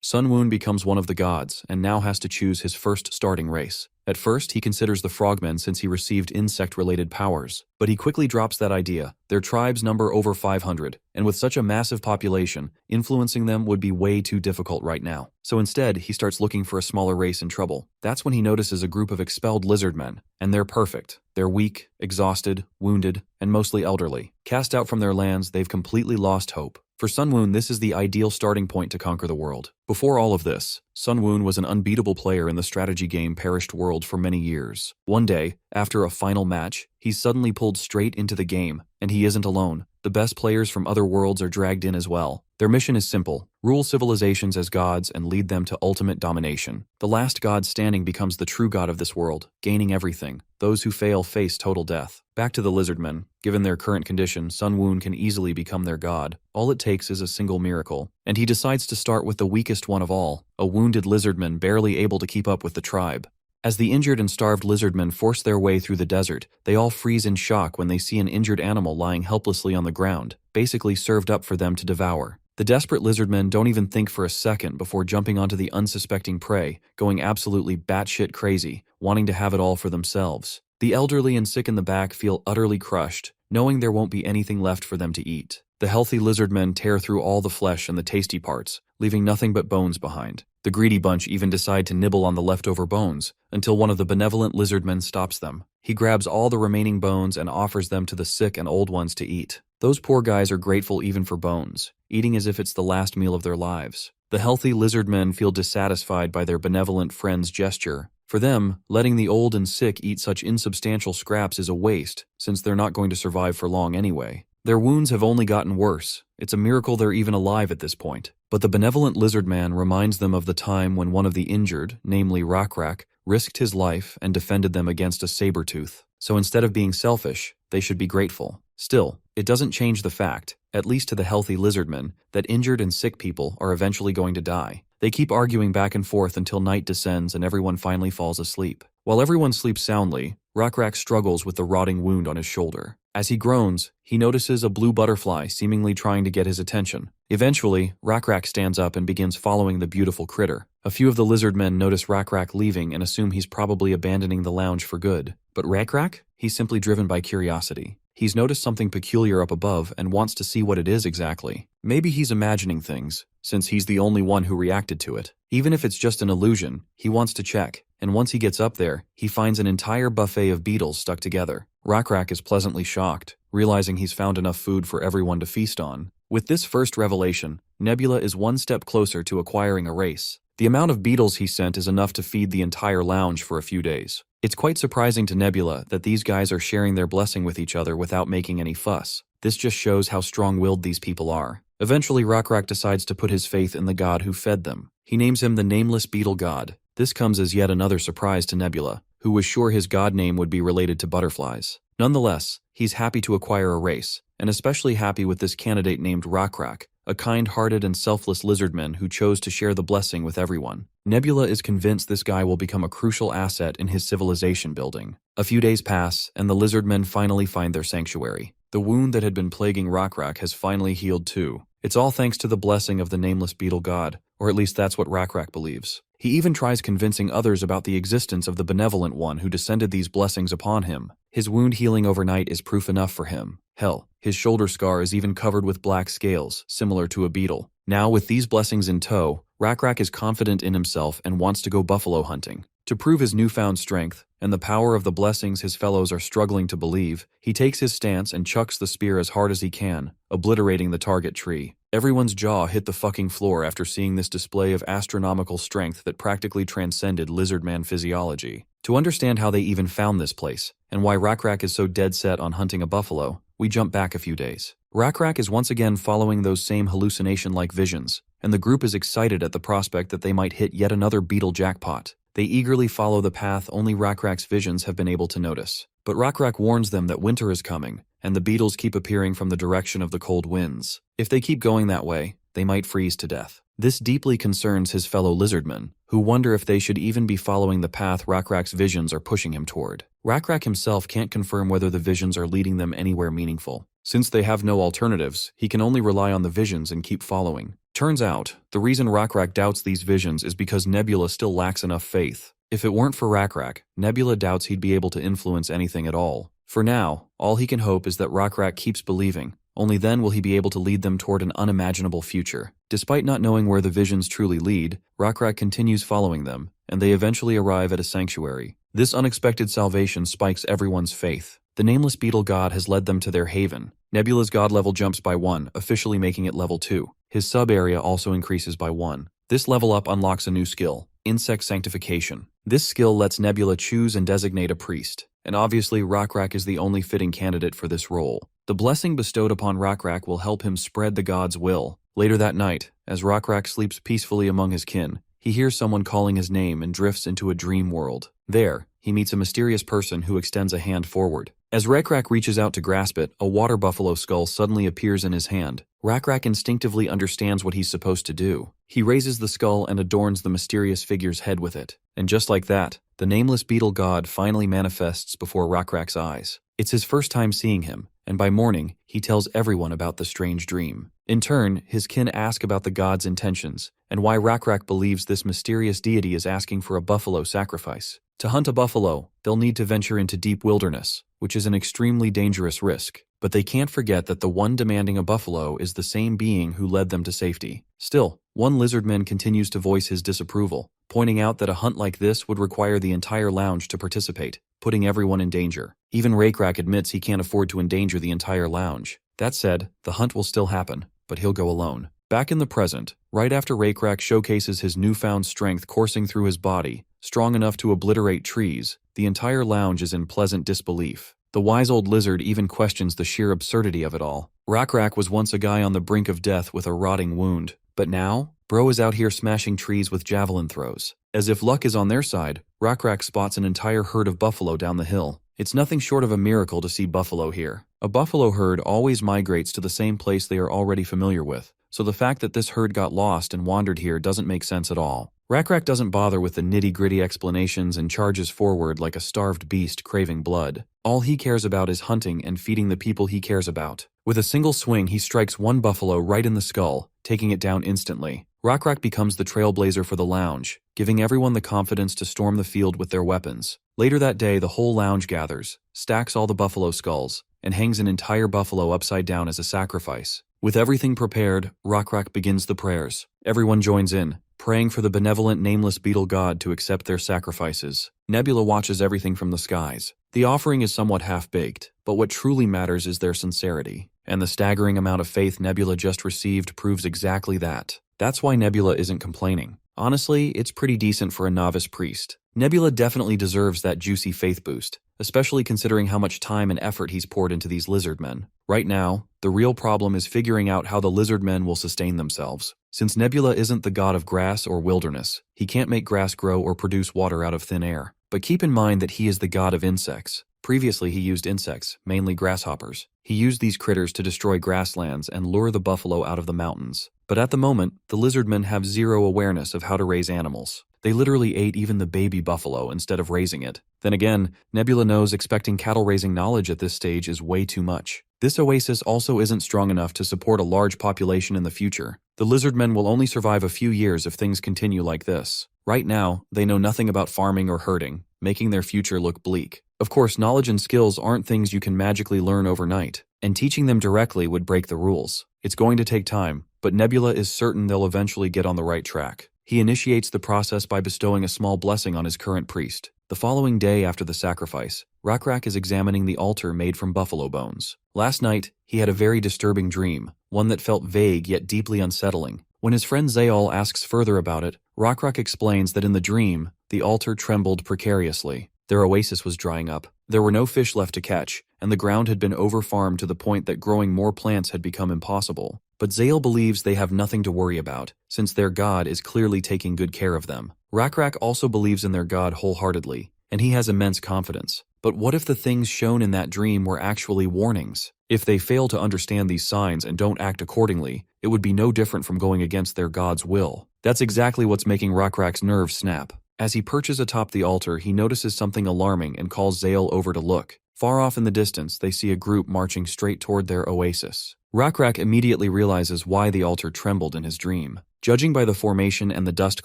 Sunwoon becomes one of the gods and now has to choose his first starting race. At first, he considers the frogmen since he received insect-related powers, but he quickly drops that idea. Their tribes number over 500, and with such a massive population, influencing them would be way too difficult right now. So instead, he starts looking for a smaller race in trouble. That's when he notices a group of expelled lizardmen, and they're perfect. They're weak, exhausted, wounded, and mostly elderly. Cast out from their lands, they've completely lost hope. For Sunwoon, this is the ideal starting point to conquer the world. Before all of this, Sunwoon was an unbeatable player in the strategy game Perished World for many years. One day, after a final match, he's suddenly pulled straight into the game, and he isn't alone. The best players from other worlds are dragged in as well. Their mission is simple: rule civilizations as gods and lead them to ultimate domination. The last god standing becomes the true god of this world, gaining everything. Those who fail face total death. Back to the Lizardmen. Given their current condition, Sunwoon can easily become their god. All it takes is a single miracle. And he decides to start with the weakest one of all, a wounded lizardman barely able to keep up with the tribe. As the injured and starved lizardmen force their way through the desert, they all freeze in shock when they see an injured animal lying helplessly on the ground, basically served up for them to devour. The desperate lizardmen don't even think for a second before jumping onto the unsuspecting prey, going absolutely batshit crazy, wanting to have it all for themselves. The elderly and sick in the back feel utterly crushed, knowing there won't be anything left for them to eat. The healthy lizardmen tear through all the flesh and the tasty parts, leaving nothing but bones behind. The greedy bunch even decide to nibble on the leftover bones, until one of the benevolent lizardmen stops them. He grabs all the remaining bones and offers them to the sick and old ones to eat. Those poor guys are grateful even for bones, eating as if it's the last meal of their lives. The healthy lizardmen feel dissatisfied by their benevolent friend's gesture. For them, letting the old and sick eat such insubstantial scraps is a waste, since they're not going to survive for long anyway. Their wounds have only gotten worse. It's a miracle they're even alive at this point. But the benevolent lizardman reminds them of the time when one of the injured, namely Rockra, risked his life and defended them against a saber-tooth. So instead of being selfish, they should be grateful. Still, it doesn't change the fact, at least to the healthy lizardmen, that injured and sick people are eventually going to die. They keep arguing back and forth until night descends and everyone finally falls asleep. While everyone sleeps soundly, Rockra struggles with the rotting wound on his shoulder. As he groans, he notices a blue butterfly seemingly trying to get his attention. Eventually, Rockra stands up and begins following the beautiful critter. A few of the lizardmen notice Rockra leaving and assume he's probably abandoning the lounge for good. But Rockra? He's simply driven by curiosity. He's noticed something peculiar up above and wants to see what it is exactly. Maybe he's imagining things, since he's the only one who reacted to it. Even if it's just an illusion, he wants to check, and once he gets up there, he finds an entire buffet of beetles stuck together. Rockra is pleasantly shocked, realizing he's found enough food for everyone to feast on. With this first revelation, Nebula is one step closer to acquiring a race. The amount of beetles he sent is enough to feed the entire lounge for a few days. It's quite surprising to Nebula that these guys are sharing their blessing with each other without making any fuss. This just shows how strong-willed these people are. Eventually, Rockra decides to put his faith in the god who fed them. He names him the Nameless Beetle God. This comes as yet another surprise to Nebula, who was sure his god name would be related to butterflies. Nonetheless, he's happy to acquire a race, and especially happy with this candidate named Rockra, a kind-hearted and selfless lizardman who chose to share the blessing with everyone. Nebula is convinced this guy will become a crucial asset in his civilization building. A few days pass, and the lizardmen finally find their sanctuary. The wound that had been plaguing Rockra has finally healed too. It's all thanks to the blessing of the Nameless Beetle God, or at least that's what Rockra believes. He even tries convincing others about the existence of the benevolent one who descended these blessings upon him. His wound healing overnight is proof enough for him. Hell, his shoulder scar is even covered with black scales, similar to a beetle. Now, with these blessings in tow, Rockra is confident in himself and wants to go buffalo hunting. To prove his newfound strength, and the power of the blessings his fellows are struggling to believe, he takes his stance and chucks the spear as hard as he can, obliterating the target tree. Everyone's jaw hit the fucking floor after seeing this display of astronomical strength that practically transcended lizardman physiology. To understand how they even found this place, and why Rockra is so dead set on hunting a buffalo, we jump back a few days. Rockra is once again following those same hallucination-like visions, and the group is excited at the prospect that they might hit yet another beetle jackpot. They eagerly follow the path only Rockra's visions have been able to notice. But Rockra warns them that winter is coming, and the beetles keep appearing from the direction of the cold winds. If they keep going that way, they might freeze to death. This deeply concerns his fellow lizardmen, who wonder if they should even be following the path Rockra's visions are pushing him toward. Rockra himself can't confirm whether the visions are leading them anywhere meaningful. Since they have no alternatives, he can only rely on the visions and keep following. Turns out, the reason Rockra doubts these visions is because Nebula still lacks enough faith. If it weren't for Rockra, Nebula doubts he'd be able to influence anything at all. For now, all he can hope is that Rockra keeps believing. Only then will he be able to lead them toward an unimaginable future. Despite not knowing where the visions truly lead, Rockra continues following them, and they eventually arrive at a sanctuary. This unexpected salvation spikes everyone's faith. The nameless beetle god has led them to their haven. Nebula's god level jumps by 1, officially making it level 2. His sub-area also increases by 1. This level up unlocks a new skill, Insect Sanctification. This skill lets Nebula choose and designate a priest, and obviously Rockra is the only fitting candidate for this role. The blessing bestowed upon Rockra will help him spread the god's will. Later that night, as Rockra sleeps peacefully among his kin, he hears someone calling his name and drifts into a dream world. There, he meets a mysterious person who extends a hand forward. As Rockra reaches out to grasp it, a water buffalo skull suddenly appears in his hand. Rockra instinctively understands what he's supposed to do. He raises the skull and adorns the mysterious figure's head with it. And just like that, the nameless beetle god finally manifests before Rockra's eyes. It's his first time seeing him, and by morning, he tells everyone about the strange dream. In turn, his kin ask about the god's intentions, and why Rockra believes this mysterious deity is asking for a buffalo sacrifice. To hunt a buffalo, they'll need to venture into deep wilderness, which is an extremely dangerous risk. But they can't forget that the one demanding a buffalo is the same being who led them to safety. Still, one lizardman continues to voice his disapproval, pointing out that a hunt like this would require the entire lounge to participate, putting everyone in danger. Even Rockra admits he can't afford to endanger the entire lounge. That said, the hunt will still happen, but he'll go alone. Back in the present, right after Rockra showcases his newfound strength coursing through his body, strong enough to obliterate trees, the entire lounge is in pleasant disbelief. The wise old lizard even questions the sheer absurdity of it all. Rockra was once a guy on the brink of death with a rotting wound, but now, bro is out here smashing trees with javelin throws. As if luck is on their side, Rockra spots an entire herd of buffalo down the hill. It's nothing short of a miracle to see buffalo here. A buffalo herd always migrates to the same place they are already familiar with, so the fact that this herd got lost and wandered here doesn't make sense at all. Rockra doesn't bother with the nitty-gritty explanations and charges forward like a starved beast craving blood. All he cares about is hunting and feeding the people he cares about. With a single swing, he strikes one buffalo right in the skull, taking it down instantly. Rockra becomes the trailblazer for the lounge, giving everyone the confidence to storm the field with their weapons. Later that day, the whole lounge gathers, stacks all the buffalo skulls, and hangs an entire buffalo upside down as a sacrifice. With everything prepared, Rockra begins the prayers. Everyone joins in, praying for the benevolent nameless beetle god to accept their sacrifices. Nebula watches everything from the skies. The offering is somewhat half-baked, but what truly matters is their sincerity. And the staggering amount of faith Nebula just received proves exactly that. That's why Nebula isn't complaining. Honestly, it's pretty decent for a novice priest. Nebula definitely deserves that juicy faith boost, especially considering how much time and effort he's poured into these lizardmen. Right now, the real problem is figuring out how the lizardmen will sustain themselves. Since Nebula isn't the god of grass or wilderness, he can't make grass grow or produce water out of thin air. But keep in mind that he is the god of insects. Previously he used insects, mainly grasshoppers. He used these critters to destroy grasslands and lure the buffalo out of the mountains. But at the moment, the lizardmen have zero awareness of how to raise animals. They literally ate even the baby buffalo instead of raising it. Then again, Nebula knows expecting cattle-raising knowledge at this stage is way too much. This oasis also isn't strong enough to support a large population in the future. The lizardmen will only survive a few years if things continue like this. Right now, they know nothing about farming or herding, making their future look bleak. Of course, knowledge and skills aren't things you can magically learn overnight, and teaching them directly would break the rules. It's going to take time, but Nebula is certain they'll eventually get on the right track. He initiates the process by bestowing a small blessing on his current priest. The following day after the sacrifice, Rockra is examining the altar made from buffalo bones. Last night, he had a very disturbing dream, one that felt vague yet deeply unsettling. When his friend Zael asks further about it, Rockra explains that in the dream, the altar trembled precariously. Their oasis was drying up. There were no fish left to catch, and the ground had been over-farmed to the point that growing more plants had become impossible. But Zael believes they have nothing to worry about, since their god is clearly taking good care of them. Rockra also believes in their god wholeheartedly, and he has immense confidence. But what if the things shown in that dream were actually warnings? If they fail to understand these signs and don't act accordingly, it would be no different from going against their god's will. That's exactly what's making Rockra's nerves snap. As he perches atop the altar, he notices something alarming and calls Zael over to look. Far off in the distance, they see a group marching straight toward their oasis. Rockra immediately realizes why the altar trembled in his dream. Judging by the formation and the dust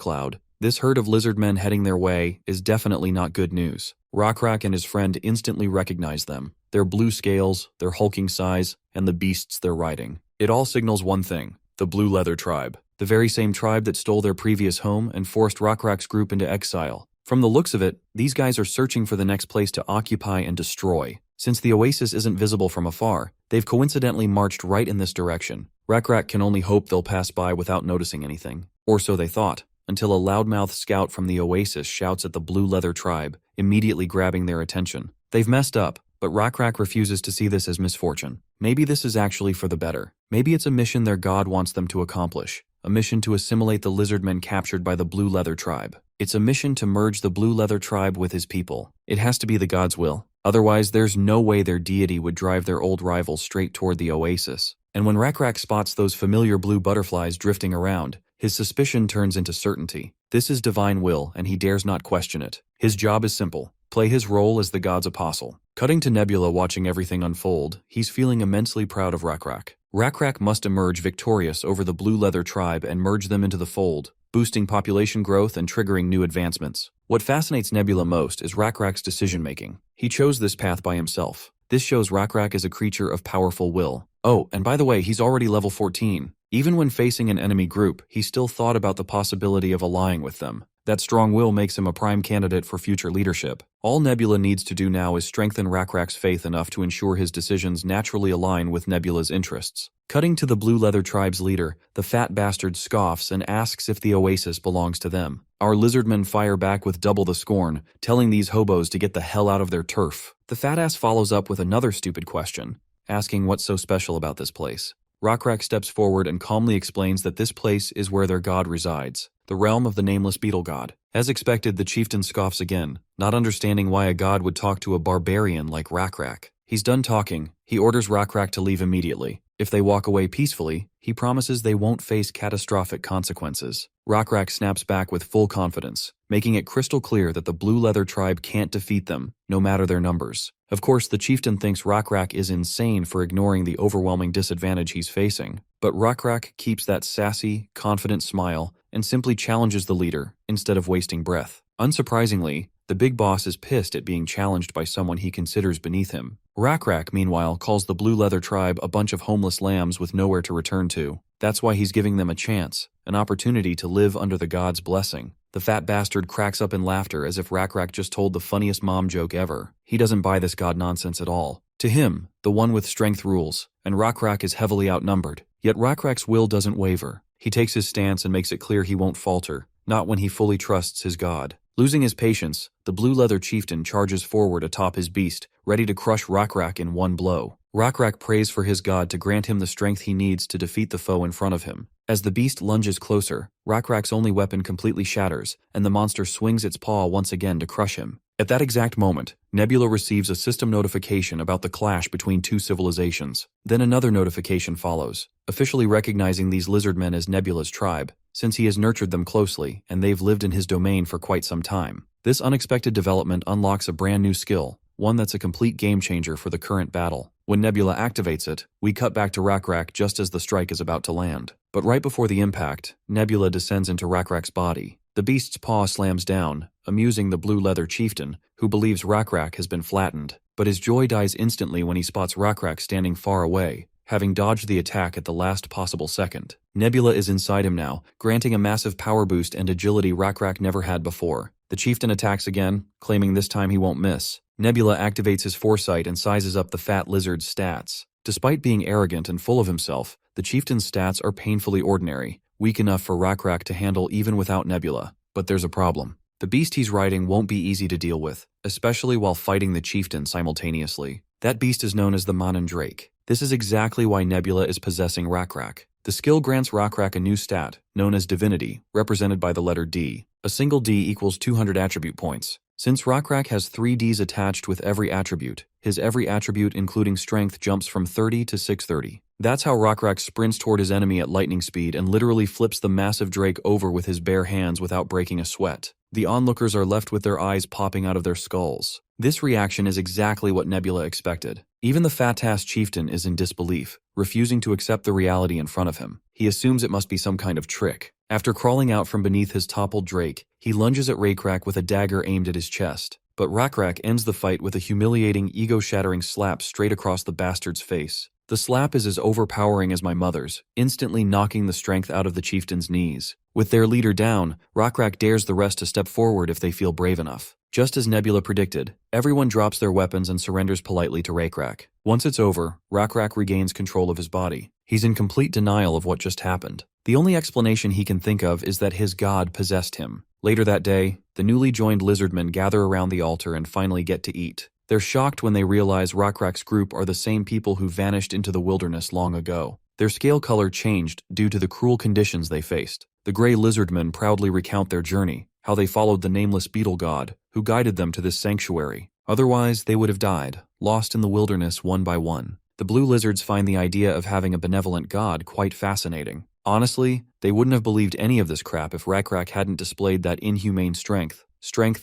cloud, this herd of lizardmen heading their way is definitely not good news. Rockra and his friend instantly recognize them: their blue scales, their hulking size, and the beasts they're riding. It all signals one thing: the Blue Leather Tribe, the very same tribe that stole their previous home and forced Rockrak's group into exile. From the looks of it, these guys are searching for the next place to occupy and destroy. Since the oasis isn't visible from afar, they've coincidentally marched right in this direction. Rockra can only hope they'll pass by without noticing anything. Or so they thought, until a loudmouth scout from the oasis shouts at the Blue Leather Tribe, immediately grabbing their attention. They've messed up, but Rockra refuses to see this as misfortune. Maybe this is actually for the better. Maybe it's a mission their god wants them to accomplish. A mission to assimilate the lizardmen captured by the Blue Leather Tribe. It's a mission to merge the Blue Leather Tribe with his people. It has to be the god's will. Otherwise, there's no way their deity would drive their old rivals straight toward the oasis. And when Rockra spots those familiar blue butterflies drifting around, his suspicion turns into certainty. This is divine will, and he dares not question it. His job is simple: play his role as the god's apostle. Cutting to Nebula watching everything unfold, he's feeling immensely proud of Rockra. Rockra must emerge victorious over the Blue Leather Tribe and merge them into the fold, boosting population growth and triggering new advancements. What fascinates Nebula most is Rockra's decision-making. He chose this path by himself. This shows Rockra is a creature of powerful will. Oh, and by the way, he's already level 14. Even when facing an enemy group, he still thought about the possibility of allying with them. That strong will makes him a prime candidate for future leadership. All Nebula needs to do now is strengthen Rockra's faith enough to ensure his decisions naturally align with Nebula's interests. Cutting to the Blue Leather Tribe's leader, the fat bastard scoffs and asks if the oasis belongs to them. Our lizardmen fire back with double the scorn, telling these hobos to get the hell out of their turf. The fat ass follows up with another stupid question, asking what's so special about this place. Rockra steps forward and calmly explains that this place is where their god resides, the realm of the nameless beetle god. As expected, the chieftain scoffs again, not understanding why a god would talk to a barbarian like Rockra. He's done talking. He orders Rockra to leave immediately. If they walk away peacefully, he promises they won't face catastrophic consequences. Rockra snaps back with full confidence, making it crystal clear that the Blue Leather Tribe can't defeat them, no matter their numbers. Of course, the chieftain thinks Rockra is insane for ignoring the overwhelming disadvantage he's facing, but Rockra keeps that sassy, confident smile and simply challenges the leader, instead of wasting breath. Unsurprisingly, the big boss is pissed at being challenged by someone he considers beneath him. Rockra, meanwhile, calls the Blue Leather Tribe a bunch of homeless lambs with nowhere to return to. That's why he's giving them a chance, an opportunity to live under the god's blessing. The fat bastard cracks up in laughter as if Rockra just told the funniest mom joke ever. He doesn't buy this god nonsense at all. To him, the one with strength rules, and Rockra is heavily outnumbered. Yet Rockra's will doesn't waver. He takes his stance and makes it clear he won't falter, not when he fully trusts his god. Losing his patience, the Blue Leather Chieftain charges forward atop his beast, ready to crush Rockra in one blow. Rockra prays for his god to grant him the strength he needs to defeat the foe in front of him. As the beast lunges closer, Rockra's only weapon completely shatters, and the monster swings its paw once again to crush him. At that exact moment, Nebula receives a system notification about the clash between two civilizations. Then another notification follows, officially recognizing these lizardmen as Nebula's tribe, since he has nurtured them closely and they've lived in his domain for quite some time. This unexpected development unlocks a brand new skill, one that's a complete game changer for the current battle. When Nebula activates it, we cut back to Rockra just as the strike is about to land. But right before the impact, Nebula descends into Rockra's body. The beast's paw slams down, amusing the Blue Leather Chieftain, who believes Rockra has been flattened. But his joy dies instantly when he spots Rockra standing far away, having dodged the attack at the last possible second. Nebula is inside him now, granting a massive power boost and agility Rockra never had before. The chieftain attacks again, claiming this time he won't miss. Nebula activates his foresight and sizes up the fat lizard's stats. Despite being arrogant and full of himself, the chieftain's stats are painfully ordinary, weak enough for Rockra to handle even without Nebula. But there's a problem. The beast he's riding won't be easy to deal with, especially while fighting the chieftain simultaneously. That beast is known as the Mandrake. This is exactly why Nebula is possessing Rockra. The skill grants Rockra a new stat, known as divinity, represented by the letter D. A single D equals 200 attribute points. Since Rockra has 3 Ds attached with every attribute, his every attribute including strength jumps from 30 to 630. That's how Rockra sprints toward his enemy at lightning speed and literally flips the massive Drake over with his bare hands without breaking a sweat. The onlookers are left with their eyes popping out of their skulls. This reaction is exactly what Nebula expected. Even the fat-ass chieftain is in disbelief, refusing to accept the reality in front of him. He assumes it must be some kind of trick. After crawling out from beneath his toppled Drake, he lunges at Raykrak with a dagger aimed at his chest. But Rockra ends the fight with a humiliating, ego-shattering slap straight across the bastard's face. The slap is as overpowering as my mother's, instantly knocking the strength out of the chieftain's knees. With their leader down, Rockra dares the rest to step forward if they feel brave enough. Just as Nebula predicted, everyone drops their weapons and surrenders politely to Raykrak. Once it's over, Rockra regains control of his body. He's in complete denial of what just happened. The only explanation he can think of is that his god possessed him. Later that day, the newly joined Lizardmen gather around the altar and finally get to eat. They're shocked when they realize Rockrak's group are the same people who vanished into the wilderness long ago. Their scale color changed due to the cruel conditions they faced. The gray Lizardmen proudly recount their journey, how they followed the nameless beetle god, who guided them to this sanctuary. Otherwise, they would have died, lost in the wilderness one by one. The blue lizards find the idea of having a benevolent god quite fascinating. Honestly, they wouldn't have believed any of this crap if Rockra hadn't displayed that inhumane strength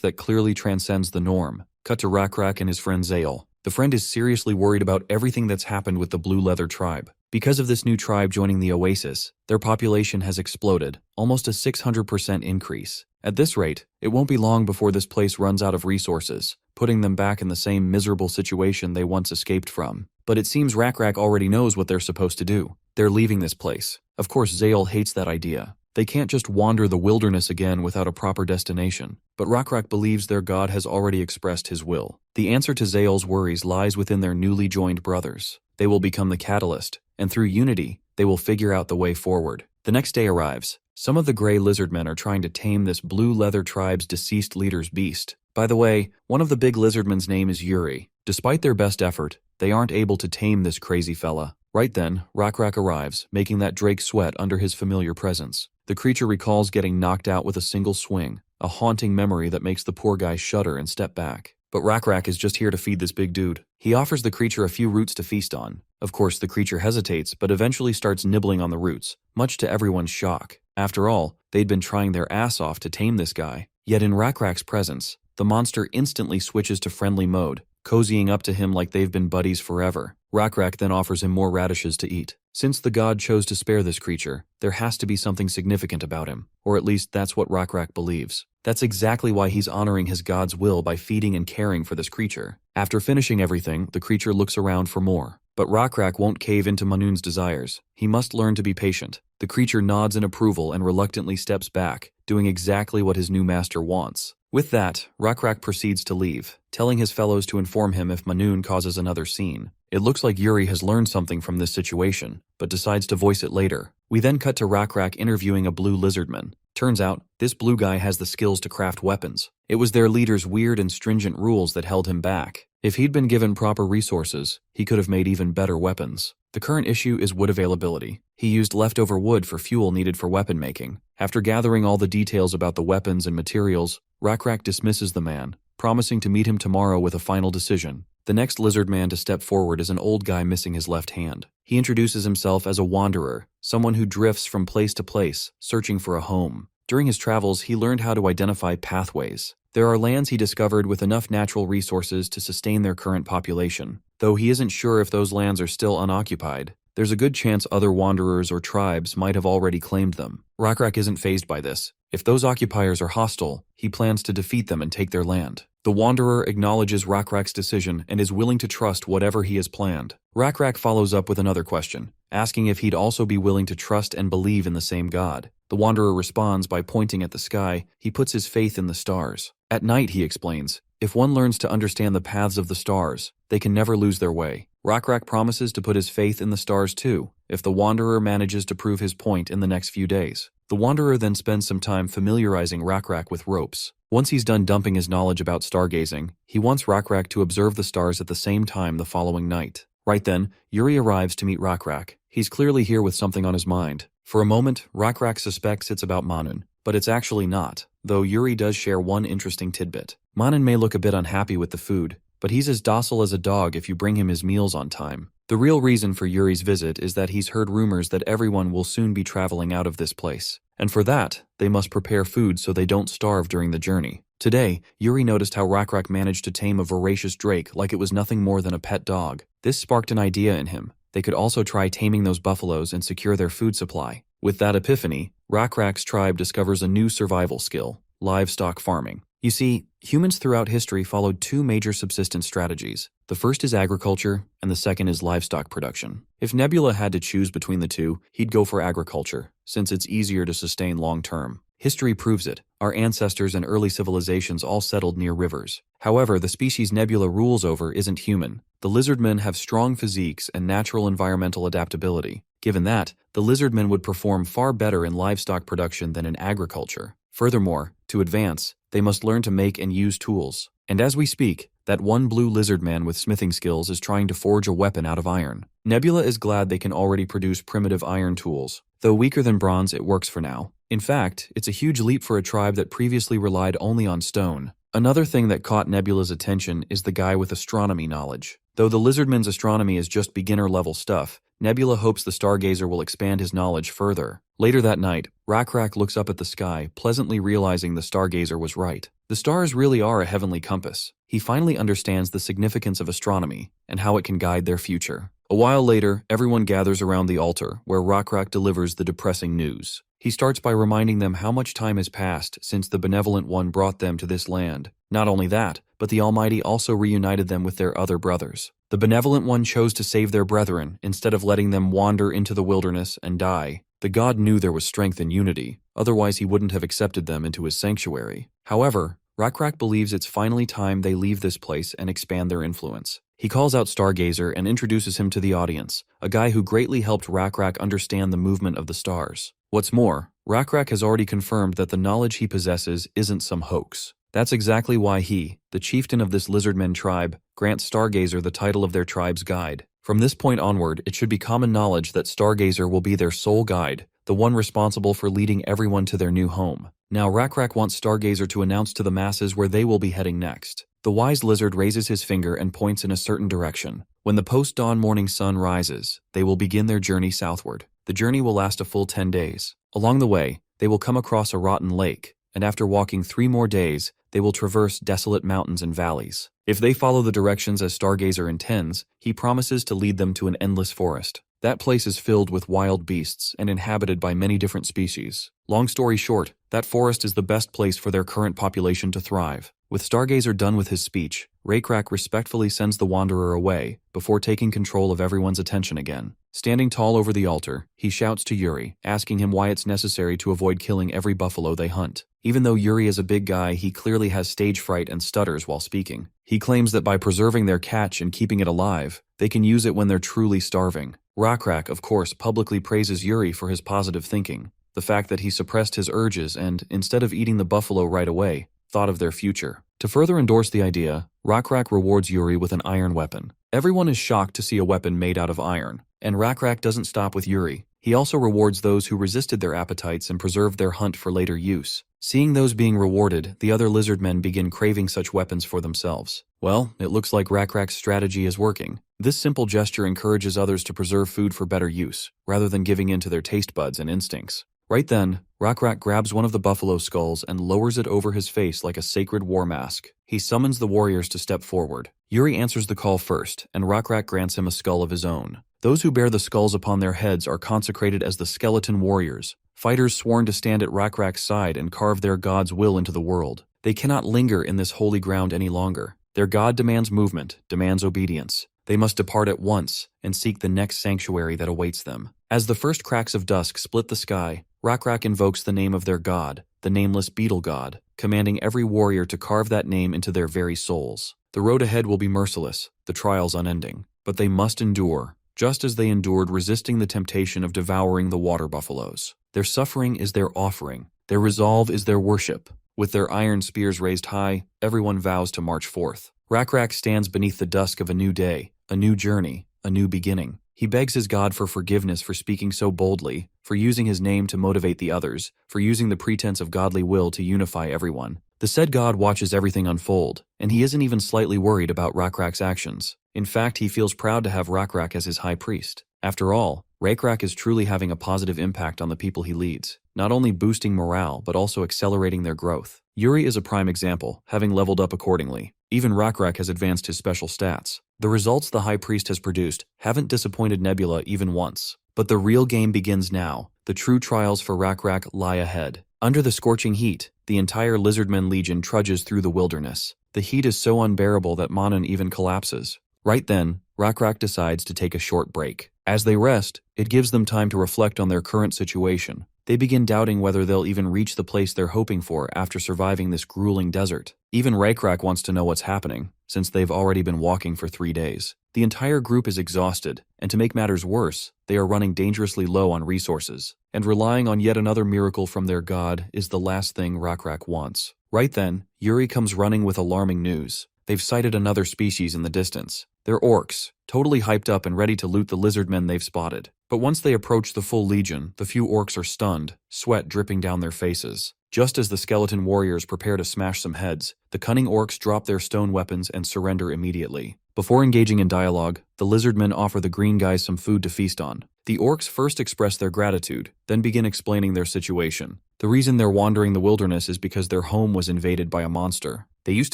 that clearly transcends the norm. Cut to Rockra and his friend Zale. The friend is seriously worried about everything that's happened with the Blue Leather tribe. Because of this new tribe joining the Oasis, their population has exploded, almost a 600% increase. At this rate, it won't be long before this place runs out of resources, putting them back in the same miserable situation they once escaped from. But it seems Rockra already knows what they're supposed to do. They're leaving this place. Of course, Zale hates that idea. They can't just wander the wilderness again without a proper destination. But Rockra believes their god has already expressed his will. The answer to Zale's worries lies within their newly joined brothers. They will become the catalyst, and through unity, they will figure out the way forward. The next day arrives. Some of the gray Lizardmen are trying to tame this Blue Leather tribe's deceased leader's beast. By the way, one of the big Lizardmen's name is Yuri. Despite their best effort, they aren't able to tame this crazy fella. Right then, Rockra arrives, making that Drake sweat under his familiar presence. The creature recalls getting knocked out with a single swing, a haunting memory that makes the poor guy shudder and step back. But Rockra is just here to feed this big dude. He offers the creature a few roots to feast on. Of course, the creature hesitates, but eventually starts nibbling on the roots, much to everyone's shock. After all, they'd been trying their ass off to tame this guy. Yet in Rockrak's presence, the monster instantly switches to friendly mode, cozying up to him like they've been buddies forever. Rockra then offers him more radishes to eat. Since the god chose to spare this creature, there has to be something significant about him, or at least that's what Rockra believes. That's exactly why he's honoring his god's will by feeding and caring for this creature. After finishing everything, the creature looks around for more. But Rockra won't cave into Manun's desires. He must learn to be patient. The creature nods in approval and reluctantly steps back, doing exactly what his new master wants. With that, Rockra proceeds to leave, telling his fellows to inform him if Manun causes another scene. It looks like Yuri has learned something from this situation, but decides to voice it later. We then cut to Rockra interviewing a blue Lizardman. Turns out, this blue guy has the skills to craft weapons. It was their leader's weird and stringent rules that held him back. If he'd been given proper resources, he could have made even better weapons. The current issue is wood availability. He used leftover wood for fuel needed for weapon making. After gathering all the details about the weapons and materials, Rockra dismisses the man, promising to meet him tomorrow with a final decision. The next Lizardman to step forward is an old guy missing his left hand. He introduces himself as a wanderer, someone who drifts from place to place, searching for a home. During his travels, he learned how to identify pathways. There are lands he discovered with enough natural resources to sustain their current population. Though he isn't sure if those lands are still unoccupied, there's a good chance other wanderers or tribes might have already claimed them. Rockra isn't fazed by this. If those occupiers are hostile, he plans to defeat them and take their land. The wanderer acknowledges Rockrak's decision and is willing to trust whatever he has planned. Rockra follows up with another question, asking if he'd also be willing to trust and believe in the same god. The wanderer responds by pointing at the sky. He puts his faith in the stars. At night, he explains, if one learns to understand the paths of the stars, they can never lose their way. Rockra promises to put his faith in the stars too, if the wanderer manages to prove his point in the next few days. The wanderer then spends some time familiarizing Rockra with ropes. Once he's done dumping his knowledge about stargazing, he wants Rockra to observe the stars at the same time the following night. Right then, Yuri arrives to meet Rockra. He's clearly here with something on his mind. For a moment, Rockra suspects it's about Manun, but it's actually not, though Yuri does share one interesting tidbit. Manun may look a bit unhappy with the food, but he's as docile as a dog if you bring him his meals on time. The real reason for Yuri's visit is that he's heard rumors that everyone will soon be traveling out of this place. And for that, they must prepare food so they don't starve during the journey. Today, Yuri noticed how Rockra managed to tame a voracious drake like it was nothing more than a pet dog. This sparked an idea in him. They could also try taming those buffaloes and secure their food supply. With that epiphany, Rockrak's tribe discovers a new survival skill: livestock farming. You see, humans throughout history followed two major subsistence strategies. The first is agriculture, and the second is livestock production. If Nebula had to choose between the two, he'd go for agriculture, since it's easier to sustain long-term. History proves it. Our ancestors and early civilizations all settled near rivers. However, the species Nebula rules over isn't human. The Lizardmen have strong physiques and natural environmental adaptability. Given that, the Lizardmen would perform far better in livestock production than in agriculture. Furthermore, to advance, they must learn to make and use tools. And as we speak, that one blue lizard man with smithing skills is trying to forge a weapon out of iron. Nebula is glad they can already produce primitive iron tools. Though weaker than bronze, it works for now. In fact, it's a huge leap for a tribe that previously relied only on stone. Another thing that caught Nebula's attention is the guy with astronomy knowledge. Though the Lizardman's astronomy is just beginner-level stuff, Nebula hopes the Stargazer will expand his knowledge further. Later that night, Rockra looks up at the sky, pleasantly realizing the Stargazer was right. The stars really are a heavenly compass. He finally understands the significance of astronomy and how it can guide their future. A while later, everyone gathers around the altar, where Rockra delivers the depressing news. He starts by reminding them how much time has passed since the Benevolent One brought them to this land. Not only that, but the Almighty also reunited them with their other brothers. The Benevolent One chose to save their brethren instead of letting them wander into the wilderness and die. The god knew there was strength in unity, otherwise he wouldn't have accepted them into his sanctuary. However, Rockra believes it's finally time they leave this place and expand their influence. He calls out Stargazer and introduces him to the audience, a guy who greatly helped Rockra understand the movement of the stars. What's more, Rockra has already confirmed that the knowledge he possesses isn't some hoax. That's exactly why he, the chieftain of this Lizardmen tribe, grants Stargazer the title of their tribe's guide. From this point onward, it should be common knowledge that Stargazer will be their sole guide, the one responsible for leading everyone to their new home. Now Rockra wants Stargazer to announce to the masses where they will be heading next. The wise lizard raises his finger and points in a certain direction. When the post-dawn morning sun rises, they will begin their journey southward. The journey will last a full 10 days. Along the way, they will come across a rotten lake, and after walking 3 more days, they will traverse desolate mountains and valleys. If they follow the directions as Stargazer intends, he promises to lead them to an endless forest. That place is filled with wild beasts and inhabited by many different species. Long story short, that forest is the best place for their current population to thrive. With Stargazer done with his speech, Rockra respectfully sends the wanderer away, before taking control of everyone's attention again. Standing tall over the altar, he shouts to Yuri, asking him why it's necessary to avoid killing every buffalo they hunt. Even though Yuri is a big guy, he clearly has stage fright and stutters while speaking. He claims that by preserving their catch and keeping it alive, they can use it when they're truly starving. Rockra, of course, publicly praises Yuri for his positive thinking, the fact that he suppressed his urges and, instead of eating the buffalo right away, thought of their future. To further endorse the idea, Rockra rewards Yuri with an iron weapon. Everyone is shocked to see a weapon made out of iron, and Rockra doesn't stop with Yuri. He also rewards those who resisted their appetites and preserved their hunt for later use. Seeing those being rewarded, the other Lizardmen begin craving such weapons for themselves. Well, it looks like Rockrak's strategy is working. This simple gesture encourages others to preserve food for better use, rather than giving in to their taste buds and instincts. Right then, Rockra grabs one of the buffalo skulls and lowers it over his face like a sacred war mask. He summons the warriors to step forward. Yuri answers the call first, and Rockra grants him a skull of his own. Those who bear the skulls upon their heads are consecrated as the skeleton warriors, fighters sworn to stand at Rockrak's side and carve their god's will into the world. They cannot linger in this holy ground any longer. Their god demands movement, demands obedience. They must depart at once and seek the next sanctuary that awaits them. As the first cracks of dusk split the sky, Rockra invokes the name of their god, the nameless beetle god, commanding every warrior to carve that name into their very souls. The road ahead will be merciless, the trials unending, but they must endure, just as they endured resisting the temptation of devouring the water buffaloes. Their suffering is their offering. Their resolve is their worship. With their iron spears raised high, everyone vows to march forth. Rockra stands beneath the dusk of a new day, a new journey, a new beginning. He begs his god for forgiveness for speaking so boldly, for using his name to motivate the others, for using the pretense of godly will to unify everyone. The said god watches everything unfold, and he isn't even slightly worried about Rockrak's actions. In fact, he feels proud to have Rockrak as his high priest. After all, Rockrak is truly having a positive impact on the people he leads, not only boosting morale but also accelerating their growth. Yuri is a prime example, having leveled up accordingly. Even Rockrak has advanced his special stats. The results the High Priest has produced haven't disappointed Nebula even once. But the real game begins now. The true trials for Rockrak lie ahead. Under the scorching heat, the entire Lizardmen Legion trudges through the wilderness. The heat is so unbearable that Manan even collapses. Right then, Rockrak decides to take a short break. As they rest, it gives them time to reflect on their current situation. They begin doubting whether they'll even reach the place they're hoping for after surviving this grueling desert. Even Rockrak wants to know what's happening, since they've already been walking for 3 days. The entire group is exhausted, and to make matters worse, they are running dangerously low on resources. And relying on yet another miracle from their god is the last thing Rockrak wants. Right then, Yuri comes running with alarming news. They've sighted another species in the distance. They're orcs, totally hyped up and ready to loot the lizardmen they've spotted. But once they approach the full legion, the few orcs are stunned, sweat dripping down their faces. Just as the skeleton warriors prepare to smash some heads, the cunning orcs drop their stone weapons and surrender immediately. Before engaging in dialogue, the lizardmen offer the green guys some food to feast on. The orcs first express their gratitude, then begin explaining their situation. The reason they're wandering the wilderness is because their home was invaded by a monster. They used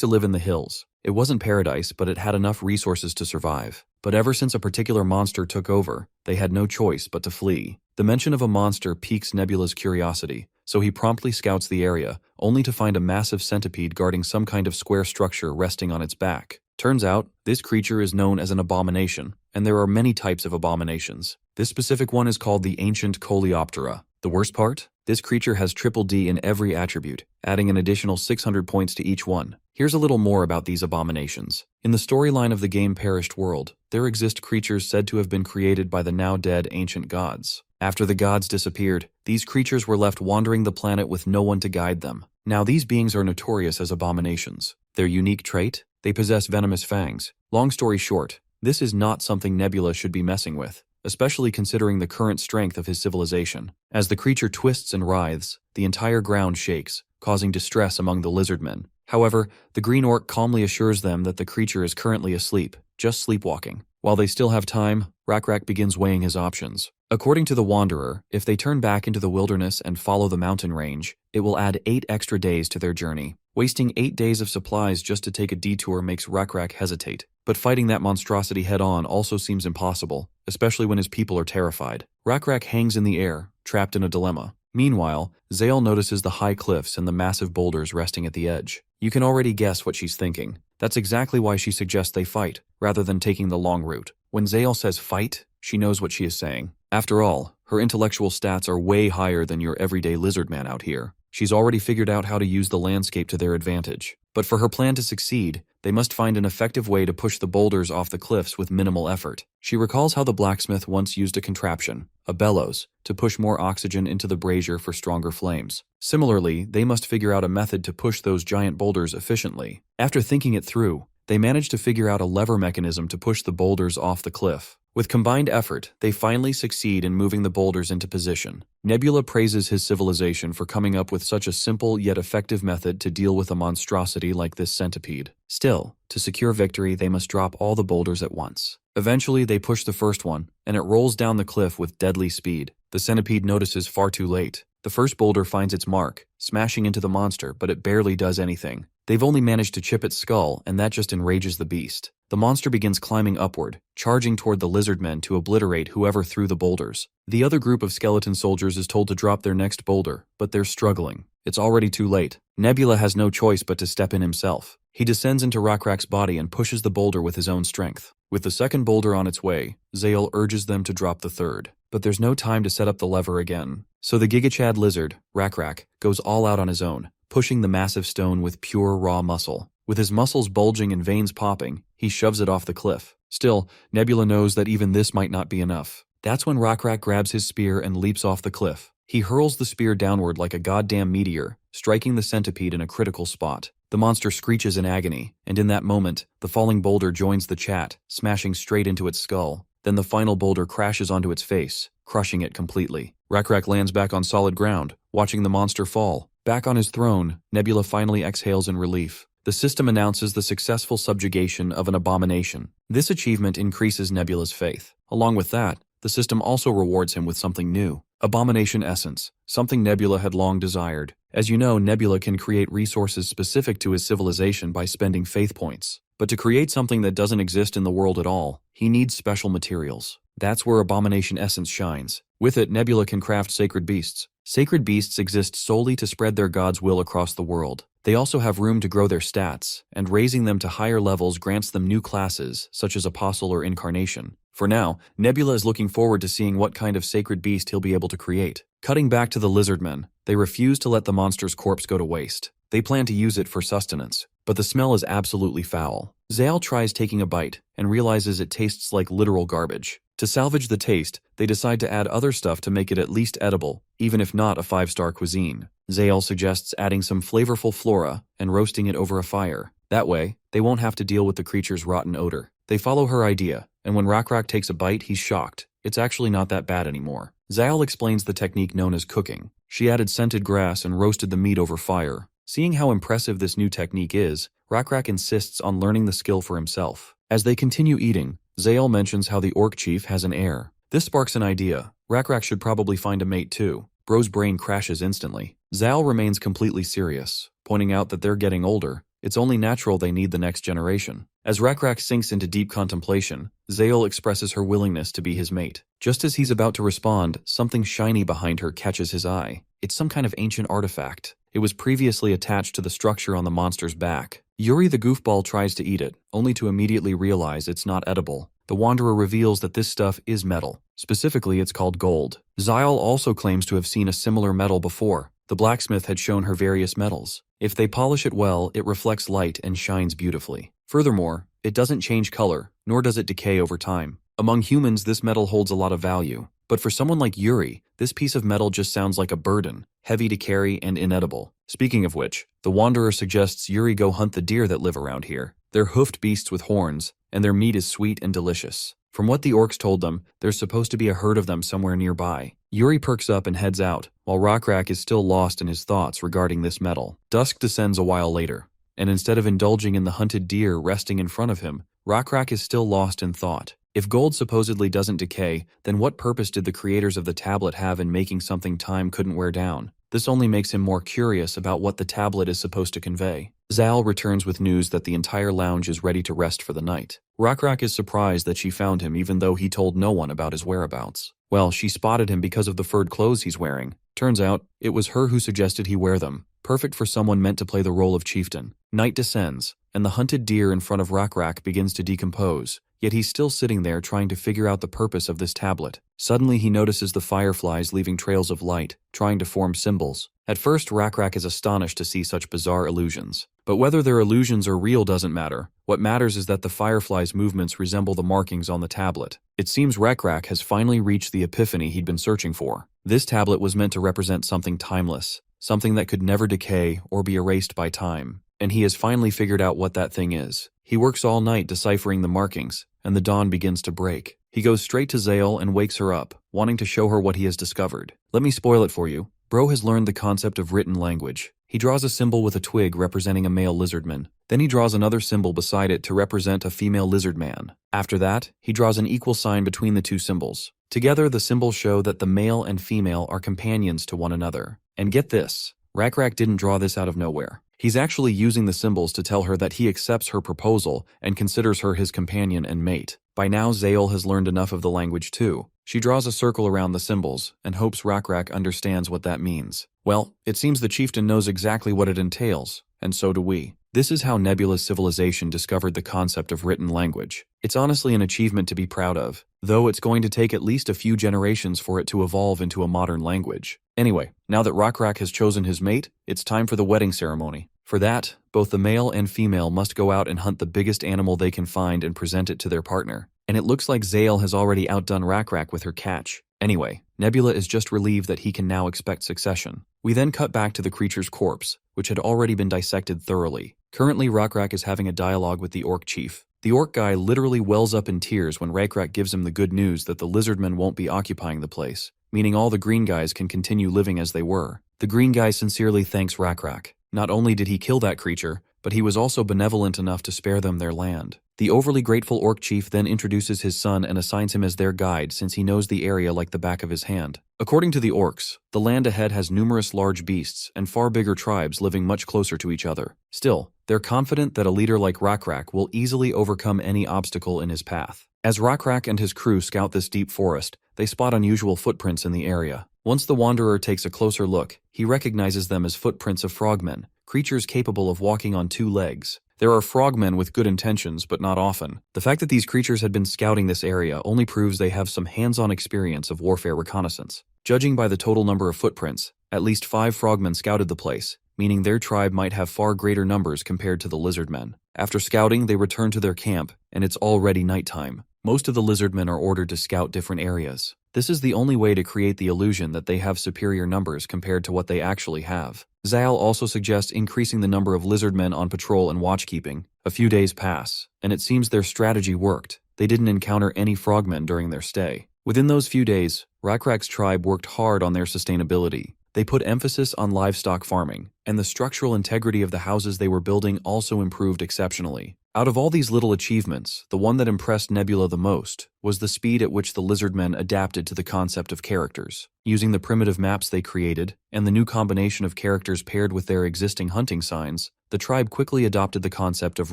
to live in the hills. It wasn't paradise, but it had enough resources to survive. But ever since a particular monster took over, they had no choice but to flee. The mention of a monster piques Nebula's curiosity, so he promptly scouts the area, only to find a massive centipede guarding some kind of square structure resting on its back. Turns out, this creature is known as an abomination, and there are many types of abominations. This specific one is called the ancient Coleoptera. The worst part? This creature has triple D in every attribute, adding an additional 600 points to each one. Here's a little more about these abominations. In the storyline of the game Perished World, there exist creatures said to have been created by the now-dead ancient gods. After the gods disappeared, these creatures were left wandering the planet with no one to guide them. Now these beings are notorious as abominations. Their unique trait? They possess venomous fangs. Long story short, this is not something Nebula should be messing with, especially considering the current strength of his civilization. As the creature twists and writhes, the entire ground shakes, causing distress among the lizardmen. However, the green orc calmly assures them that the creature is currently asleep, just sleepwalking. While they still have time, Rockrak begins weighing his options. According to the Wanderer, if they turn back into the wilderness and follow the mountain range, it will add 8 extra days to their journey. Wasting 8 days of supplies just to take a detour makes Rockrak hesitate. But fighting that monstrosity head-on also seems impossible, especially when his people are terrified. Rockrak hangs in the air, trapped in a dilemma. Meanwhile, Zale notices the high cliffs and the massive boulders resting at the edge. You can already guess what she's thinking. That's exactly why she suggests they fight, rather than taking the long route. When Zale says fight, she knows what she is saying. After all, her intellectual stats are way higher than your everyday lizardman out here. She's already figured out how to use the landscape to their advantage. But for her plan to succeed, they must find an effective way to push the boulders off the cliffs with minimal effort. She recalls how the blacksmith once used a contraption, a bellows, to push more oxygen into the brazier for stronger flames. Similarly, they must figure out a method to push those giant boulders efficiently. After thinking it through, they manage to figure out a lever mechanism to push the boulders off the cliff. With combined effort, they finally succeed in moving the boulders into position. Nebula praises his civilization for coming up with such a simple yet effective method to deal with a monstrosity like this centipede. Still, to secure victory, they must drop all the boulders at once. Eventually, they push the first one, and it rolls down the cliff with deadly speed. The centipede notices far too late. The first boulder finds its mark, smashing into the monster, but it barely does anything. They've only managed to chip its skull, and that just enrages the beast. The monster begins climbing upward, charging toward the lizardmen to obliterate whoever threw the boulders. The other group of skeleton soldiers is told to drop their next boulder, but they're struggling. It's already too late. Nebula has no choice but to step in himself. He descends into Rockrak's body and pushes the boulder with his own strength. With the second boulder on its way, Zale urges them to drop the third. But there's no time to set up the lever again. So the Gigachad lizard, Rockrak, goes all out on his own, pushing the massive stone with pure raw muscle. With his muscles bulging and veins popping, he shoves it off the cliff. Still, Nebula knows that even this might not be enough. That's when Rockrak grabs his spear and leaps off the cliff. He hurls the spear downward like a goddamn meteor, striking the centipede in a critical spot. The monster screeches in agony, and in that moment, the falling boulder joins the chat, smashing straight into its skull. Then the final boulder crashes onto its face, crushing it completely. Rockrak lands back on solid ground, watching the monster fall, Back on his throne, Nebula finally exhales in relief. The system announces the successful subjugation of an abomination. This achievement increases Nebula's faith. Along with that, the system also rewards him with something new. Abomination Essence, something Nebula had long desired. As you know, Nebula can create resources specific to his civilization by spending faith points. But to create something that doesn't exist in the world at all, he needs special materials. That's where Abomination Essence shines. With it, Nebula can craft sacred beasts. Sacred beasts exist solely to spread their god's will across the world. They also have room to grow their stats, and raising them to higher levels grants them new classes, such as Apostle or Incarnation. For now, Nebula is looking forward to seeing what kind of sacred beast he'll be able to create. Cutting back to the Lizardmen, they refuse to let the monster's corpse go to waste. They plan to use it for sustenance, but the smell is absolutely foul. Zale tries taking a bite and realizes it tastes like literal garbage. To salvage the taste, they decide to add other stuff to make it at least edible, even if not a 5-star cuisine. Zale suggests adding some flavorful flora and roasting it over a fire. That way, they won't have to deal with the creature's rotten odor. They follow her idea, and when Rockra takes a bite, he's shocked. It's actually not that bad anymore. Zale explains the technique known as cooking. She added scented grass and roasted the meat over fire. Seeing how impressive this new technique is, Rockra insists on learning the skill for himself. As they continue eating, Zale mentions how the orc chief has an heir. This sparks an idea. Rockra should probably find a mate too. Bro's brain crashes instantly. Zale remains completely serious, pointing out that they're getting older. It's only natural they need the next generation. As Rockra sinks into deep contemplation, Zale expresses her willingness to be his mate. Just as he's about to respond, something shiny behind her catches his eye. It's some kind of ancient artifact. It was previously attached to the structure on the monster's back. Yuri the goofball tries to eat it, only to immediately realize it's not edible. The Wanderer reveals that this stuff is metal. Specifically, it's called gold. Zyle also claims to have seen a similar metal before. The blacksmith had shown her various metals. If they polish it well, it reflects light and shines beautifully. Furthermore, it doesn't change color, nor does it decay over time. Among humans, this metal holds a lot of value. But for someone like Yuri, this piece of metal just sounds like a burden, heavy to carry and inedible. Speaking of which, the Wanderer suggests Yuri go hunt the deer that live around here. They're hoofed beasts with horns, and their meat is sweet and delicious. From what the orcs told them, there's supposed to be a herd of them somewhere nearby. Yuri perks up and heads out, while Rockra is still lost in his thoughts regarding this metal. Dusk descends a while later, and instead of indulging in the hunted deer resting in front of him, Rockra is still lost in thought. If gold supposedly doesn't decay, then what purpose did the creators of the tablet have in making something time couldn't wear down? This only makes him more curious about what the tablet is supposed to convey. Zal returns with news that the entire lounge is ready to rest for the night. Rockra is surprised that she found him even though he told no one about his whereabouts. Well, she spotted him because of the furred clothes he's wearing. Turns out, it was her who suggested he wear them. Perfect for someone meant to play the role of chieftain. Night descends, and the hunted deer in front of Rockra begins to decompose. Yet he's still sitting there trying to figure out the purpose of this tablet. Suddenly he notices the fireflies leaving trails of light, trying to form symbols. At first, Rockra is astonished to see such bizarre illusions. But whether they're illusions or real doesn't matter. What matters is that the fireflies' movements resemble the markings on the tablet. It seems Rockra has finally reached the epiphany he'd been searching for. This tablet was meant to represent something timeless, something that could never decay or be erased by time. And he has finally figured out what that thing is. He works all night deciphering the markings, and the dawn begins to break. He goes straight to Zale and wakes her up, wanting to show her what he has discovered. Let me spoil it for you. Bro has learned the concept of written language. He draws a symbol with a twig representing a male lizardman. Then he draws another symbol beside it to represent a female lizardman. After that, he draws an equal sign between the two symbols. Together, the symbols show that the male and female are companions to one another. And get this, Rockra didn't draw this out of nowhere. He's actually using the symbols to tell her that he accepts her proposal and considers her his companion and mate. By now, Zale has learned enough of the language too. She draws a circle around the symbols and hopes Rockra understands what that means. Well, it seems the chieftain knows exactly what it entails, and so do we. This is how Nebula's civilization discovered the concept of written language. It's honestly an achievement to be proud of, though it's going to take at least a few generations for it to evolve into a modern language. Anyway, now that Rockra has chosen his mate, it's time for the wedding ceremony. For that, both the male and female must go out and hunt the biggest animal they can find and present it to their partner. And it looks like Zale has already outdone Rockra with her catch. Anyway, Nebula is just relieved that he can now expect succession. We then cut back to the creature's corpse, which had already been dissected thoroughly. Currently, Rockra is having a dialogue with the orc chief. The orc guy literally wells up in tears when Rockra gives him the good news that the Lizardmen won't be occupying the place. meaning all the green guys can continue living as they were. The green guy sincerely thanks Rockra. Not only did he kill that creature, but he was also benevolent enough to spare them their land. The overly grateful orc chief then introduces his son and assigns him as their guide since he knows the area like the back of his hand. According to the orcs, the land ahead has numerous large beasts and far bigger tribes living much closer to each other. Still, they're confident that a leader like Rockra will easily overcome any obstacle in his path. As Rockra and his crew scout this deep forest, they spot unusual footprints in the area. Once the wanderer takes a closer look, he recognizes them as footprints of frogmen, creatures capable of walking on 2 legs. There are frogmen with good intentions, but not often. The fact that these creatures had been scouting this area only proves they have some hands-on experience of warfare reconnaissance. Judging by the total number of footprints, at least 5 frogmen scouted the place, meaning their tribe might have far greater numbers compared to the Lizardmen. After scouting, they return to their camp, and it's already nighttime. Most of the Lizardmen are ordered to scout different areas. This is the only way to create the illusion that they have superior numbers compared to what they actually have. Zal also suggests increasing the number of Lizardmen on patrol and watchkeeping. A few days pass, and it seems their strategy worked. They didn't encounter any frogmen during their stay. Within those few days, Rockrak's tribe worked hard on their sustainability. They put emphasis on livestock farming, and the structural integrity of the houses they were building also improved exceptionally. Out of all these little achievements, the one that impressed Nebula the most was the speed at which the Lizardmen adapted to the concept of characters. Using the primitive maps they created, and the new combination of characters paired with their existing hunting signs, the tribe quickly adopted the concept of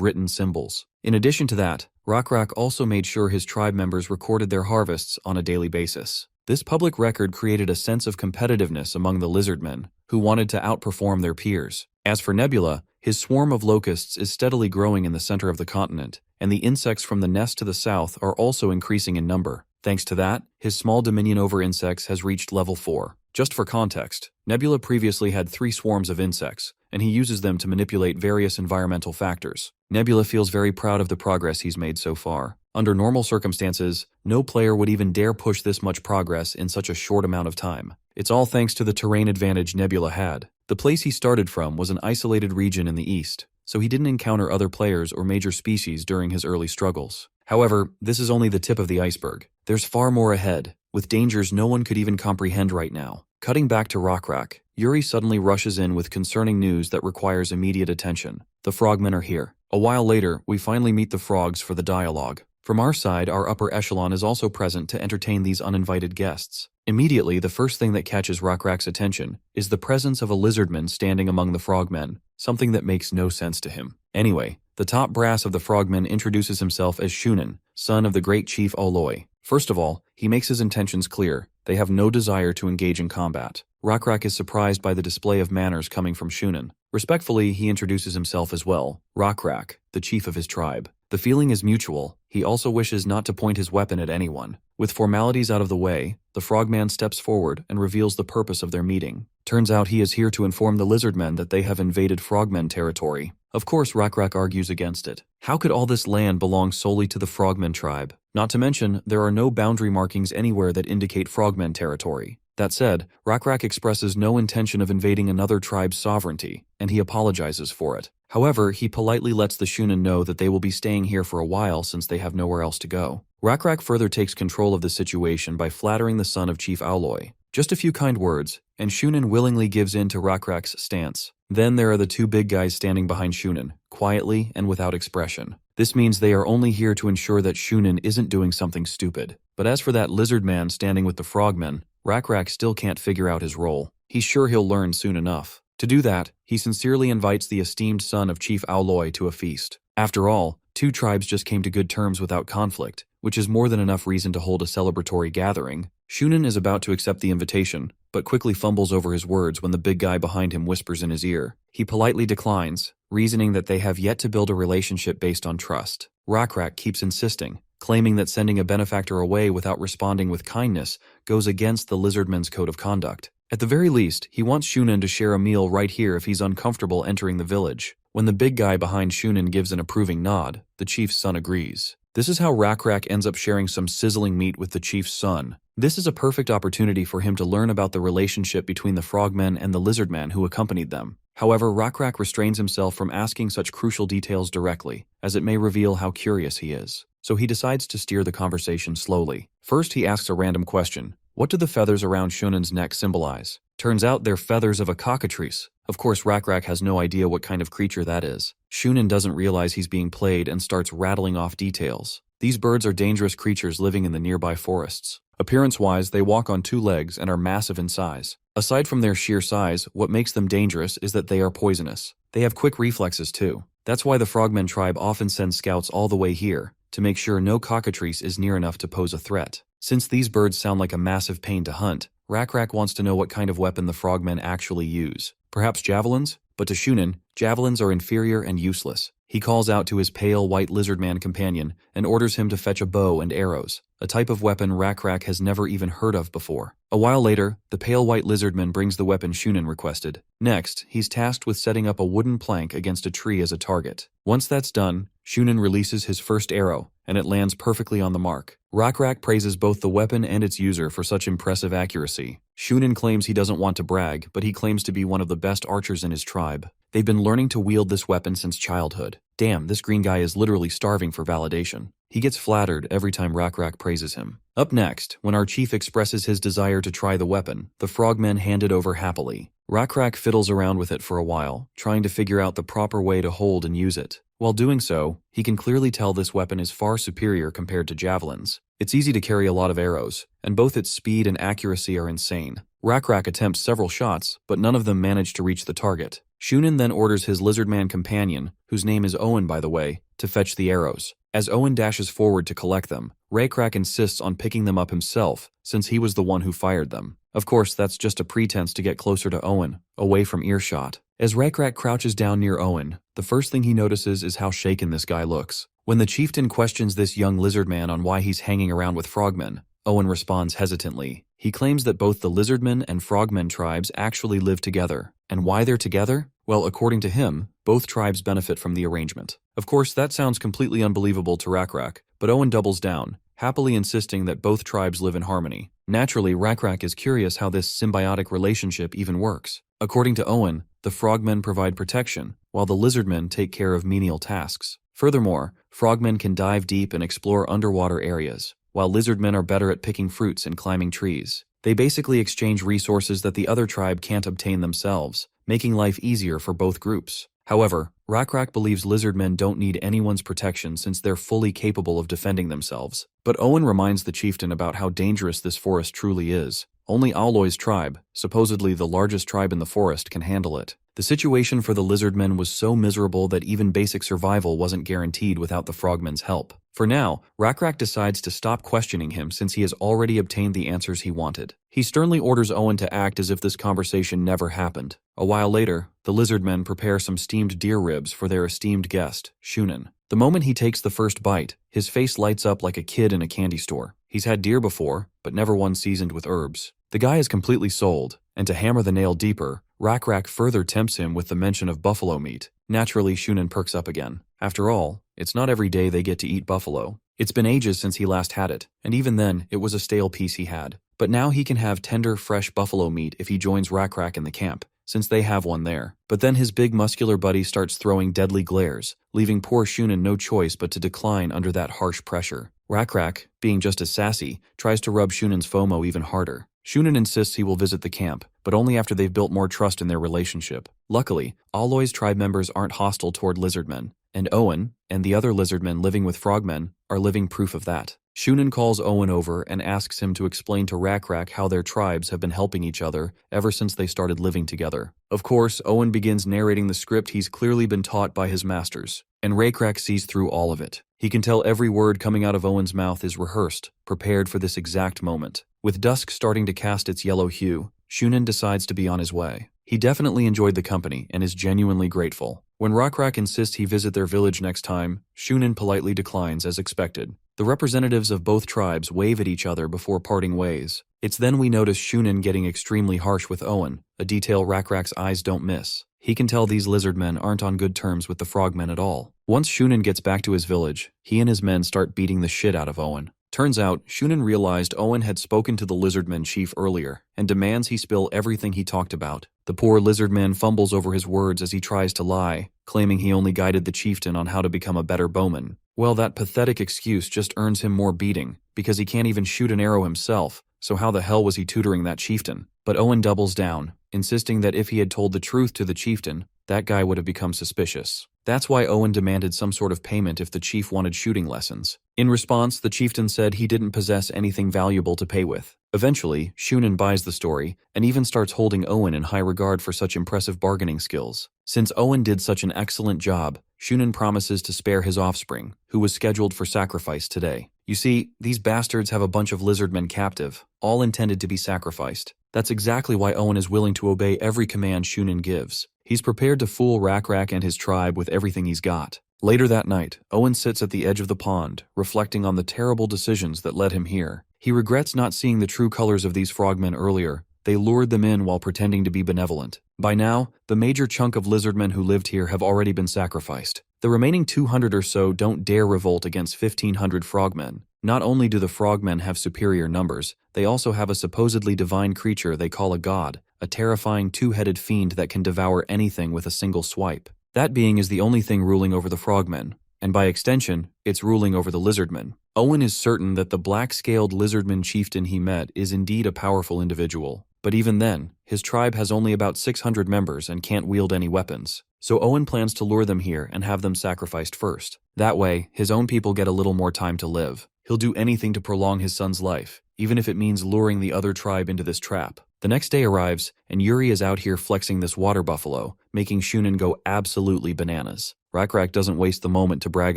written symbols. In addition to that, Rockra also made sure his tribe members recorded their harvests on a daily basis. This public record created a sense of competitiveness among the Lizardmen, who wanted to outperform their peers. As for Nebula, his swarm of locusts is steadily growing in the center of the continent, and the insects from the nest to the south are also increasing in number. Thanks to that, his small dominion over insects has reached level 4. Just for context, Nebula previously had 3 swarms of insects, and he uses them to manipulate various environmental factors. Nebula feels very proud of the progress he's made so far. Under normal circumstances, no player would even dare push this much progress in such a short amount of time. It's all thanks to the terrain advantage Nebula had. The place he started from was an isolated region in the east, so he didn't encounter other players or major species during his early struggles. However, this is only the tip of the iceberg. There's far more ahead, with dangers no one could even comprehend right now. Cutting back to Rockra, Yuri suddenly rushes in with concerning news that requires immediate attention. The frogmen are here. A while later, we finally meet the frogs for the dialogue. From our side, our upper echelon is also present to entertain these uninvited guests. Immediately, the first thing that catches Rockrak's attention is the presence of a lizardman standing among the frogmen, something that makes no sense to him. Anyway, the top brass of the frogmen introduces himself as Shunin, son of the great chief Oloi. First of all, he makes his intentions clear. They have no desire to engage in combat. Rockra is surprised by the display of manners coming from Shunin. Respectfully, he introduces himself as well, Rockra, the chief of his tribe. The feeling is mutual. He also wishes not to point his weapon at anyone. With formalities out of the way, the frogman steps forward and reveals the purpose of their meeting. Turns out he is here to inform the Lizardmen that they have invaded frogmen territory. Of course, Rockra argues against it. How could all this land belong solely to the frogmen tribe? Not to mention, there are no boundary markings anywhere that indicate frogmen territory. That said, Rockra expresses no intention of invading another tribe's sovereignty, and he apologizes for it. However, he politely lets the Shunin know that they will be staying here for a while since they have nowhere else to go. Rockra further takes control of the situation by flattering the son of Chief Oloi. Just a few kind words, and Shunin willingly gives in to Rockra's stance. Then there are the 2 big guys standing behind Shunin, quietly and without expression. This means they are only here to ensure that Shunin isn't doing something stupid. But as for that lizard man standing with the frogmen, Rockra still can't figure out his role. He's sure he'll learn soon enough. To do that, he sincerely invites the esteemed son of Chief Oloi to a feast. After all, 2 tribes just came to good terms without conflict, which is more than enough reason to hold a celebratory gathering. Shunin is about to accept the invitation, but quickly fumbles over his words when the big guy behind him whispers in his ear. He politely declines, reasoning that they have yet to build a relationship based on trust. Rockra keeps insisting, claiming that sending a benefactor away without responding with kindness goes against the Lizardmen's code of conduct. At the very least, he wants Shunin to share a meal right here if he's uncomfortable entering the village. When the big guy behind Shunin gives an approving nod, the chief's son agrees. This is how Rockra ends up sharing some sizzling meat with the chief's son. This is a perfect opportunity for him to learn about the relationship between the frogmen and the lizardman who accompanied them. However, Rockra restrains himself from asking such crucial details directly, as it may reveal how curious he is. So he decides to steer the conversation slowly. First, he asks a random question. What do the feathers around Shunen's neck symbolize? Turns out they're feathers of a cockatrice. Of course, Rockra has no idea what kind of creature that is. Shunen doesn't realize he's being played and starts rattling off details. These birds are dangerous creatures living in the nearby forests. Appearance-wise, they walk on 2 legs and are massive in size. Aside from their sheer size, what makes them dangerous is that they are poisonous. They have quick reflexes too. That's why the Frogmen tribe often sends scouts all the way here, to make sure no cockatrice is near enough to pose a threat. Since these birds sound like a massive pain to hunt, Rockra wants to know what kind of weapon the Frogmen actually use. Perhaps javelins? But to Shunen, javelins are inferior and useless. He calls out to his pale white lizardman companion and orders him to fetch a bow and arrows, a type of weapon Rockra has never even heard of before. A while later, the pale white lizardman brings the weapon Shunen requested. Next, he's tasked with setting up a wooden plank against a tree as a target. Once that's done, Shunen releases his first arrow, and it lands perfectly on the mark. Rockra praises both the weapon and its user for such impressive accuracy. Shunen claims he doesn't want to brag, but he claims to be one of the best archers in his tribe. They've been learning to wield this weapon since childhood. Damn, this green guy is literally starving for validation. He gets flattered every time Rockra praises him. Up next, when our chief expresses his desire to try the weapon, the frogmen hand it over happily. Rockra fiddles around with it for a while, trying to figure out the proper way to hold and use it. While doing so, he can clearly tell this weapon is far superior compared to javelins. It's easy to carry a lot of arrows, and both its speed and accuracy are insane. Rockra attempts several shots, but none of them manage to reach the target. Shunen then orders his lizardman companion, whose name is Owen by the way, to fetch the arrows. As Owen dashes forward to collect them, Rockra insists on picking them up himself, since he was the one who fired them. Of course, that's just a pretense to get closer to Owen, away from earshot. As Rockra crouches down near Owen, the first thing he notices is how shaken this guy looks. When the chieftain questions this young lizardman on why he's hanging around with frogmen, Owen responds hesitantly. He claims that both the Lizardmen and Frogmen tribes actually live together. And why they're together? Well, according to him, both tribes benefit from the arrangement. Of course, that sounds completely unbelievable to Rockra, but Owen doubles down, happily insisting that both tribes live in harmony. Naturally, Rockra is curious how this symbiotic relationship even works. According to Owen, the Frogmen provide protection, while the Lizardmen take care of menial tasks. Furthermore, Frogmen can dive deep and explore underwater areas, while Lizardmen are better at picking fruits and climbing trees. They basically exchange resources that the other tribe can't obtain themselves, making life easier for both groups. However, Rockra believes Lizardmen don't need anyone's protection since they're fully capable of defending themselves. But Owen reminds the chieftain about how dangerous this forest truly is. Only Aloy's tribe, supposedly the largest tribe in the forest, can handle it. The situation for the Lizardmen was so miserable that even basic survival wasn't guaranteed without the Frogmen's help. For now, Rockra decides to stop questioning him since he has already obtained the answers he wanted. He sternly orders Owen to act as if this conversation never happened. A while later, the Lizardmen prepare some steamed deer ribs for their esteemed guest, Shunen. The moment he takes the first bite, his face lights up like a kid in a candy store. He's had deer before, but never one seasoned with herbs. The guy is completely sold, and to hammer the nail deeper, Rockra further tempts him with the mention of buffalo meat. Naturally, Shunen perks up again. After all, it's not every day they get to eat buffalo. It's been ages since he last had it, and even then, it was a stale piece he had. But now he can have tender, fresh buffalo meat if he joins Rockra in the camp, since they have one there. But then his big muscular buddy starts throwing deadly glares, leaving poor Shunen no choice but to decline under that harsh pressure. Rockra, being just as sassy, tries to rub Shunen's FOMO even harder. Shunen insists he will visit the camp, but only after they've built more trust in their relationship. Luckily, Aloy's tribe members aren't hostile toward Lizardmen, and Owen, and the other Lizardmen living with Frogmen, are living proof of that. Shunen calls Owen over and asks him to explain to Rockra how their tribes have been helping each other ever since they started living together. Of course, Owen begins narrating the script he's clearly been taught by his masters, and Rockra sees through all of it. He can tell every word coming out of Owen's mouth is rehearsed, prepared for this exact moment. With dusk starting to cast its yellow hue, Shunen decides to be on his way. He definitely enjoyed the company and is genuinely grateful. When Rockra insists he visit their village next time, Shunen politely declines as expected. The representatives of both tribes wave at each other before parting ways. It's then we notice Shunen getting extremely harsh with Owen, a detail Rockra's eyes don't miss. He can tell these Lizardmen aren't on good terms with the Frogmen at all. Once Shunen gets back to his village, he and his men start beating the shit out of Owen. Turns out, Shunen realized Owen had spoken to the Lizardman chief earlier, and demands he spill everything he talked about. The poor Lizardman fumbles over his words as he tries to lie, claiming he only guided the chieftain on how to become a better bowman. Well, that pathetic excuse just earns him more beating, because he can't even shoot an arrow himself, so how the hell was he tutoring that chieftain? But Owen doubles down, insisting that if he had told the truth to the chieftain, that guy would have become suspicious. That's why Owen demanded some sort of payment if the chief wanted shooting lessons. In response, the chieftain said he didn't possess anything valuable to pay with. Eventually, Shunin buys the story, and even starts holding Owen in high regard for such impressive bargaining skills. Since Owen did such an excellent job, Shunin promises to spare his offspring, who was scheduled for sacrifice today. You see, these bastards have a bunch of lizardmen captive, all intended to be sacrificed. That's exactly why Owen is willing to obey every command Shunin gives. He's prepared to fool Rockra and his tribe with everything he's got. Later that night, Owen sits at the edge of the pond, reflecting on the terrible decisions that led him here. He regrets not seeing the true colors of these frogmen earlier. They lured them in while pretending to be benevolent. By now, the major chunk of lizardmen who lived here have already been sacrificed. The remaining 200 or so don't dare revolt against 1,500 frogmen. Not only do the frogmen have superior numbers, they also have a supposedly divine creature they call a god, a terrifying two-headed fiend that can devour anything with a single swipe. That being is the only thing ruling over the frogmen, and by extension, it's ruling over the lizardmen. Owen is certain that the black-scaled lizardman chieftain he met is indeed a powerful individual, but even then, his tribe has only about 600 members and can't wield any weapons. So Owen plans to lure them here and have them sacrificed first. That way, his own people get a little more time to live. He'll do anything to prolong his son's life, even if it means luring the other tribe into this trap. The next day arrives, and Yuri is out here flexing this water buffalo, making Shunin go absolutely bananas. Rockra doesn't waste the moment to brag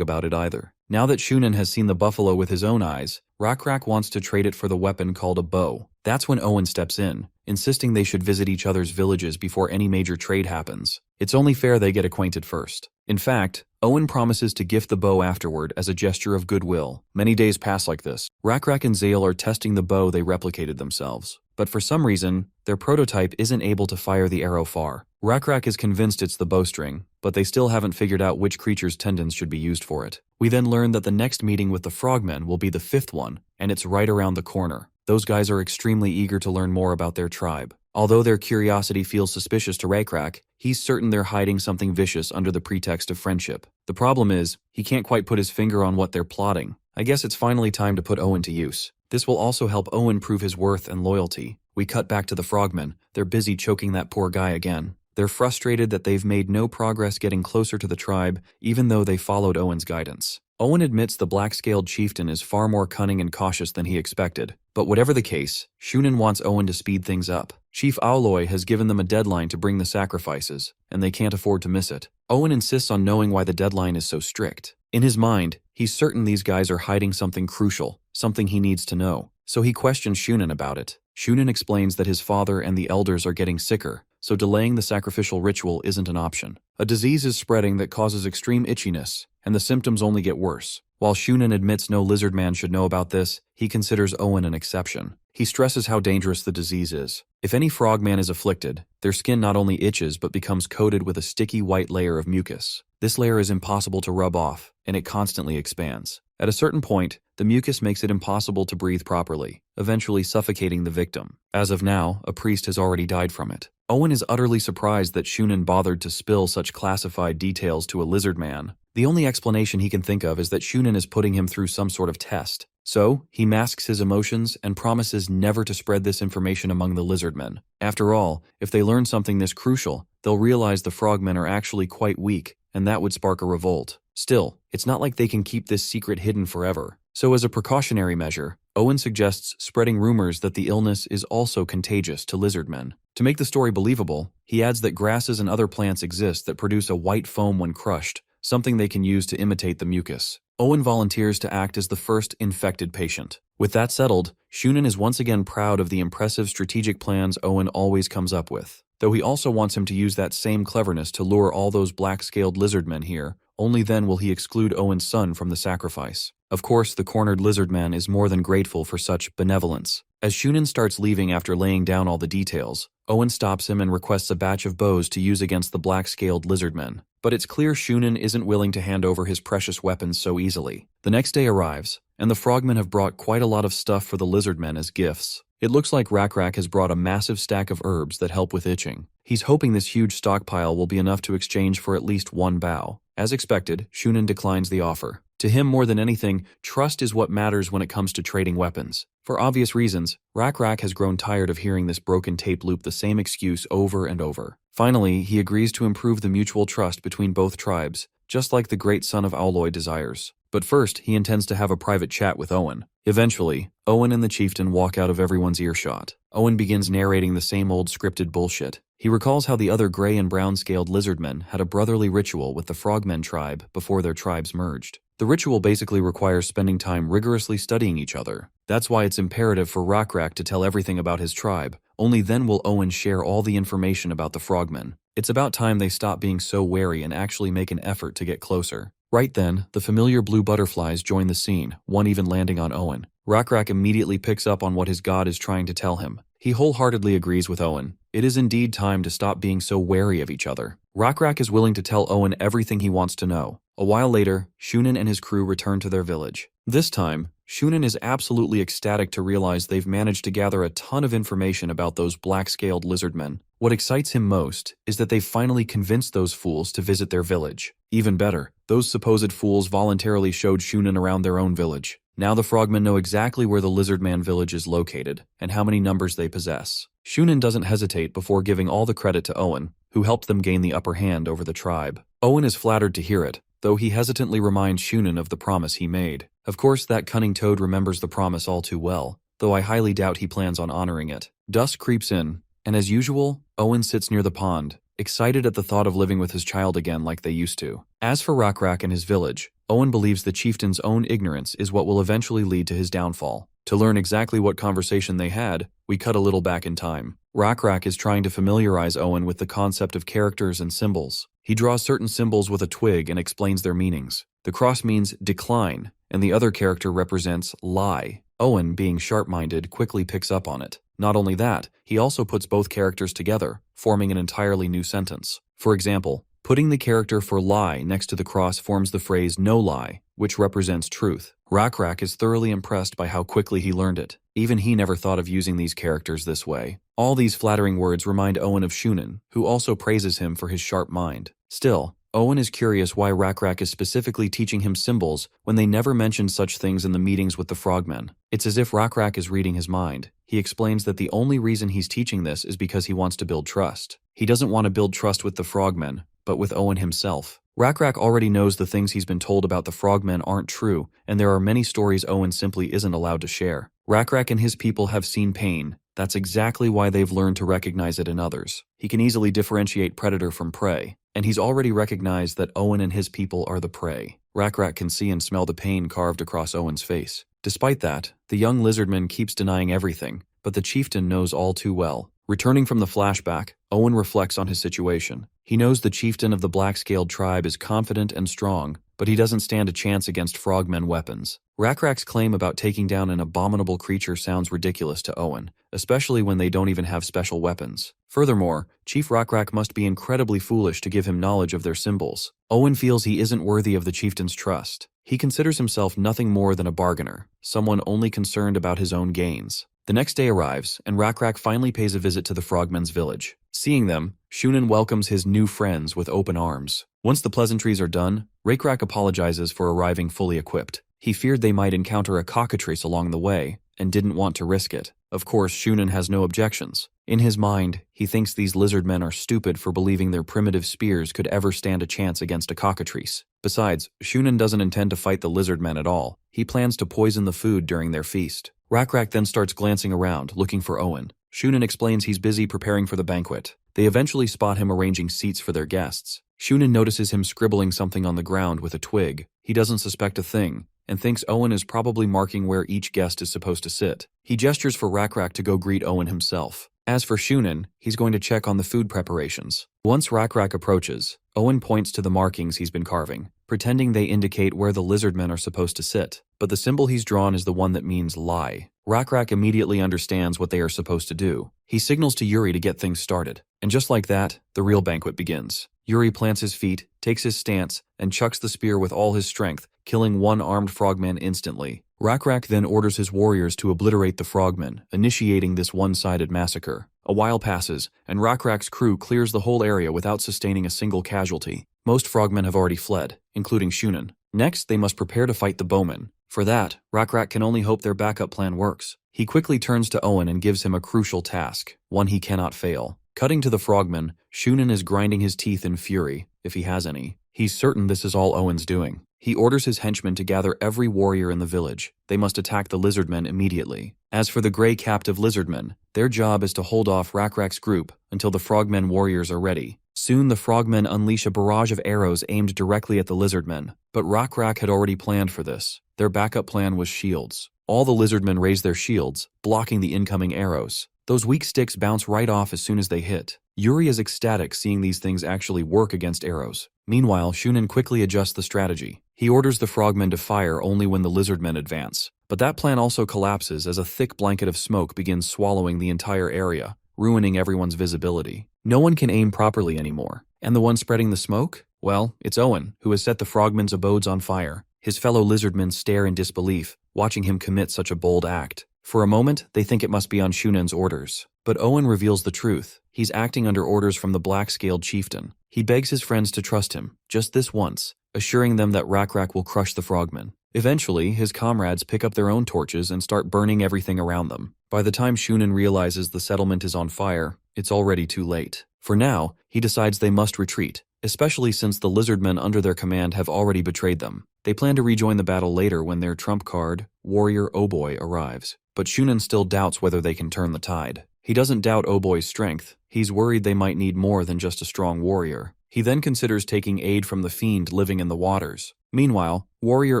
about it either. Now that Shunin has seen the buffalo with his own eyes, Rockra wants to trade it for the weapon called a bow. That's when Owen steps in, insisting they should visit each other's villages before any major trade happens. It's only fair they get acquainted first. In fact, Owen promises to gift the bow afterward as a gesture of goodwill. Many days pass like this. Rockra and Zale are testing the bow they replicated themselves. But for some reason, their prototype isn't able to fire the arrow far. Rockra is convinced it's the bowstring, but they still haven't figured out which creature's tendons should be used for it. We then learn that the next meeting with the frogmen will be the 5th one, and it's right around the corner. Those guys are extremely eager to learn more about their tribe. Although their curiosity feels suspicious to Rockra, he's certain they're hiding something vicious under the pretext of friendship. The problem is, he can't quite put his finger on what they're plotting. I guess it's finally time to put Owen to use. This will also help Owen prove his worth and loyalty. We cut back to the frogmen. They're busy choking that poor guy again. They're frustrated that they've made no progress getting closer to the tribe, even though they followed Owen's guidance. Owen admits the black-scaled chieftain is far more cunning and cautious than he expected. But whatever the case, Shunin wants Owen to speed things up. Chief Aoloy has given them a deadline to bring the sacrifices, and they can't afford to miss it. Owen insists on knowing why the deadline is so strict. In his mind, he's certain these guys are hiding something crucial, something he needs to know. So he questions Shunin about it. Shunin explains that his father and the elders are getting sicker, so delaying the sacrificial ritual isn't an option. A disease is spreading that causes extreme itchiness, and the symptoms only get worse. While Shunin admits no lizardman should know about this, he considers Owen an exception. He stresses how dangerous the disease is. If any frogman is afflicted, their skin not only itches but becomes coated with a sticky white layer of mucus. This layer is impossible to rub off, and it constantly expands. At a certain point, the mucus makes it impossible to breathe properly, eventually suffocating the victim. As of now, a priest has already died from it. Owen is utterly surprised that Shunin bothered to spill such classified details to a lizardman. The only explanation he can think of is that Shunin is putting him through some sort of test. So, he masks his emotions and promises never to spread this information among the lizardmen. After all, if they learn something this crucial, they'll realize the frogmen are actually quite weak, and that would spark a revolt. Still, it's not like they can keep this secret hidden forever. So as a precautionary measure, Owen suggests spreading rumors that the illness is also contagious to lizardmen. To make the story believable, he adds that grasses and other plants exist that produce a white foam when crushed, something they can use to imitate the mucus. Owen volunteers to act as the first infected patient. With that settled, Shunin is once again proud of the impressive strategic plans Owen always comes up with. Though he also wants him to use that same cleverness to lure all those black-scaled lizardmen here, only then will he exclude Owen's son from the sacrifice. Of course, the cornered lizardman is more than grateful for such benevolence. As Shunin starts leaving after laying down all the details, Owen stops him and requests a batch of bows to use against the black-scaled lizardmen. But it's clear Shunin isn't willing to hand over his precious weapons so easily. The next day arrives, and the frogmen have brought quite a lot of stuff for the lizardmen as gifts. It looks like Rockra has brought a massive stack of herbs that help with itching. He's hoping this huge stockpile will be enough to exchange for at least one bow. As expected, Shunin declines the offer. To him, more than anything, trust is what matters when it comes to trading weapons. For obvious reasons, Rockra has grown tired of hearing this broken tape loop the same excuse over and over. Finally, he agrees to improve the mutual trust between both tribes, just like the great son of Aloy desires. But first, he intends to have a private chat with Owen. Eventually, Owen and the chieftain walk out of everyone's earshot. Owen begins narrating the same old scripted bullshit. He recalls how the other gray and brown-scaled lizardmen had a brotherly ritual with the frogmen tribe before their tribes merged. The ritual basically requires spending time rigorously studying each other. That's why it's imperative for Rockra to tell everything about his tribe. Only then will Owen share all the information about the frogmen. It's about time they stop being so wary and actually make an effort to get closer. Right then, the familiar blue butterflies join the scene, one even landing on Owen. Rockra immediately picks up on what his god is trying to tell him. He wholeheartedly agrees with Owen. It is indeed time to stop being so wary of each other. Rockra is willing to tell Owen everything he wants to know. A while later, Shunin and his crew return to their village. This time, Shunin is absolutely ecstatic to realize they've managed to gather a ton of information about those black-scaled lizardmen. What excites him most is that they've finally convinced those fools to visit their village. Even better, those supposed fools voluntarily showed Shunin around their own village. Now the frogmen know exactly where the Lizardman village is located, and how many numbers they possess. Shunin doesn't hesitate before giving all the credit to Owen, who helped them gain the upper hand over the tribe. Owen is flattered to hear it, though he hesitantly reminds Shunin of the promise he made. Of course, that cunning toad remembers the promise all too well, though I highly doubt he plans on honoring it. Dusk creeps in, and as usual, Owen sits near the pond, excited at the thought of living with his child again like they used to. As for Rockra and his village, Owen believes the chieftain's own ignorance is what will eventually lead to his downfall. To learn exactly what conversation they had, we cut a little back in time. Rockra is trying to familiarize Owen with the concept of characters and symbols. He draws certain symbols with a twig and explains their meanings. The cross means decline, and the other character represents lie. Owen, being sharp-minded, quickly picks up on it. Not only that, he also puts both characters together, forming an entirely new sentence. For example, putting the character for lie next to the cross forms the phrase no lie, which represents truth. Rockra is thoroughly impressed by how quickly he learned it. Even he never thought of using these characters this way. All these flattering words remind Owen of Shunin, who also praises him for his sharp mind. Still, Owen is curious why Rockra is specifically teaching him symbols when they never mentioned such things in the meetings with the frogmen. It's as if Rockra is reading his mind. He explains that the only reason he's teaching this is because he wants to build trust. He doesn't want to build trust with the frogmen, but with Owen himself. Rockra already knows the things he's been told about the frogmen aren't true, and there are many stories Owen simply isn't allowed to share. Rockra and his people have seen pain. That's exactly why they've learned to recognize it in others. He can easily differentiate predator from prey, and he's already recognized that Owen and his people are the prey. Rockra can see and smell the pain carved across Owen's face. Despite that, the young lizardman keeps denying everything, but the chieftain knows all too well. Returning from the flashback, Owen reflects on his situation. He knows the chieftain of the black-scaled tribe is confident and strong, but he doesn't stand a chance against frogmen weapons. Rockrak's claim about taking down an abominable creature sounds ridiculous to Owen, especially when they don't even have special weapons. Furthermore, Chief Rockra must be incredibly foolish to give him knowledge of their symbols. Owen feels he isn't worthy of the chieftain's trust. He considers himself nothing more than a bargainer, someone only concerned about his own gains. The next day arrives, and Rockra finally pays a visit to the frogmen's village. Seeing them, Shunin welcomes his new friends with open arms. Once the pleasantries are done, Rockra apologizes for arriving fully equipped. He feared they might encounter a cockatrice along the way, and didn't want to risk it. Of course, Shunin has no objections. In his mind, he thinks these lizardmen are stupid for believing their primitive spears could ever stand a chance against a cockatrice. Besides, Shunin doesn't intend to fight the lizardmen at all. He plans to poison the food during their feast. Rockra then starts glancing around, looking for Owen. Shunin explains he's busy preparing for the banquet. They eventually spot him arranging seats for their guests. Shunin notices him scribbling something on the ground with a twig. He doesn't suspect a thing, and thinks Owen is probably marking where each guest is supposed to sit. He gestures for Rockra to go greet Owen himself. As for Shunin, he's going to check on the food preparations. Once Rockra approaches, Owen points to the markings he's been carving, pretending they indicate where the lizardmen are supposed to sit. But the symbol he's drawn is the one that means lie. Rockra immediately understands what they are supposed to do. He signals to Yuri to get things started. And just like that, the real banquet begins. Yuri plants his feet, takes his stance, and chucks the spear with all his strength, killing one armed frogman instantly. Rockra then orders his warriors to obliterate the frogmen, initiating this one-sided massacre. A while passes, and Rockra's crew clears the whole area without sustaining a single casualty. Most frogmen have already fled, including Shunin. Next, they must prepare to fight the bowmen. For that, Rockra can only hope their backup plan works. He quickly turns to Owen and gives him a crucial task, one he cannot fail. Cutting to the frogmen, Shunin is grinding his teeth in fury, if he has any. He's certain this is all Owen's doing. He orders his henchmen to gather every warrior in the village. They must attack the Lizardmen immediately. As for the grey captive Lizardmen, their job is to hold off Rakrak's group until the frogmen warriors are ready. Soon the frogmen unleash a barrage of arrows aimed directly at the Lizardmen, but Rockra had already planned for this. Their backup plan was shields. All the Lizardmen raise their shields, blocking the incoming arrows. Those weak sticks bounce right off as soon as they hit. Yuri is ecstatic seeing these things actually work against arrows. Meanwhile, Shunin quickly adjusts the strategy. He orders the frogmen to fire only when the Lizardmen advance. But that plan also collapses as a thick blanket of smoke begins swallowing the entire area, ruining everyone's visibility. No one can aim properly anymore. And the one spreading the smoke? Well, it's Owen, who has set the frogmen's abodes on fire. His fellow Lizardmen stare in disbelief, watching him commit such a bold act. For a moment, they think it must be on Shunin's orders. But Owen reveals the truth. He's acting under orders from the black-scaled chieftain. He begs his friends to trust him, just this once, assuring them that Rakrak will crush the frogmen. Eventually, his comrades pick up their own torches and start burning everything around them. By the time Shunin realizes the settlement is on fire, it's already too late. For now, he decides they must retreat, especially since the Lizardmen under their command have already betrayed them. They plan to rejoin the battle later when their trump card, Warrior Oboy, arrives. But Shunin still doubts whether they can turn the tide. He doesn't doubt Oboy's strength. He's worried they might need more than just a strong warrior. He then considers taking aid from the fiend living in the waters. Meanwhile, Warrior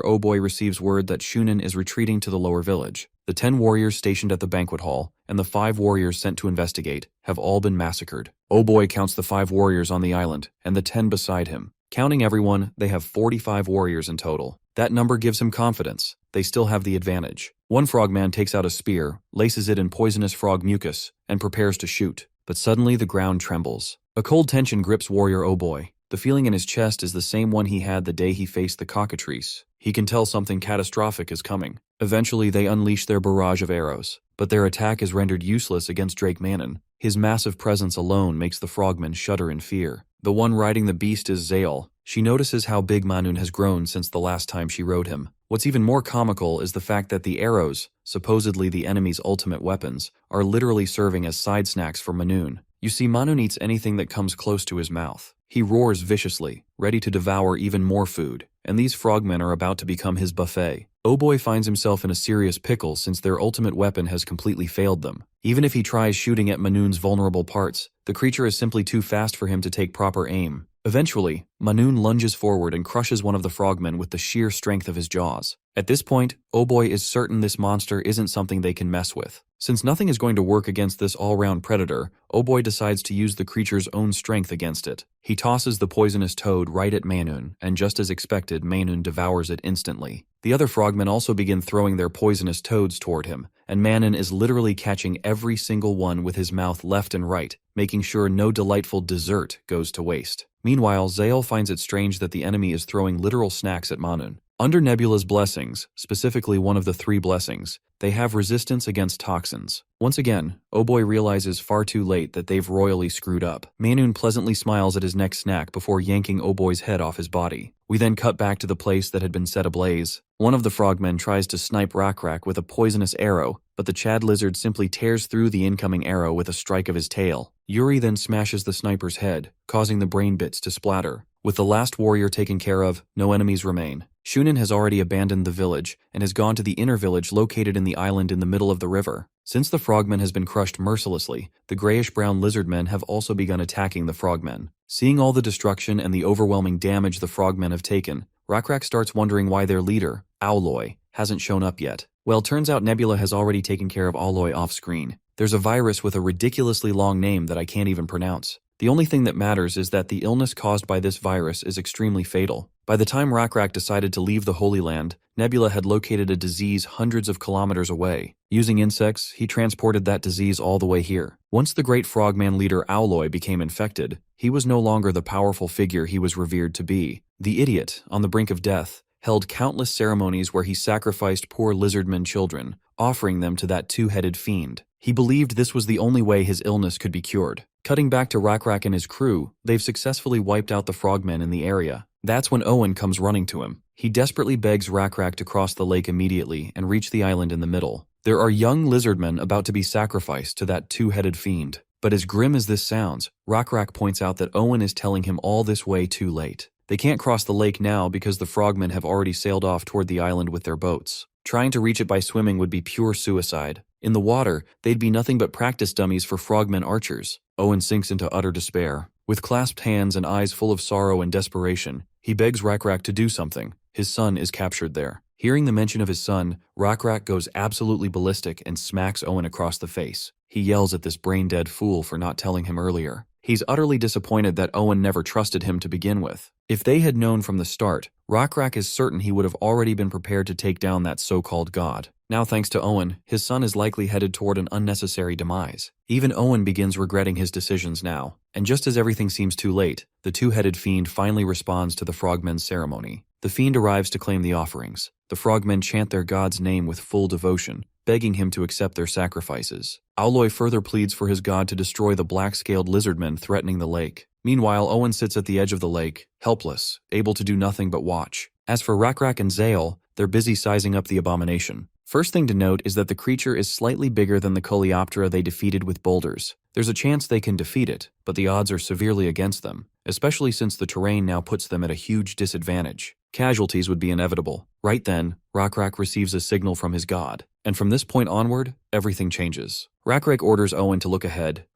Oboy receives word that Shunin is retreating to the lower village. The 10 warriors stationed at the banquet hall, and the 5 warriors sent to investigate, have all been massacred. Oboy counts the 5 warriors on the island, and the 10 beside him. Counting everyone, they have 45 warriors in total. That number gives him confidence. They still have the advantage. One frogman takes out a spear, laces it in poisonous frog mucus, and prepares to shoot. But suddenly the ground trembles. A cold tension grips Warrior Oboy. The feeling in his chest is the same one he had the day he faced the cockatrice. He can tell something catastrophic is coming. Eventually they unleash their barrage of arrows, but their attack is rendered useless against Drake Manon. His massive presence alone makes the frogmen shudder in fear. The one riding the beast is Zael. She notices how big Manun has grown since the last time she rode him. What's even more comical is the fact that the arrows, supposedly the enemy's ultimate weapons, are literally serving as side snacks for Manun. You see, Manun eats anything that comes close to his mouth. He roars viciously, ready to devour even more food, and these frogmen are about to become his buffet. Oboy finds himself in a serious pickle since their ultimate weapon has completely failed them. Even if he tries shooting at Manun's vulnerable parts, the creature is simply too fast for him to take proper aim. Eventually, Manun lunges forward and crushes one of the frogmen with the sheer strength of his jaws. At this point, Oboy is certain this monster isn't something they can mess with. Since nothing is going to work against this all-round predator, Oboy decides to use the creature's own strength against it. He tosses the poisonous toad right at Manun, and just as expected, Manun devours it instantly. The other frogmen also begin throwing their poisonous toads toward him, and Manun is literally catching every single one with his mouth left and right, making sure no delightful dessert goes to waste. Meanwhile, Zael finds it strange that the enemy is throwing literal snacks at Manun. Under Nebula's blessings, specifically one of the 3 blessings, they have resistance against toxins. Once again, Oboy realizes far too late that they've royally screwed up. Manun pleasantly smiles at his next snack before yanking Oboy's head off his body. We then cut back to the place that had been set ablaze. One of the frogmen tries to snipe Rockrak with a poisonous arrow, but the Chad lizard simply tears through the incoming arrow with a strike of his tail. Yuri then smashes the sniper's head, causing the brain bits to splatter. With the last warrior taken care of, no enemies remain. Shunin has already abandoned the village and has gone to the inner village located in the island in the middle of the river. Since the frogmen has been crushed mercilessly, the grayish-brown lizardmen have also begun attacking the frogmen. Seeing all the destruction and the overwhelming damage the frogmen have taken, Rockrak starts wondering why their leader, Owloy, hasn't shown up yet. Well, turns out Nebula has already taken care of Owloy off-screen. There's a virus with a ridiculously long name that I can't even pronounce. The only thing that matters is that the illness caused by this virus is extremely fatal. By the time Rockrak decided to leave the Holy Land, Nebula had located a disease hundreds of kilometers away. Using insects, he transported that disease all the way here. Once the great frogman leader Owloy became infected, he was no longer the powerful figure he was revered to be. The idiot, on the brink of death, held countless ceremonies where he sacrificed poor lizardmen children, offering them to that 2-headed fiend. He believed this was the only way his illness could be cured. Cutting back to Rockrak and his crew, they've successfully wiped out the frogmen in the area. That's when Owen comes running to him. He desperately begs Rockra to cross the lake immediately and reach the island in the middle. There are young lizardmen about to be sacrificed to that two-headed fiend. But as grim as this sounds, Rockra points out that Owen is telling him all this way too late. They can't cross the lake now because the frogmen have already sailed off toward the island with their boats. Trying to reach it by swimming would be pure suicide. In the water, they'd be nothing but practice dummies for frogmen archers. Owen sinks into utter despair. With clasped hands and eyes full of sorrow and desperation, he begs Rockra to do something. His son is captured there. Hearing the mention of his son, Rockra goes absolutely ballistic and smacks Owen across the face. He yells at this brain-dead fool for not telling him earlier. He's utterly disappointed that Owen never trusted him to begin with. If they had known from the start, Rockra is certain he would have already been prepared to take down that so-called god. Now thanks to Owen, his son is likely headed toward an unnecessary demise. Even Owen begins regretting his decisions now. And just as everything seems too late, the two-headed fiend finally responds to the frogmen's ceremony. The fiend arrives to claim the offerings. The frogmen chant their god's name with full devotion, begging him to accept their sacrifices. Aloy further pleads for his god to destroy the black-scaled lizardmen threatening the lake. Meanwhile, Owen sits at the edge of the lake, helpless, able to do nothing but watch. As for Rockra and Zale, they're busy sizing up the abomination. First thing to note is that the creature is slightly bigger than the Coleoptera they defeated with boulders. There's a chance they can defeat it, but the odds are severely against them, especially since the terrain now puts them at a huge disadvantage. Casualties would be inevitable. Right then, Rockra receives a signal from his god, and from this point onward, everything changes. Rockra orders Owen to look ahead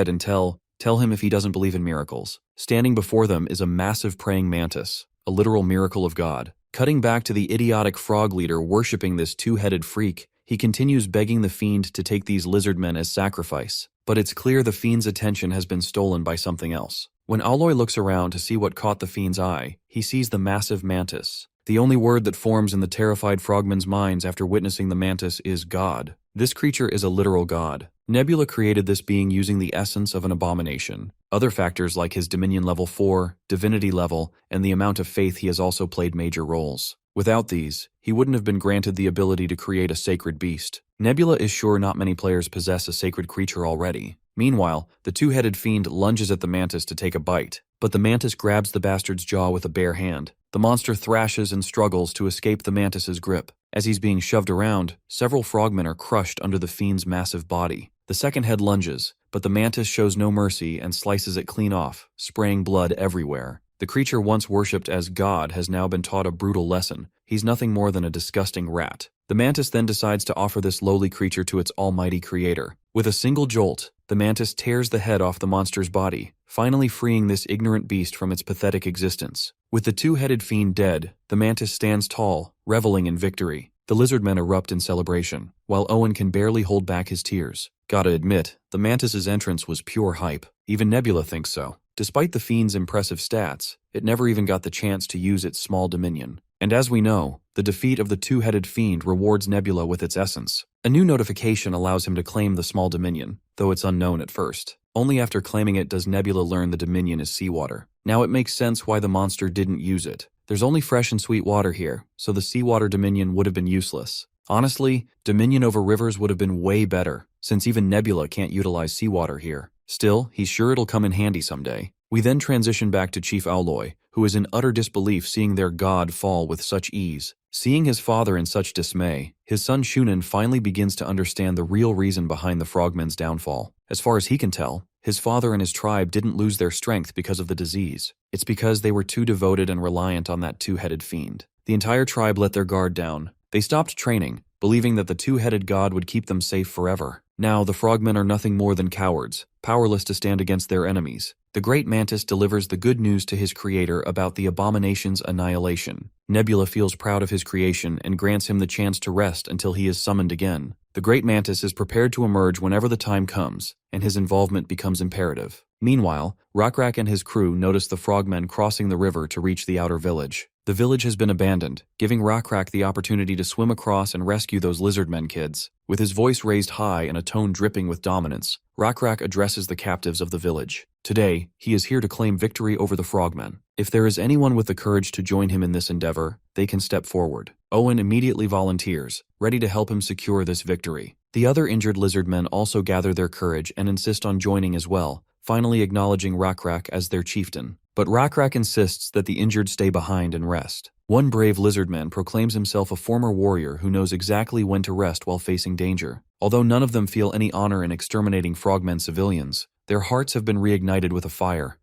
and tell him if he doesn't believe in miracles. Standing before them is a massive praying mantis, a literal miracle of God. Cutting back to the idiotic frog leader worshipping this two-headed freak, he continues begging the fiend to take these lizardmen as sacrifice. But it's clear the fiend's attention has been stolen by something else. When Aloy looks around to see what caught the fiend's eye, he sees the massive mantis. The only word that forms in the terrified frogmen's minds after witnessing the mantis is God. This creature is a literal god. Nebula created this being using the essence of an abomination. Other factors like his Dominion level 4, Divinity level, and the amount of faith he has also played major roles. Without these, he wouldn't have been granted the ability to create a sacred beast. Nebula is sure not many players possess a sacred creature already. Meanwhile, the two-headed fiend lunges at the mantis to take a bite, but the mantis grabs the bastard's jaw with a bare hand. The monster thrashes and struggles to escape the mantis's grip. As he's being shoved around, several frogmen are crushed under the fiend's massive body. The second head lunges, but the mantis shows no mercy and slices it clean off, spraying blood everywhere. The creature once worshipped as God has now been taught a brutal lesson. He's nothing more than a disgusting rat. The mantis then decides to offer this lowly creature to its almighty creator. With a single jolt, the mantis tears the head off the monster's body, finally freeing this ignorant beast from its pathetic existence. With the two-headed fiend dead, the mantis stands tall, reveling in victory. The lizardmen erupt in celebration, while Owen can barely hold back his tears. Gotta admit, the mantis's entrance was pure hype. Even Nebula thinks so. Despite the fiend's impressive stats, it never even got the chance to use its small dominion. And as we know, the defeat of the two-headed fiend rewards Nebula with its essence. A new notification allows him to claim the small dominion, though it's unknown at first. Only after claiming it does Nebula learn the dominion is seawater. Now it makes sense why the monster didn't use it. There's only fresh and sweet water here, so the seawater dominion would have been useless. Honestly, dominion over rivers would have been way better, since even Nebula can't utilize seawater here. Still, he's sure it'll come in handy someday. We then transition back to Chief Aloy, who is in utter disbelief seeing their god fall with such ease. Seeing his father in such dismay, his son Shunan finally begins to understand the real reason behind the frogmen's downfall. As far as he can tell, his father and his tribe didn't lose their strength because of the disease. It's because they were too devoted and reliant on that two-headed fiend. The entire tribe let their guard down. They stopped training, believing that the two-headed god would keep them safe forever. Now, the frogmen are nothing more than cowards, powerless to stand against their enemies. The great mantis delivers the good news to his creator about the abomination's annihilation. Nebula feels proud of his creation and grants him the chance to rest until he is summoned again. The great mantis is prepared to emerge whenever the time comes, and his involvement becomes imperative. Meanwhile, Rockra and his crew notice the frogmen crossing the river to reach the outer village. The village has been abandoned, giving Rockra the opportunity to swim across and rescue those lizardmen kids. With his voice raised high and a tone dripping with dominance, Rockra addresses the captives of the village. Today, he is here to claim victory over the frogmen. If there is anyone with the courage to join him in this endeavor, they can step forward. Owen immediately volunteers, ready to help him secure this victory. The other injured lizardmen also gather their courage and insist on joining as well, finally acknowledging Rockra as their chieftain. but Rockra insists that the injured stay behind and rest. One brave lizardman proclaims himself a former warrior who knows exactly when to rest while facing danger. Although none of them feel any honor in exterminating frogmen civilians, their hearts have been reignited with a fire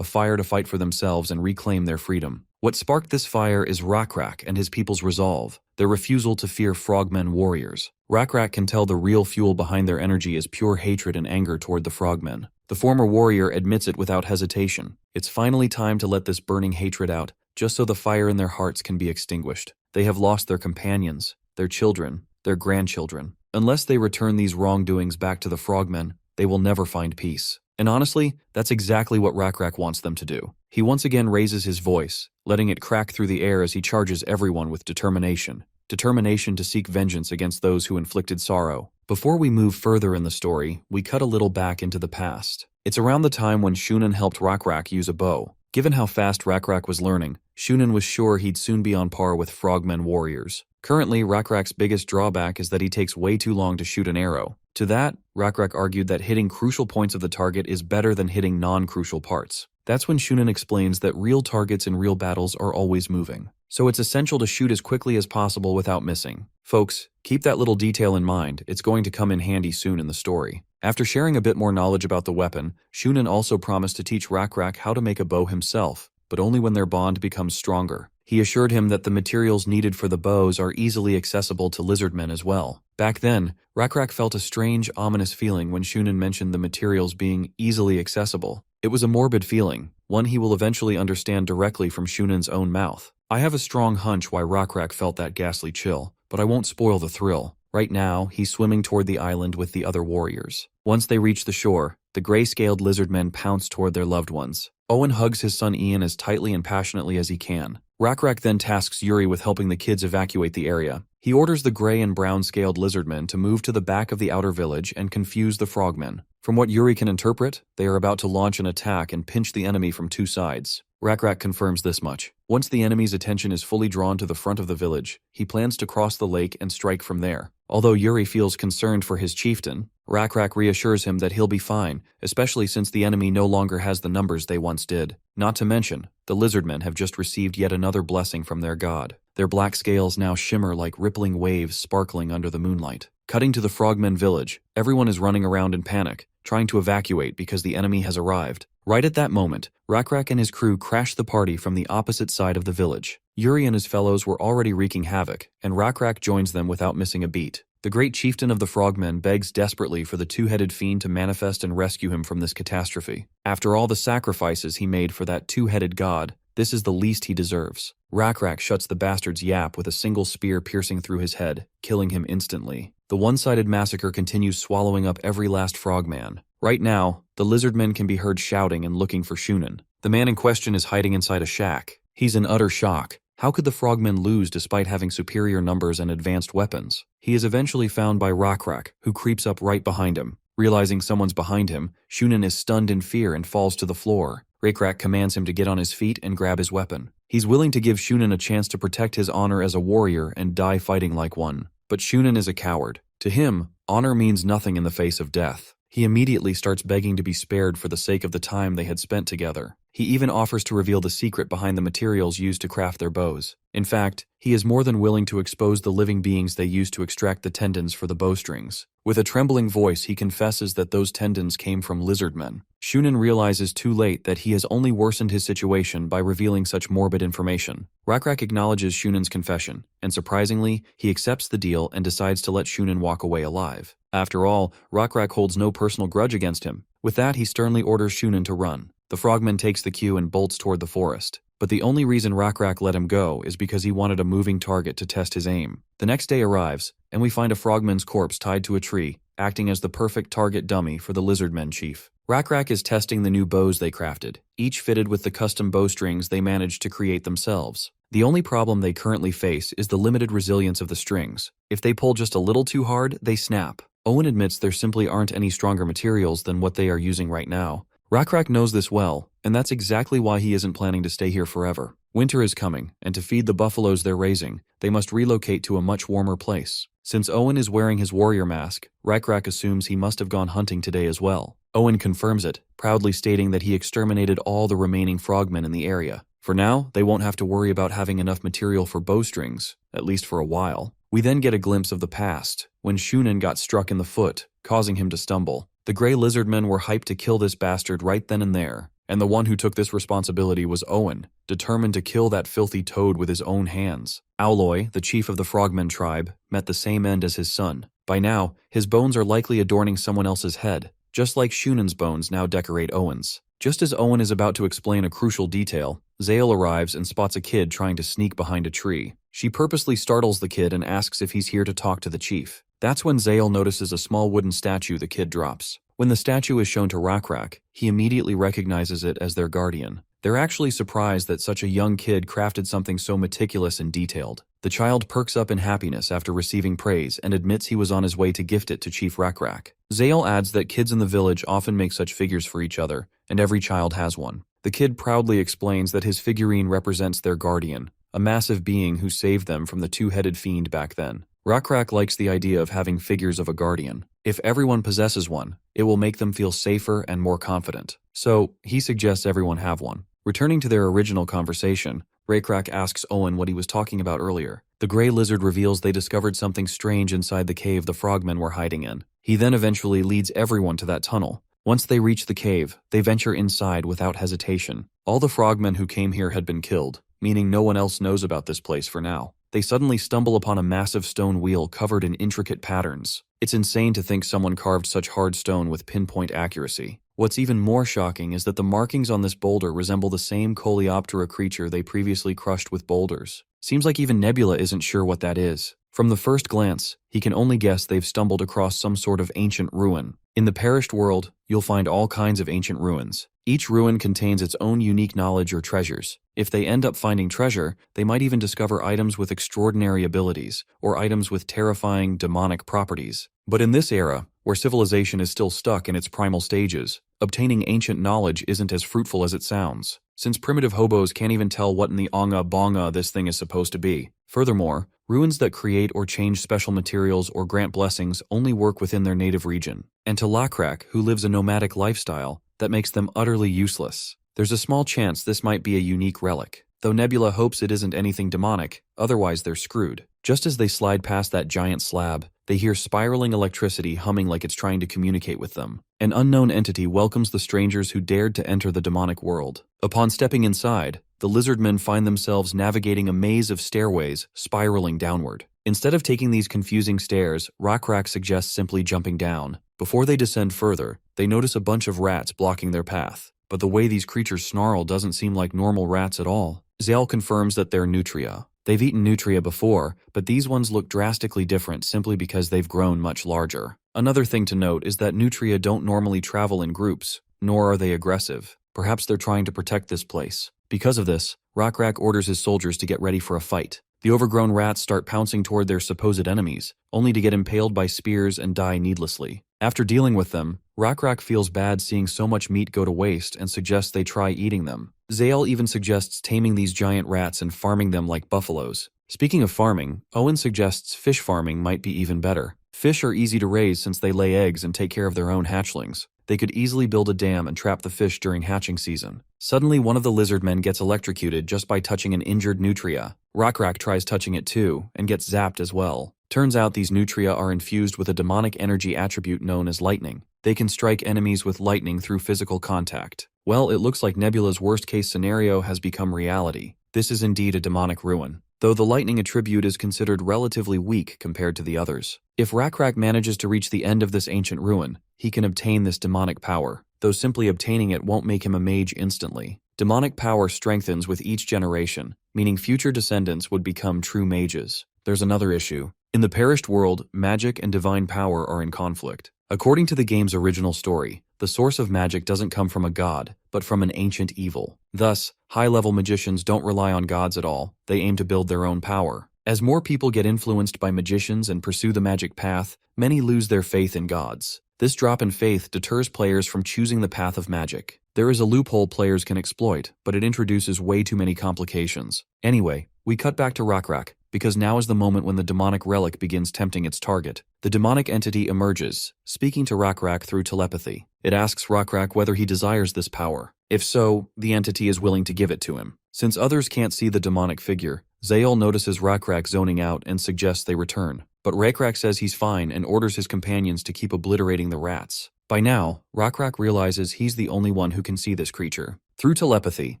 to fight for themselves and reclaim their freedom. What sparked this fire is Rockra and his people's resolve, their refusal to fear frogmen warriors. Rockra can tell the real fuel behind their energy is pure hatred and anger toward the frogmen. The former warrior admits it without hesitation. It's finally time to let this burning hatred out, just so the fire in their hearts can be extinguished. They have lost their companions, their children, their grandchildren. Unless they return these wrongdoings back to the frogmen, they will never find peace. And honestly, that's exactly what Rockra wants them to do. He once again raises his voice, letting it crack through the air as he charges everyone with determination. Determination to seek vengeance against those who inflicted sorrow. Before we move further in the story, we cut a little back into the past. It's around the time when Shunin helped Rockra use a bow. Given how fast Rockra was learning, Shunin was sure he'd soon be on par with frogmen warriors. Currently, Rockra's biggest drawback is that he takes way too long to shoot an arrow. To that, Rockra argued that hitting crucial points of the target is better than hitting non-crucial parts. That's when Shunin explains that real targets in real battles are always moving. So it's essential to shoot as quickly as possible without missing. Folks, keep that little detail in mind, it's going to come in handy soon in the story. After sharing a bit more knowledge about the weapon, Shunin also promised to teach Rockra how to make a bow himself, but only when their bond becomes stronger. He assured him that the materials needed for the bows are easily accessible to lizardmen as well. Back then, Rockra felt a strange, ominous feeling when Shunin mentioned the materials being easily accessible. It was a morbid feeling, one he will eventually understand directly from Shunin's own mouth. I have a strong hunch why Rockra felt that ghastly chill, but I won't spoil the thrill. Right now, he's swimming toward the island with the other warriors. Once they reach the shore, the gray-scaled lizardmen pounce toward their loved ones. Owen hugs his son Ian as tightly and passionately as he can. Rockra then tasks Yuri with helping the kids evacuate the area. He orders the gray and brown-scaled lizardmen to move to the back of the outer village and confuse the frogmen. From what Yuri can interpret, they are about to launch an attack and pinch the enemy from two sides. Rockra confirms this much. Once the enemy's attention is fully drawn to the front of the village, he plans to cross the lake and strike from there. Although Yuri feels concerned for his chieftain, Rockra reassures him that he'll be fine, especially since the enemy no longer has the numbers they once did. Not to mention, the lizardmen have just received yet another blessing from their god. Their black scales now shimmer like rippling waves sparkling under the moonlight. Cutting to the frogmen village, everyone is running around in panic, trying to evacuate because the enemy has arrived. Right at that moment, Rockra and his crew crash the party from the opposite side of the village. Yuri and his fellows were already wreaking havoc, and Rockra joins them without missing a beat. The great chieftain of the frogmen begs desperately for the two-headed fiend to manifest and rescue him from this catastrophe. After all the sacrifices he made for that two-headed god, this is the least he deserves. Rockra shuts the bastard's yap with a single spear piercing through his head, killing him instantly. The one-sided massacre continues, swallowing up every last frogman. Right now, the lizardmen can be heard shouting and looking for Shunin. The man in question is hiding inside a shack. He's in utter shock. How could the frogmen lose despite having superior numbers and advanced weapons? He is eventually found by Rockra, who creeps up right behind him. Realizing someone's behind him, Shunin is stunned in fear and falls to the floor. Rockra commands him to get on his feet and grab his weapon. He's willing to give Shunin a chance to protect his honor as a warrior and die fighting like one. But Shunin is a coward. To him, honor means nothing in the face of death. He immediately starts begging to be spared for the sake of the time they had spent together. He even offers to reveal the secret behind the materials used to craft their bows. In fact, he is more than willing to expose the living beings they used to extract the tendons for the bowstrings. With a trembling voice, he confesses that those tendons came from lizardmen. Shunin realizes too late that he has only worsened his situation by revealing such morbid information. Rockra acknowledges Shunin's confession, and surprisingly, he accepts the deal and decides to let Shunin walk away alive. After all, Rockra holds no personal grudge against him. With that, he sternly orders Shunin to run. The frogman takes the cue and bolts toward the forest. But the only reason Rockra let him go is because he wanted a moving target to test his aim. The next day arrives, and we find a frogman's corpse tied to a tree, acting as the perfect target dummy for the lizardmen chief. Rockra is testing the new bows they crafted, each fitted with the custom bowstrings they managed to create themselves. The only problem they currently face is the limited resilience of the strings. If they pull just a little too hard, they snap. Owen admits there simply aren't any stronger materials than what they are using right now. Rockra knows this well, and that's exactly why he isn't planning to stay here forever. Winter is coming, and to feed the buffaloes they're raising, they must relocate to a much warmer place. Since Owen is wearing his warrior mask, Rockra assumes he must have gone hunting today as well. Owen confirms it, proudly stating that he exterminated all the remaining frogmen in the area. For now, they won't have to worry about having enough material for bowstrings, at least for a while. We then get a glimpse of the past, when Shunin got struck in the foot, causing him to stumble. The Grey Lizardmen were hyped to kill this bastard right then and there, and the one who took this responsibility was Owen, determined to kill that filthy toad with his own hands. Owloy, the chief of the Frogmen tribe, met the same end as his son. By now, his bones are likely adorning someone else's head, just like Shunin's bones now decorate Owen's. Just as Owen is about to explain a crucial detail, Zale arrives and spots a kid trying to sneak behind a tree. She purposely startles the kid and asks if he's here to talk to the chief. That's when Zale notices a small wooden statue the kid drops. When the statue is shown to Rockra, he immediately recognizes it as their guardian. They're actually surprised that such a young kid crafted something so meticulous and detailed. The child perks up in happiness after receiving praise and admits he was on his way to gift it to Chief Rockra. Zale adds that kids in the village often make such figures for each other, and every child has one. The kid proudly explains that his figurine represents their guardian, a massive being who saved them from the two-headed fiend back then. Rockra likes the idea of having figures of a guardian. If everyone possesses one, it will make them feel safer and more confident. So, he suggests everyone have one. Returning to their original conversation, Rockra asks Owen what he was talking about earlier. The Grey Lizard reveals they discovered something strange inside the cave the frogmen were hiding in. He then eventually leads everyone to that tunnel. Once they reach the cave, they venture inside without hesitation. All the frogmen who came here had been killed, meaning no one else knows about this place for now. They suddenly stumble upon a massive stone wheel covered in intricate patterns. It's insane to think someone carved such hard stone with pinpoint accuracy. What's even more shocking is that the markings on this boulder resemble the same Coleoptera creature they previously crushed with boulders. Seems like even Nebula isn't sure what that is. From the first glance, he can only guess they've stumbled across some sort of ancient ruin. In the perished world, you'll find all kinds of ancient ruins. Each ruin contains its own unique knowledge or treasures. If they end up finding treasure, they might even discover items with extraordinary abilities, or items with terrifying, demonic properties. But in this era, where civilization is still stuck in its primal stages, obtaining ancient knowledge isn't as fruitful as it sounds, since primitive hobos can't even tell what in the onga bonga this thing is supposed to be. Furthermore, ruins that create or change special materials or grant blessings only work within their native region. And to Lakrak, who lives a nomadic lifestyle, that makes them utterly useless. There's a small chance this might be a unique relic, though Nebula hopes it isn't anything demonic, otherwise they're screwed. Just as they slide past that giant slab, they hear spiraling electricity humming like it's trying to communicate with them. An unknown entity welcomes the strangers who dared to enter the demonic world. Upon stepping inside, the Lizardmen find themselves navigating a maze of stairways spiraling downward. Instead of taking these confusing stairs, Rockra suggests simply jumping down. Before they descend further, they notice a bunch of rats blocking their path. But the way these creatures snarl doesn't seem like normal rats at all. Zale confirms that they're nutria. They've eaten nutria before, but these ones look drastically different simply because they've grown much larger. Another thing to note is that nutria don't normally travel in groups, nor are they aggressive. Perhaps they're trying to protect this place. Because of this, Rockra orders his soldiers to get ready for a fight. The overgrown rats start pouncing toward their supposed enemies, only to get impaled by spears and die needlessly. After dealing with them, Rockra feels bad seeing so much meat go to waste and suggests they try eating them. Zale even suggests taming these giant rats and farming them like buffaloes. Speaking of farming, Owen suggests fish farming might be even better. Fish are easy to raise since they lay eggs and take care of their own hatchlings. They could easily build a dam and trap the fish during hatching season. Suddenly, one of the Lizardmen gets electrocuted just by touching an injured nutria. Rockra tries touching it too, and gets zapped as well. Turns out these nutria are infused with a demonic energy attribute known as lightning. They can strike enemies with lightning through physical contact. Well, it looks like Nebula's worst-case scenario has become reality. This is indeed a demonic ruin, though the lightning attribute is considered relatively weak compared to the others. If Rockra manages to reach the end of this ancient ruin, he can obtain this demonic power, though simply obtaining it won't make him a mage instantly. Demonic power strengthens with each generation, meaning future descendants would become true mages. There's another issue. In the perished world, magic and divine power are in conflict. According to the game's original story, the source of magic doesn't come from a god, but from an ancient evil. Thus, high-level magicians don't rely on gods at all, they aim to build their own power. As more people get influenced by magicians and pursue the magic path, many lose their faith in gods. This drop in faith deters players from choosing the path of magic. There is a loophole players can exploit, but it introduces way too many complications. Anyway, we cut back to Rockra, because now is the moment when the demonic relic begins tempting its target. The demonic entity emerges, speaking to Rockra through telepathy. It asks Rockra whether he desires this power. If so, the entity is willing to give it to him. Since others can't see the demonic figure, Yahello notices Rockra zoning out and suggests they return. But Rockra says he's fine and orders his companions to keep obliterating the rats. By now, Rockra realizes he's the only one who can see this creature. Through telepathy,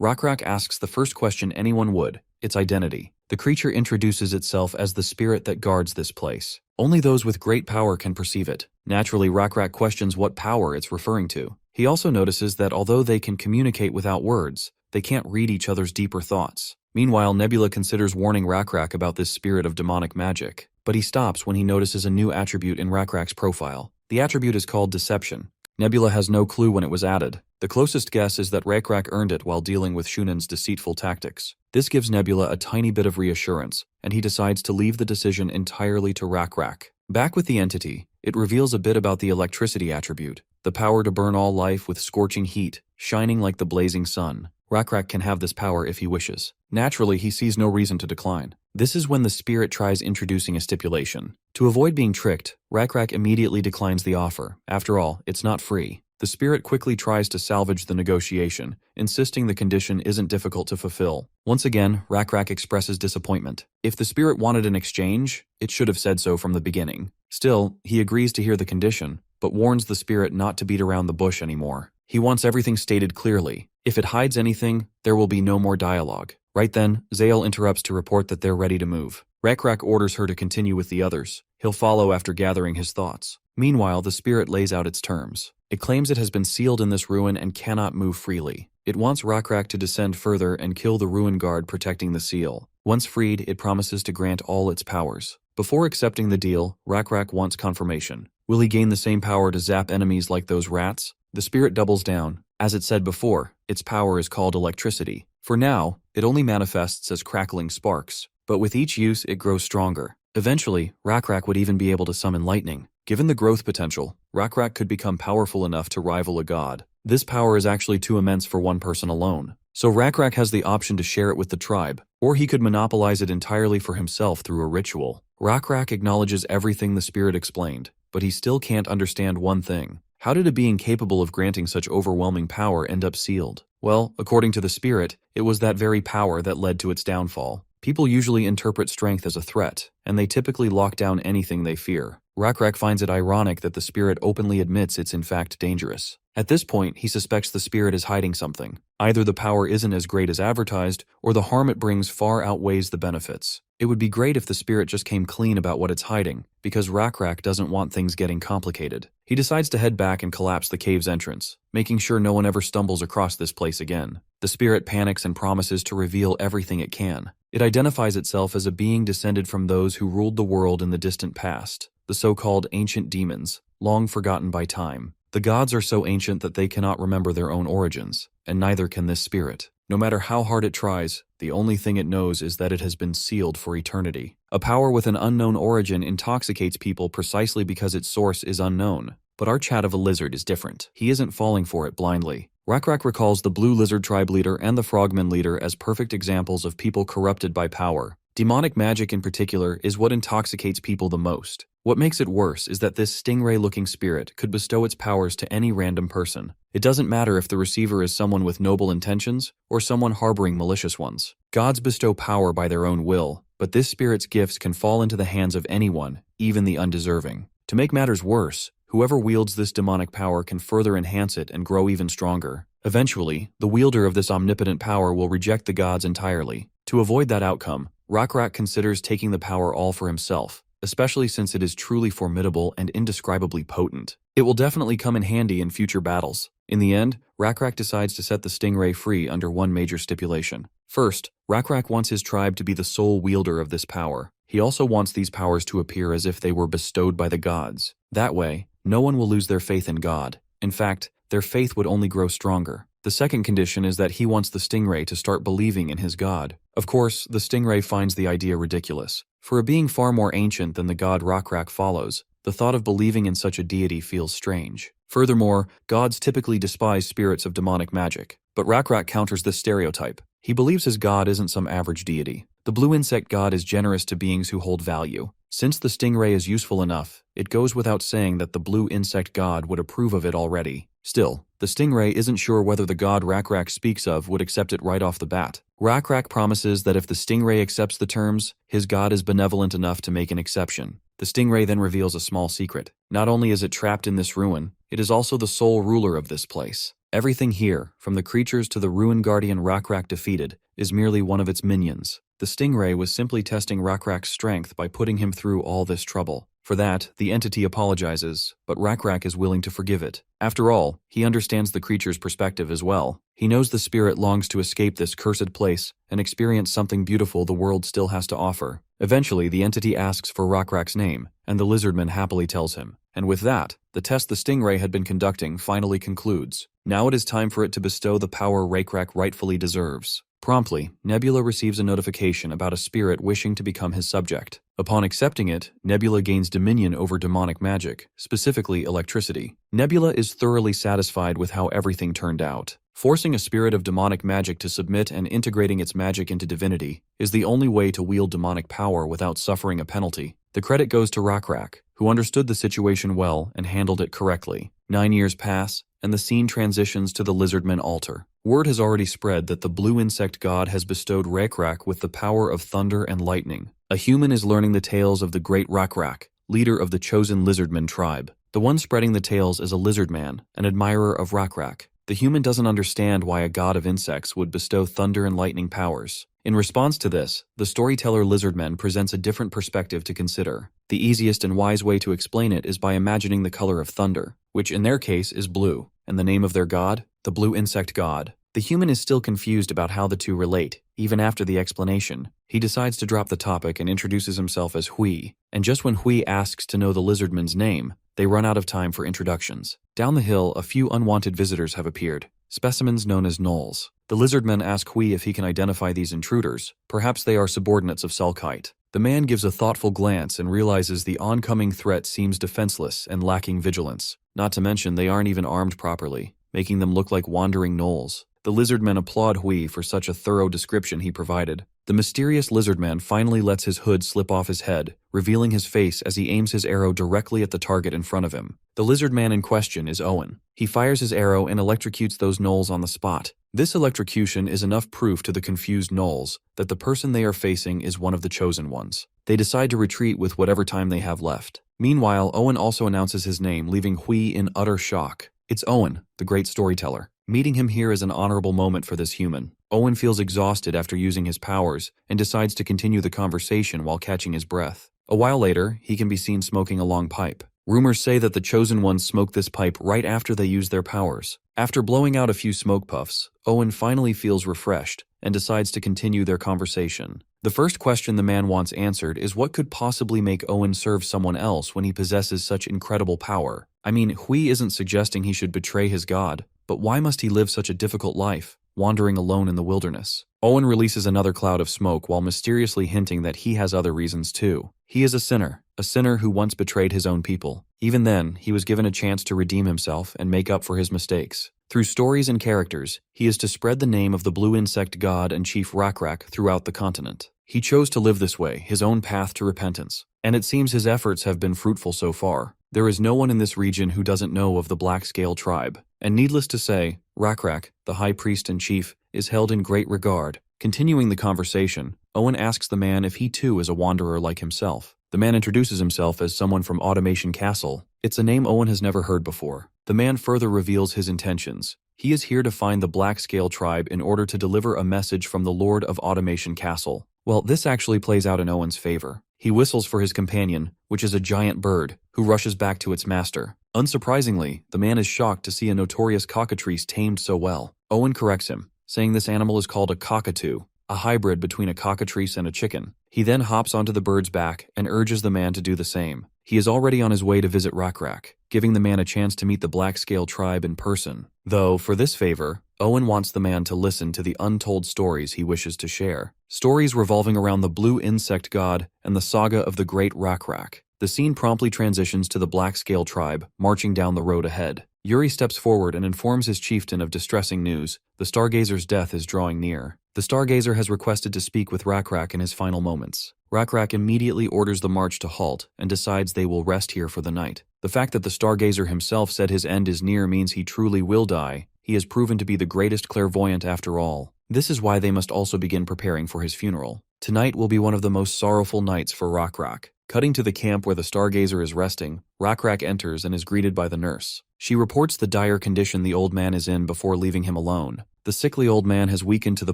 Rockra asks the first question anyone would, its identity. The creature introduces itself as the spirit that guards this place. Only those with great power can perceive it. Naturally, Rockra questions what power it's referring to. He also notices that although they can communicate without words, they can't read each other's deeper thoughts. Meanwhile, Nebula considers warning Rockra about this spirit of demonic magic, but he stops when he notices a new attribute in Rockra's profile. The attribute is called Deception. Nebula has no clue when it was added. The closest guess is that Rockra earned it while dealing with Shunan's deceitful tactics. This gives Nebula a tiny bit of reassurance, and he decides to leave the decision entirely to Rockra. Back with the entity, it reveals a bit about the electricity attribute, the power to burn all life with scorching heat, shining like the blazing sun. Rockra can have this power if he wishes. Naturally, he sees no reason to decline. This is when the spirit tries introducing a stipulation. To avoid being tricked, Rockra immediately declines the offer. After all, it's not free. The spirit quickly tries to salvage the negotiation, insisting the condition isn't difficult to fulfill. Once again, Rockra expresses disappointment. If the spirit wanted an exchange, it should have said so from the beginning. Still, he agrees to hear the condition, but warns the spirit not to beat around the bush anymore. He wants everything stated clearly. If it hides anything, there will be no more dialogue. Right then, Yahello interrupts to report that they're ready to move. Rockra orders her to continue with the others. He'll follow after gathering his thoughts. Meanwhile, the spirit lays out its terms. It claims it has been sealed in this ruin and cannot move freely. It wants Rockra to descend further and kill the ruin guard protecting the seal. Once freed, it promises to grant all its powers. Before accepting the deal, Rockra wants confirmation. Will he gain the same power to zap enemies like those rats? The spirit doubles down. As it said before, its power is called electricity. For now, it only manifests as crackling sparks, but with each use it grows stronger. Eventually, Rockra would even be able to summon lightning. Given the growth potential, Rockra could become powerful enough to rival a god. This power is actually too immense for one person alone. So Rockra has the option to share it with the tribe, or he could monopolize it entirely for himself through a ritual. Rockra acknowledges everything the spirit explained, but he still can't understand one thing. How did a being capable of granting such overwhelming power end up sealed? Well, according to the spirit, it was that very power that led to its downfall. People usually interpret strength as a threat, and they typically lock down anything they fear. Rockra finds it ironic that the spirit openly admits it's in fact dangerous. At this point, he suspects the spirit is hiding something. Either the power isn't as great as advertised, or the harm it brings far outweighs the benefits. It would be great if the spirit just came clean about what it's hiding, because Rockra doesn't want things getting complicated. He decides to head back and collapse the cave's entrance, making sure no one ever stumbles across this place again. The spirit panics and promises to reveal everything it can. It identifies itself as a being descended from those who ruled the world in the distant past, the so-called ancient demons, long forgotten by time. The gods are so ancient that they cannot remember their own origins, and neither can this spirit. No matter how hard it tries, the only thing it knows is that it has been sealed for eternity. A power with an unknown origin intoxicates people precisely because its source is unknown. But our chat of a lizard is different. He isn't falling for it blindly. Rockra recalls the blue lizard tribe leader and the frogmen leader as perfect examples of people corrupted by power. Demonic magic in particular is what intoxicates people the most. What makes it worse is that this stingray-looking spirit could bestow its powers to any random person. It doesn't matter if the receiver is someone with noble intentions or someone harboring malicious ones. Gods bestow power by their own will, but this spirit's gifts can fall into the hands of anyone, even the undeserving. To make matters worse, whoever wields this demonic power can further enhance it and grow even stronger. Eventually, the wielder of this omnipotent power will reject the gods entirely. To avoid that outcome, Rockra considers taking the power all for himself, especially since it is truly formidable and indescribably potent. It will definitely come in handy in future battles. In the end, Rockra decides to set the stingray free under one major stipulation. First, Rockra wants his tribe to be the sole wielder of this power. He also wants these powers to appear as if they were bestowed by the gods. That way, no one will lose their faith in God. In fact, their faith would only grow stronger. The second condition is that he wants the stingray to start believing in his god. Of course, the stingray finds the idea ridiculous. For a being far more ancient than the god Rockra follows, the thought of believing in such a deity feels strange. Furthermore, gods typically despise spirits of demonic magic. But Rockra counters this stereotype. He believes his god isn't some average deity. The blue insect god is generous to beings who hold value. Since the stingray is useful enough, it goes without saying that the blue insect god would approve of it already. Still, the stingray isn't sure whether the god Rockra speaks of would accept it right off the bat. Rockra promises that if the stingray accepts the terms, his god is benevolent enough to make an exception. The stingray then reveals a small secret. Not only is it trapped in this ruin, it is also the sole ruler of this place. Everything here, from the creatures to the ruin guardian Rockra defeated, is merely one of its minions. The stingray was simply testing Rockrak's strength by putting him through all this trouble. For that, the entity apologizes, but Rockra is willing to forgive it. After all, he understands the creature's perspective as well. He knows the spirit longs to escape this cursed place and experience something beautiful the world still has to offer. Eventually, the entity asks for Rockrak's name, and the Lizardman happily tells him. And with that, the test the stingray had been conducting finally concludes. Now it is time for it to bestow the power Rockra rightfully deserves. Promptly, Nebula receives a notification about a spirit wishing to become his subject. Upon accepting it, Nebula gains dominion over demonic magic, specifically electricity. Nebula is thoroughly satisfied with how everything turned out. Forcing a spirit of demonic magic to submit and integrating its magic into divinity is the only way to wield demonic power without suffering a penalty. The credit goes to Rockra, who understood the situation well and handled it correctly. 9 years pass, and the scene transitions to the Lizardmen altar. Word has already spread that the blue insect god has bestowed Rockra with the power of thunder and lightning. A human is learning the tales of the great Rockra, leader of the chosen Lizardman tribe. The one spreading the tales is a lizardman, an admirer of Rockra. The human doesn't understand why a god of insects would bestow thunder and lightning powers. In response to this, the storyteller Lizardmen presents a different perspective to consider. The easiest and wise way to explain it is by imagining the color of thunder, which in their case is blue, and the name of their god, the blue insect god. The human is still confused about how the two relate, even after the explanation. He decides to drop the topic and introduces himself as Hui, and just when Hui asks to know the Lizardman's name, they run out of time for introductions. Down the hill, a few unwanted visitors have appeared, specimens known as gnolls. The Lizardmen ask Hui if he can identify these intruders. Perhaps they are subordinates of Selkite. The man gives a thoughtful glance and realizes the oncoming threat seems defenseless and lacking vigilance. Not to mention they aren't even armed properly, making them look like wandering gnolls. The Lizardmen applaud Hui for such a thorough description he provided. The mysterious Lizardman finally lets his hood slip off his head, revealing his face as he aims his arrow directly at the target in front of him. The Lizardman in question is Owen. He fires his arrow and electrocutes those gnolls on the spot. This electrocution is enough proof to the confused gnolls that the person they are facing is one of the chosen ones. They decide to retreat with whatever time they have left. Meanwhile, Owen also announces his name, leaving Hui in utter shock. It's Owen, the great storyteller. Meeting him here is an honorable moment for this human. Owen feels exhausted after using his powers and decides to continue the conversation while catching his breath. A while later, he can be seen smoking a long pipe. Rumors say that the chosen ones smoke this pipe right after they use their powers. After blowing out a few smoke puffs, Owen finally feels refreshed and decides to continue their conversation. The first question the man wants answered is what could possibly make Owen serve someone else when he possesses such incredible power? I mean, Hui isn't suggesting he should betray his god, but why must he live such a difficult life, wandering alone in the wilderness? Owen releases another cloud of smoke while mysteriously hinting that he has other reasons too. He is a sinner who once betrayed his own people. Even then, he was given a chance to redeem himself and make up for his mistakes. Through stories and characters, he is to spread the name of the blue insect god and chief Rockra throughout the continent. He chose to live this way, his own path to repentance, and it seems his efforts have been fruitful so far. There is no one in this region who doesn't know of the Black Scale tribe, and needless to say, Rockra, the high priest and chief, is held in great regard. Continuing the conversation, Owen asks the man if he too is a wanderer like himself. The man introduces himself as someone from Automation Castle. It's a name Owen has never heard before. The man further reveals his intentions. He is here to find the Black Scale tribe in order to deliver a message from the Lord of Automation Castle. Well, this actually plays out in Owen's favor. He whistles for his companion, which is a giant bird, who rushes back to its master. Unsurprisingly, the man is shocked to see a notorious cockatrice tamed so well. Owen corrects him, saying this animal is called a cockatoo, a hybrid between a cockatrice and a chicken. He then hops onto the bird's back and urges the man to do the same. He is already on his way to visit Rockra, giving the man a chance to meet the Black Scale tribe in person. Though, for this favor, Owen wants the man to listen to the untold stories he wishes to share. Stories revolving around the blue insect god and the saga of the great Rockra. The scene promptly transitions to the Black Scale tribe, marching down the road ahead. Yuri steps forward and informs his chieftain of distressing news. The Stargazer's death is drawing near. The Stargazer has requested to speak with Rockra in his final moments. Rockra immediately orders the march to halt and decides they will rest here for the night. The fact that the Stargazer himself said his end is near means he truly will die. He has proven to be the greatest clairvoyant after all. This is why they must also begin preparing for his funeral. Tonight will be one of the most sorrowful nights for Rockra. Cutting to the camp where the Stargazer is resting, Rockra enters and is greeted by the nurse. She reports the dire condition the old man is in before leaving him alone. The sickly old man has weakened to the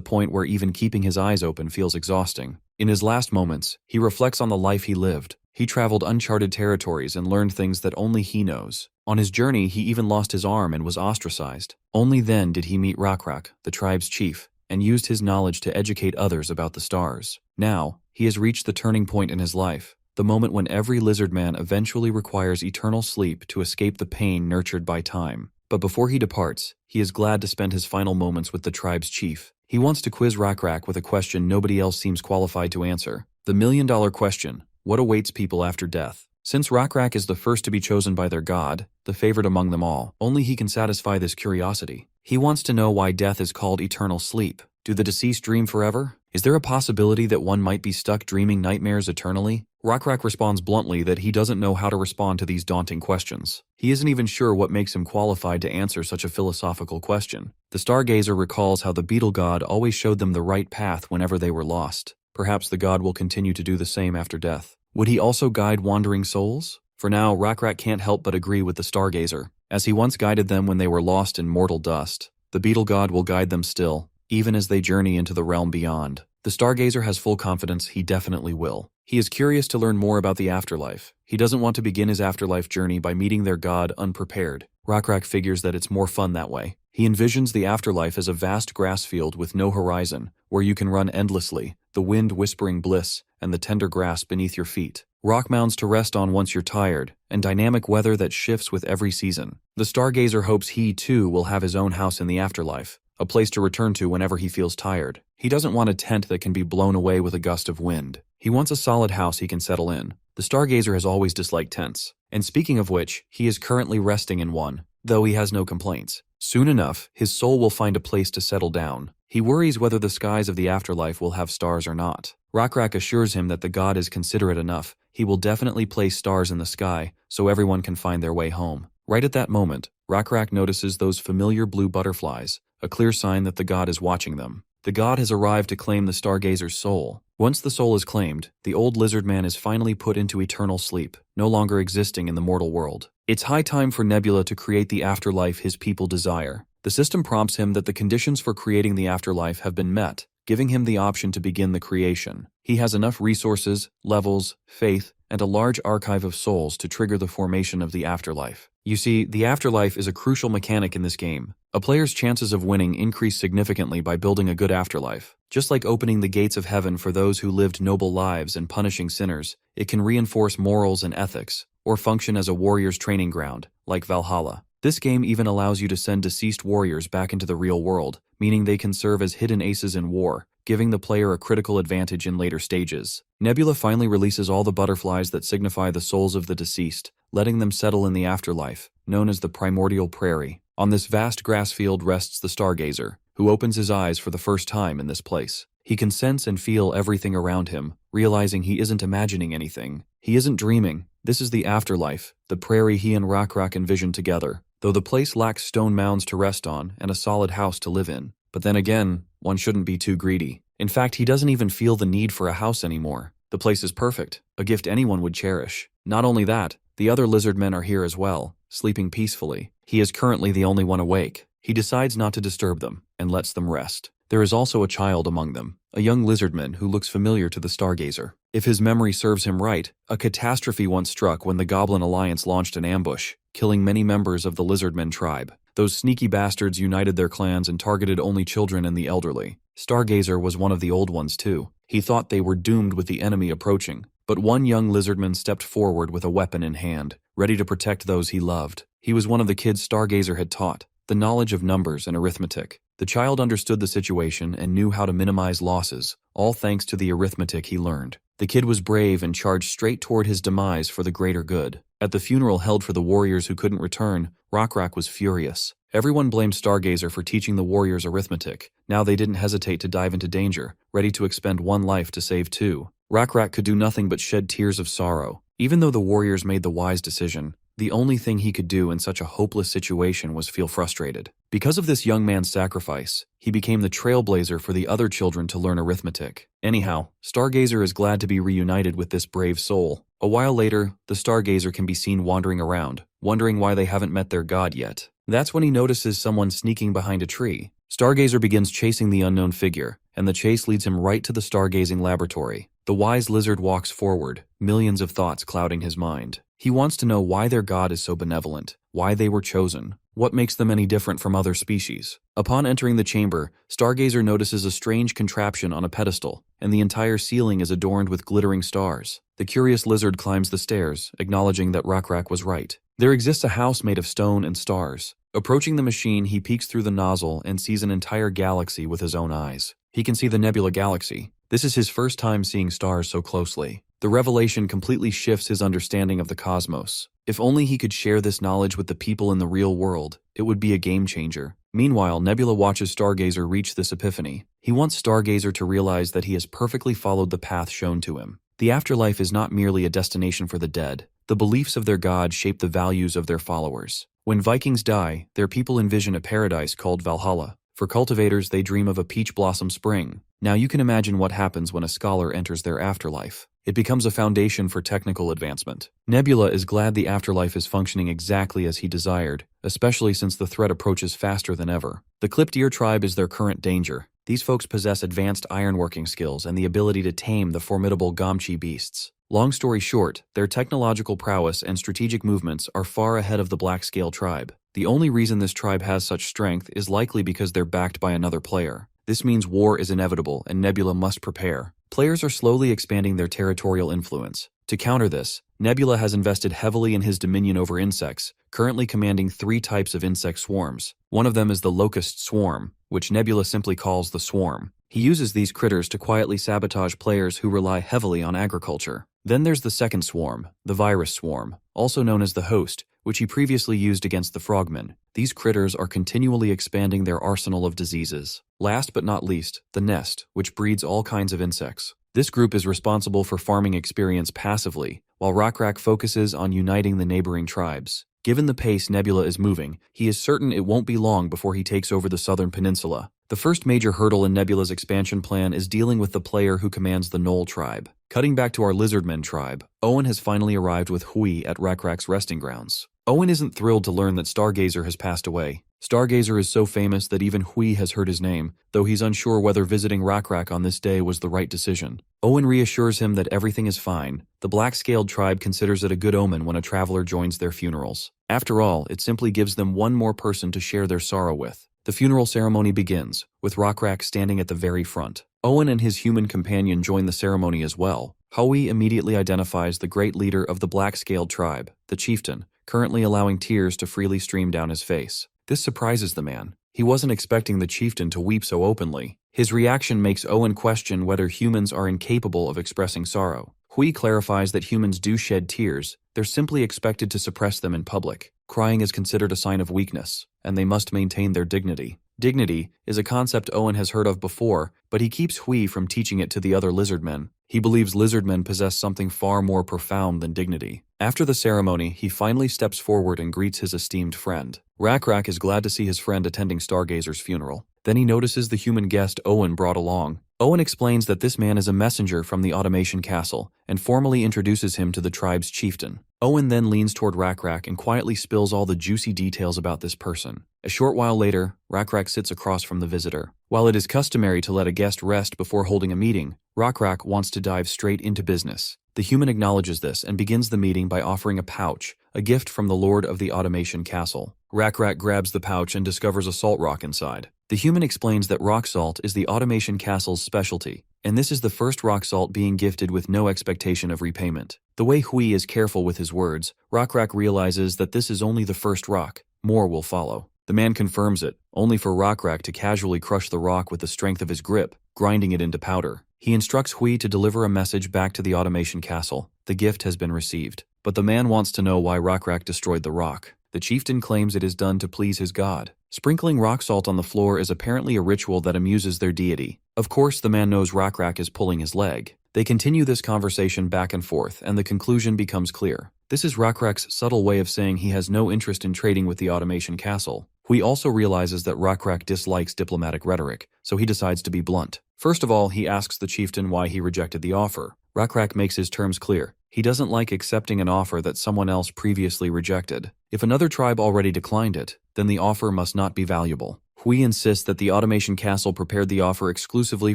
point where even keeping his eyes open feels exhausting. In his last moments, he reflects on the life he lived. He traveled uncharted territories and learned things that only he knows. On his journey, he even lost his arm and was ostracized. Only then did he meet Rockra, the tribe's chief, and used his knowledge to educate others about the stars. Now, he has reached the turning point in his life, the moment when every lizardman eventually requires eternal sleep to escape the pain nurtured by time. But before he departs, he is glad to spend his final moments with the tribe's chief. He wants to quiz Rockra with a question nobody else seems qualified to answer. The million-dollar question: what awaits people after death? Since Rockra is the first to be chosen by their god, the favorite among them all, only he can satisfy this curiosity. He wants to know why death is called eternal sleep. Do the deceased dream forever? Is there a possibility that one might be stuck dreaming nightmares eternally? Rockra responds bluntly that he doesn't know how to respond to these daunting questions. He isn't even sure what makes him qualified to answer such a philosophical question. The Stargazer recalls how the beetle god always showed them the right path whenever they were lost. Perhaps the god will continue to do the same after death. Would he also guide wandering souls? For now, Rockra can't help but agree with the Stargazer. As he once guided them when they were lost in mortal dust, the beetle god will guide them still, even as they journey into the realm beyond. The Stargazer has full confidence he definitely will. He is curious to learn more about the afterlife. He doesn't want to begin his afterlife journey by meeting their god unprepared. Rockra figures that it's more fun that way. He envisions the afterlife as a vast grass field with no horizon, where you can run endlessly, the wind whispering bliss, and the tender grass beneath your feet. Rock mounds to rest on once you're tired, and dynamic weather that shifts with every season. The Stargazer hopes he, too, will have his own house in the afterlife, a place to return to whenever he feels tired. He doesn't want a tent that can be blown away with a gust of wind. He wants a solid house he can settle in. The Stargazer has always disliked tents. And speaking of which, he is currently resting in one, though he has no complaints. Soon enough, his soul will find a place to settle down. He worries whether the skies of the afterlife will have stars or not. Rockra assures him that the god is considerate enough. He will definitely place stars in the sky so everyone can find their way home. Right at that moment, Rockra notices those familiar blue butterflies, a clear sign that the god is watching them. The god has arrived to claim the Stargazer's soul. Once the soul is claimed, the old lizardman is finally put into eternal sleep, no longer existing in the mortal world. It's high time for Nebula to create the afterlife his people desire. The system prompts him that the conditions for creating the afterlife have been met, giving him the option to begin the creation. He has enough resources, levels, faith, and a large archive of souls to trigger the formation of the afterlife. You see, the afterlife is a crucial mechanic in this game. A player's chances of winning increase significantly by building a good afterlife. Just like opening the gates of heaven for those who lived noble lives and punishing sinners, it can reinforce morals and ethics, or function as a warrior's training ground, like Valhalla. This game even allows you to send deceased warriors back into the real world, meaning they can serve as hidden aces in war, giving the player a critical advantage in later stages. Nebula finally releases all the butterflies that signify the souls of the deceased, letting them settle in the afterlife, known as the primordial prairie. On this vast grass field rests the Stargazer, who opens his eyes for the first time in this place. He can sense and feel everything around him, realizing he isn't imagining anything. He isn't dreaming. This is the afterlife, the prairie he and Rockra envision together, though the place lacks stone mounds to rest on and a solid house to live in. But then again, one shouldn't be too greedy. In fact, he doesn't even feel the need for a house anymore. The place is perfect, a gift anyone would cherish. Not only that, the other lizardmen are here as well, sleeping peacefully. He is currently the only one awake. He decides not to disturb them, and lets them rest. There is also a child among them, a young lizardman who looks familiar to the Stargazer. If his memory serves him right, a catastrophe once struck when the Goblin Alliance launched an ambush, killing many members of the Lizardmen tribe. Those sneaky bastards united their clans and targeted only children and the elderly. Stargazer was one of the old ones too. He thought they were doomed with the enemy approaching, but one young lizardman stepped forward with a weapon in hand, ready to protect those he loved. He was one of the kids Stargazer had taught, the knowledge of numbers and arithmetic. The child understood the situation and knew how to minimize losses, all thanks to the arithmetic he learned. The kid was brave and charged straight toward his demise for the greater good. At the funeral held for the warriors who couldn't return, Rockra was furious. Everyone blamed Stargazer for teaching the warriors arithmetic. Now they didn't hesitate to dive into danger, ready to expend one life to save two. Rockra could do nothing but shed tears of sorrow. Even though the warriors made the wise decision, the only thing he could do in such a hopeless situation was feel frustrated. Because of this young man's sacrifice, he became the trailblazer for the other children to learn arithmetic. Anyhow, Stargazer is glad to be reunited with this brave soul. A while later, the Stargazer can be seen wandering around, wondering why they haven't met their god yet. That's when he notices someone sneaking behind a tree. Stargazer begins chasing the unknown figure, and the chase leads him right to the stargazing laboratory. The wise lizard walks forward, millions of thoughts clouding his mind. He wants to know why their god is so benevolent, why they were chosen, what makes them any different from other species. Upon entering the chamber, Stargazer notices a strange contraption on a pedestal, and the entire ceiling is adorned with glittering stars. The curious lizard climbs the stairs, acknowledging that Rockra was right. There exists a house made of stone and stars. Approaching the machine, he peeks through the nozzle and sees an entire galaxy with his own eyes. He can see the Nebula Galaxy. This is his first time seeing stars so closely. The revelation completely shifts his understanding of the cosmos. If only he could share this knowledge with the people in the real world, it would be a game changer. Meanwhile, Nebula watches Stargazer reach this epiphany. He wants Stargazer to realize that he has perfectly followed the path shown to him. The afterlife is not merely a destination for the dead. The beliefs of their god shape the values of their followers. When Vikings die, their people envision a paradise called Valhalla. For cultivators, they dream of a peach blossom spring. Now you can imagine what happens when a scholar enters their afterlife. It becomes a foundation for technical advancement. Nebula is glad the afterlife is functioning exactly as he desired, especially since the threat approaches faster than ever. The Clipped Ear tribe is their current danger. These folks possess advanced ironworking skills and the ability to tame the formidable Gomchi beasts. Long story short, their technological prowess and strategic movements are far ahead of the Black Scale tribe. The only reason this tribe has such strength is likely because they're backed by another player. This means war is inevitable and Nebula must prepare. Players are slowly expanding their territorial influence. To counter this, Nebula has invested heavily in his dominion over insects, currently commanding 3 types of insect swarms. One of them is the locust swarm, which Nebula simply calls the swarm. He uses these critters to quietly sabotage players who rely heavily on agriculture. Then there's the second swarm, the virus swarm, also known as the host, which he previously used against the frogmen. These critters are continually expanding their arsenal of diseases. Last but not least, the nest, which breeds all kinds of insects. This group is responsible for farming experience passively, while Rockra focuses on uniting the neighboring tribes. Given the pace Nebula is moving, he is certain it won't be long before he takes over the southern peninsula. The first major hurdle in Nebula's expansion plan is dealing with the player who commands the Knoll tribe. Cutting back to our Lizardmen tribe, Owen has finally arrived with Hui at Rockrak's resting grounds. Owen isn't thrilled to learn that Stargazer has passed away. Stargazer is so famous that even Hui has heard his name, though he's unsure whether visiting Rockra on this day was the right decision. Owen reassures him that everything is fine. The Black-Scaled tribe considers it a good omen when a traveler joins their funerals. After all, it simply gives them one more person to share their sorrow with. The funeral ceremony begins, with Rockra standing at the very front. Owen and his human companion join the ceremony as well. Hui immediately identifies the great leader of the Black-Scaled tribe, the chieftain, currently allowing tears to freely stream down his face. This surprises the man. He wasn't expecting the chieftain to weep so openly. His reaction makes Owen question whether humans are incapable of expressing sorrow. Hui clarifies that humans do shed tears, they're simply expected to suppress them in public. Crying is considered a sign of weakness, and they must maintain their dignity. Dignity is a concept Owen has heard of before, but he keeps Hui from teaching it to the other Lizardmen. He believes Lizardmen possess something far more profound than dignity. After the ceremony, he finally steps forward and greets his esteemed friend. Rockra is glad to see his friend attending Stargazer's funeral. Then he notices the human guest Owen brought along. Owen explains that this man is a messenger from the Automation Castle, and formally introduces him to the tribe's chieftain. Owen then leans toward Rockra and quietly spills all the juicy details about this person. A short while later, Rockra sits across from the visitor. While it is customary to let a guest rest before holding a meeting, Rockra wants to dive straight into business. The human acknowledges this and begins the meeting by offering a pouch, a gift from the Lord of the Automation Castle. Rockra grabs the pouch and discovers a salt rock inside. The human explains that rock salt is the Automation Castle's specialty, and this is the first rock salt being gifted with no expectation of repayment. The way Hui is careful with his words, Rockra realizes that this is only the first rock. More will follow. The man confirms it, only for Rockra to casually crush the rock with the strength of his grip, grinding it into powder. He instructs Hui to deliver a message back to the Automation Castle. The gift has been received, but the man wants to know why Rockra destroyed the rock. The chieftain claims it is done to please his god. Sprinkling rock salt on the floor is apparently a ritual that amuses their deity. Of course, the man knows Rockra is pulling his leg. They continue this conversation back and forth, and the conclusion becomes clear. This is Rockra's subtle way of saying he has no interest in trading with the automation castle. Hui also realizes that Rockra dislikes diplomatic rhetoric, so he decides to be blunt. First of all, he asks the chieftain why he rejected the offer. Rockra makes his terms clear. He doesn't like accepting an offer that someone else previously rejected. If another tribe already declined it, then the offer must not be valuable. Hui insists that the automation castle prepared the offer exclusively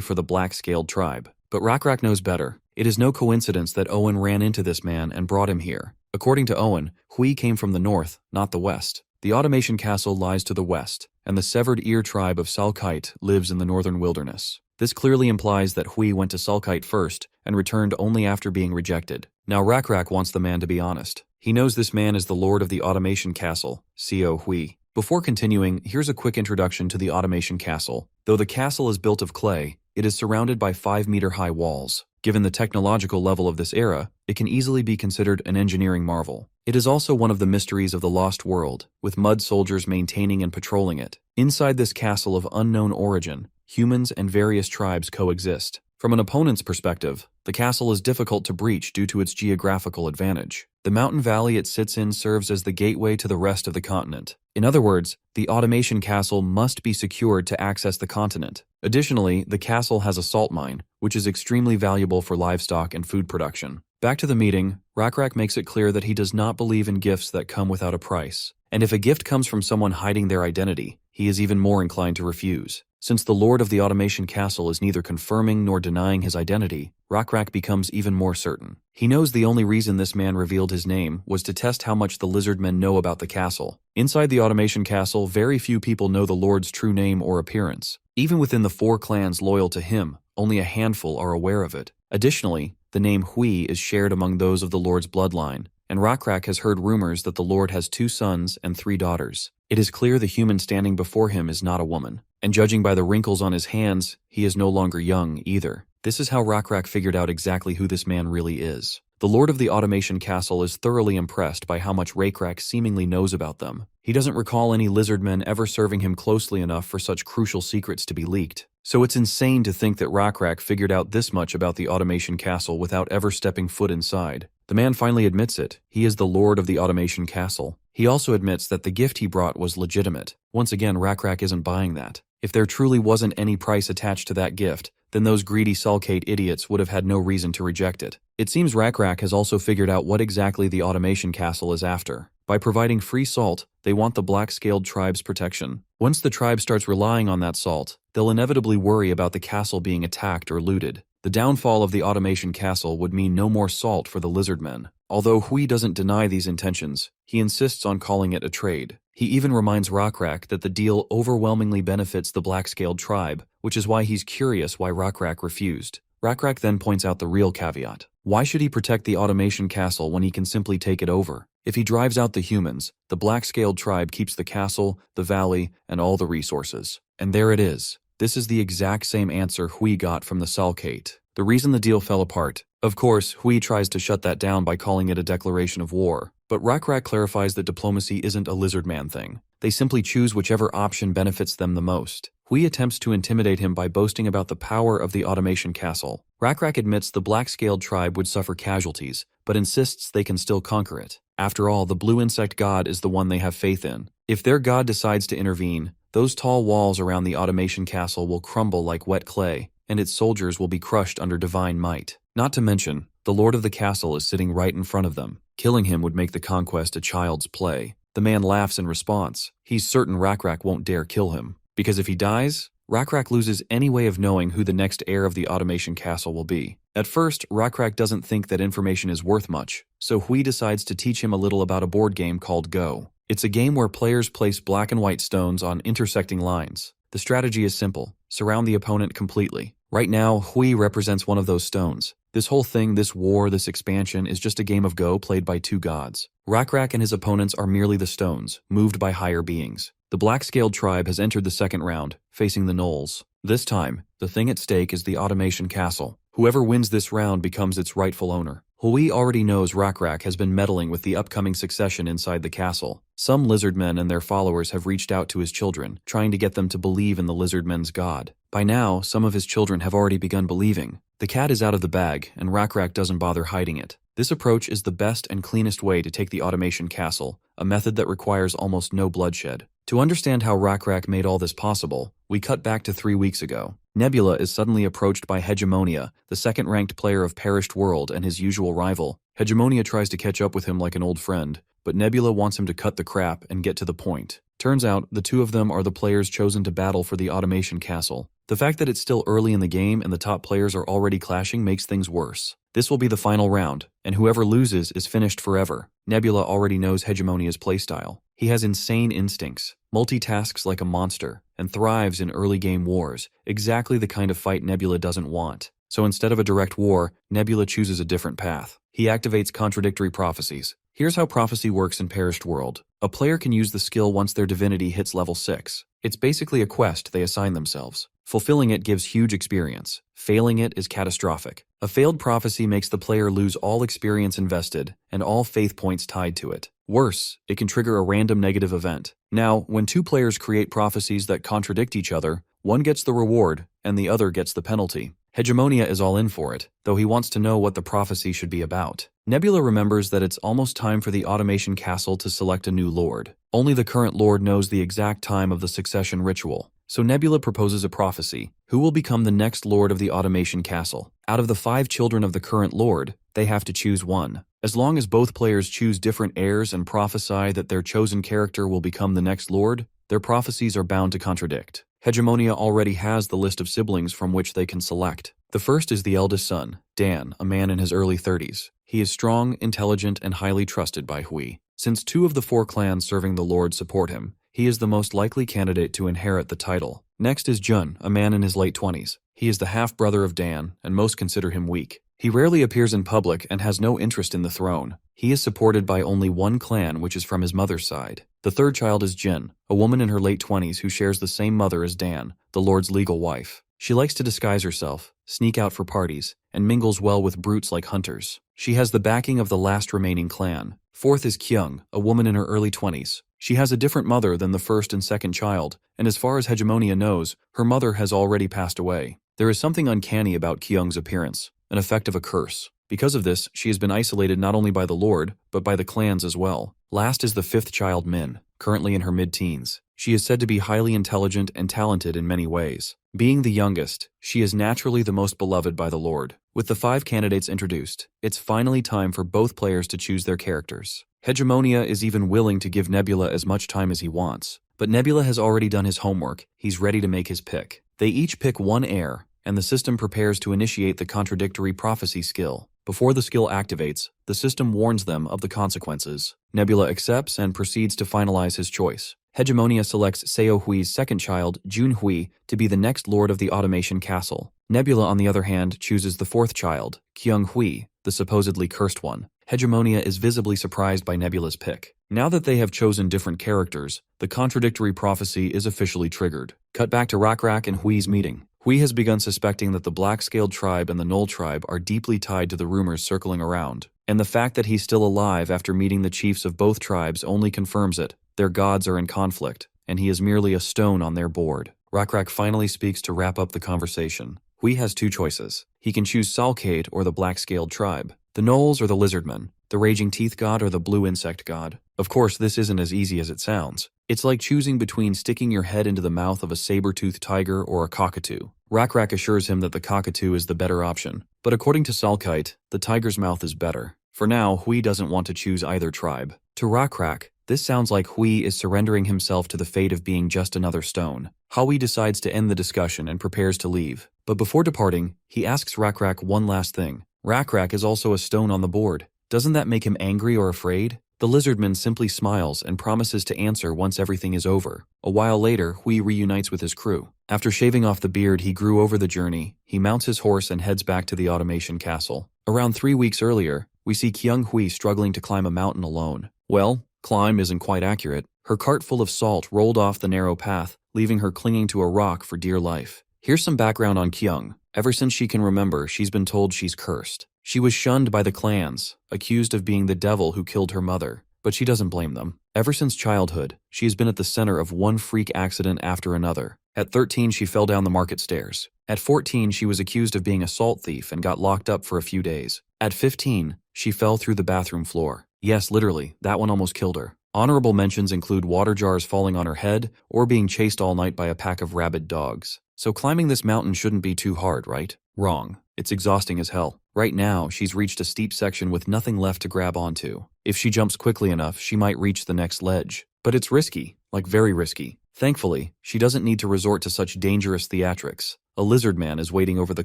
for the black-scaled tribe. But Rockra knows better. It is no coincidence that Owen ran into this man and brought him here. According to Owen, Hui came from the north, not the west. The automation castle lies to the west, and the severed ear tribe of Salkite lives in the northern wilderness. This clearly implies that Hui went to Salkite first and returned only after being rejected. Now Rockra wants the man to be honest. He knows this man is the lord of the automation castle, Co Hui. Before continuing, here's a quick introduction to the automation castle. Though the castle is built of clay, it is surrounded by 5-meter-high walls. Given the technological level of this era, it can easily be considered an engineering marvel. It is also one of the mysteries of the Lost World, with mud soldiers maintaining and patrolling it. Inside this castle of unknown origin, humans and various tribes coexist. From an opponent's perspective, the castle is difficult to breach due to its geographical advantage. The mountain valley it sits in serves as the gateway to the rest of the continent. In other words, the automation castle must be secured to access the continent. Additionally, the castle has a salt mine, which is extremely valuable for livestock and food production. Back to the meeting, Rockra makes it clear that he does not believe in gifts that come without a price. And if a gift comes from someone hiding their identity, he is even more inclined to refuse. Since the lord of the automation castle is neither confirming nor denying his identity, Rockra becomes even more certain. He knows the only reason this man revealed his name was to test how much the Lizardmen know about the castle. Inside the automation castle, very few people know the lord's true name or appearance. Even within the 4 clans loyal to him, only a handful are aware of it. Additionally, the name Hui is shared among those of the lord's bloodline, and Rockra has heard rumors that the lord has 2 sons and 3 daughters. It is clear the human standing before him is not a woman, and judging by the wrinkles on his hands, he is no longer young either. This is how Rockra figured out exactly who this man really is. The lord of the automation castle is thoroughly impressed by how much Rockra seemingly knows about them. He doesn't recall any lizardmen ever serving him closely enough for such crucial secrets to be leaked. So it's insane to think that Rockra figured out this much about the automation castle without ever stepping foot inside. The man finally admits it. He is the lord of the automation castle. He also admits that the gift he brought was legitimate. Once again, Rockra isn't buying that. If there truly wasn't any price attached to that gift, then those greedy Salkate idiots would have had no reason to reject it. It seems Rockra has also figured out what exactly the automation castle is after. By providing free salt, they want the black-scaled tribe's protection. Once the tribe starts relying on that salt, they'll inevitably worry about the castle being attacked or looted. The downfall of the automation castle would mean no more salt for the Lizardmen. Although Hui doesn't deny these intentions, he insists on calling it a trade. He even reminds Rockra that the deal overwhelmingly benefits the black-scaled tribe, which is why he's curious why Rockra refused. Rockra then points out the real caveat. Why should he protect the automation castle when he can simply take it over? If he drives out the humans, the black-scaled tribe keeps the castle, the valley, and all the resources. And there it is. This is the exact same answer Hui got from the Salkate. The reason the deal fell apart. Of course, Hui tries to shut that down by calling it a declaration of war. But Rockra clarifies that diplomacy isn't a lizardman thing. They simply choose whichever option benefits them the most. Hui attempts to intimidate him by boasting about the power of the automation castle. Rockra admits the black-scaled tribe would suffer casualties, but insists they can still conquer it. After all, the blue insect god is the one they have faith in. If their god decides to intervene, those tall walls around the automation castle will crumble like wet clay, and its soldiers will be crushed under divine might. Not to mention, the lord of the castle is sitting right in front of them. Killing him would make the conquest a child's play. The man laughs in response. He's certain Rockra won't dare kill him, because if he dies, Rockra loses any way of knowing who the next heir of the automation castle will be. At first, Rockra doesn't think that information is worth much, so Hui decides to teach him a little about a board game called Go. It's a game where players place black and white stones on intersecting lines. The strategy is simple. Surround the opponent completely. Right now, Hui represents one of those stones. This whole thing, this war, this expansion, is just a game of Go played by 2 gods. Rockra and his opponents are merely the stones, moved by higher beings. The black-scaled tribe has entered the second round, facing the gnolls. This time, the thing at stake is the automation castle. Whoever wins this round becomes its rightful owner. Hui already knows Rockra has been meddling with the upcoming succession inside the castle. Some Lizardmen and their followers have reached out to his children, trying to get them to believe in the Lizardmen's god. By now, some of his children have already begun believing. The cat is out of the bag, and Rockra doesn't bother hiding it. This approach is the best and cleanest way to take the automation castle, a method that requires almost no bloodshed. To understand how Rockra made all this possible, we cut back to 3 weeks ago. Nebula is suddenly approached by Hegemonia, the second-ranked player of Perished World and his usual rival. Hegemonia tries to catch up with him like an old friend, but Nebula wants him to cut the crap and get to the point. Turns out, the two of them are the players chosen to battle for the automation castle. The fact that it's still early in the game and the top players are already clashing makes things worse. This will be the final round, and whoever loses is finished forever. Nebula already knows Hegemonia's playstyle. He has insane instincts, multitasks like a monster, and thrives in early game wars, exactly the kind of fight Nebula doesn't want. So instead of a direct war, Nebula chooses a different path. He activates contradictory prophecies. Here's how prophecy works in Perished World. A player can use the skill once their divinity hits level 6. It's basically a quest they assign themselves. Fulfilling it gives huge experience. Failing it is catastrophic. A failed prophecy makes the player lose all experience invested and all faith points tied to it. Worse, it can trigger a random negative event. Now, when two players create prophecies that contradict each other, one gets the reward and the other gets the penalty. Hegemonia is all in for it, though he wants to know what the prophecy should be about. Nebula remembers that it's almost time for the automation castle to select a new lord. Only the current lord knows the exact time of the succession ritual. So Nebula proposes a prophecy. Who will become the next lord of the automation castle? Out of the 5 children of the current lord, they have to choose one. As long as both players choose different heirs and prophesy that their chosen character will become the next lord, their prophecies are bound to contradict. Hegemonia already has the list of siblings from which they can select. The first is the eldest son, Dan, a man in his early 30s. He is strong, intelligent, and highly trusted by Hui. Since 2 of the 4 clans serving the Lord support him, he is the most likely candidate to inherit the title. Next is Jun, a man in his late 20s. He is the half-brother of Dan, and most consider him weak. He rarely appears in public and has no interest in the throne. He is supported by only one clan, which is from his mother's side. The third child is Jin, a woman in her late 20s who shares the same mother as Dan, the Lord's legal wife. She likes to disguise herself, sneak out for parties, and mingles well with brutes like hunters. She has the backing of the last remaining clan. Fourth is Kyung, a woman in her early 20s. She has a different mother than the first and second child, and as far as Hegemonia knows, her mother has already passed away. There is something uncanny about Kyung's appearance, an effect of a curse. Because of this, she has been isolated not only by the Lord, but by the clans as well. Last is the 5th child Min, currently in her mid-teens. She is said to be highly intelligent and talented in many ways. Being the youngest, she is naturally the most beloved by the Lord. With the 5 candidates introduced, it's finally time for both players to choose their characters. Hegemonia is even willing to give Nebula as much time as he wants. But Nebula has already done his homework. He's ready to make his pick. They each pick one heir, and the system prepares to initiate the contradictory prophecy skill. Before the skill activates, the system warns them of the consequences. Nebula accepts and proceeds to finalize his choice. Hegemonia selects Seo Hui's second child, Jun Hui, to be the next lord of the automation castle. Nebula, on the other hand, chooses the 4th child, Kyung Hui, the supposedly cursed one. Hegemonia is visibly surprised by Nebula's pick. Now that they have chosen different characters, the contradictory prophecy is officially triggered. Cut back to Rockra and Hui's meeting. Hui has begun suspecting that the Black-Scaled tribe and the Null tribe are deeply tied to the rumors circling around. And the fact that he's still alive after meeting the chiefs of both tribes only confirms it. Their gods are in conflict, and he is merely a stone on their board. Rockra finally speaks to wrap up the conversation. Hui has 2 choices. He can choose Salkade or the Black-Scaled tribe, the Gnolls or the Lizardmen, the Raging Teeth god or the Blue Insect god. Of course, this isn't as easy as it sounds. It's like choosing between sticking your head into the mouth of a saber-toothed tiger or a cockatoo. Rockra assures him that the cockatoo is the better option, but according to Salkite, the tiger's mouth is better. For now, Hui doesn't want to choose either tribe. To Rockra, this sounds like Hui is surrendering himself to the fate of being just another stone. Hui decides to end the discussion and prepares to leave. But before departing, he asks Rockra one last thing. Rockra is also a stone on the board. Doesn't that make him angry or afraid? The Lizardman simply smiles and promises to answer once everything is over. A while later, Hui reunites with his crew. After shaving off the beard he grew over the journey, he mounts his horse and heads back to the automation castle. Around 3 weeks earlier, we see Kyung Hui struggling to climb a mountain alone. Well, climb isn't quite accurate. Her cart full of salt rolled off the narrow path, leaving her clinging to a rock for dear life. Here's some background on Kyung. Ever since she can remember, she's been told she's cursed. She was shunned by the clans, accused of being the devil who killed her mother, but she doesn't blame them. Ever since childhood, she has been at the center of one freak accident after another. At 13, she fell down the market stairs. At 14, she was accused of being a salt thief and got locked up for a few days. At 15, she fell through the bathroom floor. Yes, literally, that one almost killed her. Honorable mentions include water jars falling on her head or being chased all night by a pack of rabid dogs. So climbing this mountain shouldn't be too hard, right? Wrong. It's exhausting as hell. Right now, she's reached a steep section with nothing left to grab onto. If she jumps quickly enough, she might reach the next ledge. But it's risky, like very risky. Thankfully, she doesn't need to resort to such dangerous theatrics. A lizardman is waiting over the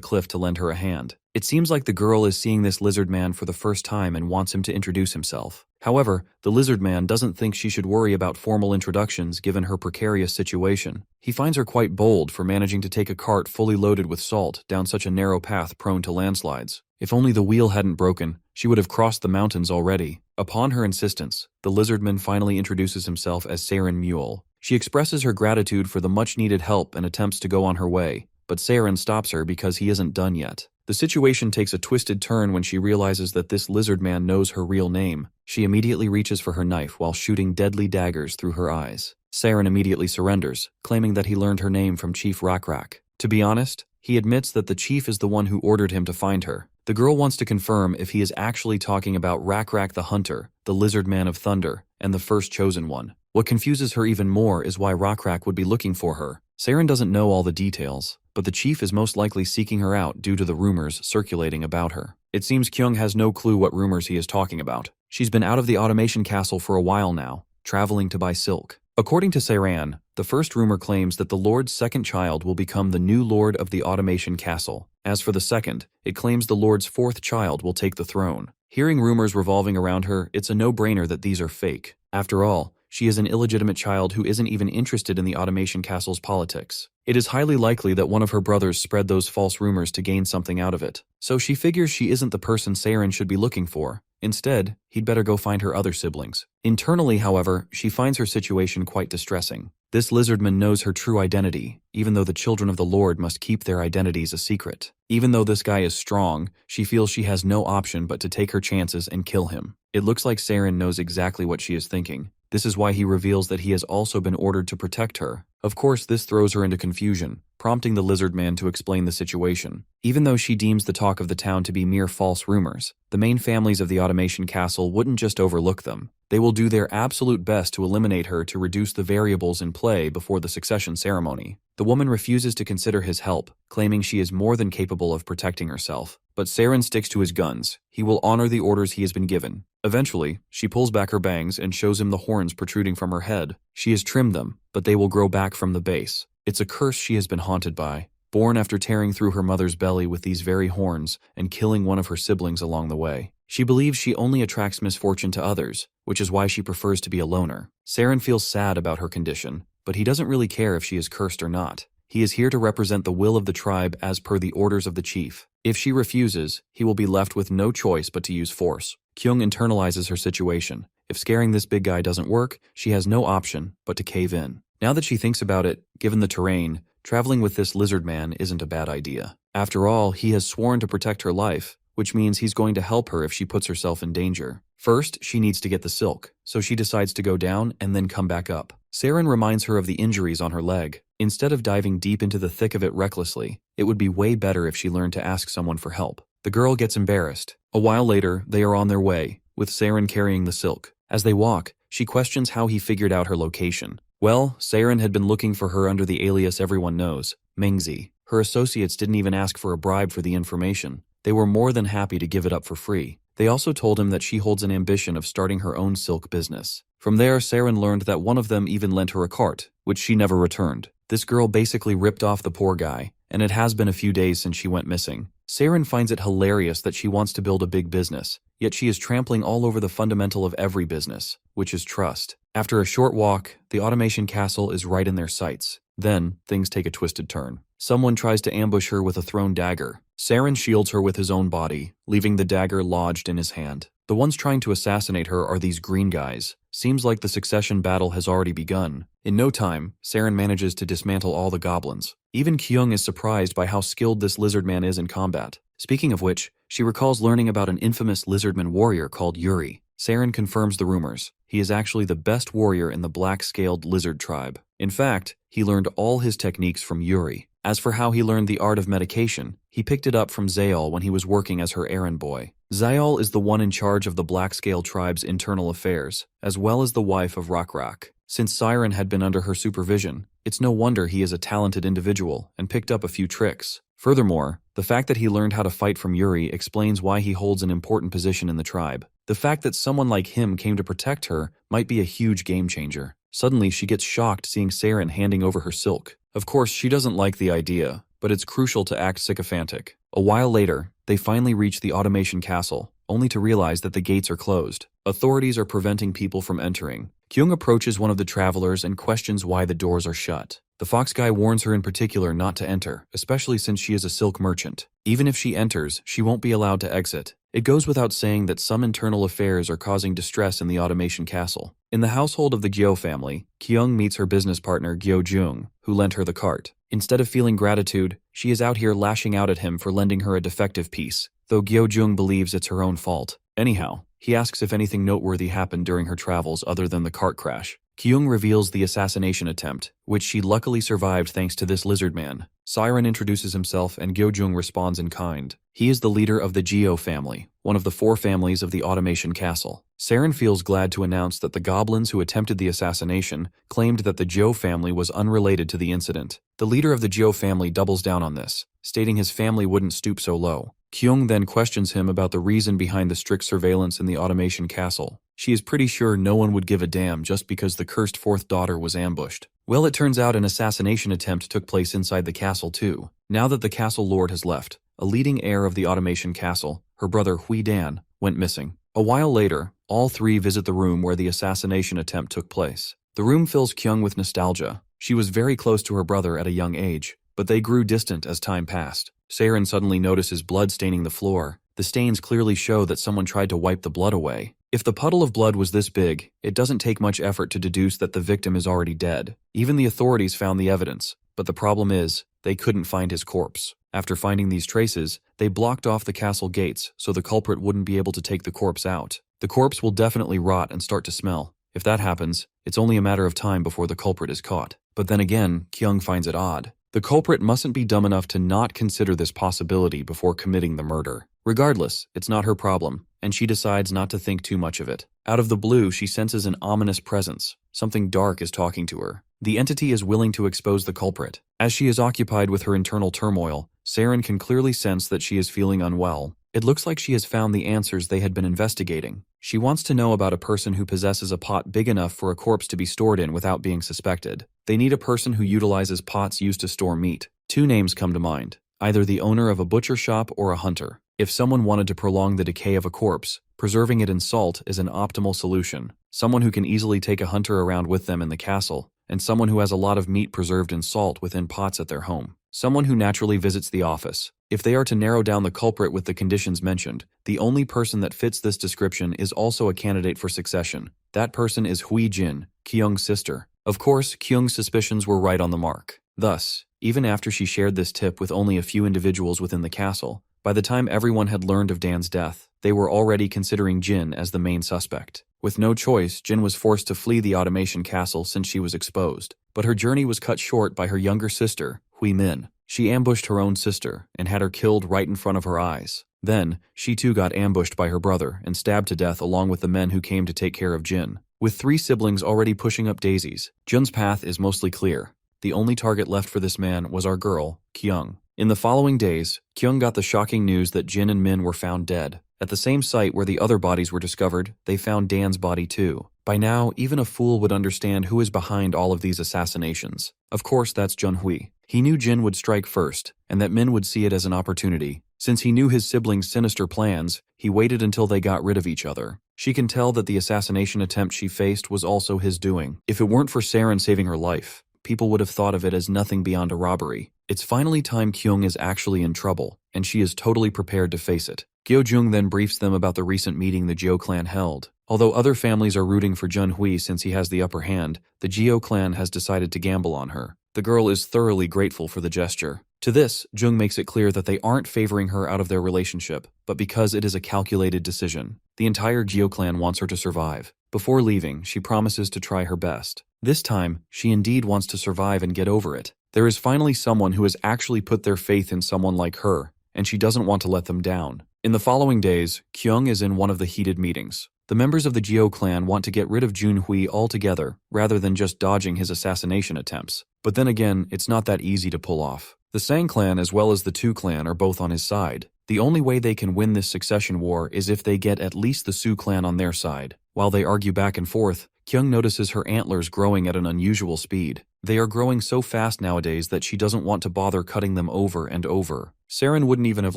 cliff to lend her a hand. It seems like the girl is seeing this lizardman for the first time and wants him to introduce himself. However, the lizardman doesn't think she should worry about formal introductions given her precarious situation. He finds her quite bold for managing to take a cart fully loaded with salt down such a narrow path prone to landslides. If only the wheel hadn't broken, she would have crossed the mountains already. Upon her insistence, the lizardman finally introduces himself as Saren Mule. She expresses her gratitude for the much-needed help and attempts to go on her way, but Saren stops her because he isn't done yet. The situation takes a twisted turn when she realizes that this lizardman knows her real name. She immediately reaches for her knife while shooting deadly daggers through her eyes. Saren immediately surrenders, claiming that he learned her name from Chief Rockra. To be honest, he admits that the chief is the one who ordered him to find her. The girl wants to confirm if he is actually talking about Rockra the Hunter, the Lizardman of Thunder, and the first chosen one. What confuses her even more is why Rockra would be looking for her. Saren doesn't know all the details, but the chief is most likely seeking her out due to the rumors circulating about her. It seems Kyung has no clue what rumors he is talking about. She's been out of the automation castle for a while now, traveling to buy silk. According to Saren, the first rumor claims that the Lord's second child will become the new Lord of the Automation Castle. As for the second, it claims the Lord's fourth child will take the throne. Hearing rumors revolving around her, it's a no-brainer that these are fake. After all, she is an illegitimate child who isn't even interested in the Automation Castle's politics. It is highly likely that one of her brothers spread those false rumors to gain something out of it. So she figures she isn't the person Saren should be looking for. Instead, he'd better go find her other siblings. Internally, however, she finds her situation quite distressing. This lizardman knows her true identity, even though the children of the Lord must keep their identities a secret. Even though this guy is strong, she feels she has no option but to take her chances and kill him. It looks like Saren knows exactly what she is thinking. This is why he reveals that he has also been ordered to protect her. Of course, this throws her into confusion, prompting the lizardman to explain the situation. Even though she deems the talk of the town to be mere false rumors, the main families of the Automation Castle wouldn't just overlook them. They will do their absolute best to eliminate her to reduce the variables in play before the succession ceremony. The woman refuses to consider his help, claiming she is more than capable of protecting herself. But Saren sticks to his guns. He will honor the orders he has been given. Eventually, she pulls back her bangs and shows him the horns protruding from her head. She has trimmed them, but they will grow back from the base. It's a curse she has been haunted by, born after tearing through her mother's belly with these very horns and killing one of her siblings along the way. She believes she only attracts misfortune to others, which is why she prefers to be a loner. Saren feels sad about her condition, but he doesn't really care if she is cursed or not. He is here to represent the will of the tribe as per the orders of the chief. If she refuses, he will be left with no choice but to use force. Kyung internalizes her situation. If scaring this big guy doesn't work, she has no option but to cave in. Now that she thinks about it, given the terrain, traveling with this lizard man isn't a bad idea. After all, he has sworn to protect her life, which means he's going to help her if she puts herself in danger. First, she needs to get the silk, so she decides to go down and then come back up. Saren reminds her of the injuries on her leg. Instead of diving deep into the thick of it recklessly, it would be way better if she learned to ask someone for help. The girl gets embarrassed. A while later, they are on their way, with Saren carrying the silk. As they walk, she questions how he figured out her location. Well, Saren had been looking for her under the alias everyone knows, Mengzi. Her associates didn't even ask for a bribe for the information. They were more than happy to give it up for free. They also told him that she holds an ambition of starting her own silk business. From there, Saren learned that one of them even lent her a cart, which she never returned. This girl basically ripped off the poor guy, and it has been a few days since she went missing. Saren finds it hilarious that she wants to build a big business, yet she is trampling all over the fundamental of every business, which is trust. After a short walk, the automation castle is right in their sights. Then, things take a twisted turn. Someone tries to ambush her with a thrown dagger. Saren shields her with his own body, leaving the dagger lodged in his hand. The ones trying to assassinate her are these green guys. Seems like the succession battle has already begun. In no time, Saren manages to dismantle all the goblins. Even Kyung is surprised by how skilled this lizard man is in combat. Speaking of which, She recalls learning about an infamous Lizardmen warrior called Yuri. Saren confirms the rumors. He is actually the best warrior in the black-scaled lizard tribe. In fact, he learned all his techniques from Yuri. As for how he learned the art of medication, he picked it up from Zayal when he was working as her errand boy. Zayal is the one in charge of the black-scale tribe's internal affairs, as well as the wife of Rockra. Since Siren had been under her supervision, it's no wonder he is a talented individual and picked up a few tricks. Furthermore, the fact that he learned how to fight from Yuri explains why he holds an important position in the tribe. The fact that someone like him came to protect her might be a huge game changer. Suddenly, she gets shocked seeing Saren handing over her silk. Of course, she doesn't like the idea, but it's crucial to act sycophantic. A while later, they finally reach the automation castle, only to realize that the gates are closed. Authorities are preventing people from entering. Kyung approaches one of the travelers and questions why the doors are shut. The fox guy warns her in particular not to enter, especially since she is a silk merchant. Even if she enters, she won't be allowed to exit. It goes without saying that some internal affairs are causing distress in the automation castle. In the household of the Gyo family, Kyung meets her business partner Gyo Jung, who lent her the cart. Instead of feeling gratitude, she is out here lashing out at him for lending her a defective piece, though Gyo Jung believes it's her own fault. Anyhow, he asks if anything noteworthy happened during her travels other than the cart crash. Kyung reveals the assassination attempt, which she luckily survived thanks to this lizard man. Siren introduces himself and Gyo-jung responds in kind. He is the leader of the Geo family, one of the 4 families of the automation castle. Saren feels glad to announce that the goblins who attempted the assassination claimed that the Geo family was unrelated to the incident. The leader of the Geo family doubles down on this, stating his family wouldn't stoop so low. Kyung then questions him about the reason behind the strict surveillance in the automation castle. She is pretty sure no one would give a damn just because the cursed 4th daughter was ambushed. Well, it turns out an assassination attempt took place inside the castle too. Now that the castle lord has left, a leading heir of the automation castle, her brother Hui Dan, went missing. A while later, all 3 visit the room where the assassination attempt took place. The room fills Kyung with nostalgia. She was very close to her brother at a young age, but they grew distant as time passed. Saren suddenly notices blood staining the floor. The stains clearly show that someone tried to wipe the blood away. If the puddle of blood was this big, it doesn't take much effort to deduce that the victim is already dead. Even the authorities found the evidence, but the problem is, they couldn't find his corpse. After finding these traces, they blocked off the castle gates so the culprit wouldn't be able to take the corpse out. The corpse will definitely rot and start to smell. If that happens, it's only a matter of time before the culprit is caught. But then again, Kyung finds it odd. The culprit mustn't be dumb enough to not consider this possibility before committing the murder. Regardless, it's not her problem, and she decides not to think too much of it. Out of the blue, she senses an ominous presence. Something dark is talking to her. The entity is willing to expose the culprit. As she is occupied with her internal turmoil, Saren can clearly sense that she is feeling unwell. It looks like she has found the answers they had been investigating. She wants to know about a person who possesses a pot big enough for a corpse to be stored in without being suspected. They need a person who utilizes pots used to store meat. 2 names come to mind, either the owner of a butcher shop or a hunter. If someone wanted to prolong the decay of a corpse, preserving it in salt is an optimal solution. Someone who can easily take a hunter around with them in the castle, and someone who has a lot of meat preserved in salt within pots at their home. Someone who naturally visits the office. If they are to narrow down the culprit with the conditions mentioned, the only person that fits this description is also a candidate for succession. That person is Hui Jin, Kyung's sister. Of course, Kyung's suspicions were right on the mark. Thus, even after she shared this tip with only a few individuals within the castle, by the time everyone had learned of Dan's death, they were already considering Jin as the main suspect. With no choice, Jin was forced to flee the automation castle since she was exposed. But her journey was cut short by her younger sister, Hui Min. She ambushed her own sister and had her killed right in front of her eyes. Then, she too got ambushed by her brother and stabbed to death along with the men who came to take care of Jin. With 3 siblings already pushing up daisies, Jun's path is mostly clear. The only target left for this man was our girl, Kyung. In the following days, Kyung got the shocking news that Jin and Min were found dead. At the same site where the other bodies were discovered, they found Dan's body too. By now, even a fool would understand who is behind all of these assassinations. Of course, that's Junhui. He knew Jin would strike first, and that Min would see it as an opportunity. Since he knew his siblings' sinister plans, he waited until they got rid of each other. She can tell that the assassination attempt she faced was also his doing. If it weren't for Saren saving her life, people would have thought of it as nothing beyond a robbery. It's finally time Kyung is actually in trouble, and she is totally prepared to face it. Gyo-jung then briefs them about the recent meeting the Geo clan held. Although other families are rooting for Junhui since he has the upper hand, the Geo clan has decided to gamble on her. The girl is thoroughly grateful for the gesture. To this, Jung makes it clear that they aren't favoring her out of their relationship, but because it is a calculated decision. The entire Geo clan wants her to survive. Before leaving, she promises to try her best. This time, she indeed wants to survive and get over it. There is finally someone who has actually put their faith in someone like her, and she doesn't want to let them down. In the following days, Kyung is in one of the heated meetings. The members of the Geo clan want to get rid of Junhui altogether, rather than just dodging his assassination attempts. But then again, it's not that easy to pull off. The Sang clan as well as the Tu clan are both on his side. The only way they can win this succession war is if they get at least the Su clan on their side. While they argue back and forth, Kyung notices her antlers growing at an unusual speed. They are growing so fast nowadays that she doesn't want to bother cutting them over and over. Saren wouldn't even have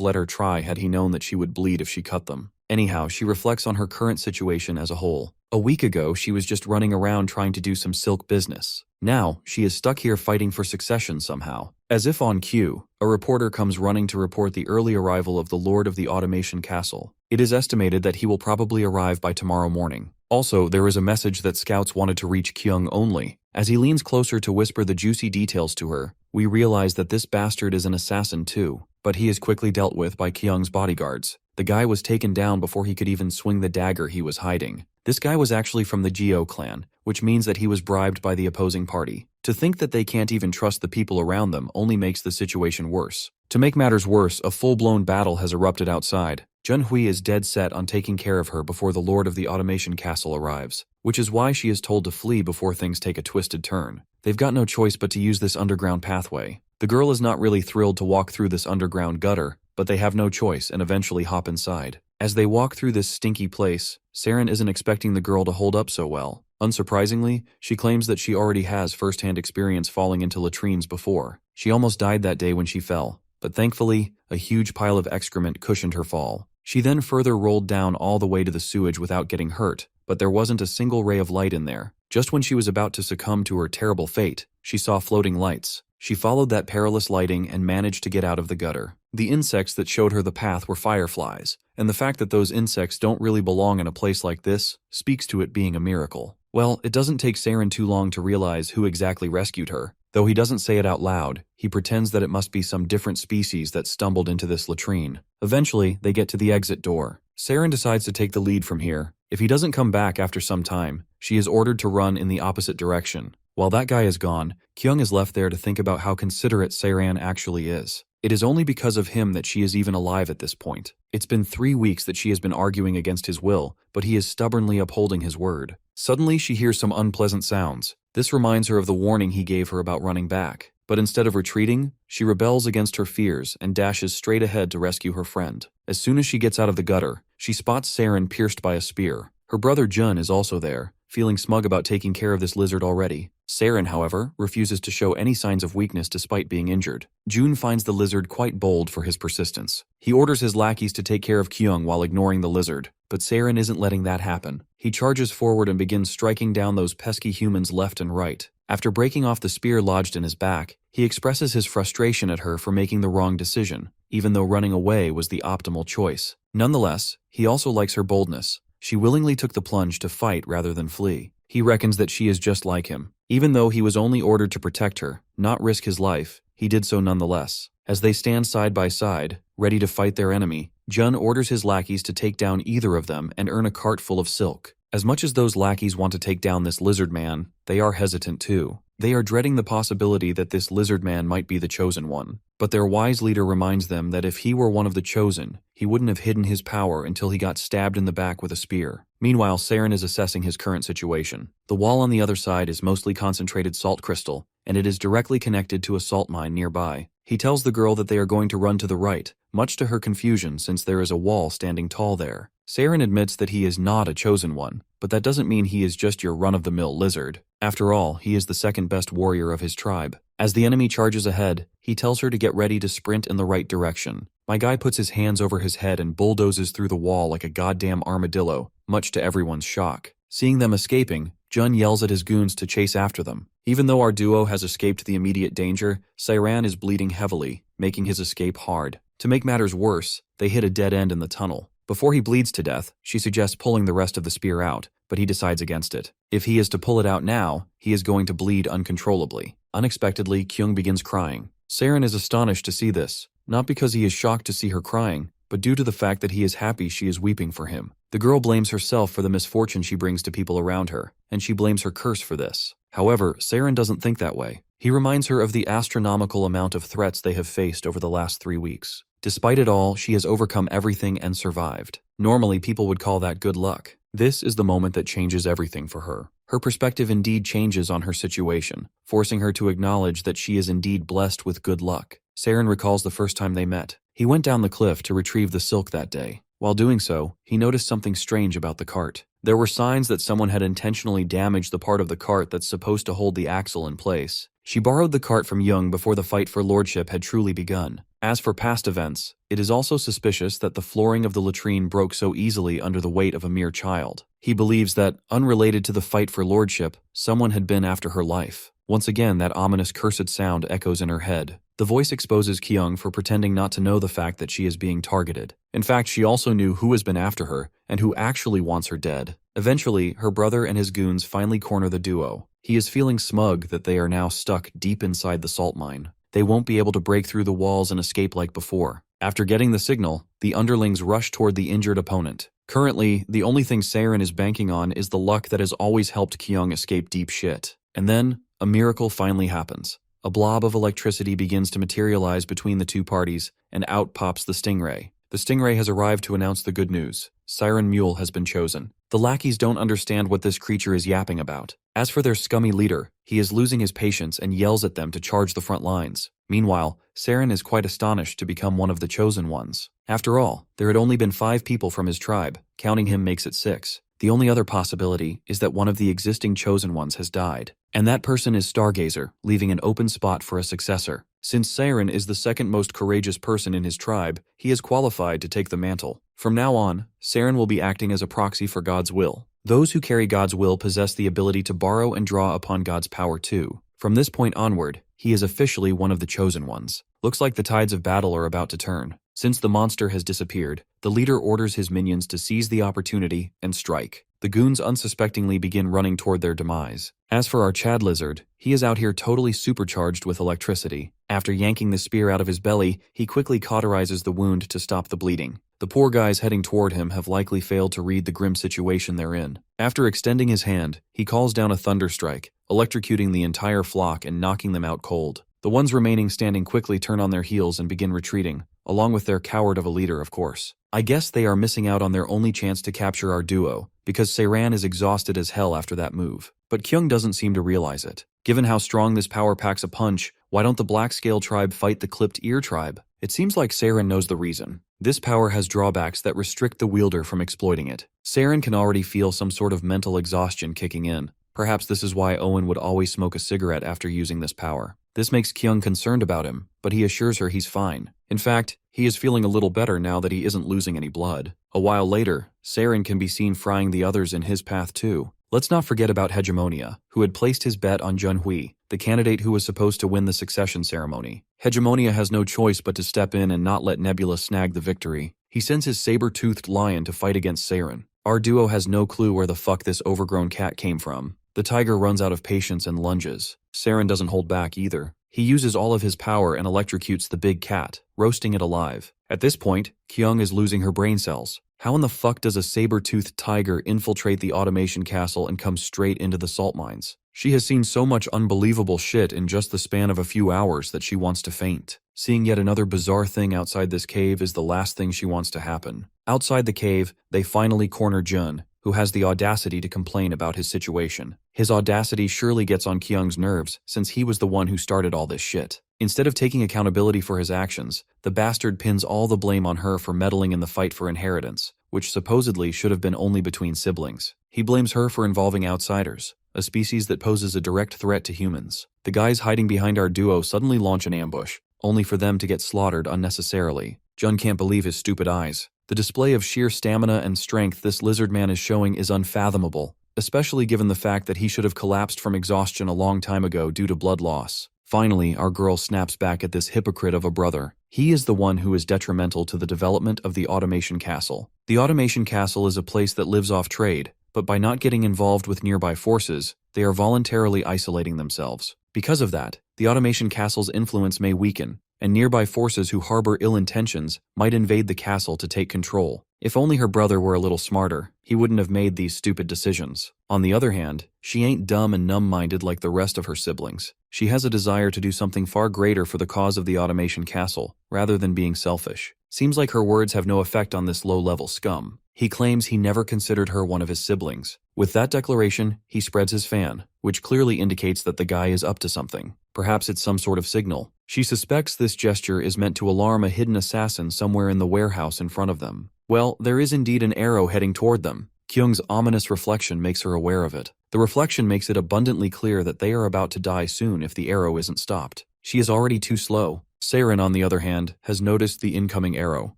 let her try had he known that she would bleed if she cut them. Anyhow, she reflects on her current situation as a whole. A week ago, she was just running around trying to do some silk business. Now, she is stuck here fighting for succession somehow. As if on cue, a reporter comes running to report the early arrival of the Lord of the Automation Castle. It is estimated that he will probably arrive by tomorrow morning. Also, there is a message that scouts wanted to reach Kyung only. As he leans closer to whisper the juicy details to her, we realize that this bastard is an assassin too, but he is quickly dealt with by Kyung's bodyguards. The guy was taken down before he could even swing the dagger he was hiding. This guy was actually from the Geo clan, which means that he was bribed by the opposing party. To think that they can't even trust the people around them only makes the situation worse. To make matters worse, a full-blown battle has erupted outside. Junhui is dead set on taking care of her before the Lord of the Automation Castle arrives, which is why she is told to flee before things take a twisted turn. They've got no choice but to use this underground pathway. The girl is not really thrilled to walk through this underground gutter, but they have no choice and eventually hop inside. As they walk through this stinky place, Saren isn't expecting the girl to hold up so well. Unsurprisingly, she claims that she already has first-hand experience falling into latrines before. She almost died that day when she fell, but thankfully, a huge pile of excrement cushioned her fall. She then further rolled down all the way to the sewage without getting hurt, but there wasn't a single ray of light in there. Just when she was about to succumb to her terrible fate, she saw floating lights. She followed that perilous lighting and managed to get out of the gutter. The insects that showed her the path were fireflies, and the fact that those insects don't really belong in a place like this speaks to it being a miracle. Well, it doesn't take Saren too long to realize who exactly rescued her. Though he doesn't say it out loud, he pretends that it must be some different species that stumbled into this latrine. Eventually, they get to the exit door. Saren decides to take the lead from here. If he doesn't come back after some time, she is ordered to run in the opposite direction. While that guy is gone, Kyung is left there to think about how considerate Saren actually is. It is only because of him that she is even alive at this point. It's been 3 weeks that she has been arguing against his will, but he is stubbornly upholding his word. Suddenly, she hears some unpleasant sounds. This reminds her of the warning he gave her about running back. But instead of retreating, she rebels against her fears and dashes straight ahead to rescue her friend. As soon as she gets out of the gutter, she spots Saren pierced by a spear. Her brother Jun is also there, feeling smug about taking care of this lizard already. Saren, however, refuses to show any signs of weakness despite being injured. Jun finds the lizard quite bold for his persistence. He orders his lackeys to take care of Kyung while ignoring the lizard, but Saren isn't letting that happen. He charges forward and begins striking down those pesky humans left and right. After breaking off the spear lodged in his back, he expresses his frustration at her for making the wrong decision, even though running away was the optimal choice. Nonetheless, he also likes her boldness. She willingly took the plunge to fight rather than flee. He reckons that she is just like him. Even though he was only ordered to protect her, not risk his life, he did so nonetheless. As they stand side by side, ready to fight their enemy, Jun orders his lackeys to take down either of them and earn a cart full of silk. As much as those lackeys want to take down this lizard man, they are hesitant too. They are dreading the possibility that this lizard man might be the chosen one. But their wise leader reminds them that if he were one of the chosen, he wouldn't have hidden his power until he got stabbed in the back with a spear. Meanwhile, Saren is assessing his current situation. The wall on the other side is mostly concentrated salt crystal, and it is directly connected to a salt mine nearby. He tells the girl that they are going to run to the right, much to her confusion since there is a wall standing tall there. Saren admits that he is not a chosen one, but that doesn't mean he is just your run-of-the-mill lizard. After all, he is the second best warrior of his tribe. As the enemy charges ahead, he tells her to get ready to sprint in the right direction. My guy puts his hands over his head and bulldozes through the wall like a goddamn armadillo, much to everyone's shock. Seeing them escaping, Jun yells at his goons to chase after them. Even though our duo has escaped the immediate danger, Saren is bleeding heavily, making his escape hard. To make matters worse, they hit a dead end in the tunnel. Before he bleeds to death, she suggests pulling the rest of the spear out, but he decides against it. If he is to pull it out now, he is going to bleed uncontrollably. Unexpectedly, Kyung begins crying. Saren is astonished to see this, not because he is shocked to see her crying, but due to the fact that he is happy she is weeping for him. The girl blames herself for the misfortune she brings to people around her, and she blames her curse for this. However, Saren doesn't think that way. He reminds her of the astronomical amount of threats they have faced over the last 3 weeks. Despite it all, she has overcome everything and survived. Normally, people would call that good luck. This is the moment that changes everything for her. Her perspective indeed changes on her situation, forcing her to acknowledge that she is indeed blessed with good luck. Saren recalls the first time they met. He went down the cliff to retrieve the silk that day. While doing so, he noticed something strange about the cart. There were signs that someone had intentionally damaged the part of the cart that's supposed to hold the axle in place. She borrowed the cart from Young before the fight for lordship had truly begun. As for past events, it is also suspicious that the flooring of the latrine broke so easily under the weight of a mere child. He believes that, unrelated to the fight for lordship, someone had been after her life. Once again, that ominous cursed sound echoes in her head. The voice exposes Kyung for pretending not to know the fact that she is being targeted. In fact, she also knew who has been after her and who actually wants her dead. Eventually, her brother and his goons finally corner the duo. He is feeling smug that they are now stuck deep inside the salt mine. They won't be able to break through the walls and escape like before. After getting the signal, the underlings rush toward the injured opponent. Currently, the only thing Saren is banking on is the luck that has always helped Kyung escape deep shit. And then, a miracle finally happens. A blob of electricity begins to materialize between the two parties, and out pops the stingray. The stingray has arrived to announce the good news. Siren Mule has been chosen. The lackeys don't understand what this creature is yapping about. As for their scummy leader, he is losing his patience and yells at them to charge the front lines. Meanwhile, Saren is quite astonished to become one of the chosen ones. After all, there had only been 5 people from his tribe. Counting him makes it 6. The only other possibility is that one of the existing chosen ones has died. And that person is Stargazer, leaving an open spot for a successor. Since Saren is the second most courageous person in his tribe, he is qualified to take the mantle. From now on, Saren will be acting as a proxy for God's will. Those who carry God's will possess the ability to borrow and draw upon God's power too. From this point onward, he is officially one of the chosen ones. Looks like the tides of battle are about to turn. Since the monster has disappeared, the leader orders his minions to seize the opportunity and strike. The goons unsuspectingly begin running toward their demise. As for our Chad lizard, he is out here totally supercharged with electricity. After yanking the spear out of his belly, he quickly cauterizes the wound to stop the bleeding. The poor guys heading toward him have likely failed to read the grim situation they're in. After extending his hand, he calls down a thunderstrike, electrocuting the entire flock and knocking them out cold. The ones remaining standing quickly turn on their heels and begin retreating, along with their coward of a leader, of course. I guess they are missing out on their only chance to capture our duo, because Saren is exhausted as hell after that move. But Kyung doesn't seem to realize it. Given how strong this power packs a punch, why don't the Black Scale tribe fight the Clipped Ear tribe? It seems like Saren knows the reason. This power has drawbacks that restrict the wielder from exploiting it. Saren can already feel some sort of mental exhaustion kicking in. Perhaps this is why Owen would always smoke a cigarette after using this power. This makes Kyung concerned about him, but he assures her he's fine. In fact, he is feeling a little better now that he isn't losing any blood. A while later, Saren can be seen frying the others in his path too. Let's not forget about Hegemonia, who had placed his bet on Junhui, the candidate who was supposed to win the succession ceremony. Hegemonia has no choice but to step in and not let Nebula snag the victory. He sends his saber-toothed lion to fight against Saren. Our duo has no clue where the fuck this overgrown cat came from. The tiger runs out of patience and lunges. Saren doesn't hold back either. He uses all of his power and electrocutes the big cat, roasting it alive. At this point, Kyung is losing her brain cells. How in the fuck does a saber-toothed tiger infiltrate the automation castle and come straight into the salt mines? She has seen so much unbelievable shit in just the span of a few hours that she wants to faint. Seeing yet another bizarre thing outside this cave is the last thing she wants to happen. Outside the cave, they finally corner Jun, who has the audacity to complain about his situation. His audacity surely gets on Kyung's nerves, since he was the one who started all this shit. Instead of taking accountability for his actions, the bastard pins all the blame on her for meddling in the fight for inheritance, which supposedly should have been only between siblings. He blames her for involving outsiders, a species that poses a direct threat to humans. The guys hiding behind our duo suddenly launch an ambush, only for them to get slaughtered unnecessarily. Jun can't believe his stupid eyes. The display of sheer stamina and strength this lizardman is showing is unfathomable, especially given the fact that he should have collapsed from exhaustion a long time ago due to blood loss. Finally, our girl snaps back at this hypocrite of a brother. He is the one who is detrimental to the development of the Automation Castle. The Automation Castle is a place that lives off trade, but by not getting involved with nearby forces, they are voluntarily isolating themselves. Because of that, the automation castle's influence may weaken, and nearby forces who harbor ill intentions might invade the castle to take control. If only her brother were a little smarter, he wouldn't have made these stupid decisions. On the other hand, she ain't dumb and numb-minded like the rest of her siblings. She has a desire to do something far greater for the cause of the automation castle, rather than being selfish. Seems like her words have no effect on this low-level scum. He claims he never considered her one of his siblings. With that declaration, he spreads his fan, which clearly indicates that the guy is up to something. Perhaps it's some sort of signal. She suspects this gesture is meant to alarm a hidden assassin somewhere in the warehouse in front of them. Well, there is indeed an arrow heading toward them. Kyung's ominous reflection makes her aware of it. The reflection makes it abundantly clear that they are about to die soon if the arrow isn't stopped. She is already too slow. Saren, on the other hand, has noticed the incoming arrow.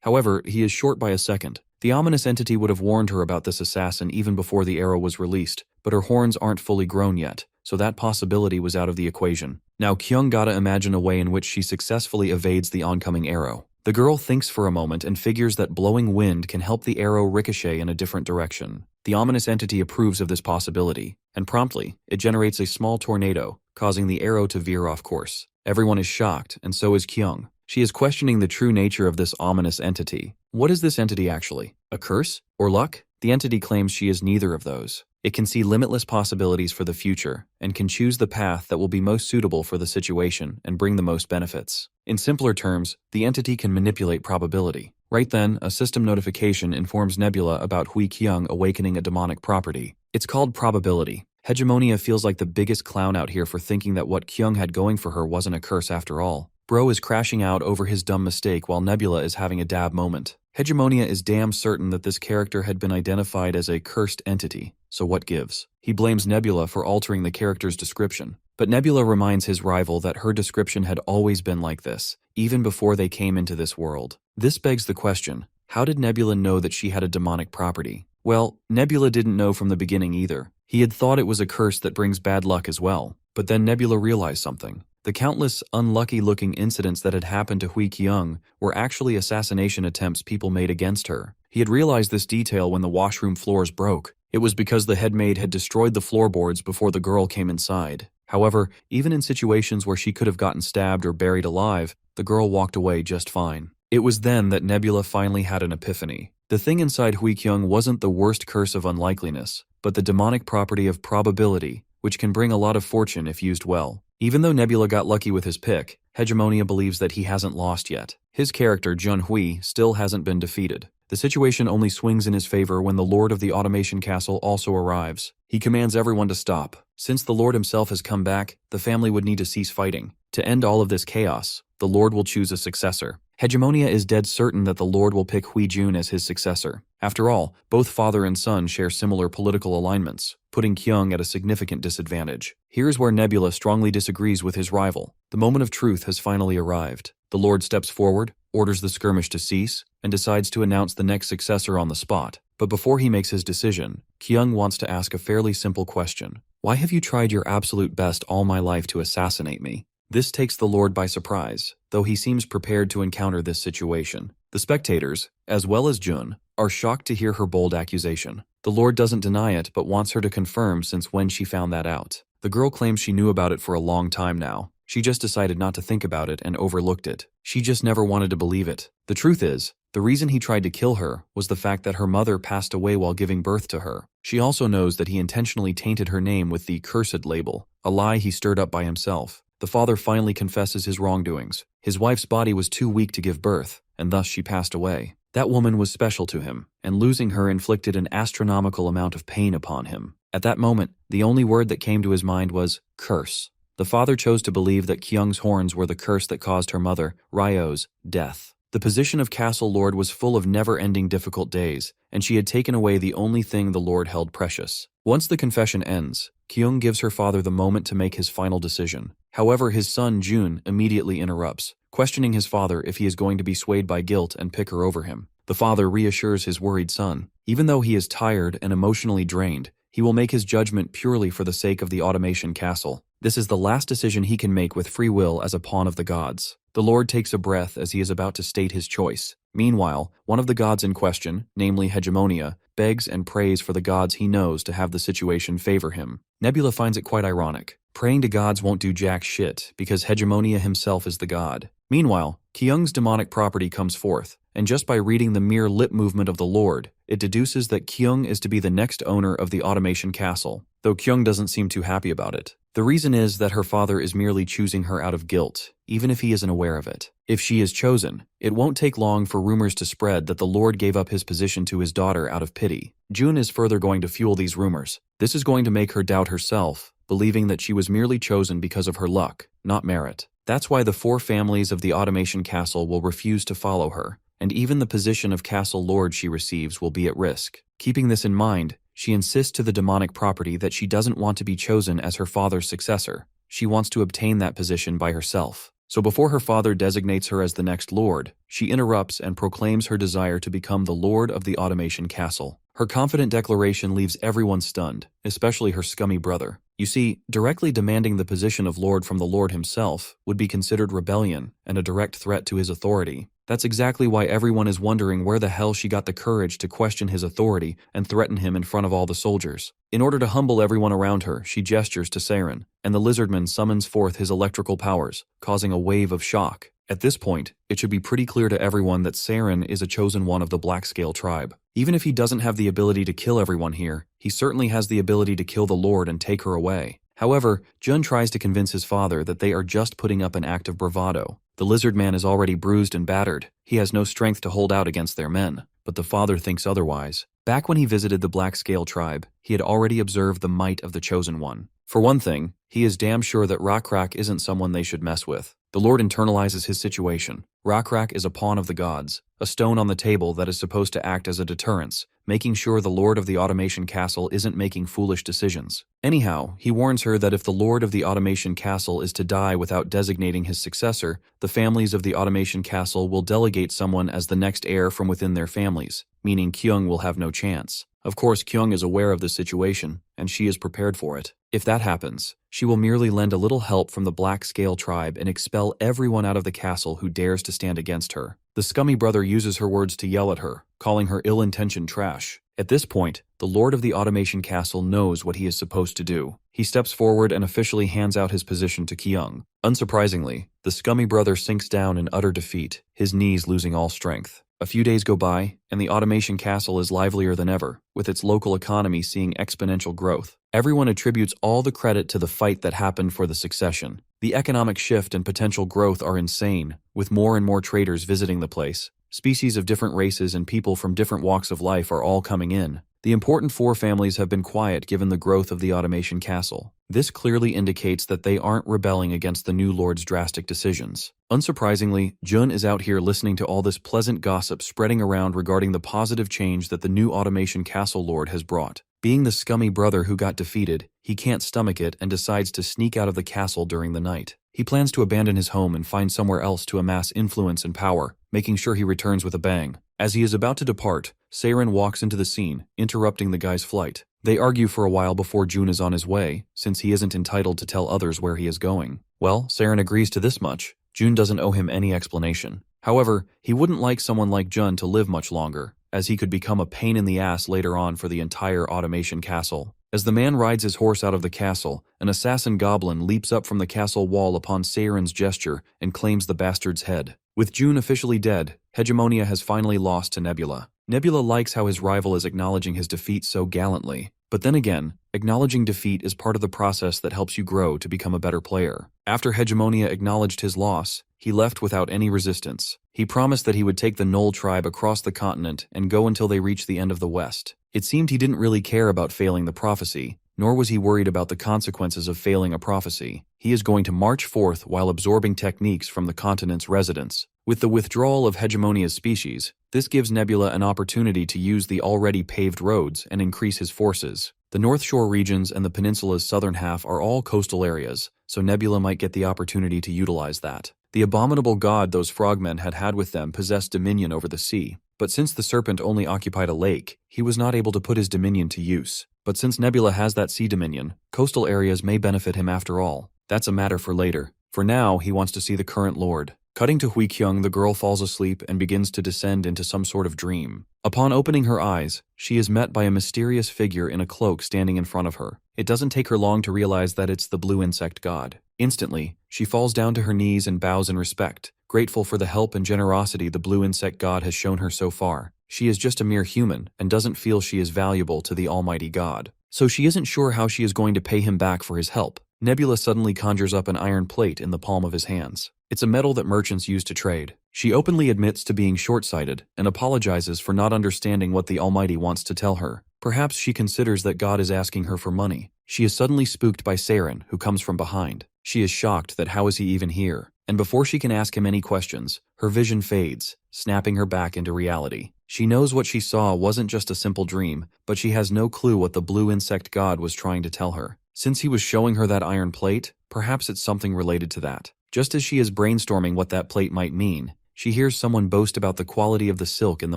However, he is short by a second. The ominous entity would have warned her about this assassin even before the arrow was released, but her horns aren't fully grown yet, so that possibility was out of the equation. Now Kyung gotta imagine a way in which she successfully evades the oncoming arrow. The girl thinks for a moment and figures that blowing wind can help the arrow ricochet in a different direction. The ominous entity approves of this possibility, and promptly, it generates a small tornado, causing the arrow to veer off course. Everyone is shocked, and so is Kyung. She is questioning the true nature of this ominous entity. What is this entity actually? A curse? Or luck? The entity claims she is neither of those. It can see limitless possibilities for the future, and can choose the path that will be most suitable for the situation and bring the most benefits. In simpler terms, the entity can manipulate probability. Right then, a system notification informs Nebula about Hui Kyung awakening a demonic property. It's called probability. Hegemonia feels like the biggest clown out here for thinking that what Kyung had going for her wasn't a curse after all. Bro is crashing out over his dumb mistake while Nebula is having a dab moment. Hegemonia is damn certain that this character had been identified as a cursed entity, so what gives? He blames Nebula for altering the character's description, but Nebula reminds his rival that her description had always been like this, even before they came into this world. This begs the question, how did Nebula know that she had a demonic property? Well, Nebula didn't know from the beginning either. He had thought it was a curse that brings bad luck as well, but then Nebula realized something. The countless unlucky-looking incidents that had happened to Hui Kyung were actually assassination attempts people made against her. He had realized this detail when the washroom floors broke. It was because the headmaid had destroyed the floorboards before the girl came inside. However, even in situations where she could have gotten stabbed or buried alive, the girl walked away just fine. It was then that Nebula finally had an epiphany. The thing inside Hui Kyung wasn't the worst curse of unlikeliness, but the demonic property of probability, which can bring a lot of fortune if used well. Even though Nebula got lucky with his pick, Hegemonia believes that he hasn't lost yet. His character, Jun Hui, still hasn't been defeated. The situation only swings in his favor when the Lord of the Automation Castle also arrives. He commands everyone to stop. Since the Lord himself has come back, the family would need to cease fighting. To end all of this chaos, the Lord will choose a successor. Hegemonia is dead certain that the Lord will pick Hui Jun as his successor. After all, both father and son share similar political alignments, putting Kyung at a significant disadvantage. Here's where Nebula strongly disagrees with his rival. The moment of truth has finally arrived. The Lord steps forward, orders the skirmish to cease, and decides to announce the next successor on the spot. But before he makes his decision, Kyung wants to ask a fairly simple question. Why have you tried your absolute best all my life to assassinate me? This takes the Lord by surprise, though he seems prepared to encounter this situation. The spectators, as well as Jun, are shocked to hear her bold accusation. The Lord doesn't deny it, but wants her to confirm since when she found that out. The girl claims she knew about it for a long time now. She just decided not to think about it and overlooked it. She just never wanted to believe it. The truth is, the reason he tried to kill her was the fact that her mother passed away while giving birth to her. She also knows that he intentionally tainted her name with the cursed label, a lie he stirred up by himself. The father finally confesses his wrongdoings. His wife's body was too weak to give birth, and thus she passed away. That woman was special to him, and losing her inflicted an astronomical amount of pain upon him. At that moment, the only word that came to his mind was curse. The father chose to believe that Kyung's horns were the curse that caused her mother, Ryo's, death. The position of Castle Lord was full of never-ending difficult days, and she had taken away the only thing the Lord held precious. Once the confession ends, Kyung gives her father the moment to make his final decision. However, his son Jun immediately interrupts, questioning his father if he is going to be swayed by guilt and pick her over him. The father reassures his worried son. Even though he is tired and emotionally drained, he will make his judgment purely for the sake of the Automation Castle. This is the last decision he can make with free will as a pawn of the gods. The Lord takes a breath as he is about to state his choice. Meanwhile, one of the gods in question, namely Hegemonia, begs and prays for the gods he knows to have the situation favor him. Nebula finds it quite ironic. Praying to gods won't do jack shit, because Hegemonia himself is the god. Meanwhile, Kyung's demonic property comes forth, and just by reading the mere lip movement of the Lord, it deduces that Kyung is to be the next owner of the automation castle, though Kyung doesn't seem too happy about it. The reason is that her father is merely choosing her out of guilt, even if he isn't aware of it. If she is chosen, it won't take long for rumors to spread that the Lord gave up his position to his daughter out of pity. June is further going to fuel these rumors. This is going to make her doubt herself, believing that she was merely chosen because of her luck, not merit. That's why the 4 families of the automation castle will refuse to follow her, and even the position of castle lord she receives will be at risk. Keeping this in mind, she insists to the demonic property that she doesn't want to be chosen as her father's successor. She wants to obtain that position by herself. So before her father designates her as the next lord, she interrupts and proclaims her desire to become the lord of the automation castle. Her confident declaration leaves everyone stunned, especially her scummy brother. You see, directly demanding the position of lord from the lord himself would be considered rebellion and a direct threat to his authority. That's exactly why everyone is wondering where the hell she got the courage to question his authority and threaten him in front of all the soldiers. In order to humble everyone around her, she gestures to Saren, and the Lizardman summons forth his electrical powers, causing a wave of shock. At this point, it should be pretty clear to everyone that Saren is a chosen one of the Blackscale tribe. Even if he doesn't have the ability to kill everyone here, he certainly has the ability to kill the Lord and take her away. However, Jun tries to convince his father that they are just putting up an act of bravado. The Lizardman is already bruised and battered. He has no strength to hold out against their men, but the father thinks otherwise. Back when he visited the Blackscale tribe, he had already observed the might of the Chosen One. For one thing, he is damn sure that Rockra isn't someone they should mess with. The Lord internalizes his situation. Rockra is a pawn of the gods, a stone on the table that is supposed to act as a deterrence, making sure the Lord of the Automation Castle isn't making foolish decisions. Anyhow, he warns her that if the Lord of the Automation Castle is to die without designating his successor, the families of the Automation Castle will delegate someone as the next heir from within their families, meaning Kyung will have no chance. Of course, Kyung is aware of the situation, and she is prepared for it. If that happens, she will merely lend a little help from the Blackscale tribe and expel everyone out of the castle who dares to stand against her. The scummy brother uses her words to yell at her, calling her ill-intentioned trash. At this point, the Lord of the Automation Castle knows what he is supposed to do. He steps forward and officially hands out his position to Kyung. Unsurprisingly, the scummy brother sinks down in utter defeat, his knees losing all strength. A few days go by, and the Automation Castle is livelier than ever, with its local economy seeing exponential growth. Everyone attributes all the credit to the fight that happened for the succession. The economic shift and potential growth are insane, with more and more traders visiting the place. Species of different races and people from different walks of life are all coming in. The important 4 families have been quiet given the growth of the Automation Castle. This clearly indicates that they aren't rebelling against the new Lord's drastic decisions. Unsurprisingly, Jun is out here listening to all this pleasant gossip spreading around regarding the positive change that the new Automation Castle Lord has brought. Being the scummy brother who got defeated, he can't stomach it and decides to sneak out of the castle during the night. He plans to abandon his home and find somewhere else to amass influence and power, making sure he returns with a bang. As he is about to depart, Saren walks into the scene, interrupting the guy's flight. They argue for a while before Jun is on his way, since he isn't entitled to tell others where he is going. Well, Saren agrees to this much. Jun doesn't owe him any explanation. However, he wouldn't like someone like Jun to live much longer, as he could become a pain in the ass later on for the entire Automation Castle. As the man rides his horse out of the castle, an assassin goblin leaps up from the castle wall upon Saren's gesture and claims the bastard's head. With Jun officially dead, Hegemonia has finally lost to Nebula. Nebula likes how his rival is acknowledging his defeat so gallantly. But then again, acknowledging defeat is part of the process that helps you grow to become a better player. After Hegemonia acknowledged his loss, he left without any resistance. He promised that he would take the Knoll tribe across the continent and go until they reached the end of the West. It seemed he didn't really care about failing the prophecy, nor was he worried about the consequences of failing a prophecy. He is going to march forth while absorbing techniques from the continent's residents. With the withdrawal of Hegemonia's species, this gives Nebula an opportunity to use the already paved roads and increase his forces. The North Shore regions and the peninsula's southern half are all coastal areas, so Nebula might get the opportunity to utilize that. The abominable god those frogmen had with them possessed dominion over the sea, but since the serpent only occupied a lake, he was not able to put his dominion to use. But since Nebula has that sea dominion, coastal areas may benefit him after all. That's a matter for later. For now, he wants to see the current lord. Cutting to Hui Kyung, the girl falls asleep and begins to descend into some sort of dream. Upon opening her eyes, she is met by a mysterious figure in a cloak standing in front of her. It doesn't take her long to realize that it's the blue insect god. Instantly, she falls down to her knees and bows in respect, grateful for the help and generosity the blue insect god has shown her so far. She is just a mere human and doesn't feel she is valuable to the almighty god. So she isn't sure how she is going to pay him back for his help. Nebula suddenly conjures up an iron plate in the palm of his hands. It's a metal that merchants use to trade. She openly admits to being short-sighted and apologizes for not understanding what the Almighty wants to tell her. Perhaps she considers that God is asking her for money. She is suddenly spooked by Saren, who comes from behind. She is shocked that how is he even here? And before she can ask him any questions, her vision fades, snapping her back into reality. She knows what she saw wasn't just a simple dream, but she has no clue what the blue insect god was trying to tell her. Since he was showing her that iron plate, perhaps it's something related to that. Just as she is brainstorming what that plate might mean, she hears someone boast about the quality of the silk in the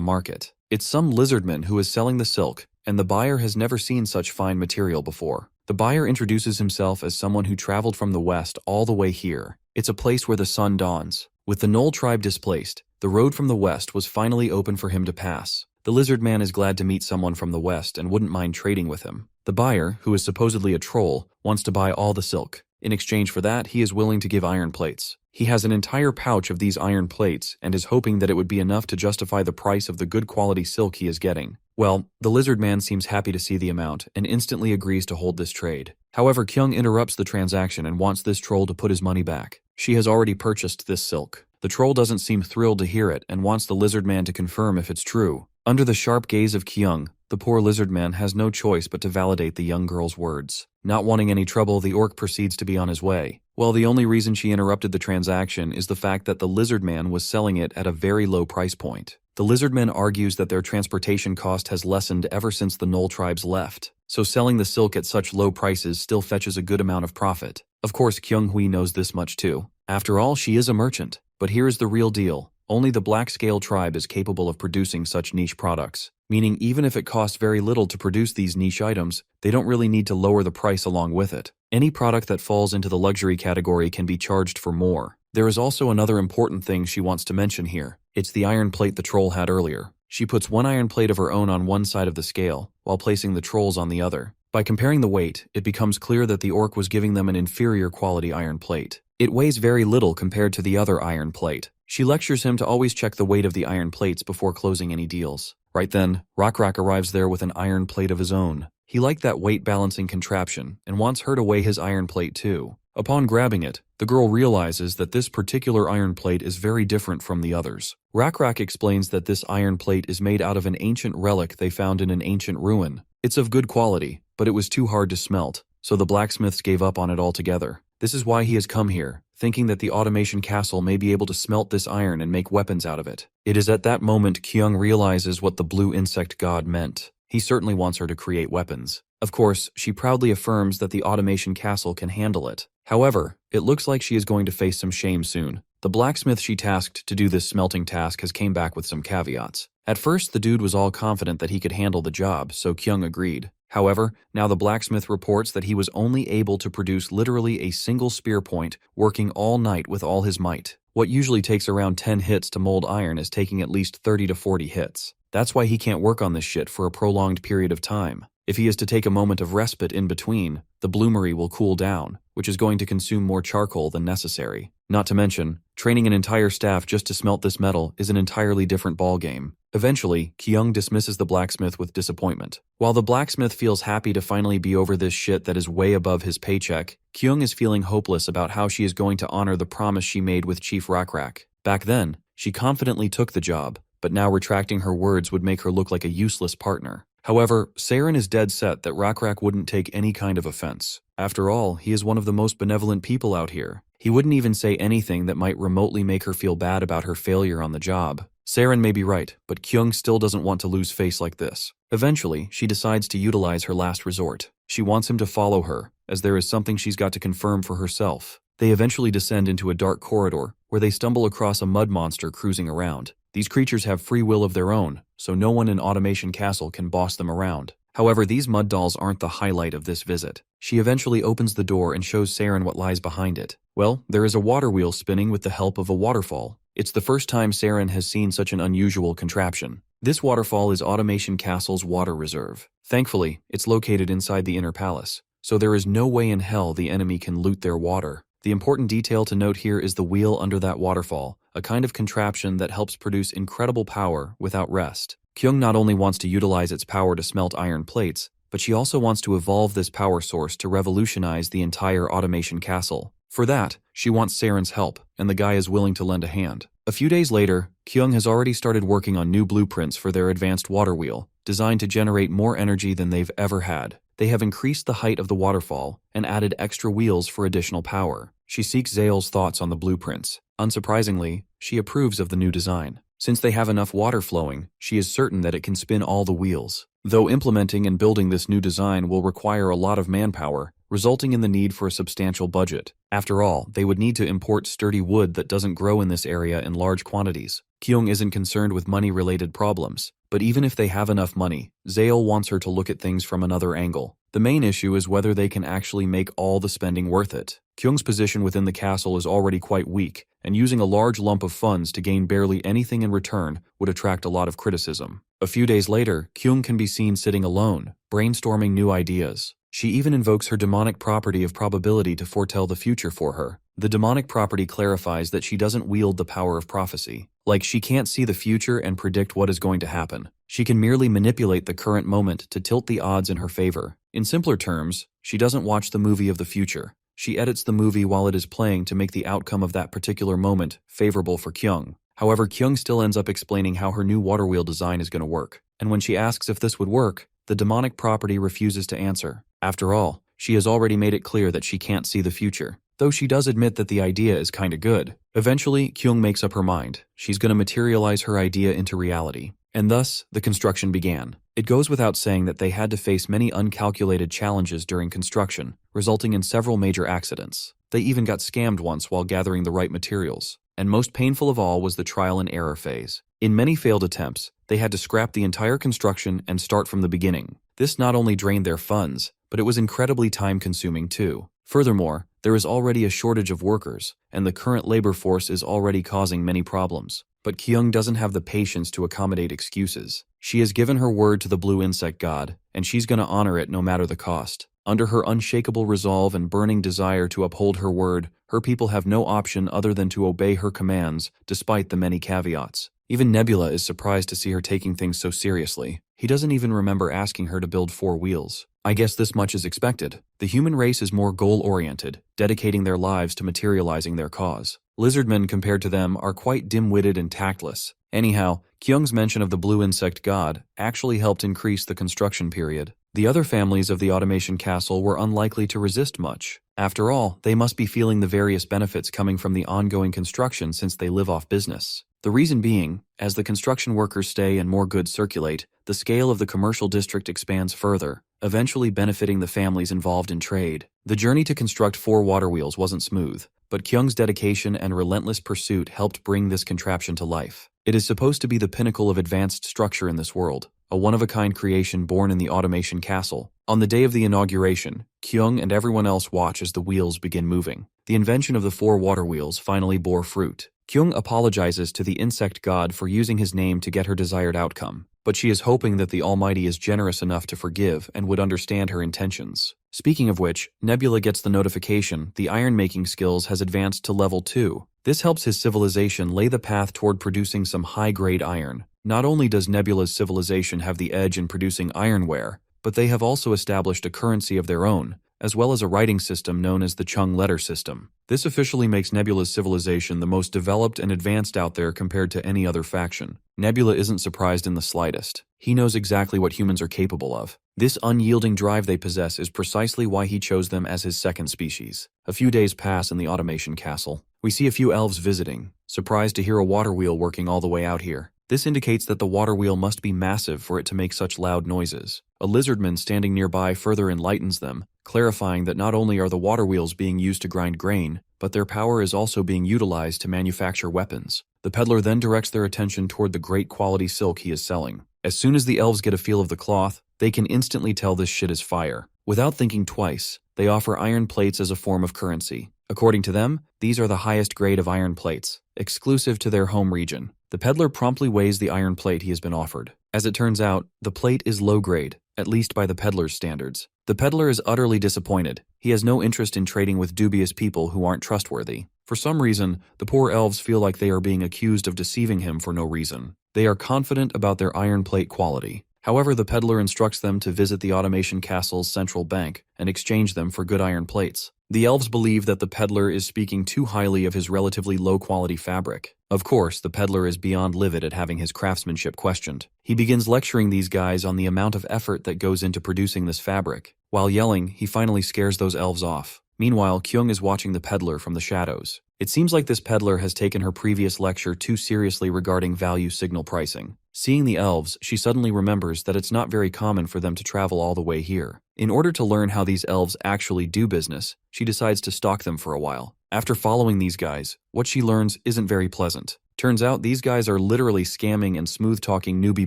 market. It's some lizardman who is selling the silk, and the buyer has never seen such fine material before. The buyer introduces himself as someone who traveled from the west all the way here. It's a place where the sun dawns. With the Knoll tribe displaced, the road from the west was finally open for him to pass. The lizard man is glad to meet someone from the west and wouldn't mind trading with him. The buyer, who is supposedly a troll, wants to buy all the silk. In exchange for that, he is willing to give iron plates. He has an entire pouch of these iron plates and is hoping that it would be enough to justify the price of the good quality silk he is getting. Well, the lizard man seems happy to see the amount and instantly agrees to hold this trade. However, Kyung interrupts the transaction and wants this troll to put his money back. She has already purchased this silk. The troll doesn't seem thrilled to hear it and wants the lizard man to confirm if it's true. Under the sharp gaze of Kyung, the poor lizard man has no choice but to validate the young girl's words. Not wanting any trouble, the orc proceeds to be on his way. Well, the only reason she interrupted the transaction is the fact that the lizard man was selling it at a very low price point. The lizardman argues that their transportation cost has lessened ever since the Knoll tribes left, so selling the silk at such low prices still fetches a good amount of profit. Of course, Kyung-hui knows this much too. After all, she is a merchant. But here is the real deal. Only the black-scale tribe is capable of producing such niche products, meaning even if it costs very little to produce these niche items, they don't really need to lower the price along with it. Any product that falls into the luxury category can be charged for more. There is also another important thing she wants to mention here. It's the iron plate the troll had earlier. She puts one iron plate of her own on one side of the scale, while placing the troll's on the other. By comparing the weight, it becomes clear that the orc was giving them an inferior quality iron plate. It weighs very little compared to the other iron plate. She lectures him to always check the weight of the iron plates before closing any deals. Right then, Rockra arrives there with an iron plate of his own. He liked that weight-balancing contraption and wants her to weigh his iron plate too. Upon grabbing it, the girl realizes that this particular iron plate is very different from the others. Rockra explains that this iron plate is made out of an ancient relic they found in an ancient ruin. It's of good quality, but it was too hard to smelt, so the blacksmiths gave up on it altogether. This is why he has come here, thinking that the automation castle may be able to smelt this iron and make weapons out of it. It is at that moment Kyung realizes what the blue insect god meant. He certainly wants her to create weapons. Of course, she proudly affirms that the automation castle can handle it. However, it looks like she is going to face some shame soon. The blacksmith she tasked to do this smelting task has came back with some caveats. At first, the dude was all confident that he could handle the job, so Kyung agreed. However, now the blacksmith reports that he was only able to produce literally a single spear point, working all night with all his might. What usually takes around 10 hits to mold iron is taking at least 30 to 40 hits. That's why he can't work on this shit for a prolonged period of time. If he is to take a moment of respite in between, the bloomery will cool down, which is going to consume more charcoal than necessary. Not to mention, training an entire staff just to smelt this metal is an entirely different ballgame. Eventually, Kyung dismisses the blacksmith with disappointment. While the blacksmith feels happy to finally be over this shit that is way above his paycheck, Kyung is feeling hopeless about how she is going to honor the promise she made with Chief Rockra. Back then, she confidently took the job, but now retracting her words would make her look like a useless partner. However, Saren is dead set that Rockra wouldn't take any kind of offense. After all, he is one of the most benevolent people out here. He wouldn't even say anything that might remotely make her feel bad about her failure on the job. Saren may be right, but Kyung still doesn't want to lose face like this. Eventually, she decides to utilize her last resort. She wants him to follow her, as there is something she's got to confirm for herself. They eventually descend into a dark corridor, where they stumble across a mud monster cruising around. These creatures have free will of their own, so no one in Automation Castle can boss them around. However, these mud dolls aren't the highlight of this visit. She eventually opens the door and shows Saren what lies behind it. Well, there is a water wheel spinning with the help of a waterfall. It's the first time Saren has seen such an unusual contraption. This waterfall is Automation Castle's water reserve. Thankfully, it's located inside the inner palace, so there is no way in hell the enemy can loot their water. The important detail to note here is the wheel under that waterfall, a kind of contraption that helps produce incredible power without rest. Kyung not only wants to utilize its power to smelt iron plates, but she also wants to evolve this power source to revolutionize the entire Automation Castle. For that, she wants Saren's help, and the guy is willing to lend a hand. A few days later, Kyung has already started working on new blueprints for their advanced water wheel, designed to generate more energy than they've ever had. They have increased the height of the waterfall and added extra wheels for additional power. She seeks Zael's thoughts on the blueprints. Unsurprisingly, she approves of the new design. Since they have enough water flowing, she is certain that it can spin all the wheels. Though implementing and building this new design will require a lot of manpower, resulting in the need for a substantial budget. After all, they would need to import sturdy wood that doesn't grow in this area in large quantities. Kyung isn't concerned with money-related problems, but even if they have enough money, Zael wants her to look at things from another angle. The main issue is whether they can actually make all the spending worth it. Kyung's position within the castle is already quite weak, and using a large lump of funds to gain barely anything in return would attract a lot of criticism. A few days later, Kyung can be seen sitting alone, brainstorming new ideas. She even invokes her demonic property of probability to foretell the future for her. The demonic property clarifies that she doesn't wield the power of prophecy. Like, she can't see the future and predict what is going to happen. She can merely manipulate the current moment to tilt the odds in her favor. In simpler terms, she doesn't watch the movie of the future. She edits the movie while it is playing to make the outcome of that particular moment favorable for Kyung. However, Kyung still ends up explaining how her new water wheel design is going to work. And when she asks if this would work, the demonic property refuses to answer. After all, she has already made it clear that she can't see the future. Though she does admit that the idea is kinda good. Eventually, Kyung makes up her mind. She's gonna materialize her idea into reality. And thus, the construction began. It goes without saying that they had to face many uncalculated challenges during construction, resulting in several major accidents. They even got scammed once while gathering the right materials. And most painful of all was the trial and error phase. In many failed attempts, they had to scrap the entire construction and start from the beginning. This not only drained their funds, but it was incredibly time-consuming too. Furthermore, there is already a shortage of workers, and the current labor force is already causing many problems. But Kyung doesn't have the patience to accommodate excuses. She has given her word to the blue insect god, and she's gonna honor it no matter the cost. Under her unshakable resolve and burning desire to uphold her word, her people have no option other than to obey her commands, despite the many caveats. Even Nebula is surprised to see her taking things so seriously. He doesn't even remember asking her to build 4 wheels. I guess this much is expected. The human race is more goal-oriented, dedicating their lives to materializing their cause. Lizardmen, compared to them, are quite dim-witted and tactless. Anyhow, Kyung's mention of the blue insect god actually helped increase the construction period. The other families of the Automation Castle were unlikely to resist much. After all, they must be feeling the various benefits coming from the ongoing construction since they live off business. The reason being, as the construction workers stay and more goods circulate, the scale of the commercial district expands further, eventually benefiting the families involved in trade. The journey to construct 4 water wheels wasn't smooth, but Kyung's dedication and relentless pursuit helped bring this contraption to life. It is supposed to be the pinnacle of advanced structure in this world, a one-of-a-kind creation born in the Automation Castle. On the day of the inauguration, Kyung and everyone else watch as the wheels begin moving. The invention of the 4 water wheels finally bore fruit. Kyung apologizes to the insect god for using his name to get her desired outcome, but she is hoping that the Almighty is generous enough to forgive and would understand her intentions. Speaking of which, Nebula gets the notification the iron-making skills has advanced to level 2. This helps his civilization lay the path toward producing some high-grade iron. Not only does Nebula's civilization have the edge in producing ironware, but they have also established a currency of their own, as well as a writing system known as the Chung letter system. This officially makes Nebula's civilization the most developed and advanced out there compared to any other faction. Nebula isn't surprised in the slightest. He knows exactly what humans are capable of. This unyielding drive they possess is precisely why he chose them as his second species. A few days pass in the Automation Castle. We see a few elves visiting, surprised to hear a water wheel working all the way out here. This indicates that the water wheel must be massive for it to make such loud noises. A lizardman standing nearby further enlightens them, clarifying that not only are the water wheels being used to grind grain, but their power is also being utilized to manufacture weapons. The peddler then directs their attention toward the great quality silk he is selling. As soon as the elves get a feel of the cloth, They can instantly tell this shit is fire. Without thinking twice, they offer iron plates as a form of currency. According to them, these are the highest grade of iron plates, exclusive to their home region. The peddler promptly weighs the iron plate he has been offered. As it turns out, the plate is low grade, at least by the peddler's standards. The peddler is utterly disappointed. He has no interest in trading with dubious people who aren't trustworthy. For some reason, the poor elves feel like they are being accused of deceiving him for no reason. They are confident about their iron plate quality. However, the peddler instructs them to visit the automation castle's central bank and exchange them for good iron plates. The elves believe that the peddler is speaking too highly of his relatively low-quality fabric. Of course, the peddler is beyond livid at having his craftsmanship questioned. He begins lecturing these guys on the amount of effort that goes into producing this fabric. While yelling, he finally scares those elves off. Meanwhile, Kyung is watching the peddler from the shadows. It seems like this peddler has taken her previous lecture too seriously regarding value signal pricing. Seeing the elves, she suddenly remembers that it's not very common for them to travel all the way here. In order to learn how these elves actually do business, she decides to stalk them for a while. After following these guys, what she learns isn't very pleasant. Turns out these guys are literally scamming and smooth-talking newbie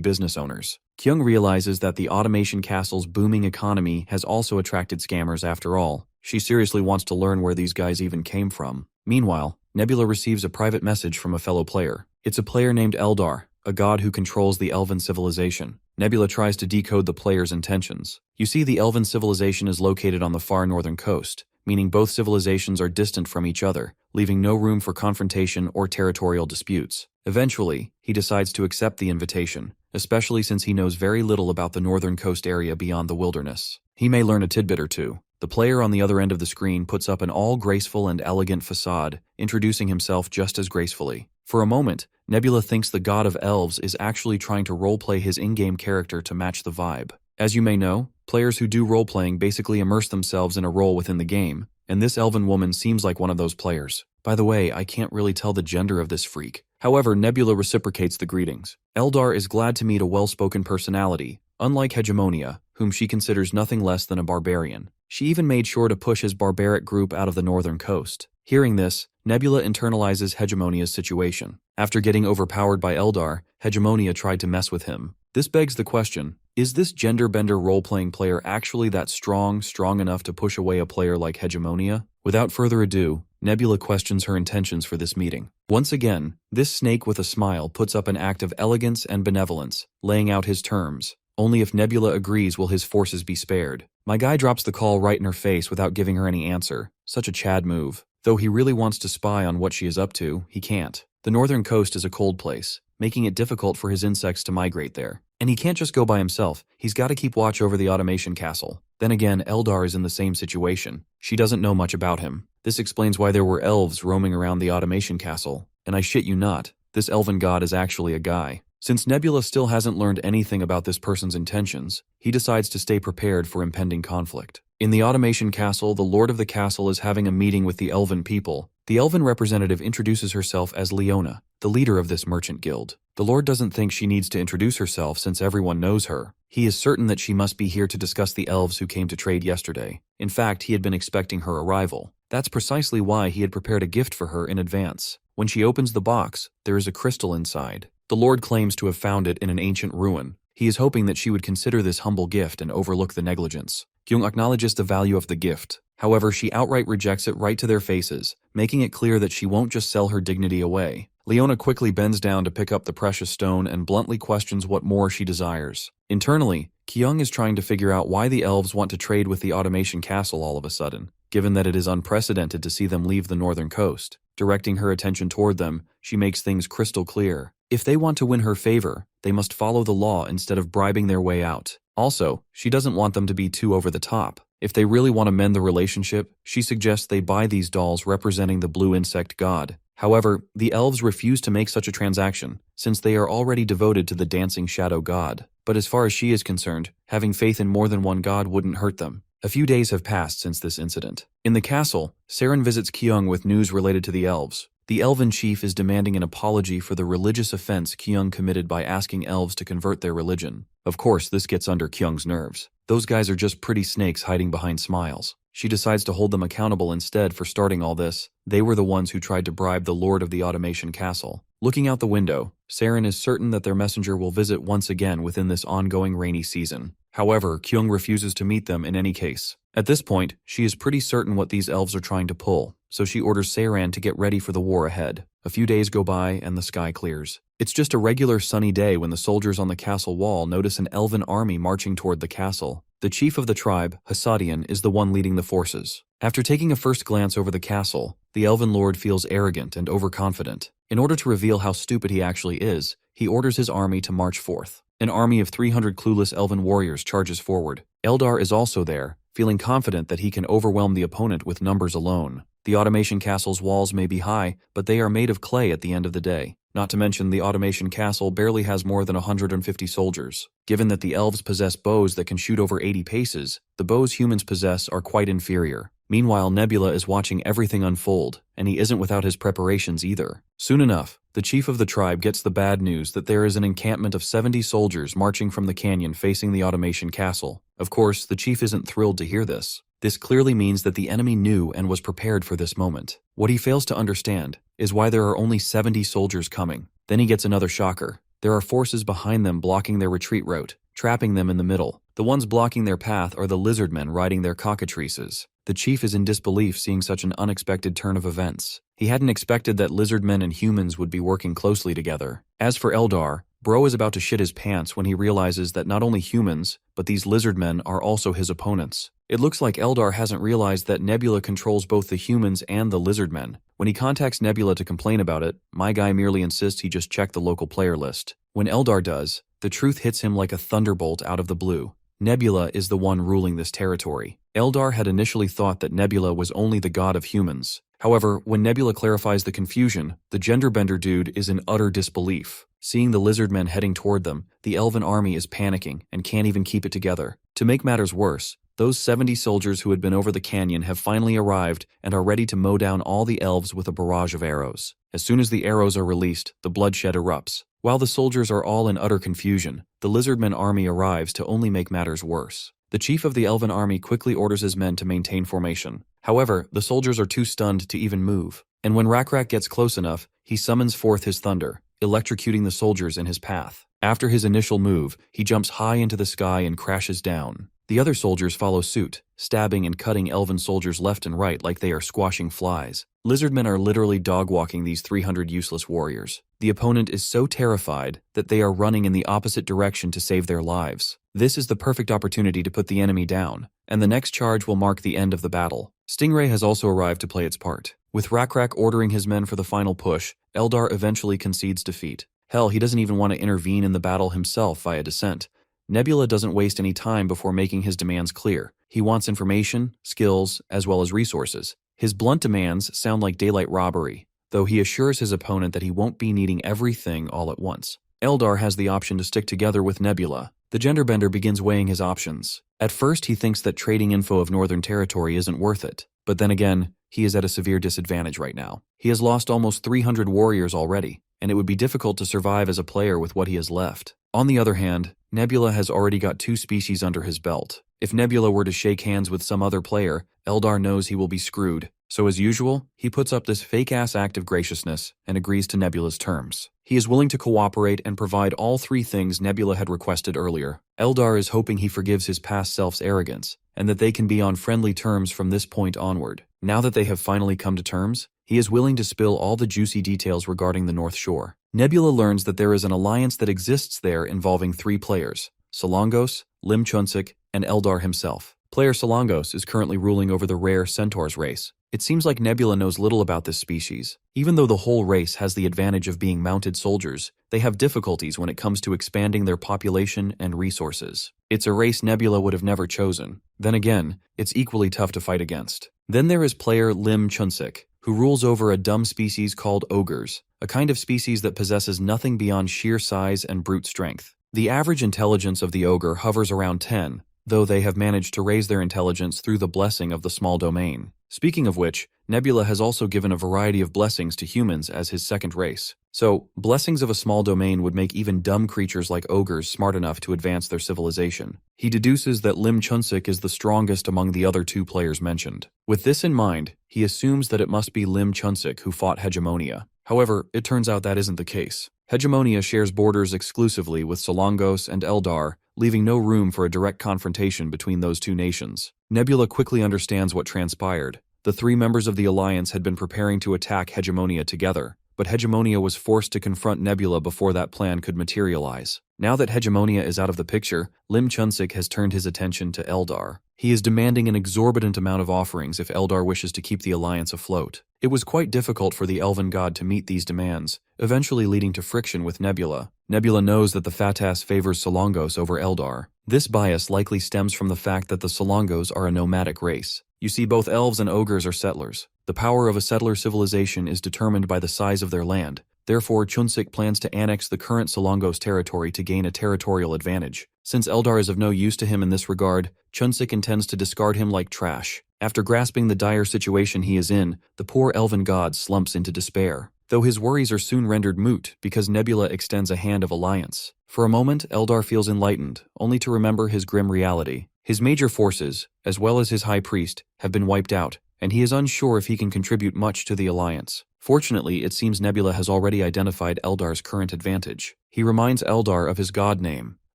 business owners. Kyung realizes that the automation castle's booming economy has also attracted scammers after all. She seriously wants to learn where these guys even came from. Meanwhile, Nebula receives a private message from a fellow player. It's a player named Eldar, a god who controls the elven civilization. Nebula tries to decode the player's intentions. You see, the elven civilization is located on the far northern coast, meaning both civilizations are distant from each other, leaving no room for confrontation or territorial disputes. Eventually, he decides to accept the invitation, especially since he knows very little about the northern coast area beyond the wilderness. He may learn a tidbit or two. The player on the other end of the screen puts up an all-graceful and elegant facade, introducing himself just as gracefully. For a moment, Nebula thinks the god of elves is actually trying to roleplay his in-game character to match the vibe. As you may know, players who do role-playing basically immerse themselves in a role within the game, and this elven woman seems like one of those players. By the way, I can't really tell the gender of this freak. However, Nebula reciprocates the greetings. Eldar is glad to meet a well-spoken personality, unlike Hegemonia, whom she considers nothing less than a barbarian. She even made sure to push his barbaric group out of the northern coast. Hearing this, Nebula internalizes Hegemonia's situation. After getting overpowered by Eldar, Hegemonia tried to mess with him. This begs the question, is this gender-bender role-playing player actually that strong enough to push away a player like Hegemonia? Without further ado, Nebula questions her intentions for this meeting. Once again, this snake with a smile puts up an act of elegance and benevolence, laying out his terms. Only if Nebula agrees will his forces be spared. My guy drops the call right in her face without giving her any answer. Such a Chad move. Though he really wants to spy on what she is up to, he can't. The northern coast is a cold place, making it difficult for his insects to migrate there. And he can't just go by himself, he's got to keep watch over the automation castle. Then again, Eldar is in the same situation. She doesn't know much about him. This explains why there were elves roaming around the automation castle. And I shit you not, this elven god is actually a guy. Since Nebula still hasn't learned anything about this person's intentions, he decides to stay prepared for impending conflict. In the automation castle, the lord of the castle is having a meeting with the elven people. The elven representative introduces herself as Leona, the leader of this merchant guild. The lord doesn't think she needs to introduce herself since everyone knows her. He is certain that she must be here to discuss the elves who came to trade yesterday. In fact, he had been expecting her arrival. That's precisely why he had prepared a gift for her in advance. When she opens the box, there is a crystal inside. The lord claims to have found it in an ancient ruin. He is hoping that she would consider this humble gift and overlook the negligence. Kyung acknowledges the value of the gift. However, she outright rejects it right to their faces, making it clear that she won't just sell her dignity away. Leona quickly bends down to pick up the precious stone and bluntly questions what more she desires. Internally, Kyung is trying to figure out why the elves want to trade with the automation castle all of a sudden, given that it is unprecedented to see them leave the northern coast. Directing her attention toward them, she makes things crystal clear. If they want to win her favor, they must follow the law instead of bribing their way out. Also, she doesn't want them to be too over the top. If they really want to mend the relationship, she suggests they buy these dolls representing the blue insect god. However, the elves refuse to make such a transaction, since they are already devoted to the dancing shadow god. But as far as she is concerned, having faith in more than one god wouldn't hurt them. A few days have passed since this incident. In the castle, Saren visits Kyung with news related to the elves. The elven chief is demanding an apology for the religious offense Kyung committed by asking elves to convert their religion. Of course, this gets under Kyung's nerves. Those guys are just pretty snakes hiding behind smiles. She decides to hold them accountable instead for starting all this. They were the ones who tried to bribe the lord of the automation castle. Looking out the window, Saren is certain that their messenger will visit once again within this ongoing rainy season. However, Kyung refuses to meet them in any case. At this point, she is pretty certain what these elves are trying to pull, so she orders Saren to get ready for the war ahead. A few days go by and the sky clears. It's just a regular sunny day when the soldiers on the castle wall notice an elven army marching toward the castle. The chief of the tribe, Hasadian, is the one leading the forces. After taking a first glance over the castle, the elven lord feels arrogant and overconfident. In order to reveal how stupid he actually is, he orders his army to march forth. An army of 300 clueless elven warriors charges forward. Eldar is also there, feeling confident that he can overwhelm the opponent with numbers alone. The automation castle's walls may be high, but they are made of clay at the end of the day. Not to mention the automation castle barely has more than 150 soldiers. Given that the elves possess bows that can shoot over 80 paces, the bows humans possess are quite inferior. Meanwhile, Nebula is watching everything unfold, and he isn't without his preparations either. Soon enough, the chief of the tribe gets the bad news that there is an encampment of 70 soldiers marching from the canyon facing the automation castle. Of course, the chief isn't thrilled to hear this. This clearly means that the enemy knew and was prepared for this moment. What he fails to understand is why there are only 70 soldiers coming. Then he gets another shocker. There are forces behind them blocking their retreat route, trapping them in the middle. The ones blocking their path are the Lizardmen riding their cockatrices. The chief is in disbelief seeing such an unexpected turn of events. He hadn't expected that Lizardmen and humans would be working closely together. As for Eldar, Bro is about to shit his pants when he realizes that not only humans, but these Lizardmen are also his opponents. It looks like Eldar hasn't realized that Nebula controls both the humans and the Lizardmen. When he contacts Nebula to complain about it, my guy merely insists he just check the local player list. When Eldar does, the truth hits him like a thunderbolt out of the blue. Nebula is the one ruling this territory. Eldar had initially thought that Nebula was only the god of humans. However, when Nebula clarifies the confusion, the genderbender dude is in utter disbelief. Seeing the Lizardmen heading toward them, the elven army is panicking and can't even keep it together. To make matters worse, those 70 soldiers who had been over the canyon have finally arrived and are ready to mow down all the elves with a barrage of arrows. As soon as the arrows are released, the bloodshed erupts. While the soldiers are all in utter confusion, the Lizardmen army arrives to only make matters worse. The chief of the elven army quickly orders his men to maintain formation. However, the soldiers are too stunned to even move. And when Rockra gets close enough, he summons forth his thunder, electrocuting the soldiers in his path. After his initial move, he jumps high into the sky and crashes down. The other soldiers follow suit, stabbing and cutting elven soldiers left and right like they are squashing flies. Lizardmen are literally dog-walking these 300 useless warriors. The opponent is so terrified that they are running in the opposite direction to save their lives. This is the perfect opportunity to put the enemy down, and the next charge will mark the end of the battle. Stingray has also arrived to play its part. With Rockra ordering his men for the final push, Eldar eventually concedes defeat. Hell, he doesn't even want to intervene in the battle himself via dissent. Nebula doesn't waste any time before making his demands clear. He wants information, skills, as well as resources. His blunt demands sound like daylight robbery, though he assures his opponent that he won't be needing everything all at once. Eldar has the option to stick together with Nebula. The genderbender begins weighing his options. At first, he thinks that trading info of Northern Territory isn't worth it. But then again, he is at a severe disadvantage right now. He has lost almost 300 warriors already, and it would be difficult to survive as a player with what he has left. On the other hand, Nebula has already got 2 species under his belt. If Nebula were to shake hands with some other player, Eldar knows he will be screwed. So as usual, he puts up this fake-ass act of graciousness and agrees to Nebula's terms. He is willing to cooperate and provide all 3 things Nebula had requested earlier. Eldar is hoping he forgives his past self's arrogance, and that they can be on friendly terms from this point onward. Now that they have finally come to terms, he is willing to spill all the juicy details regarding the North Shore. Nebula learns that there is an alliance that exists there involving 3 players, Solongos, Lim Chunsik, and Eldar himself. Player Solongos is currently ruling over the rare Centaurs race. It seems like Nebula knows little about this species. Even though the whole race has the advantage of being mounted soldiers, they have difficulties when it comes to expanding their population and resources. It's a race Nebula would have never chosen. Then again, it's equally tough to fight against. Then there is player Lim Chunsik, who rules over a dumb species called ogres, a kind of species that possesses nothing beyond sheer size and brute strength. The average intelligence of the ogre hovers around 10, though they have managed to raise their intelligence through the blessing of the small domain. Speaking of which, Nebula has also given a variety of blessings to humans as his second race. So, blessings of a small domain would make even dumb creatures like ogres smart enough to advance their civilization. He deduces that Lim Chunsik is the strongest among the other 2 players mentioned. With this in mind, he assumes that it must be Lim Chunsik who fought Hegemonia. However, it turns out that isn't the case. Hegemonia shares borders exclusively with Solongos and Eldar, leaving no room for a direct confrontation between those two nations. Nebula quickly understands what transpired. The three members of the Alliance had been preparing to attack Hegemonia together, but Hegemonia was forced to confront Nebula before that plan could materialize. Now that Hegemonia is out of the picture, Lim Chunsik has turned his attention to Eldar. He is demanding an exorbitant amount of offerings if Eldar wishes to keep the Alliance afloat. It was quite difficult for the Elven god to meet these demands, eventually leading to friction with Nebula. Nebula knows that the Fatas favors Solongos over Eldar. This bias likely stems from the fact that the Solongos are a nomadic race. You see, both elves and ogres are settlers. The power of a settler civilization is determined by the size of their land. Therefore, Chunsik plans to annex the current Solongos territory to gain a territorial advantage. Since Eldar is of no use to him in this regard, Chunsik intends to discard him like trash. After grasping the dire situation he is in, the poor elven god slumps into despair, though his worries are soon rendered moot because Nebula extends a hand of alliance. For a moment, Eldar feels enlightened, only to remember his grim reality. His major forces, as well as his high priest, have been wiped out, and he is unsure if he can contribute much to the alliance. Fortunately, it seems Nebula has already identified Eldar's current advantage. He reminds Eldar of his god name,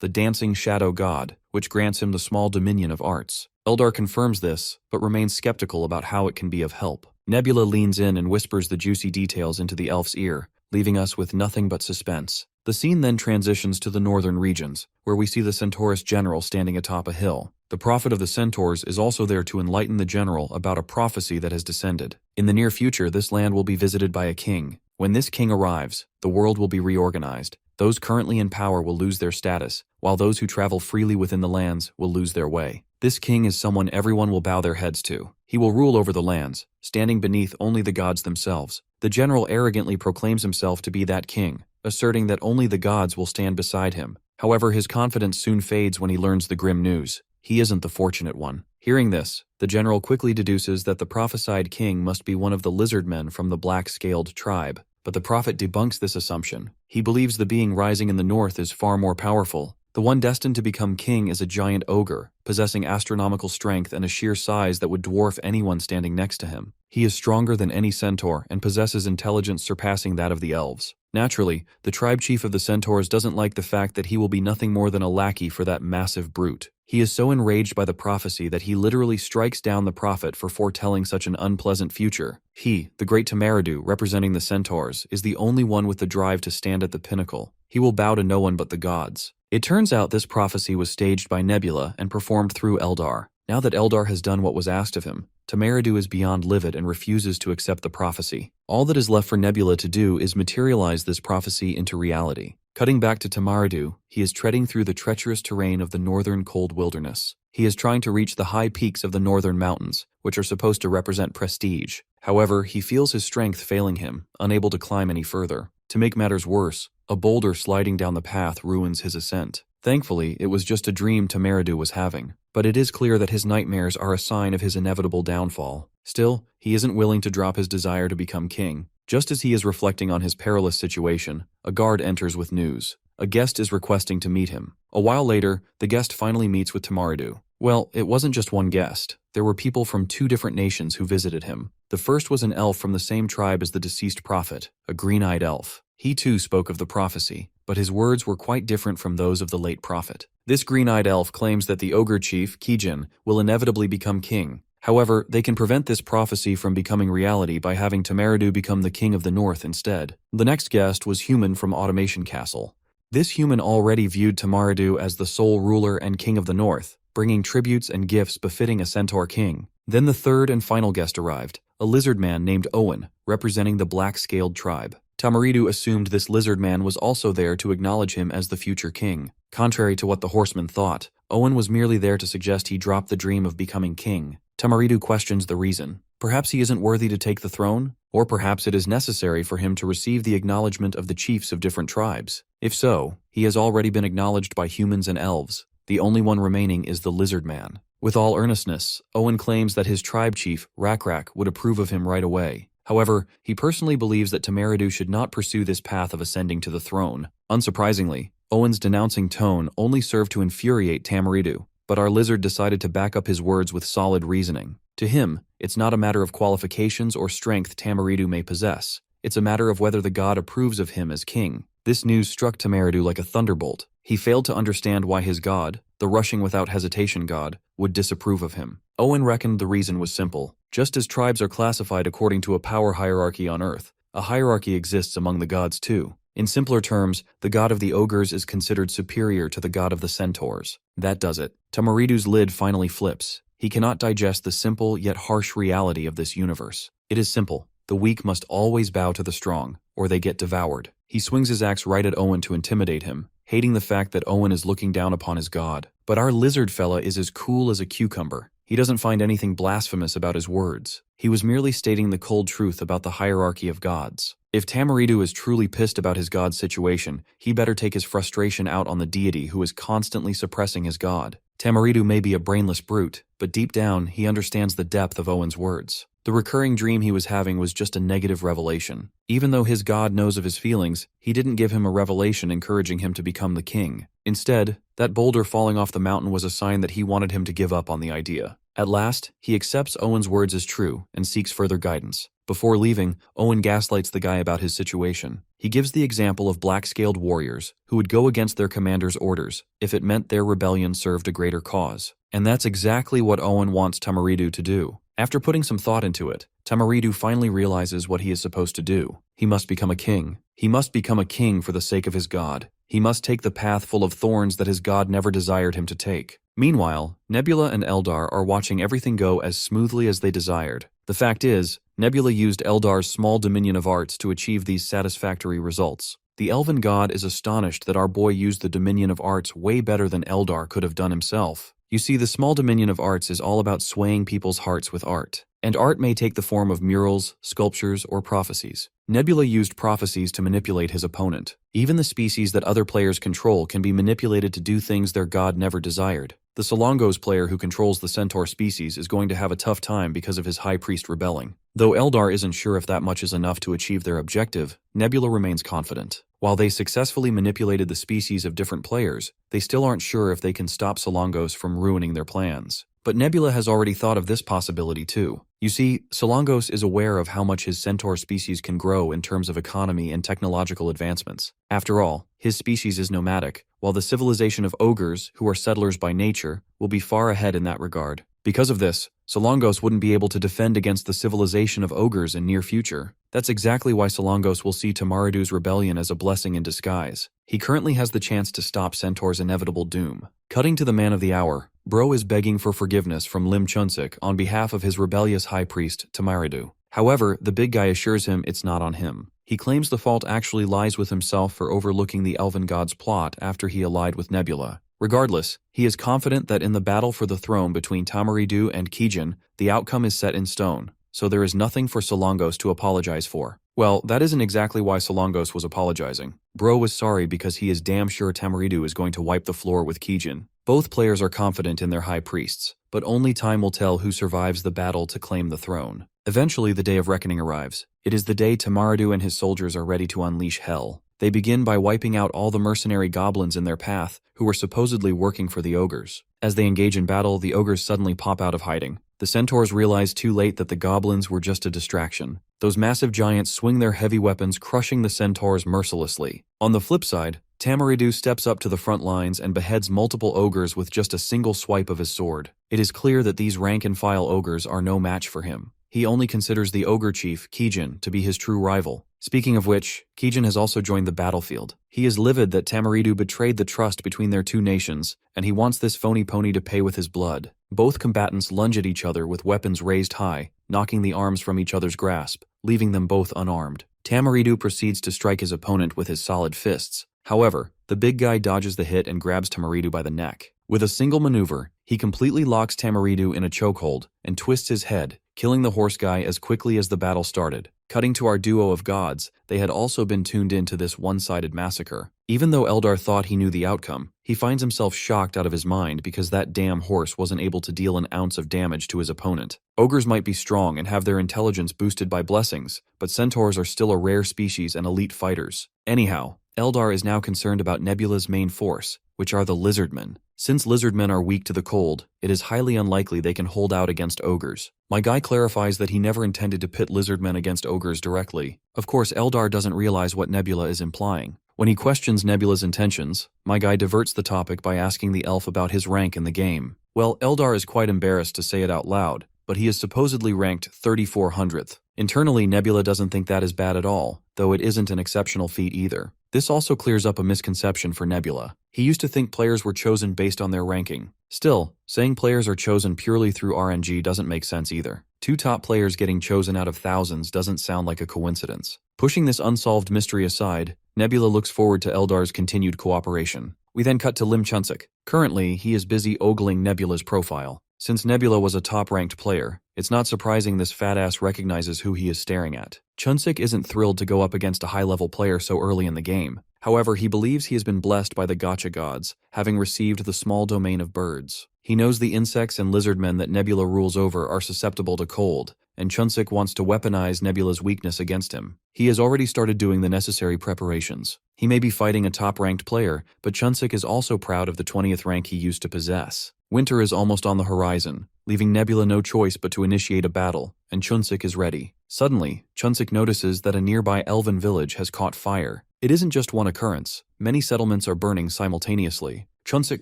the Dancing Shadow God, which grants him the small dominion of arts. Eldar confirms this, but remains skeptical about how it can be of help. Nebula leans in and whispers the juicy details into the elf's ear, leaving us with nothing but suspense. The scene then transitions to the northern regions, where we see the Centaurus general standing atop a hill. The prophet of the Centaurs is also there to enlighten the general about a prophecy that has descended. In the near future, this land will be visited by a king. When this king arrives, the world will be reorganized. Those currently in power will lose their status, while those who travel freely within the lands will lose their way. This king is someone everyone will bow their heads to. He will rule over the lands, standing beneath only the gods themselves. The general arrogantly proclaims himself to be that king, asserting that only the gods will stand beside him. However, his confidence soon fades when he learns the grim news. He isn't the fortunate one. Hearing this, the general quickly deduces that the prophesied king must be one of the Lizardmen from the black-scaled tribe. But the prophet debunks this assumption. He believes the being rising in the north is far more powerful. The one destined to become king is a giant ogre, possessing astronomical strength and a sheer size that would dwarf anyone standing next to him. He is stronger than any centaur and possesses intelligence surpassing that of the elves. Naturally, the tribe chief of the centaurs doesn't like the fact that he will be nothing more than a lackey for that massive brute. He is so enraged by the prophecy that he literally strikes down the prophet for foretelling such an unpleasant future. He, the great Tamaridu, representing the centaurs, is the only one with the drive to stand at the pinnacle. He will bow to no one but the gods. It turns out this prophecy was staged by Nebula and performed through Eldar. Now that Eldar has done what was asked of him, Tamaridu is beyond livid and refuses to accept the prophecy. All that is left for Nebula to do is materialize this prophecy into reality. Cutting back to Tamaridu, he is treading through the treacherous terrain of the northern cold wilderness. He is trying to reach the high peaks of the northern mountains, which are supposed to represent prestige. However, he feels his strength failing him, unable to climb any further. To make matters worse, a boulder sliding down the path ruins his ascent. Thankfully, it was just a dream Tamaridu was having, but it is clear that his nightmares are a sign of his inevitable downfall. Still, he isn't willing to drop his desire to become king. Just as he is reflecting on his perilous situation, a guard enters with news. A guest is requesting to meet him. A while later, the guest finally meets with Tamaridu. Well, it wasn't just one guest. There were people from 2 different nations who visited him. The first was an elf from the same tribe as the deceased prophet, a green-eyed elf. He too spoke of the prophecy, but his words were quite different from those of the late prophet. This green-eyed elf claims that the ogre chief, Kijin, will inevitably become king. However, they can prevent this prophecy from becoming reality by having Tamaridu become the king of the north instead. The next guest was Human from Automation Castle. This human already viewed Tamaridu as the sole ruler and king of the north, bringing tributes and gifts befitting a centaur king. Then the third and final guest arrived, a lizard man named Owen, representing the black-scaled tribe. Tamaridu assumed this lizard man was also there to acknowledge him as the future king. Contrary to what the horseman thought, Owen was merely there to suggest he drop the dream of becoming king. Tamaridu questions the reason. Perhaps he isn't worthy to take the throne? Or perhaps it is necessary for him to receive the acknowledgement of the chiefs of different tribes. If so, he has already been acknowledged by humans and elves. The only one remaining is the lizard man. With all earnestness, Owen claims that his tribe chief, Rakrak, would approve of him right away. However, he personally believes that Tamaridu should not pursue this path of ascending to the throne. Unsurprisingly, Owen's denouncing tone only served to infuriate Tamaridu, but our lizard decided to back up his words with solid reasoning. To him, it's not a matter of qualifications or strength Tamaridu may possess. It's a matter of whether the god approves of him as king. This news struck Tamaridu like a thunderbolt. He failed to understand why his god, the rushing without hesitation god, would disapprove of him. Owen reckoned the reason was simple. Just as tribes are classified according to a power hierarchy on Earth, a hierarchy exists among the gods too. In simpler terms, the god of the ogres is considered superior to the god of the centaurs. That does it. Tamaridu's lid finally flips. He cannot digest the simple yet harsh reality of this universe. It is simple. The weak must always bow to the strong, or they get devoured. He swings his axe right at Owen to intimidate him, hating the fact that Owen is looking down upon his god. But our lizard fella is as cool as a cucumber. He doesn't find anything blasphemous about his words. He was merely stating the cold truth about the hierarchy of gods. If Tamaridu is truly pissed about his god's situation, he better take his frustration out on the deity who is constantly suppressing his god. Tamaridu may be a brainless brute, but deep down, he understands the depth of Owen's words. The recurring dream he was having was just a negative revelation. Even though his god knows of his feelings, he didn't give him a revelation encouraging him to become the king. Instead, that boulder falling off the mountain was a sign that he wanted him to give up on the idea. At last, he accepts Owen's words as true and seeks further guidance. Before leaving, Owen gaslights the guy about his situation. He gives the example of black-scaled warriors who would go against their commander's orders if it meant their rebellion served a greater cause. And that's exactly what Owen wants Tamaridu to do. After putting some thought into it, Tamaridu finally realizes what he is supposed to do. He must become a king. He must become a king for the sake of his god. He must take the path full of thorns that his god never desired him to take. Meanwhile, Nebula and Eldar are watching everything go as smoothly as they desired. The fact is, Nebula used Eldar's small dominion of arts to achieve these satisfactory results. The elven god is astonished that our boy used the dominion of arts way better than Eldar could have done himself. You see, the small dominion of arts is all about swaying people's hearts with art. And art may take the form of murals, sculptures, or prophecies. Nebula used prophecies to manipulate his opponent. Even the species that other players control can be manipulated to do things their god never desired. The Solongos player who controls the centaur species is going to have a tough time because of his high priest rebelling. Though Eldar isn't sure if that much is enough to achieve their objective, Nebula remains confident. While they successfully manipulated the species of different players, they still aren't sure if they can stop Solongos from ruining their plans. But Nebula has already thought of this possibility too. You see, Solongos is aware of how much his centaur species can grow in terms of economy and technological advancements. After all, his species is nomadic, while the civilization of ogres, who are settlers by nature, will be far ahead in that regard. Because of this, Solongos wouldn't be able to defend against the civilization of ogres in near future. That's exactly why Solongos will see Tamaridu's rebellion as a blessing in disguise. He currently has the chance to stop Centaur's inevitable doom. Cutting to the man of the hour, Bro is begging for forgiveness from Lim Chunsik on behalf of his rebellious high priest, Tamaridu. However, the big guy assures him it's not on him. He claims the fault actually lies with himself for overlooking the elven god's plot after he allied with Nebula. Regardless, he is confident that in the battle for the throne between Tamaridu and Kijin, the outcome is set in stone, so there is nothing for Solongos to apologize for. Well, that isn't exactly why Solongos was apologizing. Bro was sorry because he is damn sure Tamaridu is going to wipe the floor with Kijin. Both players are confident in their high priests, but only time will tell who survives the battle to claim the throne. Eventually, the day of reckoning arrives. It is the day Tamaridu and his soldiers are ready to unleash hell. They begin by wiping out all the mercenary goblins in their path who were supposedly working for the ogres. As they engage in battle, the ogres suddenly pop out of hiding. The centaurs realize too late that the goblins were just a distraction. Those massive giants swing their heavy weapons, crushing the centaurs mercilessly. On the flip side, Tamaridu steps up to the front lines and beheads multiple ogres with just a single swipe of his sword. It is clear that these rank-and-file ogres are no match for him. He only considers the ogre chief, Kijin, to be his true rival. Speaking of which, Kijin has also joined the battlefield. He is livid that Tamaridu betrayed the trust between their two nations, and he wants this phony pony to pay with his blood. Both combatants lunge at each other with weapons raised high, knocking the arms from each other's grasp, leaving them both unarmed. Tamaridu proceeds to strike his opponent with his solid fists. However, the big guy dodges the hit and grabs Tamaridu by the neck. With a single maneuver, he completely locks Tamaridu in a chokehold and twists his head, killing the horse guy as quickly as the battle started. Cutting to our duo of gods, they had also been tuned into this one-sided massacre. Even though Eldar thought he knew the outcome, he finds himself shocked out of his mind because that damn horse wasn't able to deal an ounce of damage to his opponent. Ogres might be strong and have their intelligence boosted by blessings, but centaurs are still a rare species and elite fighters. Anyhow, Eldar is now concerned about Nebula's main force, which are the Lizardmen. Since Lizardmen are weak to the cold, it is highly unlikely they can hold out against ogres. My guy clarifies that he never intended to pit Lizardmen against ogres directly. Of course, Eldar doesn't realize what Nebula is implying. When he questions Nebula's intentions, my guy diverts the topic by asking the elf about his rank in the game. Well, Eldar is quite embarrassed to say it out loud, but he is supposedly ranked 3400th. Internally, Nebula doesn't think that is bad at all, though it isn't an exceptional feat either. This also clears up a misconception for Nebula. He used to think players were chosen based on their ranking. Still, saying players are chosen purely through RNG doesn't make sense either. 2 top players getting chosen out of thousands doesn't sound like a coincidence. Pushing this unsolved mystery aside, Nebula looks forward to Eldar's continued cooperation. We then cut to Lim Chunsik. Currently, he is busy ogling Nebula's profile. Since Nebula was a top-ranked player, it's not surprising this fat-ass recognizes who he is staring at. Chunsik isn't thrilled to go up against a high-level player so early in the game. However, he believes he has been blessed by the gacha gods, having received the small domain of birds. He knows the insects and lizardmen that Nebula rules over are susceptible to cold, and Chunsik wants to weaponize Nebula's weakness against him. He has already started doing the necessary preparations. He may be fighting a top-ranked player, but Chunsik is also proud of the 20th rank he used to possess. Winter is almost on the horizon, leaving Nebula no choice but to initiate a battle, and Chunsik is ready. Suddenly, Chunsik notices that a nearby elven village has caught fire. It isn't just one occurrence. Many settlements are burning simultaneously. Chunsik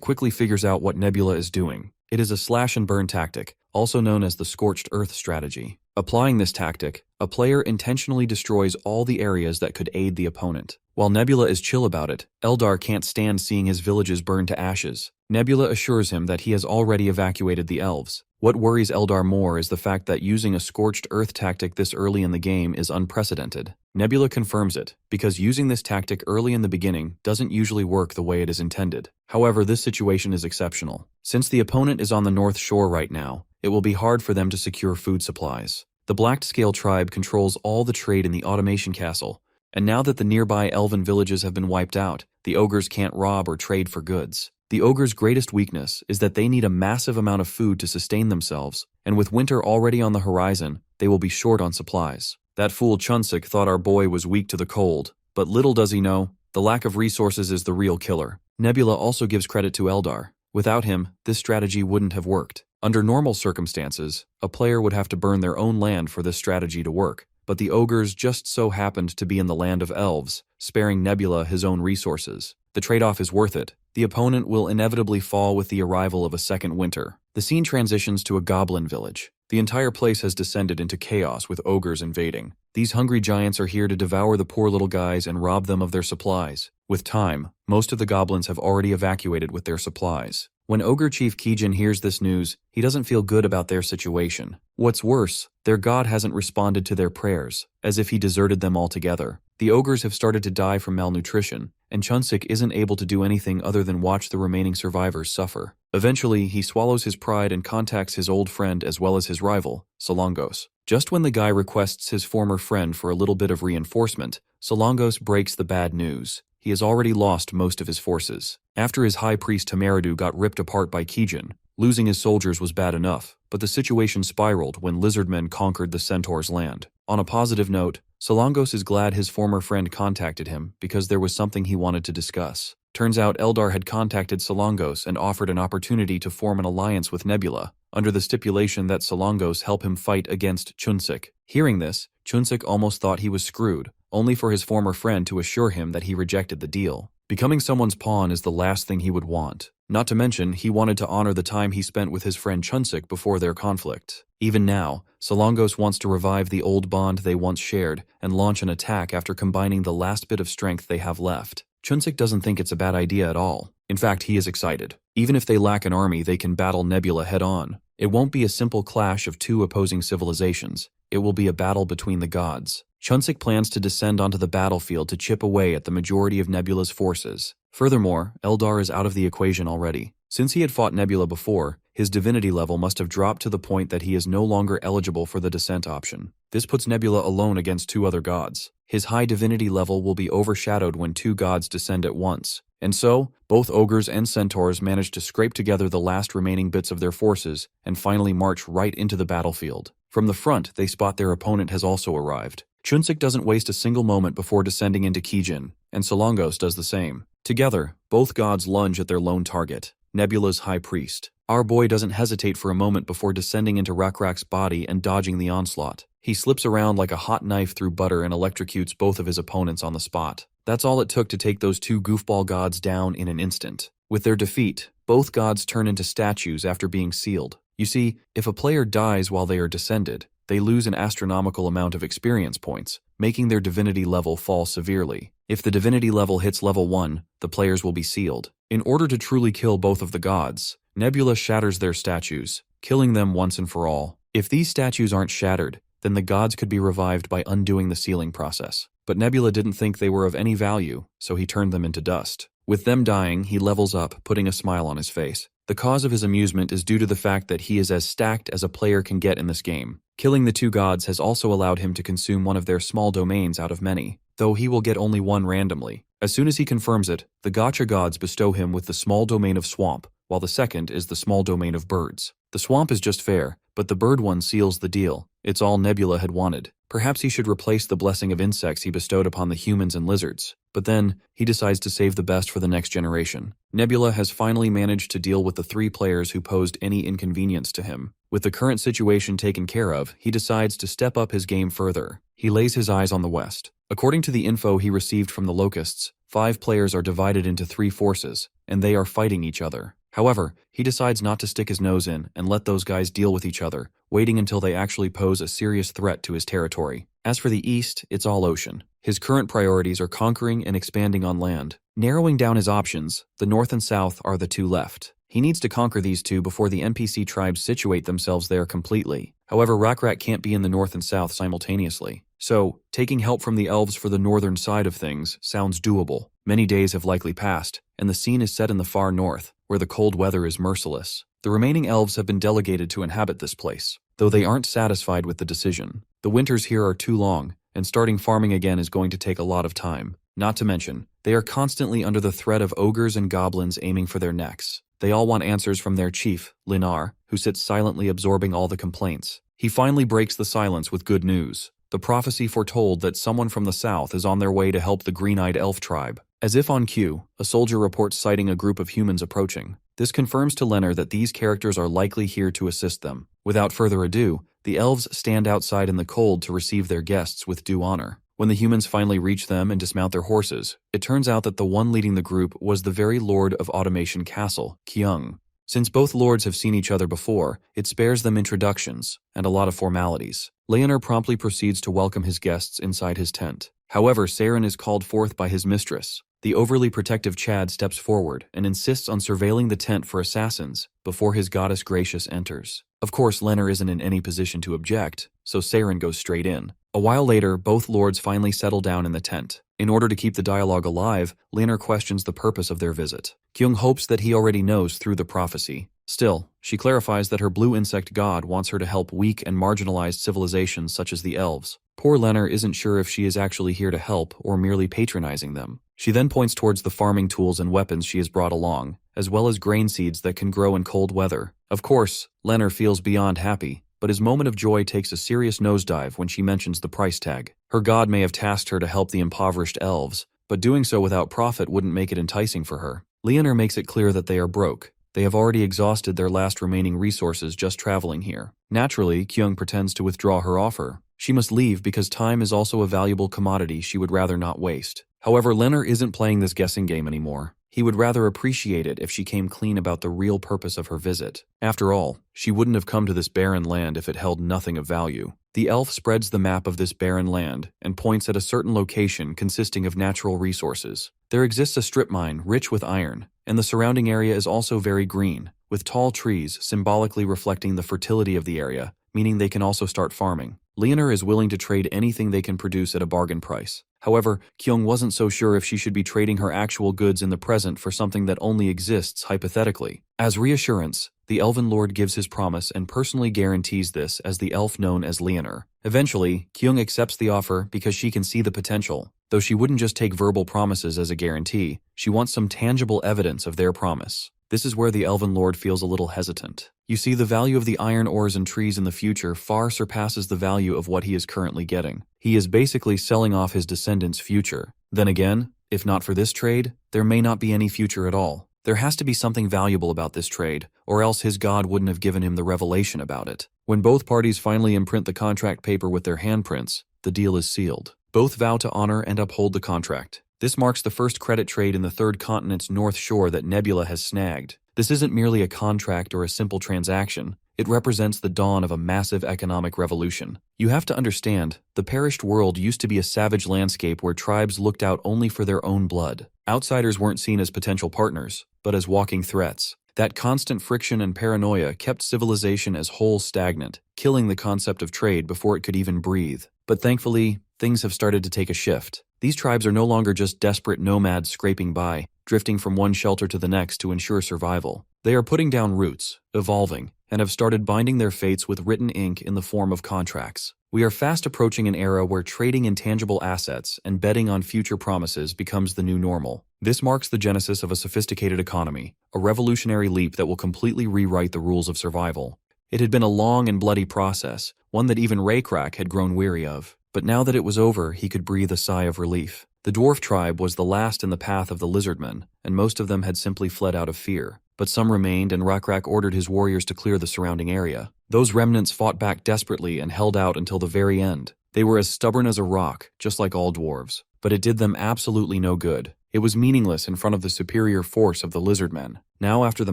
quickly figures out what Nebula is doing. It is a slash-and-burn tactic, also known as the Scorched Earth strategy. Applying this tactic, a player intentionally destroys all the areas that could aid the opponent. While Nebula is chill about it, Eldar can't stand seeing his villages burn to ashes. Nebula assures him that he has already evacuated the elves. What worries Eldar more is the fact that using a Scorched Earth tactic this early in the game is unprecedented. Nebula confirms it, because using this tactic early in the beginning doesn't usually work the way it is intended. However, this situation is exceptional. Since the opponent is on the North Shore right now, it will be hard for them to secure food supplies. The Black-Scale tribe controls all the trade in the Automation Castle, and now that the nearby elven villages have been wiped out, the ogres can't rob or trade for goods. The ogres' greatest weakness is that they need a massive amount of food to sustain themselves, and with winter already on the horizon, they will be short on supplies. That fool Chunsik thought our boy was weak to the cold, but little does he know, the lack of resources is the real killer. Nebula also gives credit to Eldar. Without him, this strategy wouldn't have worked. Under normal circumstances, a player would have to burn their own land for this strategy to work, but the ogres just so happened to be in the land of elves, sparing Nebula his own resources. The trade-off is worth it. The opponent will inevitably fall with the arrival of a second winter. The scene transitions to a goblin village. The entire place has descended into chaos with ogres invading. These hungry giants are here to devour the poor little guys and rob them of their supplies. With time, most of the goblins have already evacuated with their supplies. When Ogre Chief Kijin hears this news, he doesn't feel good about their situation. What's worse, their god hasn't responded to their prayers, as if he deserted them altogether. The ogres have started to die from malnutrition, and Chunsik isn't able to do anything other than watch the remaining survivors suffer. Eventually, he swallows his pride and contacts his old friend as well as his rival, Solongos. Just when the guy requests his former friend for a little bit of reinforcement, Solongos breaks the bad news. He has already lost most of his forces. After his high priest Tamaradu got ripped apart by Kijin, losing his soldiers was bad enough, but the situation spiraled when Lizardmen conquered the Centaur's land. On a positive note, Solongos is glad his former friend contacted him because there was something he wanted to discuss. Turns out Eldar had contacted Solongos and offered an opportunity to form an alliance with Nebula, under the stipulation that Solongos help him fight against Chunsik. Hearing this, Chunsik almost thought he was screwed, only for his former friend to assure him that he rejected the deal. Becoming someone's pawn is the last thing he would want. Not to mention, he wanted to honor the time he spent with his friend Chunsik before their conflict. Even now, Solongos wants to revive the old bond they once shared and launch an attack after combining the last bit of strength they have left. Chunsik doesn't think it's a bad idea at all. In fact, he is excited. Even if they lack an army, they can battle Nebula head-on. It won't be a simple clash of two opposing civilizations. It will be a battle between the gods. Chunsik plans to descend onto the battlefield to chip away at the majority of Nebula's forces. Furthermore, Eldar is out of the equation already. Since he had fought Nebula before, his divinity level must have dropped to the point that he is no longer eligible for the descent option. This puts Nebula alone against two other gods. His high divinity level will be overshadowed when two gods descend at once. And so, both ogres and centaurs manage to scrape together the last remaining bits of their forces and finally march right into the battlefield. From the front, they spot their opponent has also arrived. Chunsik doesn't waste a single moment before descending into Kijin, and Solongos does the same. Together, both gods lunge at their lone target, Nebula's High Priest. Our boy doesn't hesitate for a moment before descending into Rakrak's body and dodging the onslaught. He slips around like a hot knife through butter and electrocutes both of his opponents on the spot. That's all it took to take those two goofball gods down in an instant. With their defeat, both gods turn into statues after being sealed. You see, if a player dies while they are descended, they lose an astronomical amount of experience points, making their divinity level fall severely. If the divinity level hits level 1, the players will be sealed. In order to truly kill both of the gods, Nebula shatters their statues, killing them once and for all. If these statues aren't shattered, then the gods could be revived by undoing the sealing process. But Nebula didn't think they were of any value, so he turned them into dust. With them dying, he levels up, putting a smile on his face. The cause of his amusement is due to the fact that he is as stacked as a player can get in this game. Killing the two gods has also allowed him to consume one of their small domains out of many, though he will get only one randomly. As soon as he confirms it, the gacha gods bestow him with the small domain of swamp, while the second is the small domain of birds. The swamp is just fair, but the bird one seals the deal. It's all Nebula had wanted. Perhaps he should replace the blessing of insects he bestowed upon the humans and lizards. But then, he decides to save the best for the next generation. Nebula has finally managed to deal with the 3 players who posed any inconvenience to him. With the current situation taken care of, he decides to step up his game further. He lays his eyes on the west. According to the info he received from the Locusts, 5 players are divided into 3 forces, and they are fighting each other. However, he decides not to stick his nose in and let those guys deal with each other, waiting until they actually pose a serious threat to his territory. As for the east, it's all ocean. His current priorities are conquering and expanding on land. Narrowing down his options, the north and south are the 2 left. He needs to conquer these 2 before the NPC tribes situate themselves there completely. However, Rakrak can't be in the north and south simultaneously. So, taking help from the elves for the northern side of things sounds doable. Many days have likely passed, and the scene is set in the far north, where the cold weather is merciless. The remaining elves have been delegated to inhabit this place, though they aren't satisfied with the decision. The winters here are too long, and starting farming again is going to take a lot of time. Not to mention, they are constantly under the threat of ogres and goblins aiming for their necks. They all want answers from their chief, Linar, who sits silently absorbing all the complaints. He finally breaks the silence with good news. The prophecy foretold that someone from the south is on their way to help the green-eyed elf tribe. As if on cue, a soldier reports sighting a group of humans approaching. This confirms to Leonard that these characters are likely here to assist them. Without further ado, the elves stand outside in the cold to receive their guests with due honor. When the humans finally reach them and dismount their horses, it turns out that the one leading the group was the very Lord of Automation Castle, Kyung. Since both lords have seen each other before, it spares them introductions and a lot of formalities. Leonard promptly proceeds to welcome his guests inside his tent. However, Saren is called forth by his mistress. The overly protective Chad steps forward and insists on surveilling the tent for assassins before his goddess Gracious enters. Of course, Leonard isn't in any position to object, so Saren goes straight in. A while later, both lords finally settle down in the tent. In order to keep the dialogue alive, Leonard questions the purpose of their visit. Kyung hopes that he already knows through the prophecy. Still, she clarifies that her blue insect god wants her to help weak and marginalized civilizations such as the elves. Poor Leonard isn't sure if she is actually here to help or merely patronizing them. She then points towards the farming tools and weapons she has brought along, as well as grain seeds that can grow in cold weather. Of course, Leonard feels beyond happy, but his moment of joy takes a serious nosedive when she mentions the price tag. Her god may have tasked her to help the impoverished elves, but doing so without profit wouldn't make it enticing for her. Leonard makes it clear that they are broke. They have already exhausted their last remaining resources just traveling here. Naturally, Kyung pretends to withdraw her offer. She must leave because time is also a valuable commodity she would rather not waste. However, Leonard isn't playing this guessing game anymore. He would rather appreciate it if she came clean about the real purpose of her visit. After all, she wouldn't have come to this barren land if it held nothing of value. The elf spreads the map of this barren land and points at a certain location consisting of natural resources. There exists a strip mine rich with iron, and the surrounding area is also very green, with tall trees symbolically reflecting the fertility of the area, meaning they can also start farming. Leonard is willing to trade anything they can produce at a bargain price. However, Kyung wasn't so sure if she should be trading her actual goods in the present for something that only exists hypothetically. As reassurance, the Elven Lord gives his promise and personally guarantees this as the elf known as Leonard. Eventually, Kyung accepts the offer because she can see the potential. Though she wouldn't just take verbal promises as a guarantee, she wants some tangible evidence of their promise. This is where the Elven Lord feels a little hesitant. You see, the value of the iron ores and trees in the future far surpasses the value of what he is currently getting. He is basically selling off his descendants' future. Then again, if not for this trade, there may not be any future at all. There has to be something valuable about this trade, or else his god wouldn't have given him the revelation about it. When both parties finally imprint the contract paper with their handprints, the deal is sealed. Both vow to honor and uphold the contract. This marks the first credit trade in the third continent's north shore that Nebula has snagged. This isn't merely a contract or a simple transaction. It represents the dawn of a massive economic revolution. You have to understand, the perished world used to be a savage landscape where tribes looked out only for their own blood. Outsiders weren't seen as potential partners, but as walking threats. That constant friction and paranoia kept civilization as whole stagnant, killing the concept of trade before it could even breathe. But thankfully, things have started to take a shift. These tribes are no longer just desperate nomads scraping by, drifting from one shelter to the next to ensure survival. They are putting down roots, evolving, and have started binding their fates with written ink in the form of contracts. We are fast approaching an era where trading intangible assets and betting on future promises becomes the new normal. This marks the genesis of a sophisticated economy, a revolutionary leap that will completely rewrite the rules of survival. It had been a long and bloody process, one that even Rockra had grown weary of. But now that it was over, he could breathe a sigh of relief. The dwarf tribe was the last in the path of the Lizardmen, and most of them had simply fled out of fear. But some remained, and Rockra ordered his warriors to clear the surrounding area. Those remnants fought back desperately and held out until the very end. They were as stubborn as a rock, just like all dwarves. But it did them absolutely no good. It was meaningless in front of the superior force of the Lizardmen. Now after the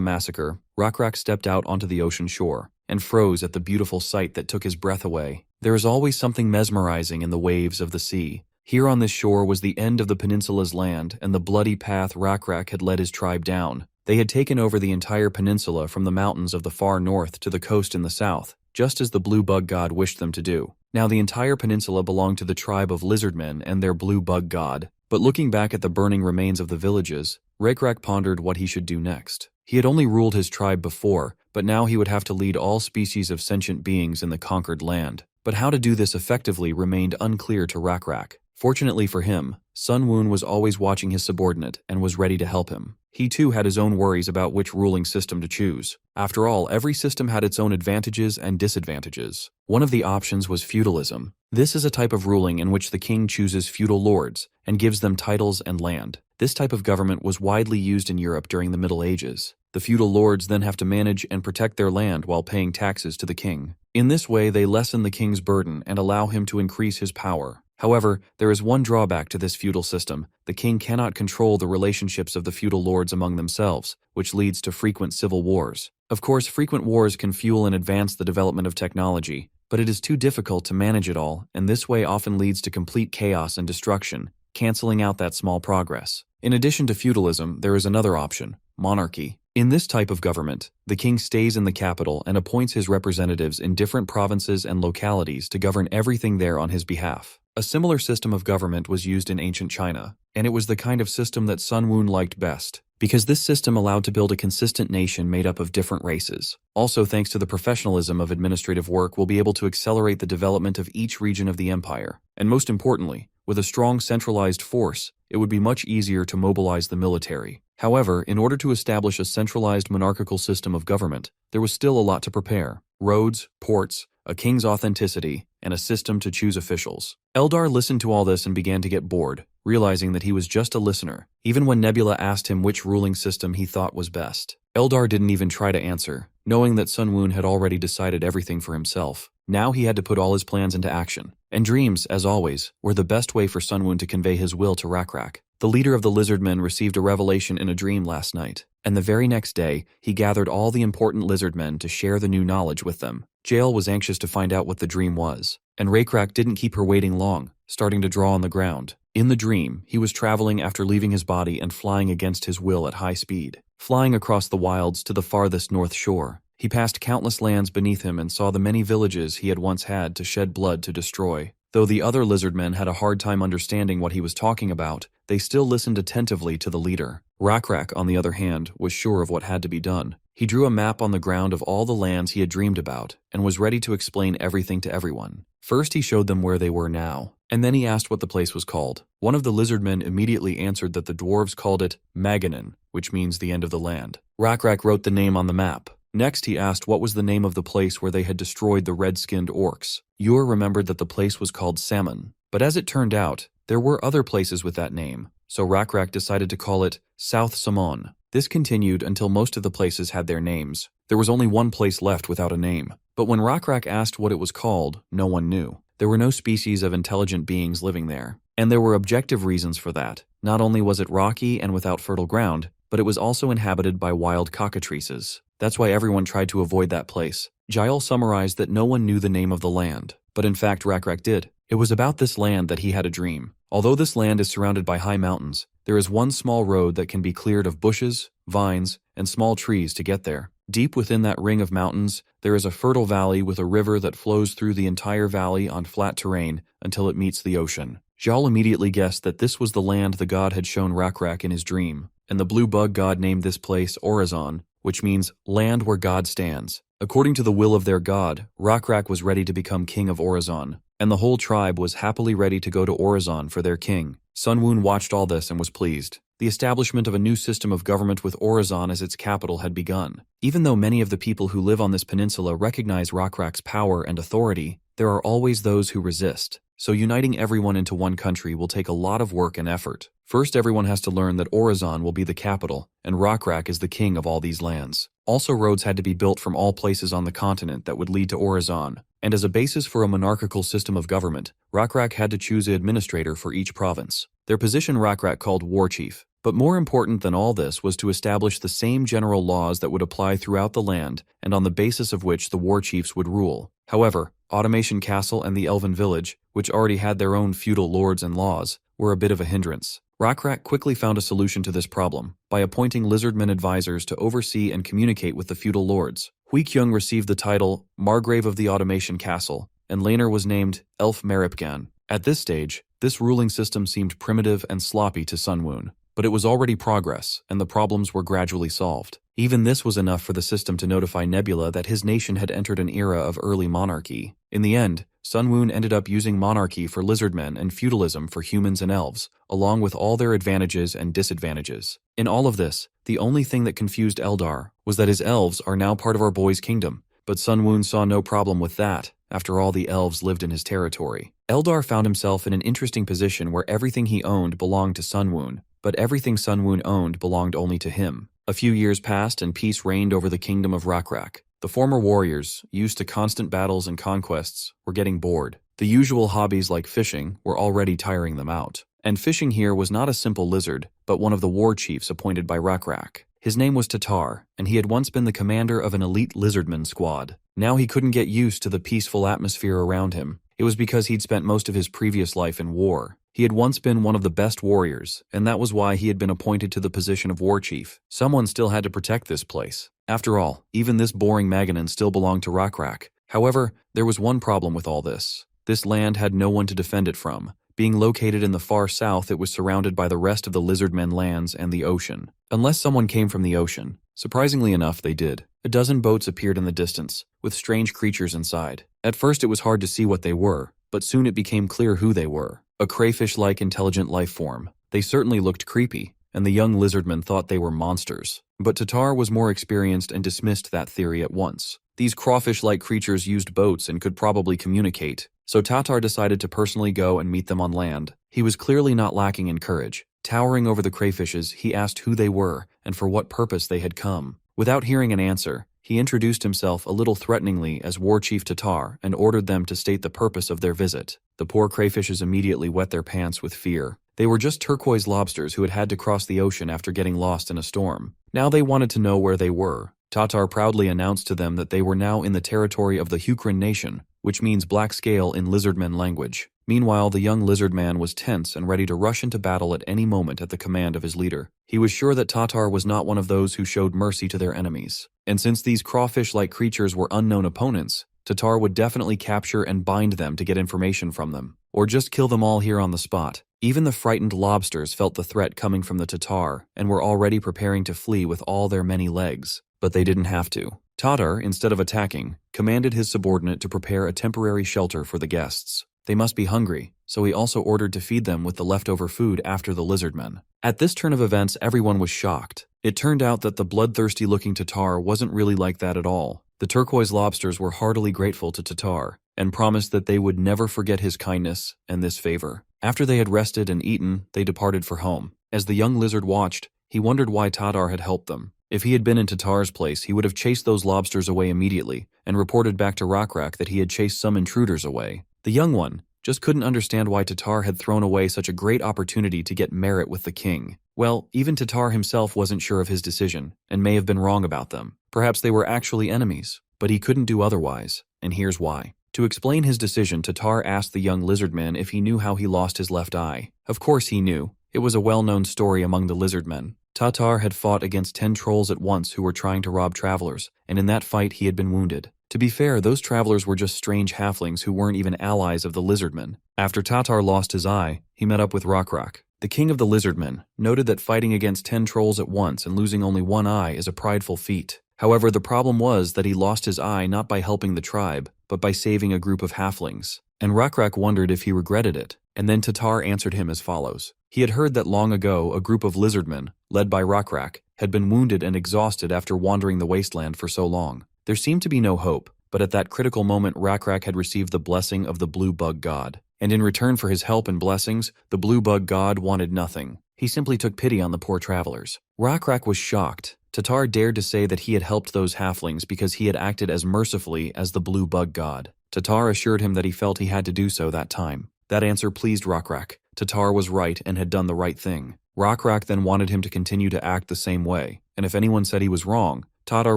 massacre, Rockra stepped out onto the ocean shore and froze at the beautiful sight that took his breath away. There is always something mesmerizing in the waves of the sea. Here on this shore was the end of the peninsula's land and the bloody path Rockra had led his tribe down. They had taken over the entire peninsula from the mountains of the far north to the coast in the south, just as the blue bug god wished them to do. Now the entire peninsula belonged to the tribe of Lizardmen and their blue bug god. But looking back at the burning remains of the villages, Rockra pondered what he should do next. He had only ruled his tribe before, but now he would have to lead all species of sentient beings in the conquered land. But how to do this effectively remained unclear to Rockra. Fortunately for him, Sun Woon was always watching his subordinate and was ready to help him. He too had his own worries about which ruling system to choose. After all, every system had its own advantages and disadvantages. One of the options was feudalism. This is a type of ruling in which the king chooses feudal lords and gives them titles and land. This type of government was widely used in Europe during the Middle Ages. The feudal lords then have to manage and protect their land while paying taxes to the king. In this way, they lessen the king's burden and allow him to increase his power. However, there is one drawback to this feudal system. The king cannot control the relationships of the feudal lords among themselves, which leads to frequent civil wars. Of course, frequent wars can fuel and advance the development of technology, but it is too difficult to manage it all, and this way often leads to complete chaos and destruction, canceling out that small progress. In addition to feudalism, there is another option: monarchy. In this type of government, the king stays in the capital and appoints his representatives in different provinces and localities to govern everything there on his behalf. A similar system of government was used in ancient China, and it was the kind of system that Sun Woon liked best, because this system allowed to build a consistent nation made up of different races. Also, thanks to the professionalism of administrative work, we'll be able to accelerate the development of each region of the empire. And most importantly, with a strong centralized force, it would be much easier to mobilize the military. However, in order to establish a centralized monarchical system of government, there was still a lot to prepare: roads, ports, a king's authenticity, and a system to choose officials. Eldar listened to all this and began to get bored, realizing that he was just a listener. Even when Nebula asked him which ruling system he thought was best, Eldar didn't even try to answer, knowing that Sun Woon had already decided everything for himself. Now he had to put all his plans into action. And dreams, as always, were the best way for Sun Woon to convey his will to Rockra. The leader of the Lizardmen received a revelation in a dream last night, and the very next day, he gathered all the important Lizardmen to share the new knowledge with them. Yahello was anxious to find out what the dream was, and Rockra didn't keep her waiting long, starting to draw on the ground. In the dream, he was traveling after leaving his body and flying against his will at high speed. Flying across the wilds to the farthest north shore, he passed countless lands beneath him and saw the many villages he had once had to shed blood to destroy. Though the other Lizardmen had a hard time understanding what he was talking about, they still listened attentively to the leader. Rockra, on the other hand, was sure of what had to be done. He drew a map on the ground of all the lands he had dreamed about, and was ready to explain everything to everyone. First he showed them where they were now, and then he asked what the place was called. One of the lizardmen immediately answered that the dwarves called it Maganin, which means the end of the land. Rockra wrote the name on the map. Next he asked what was the name of the place where they had destroyed the red-skinned orcs. Yor remembered that the place was called Salmon, but as it turned out, there were other places with that name, so Rockra decided to call it South Samon. This continued until most of the places had their names. There was only one place left without a name, but when Rockra asked what it was called, no one knew. There were no species of intelligent beings living there, and there were objective reasons for that. Not only was it rocky and without fertile ground, but it was also inhabited by wild cockatrices. That's why everyone tried to avoid that place. Yahello summarized that no one knew the name of the land, but in fact Rockra did. It was about this land that he had a dream. Although this land is surrounded by high mountains, there is one small road that can be cleared of bushes, vines, and small trees to get there. Deep within that ring of mountains, there is a fertile valley with a river that flows through the entire valley on flat terrain until it meets the ocean. Yahello immediately guessed that this was the land the god had shown Rockra in his dream, and the blue bug god named this place Orizon, which means land where God stands. According to the will of their god, Rockra was ready to become king of Orizon, and the whole tribe was happily ready to go to Orizon for their king. Sunwoon watched all this and was pleased. The establishment of a new system of government with Orizon as its capital had begun. Even though many of the people who live on this peninsula recognize Rockra's power and authority, there are always those who resist. So uniting everyone into one country will take a lot of work and effort. First, everyone has to learn that Orizon will be the capital, and Rockra is the king of all these lands. Also, roads had to be built from all places on the continent that would lead to Orizon, and as a basis for a monarchical system of government, Rockra had to choose an administrator for each province. Their position Rockra called war chief. But more important than all this was to establish the same general laws that would apply throughout the land and on the basis of which the war chiefs would rule. However, Automation Castle and the Elven Village, which already had their own feudal lords and laws, were a bit of a hindrance. Rockra quickly found a solution to this problem by appointing Lizardmen advisors to oversee and communicate with the feudal lords. Hui Kyung received the title Margrave of the Automation Castle, and Laner was named Elf Meripgan. At this stage, this ruling system seemed primitive and sloppy to Sunwoon. But it was already progress, and the problems were gradually solved. Even this was enough for the system to notify Nebula that his nation had entered an era of early monarchy. In the end, Sunwoon ended up using monarchy for lizardmen and feudalism for humans and elves, along with all their advantages and disadvantages. In all of this, the only thing that confused Eldar was that his elves are now part of our boy's kingdom, but Sunwoon saw no problem with that. After all, the elves lived in his territory. Eldar found himself in an interesting position where everything he owned belonged to Sunwoon, but everything Sunwoon owned belonged only to him. A few years passed and peace reigned over the kingdom of Rockra. The former warriors, used to constant battles and conquests, were getting bored. The usual hobbies like fishing were already tiring them out. And fishing here was not a simple lizard, but one of the war chiefs appointed by Rockra. His name was Tatar, and he had once been the commander of an elite lizardman squad. Now he couldn't get used to the peaceful atmosphere around him. It was because he'd spent most of his previous life in war. He had once been one of the best warriors, and that was why he had been appointed to the position of war chief. Someone still had to protect this place. After all, even this boring Maganin still belonged to Rockra. However, there was one problem with all this. This land had no one to defend it from. Being located in the far south, it was surrounded by the rest of the Lizardmen lands and the ocean. Unless someone came from the ocean. Surprisingly enough, they did. A dozen boats appeared in the distance, with strange creatures inside. At first it was hard to see what they were, but soon it became clear who they were. A crayfish-like intelligent life form. They certainly looked creepy, and the young lizardmen thought they were monsters. But Tatar was more experienced and dismissed that theory at once. These crawfish-like creatures used boats and could probably communicate, so Tatar decided to personally go and meet them on land. He was clearly not lacking in courage. Towering over the crayfishes, he asked who they were and for what purpose they had come. Without hearing an answer, he introduced himself a little threateningly as War Chief Tatar and ordered them to state the purpose of their visit. The poor crayfishes immediately wet their pants with fear. They were just turquoise lobsters who had to cross the ocean after getting lost in a storm. Now they wanted to know where they were. Tatar proudly announced to them that they were now in the territory of the Hukran nation, which means black scale in Lizardmen language. Meanwhile, the young lizard man was tense and ready to rush into battle at any moment at the command of his leader. He was sure that Tatar was not one of those who showed mercy to their enemies. And since these crawfish-like creatures were unknown opponents, Tatar would definitely capture and bind them to get information from them, or just kill them all here on the spot. Even the frightened lobsters felt the threat coming from the Tatar and were already preparing to flee with all their many legs. But they didn't have to. Tatar, instead of attacking, commanded his subordinate to prepare a temporary shelter for the guests. They must be hungry, so he also ordered to feed them with the leftover food after the Lizardmen. At this turn of events, everyone was shocked. It turned out that the bloodthirsty-looking Tatar wasn't really like that at all. The turquoise lobsters were heartily grateful to Tatar and promised that they would never forget his kindness and this favor. After they had rested and eaten, they departed for home. As the young lizard watched, he wondered why Tatar had helped them. If he had been in Tatar's place, he would have chased those lobsters away immediately and reported back to Rockra that he had chased some intruders away. The young one just couldn't understand why Tatar had thrown away such a great opportunity to get merit with the king. Well, even Tatar himself wasn't sure of his decision and may have been wrong about them. Perhaps they were actually enemies, but he couldn't do otherwise, and here's why. To explain his decision, Tatar asked the young lizardman if he knew how he lost his left eye. Of course he knew. It was a well-known story among the lizardmen. Tatar had fought against 10 trolls at once who were trying to rob travelers, and in that fight he had been wounded. To be fair, those travelers were just strange halflings who weren't even allies of the lizardmen. After Tatar lost his eye, he met up with Rockra. The king of the lizardmen noted that fighting against 10 trolls at once and losing only one eye is a prideful feat. However, the problem was that he lost his eye not by helping the tribe, but by saving a group of halflings. And Rockra wondered if he regretted it, and then Tatar answered him as follows. He had heard that long ago a group of lizardmen, led by Rockra, had been wounded and exhausted after wandering the wasteland for so long. There seemed to be no hope, but at that critical moment Rockra had received the blessing of the blue bug god. And in return for his help and blessings, the blue bug god wanted nothing. He simply took pity on the poor travelers. Rockra was shocked. Tatar dared to say that he had helped those halflings because he had acted as mercifully as the blue bug god. Tatar assured him that he felt he had to do so that time. That answer pleased Rockra. Tatar was right and had done the right thing. Rockra then wanted him to continue to act the same way, and if anyone said he was wrong, Tatar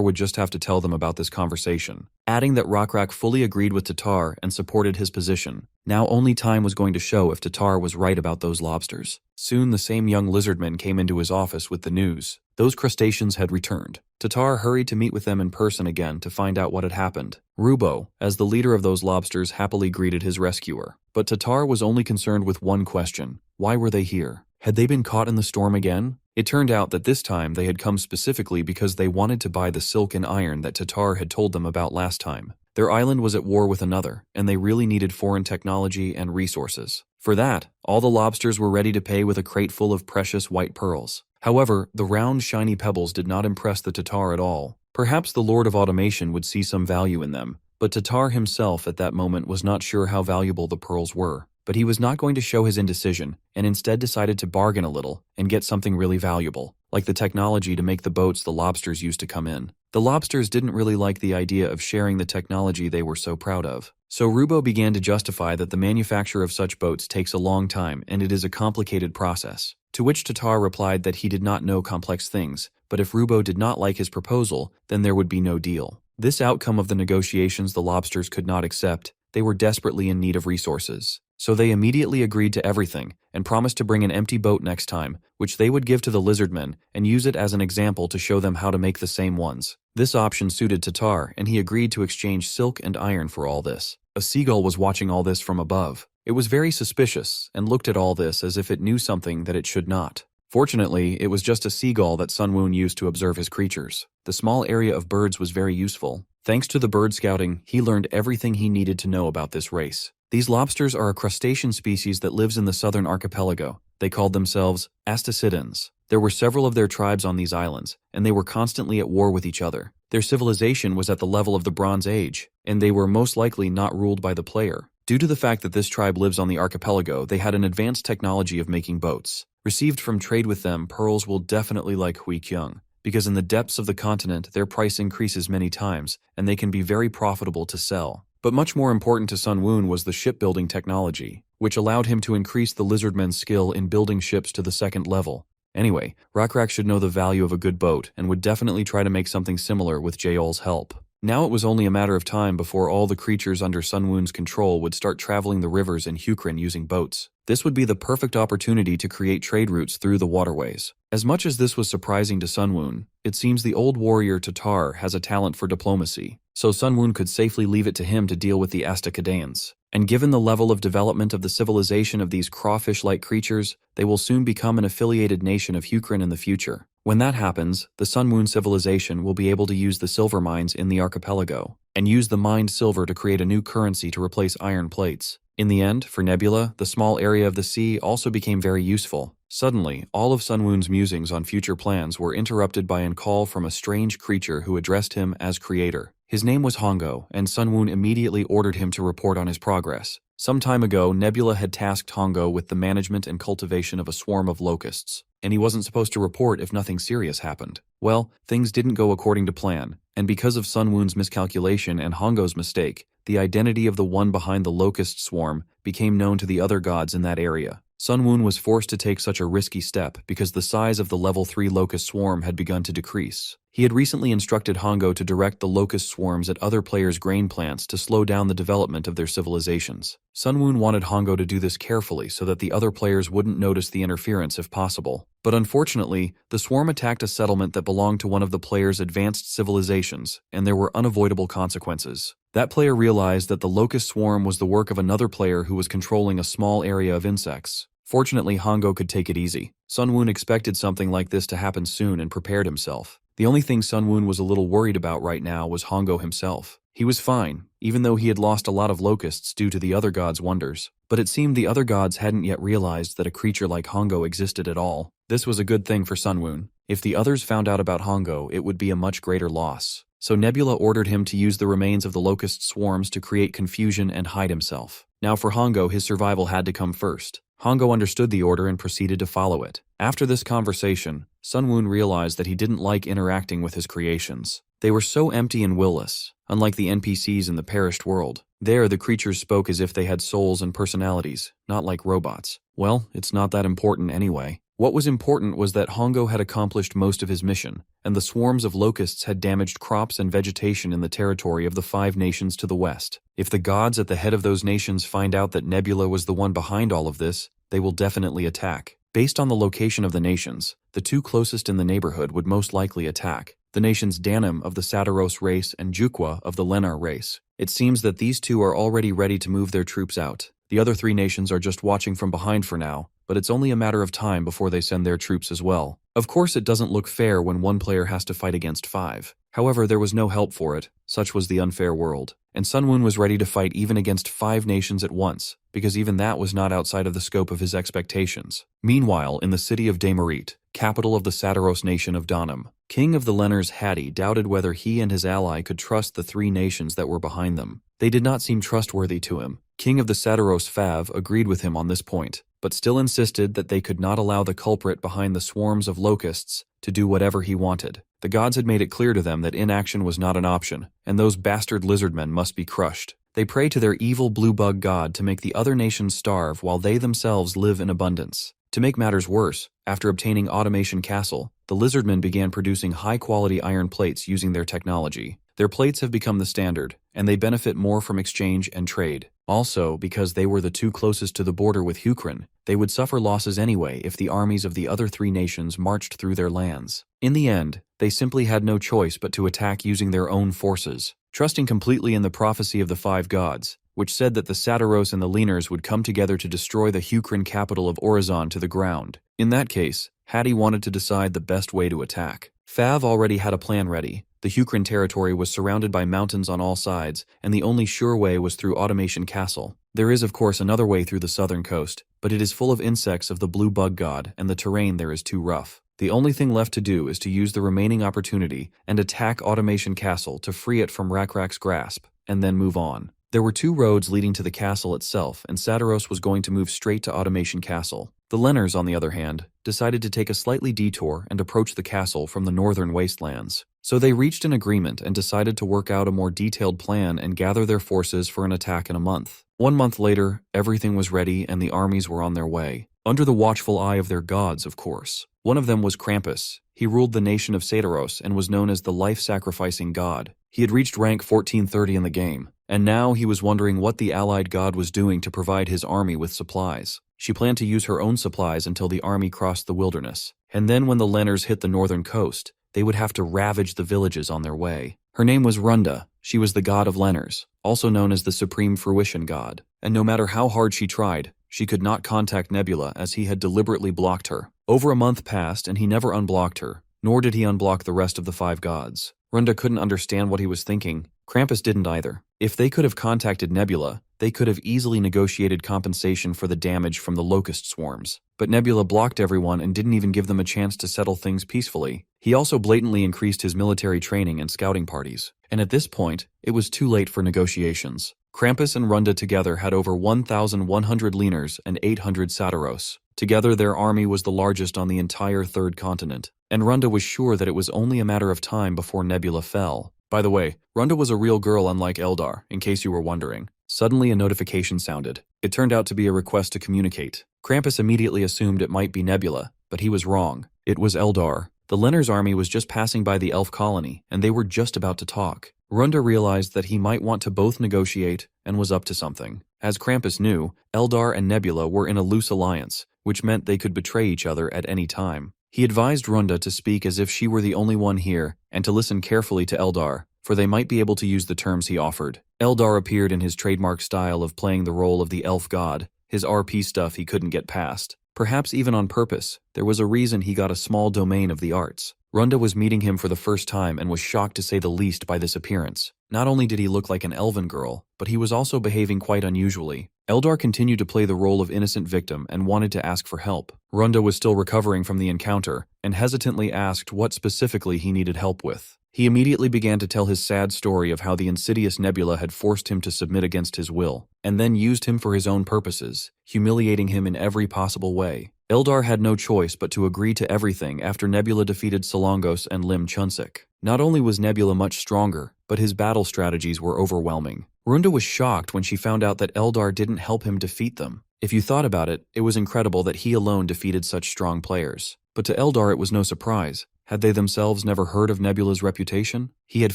would just have to tell them about this conversation, adding that Rockra fully agreed with Tatar and supported his position. Now only time was going to show if Tatar was right about those lobsters. Soon the same young lizardman came into his office with the news. Those crustaceans had returned. Tatar hurried to meet with them in person again to find out what had happened. Rubo, as the leader of those lobsters, happily greeted his rescuer. But Tatar was only concerned with one question. Why were they here? Had they been caught in the storm again? It turned out that this time they had come specifically because they wanted to buy the silk and iron that Tatar had told them about last time. Their island was at war with another, and they really needed foreign technology and resources. For that, all the lobsters were ready to pay with a crate full of precious white pearls. However, the round, shiny pebbles did not impress the Tatar at all. Perhaps the Lord of Automation would see some value in them, but Tatar himself at that moment was not sure how valuable the pearls were. But he was not going to show his indecision, and instead decided to bargain a little and get something really valuable, like the technology to make the boats the lobsters used to come in. The lobsters didn't really like the idea of sharing the technology they were so proud of. So Rubo began to justify that the manufacture of such boats takes a long time and it is a complicated process. To which Tatar replied that he did not know complex things, but if Rubo did not like his proposal, then there would be no deal. This outcome of the negotiations the lobsters could not accept. They were desperately in need of resources. So they immediately agreed to everything and promised to bring an empty boat next time, which they would give to the lizardmen and use it as an example to show them how to make the same ones. This option suited Tatar, and he agreed to exchange silk and iron for all this. A seagull was watching all this from above. It was very suspicious and looked at all this as if it knew something that it should not. Fortunately, it was just a seagull that Sunwoon used to observe his creatures. The small area of birds was very useful. Thanks to the bird scouting, he learned everything he needed to know about this race. These lobsters are a crustacean species that lives in the southern archipelago. They called themselves Astacidans. There were several of their tribes on these islands, and they were constantly at war with each other. Their civilization was at the level of the Bronze Age, and they were most likely not ruled by the player. Due to the fact that this tribe lives on the archipelago, they had an advanced technology of making boats. Received from trade with them, pearls will definitely like Hui Kyung, because in the depths of the continent, their price increases many times, and they can be very profitable to sell. But much more important to Sunwoon was the shipbuilding technology, which allowed him to increase the lizardmen's skill in building ships to the second level. Anyway, Rockra should know the value of a good boat and would definitely try to make something similar with Jaeol's help. Now it was only a matter of time before all the creatures under Sunwoon's control would start traveling the rivers in Hukrin using boats. This would be the perfect opportunity to create trade routes through the waterways. As much as this was surprising to Sunwoon, it seems the old warrior Tatar has a talent for diplomacy, so Sunwoon could safely leave it to him to deal with the Astacidans. And given the level of development of the civilization of these crawfish-like creatures, they will soon become an affiliated nation of Hukrin in the future. When that happens, the Sun-Moon civilization will be able to use the silver mines in the archipelago, and use the mined silver to create a new currency to replace iron plates. In the end, for Nebula, the small area of the sea also became very useful. Suddenly, all of Sun-Woon's musings on future plans were interrupted by a call from a strange creature who addressed him as creator. His name was Hongo, and Sun-Woon immediately ordered him to report on his progress. Some time ago, Nebula had tasked Hongo with the management and cultivation of a swarm of locusts, and he wasn't supposed to report if nothing serious happened. Well, things didn't go according to plan, and because of Sun-Woon's miscalculation and Hongo's mistake, the identity of the one behind the locust swarm became known to the other gods in that area. Sun-Woon was forced to take such a risky step because the size of the level 3 locust swarm had begun to decrease. He had recently instructed Hongo to direct the locust swarms at other players' grain plants to slow down the development of their civilizations. Sun-Woon wanted Hongo to do this carefully so that the other players wouldn't notice the interference if possible. But unfortunately, the swarm attacked a settlement that belonged to one of the players' advanced civilizations, and there were unavoidable consequences. That player realized that the locust swarm was the work of another player who was controlling a small area of insects. Fortunately, Hongo could take it easy. Sun-Woon expected something like this to happen soon and prepared himself. The only thing Sun-Woon was a little worried about right now was Hongo himself. He was fine, even though he had lost a lot of locusts due to the other gods' wonders. But it seemed the other gods hadn't yet realized that a creature like Hongo existed at all. This was a good thing for Sun-Woon. If the others found out about Hongo, it would be a much greater loss. So Nebula ordered him to use the remains of the locust swarms to create confusion and hide himself. Now for Hongo, his survival had to come first. Hongo understood the order and proceeded to follow it. After this conversation, Sun-Woon realized that he didn't like interacting with his creations. They were so empty and willless, unlike the NPCs in the perished world. There, the creatures spoke as if they had souls and personalities, not like robots. Well, it's not that important anyway. What was important was that Hongo had accomplished most of his mission, and the swarms of locusts had damaged crops and vegetation in the territory of the 5 nations to the west. If the gods at the head of those nations find out that Nebula was the one behind all of this, they will definitely attack. Based on the location of the nations, the 2 closest in the neighborhood would most likely attack. The nations Danim of the Sadaros race and Jukwa of the Lenar race. It seems that these 2 are already ready to move their troops out. The other 3 nations are just watching from behind for now, but it's only a matter of time before they send their troops as well. Of course, it doesn't look fair when one player has to fight against 5. However, there was no help for it. Such was the unfair world. And Sun-Woon was ready to fight even against 5 nations at once, because even that was not outside of the scope of his expectations. Meanwhile, in the city of Demarit, capital of the Sadaros nation of Danim, King of the Lenars Hattie doubted whether he and his ally could trust the 3 nations that were behind them. They did not seem trustworthy to him. King of the Sadaros Fav agreed with him on this point, but still insisted that they could not allow the culprit behind the swarms of locusts to do whatever he wanted. The gods had made it clear to them that inaction was not an option, and those bastard lizardmen must be crushed. They pray to their evil blue bug god to make the other nations starve while they themselves live in abundance. To make matters worse, after obtaining Automation Castle, the Lizardmen began producing high-quality iron plates using their technology. Their plates have become the standard, and they benefit more from exchange and trade. Also, because they were the 2 closest to the border with Hukrin, they would suffer losses anyway if the armies of the other 3 nations marched through their lands. In the end, they simply had no choice but to attack using their own forces, trusting completely in the prophecy of the 5 gods, which said that the Sadaros and the Lenars would come together to destroy the Hukrin capital of Orizon to the ground. In that case, Hattie wanted to decide the best way to attack. Fav already had a plan ready. The Hukrin territory was surrounded by mountains on all sides, and the only sure way was through Automation Castle. There is, of course, another way through the southern coast, but it is full of insects of the blue bug god, and the terrain there is too rough. The only thing left to do is to use the remaining opportunity and attack Automation Castle to free it from Rakrak's grasp, and then move on. There were 2 roads leading to the castle itself, and Sadaros was going to move straight to Automation Castle. The Lenars, on the other hand, decided to take a slightly detour and approach the castle from the northern wastelands. So they reached an agreement and decided to work out a more detailed plan and gather their forces for an attack in a month. 1 month later, everything was ready and the armies were on their way. Under the watchful eye of their gods, of course. One of them was Krampus. He ruled the nation of Sadaros and was known as the life-sacrificing god. He had reached rank 1430 in the game, and now he was wondering what the allied god was doing to provide his army with supplies. She planned to use her own supplies until the army crossed the wilderness, and then when the Lenars hit the northern coast, they would have to ravage the villages on their way. Her name was Runda. She was the god of Lenars, also known as the supreme fruition god, and no matter how hard she tried, she could not contact Nebula as he had deliberately blocked her. Over a month passed and he never unblocked her. nor did he unblock the rest of the 5 gods. Runda couldn't understand what he was thinking. Krampus didn't either. If they could have contacted Nebula, they could have easily negotiated compensation for the damage from the locust swarms. But Nebula blocked everyone and didn't even give them a chance to settle things peacefully. He also blatantly increased his military training and scouting parties. And at this point, it was too late for negotiations. Krampus and Runda together had over 1,100 leaners and 800 Sataros. Together, their army was the largest on the entire third continent. And Runda was sure that it was only a matter of time before Nebula fell. By the way, Runda was a real girl unlike Eldar, in case you were wondering. Suddenly a notification sounded. It turned out to be a request to communicate. Krampus immediately assumed it might be Nebula, but he was wrong. It was Eldar. The Leoners' army was just passing by the elf colony, and they were just about to talk. Runda realized that he might want to both negotiate and was up to something. As Krampus knew, Eldar and Nebula were in a loose alliance, which meant they could betray each other at any time. He advised Runda to speak as if she were the only one here and to listen carefully to Eldar, for they might be able to use the terms he offered. Eldar appeared in his trademark style of playing the role of the elf god, his RP stuff he couldn't get past. Perhaps even on purpose, there was a reason he got a small domain of the arts. Runda was meeting him for the first time and was shocked to say the least by this appearance. Not only did he look like an elven girl, but he was also behaving quite unusually. Eldar continued to play the role of innocent victim and wanted to ask for help. Runda was still recovering from the encounter and hesitantly asked what specifically he needed help with. He immediately began to tell his sad story of how the insidious Nebula had forced him to submit against his will, and then used him for his own purposes, humiliating him in every possible way. Eldar had no choice but to agree to everything after Nebula defeated Solongos and Lim Chunsik. Not only was Nebula much stronger, but his battle strategies were overwhelming. Runda was shocked when she found out that Eldar didn't help him defeat them. If you thought about it, it was incredible that he alone defeated such strong players. But to Eldar it was no surprise. Had they themselves never heard of Nebula's reputation? He had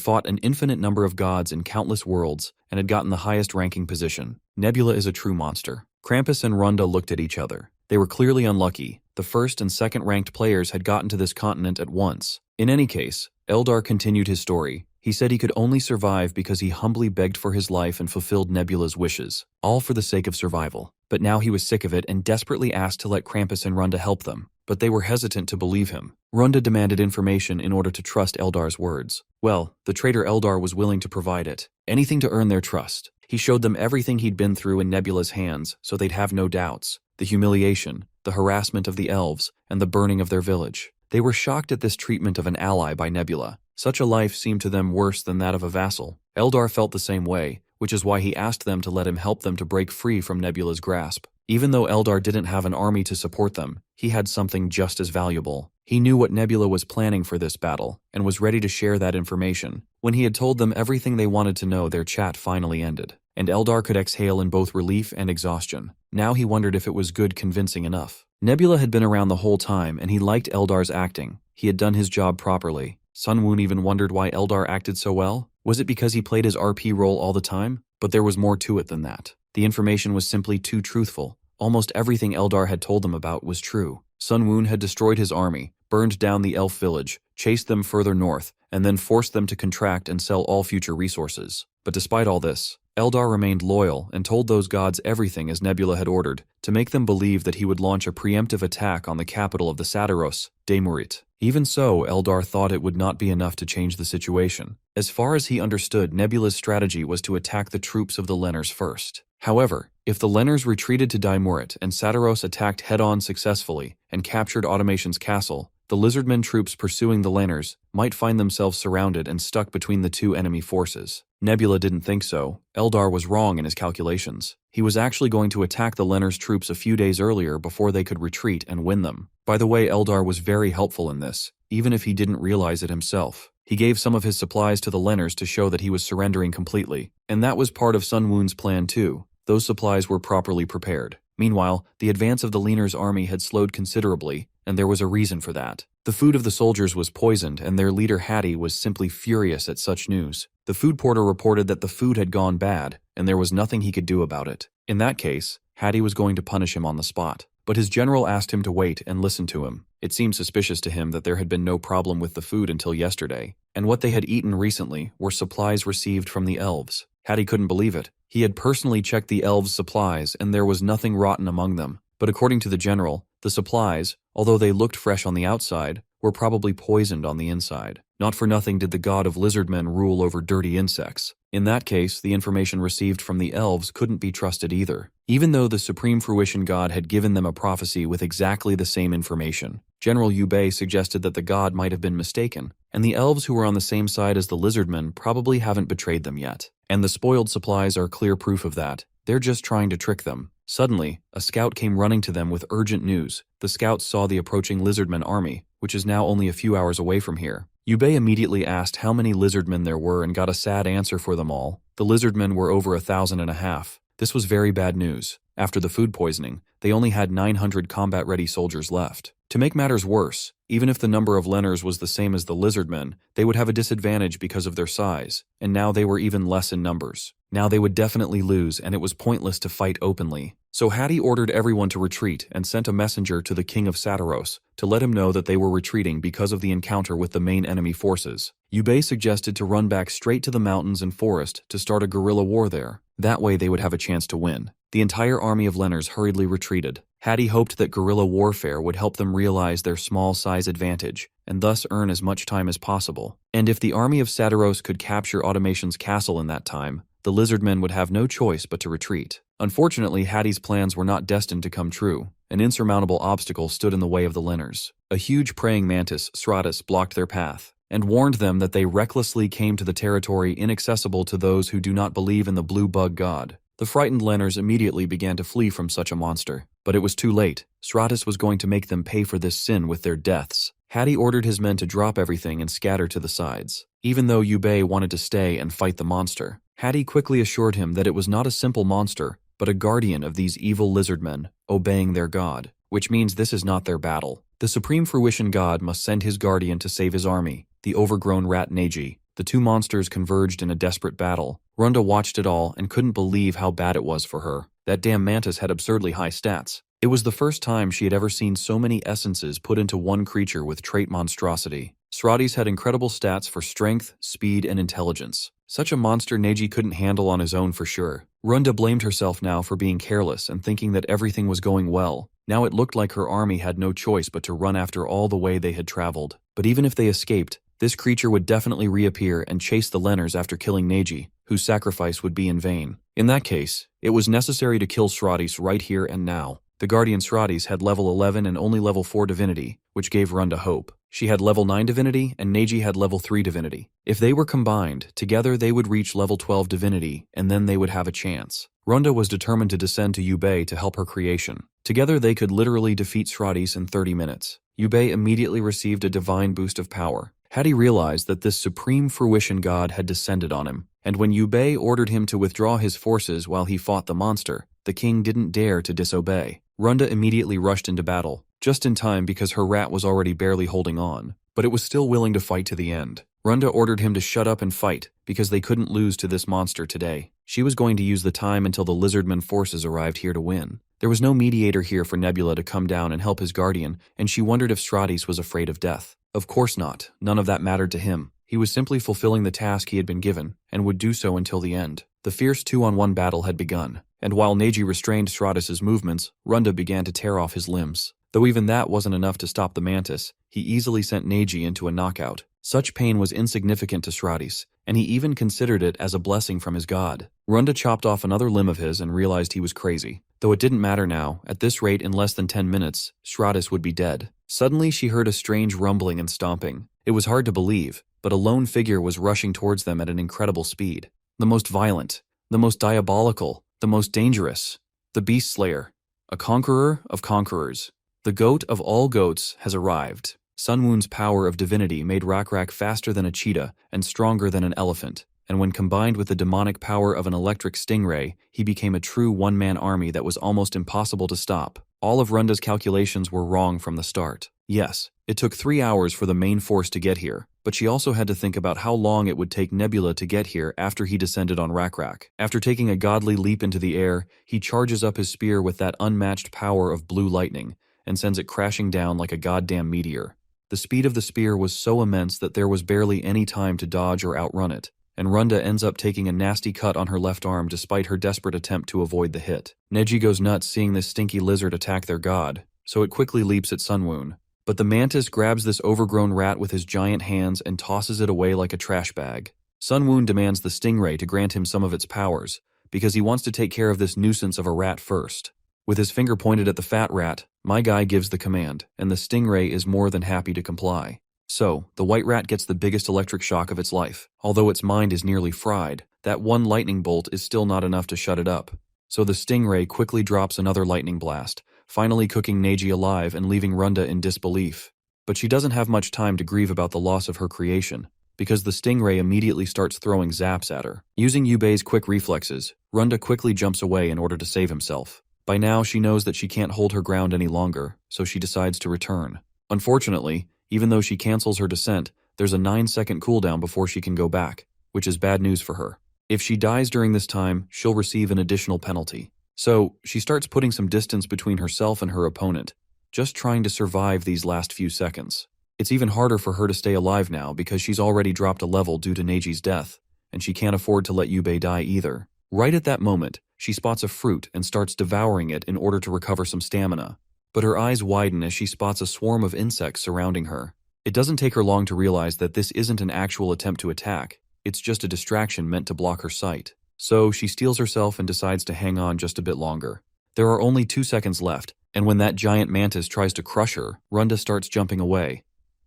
fought an infinite number of gods in countless worlds and had gotten the highest ranking position. Nebula is a true monster. Krampus and Runda looked at each other. They were clearly unlucky. The first and second ranked players had gotten to this continent at once. In any case, Eldar continued his story. He said he could only survive because he humbly begged for his life and fulfilled Nebula's wishes, all for the sake of survival. But now he was sick of it and desperately asked to let Krampus and Runda help them. But they were hesitant to believe him. Runda demanded information in order to trust Eldar's words. Well, the traitor Eldar was willing to provide it. Anything to earn their trust. He showed them everything he'd been through in Nebula's hands, so they'd have no doubts. The humiliation, the harassment of the elves, and the burning of their village. They were shocked at this treatment of an ally by Nebula. Such a life seemed to them worse than that of a vassal. Eldar felt the same way, which is why he asked them to let him help them to break free from Nebula's grasp. Even though Eldar didn't have an army to support them, he had something just as valuable. He knew what Nebula was planning for this battle, and was ready to share that information. When he had told them everything they wanted to know, their chat finally ended, and Eldar could exhale in both relief and exhaustion. Now he wondered if it was good convincing enough. Nebula had been around the whole time, and he liked Eldar's acting. He had done his job properly. Sunwoon even wondered why Eldar acted so well. Was it because he played his RP role all the time? But there was more to it than that. The information was simply too truthful. Almost everything Eldar had told them about was true. Sunwoon had destroyed his army, burned down the elf village, chased them further north, and then forced them to contract and sell all future resources. But despite all this, Eldar remained loyal and told those gods everything as Nebula had ordered, to make them believe that he would launch a preemptive attack on the capital of the Sataros, Demurit. Even so, Eldar thought it would not be enough to change the situation. As far as he understood, Nebula's strategy was to attack the troops of the Lenners first. However, if the Lenners retreated to Dimurit and Sataros attacked head-on successfully and captured Automation's castle, the Lizardmen troops pursuing the Lenners might find themselves surrounded and stuck between the two enemy forces. Nebula didn't think so. Eldar was wrong in his calculations. He was actually going to attack the Lenners troops a few days earlier before they could retreat and win them. By the way, Eldar was very helpful in this, even if he didn't realize it himself. He gave some of his supplies to the Lenners to show that he was surrendering completely, and that was part of Sunwoon's plan too. Those supplies were properly prepared. Meanwhile, the advance of the Lenners' army had slowed considerably, and there was a reason for that. The food of the soldiers was poisoned, and their leader Hattie was simply furious at such news. The food porter reported that the food had gone bad, and there was nothing he could do about it. In that case, Hattie was going to punish him on the spot. But his general asked him to wait and listen to him. It seemed suspicious to him that there had been no problem with the food until yesterday, and what they had eaten recently were supplies received from the elves. Hattie couldn't believe it. He had personally checked the elves' supplies, and there was nothing rotten among them. But according to the general, the supplies, although they looked fresh on the outside, were probably poisoned on the inside. Not for nothing did the god of lizardmen rule over dirty insects. In that case, the information received from the elves couldn't be trusted either, even though the Supreme Fruition God had given them a prophecy with exactly the same information. General Yubei suggested that the god might have been mistaken, and the elves who were on the same side as the lizardmen probably haven't betrayed them yet. And the spoiled supplies are clear proof of that. They're just trying to trick them. Suddenly, a scout came running to them with urgent news. The scouts saw the approaching lizardmen army, which is now only a few hours away from here. Yubei immediately asked how many lizardmen there were and got a sad answer for them all. The lizardmen were over 1,500. This was very bad news. After the food poisoning, they only had 900 combat-ready soldiers left. To make matters worse, even if the number of Lenners was the same as the lizardmen, they would have a disadvantage because of their size, and now they were even less in numbers. Now they would definitely lose, and it was pointless to fight openly. So Hattie ordered everyone to retreat and sent a messenger to the king of Sataros to let him know that they were retreating because of the encounter with the main enemy forces. Yubei suggested to run back straight to the mountains and forest to start a guerrilla war there. That way they would have a chance to win. The entire army of Lenners hurriedly retreated. Hattie hoped that guerrilla warfare would help them realize their small size advantage, and thus earn as much time as possible. And if the army of Sataros could capture Automation's castle in that time, the lizardmen would have no choice but to retreat. Unfortunately, Hattie's plans were not destined to come true. An insurmountable obstacle stood in the way of the Lenners. A huge praying mantis, Stratus, blocked their path, and warned them that they recklessly came to the territory inaccessible to those who do not believe in the blue bug god. The frightened Lenners immediately began to flee from such a monster. But it was too late. Stratus was going to make them pay for this sin with their deaths. Hattie ordered his men to drop everything and scatter to the sides. Even though Yubei wanted to stay and fight the monster, Hattie quickly assured him that it was not a simple monster, but a guardian of these evil lizardmen, obeying their god, which means this is not their battle. The Supreme Fruition God must send his guardian to save his army, the overgrown rat Neji. The two monsters converged in a desperate battle. Runda watched it all and couldn't believe how bad it was for her. That damn mantis had absurdly high stats. It was the first time she had ever seen so many essences put into one creature with trait monstrosity. Stratis had incredible stats for strength, speed, and intelligence. Such a monster Neji couldn't handle on his own for sure. Runda blamed herself now for being careless and thinking that everything was going well. Now it looked like her army had no choice but to run after all the way they had traveled. But even if they escaped, this creature would definitely reappear and chase the Lenners after killing Neji, whose sacrifice would be in vain. In that case, it was necessary to kill Stratis right here and now. The Guardian Stratis had level 11 and only level 4 divinity, which gave Runda hope. She had level 9 divinity and Neji had level 3 divinity. If they were combined, together they would reach level 12 divinity, and then they would have a chance. Runda was determined to descend to Yubei to help her creation. Together they could literally defeat Stratis in 30 minutes. Yubei immediately received a divine boost of power. Hattie realized that this Supreme Fruition God had descended on him, and when Yubei ordered him to withdraw his forces while he fought the monster, the king didn't dare to disobey. Runda immediately rushed into battle, just in time because her rat was already barely holding on, but it was still willing to fight to the end. Runda ordered him to shut up and fight, because they couldn't lose to this monster today. She was going to use the time until the Lizardmen forces arrived here to win. There was no mediator here for Nebula to come down and help his guardian, and she wondered if Stratis was afraid of death. Of course not. None of that mattered to him. He was simply fulfilling the task he had been given, and would do so until the end. The fierce 2-on-1 battle had begun, and while Neji restrained Stratis' movements, Runda began to tear off his limbs. Though even that wasn't enough to stop the mantis, he easily sent Neji into a knockout. Such pain was insignificant to Stratis, and he even considered it as a blessing from his god. Runda chopped off another limb of his and realized he was crazy. Though it didn't matter now, at this rate in less than 10 minutes, Stratis would be dead. Suddenly she heard a strange rumbling and stomping. It was hard to believe, but a lone figure was rushing towards them at an incredible speed. The most violent, the most diabolical, the most dangerous, the Beast Slayer, a conqueror of conquerors. The goat of all goats has arrived. Sunwoon's power of divinity made Rockra faster than a cheetah and stronger than an elephant, and when combined with the demonic power of an electric stingray, he became a true one-man army that was almost impossible to stop. All of Runda's calculations were wrong from the start. Yes, it took 3 hours for the main force to get here, but she also had to think about how long it would take Nebula to get here after he descended on Rockra. After taking a godly leap into the air, he charges up his spear with that unmatched power of blue lightning, and sends it crashing down like a goddamn meteor. The speed of the spear was so immense that there was barely any time to dodge or outrun it, and Runda ends up taking a nasty cut on her left arm despite her desperate attempt to avoid the hit. Neji goes nuts seeing this stinky lizard attack their god, so it quickly leaps at Sunwoon, But the mantis grabs this overgrown rat with his giant hands and tosses it away like a trash bag. Sunwoon demands the stingray to grant him some of its powers, because he wants to take care of this nuisance of a rat first. With his finger pointed at the fat rat, my guy gives the command, and the stingray is more than happy to comply. So, the white rat gets the biggest electric shock of its life. Although its mind is nearly fried, that one lightning bolt is still not enough to shut it up. So the stingray quickly drops another lightning blast, finally cooking Neji alive and leaving Runda in disbelief. But she doesn't have much time to grieve about the loss of her creation, because the stingray immediately starts throwing zaps at her. Using Yubei's quick reflexes, Runda quickly jumps away in order to save himself. By now, she knows that she can't hold her ground any longer, so she decides to return. Unfortunately, even though she cancels her descent, there's a 9-second cooldown before she can go back, which is bad news for her. If she dies during this time, she'll receive an additional penalty. So, she starts putting some distance between herself and her opponent, just trying to survive these last few seconds. It's even harder for her to stay alive now because she's already dropped a level due to Neji's death, and she can't afford to let Yubei die either. Right at that moment, she spots a fruit and starts devouring it in order to recover some stamina. But her eyes widen as she spots a swarm of insects surrounding her. It doesn't take her long to realize that this isn't an actual attempt to attack, it's just a distraction meant to block her sight. So she steels herself and decides to hang on just a bit longer. There are only 2 seconds left, and when that giant mantis tries to crush her, Runda starts jumping away.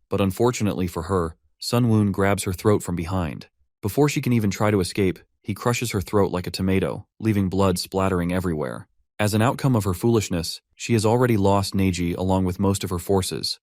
But unfortunately for her, Sunwoon grabs her throat from behind. Before she can even try to escape, he crushes her throat like a tomato, leaving blood splattering everywhere. As an outcome of her foolishness, she has already lost Neji along with most of her forces.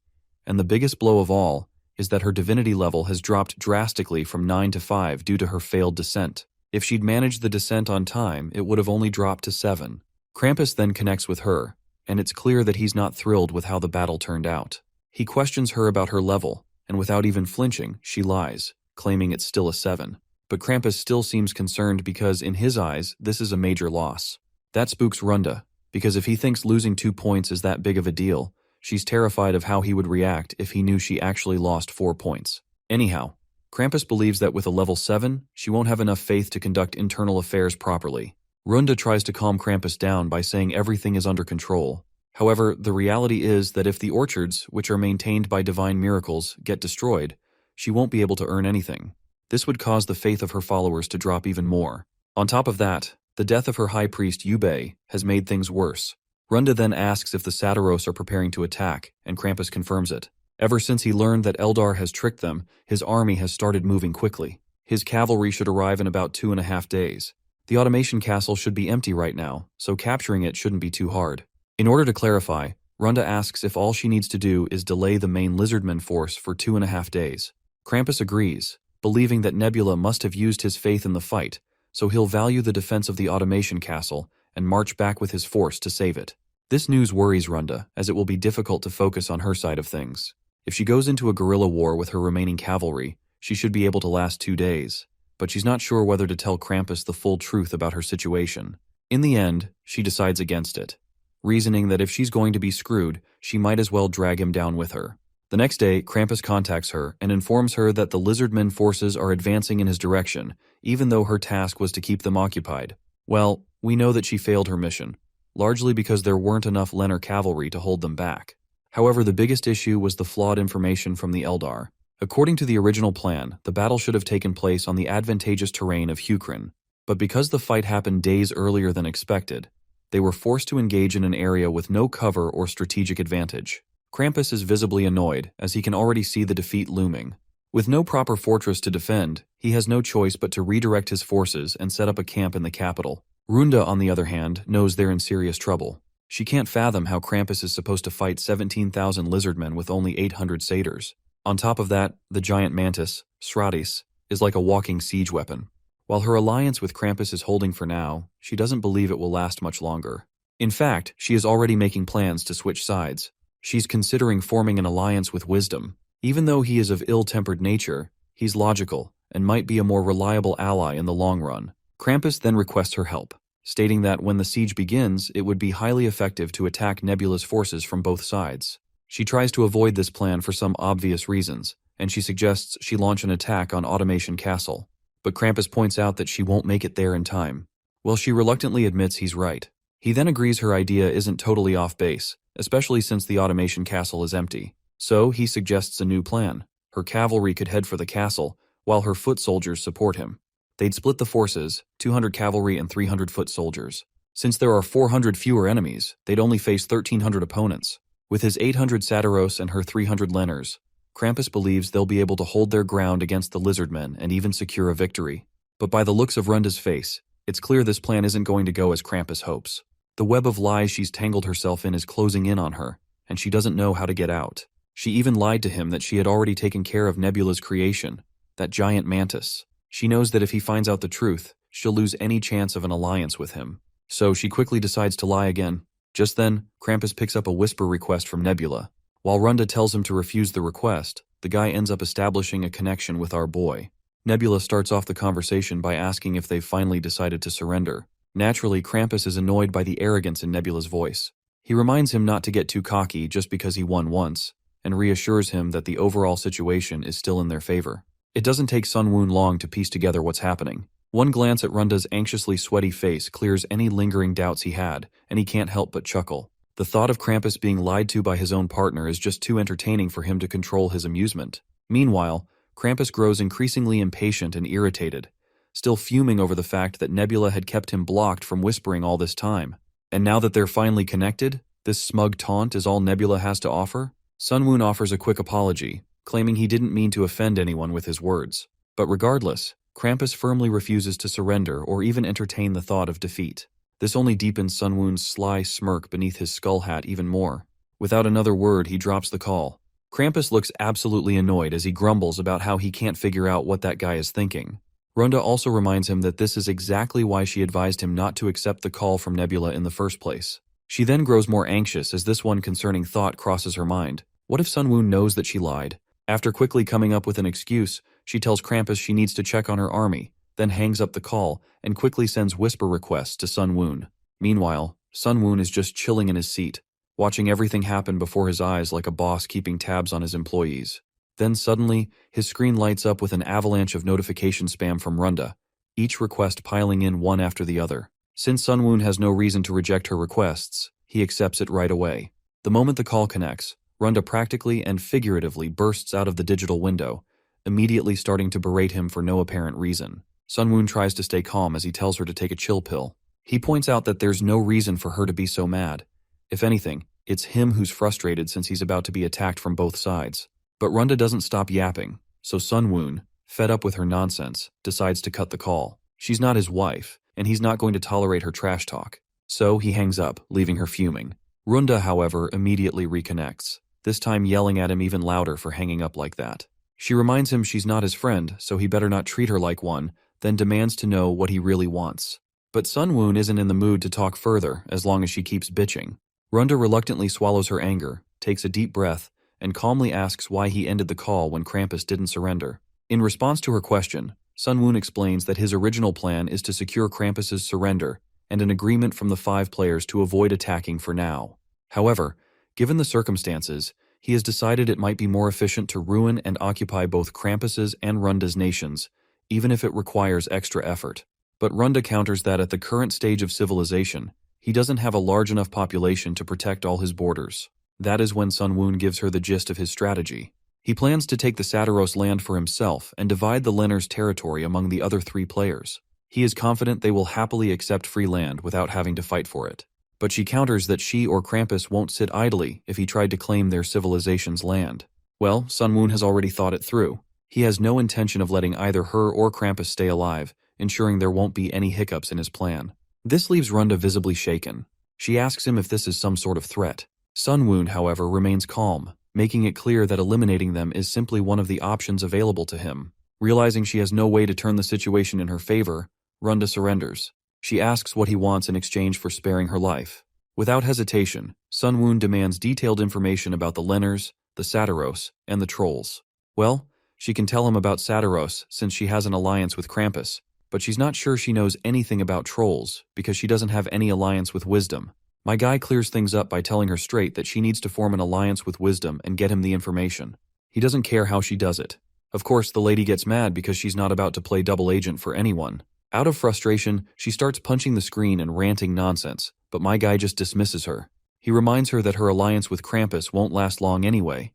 And the biggest blow of all is that her divinity level has dropped drastically from 9 to 5 due to her failed descent. If she'd managed the descent on time, it would have only dropped to 7. Krampus then connects with her, and it's clear that he's not thrilled with how the battle turned out. He questions her about her level, and without even flinching, she lies, claiming it's still a 7. But Krampus still seems concerned because, in his eyes, this is a major loss. That spooks Runda, because if he thinks losing 2 points is that big of a deal, she's terrified of how he would react if he knew she actually lost 4 points. Anyhow, Krampus believes that with a level 7, she won't have enough faith to conduct internal affairs properly. Runda tries to calm Krampus down by saying everything is under control. However, the reality is that if the orchards, which are maintained by divine miracles, get destroyed, she won't be able to earn anything. This would cause the faith of her followers to drop even more. On top of that, the death of her high priest Yubei has made things worse. Runda then asks if the Satiros are preparing to attack, and Krampus confirms it. Ever since he learned that Eldar has tricked them, his army has started moving quickly. His cavalry should arrive in about 2.5 days. The automation castle should be empty right now, so capturing it shouldn't be too hard. In order to clarify, Runda asks if all she needs to do is delay the main Lizardmen force for 2.5 days. Krampus agrees, believing that Nebula must have used his faith in the fight, so he'll value the defense of the automation castle and march back with his force to save it. This news worries Runda, as it will be difficult to focus on her side of things. If she goes into a guerrilla war with her remaining cavalry, she should be able to last 2 days, but she's not sure whether to tell Krampus the full truth about her situation. In the end, she decides against it, reasoning that if she's going to be screwed, she might as well drag him down with her. The next day, Krampus contacts her and informs her that the Lizardmen forces are advancing in his direction, even though her task was to keep them occupied. Well, we know that she failed her mission, largely because there weren't enough Leonard cavalry to hold them back. However, the biggest issue was the flawed information from the Eldar. According to the original plan, the battle should have taken place on the advantageous terrain of Hukrin, but because the fight happened days earlier than expected, they were forced to engage in an area with no cover or strategic advantage. Krampus is visibly annoyed, as he can already see the defeat looming. With no proper fortress to defend, he has no choice but to redirect his forces and set up a camp in the capital. Runda, on the other hand, knows they're in serious trouble. She can't fathom how Krampus is supposed to fight 17,000 Lizardmen with only 800 satyrs. On top of that, the giant mantis, Sratis, is like a walking siege weapon. While her alliance with Krampus is holding for now, she doesn't believe it will last much longer. In fact, she is already making plans to switch sides. She's considering forming an alliance with Wisdom. Even though he is of ill-tempered nature, he's logical and might be a more reliable ally in the long run. Krampus then requests her help, stating that when the siege begins, it would be highly effective to attack Nebula's forces from both sides. She tries to avoid this plan for some obvious reasons, and she suggests she launch an attack on Automation Castle. But Krampus points out that she won't make it there in time. Well, she reluctantly admits he's right. He then agrees her idea isn't totally off base, especially since the Automation Castle is empty. So he suggests a new plan. Her cavalry could head for the castle, while her foot soldiers support him. They'd split the forces, 200 cavalry and 300 foot soldiers. Since there are 400 fewer enemies, they'd only face 1,300 opponents. With his 800 Satyros and her 300 Lenners, Krampus believes they'll be able to hold their ground against the Lizardmen and even secure a victory. But by the looks of Runda's face, it's clear this plan isn't going to go as Krampus hopes. The web of lies she's tangled herself in is closing in on her, and she doesn't know how to get out. She even lied to him that she had already taken care of Nebula's creation, that giant mantis. She knows that if he finds out the truth, she'll lose any chance of an alliance with him. So she quickly decides to lie again. Just then, Krampus picks up a whisper request from Nebula. While Runda tells him to refuse the request, the guy ends up establishing a connection with our boy. Nebula starts off the conversation by asking if they've finally decided to surrender. Naturally, Krampus is annoyed by the arrogance in Nebula's voice. He reminds him not to get too cocky just because he won once, and reassures him that the overall situation is still in their favor. It doesn't take Sunwoon long to piece together what's happening. One glance at Runda's anxiously sweaty face clears any lingering doubts he had, and he can't help but chuckle. The thought of Krampus being lied to by his own partner is just too entertaining for him to control his amusement. Meanwhile, Krampus grows increasingly impatient and irritated, still fuming over the fact that Nebula had kept him blocked from whispering all this time. And now that they're finally connected, this smug taunt is all Nebula has to offer? Sunwoon offers a quick apology, claiming he didn't mean to offend anyone with his words. But regardless, Krampus firmly refuses to surrender or even entertain the thought of defeat. This only deepens Sunwoon's sly smirk beneath his skull hat even more. Without another word, he drops the call. Krampus looks absolutely annoyed as he grumbles about how he can't figure out what that guy is thinking. Runda also reminds him that this is exactly why she advised him not to accept the call from Nebula in the first place. She then grows more anxious as this one concerning thought crosses her mind. What if Sunwoon knows that she lied? After quickly coming up with an excuse, she tells Krampus she needs to check on her army, then hangs up the call and quickly sends whisper requests to Sunwoon. Meanwhile, Sunwoon is just chilling in his seat, watching everything happen before his eyes like a boss keeping tabs on his employees. Then suddenly, his screen lights up with an avalanche of notification spam from Runda, each request piling in one after the other. Since Sunwoon has no reason to reject her requests, he accepts it right away. The moment the call connects, Runda practically and figuratively bursts out of the digital window, immediately starting to berate him for no apparent reason. Sunwoon tries to stay calm as he tells her to take a chill pill. He points out that there's no reason for her to be so mad. If anything, it's him who's frustrated since he's about to be attacked from both sides. But Runda doesn't stop yapping, so Sunwoon, fed up with her nonsense, decides to cut the call. She's not his wife, and he's not going to tolerate her trash talk. So he hangs up, leaving her fuming. Runda, however, immediately reconnects, this time yelling at him even louder for hanging up like that. She reminds him she's not his friend, so he better not treat her like one, then demands to know what he really wants. But Sunwoon isn't in the mood to talk further as long as she keeps bitching. Runda reluctantly swallows her anger, takes a deep breath, and calmly asks why he ended the call when Krampus didn't surrender. In response to her question, Sunwoon explains that his original plan is to secure Krampus's surrender and an agreement from the 5 players to avoid attacking for now. However, given the circumstances, he has decided it might be more efficient to ruin and occupy both Krampus's and Runda's nations, even if it requires extra effort. But Runda counters that at the current stage of civilization, he doesn't have a large enough population to protect all his borders. That is when Sunwoon gives her the gist of his strategy. He plans to take the Satyros land for himself and divide the Lenners' territory among the other 3 players. He is confident they will happily accept free land without having to fight for it. But she counters that she or Krampus won't sit idly if he tried to claim their civilization's land. Well, Sunwoon has already thought it through. He has no intention of letting either her or Krampus stay alive, ensuring there won't be any hiccups in his plan. This leaves Runda visibly shaken. She asks him if this is some sort of threat. Sunwoon, however, remains calm, making it clear that eliminating them is simply one of the options available to him. Realizing she has no way to turn the situation in her favor, Runda surrenders. She asks what he wants in exchange for sparing her life. Without hesitation, Sunwoon demands detailed information about the Lenners, the Satyros, and the Trolls. Well, she can tell him about Satyros since she has an alliance with Krampus, but she's not sure she knows anything about Trolls because she doesn't have any alliance with Wisdom. My guy clears things up by telling her straight that she needs to form an alliance with Wisdom and get him the information. He doesn't care how she does it. Of course, the lady gets mad because she's not about to play double agent for anyone. Out of frustration, she starts punching the screen and ranting nonsense, but my guy just dismisses her. He reminds her that her alliance with Krampus won't last long anyway.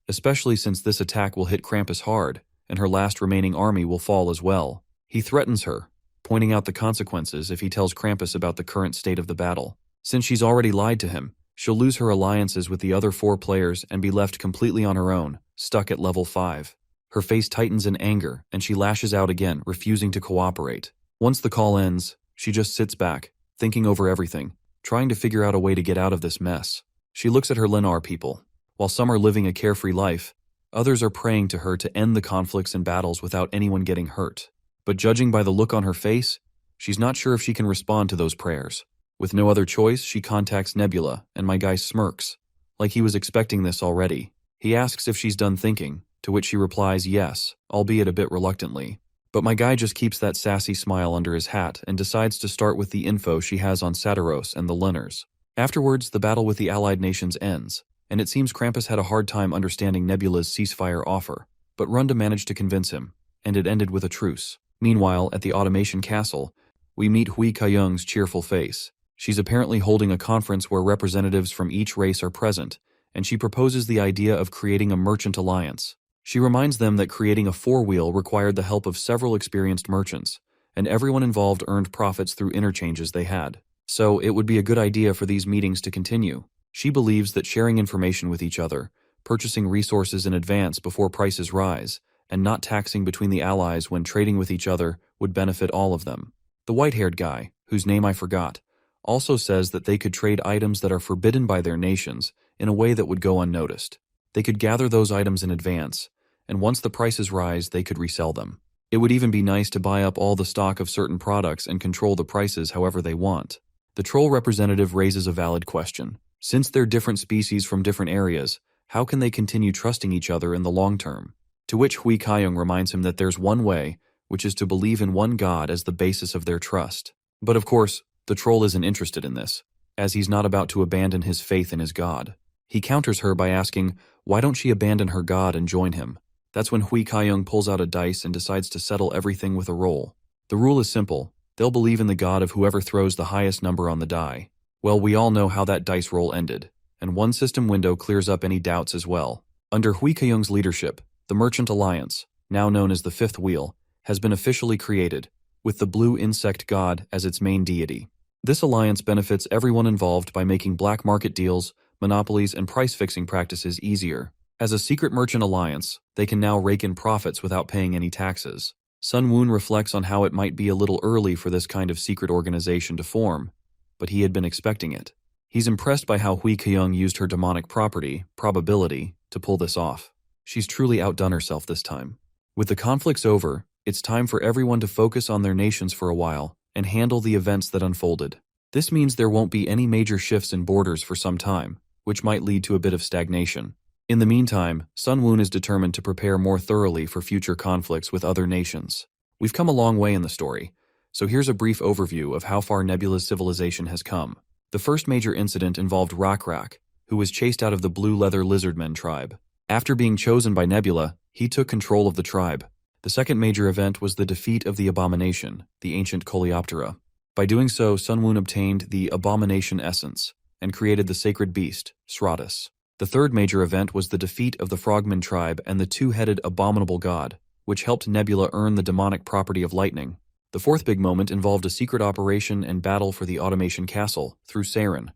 especially since this attack will hit Krampus hard, and her last remaining army will fall as well. He threatens her, pointing out the consequences if he tells Krampus about the current state of the battle. Since she's already lied to him, she'll lose her alliances with the other 4 players and be left completely on her own, stuck at level 5. Her face tightens in anger, and she lashes out again, refusing to cooperate. Once the call ends, she just sits back, thinking over everything, trying to figure out a way to get out of this mess. She looks at her Lenar people. While some are living a carefree life, others are praying to her to end the conflicts and battles without anyone getting hurt. But judging by the look on her face, she's not sure if she can respond to those prayers. With no other choice, she contacts Nebula, and my guy smirks, like he was expecting this already. He asks if she's done thinking, to which she replies yes, albeit a bit reluctantly. But my guy just keeps that sassy smile under his hat and decides to start with the info she has on Satiros and the Lenars. Afterwards, the battle with the allied nations ends, and it seems Krampus had a hard time understanding Nebula's ceasefire offer, but Runda managed to convince him, and it ended with a truce. Meanwhile, at the automation castle, we meet Hui Kayung's cheerful face. She's apparently holding a conference where representatives from each race are present, and she proposes the idea of creating a merchant alliance. She reminds them that creating a 4-wheel required the help of several experienced merchants, and everyone involved earned profits through interchanges they had. So it would be a good idea for these meetings to continue. She believes that sharing information with each other, purchasing resources in advance before prices rise, and not taxing between the allies when trading with each other would benefit all of them. The white-haired guy, whose name I forgot, also says that they could trade items that are forbidden by their nations in a way that would go unnoticed. They could gather those items in advance, and once the prices rise, they could resell them. It would even be nice to buy up all the stock of certain products and control the prices however they want. The troll representative raises a valid question. Since they're different species from different areas, how can they continue trusting each other in the long term? To which Hui Kayung reminds him that there's one way, which is to believe in one god as the basis of their trust. But of course, the troll isn't interested in this, as he's not about to abandon his faith in his god. He counters her by asking, why don't she abandon her god and join him? That's when Hui Kayung pulls out a dice and decides to settle everything with a roll. The rule is simple. They'll believe in the god of whoever throws the highest number on the die. Well, we all know how that dice roll ended, and one system window clears up any doubts as well. Under Hui Kayung's leadership, the Merchant Alliance, now known as the Fifth Wheel, has been officially created, with the blue insect god as its main deity. This alliance benefits everyone involved by making black market deals, monopolies, and price-fixing practices easier. As a secret merchant alliance, they can now rake in profits without paying any taxes. Sun Woon reflects on how it might be a little early for this kind of secret organization to form, but he had been expecting it. He's impressed by how Hui Kayung used her demonic property, probability, to pull this off. She's truly outdone herself this time. With the conflicts over, it's time for everyone to focus on their nations for a while and handle the events that unfolded. This means there won't be any major shifts in borders for some time, which might lead to a bit of stagnation. In the meantime, Sun Woon is determined to prepare more thoroughly for future conflicts with other nations. We've come a long way in the story, so here's a brief overview of how far Nebula's civilization has come. The first major incident involved Rockra, who was chased out of the Blue Leather Lizardmen tribe. After being chosen by Nebula, he took control of the tribe. The second major event was the defeat of the Abomination, the ancient Coleoptera. By doing so, Sun Woon obtained the Abomination essence and created the sacred beast, Sratus. The third major event was the defeat of the Frogmen tribe and the two-headed abominable god, which helped Nebula earn the demonic property of lightning. The fourth big moment involved a secret operation and battle for the automation castle through Saren.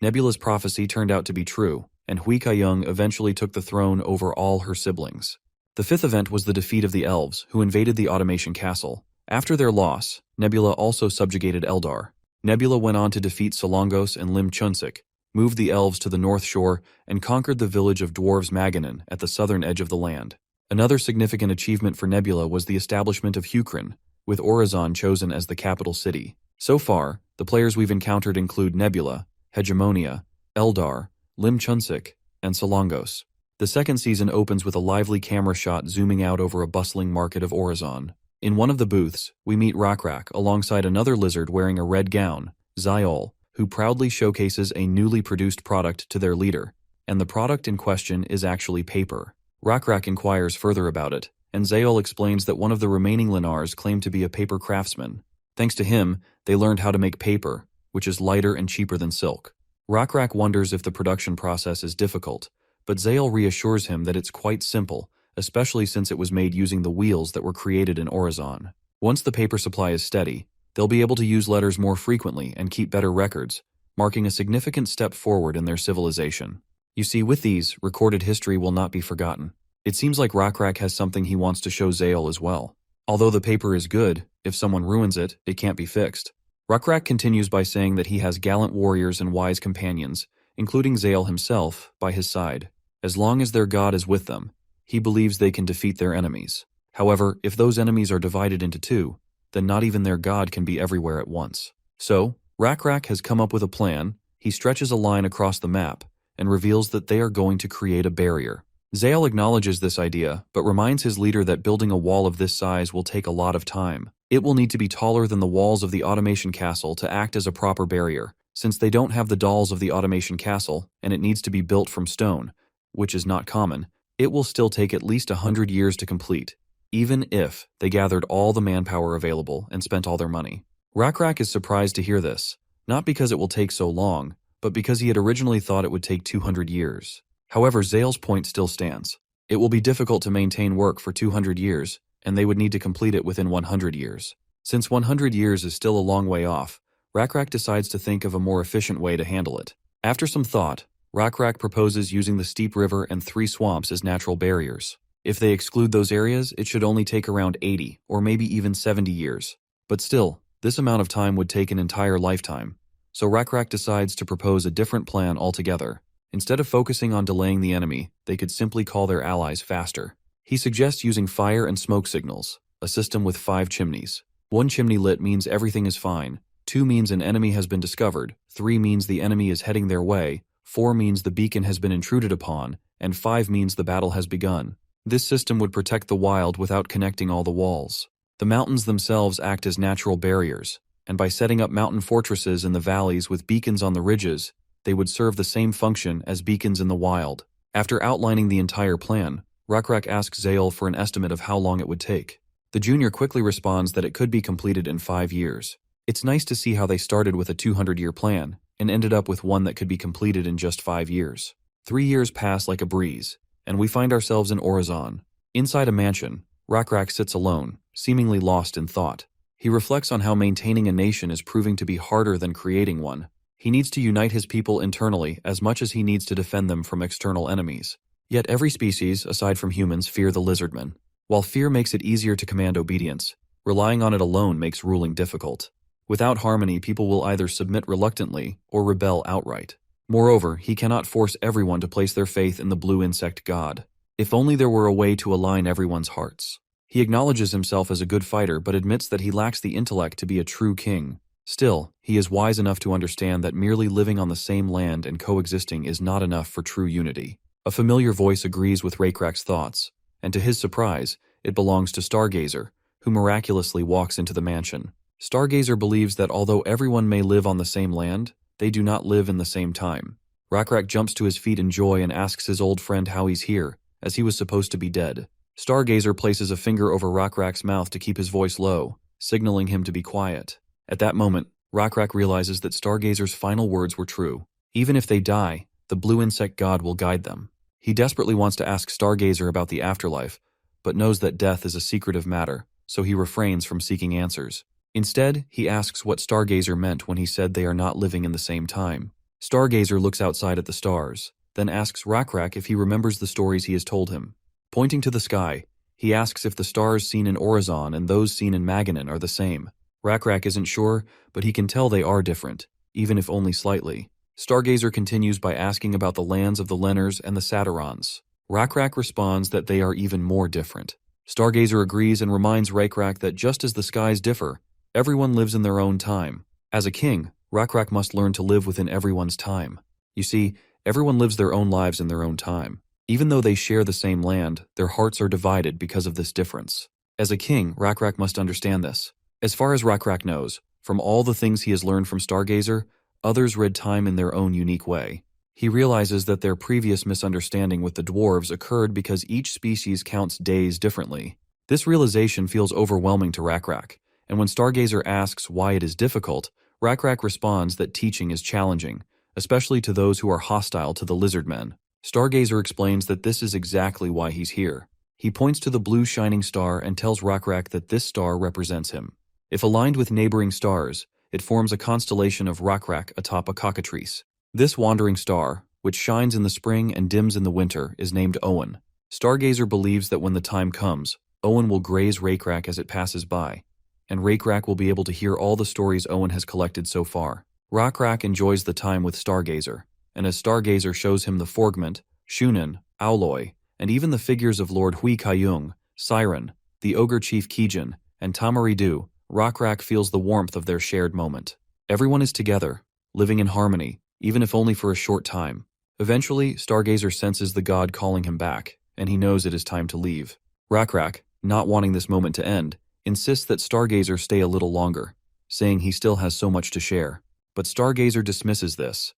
Nebula's prophecy turned out to be true, and Hui Kayung eventually took the throne over all her siblings. The fifth event was the defeat of the elves, who invaded the automation castle. After their loss, Nebula also subjugated Eldar. Nebula went on to defeat Solongos and Lim Chunsik, moved the elves to the north shore, and conquered the village of dwarves Maganin at the southern edge of the land. Another significant achievement for Nebula was the establishment of Hukrin, with Orizon chosen as the capital city. So far, the players we've encountered include Nebula, Hegemonia, Eldar, Lim Chunsik, and Solongos. The second season opens with a lively camera shot zooming out over a bustling market of Orizon. In one of the booths, we meet Rockra alongside another lizard wearing a red gown, Zyol, who proudly showcases a newly produced product to their leader, and the product in question is actually paper. Rockra inquires further about it, and Zyol explains that one of the remaining Lenars claimed to be a paper craftsman. Thanks to him, they learned how to make paper, which is lighter and cheaper than silk. Rockra wonders if the production process is difficult, but Zael reassures him that it's quite simple, especially since it was made using the wheels that were created in Orizon. Once the paper supply is steady, they'll be able to use letters more frequently and keep better records, marking a significant step forward in their civilization. You see, with these, recorded history will not be forgotten. It seems like Rockra has something he wants to show Zael as well. Although the paper is good, if someone ruins it, it can't be fixed. Rockra continues by saying that he has gallant warriors and wise companions, including Zael himself, by his side. As long as their god is with them, he believes they can defeat their enemies. However, if those enemies are divided into two, then not even their god can be everywhere at once. So, Rockra has come up with a plan. He stretches a line across the map and reveals that they are going to create a barrier. Zael acknowledges this idea, but reminds his leader that building a wall of this size will take a lot of time. It will need to be taller than the walls of the automation castle to act as a proper barrier, since they don't have the dolls of the automation castle, and it needs to be built from stone, which is not common. It will still take at least 100 years to complete, even if they gathered all the manpower available and spent all their money. Rockra is surprised to hear this, not because it will take so long, but because he had originally thought it would take 200 years. However, Zael's point still stands. It will be difficult to maintain work for 200 years, and they would need to complete it within 100 years. Since 100 years is still a long way off, Rockra decides to think of a more efficient way to handle it. After some thought, Rockra proposes using the steep river and 3 swamps as natural barriers. If they exclude those areas, it should only take around 80 or maybe even 70 years. But still, this amount of time would take an entire lifetime. So Rockra decides to propose a different plan altogether. Instead of focusing on delaying the enemy, they could simply call their allies faster. He suggests using fire and smoke signals, a system with 5 chimneys. 1 chimney lit means everything is fine, 2 means an enemy has been discovered, 3 means the enemy is heading their way, 4 means the beacon has been intruded upon, and 5 means the battle has begun. This system would protect the wild without connecting all the walls. The mountains themselves act as natural barriers, and by setting up mountain fortresses in the valleys with beacons on the ridges, they would serve the same function as beacons in the wild. After outlining the entire plan, Rockra asks Zael for an estimate of how long it would take. The junior quickly responds that it could be completed in 5 years. It's nice to see how they started with a 200-year plan and ended up with one that could be completed in just 5 years. 3 years pass like a breeze, and we find ourselves in Orizon. Inside a mansion, Rockra sits alone, seemingly lost in thought. He reflects on how maintaining a nation is proving to be harder than creating one. He needs to unite his people internally as much as he needs to defend them from external enemies. Yet every species, aside from humans, fear the Lizardmen. While fear makes it easier to command obedience, relying on it alone makes ruling difficult. Without harmony, people will either submit reluctantly or rebel outright. Moreover, he cannot force everyone to place their faith in the blue insect god. If only there were a way to align everyone's hearts. He acknowledges himself as a good fighter but admits that he lacks the intellect to be a true king. Still, he is wise enough to understand that merely living on the same land and coexisting is not enough for true unity. A familiar voice agrees with Rockrak's thoughts, and to his surprise, it belongs to Stargazer, who miraculously walks into the mansion. Stargazer believes that although everyone may live on the same land, they do not live in the same time. Rockra jumps to his feet in joy and asks his old friend how he's here, as he was supposed to be dead. Stargazer places a finger over Rockrak's mouth to keep his voice low, signaling him to be quiet. At that moment, Rockra realizes that Stargazer's final words were true. Even if they die, the blue insect god will guide them. He desperately wants to ask Stargazer about the afterlife, but knows that death is a secretive matter, so he refrains from seeking answers. Instead, he asks what Stargazer meant when he said they are not living in the same time. Stargazer looks outside at the stars, then asks Rockra if he remembers the stories he has told him. Pointing to the sky, he asks if the stars seen in Orizon and those seen in Maganin are the same. Rockra isn't sure, but he can tell they are different, even if only slightly. Stargazer continues by asking about the lands of the Lenners and the Saturons. Rockra responds that they are even more different. Stargazer agrees and reminds Rockra that just as the skies differ, everyone lives in their own time. As a king, Rockra must learn to live within everyone's time. You see, everyone lives their own lives in their own time. Even though they share the same land, their hearts are divided because of this difference. As a king, Rockra must understand this. As far as Rockra knows, from all the things he has learned from Stargazer, others read time in their own unique way. He realizes that their previous misunderstanding with the dwarves occurred because each species counts days differently. This realization feels overwhelming to Rockra, and when Stargazer asks why it is difficult, Rockra responds that teaching is challenging, especially to those who are hostile to the Lizardmen. Stargazer explains that this is exactly why he's here. He points to the blue shining star and tells Rockra that this star represents him. If aligned with neighboring stars, it forms a constellation of Rockra atop a cockatrice. This wandering star, which shines in the spring and dims in the winter, is named Owen. Stargazer believes that when the time comes, Owen will graze Rockra as it passes by, and Rockra will be able to hear all the stories Owen has collected so far. Rockra enjoys the time with Stargazer, and as Stargazer shows him the frogmen, Shunin, Owloy, and even the figures of Lord Hui Kaiyung, Siren, the ogre chief Kijin, and Tamaridu, Rockra feels the warmth of their shared moment. Everyone is together, living in harmony, even if only for a short time. Eventually, Stargazer senses the god calling him back, and he knows it is time to leave. Rockra, not wanting this moment to end, insists that Stargazer stay a little longer, saying he still has so much to share. But Stargazer dismisses this,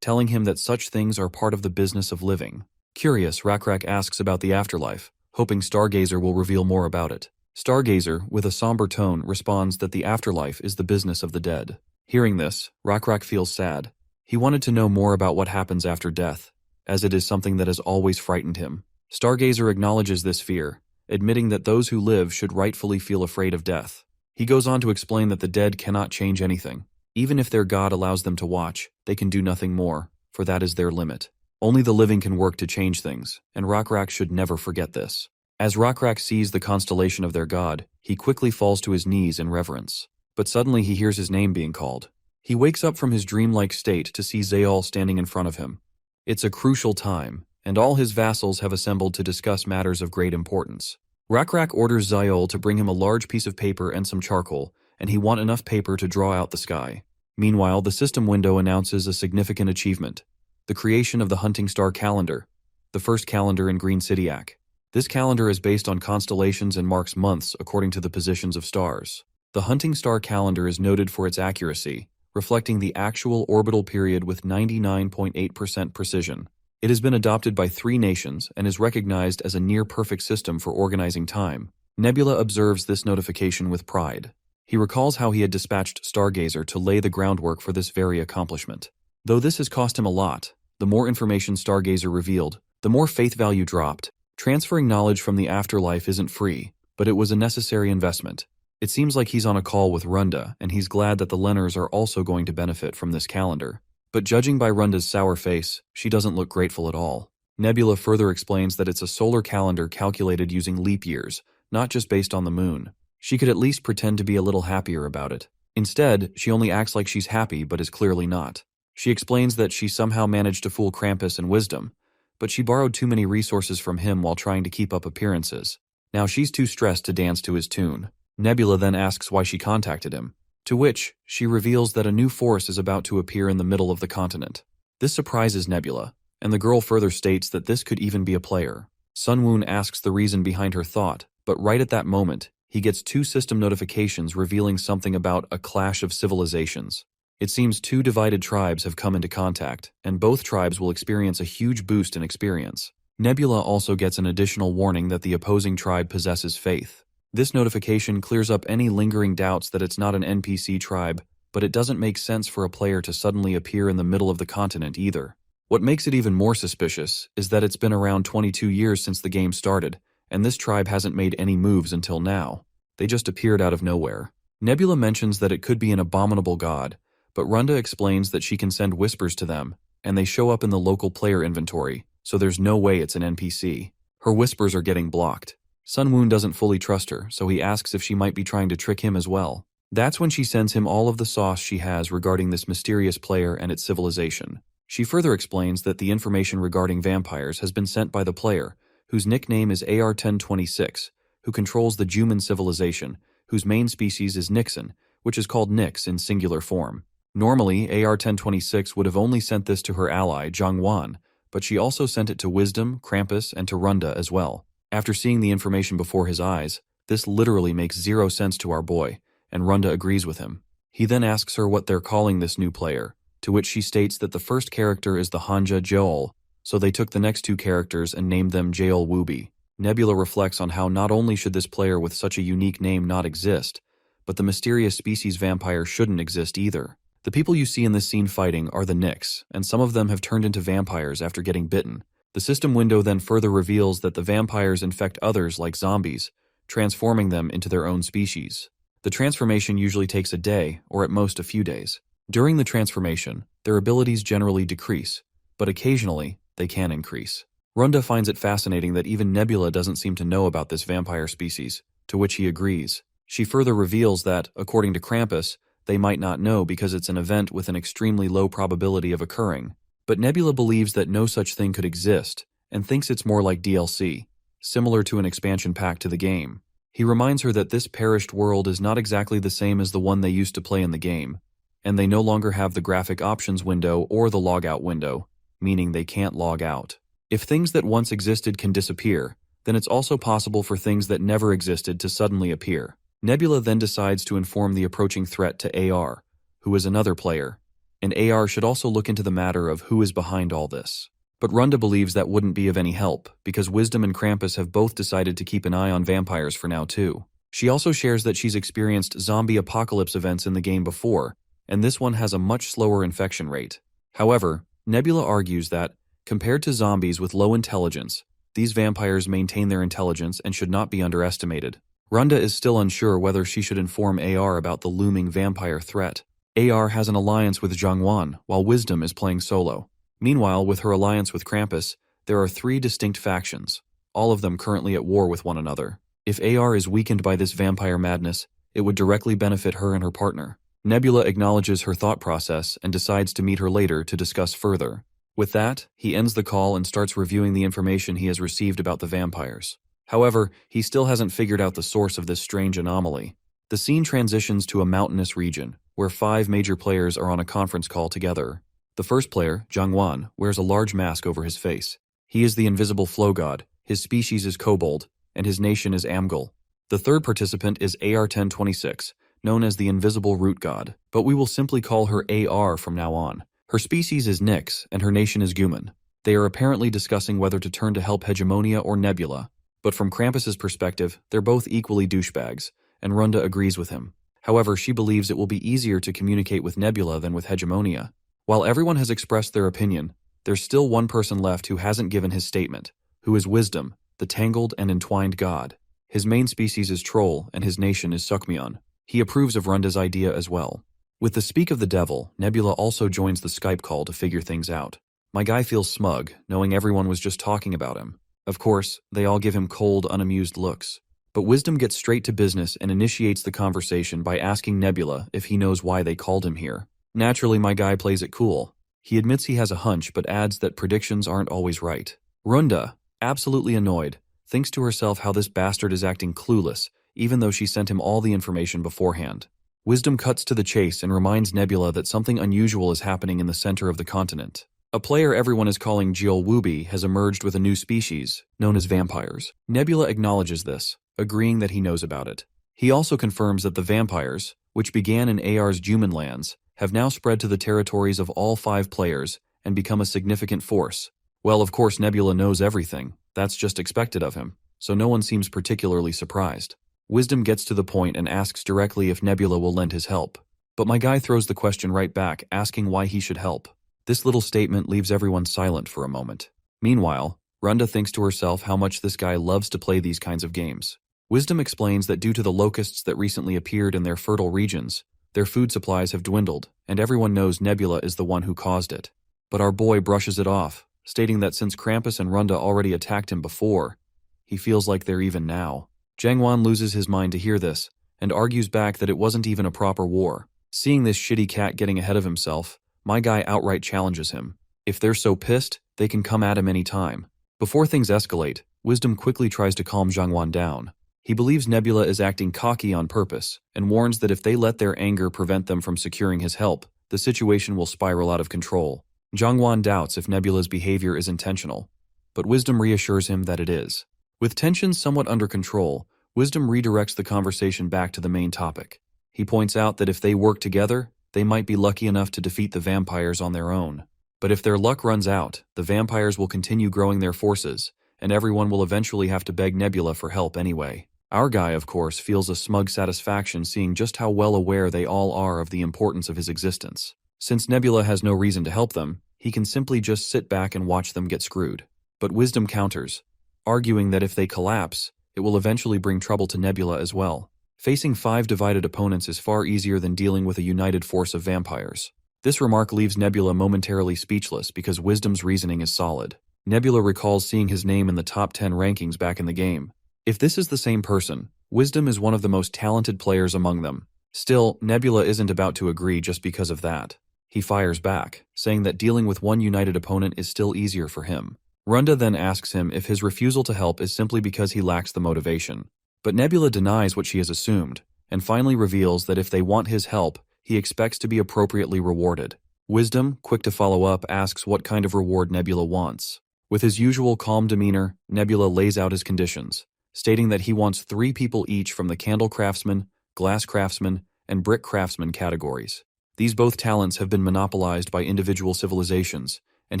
telling him that such things are part of the business of living. Curious, Rockra asks about the afterlife, hoping Stargazer will reveal more about it. Stargazer, with a somber tone, responds that the afterlife is the business of the dead. Hearing this, Rockra feels sad. He wanted to know more about what happens after death, as it is something that has always frightened him. Stargazer acknowledges this fear, admitting that those who live should rightfully feel afraid of death. He goes on to explain that the dead cannot change anything. Even if their god allows them to watch, they can do nothing more, for that is their limit. Only the living can work to change things, and Rockra should never forget this. As Rockra sees the constellation of their god, he quickly falls to his knees in reverence. But suddenly he hears his name being called. He wakes up from his dreamlike state to see Zayal standing in front of him. It's a crucial time, and all his vassals have assembled to discuss matters of great importance. Rockra orders Zayal to bring him a large piece of paper and some charcoal, and he wants enough paper to draw out the sky. Meanwhile, the system window announces a significant achievement: the creation of the Hunting Star Calendar, the first calendar in Green Cityac. This calendar is based on constellations and marks months according to the positions of stars. The Hunting Star Calendar is noted for its accuracy, reflecting the actual orbital period with 99.8% precision. It has been adopted by 3 nations and is recognized as a near-perfect system for organizing time. Nebula observes this notification with pride. He recalls how he had dispatched Stargazer to lay the groundwork for this very accomplishment. Though this has cost him a lot, the more information Stargazer revealed, the more faith value dropped. Transferring knowledge from the afterlife isn't free, but it was a necessary investment. It seems like he's on a call with Runda, and he's glad that the Lenners are also going to benefit from this calendar. But judging by Runda's sour face, she doesn't look grateful at all. Nebula further explains that it's a solar calendar calculated using leap years, not just based on the moon. She could at least pretend to be a little happier about it. Instead, she only acts like she's happy but is clearly not. She explains that she somehow managed to fool Krampus and Wisdom, but she borrowed too many resources from him while trying to keep up appearances. Now she's too stressed to dance to his tune. Nebula then asks why she contacted him, to which she reveals that a new force is about to appear in the middle of the continent. This surprises Nebula, and the girl further states that this could even be a player. Sunwoon asks the reason behind her thought, but right at that moment, he gets 2 system notifications revealing something about a clash of civilizations. It seems 2 divided tribes have come into contact, and both tribes will experience a huge boost in experience. Nebula also gets an additional warning that the opposing tribe possesses faith. This notification clears up any lingering doubts that it's not an NPC tribe, but it doesn't make sense for a player to suddenly appear in the middle of the continent either. What makes it even more suspicious is that it's been around 22 years since the game started, and this tribe hasn't made any moves until now. They just appeared out of nowhere. Nebula mentions that it could be an abominable god, but Runda explains that she can send whispers to them, and they show up in the local player inventory, so there's no way it's an NPC. Her whispers are getting blocked. Sunwoon doesn't fully trust her, so he asks if she might be trying to trick him as well. That's when she sends him all of the sauce she has regarding this mysterious player and its civilization. She further explains that the information regarding vampires has been sent by the player, whose nickname is AR-1026, who controls the Juman civilization, whose main species is Nixon, which is called Nix in singular form. Normally, AR-1026 would have only sent this to her ally, Zhangwan, but she also sent it to Wisdom, Krampus, and to Runda as well. After seeing the information before his eyes, this literally makes 0 sense to our boy, and Runda agrees with him. He then asks her what they're calling this new player, to which she states that the first character is the Hanja Joel, so they took the next 2 characters and named them Joel Wooby. Nebula reflects on how not only should this player with such a unique name not exist, but the mysterious species vampire shouldn't exist either. The people you see in this scene fighting are the Nix, and some of them have turned into vampires after getting bitten, The system window then further reveals that the vampires infect others like zombies, transforming them into their own species. The transformation usually takes a day, or at most a few days. During the transformation, their abilities generally decrease, but occasionally, they can increase. Runda finds it fascinating that even Nebula doesn't seem to know about this vampire species, to which he agrees. She further reveals that, according to Krampus, they might not know because it's an event with an extremely low probability of occurring. But Nebula believes that no such thing could exist, and thinks it's more like DLC, similar to an expansion pack to the game. He reminds her that this perished world is not exactly the same as the one they used to play in the game, and they no longer have the graphic options window or the logout window, meaning they can't log out. If things that once existed can disappear, then it's also possible for things that never existed to suddenly appear. Nebula then decides to inform the approaching threat to AR, who is another player, and AR should also look into the matter of who is behind all this. But Runda believes that wouldn't be of any help, because Wisdom and Krampus have both decided to keep an eye on vampires for now too. She also shares that she's experienced zombie apocalypse events in the game before, and this one has a much slower infection rate. However, Nebula argues that, compared to zombies with low intelligence, these vampires maintain their intelligence and should not be underestimated. Runda is still unsure whether she should inform AR about the looming vampire threat. AR has an alliance with Zhangwan, while Wisdom is playing solo. Meanwhile, with her alliance with Krampus, there are 3 distinct factions, all of them currently at war with one another. If AR is weakened by this vampire madness, it would directly benefit her and her partner. Nebula acknowledges her thought process and decides to meet her later to discuss further. With that, he ends the call and starts reviewing the information he has received about the vampires. However, he still hasn't figured out the source of this strange anomaly. The scene transitions to a mountainous region, where 5 major players are on a conference call together. The first player, Zhangwan, wears a large mask over his face. He is the invisible flow god, his species is kobold, and his nation is Amgal. The third participant is AR-1026, known as the invisible root god, but we will simply call her AR from now on. Her species is Nyx, and her nation is Guman. They are apparently discussing whether to turn to help Hegemonia or Nebula, but from Krampus's perspective, they're both equally douchebags, and Runda agrees with him. However, she believes it will be easier to communicate with Nebula than with Hegemonia. While everyone has expressed their opinion, there's still one person left who hasn't given his statement, who is Wisdom, the tangled and entwined god. His main species is Troll, and his nation is Sukmion. He approves of Runda's idea as well. With the speak of the devil, Nebula also joins the Skype call to figure things out. My guy feels smug, knowing everyone was just talking about him. Of course, they all give him cold, unamused looks. But Wisdom gets straight to business and initiates the conversation by asking Nebula if he knows why they called him here. Naturally, my guy plays it cool. He admits he has a hunch, but adds that predictions aren't always right. Runda, absolutely annoyed, thinks to herself how this bastard is acting clueless, even though she sent him all the information beforehand. Wisdom cuts to the chase and reminds Nebula that something unusual is happening in the center of the continent. A player everyone is calling Jiolwubi has emerged with a new species, known as vampires. Nebula acknowledges this, agreeing that he knows about it. He also confirms that the vampires, which began in AR's Juman lands, have now spread to the territories of all 5 players and become a significant force. Well, of course Nebula knows everything, that's just expected of him, so no one seems particularly surprised. Wisdom gets to the point and asks directly if Nebula will lend his help. But my guy throws the question right back, asking why he should help. This little statement leaves everyone silent for a moment. Meanwhile, Runda thinks to herself how much this guy loves to play these kinds of games. Wisdom explains that due to the locusts that recently appeared in their fertile regions, their food supplies have dwindled, and everyone knows Nebula is the one who caused it. But our boy brushes it off, stating that since Krampus and Runda already attacked him before, he feels like they're even now. Zhangwan loses his mind to hear this, and argues back that it wasn't even a proper war. Seeing this shitty cat getting ahead of himself, my guy outright challenges him. If they're so pissed, they can come at him any time. Before things escalate, Wisdom quickly tries to calm Zhangwan down. He believes Nebula is acting cocky on purpose, and warns that if they let their anger prevent them from securing his help, the situation will spiral out of control. Zhangwan doubts if Nebula's behavior is intentional, but Wisdom reassures him that it is. With tensions somewhat under control, Wisdom redirects the conversation back to the main topic. He points out that if they work together, they might be lucky enough to defeat the vampires on their own. But if their luck runs out, the vampires will continue growing their forces, and everyone will eventually have to beg Nebula for help anyway. Our guy, of course, feels a smug satisfaction seeing just how well aware they all are of the importance of his existence. Since Nebula has no reason to help them, he can simply just sit back and watch them get screwed. But Wisdom counters, arguing that if they collapse, it will eventually bring trouble to Nebula as well. Facing 5 divided opponents is far easier than dealing with a united force of vampires. This remark leaves Nebula momentarily speechless because Wisdom's reasoning is solid. Nebula recalls seeing his name in the top 10 rankings back in the game. If this is the same person, Wisdom is one of the most talented players among them. Still, Nebula isn't about to agree just because of that. He fires back, saying that dealing with one united opponent is still easier for him. Runda then asks him if his refusal to help is simply because he lacks the motivation. But Nebula denies what she has assumed, and finally reveals that if they want his help, he expects to be appropriately rewarded. Wisdom, quick to follow up, asks what kind of reward Nebula wants. With his usual calm demeanor, Nebula lays out his conditions, stating that he wants 3 people each from the candle craftsman, glass craftsman, and brick craftsman categories. These both talents have been monopolized by individual civilizations, and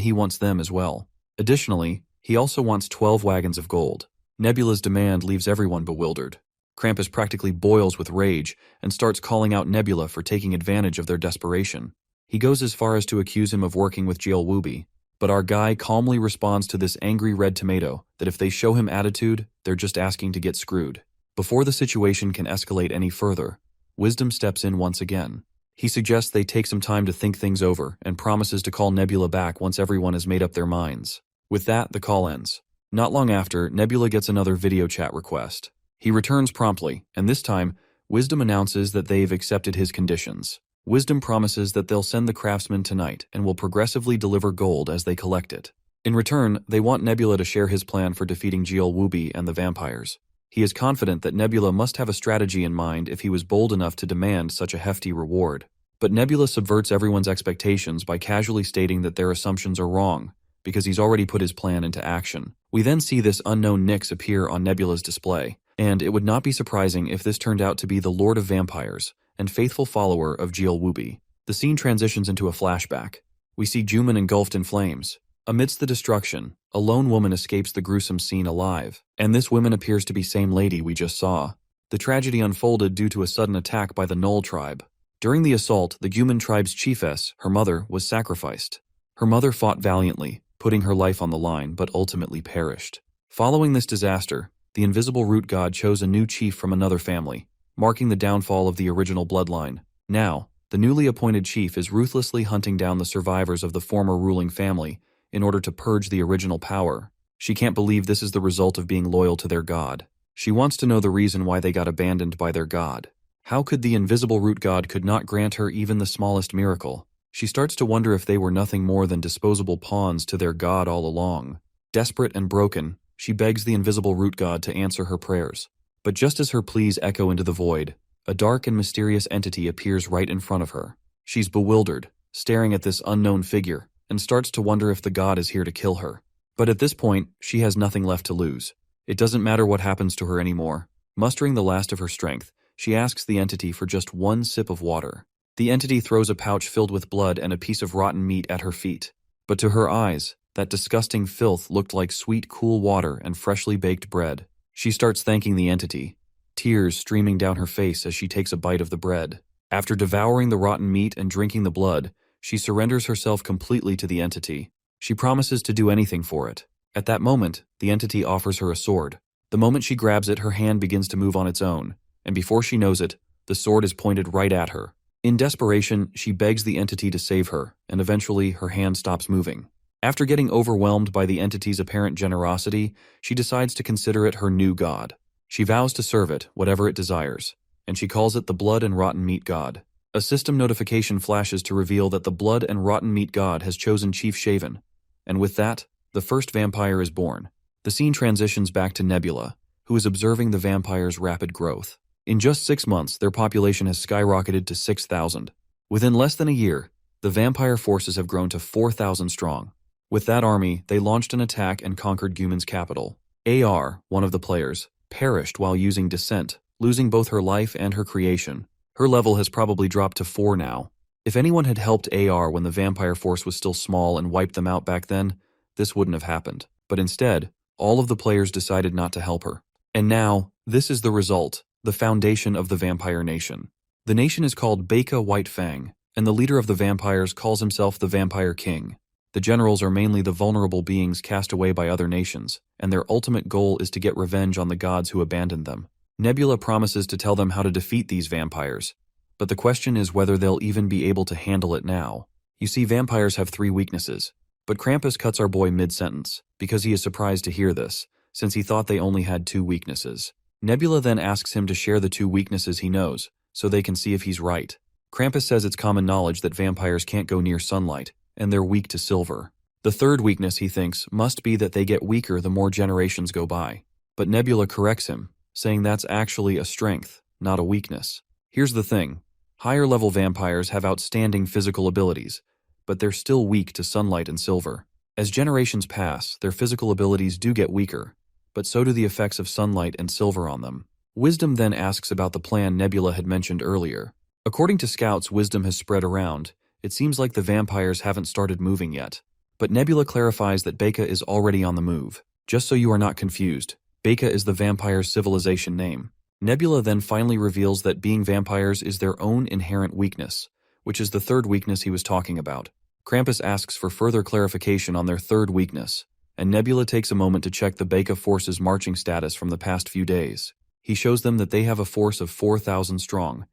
he wants them as well. Additionally, he also wants 12 wagons of gold. Nebula's demand leaves everyone bewildered. Krampus practically boils with rage and starts calling out Nebula for taking advantage of their desperation. He goes as far as to accuse him of working with Yahello, but our guy calmly responds to this angry red tomato that if they show him attitude, they're just asking to get screwed. Before the situation can escalate any further, Wisdom steps in once again. He suggests they take some time to think things over and promises to call Nebula back once everyone has made up their minds. With that, the call ends. Not long after, Nebula gets another video chat request. He returns promptly, and this time, Wisdom announces that they've accepted his conditions. Wisdom promises that they'll send the craftsmen tonight and will progressively deliver gold as they collect it. In return, they want Nebula to share his plan for defeating Yahello and the vampires. He is confident that Nebula must have a strategy in mind if he was bold enough to demand such a hefty reward. But Nebula subverts everyone's expectations by casually stating that their assumptions are wrong, because he's already put his plan into action. We then see this unknown Nyx appear on Nebula's display, and it would not be surprising if this turned out to be the Lord of Vampires and faithful follower of Yahello. The scene transitions into a flashback. We see Juman engulfed in flames. Amidst the destruction, a lone woman escapes the gruesome scene alive, and this woman appears to be same lady we just saw. The tragedy unfolded due to a sudden attack by the Null tribe. During the assault, the human tribe's chiefess, her mother, was sacrificed. Her mother fought valiantly, putting her life on the line, but ultimately perished. Following this disaster, the invisible root god chose a new chief from another family, marking the downfall of the original bloodline. Now, the newly appointed chief is ruthlessly hunting down the survivors of the former ruling family in order to purge the original power. She can't believe this is the result of being loyal to their god. She wants to know the reason why they got abandoned by their god. How could the invisible root god could not grant her even the smallest miracle? She starts to wonder if they were nothing more than disposable pawns to their god all along. Desperate and broken, she begs the invisible root god to answer her prayers. But just as her pleas echo into the void, a dark and mysterious entity appears right in front of her. She's bewildered, staring at this unknown figure, and starts to wonder if the god is here to kill her. But at this point, she has nothing left to lose. It doesn't matter what happens to her anymore. Mustering the last of her strength, she asks the entity for just one sip of water. The entity throws a pouch filled with blood and a piece of rotten meat at her feet. But to her eyes, that disgusting filth looked like sweet, cool water and freshly baked bread. She starts thanking the entity, tears streaming down her face as she takes a bite of the bread. After devouring the rotten meat and drinking the blood, she surrenders herself completely to the entity. She promises to do anything for it. At that moment, the entity offers her a sword. The moment she grabs it, her hand begins to move on its own, and before she knows it, the sword is pointed right at her. In desperation, she begs the entity to save her, and eventually her hand stops moving. After getting overwhelmed by the entity's apparent generosity, she decides to consider it her new god. She vows to serve it, whatever it desires, and she calls it the Blood and Rotten Meat God. A system notification flashes to reveal that the Blood and Rotten Meat God has chosen Chief Shaven, and with that, the first vampire is born. The scene transitions back to Nebula, who is observing the vampire's rapid growth. In just 6 months, their population has skyrocketed to 6,000. Within less than a year, the vampire forces have grown to 4,000 strong. With that army, they launched an attack and conquered Guman's capital. AR, one of the players, perished while using Descent, losing both her life and her creation. Her level has probably dropped to 4 now. If anyone had helped AR when the vampire force was still small and wiped them out back then, this wouldn't have happened. But instead, all of the players decided not to help her. And now, this is the result, the foundation of the vampire nation. The nation is called Baeka White Fang, and the leader of the vampires calls himself the Vampire King. The generals are mainly the vulnerable beings cast away by other nations, and their ultimate goal is to get revenge on the gods who abandoned them. Nebula promises to tell them how to defeat these vampires, but the question is whether they'll even be able to handle it now. You see, vampires have 3 weaknesses, but Krampus cuts our boy mid-sentence, because he is surprised to hear this, since he thought they only had 2 weaknesses. Nebula then asks him to share the 2 weaknesses he knows, so they can see if he's right. Krampus says it's common knowledge that vampires can't go near sunlight, and they're weak to silver. The 3rd weakness, he thinks, must be that they get weaker the more generations go by. But Nebula corrects him, saying that's actually a strength, not a weakness. Here's the thing. Higher-level vampires have outstanding physical abilities, but they're still weak to sunlight and silver. As generations pass, their physical abilities do get weaker, but so do the effects of sunlight and silver on them. Wisdom then asks about the plan Nebula had mentioned earlier. According to scouts Wisdom has spread around, it seems like the vampires haven't started moving yet. But Nebula clarifies that Beka is already on the move. Just so you are not confused, Beka is the vampire's civilization name. Nebula then finally reveals that being vampires is their own inherent weakness, which is the 3rd weakness he was talking about. Krampus asks for further clarification on their 3rd weakness, and Nebula takes a moment to check the Beka force's marching status from the past few days. He shows them that they have a force of 4,000 strong,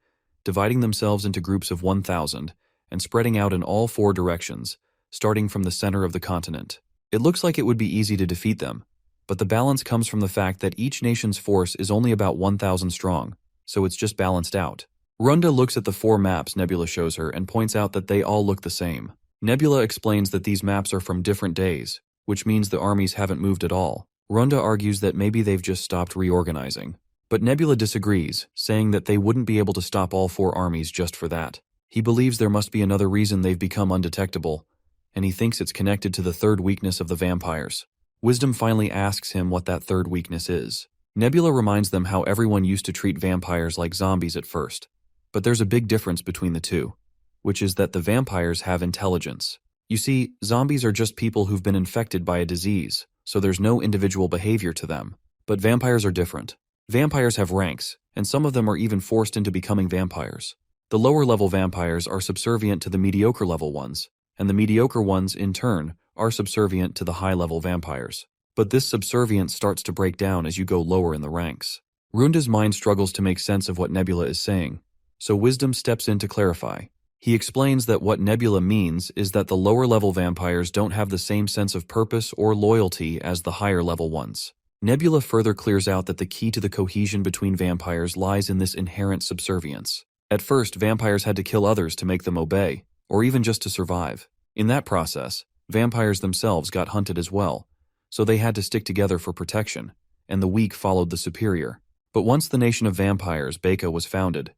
dividing themselves into groups of 1,000, and spreading out in all 4 directions, starting from the center of the continent. It looks like it would be easy to defeat them, but the balance comes from the fact that each nation's force is only about 1,000 strong, so it's just balanced out. Runda looks at the 4 maps Nebula shows her and points out that they all look the same. Nebula explains that these maps are from different days, which means the armies haven't moved at all. Runda argues that maybe they've just stopped reorganizing. But Nebula disagrees, saying that they wouldn't be able to stop all 4 armies just for that. He believes there must be another reason they've become undetectable, and he thinks it's connected to the 3rd weakness of the vampires. Wisdom finally asks him what that 3rd weakness is. Nebula reminds them how everyone used to treat vampires like zombies at first. But there's a big difference between the two, which is that the vampires have intelligence. You see, zombies are just people who've been infected by a disease, so there's no individual behavior to them. But vampires are different. Vampires have ranks, and some of them are even forced into becoming vampires. The lower-level vampires are subservient to the mediocre-level ones, and the mediocre ones, in turn, are subservient to the high-level vampires. But this subservience starts to break down as you go lower in the ranks. Runda's mind struggles to make sense of what Nebula is saying, so Wisdom steps in to clarify. He explains that what Nebula means is that the lower-level vampires don't have the same sense of purpose or loyalty as the higher-level ones. Nebula further clears out that the key to the cohesion between vampires lies in this inherent subservience. At first, vampires had to kill others to make them obey, or even just to survive. In that process, vampires themselves got hunted as well, so they had to stick together for protection, and the weak followed the superior. But once the nation of vampires, Beka, was founded,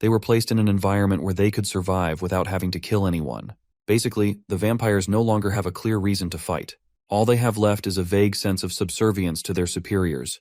they were placed in an environment where they could survive without having to kill anyone. Basically, the vampires no longer have a clear reason to fight. All they have left is a vague sense of subservience to their superiors,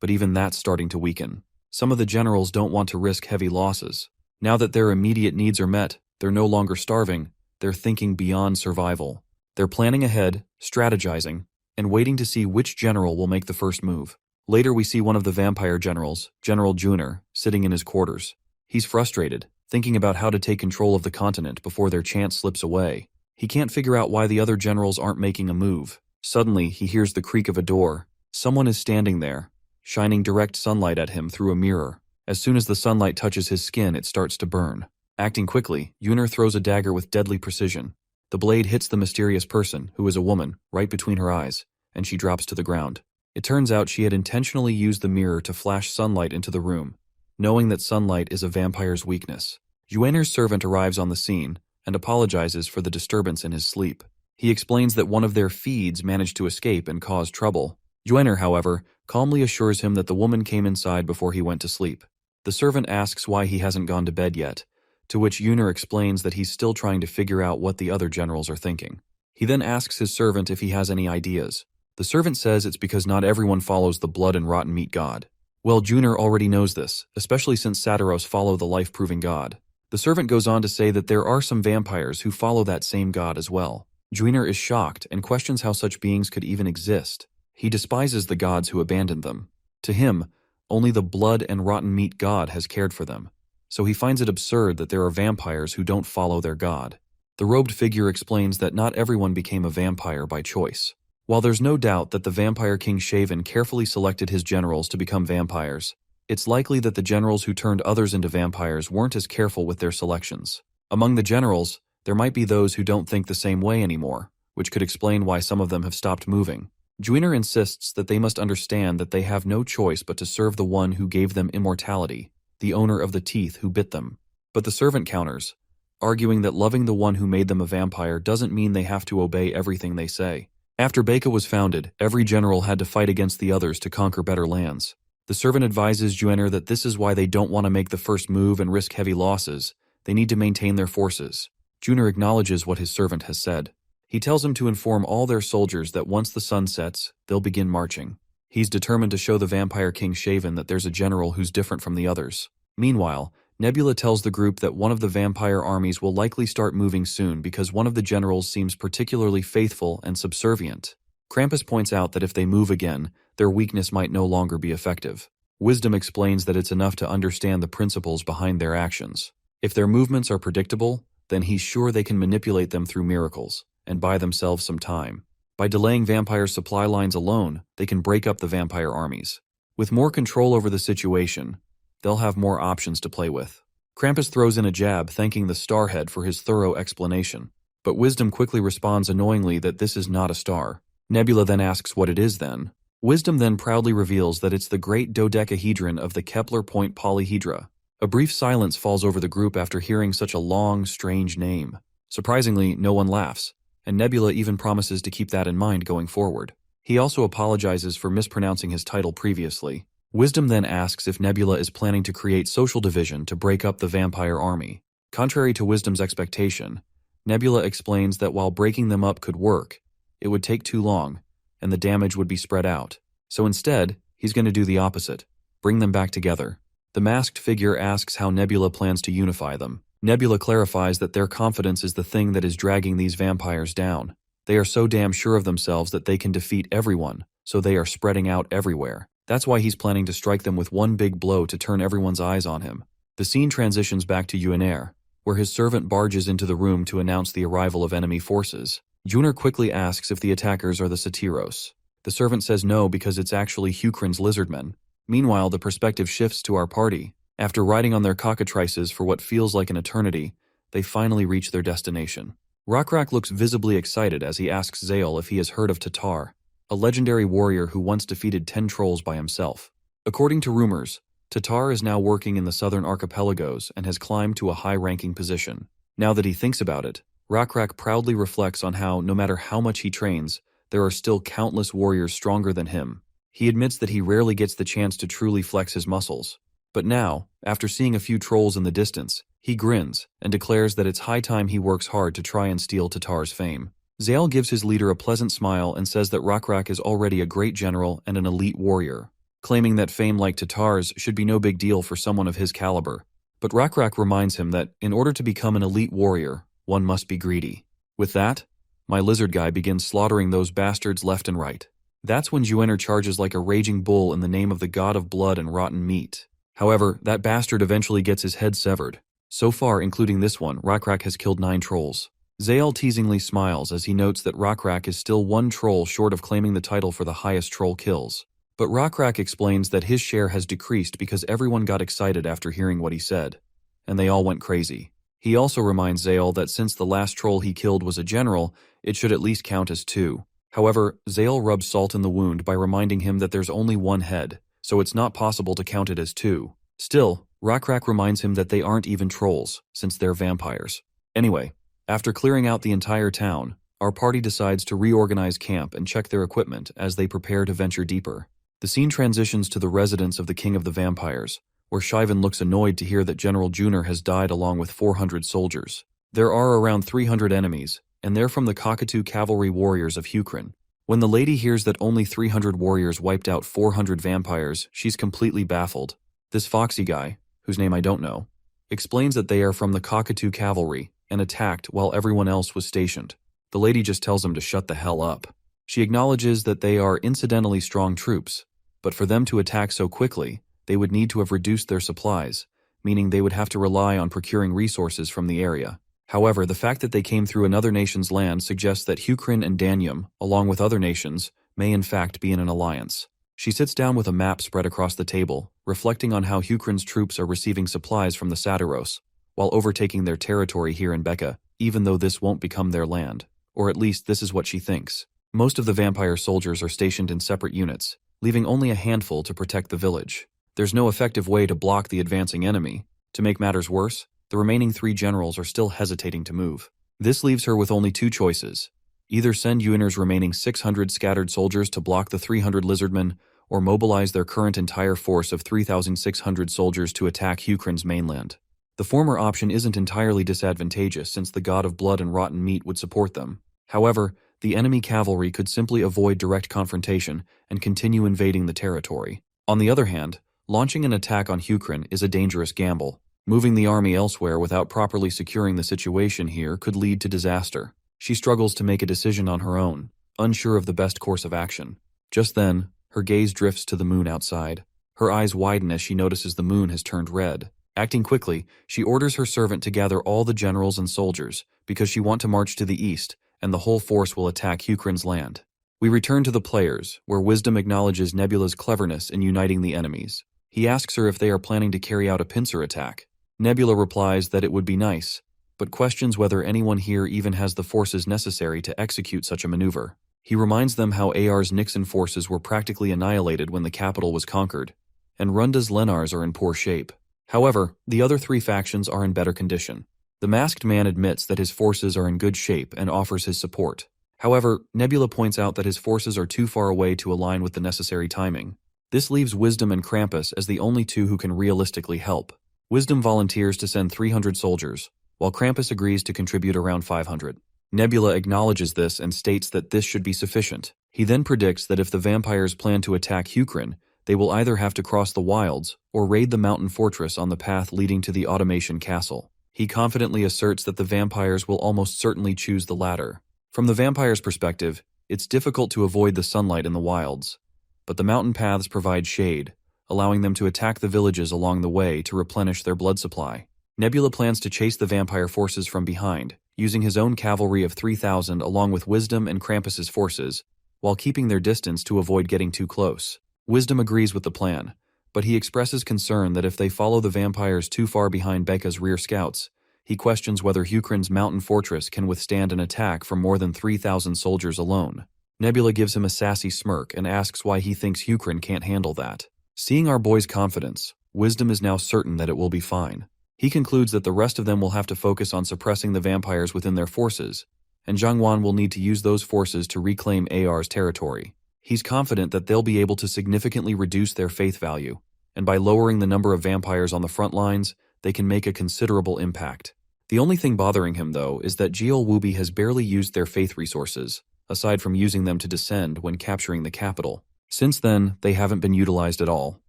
but even that's starting to weaken. Some of the generals don't want to risk heavy losses. Now that their immediate needs are met, they're no longer starving, they're thinking beyond survival. They're planning ahead, strategizing, and waiting to see which general will make the first move. Later we see one of the vampire generals, General Juner, sitting in his quarters. He's frustrated, thinking about how to take control of the continent before their chance slips away. He can't figure out why the other generals aren't making a move. Suddenly, he hears the creak of a door. Someone is standing there, shining direct sunlight at him through a mirror. As soon as the sunlight touches his skin, it starts to burn. Acting quickly, Juner throws a dagger with deadly precision. The blade hits the mysterious person, who is a woman, right between her eyes, and she drops to the ground. It turns out she had intentionally used the mirror to flash sunlight into the room, knowing that sunlight is a vampire's weakness. Juner's servant arrives on the scene and apologizes for the disturbance in his sleep. He explains that one of their feeds managed to escape and cause trouble. Juner, however, calmly assures him that the woman came inside before he went to sleep. The servant asks why he hasn't gone to bed yet, to which Juner explains that he's still trying to figure out what the other generals are thinking. He then asks his servant if he has any ideas. The servant says it's because not everyone follows the blood and rotten meat god. Well, Juner already knows this, especially since Satiros follow the life-proving god. The servant goes on to say that there are some vampires who follow that same god as well. Juner is shocked and questions how such beings could even exist. He despises the gods who abandoned them. To him, only the blood and rotten meat god has cared for them. So he finds it absurd that there are vampires who don't follow their god. The robed figure explains that not everyone became a vampire by choice. While there's no doubt that the Vampire King Shaven carefully selected his generals to become vampires, it's likely that the generals who turned others into vampires weren't as careful with their selections. Among the generals, there might be those who don't think the same way anymore, which could explain why some of them have stopped moving. Juiner insists that they must understand that they have no choice but to serve the one who gave them immortality, the owner of the teeth who bit them. But the servant counters, arguing that loving the one who made them a vampire doesn't mean they have to obey everything they say. After Baeka was founded, every general had to fight against the others to conquer better lands. The servant advises Juiner that this is why they don't want to make the first move and risk heavy losses. They need to maintain their forces. Juiner acknowledges what his servant has said. He tells him to inform all their soldiers that once the sun sets, they'll begin marching. He's determined to show the Vampire King Shaven that there's a general who's different from the others. Meanwhile, Nebula tells the group that one of the vampire armies will likely start moving soon because one of the generals seems particularly faithful and subservient. Krampus points out that if they move again, their weakness might no longer be effective. Wisdom explains that it's enough to understand the principles behind their actions. If their movements are predictable, then he's sure they can manipulate them through miracles and buy themselves some time. By delaying vampire supply lines alone, they can break up the vampire armies. With more control over the situation, they'll have more options to play with. Krampus throws in a jab thanking the Starhead for his thorough explanation, but Wisdom quickly responds annoyingly that this is not a star. Nebula then asks what it is then. Wisdom then proudly reveals that it's the great dodecahedron of the Kepler point polyhedra. A brief silence falls over the group after hearing such a long, strange name. Surprisingly, no one laughs, and Nebula even promises to keep that in mind going forward. He also apologizes for mispronouncing his title previously. Wisdom then asks if Nebula is planning to create social division to break up the vampire army. Contrary to Wisdom's expectation, Nebula explains that while breaking them up could work, it would take too long, and the damage would be spread out. So instead, he's going to do the opposite, bring them back together. The masked figure asks how Nebula plans to unify them. Nebula clarifies that their confidence is the thing that is dragging these vampires down. They are so damn sure of themselves that they can defeat everyone, so they are spreading out everywhere. That's why he's planning to strike them with one big blow to turn everyone's eyes on him. The scene transitions back to Juiner, where his servant barges into the room to announce the arrival of enemy forces. Juiner quickly asks if the attackers are the Satyros. The servant says no because it's actually Hukrin's Lizardmen. Meanwhile, the perspective shifts to our party. After riding on their cockatrices for what feels like an eternity, they finally reach their destination. Rockra looks visibly excited as he asks Zael if he has heard of Tatar, a legendary warrior who once defeated 10 trolls by himself. According to rumors, Tatar is now working in the southern archipelagos and has climbed to a high-ranking position. Now that he thinks about it, Rockra proudly reflects on how, no matter how much he trains, there are still countless warriors stronger than him. He admits that he rarely gets the chance to truly flex his muscles. But now, after seeing a few trolls in the distance, he grins and declares that it's high time he works hard to try and steal Tatar's fame. Zael gives his leader a pleasant smile and says that Rockra is already a great general and an elite warrior, claiming that fame like Tatar's should be no big deal for someone of his caliber. But Rockra reminds him that, in order to become an elite warrior, one must be greedy. With that, my lizard guy begins slaughtering those bastards left and right. That's when Juiner charges like a raging bull in the name of the god of blood and rotten meat. However, that bastard eventually gets his head severed. So far, including this one, Rockra has killed 9 trolls. Zael teasingly smiles as he notes that Rockra is still 1 troll short of claiming the title for the highest troll kills. But Rockra explains that his share has decreased because everyone got excited after hearing what he said, and they all went crazy. He also reminds Zael that since the last troll he killed was a general, it should at least count as 2. However, Zael rubs salt in the wound by reminding him that there's only 1 head, so it's not possible to count it as 2. Still, Rockra reminds him that they aren't even trolls, since they're vampires. Anyway, after clearing out the entire town, our party decides to reorganize camp and check their equipment as they prepare to venture deeper. The scene transitions to the residence of the King of the Vampires, where Shivan looks annoyed to hear that General Juiner has died along with 400 soldiers. There are around 300 enemies, and they're from the Cockatoo Cavalry Warriors of Hukrin. When the lady hears that only 300 warriors wiped out 400 vampires, she's completely baffled. This foxy guy, whose name I don't know, explains that they are from the Cockatoo Cavalry and attacked while everyone else was stationed. The lady just tells him to shut the hell up. She acknowledges that they are incidentally strong troops, but for them to attack so quickly, they would need to have reduced their supplies, meaning they would have to rely on procuring resources from the area. However, the fact that they came through another nation's land suggests that Hukrin and Danyum, along with other nations, may in fact be in an alliance. She sits down with a map spread across the table, reflecting on how Hukrin's troops are receiving supplies from the Satyros, while overtaking their territory here in Becca, even though this won't become their land. Or at least this is what she thinks. Most of the vampire soldiers are stationed in separate units, leaving only a handful to protect the village. There's no effective way to block the advancing enemy. To make matters worse, the remaining 3 generals are still hesitating to move. This leaves her with only 2 choices. Either send Yuner's remaining 600 scattered soldiers to block the 300 Lizardmen, or mobilize their current entire force of 3,600 soldiers to attack Hukrin's mainland. The former option isn't entirely disadvantageous since the god of blood and rotten meat would support them. However, the enemy cavalry could simply avoid direct confrontation and continue invading the territory. On the other hand, launching an attack on Hukrin is a dangerous gamble. Moving the army elsewhere without properly securing the situation here could lead to disaster. She struggles to make a decision on her own, unsure of the best course of action. Just then, her gaze drifts to the moon outside. Her eyes widen as she notices the moon has turned red. Acting quickly, she orders her servant to gather all the generals and soldiers, because she wants to march to the east, and the whole force will attack Hukrin's land. We return to the players, where Wisdom acknowledges Nebula's cleverness in uniting the enemies. He asks her if they are planning to carry out a pincer attack. Nebula replies that it would be nice, but questions whether anyone here even has the forces necessary to execute such a maneuver. He reminds them how AR's Nixon forces were practically annihilated when the capital was conquered, and Runda's Lenars are in poor shape. However, the other 3 factions are in better condition. The masked man admits that his forces are in good shape and offers his support. However, Nebula points out that his forces are too far away to align with the necessary timing. This leaves Wisdom and Krampus as the only 2 who can realistically help. Wisdom volunteers to send 300 soldiers, while Krampus agrees to contribute around 500. Nebula acknowledges this and states that this should be sufficient. He then predicts that if the vampires plan to attack Hukrin, they will either have to cross the wilds or raid the mountain fortress on the path leading to the Automation Castle. He confidently asserts that the vampires will almost certainly choose the latter. From the vampires' perspective, it's difficult to avoid the sunlight in the wilds, but the mountain paths provide shade, allowing them to attack the villages along the way to replenish their blood supply. Nebula plans to chase the vampire forces from behind, using his own cavalry of 3,000 along with Wisdom and Krampus's forces, while keeping their distance to avoid getting too close. Wisdom agrees with the plan, but he expresses concern that if they follow the vampires too far behind Becca's rear scouts, he questions whether Hukrin's mountain fortress can withstand an attack from more than 3,000 soldiers alone. Nebula gives him a sassy smirk and asks why he thinks Hukrin can't handle that. Seeing our boy's confidence, Wisdom is now certain that it will be fine. He concludes that the rest of them will have to focus on suppressing the vampires within their forces, and Zhangwan will need to use those forces to reclaim AR's territory. He's confident that they'll be able to significantly reduce their faith value, and by lowering the number of vampires on the front lines, they can make a considerable impact. The only thing bothering him, though, is that Jiel Wubi has barely used their faith resources, aside from using them to descend when capturing the capital. Since then, they haven't been utilized at all.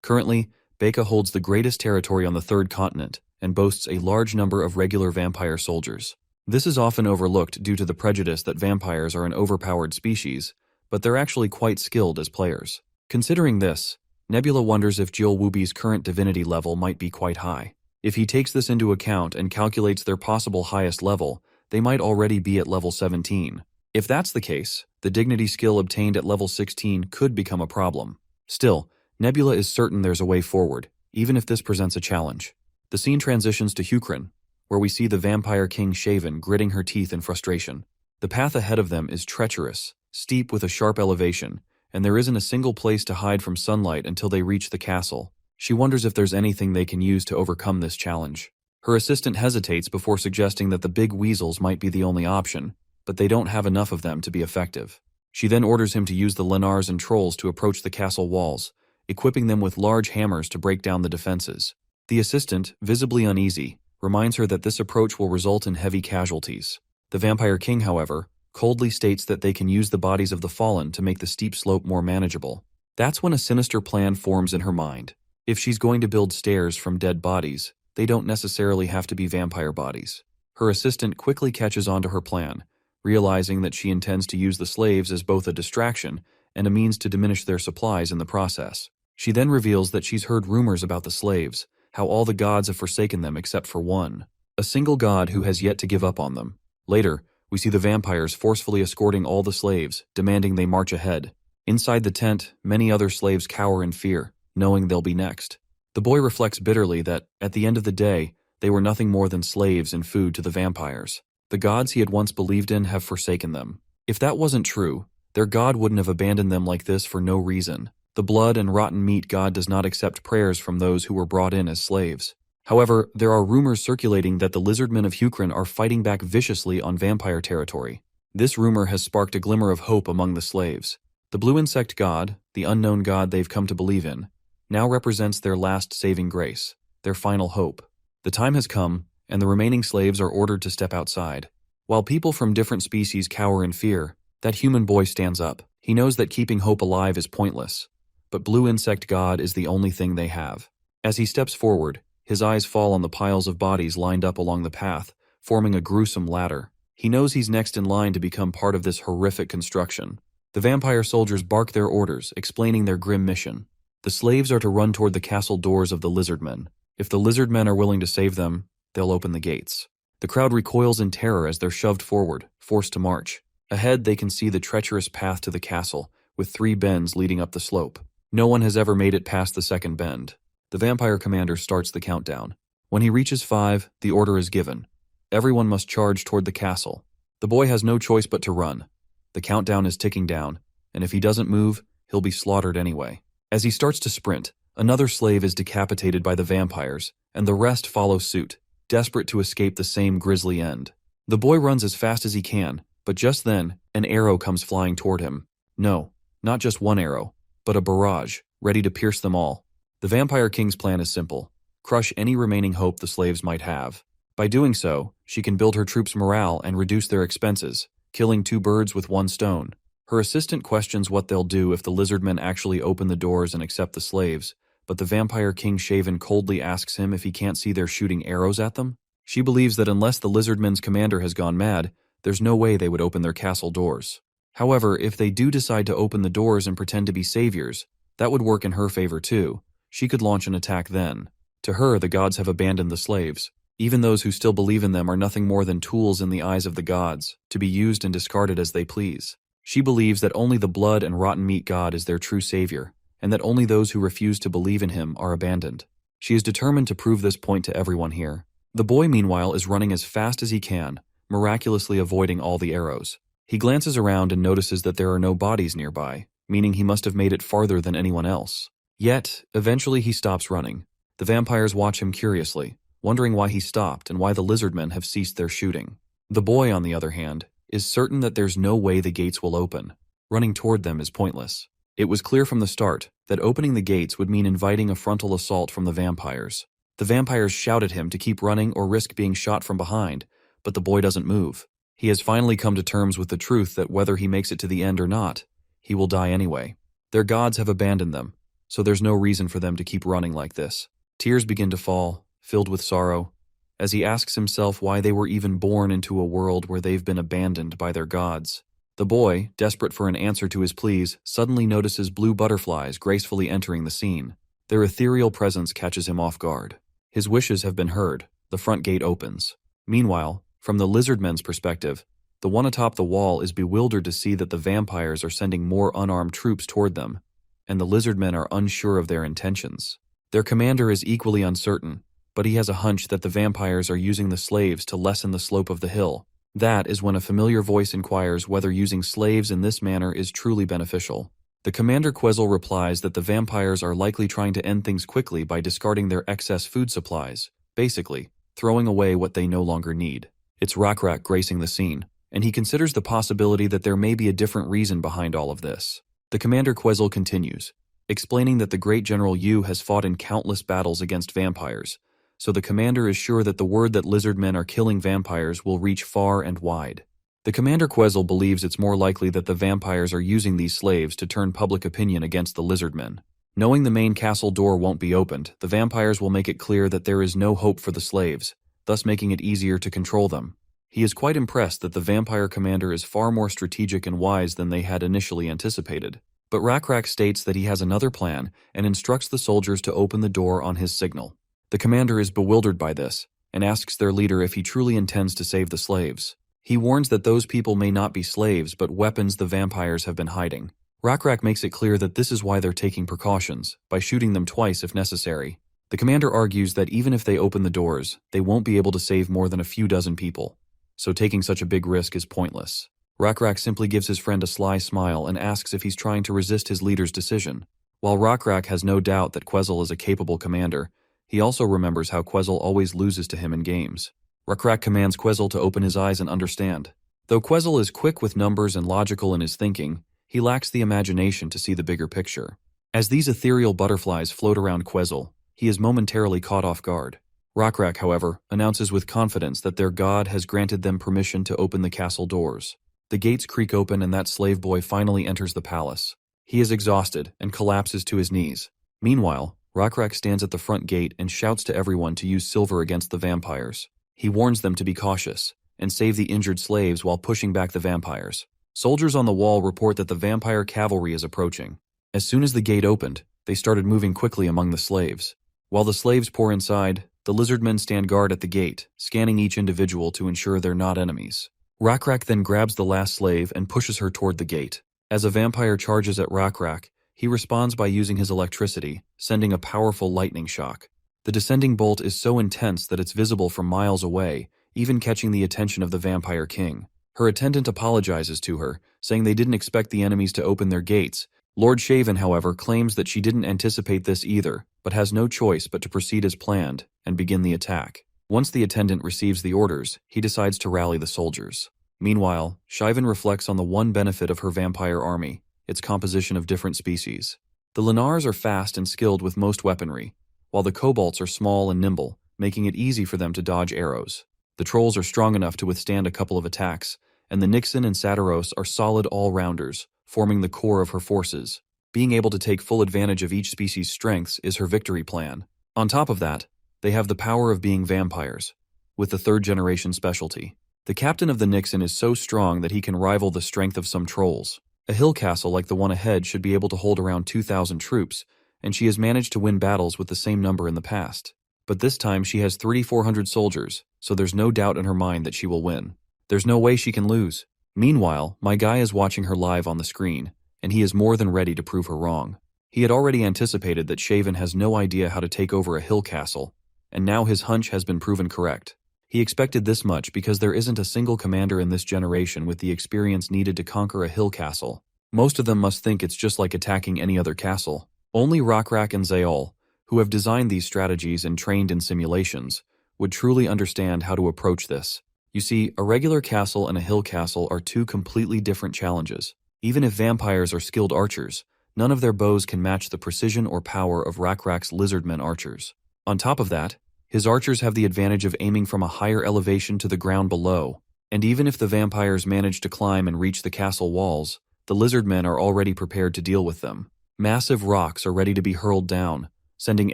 Currently, Becca holds the greatest territory on the 3rd continent and boasts a large number of regular vampire soldiers. This is often overlooked due to the prejudice that vampires are an overpowered species, but they're actually quite skilled as players. Considering this, Nebula wonders if Jiel Wubi's current divinity level might be quite high. If he takes this into account and calculates their possible highest level, they might already be at level 17. If that's the case, the dignity skill obtained at level 16 could become a problem. Still, Nebula is certain there's a way forward, even if this presents a challenge. The scene transitions to Hukrin, where we see the vampire king Shaven gritting her teeth in frustration. The path ahead of them is treacherous, steep with a sharp elevation, and there isn't a single place to hide from sunlight until they reach the castle. She wonders if there's anything they can use to overcome this challenge. Her assistant hesitates before suggesting that the big weasels might be the only option, but they don't have enough of them to be effective. She then orders him to use the Lenars and trolls to approach the castle walls, equipping them with large hammers to break down the defenses. The assistant, visibly uneasy, reminds her that this approach will result in heavy casualties. The Vampire King, however, coldly states that they can use the bodies of the fallen to make the steep slope more manageable. That's when a sinister plan forms in her mind. If she's going to build stairs from dead bodies, they don't necessarily have to be vampire bodies. Her assistant quickly catches on to her plan, realizing that she intends to use the slaves as both a distraction and a means to diminish their supplies in the process. She then reveals that she's heard rumors about the slaves, how all the gods have forsaken them except for one. a single god who has yet to give up on them. Later, we see the vampires forcefully escorting all the slaves, demanding they march ahead. Inside the tent, many other slaves cower in fear, knowing they'll be next. The boy reflects bitterly that, at the end of the day, they were nothing more than slaves and food to the vampires. The gods he had once believed in have forsaken them. If that wasn't true, their god wouldn't have abandoned them like this for no reason. The blood and rotten meat god does not accept prayers from those who were brought in as slaves. However, there are rumors circulating that the Lizardmen of Hukran are fighting back viciously on vampire territory. This rumor has sparked a glimmer of hope among the slaves. The blue insect god, the unknown god they've come to believe in, now represents their last saving grace, their final hope. The time has come, and the remaining slaves are ordered to step outside. While people from different species cower in fear, that human boy stands up. He knows that keeping hope alive is pointless, but blue insect god is the only thing they have. As he steps forward, his eyes fall on the piles of bodies lined up along the path, forming a gruesome ladder. He knows he's next in line to become part of this horrific construction. The vampire soldiers bark their orders, explaining their grim mission. The slaves are to run toward the castle doors of the Lizardmen. If the Lizardmen are willing to save them, they'll open the gates. The crowd recoils in terror as they're shoved forward, forced to march. Ahead, they can see the treacherous path to the castle, with 3 bends leading up the slope. No one has ever made it past the second bend. The vampire commander starts the countdown. When he reaches 5, the order is given. Everyone must charge toward the castle. The boy has no choice but to run. The countdown is ticking down, and if he doesn't move, he'll be slaughtered anyway. As he starts to sprint, another slave is decapitated by the vampires, and the rest follow suit, desperate to escape the same grisly end. The boy runs as fast as he can, but just then, an arrow comes flying toward him. No, not just one arrow, but a barrage, ready to pierce them all. The Vampire King's plan is simple: crush any remaining hope the slaves might have. By doing so, she can build her troops' morale and reduce their expenses, killing 2 birds with 1 stone. Her assistant questions what they'll do if the Lizardmen actually open the doors and accept the slaves, but the Vampire King Shaven coldly asks him if he can't see they're shooting arrows at them. She believes that unless the Lizardmen's commander has gone mad, there's no way they would open their castle doors. However, if they do decide to open the doors and pretend to be saviors, that would work in her favor too. She could launch an attack then. To her, the gods have abandoned the slaves. Even those who still believe in them are nothing more than tools in the eyes of the gods, to be used and discarded as they please. She believes that only the blood and rotten meat god is their true savior, and that only those who refuse to believe in him are abandoned. She is determined to prove this point to everyone here. The boy, meanwhile, is running as fast as he can, miraculously avoiding all the arrows. He glances around and notices that there are no bodies nearby, meaning he must have made it farther than anyone else. Yet, eventually he stops running. The vampires watch him curiously, wondering why he stopped and why the Lizardmen have ceased their shooting. The boy, on the other hand, is certain that there's no way the gates will open. Running toward them is pointless. It was clear from the start that opening the gates would mean inviting a frontal assault from the vampires. The vampires shout at him to keep running or risk being shot from behind, but the boy doesn't move. He has finally come to terms with the truth that whether he makes it to the end or not, he will die anyway. Their gods have abandoned them, so there's no reason for them to keep running like this. Tears begin to fall, filled with sorrow, as he asks himself why they were even born into a world where they've been abandoned by their gods. The boy, desperate for an answer to his pleas, suddenly notices blue butterflies gracefully entering the scene. Their ethereal presence catches him off guard. His wishes have been heard. The front gate opens. Meanwhile, from the Lizardmen's perspective, the one atop the wall is bewildered to see that the vampires are sending more unarmed troops toward them, and the Lizardmen are unsure of their intentions. Their commander is equally uncertain, but he has a hunch that the vampires are using the slaves to lessen the slope of the hill. That is when a familiar voice inquires whether using slaves in this manner is truly beneficial. The commander Quetzal replies that the vampires are likely trying to end things quickly by discarding their excess food supplies, basically, throwing away what they no longer need. It's Rockra gracing the scene, and he considers the possibility that there may be a different reason behind all of this. The commander Quetzal continues, explaining that the great General Yu has fought in countless battles against vampires, so the commander is sure that the word that Lizardmen are killing vampires will reach far and wide. The commander Quetzal believes it's more likely that the vampires are using these slaves to turn public opinion against the Lizardmen. Knowing the main castle door won't be opened, the vampires will make it clear that there is no hope for the slaves, thus making it easier to control them. He is quite impressed that the vampire commander is far more strategic and wise than they had initially anticipated. But Rakrak states that he has another plan and instructs the soldiers to open the door on his signal. The commander is bewildered by this, and asks their leader if he truly intends to save the slaves. He warns that those people may not be slaves but weapons the vampires have been hiding. Rockra makes it clear that this is why they're taking precautions, by shooting them twice if necessary. The commander argues that even if they open the doors, they won't be able to save more than a few dozen people, so taking such a big risk is pointless. Rockra simply gives his friend a sly smile and asks if he's trying to resist his leader's decision. While Rockra has no doubt that Quetzal is a capable commander, he also remembers how Quetzal always loses to him in games. Rockra commands Quetzal to open his eyes and understand. Though Quetzal is quick with numbers and logical in his thinking, he lacks the imagination to see the bigger picture. As these ethereal butterflies float around Quetzal, he is momentarily caught off guard. Rockra, however, announces with confidence that their god has granted them permission to open the castle doors. The gates creak open and that slave boy finally enters the palace. He is exhausted and collapses to his knees. Meanwhile, Rockra stands at the front gate and shouts to everyone to use silver against the vampires. He warns them to be cautious and save the injured slaves while pushing back the vampires. Soldiers on the wall report that the vampire cavalry is approaching. As soon as the gate opened, they started moving quickly among the slaves. While the slaves pour inside, the Lizardmen stand guard at the gate, scanning each individual to ensure they're not enemies. Rockra then grabs the last slave and pushes her toward the gate. As a vampire charges at Rockra, he responds by using his electricity, sending a powerful lightning shock. The descending bolt is so intense that it's visible from miles away, even catching the attention of the vampire king. Her attendant apologizes to her, saying they didn't expect the enemies to open their gates. Lord Shaven, however, claims that she didn't anticipate this either, but has no choice but to proceed as planned and begin the attack. Once the attendant receives the orders, he decides to rally the soldiers. Meanwhile, Shaven reflects on the one benefit of her vampire army, its composition of different species. The Lenars are fast and skilled with most weaponry, while the Kobolds are small and nimble, making it easy for them to dodge arrows. The Trolls are strong enough to withstand a couple of attacks, and the Nixon and Satiros are solid all-rounders, forming the core of her forces. Being able to take full advantage of each species' strengths is her victory plan. On top of that, they have the power of being vampires, with the third-generation specialty. The captain of the Nixon is so strong that he can rival the strength of some trolls. A hill castle like the one ahead should be able to hold around 2,000 troops, and she has managed to win battles with the same number in the past. But this time she has 3,400 soldiers, so there's no doubt in her mind that she will win. There's no way she can lose. Meanwhile, my guy is watching her live on the screen, and he is more than ready to prove her wrong. He had already anticipated that Shaven has no idea how to take over a hill castle, and now his hunch has been proven correct. He expected this much because there isn't a single commander in this generation with the experience needed to conquer a hill castle. Most of them must think it's just like attacking any other castle. Only Rockra and Zayol, who have designed these strategies and trained in simulations, would truly understand how to approach this. You see, a regular castle and a hill castle are two completely different challenges. Even if vampires are skilled archers, none of their bows can match the precision or power of Rockrak's Lizardmen archers. On top of that, his archers have the advantage of aiming from a higher elevation to the ground below, and even if the vampires manage to climb and reach the castle walls, the Lizardmen are already prepared to deal with them. Massive rocks are ready to be hurled down, sending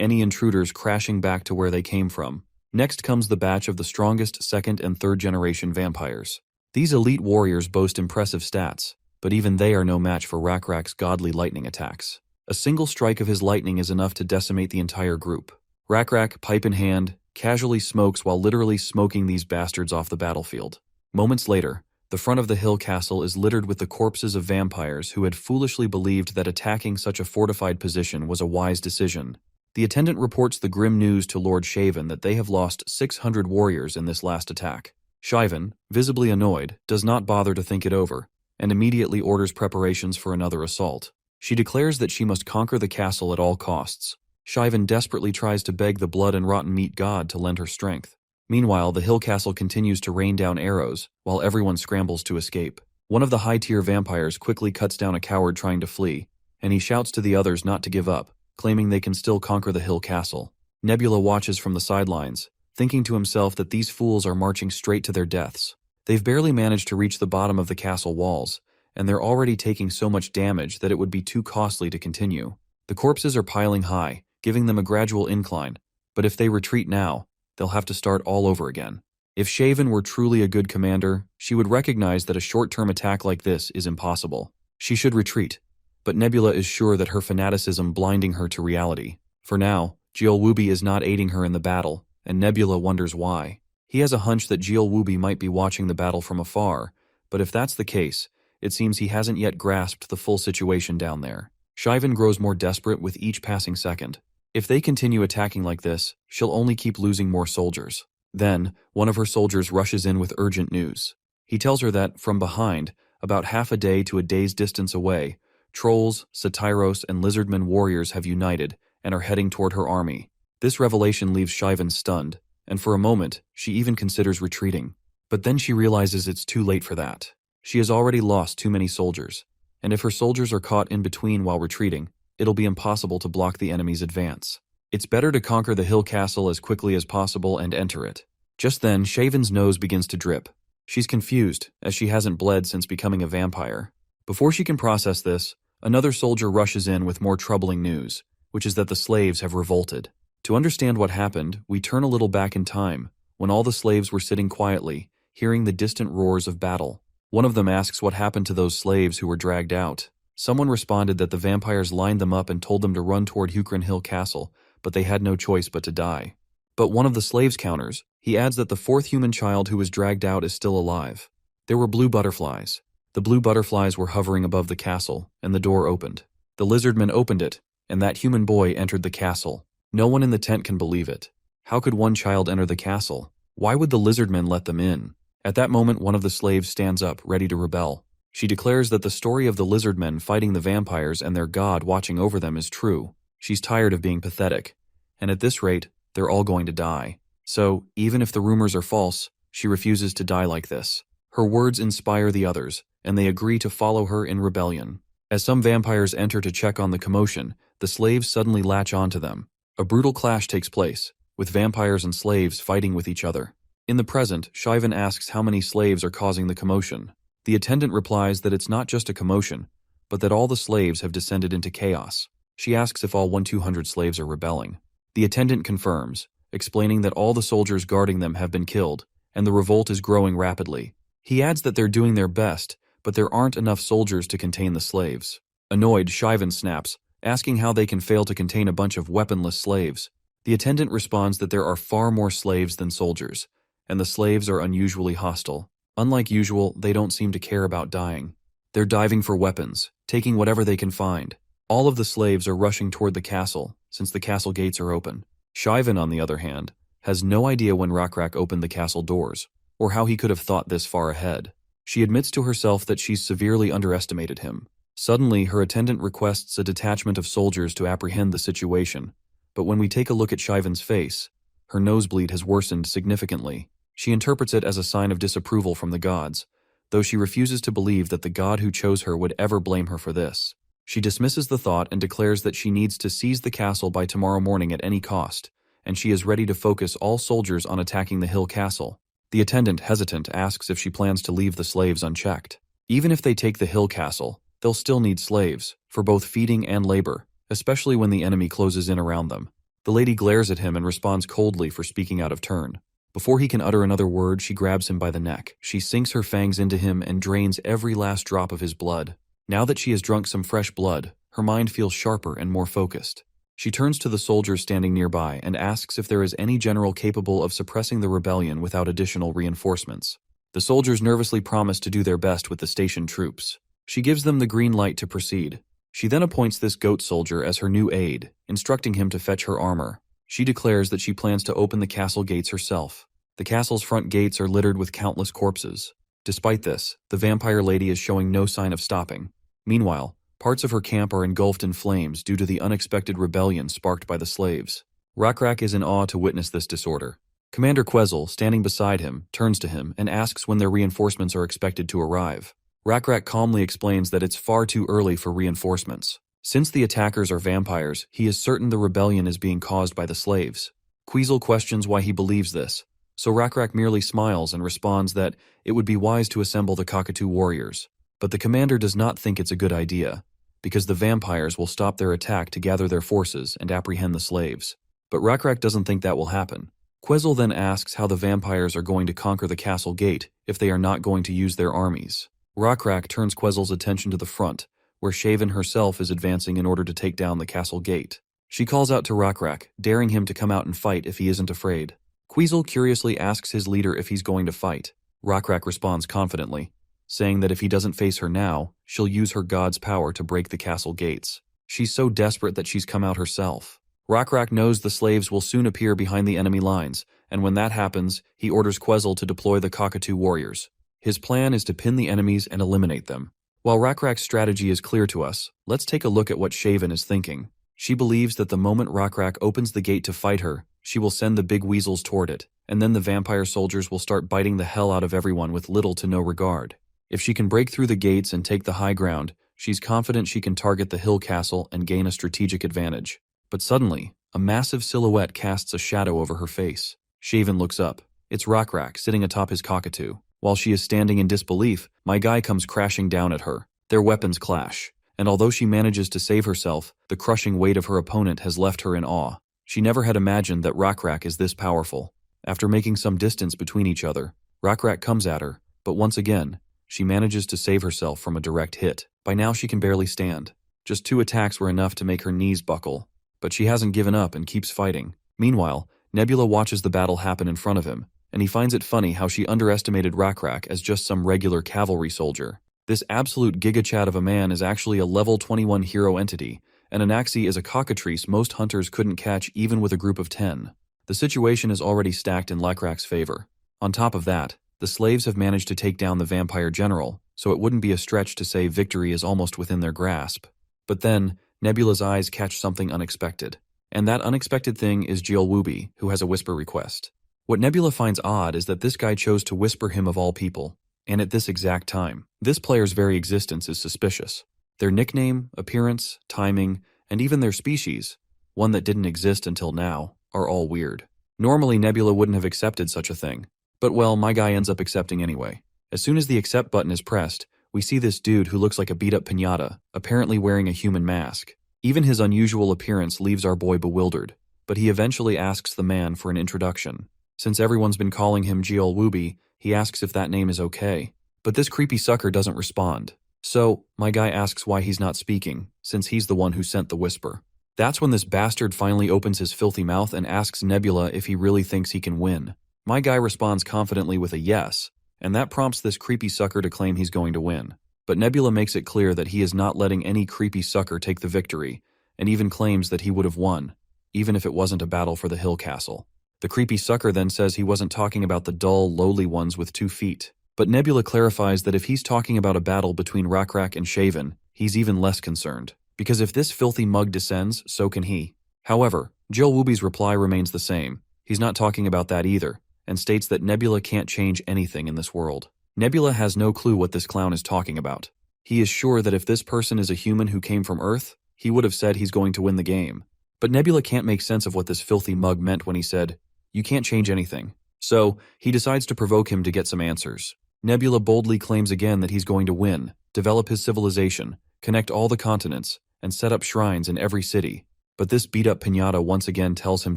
any intruders crashing back to where they came from. Next comes the batch of the strongest second and third generation vampires. These elite warriors boast impressive stats, but even they are no match for Rockrak's godly lightning attacks. A single strike of his lightning is enough to decimate the entire group. Rockra, pipe in hand, casually smokes while literally smoking these bastards off the battlefield. Moments later, the front of the hill castle is littered with the corpses of vampires who had foolishly believed that attacking such a fortified position was a wise decision. The attendant reports the grim news to Lord Shaven that they have lost 600 warriors in this last attack. Shaven, visibly annoyed, does not bother to think it over, and immediately orders preparations for another assault. She declares that she must conquer the castle at all costs. Shaven desperately tries to beg the blood and rotten meat god to lend her strength. Meanwhile, the hill castle continues to rain down arrows, while everyone scrambles to escape. One of the high-tier vampires quickly cuts down a coward trying to flee, and he shouts to the others not to give up, claiming they can still conquer the hill castle. Nebula watches from the sidelines, thinking to himself that these fools are marching straight to their deaths. They've barely managed to reach the bottom of the castle walls, and they're already taking so much damage that it would be too costly to continue. The corpses are piling high, giving them a gradual incline, but if they retreat now, they'll have to start all over again. If Shaven were truly a good commander, she would recognize that a short-term attack like this is impossible. She should retreat, but Nebula is sure that her fanaticism blinding her to reality. For now, Jiolwubi is not aiding her in the battle, and Nebula wonders why. He has a hunch that Jeal Wubi might be watching the battle from afar, but if that's the case, it seems he hasn't yet grasped the full situation down there. Shivan grows more desperate with each passing second. If they continue attacking like this, she'll only keep losing more soldiers. Then, one of her soldiers rushes in with urgent news. He tells her that, from behind, about half a day to a day's distance away, trolls, satyros, and lizardmen warriors have united and are heading toward her army. This revelation leaves Shivan stunned, and for a moment, she even considers retreating. But then she realizes it's too late for that. She has already lost too many soldiers, and if her soldiers are caught in between while retreating, it'll be impossible to block the enemy's advance. It's better to conquer the hill castle as quickly as possible and enter it. Just then, Shaven's nose begins to drip. She's confused, as she hasn't bled since becoming a vampire. Before she can process this, another soldier rushes in with more troubling news, which is that the slaves have revolted. To understand what happened, we turn a little back in time, when all the slaves were sitting quietly, hearing the distant roars of battle. One of them asks what happened to those slaves who were dragged out. Someone responded that the vampires lined them up and told them to run toward Hukrin Hill Castle, but they had no choice but to die. But one of the slaves counters. He adds that the fourth human child who was dragged out is still alive. There were blue butterflies. The blue butterflies were hovering above the castle, and the door opened. The lizardmen opened it, and that human boy entered the castle. No one in the tent can believe it. How could one child enter the castle? Why would the lizardmen let them in? At that moment, one of the slaves stands up, ready to rebel. She declares that the story of the lizardmen fighting the vampires and their god watching over them is true. She's tired of being pathetic, and at this rate, they're all going to die. So, even if the rumors are false, she refuses to die like this. Her words inspire the others, and they agree to follow her in rebellion. As some vampires enter to check on the commotion, the slaves suddenly latch onto them. A brutal clash takes place, with vampires and slaves fighting with each other. In the present, Shivan asks how many slaves are causing the commotion. The attendant replies that it's not just a commotion, but that all the slaves have descended into chaos. She asks if all 1,200 slaves are rebelling. The attendant confirms, explaining that all the soldiers guarding them have been killed, and the revolt is growing rapidly. He adds that they're doing their best, but there aren't enough soldiers to contain the slaves. Annoyed, Shivan snaps, asking how they can fail to contain a bunch of weaponless slaves. The attendant responds that there are far more slaves than soldiers, and the slaves are unusually hostile. Unlike usual, they don't seem to care about dying. They're diving for weapons, taking whatever they can find. All of the slaves are rushing toward the castle, since the castle gates are open. Shivan, on the other hand, has no idea when Rockra opened the castle doors, or how he could have thought this far ahead. She admits to herself that she's severely underestimated him. Suddenly, her attendant requests a detachment of soldiers to apprehend the situation, but when we take a look at Shivan's face, her nosebleed has worsened significantly. She interprets it as a sign of disapproval from the gods, though she refuses to believe that the god who chose her would ever blame her for this. She dismisses the thought and declares that she needs to seize the castle by tomorrow morning at any cost, and she is ready to focus all soldiers on attacking the hill castle. The attendant, hesitant, asks if she plans to leave the slaves unchecked. Even if they take the hill castle, they'll still need slaves, for both feeding and labor, especially when the enemy closes in around them. The lady glares at him and responds coldly for speaking out of turn. Before he can utter another word, she grabs him by the neck. She sinks her fangs into him and drains every last drop of his blood. Now that she has drunk some fresh blood, her mind feels sharper and more focused. She turns to the soldiers standing nearby and asks if there is any general capable of suppressing the rebellion without additional reinforcements. The soldiers nervously promise to do their best with the station troops. She gives them the green light to proceed. She then appoints this goat soldier as her new aide, instructing him to fetch her armor. She declares that she plans to open the castle gates herself. The castle's front gates are littered with countless corpses. Despite this, the vampire lady is showing no sign of stopping. Meanwhile, parts of her camp are engulfed in flames due to the unexpected rebellion sparked by the slaves. Rockra is in awe to witness this disorder. Commander Quezel, standing beside him, turns to him and asks when their reinforcements are expected to arrive. Rockra calmly explains that it's far too early for reinforcements. Since the attackers are vampires, he is certain the rebellion is being caused by the slaves. Quezel questions why he believes this, so Rockra merely smiles and responds that it would be wise to assemble the cockatoo warriors. But the commander does not think it's a good idea, because the vampires will stop their attack to gather their forces and apprehend the slaves. But Rockra doesn't think that will happen. Quezel then asks how the vampires are going to conquer the castle gate if they are not going to use their armies. Rockra turns Quezel's attention to the front, where Shaven herself is advancing in order to take down the castle gate. She calls out to Rockra, daring him to come out and fight if he isn't afraid. Queasel curiously asks his leader if he's going to fight. Rockra responds confidently, saying that if he doesn't face her now, she'll use her god's power to break the castle gates. She's so desperate that she's come out herself. Rockra knows the slaves will soon appear behind the enemy lines, and when that happens, he orders Queasel to deploy the cockatoo warriors. His plan is to pin the enemies and eliminate them. While Rockrak's strategy is clear to us, let's take a look at what Shaven is thinking. She believes that the moment Rockra opens the gate to fight her, she will send the big weasels toward it, and then the vampire soldiers will start biting the hell out of everyone with little to no regard. If she can break through the gates and take the high ground, she's confident she can target the hill castle and gain a strategic advantage. But suddenly, a massive silhouette casts a shadow over her face. Shaven looks up. It's Rockra sitting atop his cockatoo. While she is standing in disbelief, my guy comes crashing down at her. Their weapons clash, and although she manages to save herself, the crushing weight of her opponent has left her in awe. She never had imagined that Rockra is this powerful. After making some distance between each other, Rockra comes at her, but once again, she manages to save herself from a direct hit. By now she can barely stand. Just 2 attacks were enough to make her knees buckle, but she hasn't given up and keeps fighting. Meanwhile, Nebula watches the battle happen in front of him, and he finds it funny how she underestimated Rockra as just some regular cavalry soldier. This absolute gigachad of a man is actually a level 21 hero entity, and Anaxi is a cockatrice most hunters couldn't catch even with a group of 10. The situation is already stacked in Rockrak's favor. On top of that, the slaves have managed to take down the vampire general, so it wouldn't be a stretch to say victory is almost within their grasp. But then, Nebula's eyes catch something unexpected. And that unexpected thing is Jielwubi, who has a whisper request. What Nebula finds odd is that this guy chose to whisper him of all people, and at this exact time. This player's very existence is suspicious. Their nickname, appearance, timing, and even their species, one that didn't exist until now, are all weird. Normally Nebula wouldn't have accepted such a thing, but well, my guy ends up accepting anyway. As soon as the accept button is pressed, we see this dude who looks like a beat-up piñata, apparently wearing a human mask. Even his unusual appearance leaves our boy bewildered, but he eventually asks the man for an introduction. Since everyone's been calling him Jielwubi, he asks if that name is okay. But this creepy sucker doesn't respond. So, my guy asks why he's not speaking, since he's the one who sent the whisper. That's when this bastard finally opens his filthy mouth and asks Nebula if he really thinks he can win. My guy responds confidently with a yes, and that prompts this creepy sucker to claim he's going to win. But Nebula makes it clear that he is not letting any creepy sucker take the victory, and even claims that he would have won, even if it wasn't a battle for the hill castle. The creepy sucker then says he wasn't talking about the dull, lowly ones with 2 feet. But Nebula clarifies that if he's talking about a battle between Rockra and Shaven, he's even less concerned. Because if this filthy mug descends, so can he. However, Jielwubi's reply remains the same. He's not talking about that either, and states that Nebula can't change anything in this world. Nebula has no clue what this clown is talking about. He is sure that if this person is a human who came from Earth, he would have said he's going to win the game. But Nebula can't make sense of what this filthy mug meant when he said, "You can't change anything." So, he decides to provoke him to get some answers. Nebula boldly claims again that he's going to win, develop his civilization, connect all the continents, and set up shrines in every city. But this beat-up piñata once again tells him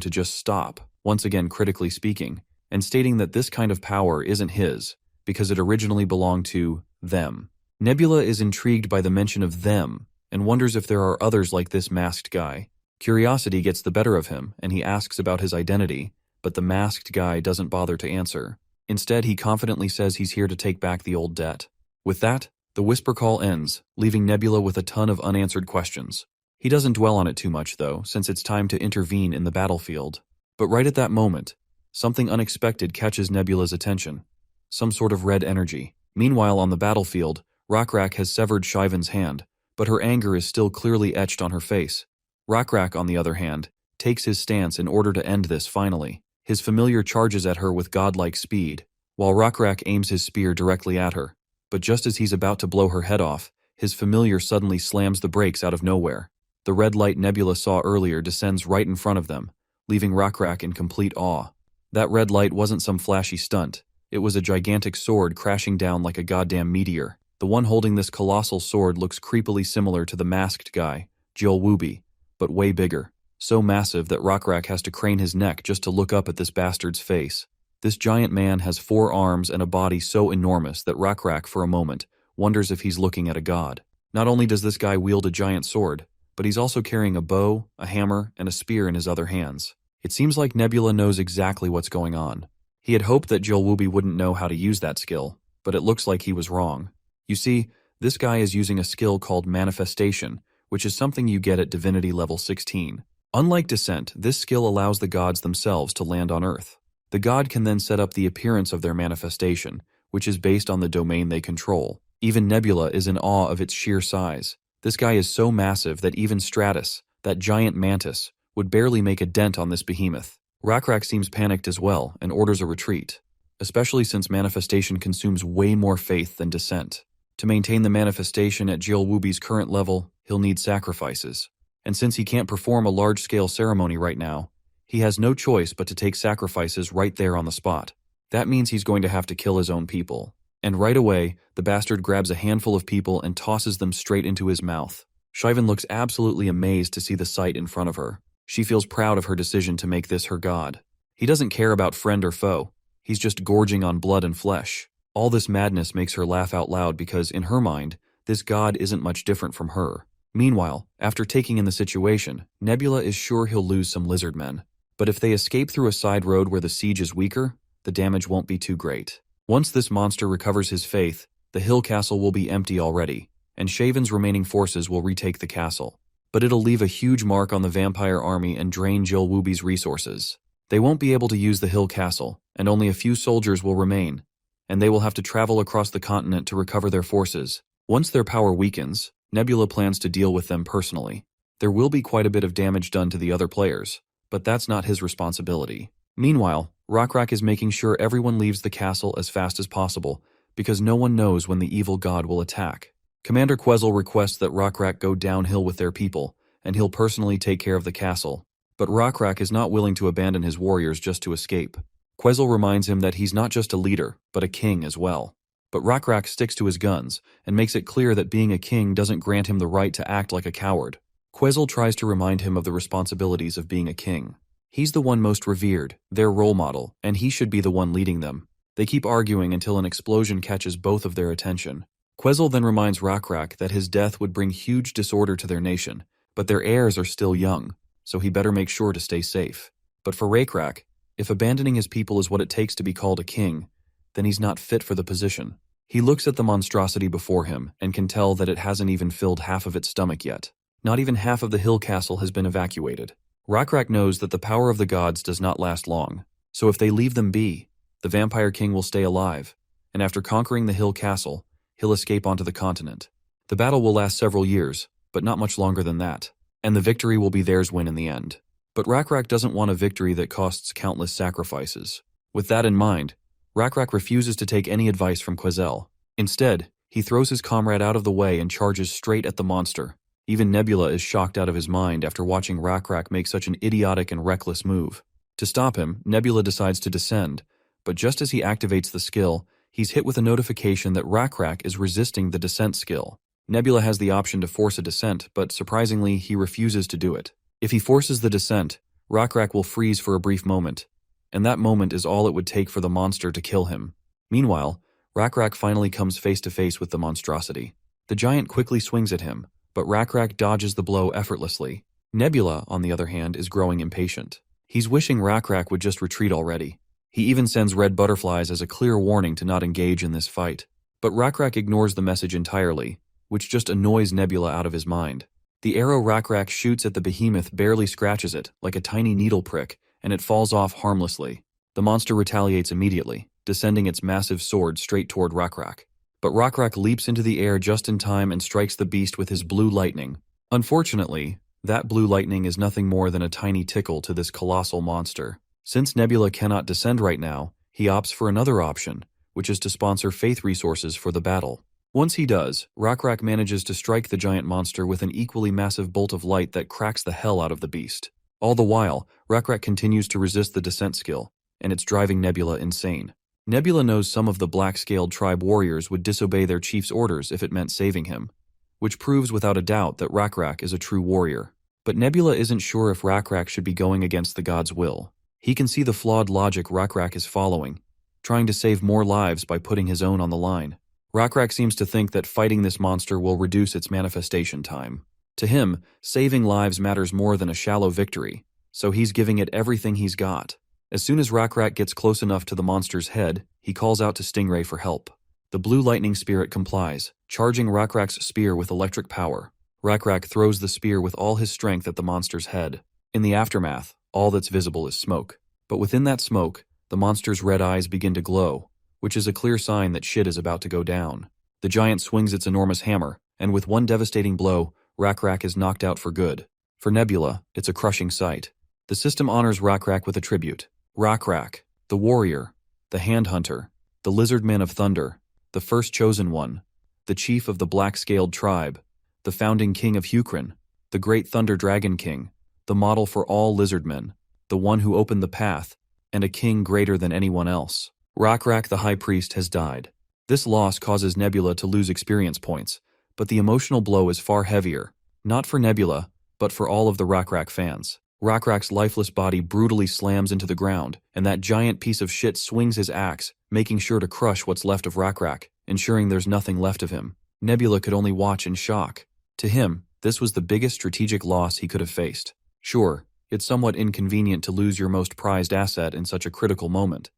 to just stop, once again critically speaking, and stating that this kind of power isn't his, because it originally belonged to them. Nebula is intrigued by the mention of them, and wonders if there are others like this masked guy. Curiosity gets the better of him, and he asks about his identity, but the masked guy doesn't bother to answer. Instead, he confidently says he's here to take back the old debt. With that, the whisper call ends, leaving Nebula with a ton of unanswered questions. He doesn't dwell on it too much, though, since it's time to intervene in the battlefield. But right at that moment, something unexpected catches Nebula's attention. Some sort of red energy. Meanwhile, on the battlefield, Rockra has severed Shaven's hand, but her anger is still clearly etched on her face. Rockra, on the other hand, takes his stance in order to end this finally. His familiar charges at her with godlike speed, while Rockra aims his spear directly at her. But just as he's about to blow her head off, his familiar suddenly slams the brakes out of nowhere. The red light Nebula saw earlier descends right in front of them, leaving Rockra in complete awe. That red light wasn't some flashy stunt. It was a gigantic sword crashing down like a goddamn meteor. The one holding this colossal sword looks creepily similar to the masked guy, Jielwubi, but way bigger. So massive that Rockra has to crane his neck just to look up at this bastard's face. This giant man has 4 arms and a body so enormous that Rockra, for a moment, wonders if he's looking at a god. Not only does this guy wield a giant sword, but he's also carrying a bow, a hammer, and a spear in his other hands. It seems like Nebula knows exactly what's going on. He had hoped that Jilwubi wouldn't know how to use that skill, but it looks like he was wrong. You see, this guy is using a skill called Manifestation, which is something you get at Divinity level 16. Unlike Descent, this skill allows the gods themselves to land on Earth. The god can then set up the appearance of their manifestation, which is based on the domain they control. Even Nebula is in awe of its sheer size. This guy is so massive that even Stratus, that giant mantis, would barely make a dent on this behemoth. Rockra seems panicked as well and orders a retreat, especially since Manifestation consumes way more faith than Descent. To maintain the Manifestation at Jilwubi's current level, he'll need sacrifices. And since he can't perform a large-scale ceremony right now, he has no choice but to take sacrifices right there on the spot. That means he's going to have to kill his own people. And right away, the bastard grabs a handful of people and tosses them straight into his mouth. Shivan looks absolutely amazed to see the sight in front of her. She feels proud of her decision to make this her god. He doesn't care about friend or foe. He's just gorging on blood and flesh. All this madness makes her laugh out loud because, in her mind, this god isn't much different from her. Meanwhile, after taking in the situation, Nebula is sure he'll lose some Lizardmen. But if they escape through a side road where the siege is weaker, the damage won't be too great. Once this monster recovers his faith, the hill castle will be empty already, and Shaven's remaining forces will retake the castle. But it'll leave a huge mark on the vampire army and drain Jilwubi's resources. They won't be able to use the hill castle, and only a few soldiers will remain, and they will have to travel across the continent to recover their forces. Once their power weakens, Nebula plans to deal with them personally. There will be quite a bit of damage done to the other players, but that's not his responsibility. Meanwhile, Rockra is making sure everyone leaves the castle as fast as possible, because no one knows when the evil god will attack. Commander Quezel requests that Rockra go downhill with their people, and he'll personally take care of the castle. But Rockra is not willing to abandon his warriors just to escape. Quezel reminds him that he's not just a leader, but a king as well. But Rockra sticks to his guns, and makes it clear that being a king doesn't grant him the right to act like a coward. Quezel tries to remind him of the responsibilities of being a king. He's the one most revered, their role model, and he should be the one leading them. They keep arguing until an explosion catches both of their attention. Quezel then reminds Rockra that his death would bring huge disorder to their nation, but their heirs are still young, so he better make sure to stay safe. But for Rockra, if abandoning his people is what it takes to be called a king, then he's not fit for the position. He looks at the monstrosity before him and can tell that it hasn't even filled half of its stomach yet. Not even half of the hill castle has been evacuated. Rockra knows that the power of the gods does not last long, so if they leave them be, the vampire king will stay alive, and after conquering the hill castle, he'll escape onto the continent. The battle will last several years, but not much longer than that, and the victory will be theirs win in the end. But Rockra doesn't want a victory that costs countless sacrifices. With that in mind, Rockra refuses to take any advice from Quezel. Instead, he throws his comrade out of the way and charges straight at the monster. Even Nebula is shocked out of his mind after watching Rockra make such an idiotic and reckless move. To stop him, Nebula decides to descend, but just as he activates the skill, he's hit with a notification that Rockra is resisting the descent skill. Nebula has the option to force a descent, but surprisingly, he refuses to do it. If he forces the descent, Rockra will freeze for a brief moment, and that moment is all it would take for the monster to kill him. Meanwhile, Rockra finally comes face to face with the monstrosity. The giant quickly swings at him, but Rockra dodges the blow effortlessly. Nebula, on the other hand, is growing impatient. He's wishing Rockra would just retreat already. He even sends red butterflies as a clear warning to not engage in this fight. But Rockra ignores the message entirely, which just annoys Nebula out of his mind. The arrow Rockra shoots at the behemoth barely scratches it, like a tiny needle prick, and it falls off harmlessly. The monster retaliates immediately, descending its massive sword straight toward Rockra. But Rockra leaps into the air just in time and strikes the beast with his blue lightning. Unfortunately, that blue lightning is nothing more than a tiny tickle to this colossal monster. Since Nebula cannot descend right now, he opts for another option, which is to sponsor faith resources for the battle. Once he does, Rockra manages to strike the giant monster with an equally massive bolt of light that cracks the hell out of the beast. All the while, Rockra continues to resist the descent skill, and it's driving Nebula insane. Nebula knows some of the black-scaled tribe warriors would disobey their chief's orders if it meant saving him, which proves without a doubt that Rockra is a true warrior. But Nebula isn't sure if Rockra should be going against the god's will. He can see the flawed logic Rockra is following, trying to save more lives by putting his own on the line. Rockra seems to think that fighting this monster will reduce its manifestation time. To him, saving lives matters more than a shallow victory, so he's giving it everything he's got. As soon as Rockra gets close enough to the monster's head, he calls out to Stingray for help. The blue lightning spirit complies, charging Rockrak's spear with electric power. Rockra throws the spear with all his strength at the monster's head. In the aftermath, all that's visible is smoke. But within that smoke, the monster's red eyes begin to glow, which is a clear sign that shit is about to go down. The giant swings its enormous hammer, and with one devastating blow, Rockra is knocked out for good. For Nebula, it's a crushing sight. The system honors Rockra with a tribute. Rockra, the warrior, the hand hunter, the lizardman of thunder, the first chosen one, the chief of the black-scaled tribe, the founding king of Hukrin, the great thunder dragon king, the model for all lizardmen, the one who opened the path, and a king greater than anyone else. Rockra the high priest has died. This loss causes Nebula to lose experience points, but the emotional blow is far heavier, not for Nebula, but for all of the Rockra fans. Rockrak's lifeless body brutally slams into the ground, and that giant piece of shit swings his axe, making sure to crush what's left of Rockra, ensuring there's nothing left of him. Nebula could only watch in shock. To him, this was the biggest strategic loss he could have faced. Sure, it's somewhat inconvenient to lose your most prized asset in such a critical moment,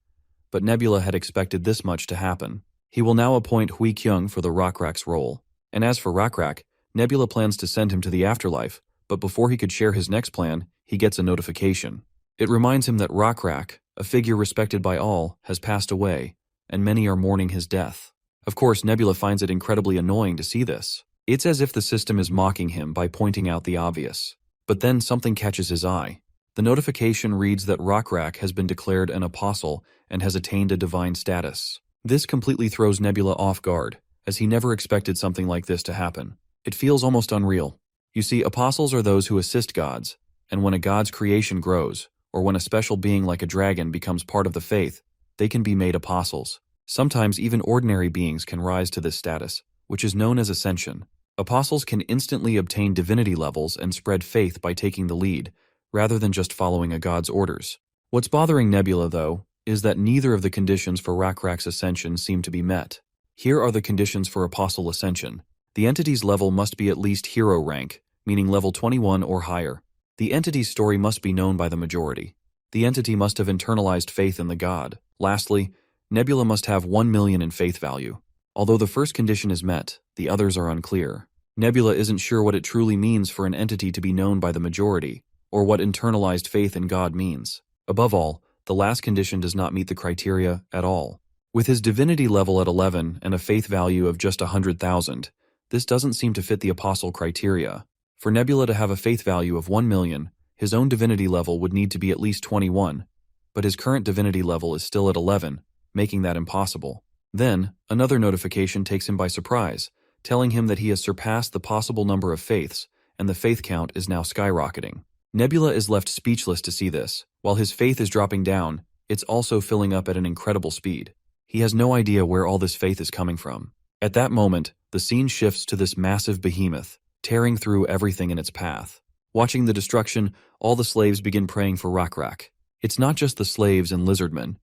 but Nebula had expected this much to happen. He will now appoint Hui Kyung for the Rockrak's role. And as for Rockra, Nebula plans to send him to the afterlife, but before he could share his next plan, he gets a notification. It reminds him that Rockra, a figure respected by all, has passed away, and many are mourning his death. Of course, Nebula finds it incredibly annoying to see this. It's as if the system is mocking him by pointing out the obvious. But then something catches his eye. The notification reads that Rockra has been declared an apostle and has attained a divine status. This completely throws Nebula off guard, as he never expected something like this to happen. It feels almost unreal. You see, apostles are those who assist gods, and when a god's creation grows, or when a special being like a dragon becomes part of the faith, they can be made apostles. Sometimes even ordinary beings can rise to this status, which is known as Ascension. Apostles can instantly obtain divinity levels and spread faith by taking the lead, rather than just following a god's orders. What's bothering Nebula, though, is that neither of the conditions for Rockrak's ascension seem to be met. Here are the conditions for Apostle Ascension. The entity's level must be at least hero rank, meaning level 21 or higher. The entity's story must be known by the majority. The entity must have internalized faith in the god. Lastly, Nebula must have 1 million in faith value. Although the first condition is met, the others are unclear. Nebula isn't sure what it truly means for an entity to be known by the majority, or what internalized faith in God means. Above all, the last condition does not meet the criteria at all. With his divinity level at 11 and a faith value of just 100,000, this doesn't seem to fit the apostle criteria. For Nebula to have a faith value of 1 million, his own divinity level would need to be at least 21, but his current divinity level is still at 11, making that impossible. Then, another notification takes him by surprise, telling him that he has surpassed the possible number of faiths, and the faith count is now skyrocketing. Nebula is left speechless to see this. While his faith is dropping down, it's also filling up at an incredible speed. He has no idea where all this faith is coming from. At that moment, the scene shifts to this massive behemoth, tearing through everything in its path. Watching the destruction, all the slaves begin praying for Rockra. It's not just the slaves and lizardmen.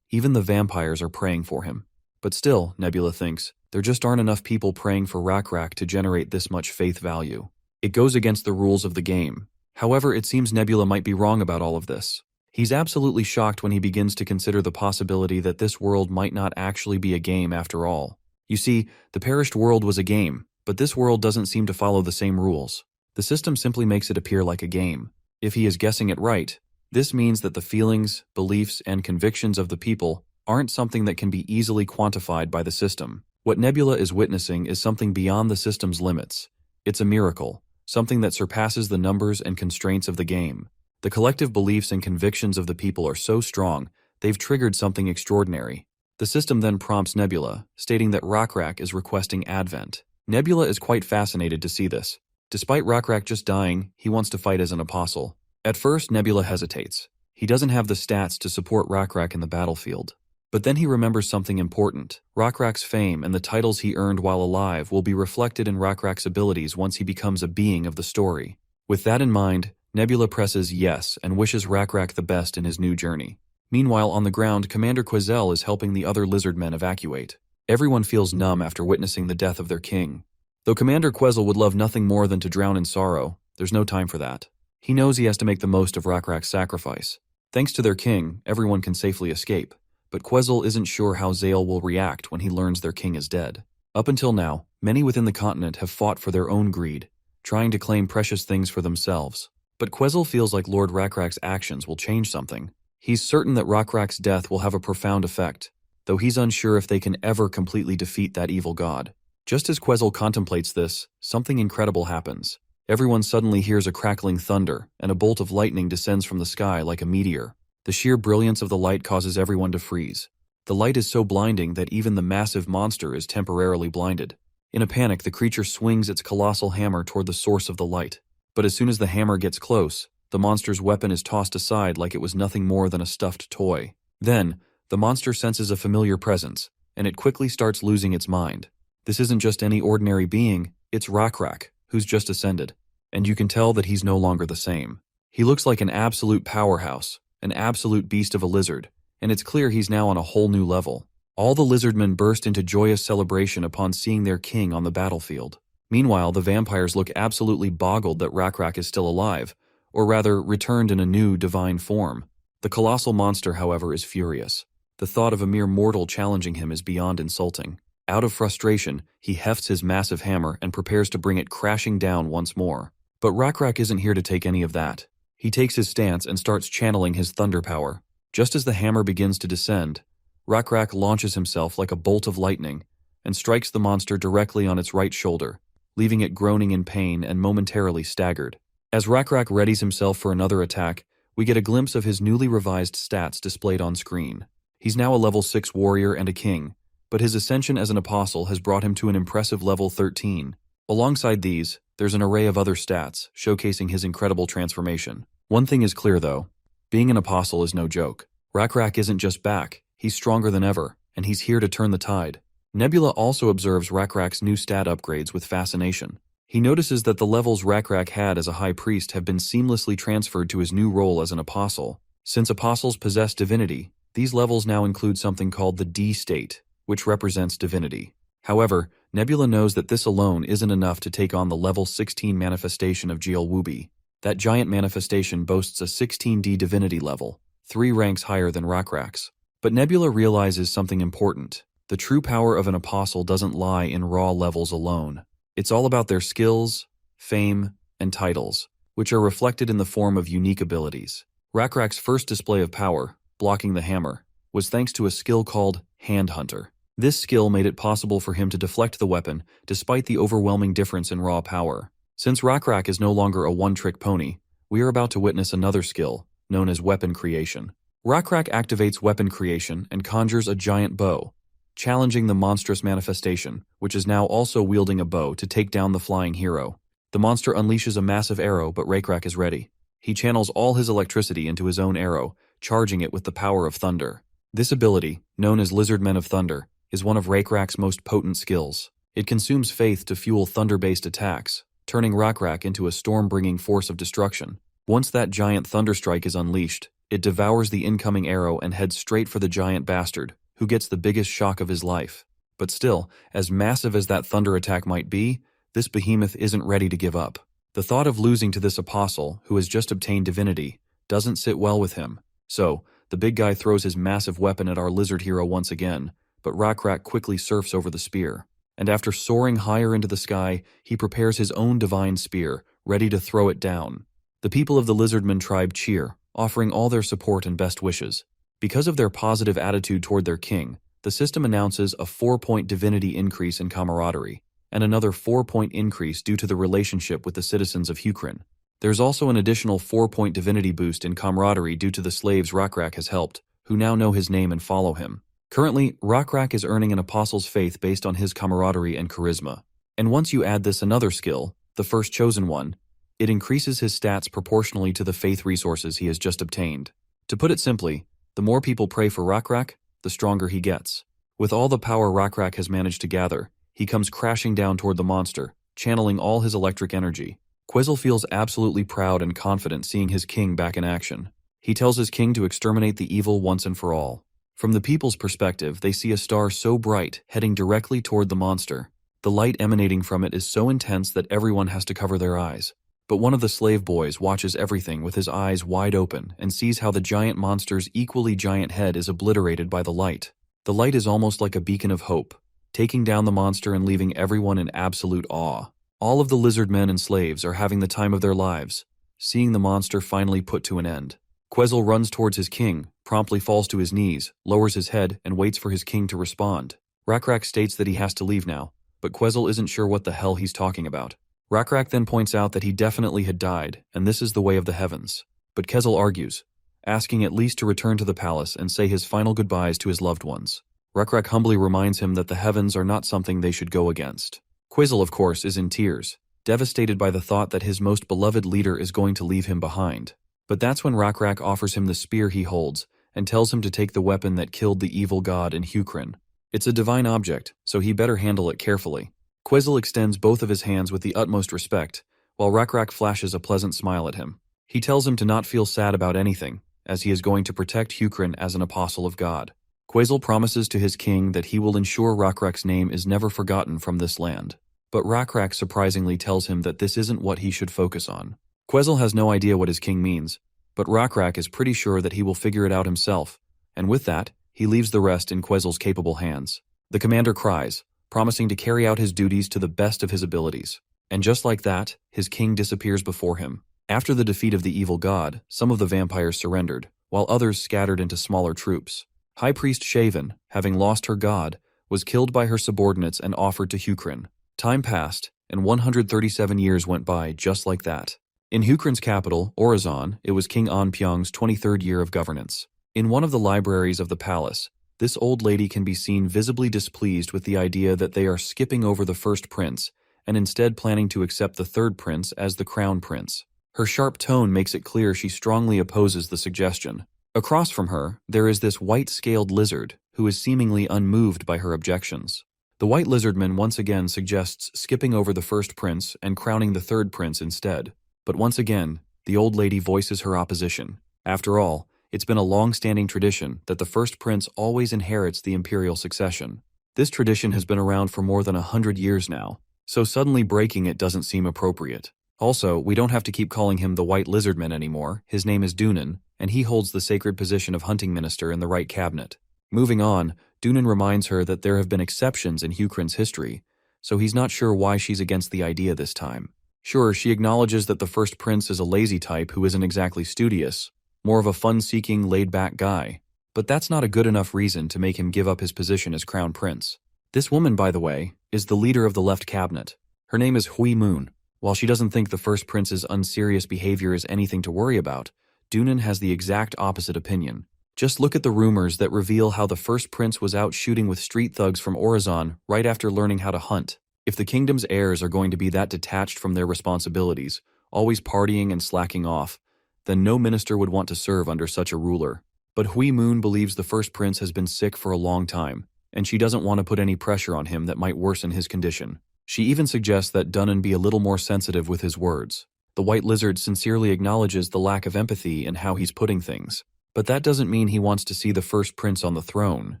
Even the vampires are praying for him. But still, Nebula thinks, there just aren't enough people praying for Rockra to generate this much faith value. It goes against the rules of the game. However, it seems Nebula might be wrong about all of this. He's absolutely shocked when he begins to consider the possibility that this world might not actually be a game after all. You see, the perished world was a game, but this world doesn't seem to follow the same rules. The system simply makes it appear like a game. If he is guessing it right, this means that the feelings, beliefs, and convictions of the people aren't something that can be easily quantified by the system. What Nebula is witnessing is something beyond the system's limits. It's a miracle, something that surpasses the numbers and constraints of the game. The collective beliefs and convictions of the people are so strong, they've triggered something extraordinary. The system then prompts Nebula, stating that Rockra is requesting Advent. Nebula is quite fascinated to see this. Despite Rockra just dying, he wants to fight as an apostle. At first, Nebula hesitates. He doesn't have the stats to support Rockra in the battlefield. But then he remembers something important. Rockrak's fame and the titles he earned while alive will be reflected in Rockrak's abilities once he becomes a being of the story. With that in mind, Nebula presses yes and wishes Rockra the best in his new journey. Meanwhile, on the ground, Commander Quazel is helping the other Lizardmen evacuate. Everyone feels numb after witnessing the death of their king. Though Commander Quazel would love nothing more than to drown in sorrow, there's no time for that. He knows he has to make the most of Rockrak's sacrifice. Thanks to their king, everyone can safely escape, but Quetzal isn't sure how Zale will react when he learns their king is dead. Up until now, many within the continent have fought for their own greed, trying to claim precious things for themselves. But Quetzal feels like Lord Rockrak's actions will change something. He's certain that Rockrak's death will have a profound effect, though he's unsure if they can ever completely defeat that evil god. Just as Quetzal contemplates this, something incredible happens. Everyone suddenly hears a crackling thunder, and a bolt of lightning descends from the sky like a meteor. The sheer brilliance of the light causes everyone to freeze. The light is so blinding that even the massive monster is temporarily blinded. In a panic, the creature swings its colossal hammer toward the source of the light. But as soon as the hammer gets close, the monster's weapon is tossed aside like it was nothing more than a stuffed toy. Then, the monster senses a familiar presence, and it quickly starts losing its mind. This isn't just any ordinary being, it's Rockrak, who's just ascended, and you can tell that he's no longer the same. He looks like an absolute powerhouse, an absolute beast of a lizard, and it's clear he's now on a whole new level. All the lizardmen burst into joyous celebration upon seeing their king on the battlefield. Meanwhile, the vampires look absolutely boggled that Rockrak is still alive, or rather, returned in a new divine form. The colossal monster, however, is furious. The thought of a mere mortal challenging him is beyond insulting. Out of frustration, he hefts his massive hammer and prepares to bring it crashing down once more. But Rockrak isn't here to take any of that. He takes his stance and starts channeling his thunder power. Just as the hammer begins to descend, Rockrak launches himself like a bolt of lightning and strikes the monster directly on its right shoulder, leaving it groaning in pain and momentarily staggered. As Rockrak readies himself for another attack, we get a glimpse of his newly revised stats displayed on screen. He's now a level 6 warrior and a king, but his ascension as an apostle has brought him to an impressive level 13. Alongside these, there's an array of other stats, showcasing his incredible transformation. One thing is clear though, being an apostle is no joke. Rockrak isn't just back, he's stronger than ever, and he's here to turn the tide. Nebula also observes Rockrak's new stat upgrades with fascination. He notices that the levels Rockrak had as a high priest have been seamlessly transferred to his new role as an apostle. Since apostles possess divinity, these levels now include something called the D state, which represents divinity. However, Nebula knows that this alone isn't enough to take on the level 16 manifestation of Jielwubi. That giant manifestation boasts a 16D divinity level, 3 ranks higher than Rockrak's. But Nebula realizes something important. The true power of an apostle doesn't lie in raw levels alone. It's all about their skills, fame, and titles, which are reflected in the form of unique abilities. Rockrak's first display of power, blocking the hammer, was thanks to a skill called Hand Hunter. This skill made it possible for him to deflect the weapon despite the overwhelming difference in raw power. Since Rockrak is no longer a one-trick pony, we are about to witness another skill, known as weapon creation. Rockrak activates weapon creation and conjures a giant bow, challenging the monstrous manifestation, which is now also wielding a bow to take down the flying hero. The monster unleashes a massive arrow, but Rockrak is ready. He channels all his electricity into his own arrow, charging it with the power of thunder. This ability, known as Lizardmen of Thunder, is one of Rockrak's most potent skills. It consumes faith to fuel thunder-based attacks, turning Rockrak into a storm-bringing force of destruction. Once that giant thunderstrike is unleashed, it devours the incoming arrow and heads straight for the giant bastard, who gets the biggest shock of his life. But still, as massive as that thunder attack might be, this behemoth isn't ready to give up. The thought of losing to this apostle, who has just obtained divinity, doesn't sit well with him. So, the big guy throws his massive weapon at our lizard hero once again, but Rockrak quickly surfs over the spear. And after soaring higher into the sky, he prepares his own divine spear, ready to throw it down. The people of the Lizardmen tribe cheer, offering all their support and best wishes. Because of their positive attitude toward their king, the system announces a 4-point divinity increase in camaraderie, and another 4-point increase due to the relationship with the citizens of Hukrin. There's also an additional 4-point divinity boost in camaraderie due to the slaves Rockrak has helped, who now know his name and follow him. Currently, Rockrak is earning an apostle's faith based on his camaraderie and charisma. And once you add this another skill, the first chosen one, it increases his stats proportionally to the faith resources he has just obtained. To put it simply, the more people pray for Rockrak, the stronger he gets. With all the power Rockrak has managed to gather, he comes crashing down toward the monster, channeling all his electric energy. Quetzal feels absolutely proud and confident seeing his king back in action. He tells his king to exterminate the evil once and for all. From the people's perspective, they see a star so bright heading directly toward the monster. The light emanating from it is so intense that everyone has to cover their eyes. But one of the slave boys watches everything with his eyes wide open and sees how the giant monster's equally giant head is obliterated by the light. The light is almost like a beacon of hope, taking down the monster and leaving everyone in absolute awe. All of the lizardmen and slaves are having the time of their lives, seeing the monster finally put to an end. Quetzal runs towards his king, promptly falls to his knees, lowers his head, and waits for his king to respond. Rockra states that he has to leave now, but Quetzal isn't sure what the hell he's talking about. Rockra then points out that he definitely had died, and this is the way of the heavens. But Quetzal argues, asking at least to return to the palace and say his final goodbyes to his loved ones. Rockra humbly reminds him that the heavens are not something they should go against. Quetzal, of course, is in tears, devastated by the thought that his most beloved leader is going to leave him behind. But that's when Rockra offers him the spear he holds and tells him to take the weapon that killed the evil god in Hukrin. It's a divine object, so he better handle it carefully. Quetzal extends both of his hands with the utmost respect, while Rockra flashes a pleasant smile at him. He tells him to not feel sad about anything, as he is going to protect Hukrin as an apostle of God. Quetzal promises to his king that he will ensure Rockra's name is never forgotten from this land. But Rockra surprisingly tells him that this isn't what he should focus on. Quetzal has no idea what his king means, but Rockra is pretty sure that he will figure it out himself, and with that, he leaves the rest in Quetzal's capable hands. The commander cries, promising to carry out his duties to the best of his abilities. And just like that, his king disappears before him. After the defeat of the evil god, some of the vampires surrendered, while others scattered into smaller troops. High Priest Shaven, having lost her god, was killed by her subordinates and offered to Hukrin. Time passed, and 137 years went by just like that. In Hukrin's capital, Orizon, it was King Anpyong's 23rd year of governance. In one of the libraries of the palace, this old lady can be seen visibly displeased with the idea that they are skipping over the first prince and instead planning to accept the third prince as the crown prince. Her sharp tone makes it clear she strongly opposes the suggestion. Across from her, there is this white-scaled lizard who is seemingly unmoved by her objections. The white lizardman once again suggests skipping over the first prince and crowning the third prince instead. But once again, the old lady voices her opposition. After all, it's been a long-standing tradition that the first prince always inherits the imperial succession. This tradition has been around for more than 100 years now, so suddenly breaking it doesn't seem appropriate. Also, we don't have to keep calling him the White Lizardman anymore. His name is Dunan, and he holds the sacred position of hunting minister in the right cabinet. Moving on, Dunan reminds her that there have been exceptions in Hukrin's history, so he's not sure why she's against the idea this time. Sure, she acknowledges that the first prince is a lazy type who isn't exactly studious, more of a fun-seeking, laid-back guy. But that's not a good enough reason to make him give up his position as crown prince. This woman, by the way, is the leader of the left cabinet. Her name is Hui Moon. While she doesn't think the first prince's unserious behavior is anything to worry about, Dunan has the exact opposite opinion. Just look at the rumors that reveal how the first prince was out shooting with street thugs from Orizon right after learning how to hunt. If the kingdom's heirs are going to be that detached from their responsibilities, always partying and slacking off, then no minister would want to serve under such a ruler. But Hui Moon believes the first prince has been sick for a long time, and she doesn't want to put any pressure on him that might worsen his condition. She even suggests that Dunan be a little more sensitive with his words. The white lizard sincerely acknowledges the lack of empathy in how he's putting things. But that doesn't mean he wants to see the first prince on the throne.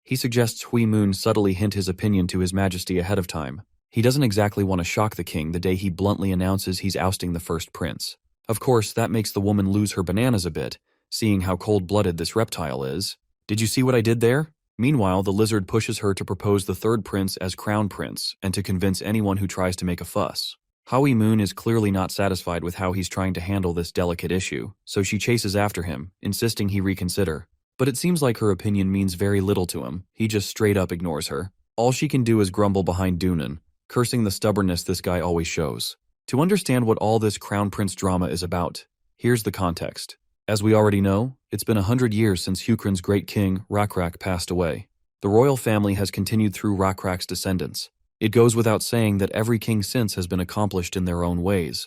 He suggests Hui Moon subtly hint his opinion to his majesty ahead of time. He doesn't exactly want to shock the king the day he bluntly announces he's ousting the first prince. Of course, that makes the woman lose her bananas a bit, seeing how cold-blooded this reptile is. Did you see what I did there? Meanwhile, the lizard pushes her to propose the third prince as crown prince and to convince anyone who tries to make a fuss. Hui Moon is clearly not satisfied with how he's trying to handle this delicate issue, so she chases after him, insisting he reconsider. But it seems like her opinion means very little to him. He just straight up ignores her. All she can do is grumble behind Dunan, cursing the stubbornness this guy always shows. To understand what all this crown prince drama is about, here's the context. As we already know, it's been 100 years since Hukrin's great king, Rockra, passed away. The royal family has continued through Rockra's descendants. It goes without saying that every king since has been accomplished in their own ways,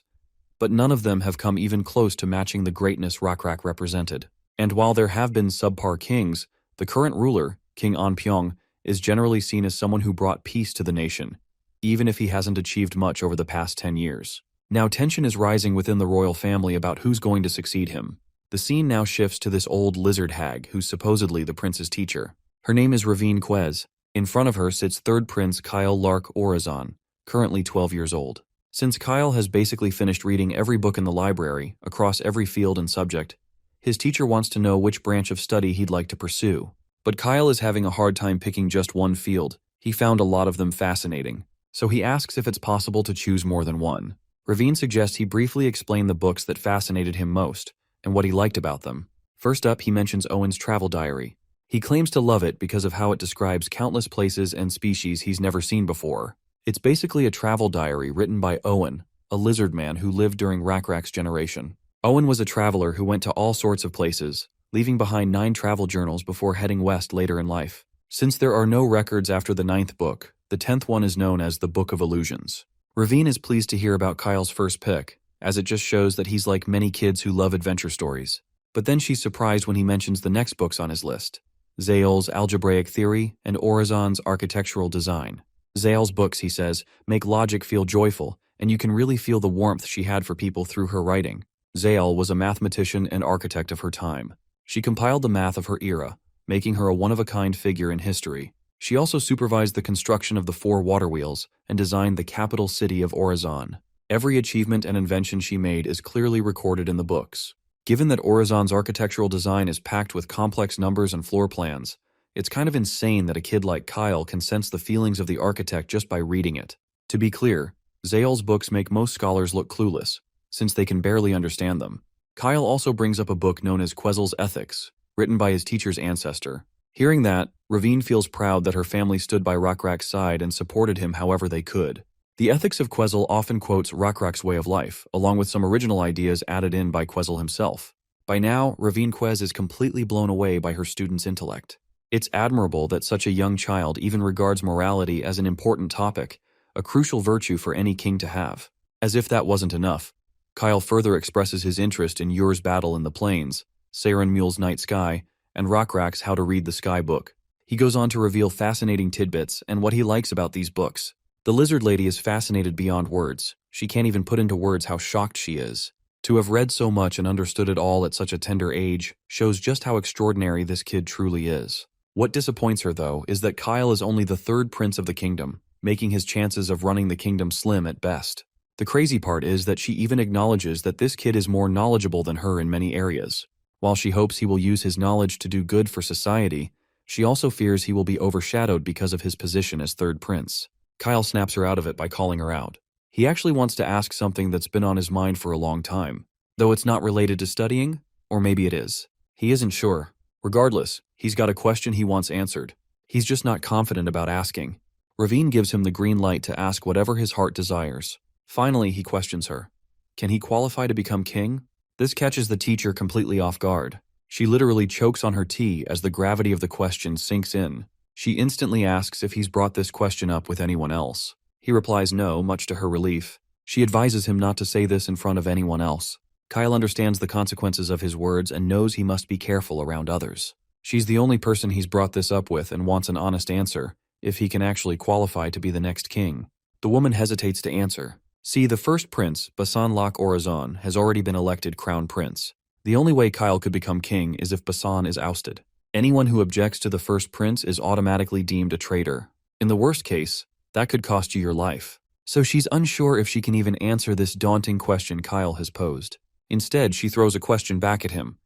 but none of them have come even close to matching the greatness Rockra represented. And while there have been subpar kings, the current ruler, King Anpyong, is generally seen as someone who brought peace to the nation, even if he hasn't achieved much over the past 10 years. Now tension is rising within the royal family about who's going to succeed him. The scene now shifts to this old lizard hag who's supposedly the prince's teacher. Her name is Ravine Quez. In front of her sits third prince Kyle Lark Orizon, currently 12 years old. Since Kyle has basically finished reading every book in the library, across every field and subject, his teacher wants to know which branch of study he'd like to pursue. But Kyle is having a hard time picking just one field. He found a lot of them fascinating. So he asks if it's possible to choose more than one. Ravine suggests he briefly explain the books that fascinated him most, and what he liked about them. First up, he mentions Owen's travel diary. He claims to love it because of how it describes countless places and species he's never seen before. It's basically a travel diary written by Owen, a lizardman who lived during Rockrak's generation. Owen was a traveler who went to all sorts of places, leaving behind 9 travel journals before heading west later in life. Since there are no records after the 9th book, the 10th one is known as the Book of Illusions. Ravine is pleased to hear about Kyle's first pick, as it just shows that he's like many kids who love adventure stories. But then she's surprised when he mentions the next books on his list: Zayel's Algebraic Theory and Orizon's Architectural Design. Zayel's books, he says, make logic feel joyful, and you can really feel the warmth she had for people through her writing. Zayel was a mathematician and architect of her time. She compiled the math of her era, making her a one-of-a-kind figure in history. She also supervised the construction of the 4 water wheels and designed the capital city of Orizon. Every achievement and invention she made is clearly recorded in the books. Given that Orizon's architectural design is packed with complex numbers and floor plans, it's kind of insane that a kid like Kyle can sense the feelings of the architect just by reading it. To be clear, Zayel's books make most scholars look clueless, since they can barely understand them. Kyle also brings up a book known as Quesel's Ethics, written by his teacher's ancestor. Hearing that, Ravine feels proud that her family stood by Rockrak's side and supported him however they could. The Ethics of Quesel often quotes Rockrak's way of life, along with some original ideas added in by Quesel himself. By now, Ravine Quez is completely blown away by her student's intellect. It's admirable that such a young child even regards morality as an important topic, a crucial virtue for any king to have. As if that wasn't enough, Kyle further expresses his interest in Yur's Battle in the Plains, Saren Mule's Night Sky, and Rockrak's How to Read the Sky book. He goes on to reveal fascinating tidbits and what he likes about these books. The lizard lady is fascinated beyond words. She can't even put into words how shocked she is. To have read so much and understood it all at such a tender age shows just how extraordinary this kid truly is. What disappoints her, though, is that Kyle is only the 3rd prince of the kingdom, making his chances of running the kingdom slim at best. The crazy part is that she even acknowledges that this kid is more knowledgeable than her in many areas. While she hopes he will use his knowledge to do good for society, she also fears he will be overshadowed because of his position as 3rd prince. Kyle snaps her out of it by calling her out. He actually wants to ask something that's been on his mind for a long time, though it's not related to studying, or maybe it is. He isn't sure. Regardless, he's got a question he wants answered. He's just not confident about asking. Ravine gives him the green light to ask whatever his heart desires. Finally, he questions her. Can he qualify to become king? This catches the teacher completely off guard. She literally chokes on her tea as the gravity of the question sinks in. She instantly asks if he's brought this question up with anyone else. He replies no, much to her relief. She advises him not to say this in front of anyone else. Kyle understands the consequences of his words and knows he must be careful around others. She's the only person he's brought this up with and wants an honest answer, if he can actually qualify to be the next king. The woman hesitates to answer. See, the first prince, Basan Lok Orizon, has already been elected crown prince. The only way Kyle could become king is if Basan is ousted. Anyone who objects to the first prince is automatically deemed a traitor. In the worst case, that could cost you your life. So she's unsure if she can even answer this daunting question Kyle has posed. Instead, she throws a question back at him.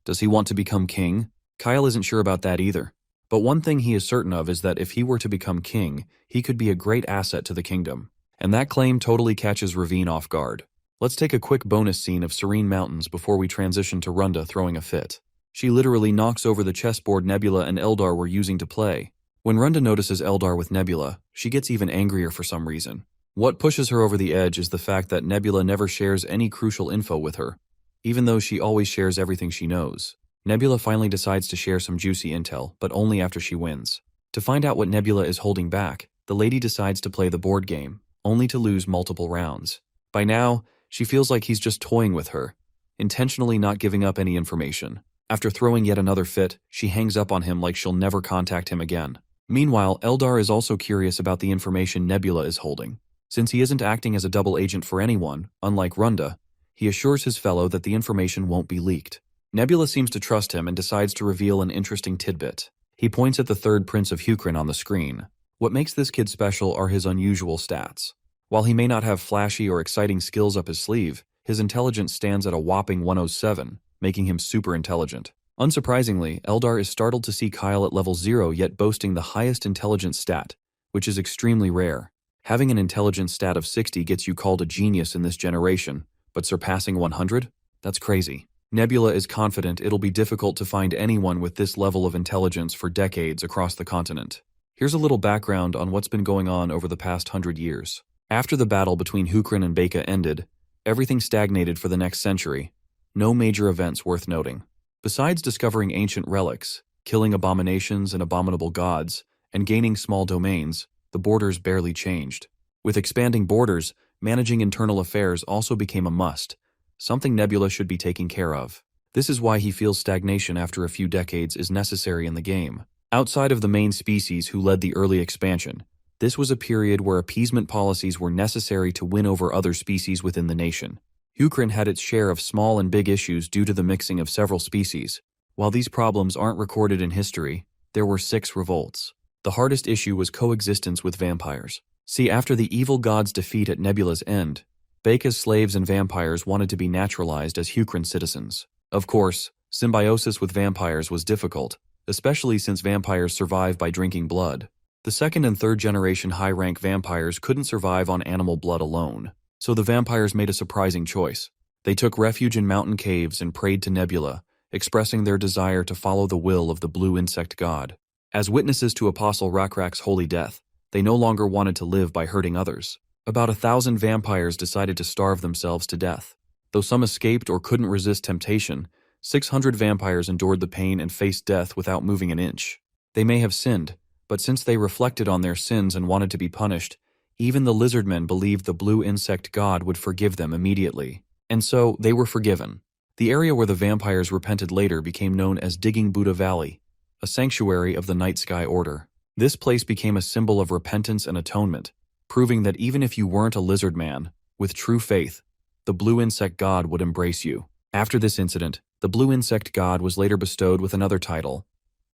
Does he want to become king? Kyle isn't sure about that either. But one thing he is certain of is that if he were to become king, he could be a great asset to the kingdom. And that claim totally catches Ravine off guard. Let's take a quick bonus scene of Serene Mountains before we transition to Runda throwing a fit. She literally knocks over the chessboard Nebula and Eldar were using to play. When Runda notices Eldar with Nebula, she gets even angrier for some reason. What pushes her over the edge is the fact that Nebula never shares any crucial info with her, even though she always shares everything she knows. Nebula finally decides to share some juicy intel, but only after she wins. To find out what Nebula is holding back, the lady decides to play the board game, only to lose multiple rounds. By now, she feels like he's just toying with her, intentionally not giving up any information. After throwing yet another fit, she hangs up on him like she'll never contact him again. Meanwhile, Eldar is also curious about the information Nebula is holding. Since he isn't acting as a double agent for anyone, unlike Runda, he assures his fellow that the information won't be leaked. Nebula seems to trust him and decides to reveal an interesting tidbit. He points at the 3rd Prince of Hukrin on the screen. What makes this kid special are his unusual stats. While he may not have flashy or exciting skills up his sleeve, his intelligence stands at a whopping 107, making him super intelligent. Unsurprisingly, Eldar is startled to see Kyle at level 0 yet boasting the highest intelligence stat, which is extremely rare. Having an intelligence stat of 60 gets you called a genius in this generation, but surpassing 100? That's crazy. Nebula is confident it'll be difficult to find anyone with this level of intelligence for decades across the continent. Here's a little background on what's been going on over the past 100 years. After the battle between Hukrin and Beka ended, everything stagnated for the next century. No major events worth noting. Besides discovering ancient relics, killing abominations and abominable gods, and gaining small domains, the borders barely changed. With expanding borders, managing internal affairs also became a must, something Nebula should be taking care of. This is why he feels stagnation after a few decades is necessary in the game. Outside of the main species who led the early expansion, this was a period where appeasement policies were necessary to win over other species within the nation. Hukrin had its share of small and big issues due to the mixing of several species. While these problems aren't recorded in history, there were 6 revolts. The hardest issue was coexistence with vampires. See, after the evil god's defeat at Nebula's end, Beka's slaves and vampires wanted to be naturalized as Hukrin citizens. Of course, symbiosis with vampires was difficult, especially since vampires survive by drinking blood. The 2nd and 3rd generation high-rank vampires couldn't survive on animal blood alone, so the vampires made a surprising choice. They took refuge in mountain caves and prayed to Nebula, expressing their desire to follow the will of the blue insect god. As witnesses to Apostle Rockrak's holy death, they no longer wanted to live by hurting others. About 1,000 vampires decided to starve themselves to death. Though some escaped or couldn't resist temptation, 600 vampires endured the pain and faced death without moving an inch. They may have sinned, but since they reflected on their sins and wanted to be punished, even the Lizardmen believed the blue insect god would forgive them immediately. And so, they were forgiven. The area where the vampires repented later became known as Digging Buddha Valley, a sanctuary of the Night Sky Order. This place became a symbol of repentance and atonement, proving that even if you weren't a lizard man, with true faith, the blue insect god would embrace you. After this incident, the blue insect god was later bestowed with another title,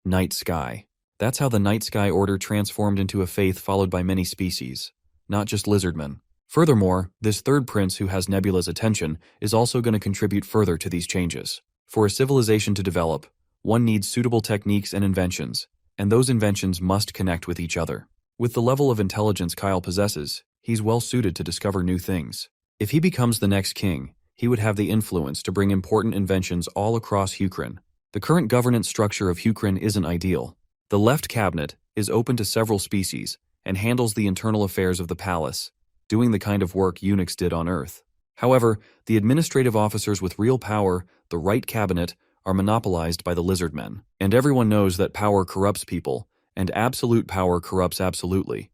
Night Sky. That's how the Night Sky Order transformed into a faith followed by many species, not just lizardmen. Furthermore, this 3rd prince who has Nebula's attention is also going to contribute further to these changes. For a civilization to develop, one needs suitable techniques and inventions, and those inventions must connect with each other. With the level of intelligence Kyle possesses, he's well suited to discover new things. If he becomes the next king, he would have the influence to bring important inventions all across Hukrin. The current governance structure of Hukrin isn't ideal. The left cabinet is open to several species and handles the internal affairs of the palace, doing the kind of work eunuchs did on Earth. However, the administrative officers with real power, the right cabinet, are monopolized by the Lizardmen. And everyone knows that power corrupts people, and absolute power corrupts absolutely.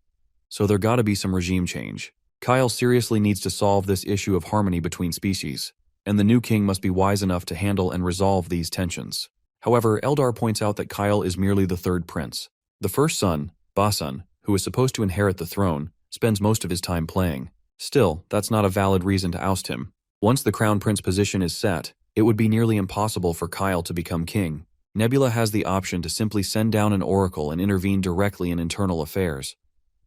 So there gotta be some regime change. Kyle seriously needs to solve this issue of harmony between species, and the new king must be wise enough to handle and resolve these tensions. However, Eldar points out that Kyle is merely the 3rd prince. The first son, Basun, who is supposed to inherit the throne, spends most of his time playing. Still, that's not a valid reason to oust him. Once the crown prince position is set, it would be nearly impossible for Kyle to become king. Nebula has the option to simply send down an oracle and intervene directly in internal affairs.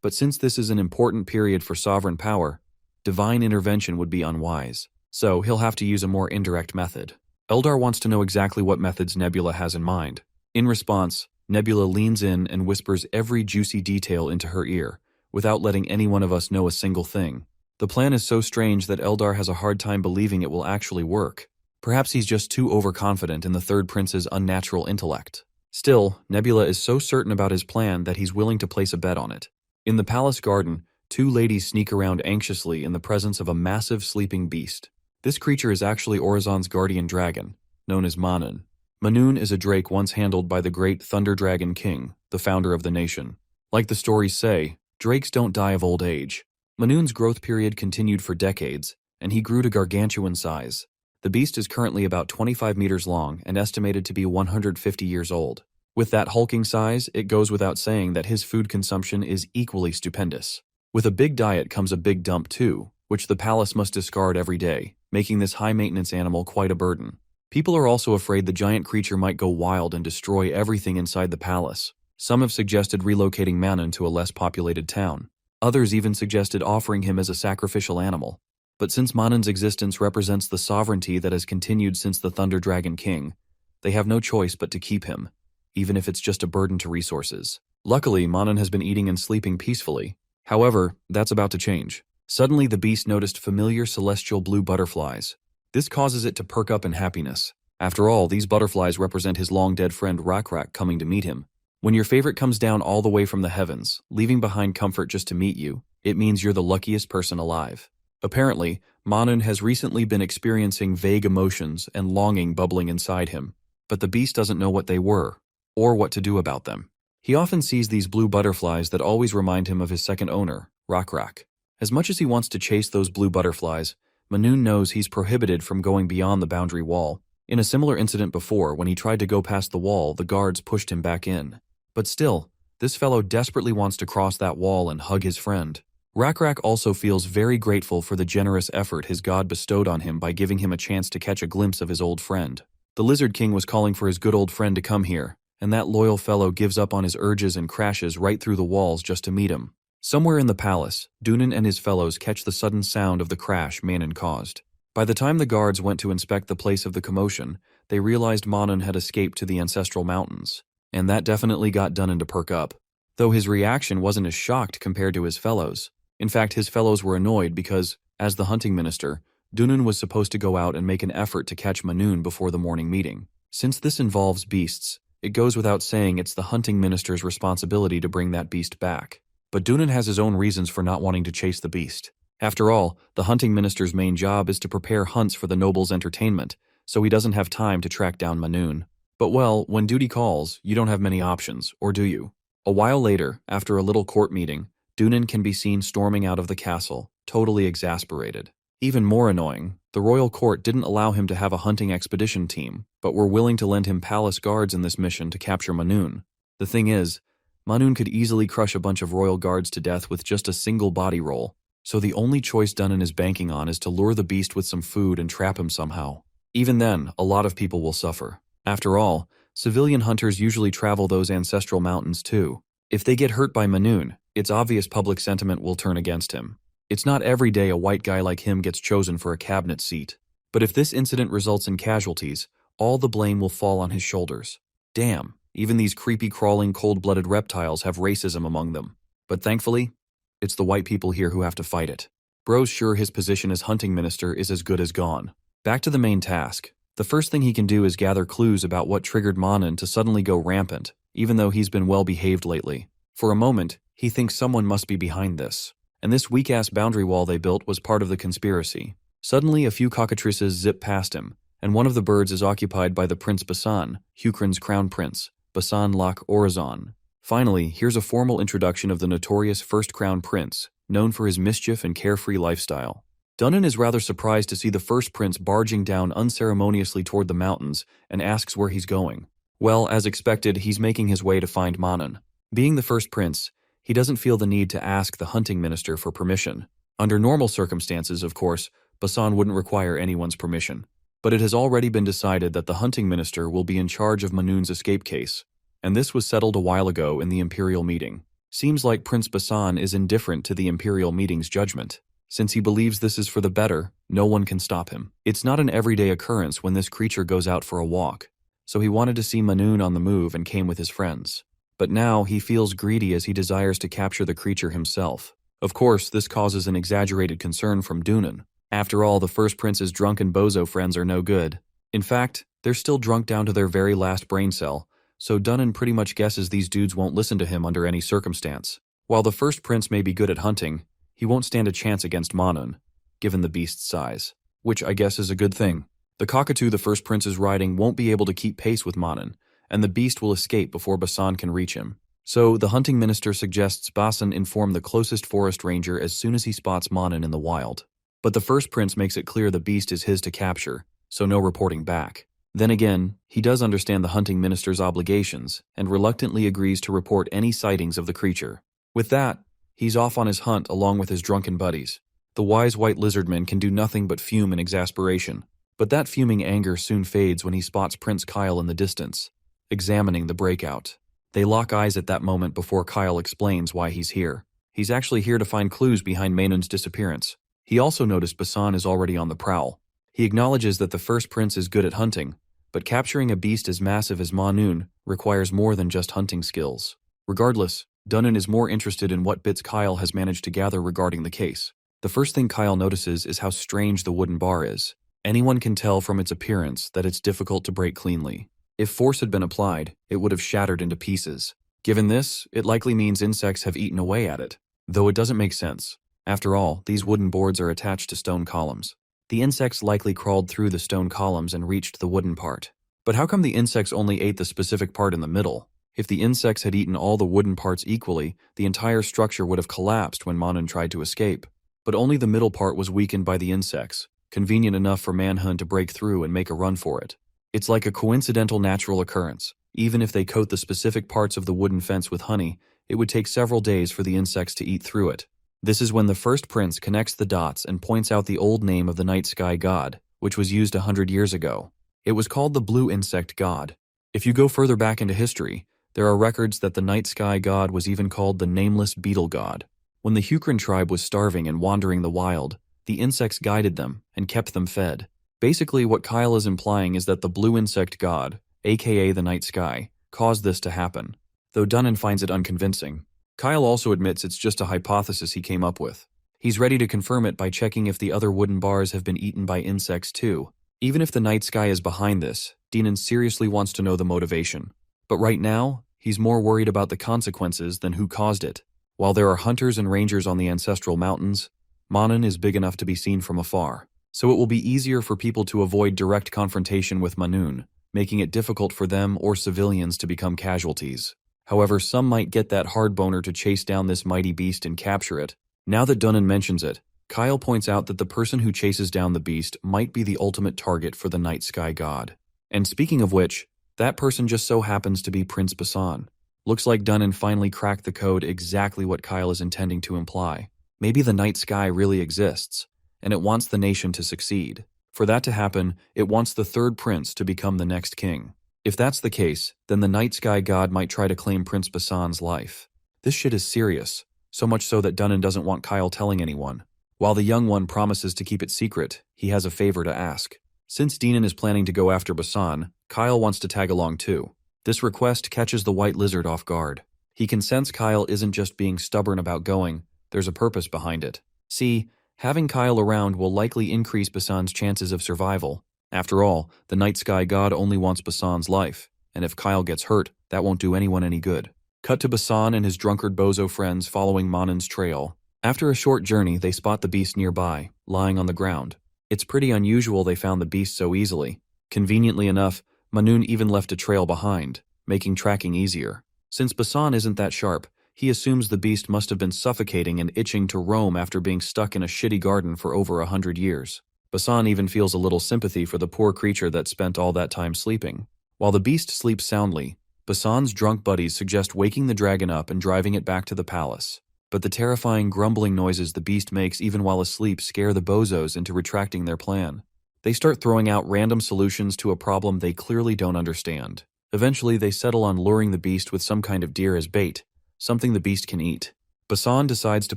But since this is an important period for sovereign power, divine intervention would be unwise. So he'll have to use a more indirect method. Eldar wants to know exactly what methods Nebula has in mind. In response, Nebula leans in and whispers every juicy detail into her ear, without letting any one of us know a single thing. The plan is so strange that Eldar has a hard time believing it will actually work. Perhaps he's just too overconfident in the 3rd prince's unnatural intellect. Still, Nebula is so certain about his plan that he's willing to place a bet on it. In the palace garden, 2 ladies sneak around anxiously in the presence of a massive sleeping beast. This creature is actually Orizon's guardian dragon, known as Manun. Manun is a drake once handled by the great Thunder Dragon King, the founder of the nation. Like the stories say, drakes don't die of old age. Manun's growth period continued for decades, and he grew to gargantuan size. The beast is currently about 25 meters long and estimated to be 150 years old. With that hulking size, it goes without saying that his food consumption is equally stupendous. With a big diet comes a big dump too, which the palace must discard every day, making this high-maintenance animal quite a burden. People are also afraid the giant creature might go wild and destroy everything inside the palace. Some have suggested relocating Manhwa to a less populated town. Others even suggested offering him as a sacrificial animal. But since Manon's existence represents the sovereignty that has continued since the Thunder Dragon King, they have no choice but to keep him, even if it's just a burden to resources. Luckily, Manon has been eating and sleeping peacefully. However, that's about to change. Suddenly, the beast noticed familiar celestial blue butterflies. This causes it to perk up in happiness. After all, these butterflies represent his long-dead friend Rockra coming to meet him. When your favorite comes down all the way from the heavens, leaving behind comfort just to meet you, it means you're the luckiest person alive. Apparently, Manon has recently been experiencing vague emotions and longing bubbling inside him, but the beast doesn't know what they were, or what to do about them. He often sees these blue butterflies that always remind him of his second owner, Rockra. As much as he wants to chase those blue butterflies, Manon knows he's prohibited from going beyond the boundary wall. In a similar incident before, when he tried to go past the wall, the guards pushed him back in. But still, this fellow desperately wants to cross that wall and hug his friend. Rockra also feels very grateful for the generous effort his god bestowed on him by giving him a chance to catch a glimpse of his old friend. The Lizard King was calling for his good old friend to come here, and that loyal fellow gives up on his urges and crashes right through the walls just to meet him. Somewhere in the palace, Dunan and his fellows catch the sudden sound of the crash Manon caused. By the time the guards went to inspect the place of the commotion, they realized Manon had escaped to the ancestral mountains, and that definitely got Dunan to perk up. Though his reaction wasn't as shocked compared to his fellows. In fact, his fellows were annoyed because, as the hunting minister, Dunan was supposed to go out and make an effort to catch Manon before the morning meeting. Since this involves beasts, it goes without saying it's the hunting minister's responsibility to bring that beast back. But Dunan has his own reasons for not wanting to chase the beast. After all, the hunting minister's main job is to prepare hunts for the nobles' entertainment, so he doesn't have time to track down Manon. But well, when duty calls, you don't have many options, or do you? A while later, after a little court meeting, Dunan can be seen storming out of the castle, totally exasperated. Even more annoying, the royal court didn't allow him to have a hunting expedition team, but were willing to lend him palace guards in this mission to capture Manon. The thing is, Manon could easily crush a bunch of royal guards to death with just a single body roll, so the only choice Dunan is banking on is to lure the beast with some food and trap him somehow. Even then, a lot of people will suffer. After all, civilian hunters usually travel those ancestral mountains too. If they get hurt by Manon, it's obvious public sentiment will turn against him. It's not every day a white guy like him gets chosen for a cabinet seat. But if this incident results in casualties, all the blame will fall on his shoulders. Damn, even these creepy crawling cold-blooded reptiles have racism among them. But thankfully, it's the white people here who have to fight it. Bro's sure his position as hunting minister is as good as gone. Back to the main task. The first thing he can do is gather clues about what triggered Manon to suddenly go rampant, even though he's been well-behaved lately. For a moment, he thinks someone must be behind this. And this weak-ass boundary wall they built was part of the conspiracy. Suddenly, a few cockatrices zip past him, and one of the birds is occupied by the Prince Basan, Hukrin's crown prince, Basan Lak Orazon. Finally, here's a formal introduction of the notorious first crown prince, known for his mischief and carefree lifestyle. Dunan is rather surprised to see the first prince barging down unceremoniously toward the mountains and asks where he's going. Well, as expected, he's making his way to find Manon. Being the first prince, he doesn't feel the need to ask the hunting minister for permission. Under normal circumstances, of course, Basan wouldn't require anyone's permission. But it has already been decided that the hunting minister will be in charge of Manon's escape case, and this was settled a while ago in the imperial meeting. Seems like Prince Basan is indifferent to the imperial meeting's judgment. Since he believes this is for the better, no one can stop him. It's not an everyday occurrence when this creature goes out for a walk, so he wanted to see Manon on the move and came with his friends. But now he feels greedy as he desires to capture the creature himself. Of course, this causes an exaggerated concern from Dunan. After all, the first prince's drunken bozo friends are no good. In fact, they're still drunk down to their very last brain cell, so Dunan pretty much guesses these dudes won't listen to him under any circumstance. While the first prince may be good at hunting, he won't stand a chance against Manon, given the beast's size. Which I guess is a good thing. The cockatoo the first prince is riding won't be able to keep pace with Manon, and the beast will escape before Basan can reach him. So the hunting minister suggests Basan inform the closest forest ranger as soon as he spots Manon in the wild. But the first prince makes it clear the beast is his to capture, so no reporting back. Then again, he does understand the hunting minister's obligations and reluctantly agrees to report any sightings of the creature. With that, he's off on his hunt along with his drunken buddies. The wise white lizardmen can do nothing but fume in exasperation, but that fuming anger soon fades when he spots Prince Kyle in the distance, examining the breakout. They lock eyes at that moment before Kyle explains why he's here. He's actually here to find clues behind Mainun's disappearance. He also noticed Basan is already on the prowl. He acknowledges that the first prince is good at hunting, but capturing a beast as massive as Manun requires more than just hunting skills. Regardless, Dunnan is more interested in what bits Kyle has managed to gather regarding the case. The first thing Kyle notices is how strange the wooden bar is. Anyone can tell from its appearance that it's difficult to break cleanly. If force had been applied, it would have shattered into pieces. Given this, it likely means insects have eaten away at it, though it doesn't make sense. After all, these wooden boards are attached to stone columns. The insects likely crawled through the stone columns and reached the wooden part. But how come the insects only ate the specific part in the middle? If the insects had eaten all the wooden parts equally, the entire structure would have collapsed when Manhwa tried to escape. But only the middle part was weakened by the insects, convenient enough for Manhwa to break through and make a run for it. It's like a coincidental natural occurrence. Even if they coat the specific parts of the wooden fence with honey, it would take several days for the insects to eat through it. This is when the first prince connects the dots and points out the old name of the night sky god, which was used 100 years ago. It was called the blue insect god. If you go further back into history, there are records that the night sky god was even called the nameless beetle god. When the Hukran tribe was starving and wandering the wild, the insects guided them and kept them fed. Basically, what Kyle is implying is that the blue insect god, aka the night sky, caused this to happen, though Dunnan finds it unconvincing. Kyle also admits it's just a hypothesis he came up with. He's ready to confirm it by checking if the other wooden bars have been eaten by insects too. Even if the night sky is behind this, Dunnan seriously wants to know the motivation. But right now, he's more worried about the consequences than who caused it. While there are hunters and rangers on the ancestral mountains, Manhwa is big enough to be seen from afar, so it will be easier for people to avoid direct confrontation with Manhwa, making it difficult for them or civilians to become casualties. However, some might get that hard boner to chase down this mighty beast and capture it. Now that Dunnan mentions it, Kyle points out that the person who chases down the beast might be the ultimate target for the night sky god. And speaking of which, that person just so happens to be Prince Basan. Looks like Dunnan finally cracked the code exactly what Kyle is intending to imply. Maybe the night sky really exists, and it wants the nation to succeed. For that to happen, it wants the third prince to become the next king. If that's the case, then the night sky god might try to claim Prince Basan's life. This shit is serious, so much so that Dunnan doesn't want Kyle telling anyone. While the young one promises to keep it secret, he has a favor to ask. Since Dunnan is planning to go after Basan, Kyle wants to tag along too. This request catches the white lizard off guard. He can sense Kyle isn't just being stubborn about going, there's a purpose behind it. See, having Kyle around will likely increase Basan's chances of survival. After all, the night sky god only wants Basan's life, and if Kyle gets hurt, that won't do anyone any good. Cut to Basan and his drunkard bozo friends following Manhwa's trail. After a short journey, they spot the beast nearby, lying on the ground. It's pretty unusual they found the beast so easily. Conveniently enough, Manhwa even left a trail behind, making tracking easier. Since Basan isn't that sharp, he assumes the beast must have been suffocating and itching to roam after being stuck in a shitty garden for over 100 years. Basan even feels a little sympathy for the poor creature that spent all that time sleeping. While the beast sleeps soundly, Basan's drunk buddies suggest waking the dragon up and driving it back to the palace. But the terrifying grumbling noises the beast makes even while asleep scare the bozos into retracting their plan. They start throwing out random solutions to a problem they clearly don't understand. Eventually, they settle on luring the beast with some kind of deer as bait, something the beast can eat. Basan decides to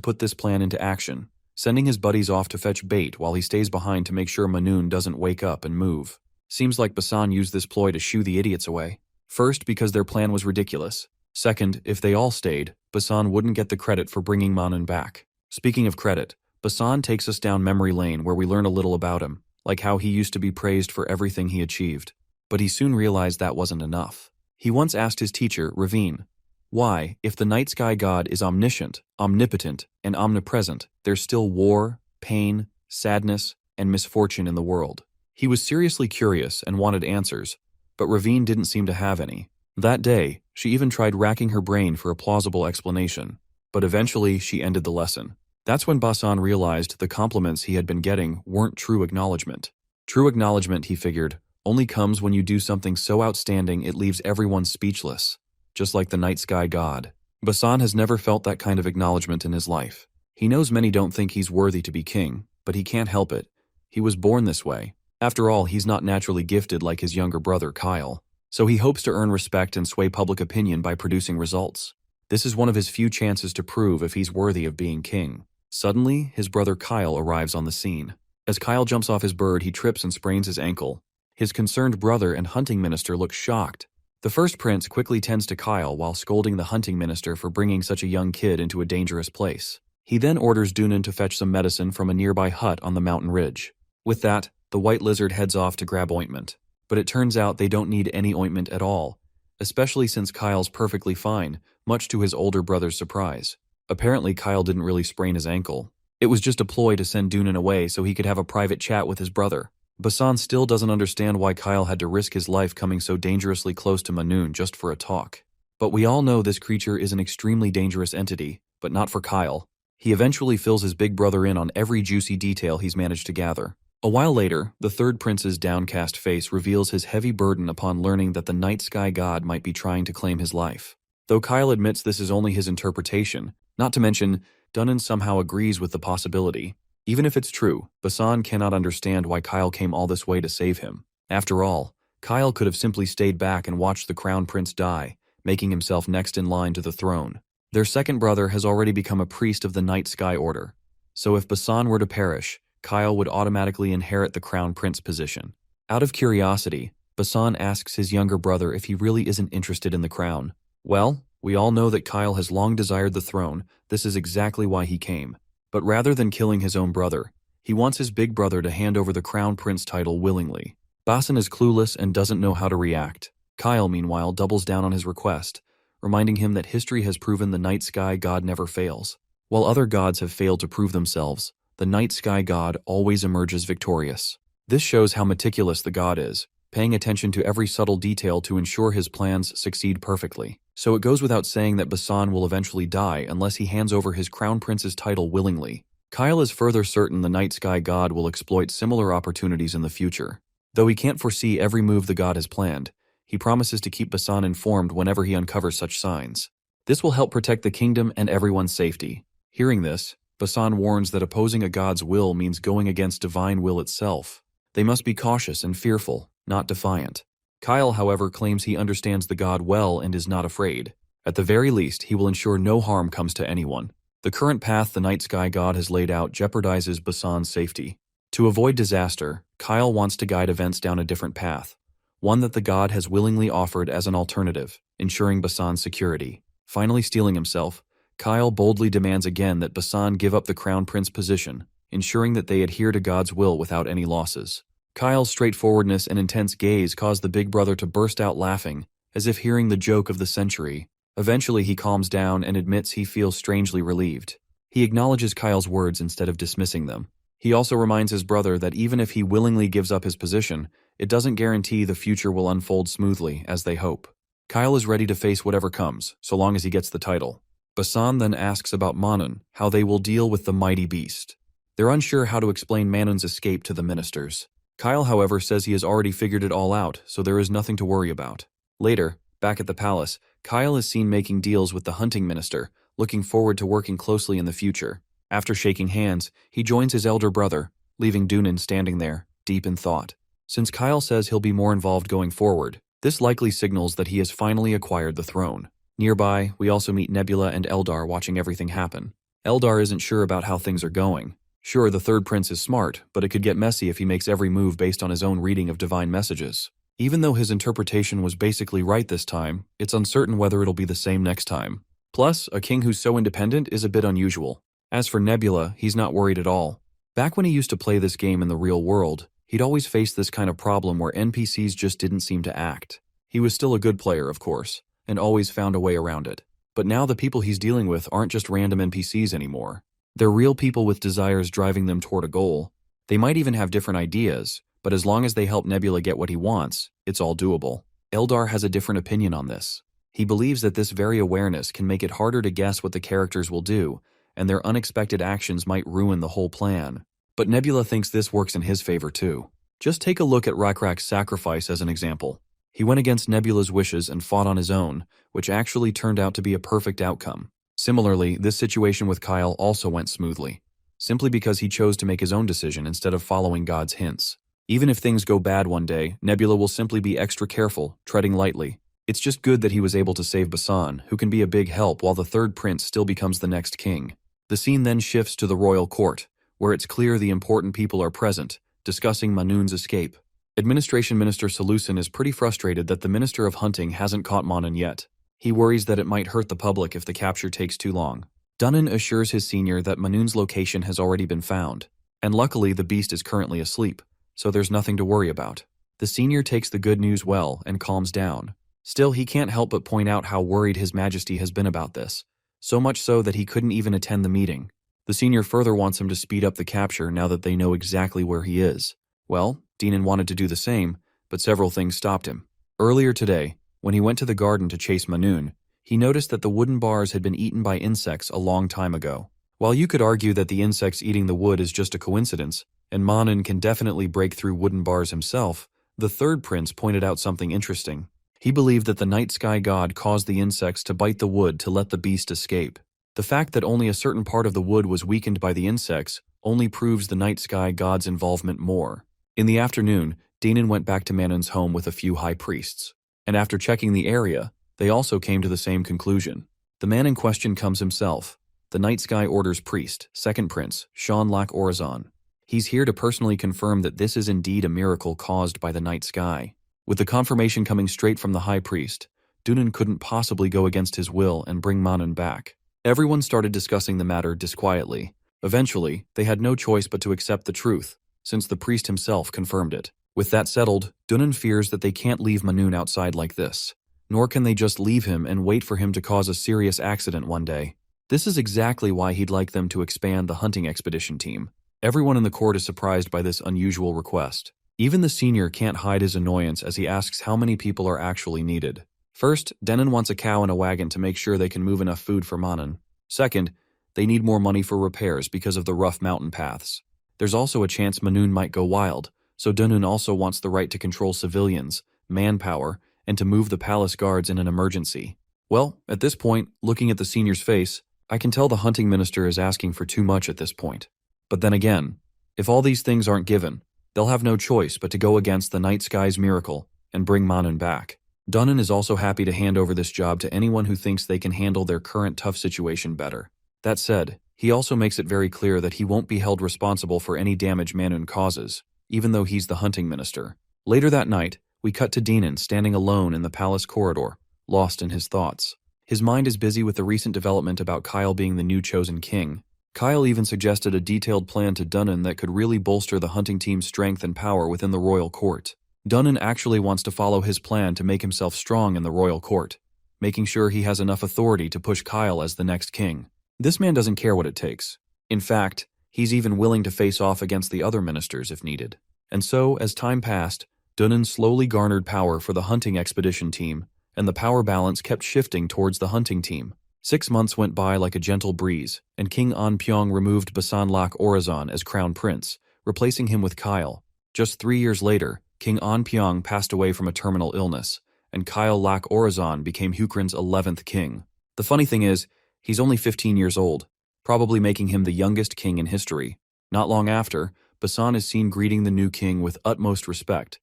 put this plan into action, sending his buddies off to fetch bait while he stays behind to make sure Manhwa doesn't wake up and move. Seems like Basan used this ploy to shoo the idiots away. First, because their plan was ridiculous. Second, if they all stayed, Basan wouldn't get the credit for bringing Manhwa back. Speaking of credit, Basan takes us down memory lane where we learn a little about him, like how he used to be praised for everything he achieved. But he soon realized that wasn't enough. He once asked his teacher, Ravine, why, if the night sky god is omniscient, omnipotent, and omnipresent, there's still war, pain, sadness, and misfortune in the world. He was seriously curious and wanted answers, but Ravine didn't seem to have any. That day, she even tried racking her brain for a plausible explanation, but eventually she ended the lesson. That's when Basan realized the compliments he had been getting weren't true acknowledgement. True acknowledgement, he figured, only comes when you do something so outstanding it leaves everyone speechless, just like the night sky god. Basan has never felt that kind of acknowledgement in his life. He knows many don't think he's worthy to be king, but he can't help it. He was born this way. After all, he's not naturally gifted like his younger brother Kyle, so he hopes to earn respect and sway public opinion by producing results. This is one of his few chances to prove if he's worthy of being king. Suddenly, his brother Kyle arrives on the scene. As Kyle jumps off his bird, he trips and sprains his ankle. His concerned brother and hunting minister look shocked. The first prince quickly tends to Kyle while scolding the hunting minister for bringing such a young kid into a dangerous place. He then orders Dunan to fetch some medicine from a nearby hut on the mountain ridge. With that, the white lizard heads off to grab ointment. But it turns out they don't need any ointment at all, especially since Kyle's perfectly fine, much to his older brother's surprise. Apparently Kyle didn't really sprain his ankle. It was just a ploy to send Dunan away so he could have a private chat with his brother. Basan still doesn't understand why Kyle had to risk his life coming so dangerously close to Manun just for a talk. But we all know this creature is an extremely dangerous entity, but not for Kyle. He eventually fills his big brother in on every juicy detail he's managed to gather. A while later, the third prince's downcast face reveals his heavy burden upon learning that the night sky god might be trying to claim his life. Though Kyle admits this is only his interpretation, not to mention, Dunan somehow agrees with the possibility. Even if it's true, Basan cannot understand why Kyle came all this way to save him. After all, Kyle could have simply stayed back and watched the crown prince die, making himself next in line to the throne. Their second brother has already become a priest of the Night Sky Order, so if Basan were to perish, Kyle would automatically inherit the crown prince position. Out of curiosity, Basan asks his younger brother if he really isn't interested in the crown. Well, we all know that Kyle has long desired the throne. This is exactly why he came. But rather than killing his own brother, he wants his big brother to hand over the crown prince title willingly. Basan is clueless and doesn't know how to react. Kyle, meanwhile, doubles down on his request, reminding him that history has proven the night sky god never fails. While other gods have failed to prove themselves, the night sky god always emerges victorious. This shows how meticulous the god is, paying attention to every subtle detail to ensure his plans succeed perfectly. So it goes without saying that Basan will eventually die unless he hands over his crown prince's title willingly. Kyle is further certain the night sky god will exploit similar opportunities in the future. Though he can't foresee every move the god has planned, he promises to keep Basan informed whenever he uncovers such signs. This will help protect the kingdom and everyone's safety. Hearing this, Basan warns that opposing a god's will means going against divine will itself. They must be cautious and fearful, not defiant. Kyle, however, claims he understands the god well and is not afraid. At the very least, he will ensure no harm comes to anyone. The current path the night sky god has laid out jeopardizes Basan's safety. To avoid disaster, Kyle wants to guide events down a different path, one that the god has willingly offered as an alternative, ensuring Basan's security. Finally steeling himself, Kyle boldly demands again that Basan give up the crown prince position, ensuring that they adhere to God's will without any losses. Kyle's straightforwardness and intense gaze cause the big brother to burst out laughing, as if hearing the joke of the century. Eventually he calms down and admits he feels strangely relieved. He acknowledges Kyle's words instead of dismissing them. He also reminds his brother that even if he willingly gives up his position, it doesn't guarantee the future will unfold smoothly as they hope. Kyle is ready to face whatever comes, so long as he gets the title. Basan then asks about Manun, how they will deal with the mighty beast. They're unsure how to explain Manun's escape to the ministers. Kyle, however, says he has already figured it all out, so there is nothing to worry about. Later, back at the palace, Kyle is seen making deals with the hunting minister, looking forward to working closely in the future. After shaking hands, he joins his elder brother, leaving Dunan standing there, deep in thought. Since Kyle says he'll be more involved going forward, this likely signals that he has finally acquired the throne. Nearby, we also meet Nebula and Eldar watching everything happen. Eldar isn't sure about how things are going. Sure, the third prince is smart, but it could get messy if he makes every move based on his own reading of divine messages. Even though his interpretation was basically right this time, it's uncertain whether it'll be the same next time. Plus, a king who's so independent is a bit unusual. As for Nebula, he's not worried at all. Back when he used to play this game in the real world, he'd always faced this kind of problem where NPCs just didn't seem to act. He was still a good player, of course, and always found a way around it. But now the people he's dealing with aren't just random NPCs anymore. They're real people with desires driving them toward a goal. They might even have different ideas, but as long as they help Nebula get what he wants, it's all doable. Eldar has a different opinion on this. He believes that this very awareness can make it harder to guess what the characters will do, and their unexpected actions might ruin the whole plan. But Nebula thinks this works in his favor too. Just take a look at Rockrak's sacrifice as an example. He went against Nebula's wishes and fought on his own, which actually turned out to be a perfect outcome. Similarly, this situation with Kyle also went smoothly, simply because he chose to make his own decision instead of following God's hints. Even if things go bad one day, Nebula will simply be extra careful, treading lightly. It's just good that he was able to save Basan, who can be a big help while the third prince still becomes the next king. The scene then shifts to the royal court, where it's clear the important people are present, discussing Manun's escape. Administration Minister Solution is pretty frustrated that the Minister of Hunting hasn't caught Manon yet. He worries that it might hurt the public if the capture takes too long. Dunnan assures his senior that Manun's location has already been found, and luckily the beast is currently asleep, so there's nothing to worry about. The senior takes the good news well and calms down. Still, he can't help but point out how worried His Majesty has been about this, so much so that he couldn't even attend the meeting. The senior further wants him to speed up the capture now that they know exactly where he is. Well, Dinan wanted to do the same, but several things stopped him. Earlier today, when he went to the garden to chase Manun, he noticed that the wooden bars had been eaten by insects a long time ago. While you could argue that the insects eating the wood is just a coincidence, and Manun can definitely break through wooden bars himself, the third prince pointed out something interesting. He believed that the night sky god caused the insects to bite the wood to let the beast escape. The fact that only a certain part of the wood was weakened by the insects only proves the night sky god's involvement more. In the afternoon, Dinan went back to Manun's home with a few high priests, and after checking the area, they also came to the same conclusion. The man in question comes himself, the night sky order's priest, second prince, Sean Lac Orazon. He's here to personally confirm that this is indeed a miracle caused by the night sky. With the confirmation coming straight from the high priest, Dunan couldn't possibly go against his will and bring Manun back. Everyone started discussing the matter disquietly. Eventually, they had no choice but to accept the truth, since the priest himself confirmed it. With that settled, Dunan fears that they can't leave Manun outside like this, nor can they just leave him and wait for him to cause a serious accident one day. This is exactly why he'd like them to expand the hunting expedition team. Everyone in the court is surprised by this unusual request. Even the senior can't hide his annoyance as he asks how many people are actually needed. First, Denon wants a cow and a wagon to make sure they can move enough food for Manun. Second, they need more money for repairs because of the rough mountain paths. There's also a chance Manun might go wild, so Dunun also wants the right to control civilians, manpower, and to move the palace guards in an emergency. Well, at this point, looking at the senior's face, I can tell the hunting minister is asking for too much at this point. But then again, if all these things aren't given, they'll have no choice but to go against the night sky's miracle and bring Manun back. Dunnan is also happy to hand over this job to anyone who thinks they can handle their current tough situation better. That said, he also makes it very clear that he won't be held responsible for any damage Manun causes, even though he's the hunting minister. Later that night, we cut to Dinan standing alone in the palace corridor, lost in his thoughts. His mind is busy with the recent development about Kyle being the new chosen king. Kyle even suggested a detailed plan to Dunnan that could really bolster the hunting team's strength and power within the royal court. Dunnan actually wants to follow his plan to make himself strong in the royal court, making sure he has enough authority to push Kyle as the next king. This man doesn't care what it takes. In fact, he's even willing to face off against the other ministers if needed. And so, as time passed, Dunnan slowly garnered power for the hunting expedition team, and the power balance kept shifting towards the hunting team. 6 months went by like a gentle breeze, and King An Pyong removed Basan Lac Orazon as crown prince, replacing him with Kyle. Just 3 years later, King An Pyong passed away from a terminal illness, and Kyle Lac Orazon became Hukrin's 11th king. The funny thing is, he's only 15 years old, probably making him the youngest king in history. Not long after, Basan is seen greeting the new king with utmost respect,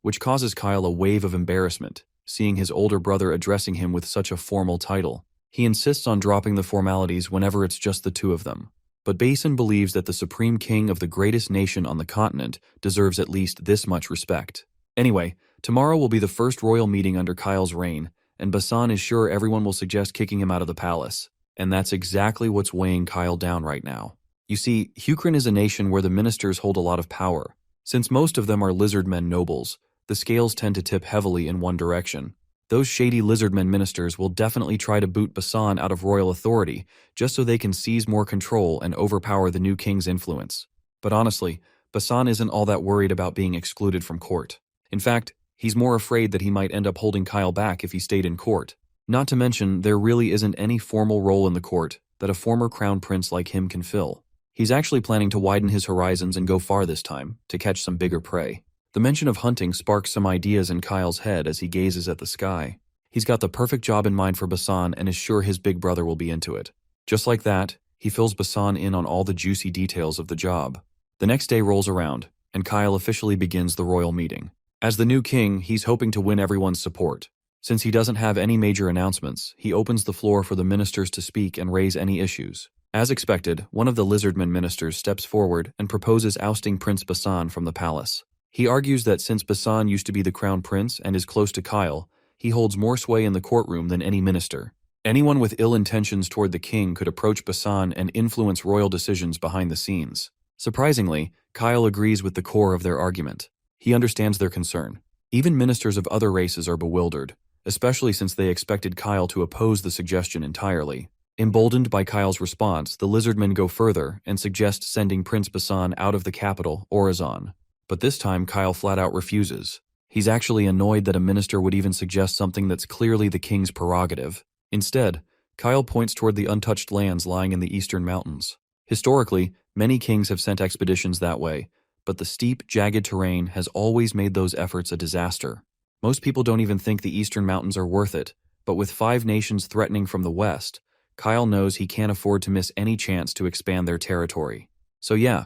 which causes Kyle a wave of embarrassment, seeing his older brother addressing him with such a formal title. He insists on dropping the formalities whenever it's just the two of them. But Basin believes that the supreme king of the greatest nation on the continent deserves at least this much respect. Anyway, tomorrow will be the first royal meeting under Kyle's reign, and Basan is sure everyone will suggest kicking him out of the palace. And that's exactly what's weighing Kyle down right now. You see, Hukrin is a nation where the ministers hold a lot of power. Since most of them are Lizardmen nobles, the scales tend to tip heavily in one direction. Those shady Lizardmen ministers will definitely try to boot Basan out of royal authority just so they can seize more control and overpower the new king's influence. But honestly, Basan isn't all that worried about being excluded from court. In fact, he's more afraid that he might end up holding Kyle back if he stayed in court. Not to mention, there really isn't any formal role in the court that a former crown prince like him can fill. He's actually planning to widen his horizons and go far this time, to catch some bigger prey. The mention of hunting sparks some ideas in Kyle's head as he gazes at the sky. He's got the perfect job in mind for Basan and is sure his big brother will be into it. Just like that, he fills Basan in on all the juicy details of the job. The next day rolls around, and Kyle officially begins the royal meeting. As the new king, he's hoping to win everyone's support. Since he doesn't have any major announcements, he opens the floor for the ministers to speak and raise any issues. As expected, one of the Lizardmen ministers steps forward and proposes ousting Prince Basan from the palace. He argues that since Basan used to be the crown prince and is close to Kyle, he holds more sway in the courtroom than any minister. Anyone with ill intentions toward the king could approach Basan and influence royal decisions behind the scenes. Surprisingly, Kyle agrees with the core of their argument. He understands their concern. Even ministers of other races are bewildered, especially since they expected Kyle to oppose the suggestion entirely. Emboldened by Kyle's response, the Lizardmen go further and suggest sending Prince Basan out of the capital, Orizon. But this time, Kyle flat out refuses. He's actually annoyed that a minister would even suggest something that's clearly the king's prerogative. Instead, Kyle points toward the untouched lands lying in the eastern mountains. Historically, many kings have sent expeditions that way, but the steep, jagged terrain has always made those efforts a disaster. Most people don't even think the eastern mountains are worth it, but with 5 nations threatening from the west, Kyle knows he can't afford to miss any chance to expand their territory. So yeah,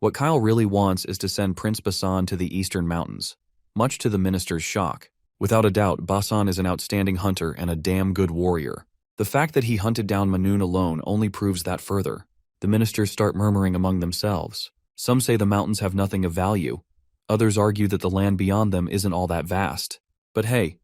what Kyle really wants is to send Prince Basan to the eastern mountains, much to the minister's shock. Without a doubt, Basan is an outstanding hunter and a damn good warrior. The fact that he hunted down Manun alone only proves that further. The ministers start murmuring among themselves. Some say the mountains have nothing of value. Others argue that the land beyond them isn't all that vast. But hey,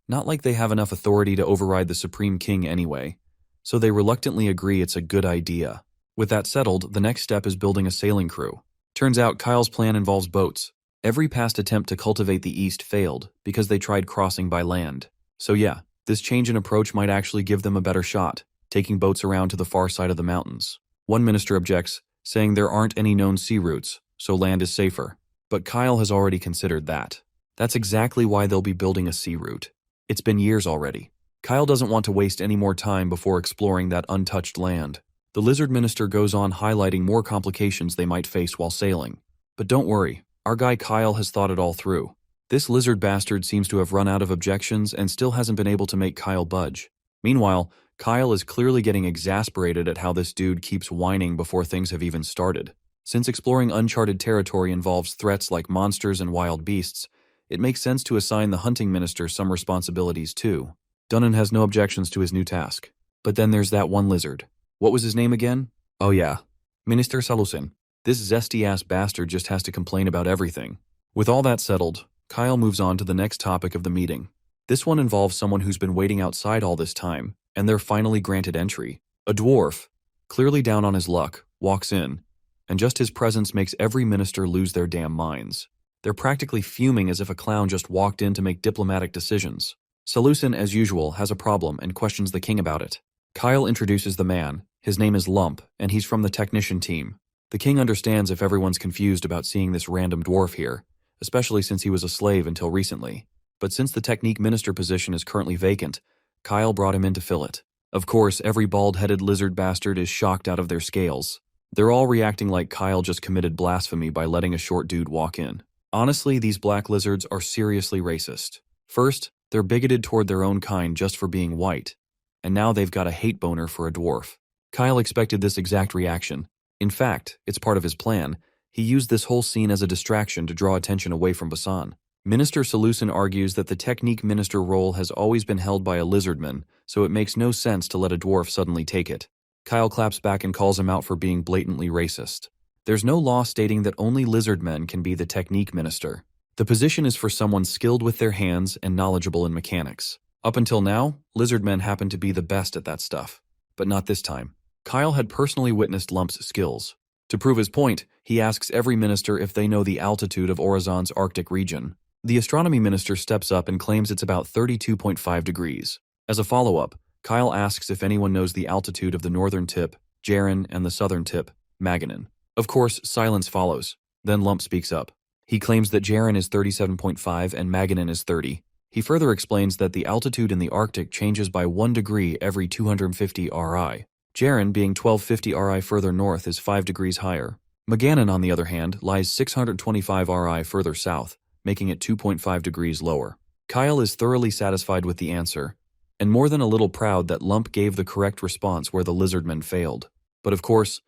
not like they have enough authority to override the Supreme King anyway. So they reluctantly agree it's a good idea. With that settled, the next step is building a sailing crew. Turns out Kyle's plan involves boats. Every past attempt to cultivate the East failed because they tried crossing by land. So yeah, this change in approach might actually give them a better shot, taking boats around to the far side of the mountains. One minister objects, saying there aren't any known sea routes, so land is safer. But Kyle has already considered that. That's exactly why they'll be building a sea route. It's been years already. Kyle doesn't want to waste any more time before exploring that untouched land. The lizard minister goes on highlighting more complications they might face while sailing. But don't worry, our guy Kyle has thought it all through. This lizard bastard seems to have run out of objections and still hasn't been able to make Kyle budge. Meanwhile, Kyle is clearly getting exasperated at how this dude keeps whining before things have even started. Since exploring uncharted territory involves threats like monsters and wild beasts, it makes sense to assign the hunting minister some responsibilities too. Dunnan has no objections to his new task. But then there's that one lizard. What was his name again? Oh yeah, Minister Salusin. This zesty-ass bastard just has to complain about everything. With all that settled, Kyle moves on to the next topic of the meeting. This one involves someone who's been waiting outside all this time, and they're finally granted entry. A dwarf, clearly down on his luck, walks in, and just his presence makes every minister lose their damn minds. They're practically fuming as if a clown just walked in to make diplomatic decisions. Salusin, as usual, has a problem and questions the king about it. Kyle introduces the man. His name is Lump, and he's from the technician team. The king understands if everyone's confused about seeing this random dwarf here, especially since he was a slave until recently. But since the technique minister position is currently vacant, Kyle brought him in to fill it. Of course, every bald-headed lizard bastard is shocked out of their scales. They're all reacting like Kyle just committed blasphemy by letting a short dude walk in. Honestly, these black lizards are seriously racist. First, they're bigoted toward their own kind just for being white, and now they've got a hate boner for a dwarf. Kyle expected this exact reaction. In fact, it's part of his plan. He used this whole scene as a distraction to draw attention away from Basan. Minister Salusin argues that the technique minister role has always been held by a lizardman, so it makes no sense to let a dwarf suddenly take it. Kyle claps back and calls him out for being blatantly racist. There's no law stating that only lizardmen can be the technique minister. The position is for someone skilled with their hands and knowledgeable in mechanics. Up until now, lizardmen happen to be the best at that stuff. But not this time. Kyle had personally witnessed Lump's skills. To prove his point, he asks every minister if they know the altitude of Orizon's Arctic region. The astronomy minister steps up and claims it's about 32.5 degrees. As a follow-up, Kyle asks if anyone knows the altitude of the northern tip, Jaren, and the southern tip, Maganin. Of course, silence follows. Then Lump speaks up. He claims that Jaren is 37.5 and Maganin is 30. He further explains that the altitude in the Arctic changes by 1 degree every 250 Ri. Jaren, being 1250 Ri further north, is 5 degrees higher. Maganin, on the other hand, lies 625 Ri further south, making it 2.5 degrees lower. Kyle is thoroughly satisfied with the answer, and more than a little proud that Lump gave the correct response where the lizardmen failed. But of course,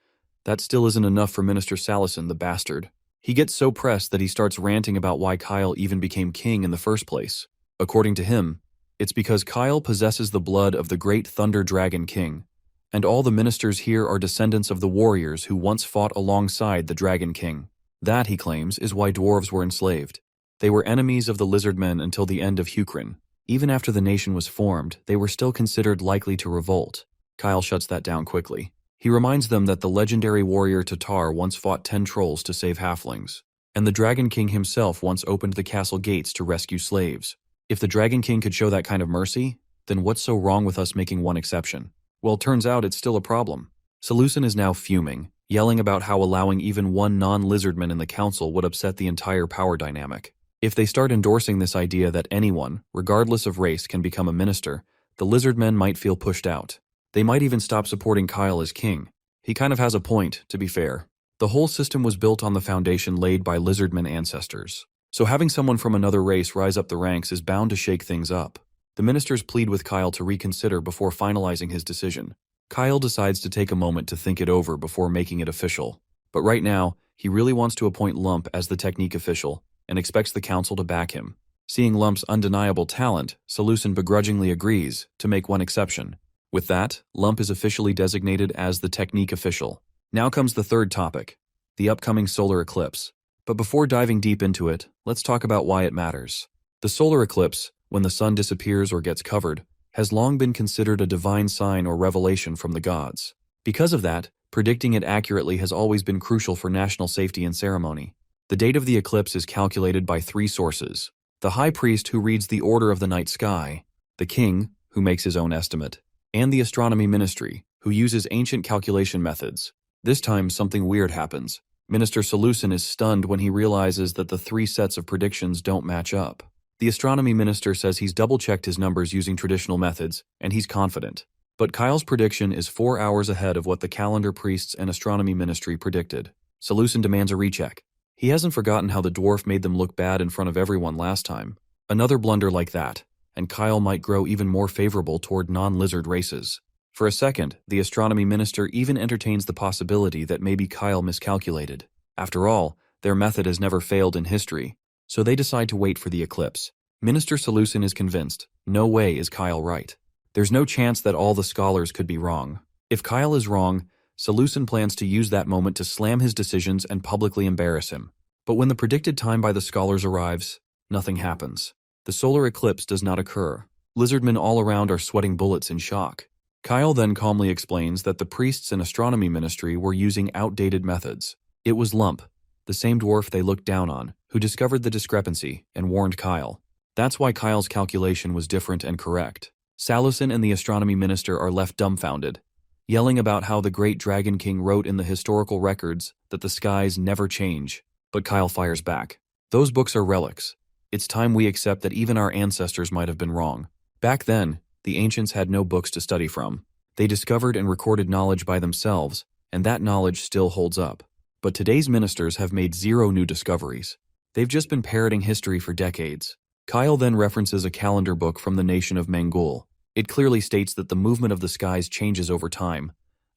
that still isn't enough for Minister Salusin, the bastard. He gets so pressed that he starts ranting about why Kyle even became king in the first place. According to him, It's because Kyle possesses the blood of the great Thunder Dragon King, and all the ministers here are descendants of the warriors who once fought alongside the Dragon King. That, he claims, is why dwarves were enslaved. They were enemies of the Lizardmen until the end of Hukrin. Even after the nation was formed, they were still considered likely to revolt. Kyle shuts that down quickly. He reminds them that the legendary warrior Tatar once fought 10 trolls to save halflings, and the Dragon King himself once opened the castle gates to rescue slaves. If the Dragon King could show that kind of mercy, then what's so wrong with us making one exception? Well, turns out it's still a problem. Solution is now fuming, yelling about how allowing even one non-lizardman in the council would upset the entire power dynamic. If they start endorsing this idea that anyone, regardless of race, can become a minister, the Lizardmen might feel pushed out. They might even stop supporting Kyle as king. He kind of has a point, to be fair. The whole system was built on the foundation laid by Lizardmen ancestors. So having someone from another race rise up the ranks is bound to shake things up. The ministers plead with Kyle to reconsider before finalizing his decision. Kyle decides to take a moment to think it over before making it official. But right now, he really wants to appoint Lump as the technique official, and expects the council to back him. Seeing Lump's undeniable talent, Solution begrudgingly agrees to make one exception. With that, Lump is officially designated as the technique official. Now comes the third topic, the upcoming solar eclipse. But before diving deep into it, let's talk about why it matters. The solar eclipse, when the sun disappears or gets covered, has long been considered a divine sign or revelation from the gods. Because of that, predicting it accurately has always been crucial for national safety and ceremony. The date of the eclipse is calculated by 3 sources: the high priest who reads the order of the night sky, the king, who makes his own estimate, and the astronomy ministry, who uses ancient calculation methods. This time, something weird happens. Minister Solution is stunned when he realizes that the 3 sets of predictions don't match up. The astronomy minister says he's double-checked his numbers using traditional methods, and he's confident. But Kyle's prediction is 4 hours ahead of what the calendar priests and astronomy ministry predicted. Solution demands a recheck. He hasn't forgotten how the dwarf made them look bad in front of everyone last time. Another blunder like that, and Kyle might grow even more favorable toward non-lizard races. For a second, the astronomy minister even entertains the possibility that maybe Kyle miscalculated. After all, their method has never failed in history, so they decide to wait for the eclipse. Minister Solution is convinced, no way is Kyle right. There's no chance that all the scholars could be wrong. If Kyle is wrong, Solution plans to use that moment to slam his decisions and publicly embarrass him. But when the predicted time by the scholars arrives, nothing happens. The solar eclipse does not occur. Lizardmen all around are sweating bullets in shock. Kyle then calmly explains that the priests and astronomy ministry were using outdated methods. It was Lump, the same dwarf they looked down on, who discovered the discrepancy and warned Kyle. That's why Kyle's calculation was different and correct. Solution and the astronomy minister are left dumbfounded, yelling about how the great Dragon King wrote in the historical records that the skies never change. But Kyle fires back. Those books are relics. It's time we accept that even our ancestors might have been wrong. Back then, the ancients had no books to study from. They discovered and recorded knowledge by themselves, and that knowledge still holds up. But today's ministers have made 0 new discoveries. They've just been parroting history for decades. Kyle then references a calendar book from the nation of Mangul. It clearly states that the movement of the skies changes over time,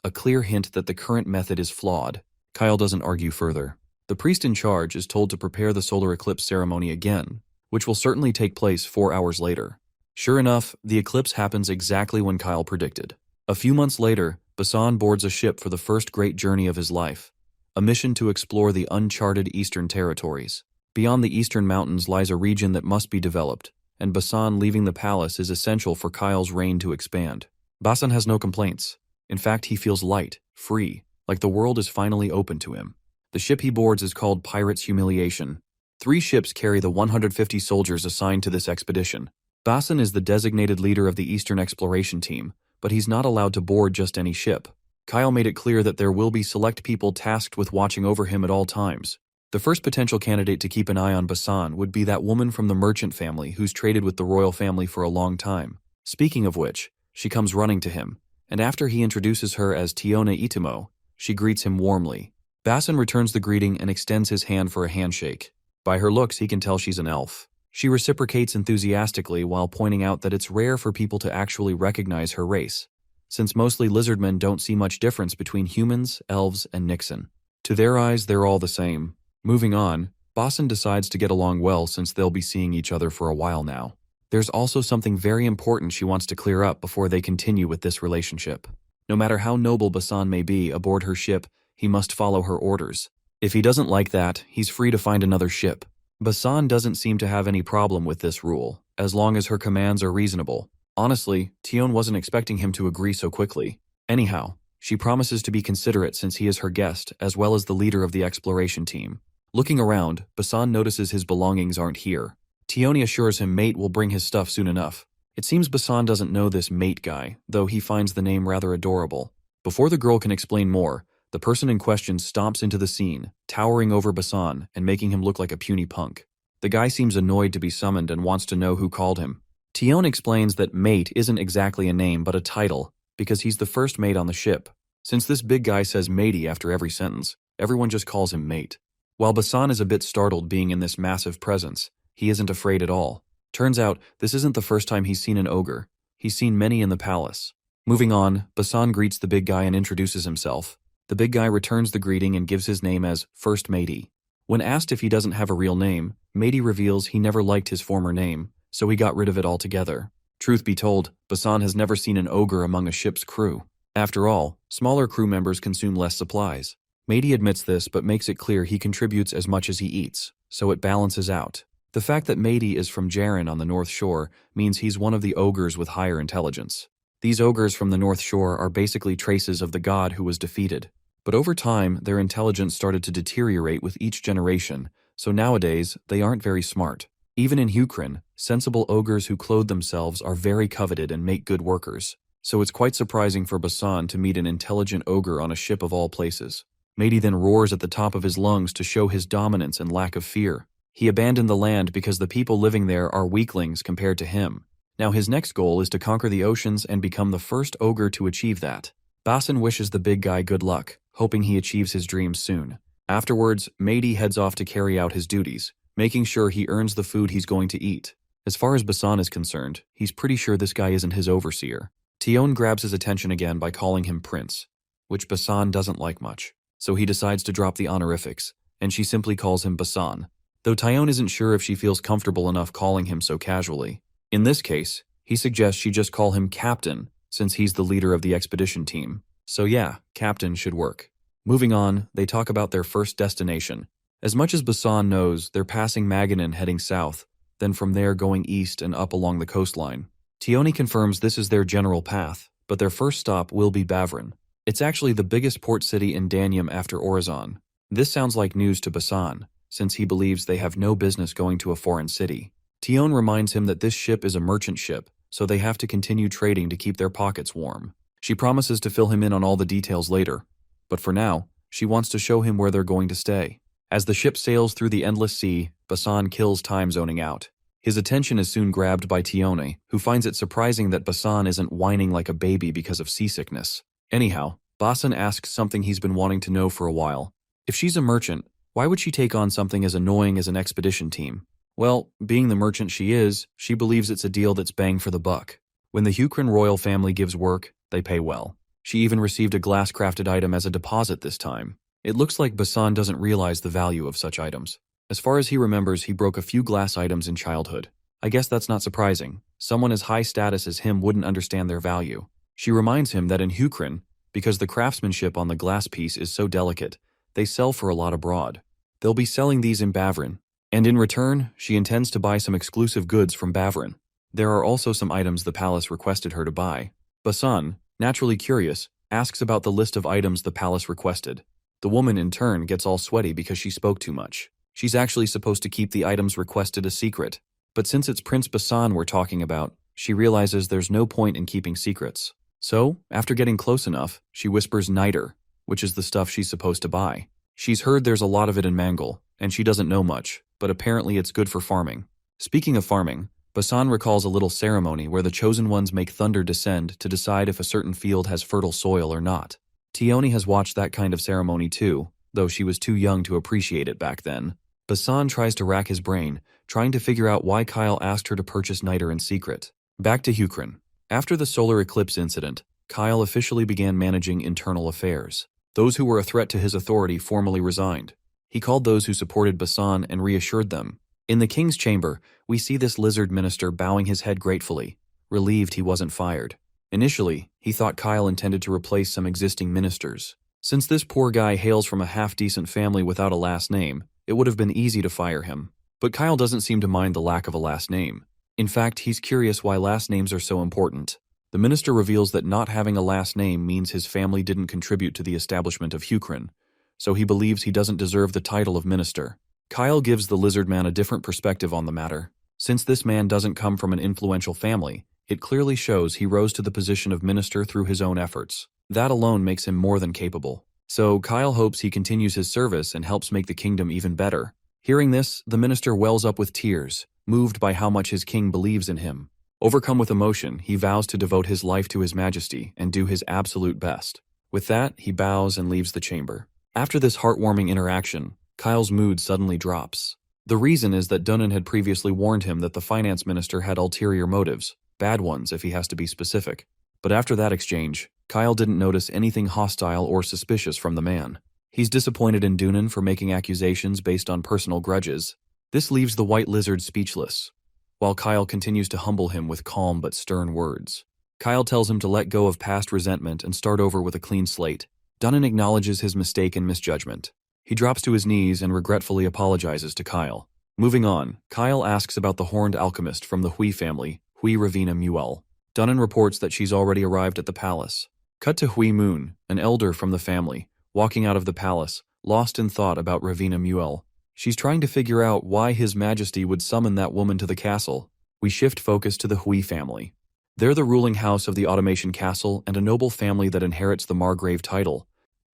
a clear hint that the current method is flawed. Kyle doesn't argue further. The priest in charge is told to prepare the solar eclipse ceremony again, which will certainly take place 4 hours later. Sure enough, the eclipse happens exactly when Kyle predicted. A few months later, Basan boards a ship for the first great journey of his life, a mission to explore the uncharted eastern territories. Beyond the eastern mountains lies a region that must be developed, and Basan leaving the palace is essential for Kyle's reign to expand. Basan has no complaints. In fact, he feels light, free, like the world is finally open to him. The ship he boards is called Pirate's Humiliation. 3 ships carry the 150 soldiers assigned to this expedition. Basan is the designated leader of the Eastern Exploration Team, but he's not allowed to board just any ship. Kyle made it clear that there will be select people tasked with watching over him at all times. The first potential candidate to keep an eye on Basan would be that woman from the merchant family who's traded with the royal family for a long time. Speaking of which, she comes running to him, and after he introduces her as Tiona Itimo, she greets him warmly. Basan returns the greeting and extends his hand for a handshake. By her looks, he can tell she's an elf. She reciprocates enthusiastically while pointing out that it's rare for people to actually recognize her race, since mostly lizardmen don't see much difference between humans, elves, and Nixon. To their eyes, they're all the same. Moving on, Basan decides to get along well since they'll be seeing each other for a while now. There's also something very important she wants to clear up before they continue with this relationship. No matter how noble Basan may be aboard her ship, he must follow her orders. If he doesn't like that, he's free to find another ship. Basan doesn't seem to have any problem with this rule, as long as her commands are reasonable. Honestly, Tion wasn't expecting him to agree so quickly. Anyhow, she promises to be considerate since he is her guest, as well as the leader of the exploration team. Looking around, Basan notices his belongings aren't here. Tione assures him mate will bring his stuff soon enough. It seems Basan doesn't know this mate guy, though he finds the name rather adorable. Before the girl can explain more, the person in question stomps into the scene, towering over Basan and making him look like a puny punk. The guy seems annoyed to be summoned and wants to know who called him. Tion explains that mate isn't exactly a name but a title, because he's the first mate on the ship. Since this big guy says matey after every sentence, everyone just calls him mate. While Basan is a bit startled being in this massive presence, he isn't afraid at all. Turns out, this isn't the first time he's seen an ogre. He's seen many in the palace. Moving on, Basan greets the big guy and introduces himself. The big guy returns the greeting and gives his name as First Matey. When asked if he doesn't have a real name, Matey reveals he never liked his former name, so he got rid of it altogether. Truth be told, Basan has never seen an ogre among a ship's crew. After all, smaller crew members consume less supplies. Matey admits this but makes it clear he contributes as much as he eats, so it balances out. The fact that Matey is from Jaren on the North Shore means he's one of the ogres with higher intelligence. These ogres from the North Shore are basically traces of the god who was defeated. But over time, their intelligence started to deteriorate with each generation, so nowadays, they aren't very smart. Even in Hukrin, sensible ogres who clothe themselves are very coveted and make good workers. So it's quite surprising for Basan to meet an intelligent ogre on a ship of all places. Matey then roars at the top of his lungs to show his dominance and lack of fear. He abandoned the land because the people living there are weaklings compared to him. Now his next goal is to conquer the oceans and become the first ogre to achieve that. Basan wishes the big guy good luck, hoping he achieves his dreams soon. Afterwards, Matey heads off to carry out his duties, making sure he earns the food he's going to eat. As far as Basan is concerned, he's pretty sure this guy isn't his overseer. Tion grabs his attention again by calling him Prince, which Basan doesn't like much, so he decides to drop the honorifics, and she simply calls him Basan, though Tion isn't sure if she feels comfortable enough calling him so casually. In this case, he suggests she just call him Captain, since he's the leader of the expedition team. So yeah, Captain should work. Moving on, they talk about their first destination. As much as Basan knows, they're passing Maganin heading south, then from there going east and up along the coastline. Tione confirms this is their general path, but their first stop will be Bavrin. It's actually the biggest port city in Danium after Orizon. This sounds like news to Basan, since he believes they have no business going to a foreign city. Tion reminds him that this ship is a merchant ship, so they have to continue trading to keep their pockets warm. She promises to fill him in on all the details later, but for now, she wants to show him where they're going to stay. As the ship sails through the endless sea, Basan kills time zoning out. His attention is soon grabbed by Tione, who finds it surprising that Basan isn't whining like a baby because of seasickness. Anyhow, Basan asks something he's been wanting to know for a while. If she's a merchant, why would she take on something as annoying as an expedition team? Well, being the merchant she is, she believes it's a deal that's bang for the buck. When the Hukrin royal family gives work, they pay well. She even received a glass-crafted item as a deposit this time. It looks like Basan doesn't realize the value of such items. As far as he remembers, he broke a few glass items in childhood. I guess that's not surprising. Someone as high status as him wouldn't understand their value. She reminds him that in Hukrin, because the craftsmanship on the glass piece is so delicate, they sell for a lot abroad. They'll be selling these in Bavrin, and in return, she intends to buy some exclusive goods from Bavrin. There are also some items the palace requested her to buy. Basan, naturally curious, asks about the list of items the palace requested. The woman, in turn, gets all sweaty because she spoke too much. She's actually supposed to keep the items requested a secret, but since it's Prince Basan we're talking about, she realizes there's no point in keeping secrets. So, after getting close enough, she whispers niter, which is the stuff she's supposed to buy. She's heard there's a lot of it in Mangle, and she doesn't know much, but apparently it's good for farming. Speaking of farming, Basan recalls a little ceremony where the chosen ones make thunder descend to decide if a certain field has fertile soil or not. Tione has watched that kind of ceremony too, though she was too young to appreciate it back then. Basan tries to rack his brain, trying to figure out why Kyle asked her to purchase niter in secret. Back to Hukrin. After the solar eclipse incident, Kyle officially began managing internal affairs. Those who were a threat to his authority formally resigned. He called those who supported Basan and reassured them. In the king's chamber, we see this lizard minister bowing his head gratefully, relieved he wasn't fired. Initially, he thought Kyle intended to replace some existing ministers. Since this poor guy hails from a half-decent family without a last name, it would have been easy to fire him. But Kyle doesn't seem to mind the lack of a last name. In fact, he's curious why last names are so important. The minister reveals that not having a last name means his family didn't contribute to the establishment of Hukrin, so he believes he doesn't deserve the title of minister. Kyle gives the lizard man a different perspective on the matter. Since this man doesn't come from an influential family, it clearly shows he rose to the position of minister through his own efforts. That alone makes him more than capable. So Kyle hopes he continues his service and helps make the kingdom even better. Hearing this, the minister wells up with tears, moved by how much his king believes in him. Overcome with emotion, he vows to devote his life to his majesty and do his absolute best. With that, he bows and leaves the chamber. After this heartwarming interaction, Kyle's mood suddenly drops. The reason is that Dunnan had previously warned him that the finance minister had ulterior motives, bad ones if he has to be specific. But after that exchange, Kyle didn't notice anything hostile or suspicious from the man. He's disappointed in Dunnan for making accusations based on personal grudges. This leaves the white lizard speechless, while Kyle continues to humble him with calm but stern words. Kyle tells him to let go of past resentment and start over with a clean slate. Dunnan acknowledges his mistake and misjudgment. He drops to his knees and regretfully apologizes to Kyle. Moving on, Kyle asks about the horned alchemist from the Hui family, Hui Ravina Muel. Dunnan reports that she's already arrived at the palace. Cut to Hui Moon, an elder from the family, walking out of the palace, lost in thought about Ravina Muel. She's trying to figure out why His Majesty would summon that woman to the castle. We shift focus to the Hui family. They're the ruling house of the Automation Castle and a noble family that inherits the Margrave title.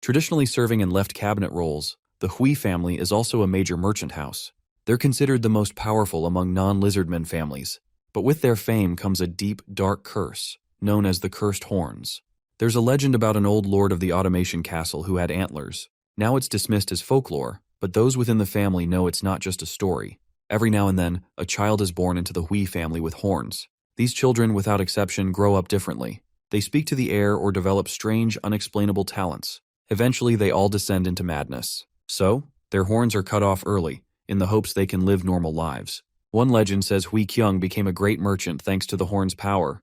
Traditionally serving in left cabinet roles, the Hui family is also a major merchant house. They're considered the most powerful among non-Lizardmen families, but with their fame comes a deep, dark curse, known as the Cursed Horns. There's a legend about an old lord of the Automation Castle who had antlers. Now it's dismissed as folklore, but those within the family know it's not just a story. Every now and then, a child is born into the Hui family with horns. These children, without exception, grow up differently. They speak to the air or develop strange, unexplainable talents. Eventually, they all descend into madness. So, their horns are cut off early, in the hopes they can live normal lives. One legend says Hui Kyung became a great merchant thanks to the horn's power,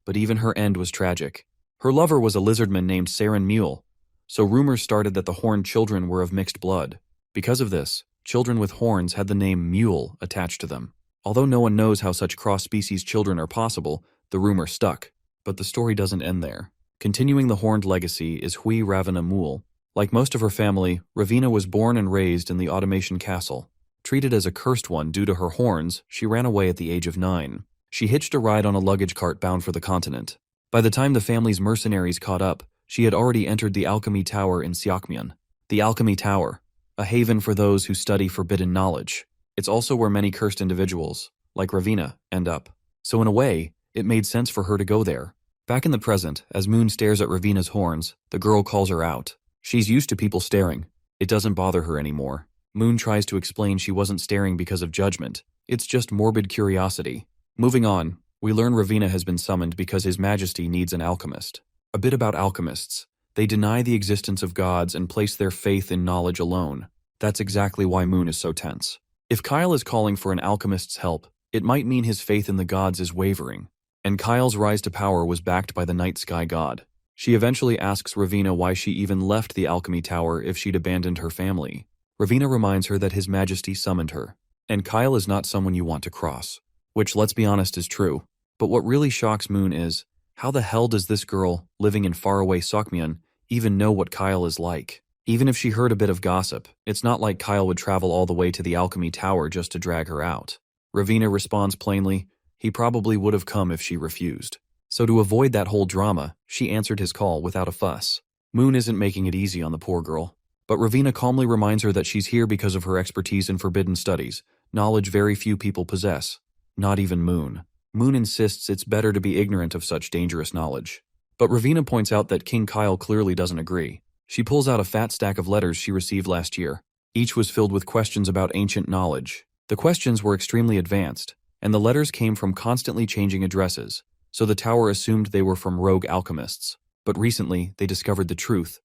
but even her end was tragic. Her lover was a lizardman named Saren Mule, so rumors started that the horned children were of mixed blood. Because of this, children with horns had the name Mule attached to them. Although no one knows how such cross-species children are possible, the rumor stuck. But the story doesn't end there. Continuing the horned legacy is Hui Ravina Mule. Like most of her family, Ravina was born and raised in the Automation Castle. Treated as a cursed one due to her horns, she ran away at the age of 9. She hitched a ride on a luggage cart bound for the continent. By the time the family's mercenaries caught up, she had already entered the Alchemy Tower in Seokmyeon. The Alchemy Tower, a haven for those who study forbidden knowledge. It's also where many cursed individuals, like Ravina, end up. So in a way, it made sense for her to go there. Back in the present, as Moon stares at Ravina's horns, the girl calls her out. She's used to people staring. It doesn't bother her anymore. Moon tries to explain she wasn't staring because of judgment. It's just morbid curiosity. Moving on, we learn Ravina has been summoned because His Majesty needs an alchemist. A bit about alchemists. They deny the existence of gods and place their faith in knowledge alone. That's exactly why Moon is so tense. If Kyle is calling for an alchemist's help, it might mean his faith in the gods is wavering. And Kyle's rise to power was backed by the night sky god. She eventually asks Ravina why she even left the Alchemy Tower if she'd abandoned her family. Ravina reminds her that His Majesty summoned her, and Kyle is not someone you want to cross. Which, let's be honest, is true. But what really shocks Moon is, how the hell does this girl, living in faraway Seokmyeon, even know what Kyle is like? Even if she heard a bit of gossip, it's not like Kyle would travel all the way to the Alchemy Tower just to drag her out. Ravina responds plainly, he probably would have come if she refused. So to avoid that whole drama, she answered his call without a fuss. Moon isn't making it easy on the poor girl. But Ravina calmly reminds her that she's here because of her expertise in forbidden studies, knowledge very few people possess. Not even Moon. Moon insists it's better to be ignorant of such dangerous knowledge. But Ravina points out that King Kyle clearly doesn't agree. She pulls out a fat stack of letters she received last year. Each was filled with questions about ancient knowledge. The questions were extremely advanced, and the letters came from constantly changing addresses, so the tower assumed they were from rogue alchemists. But recently, they discovered the truth.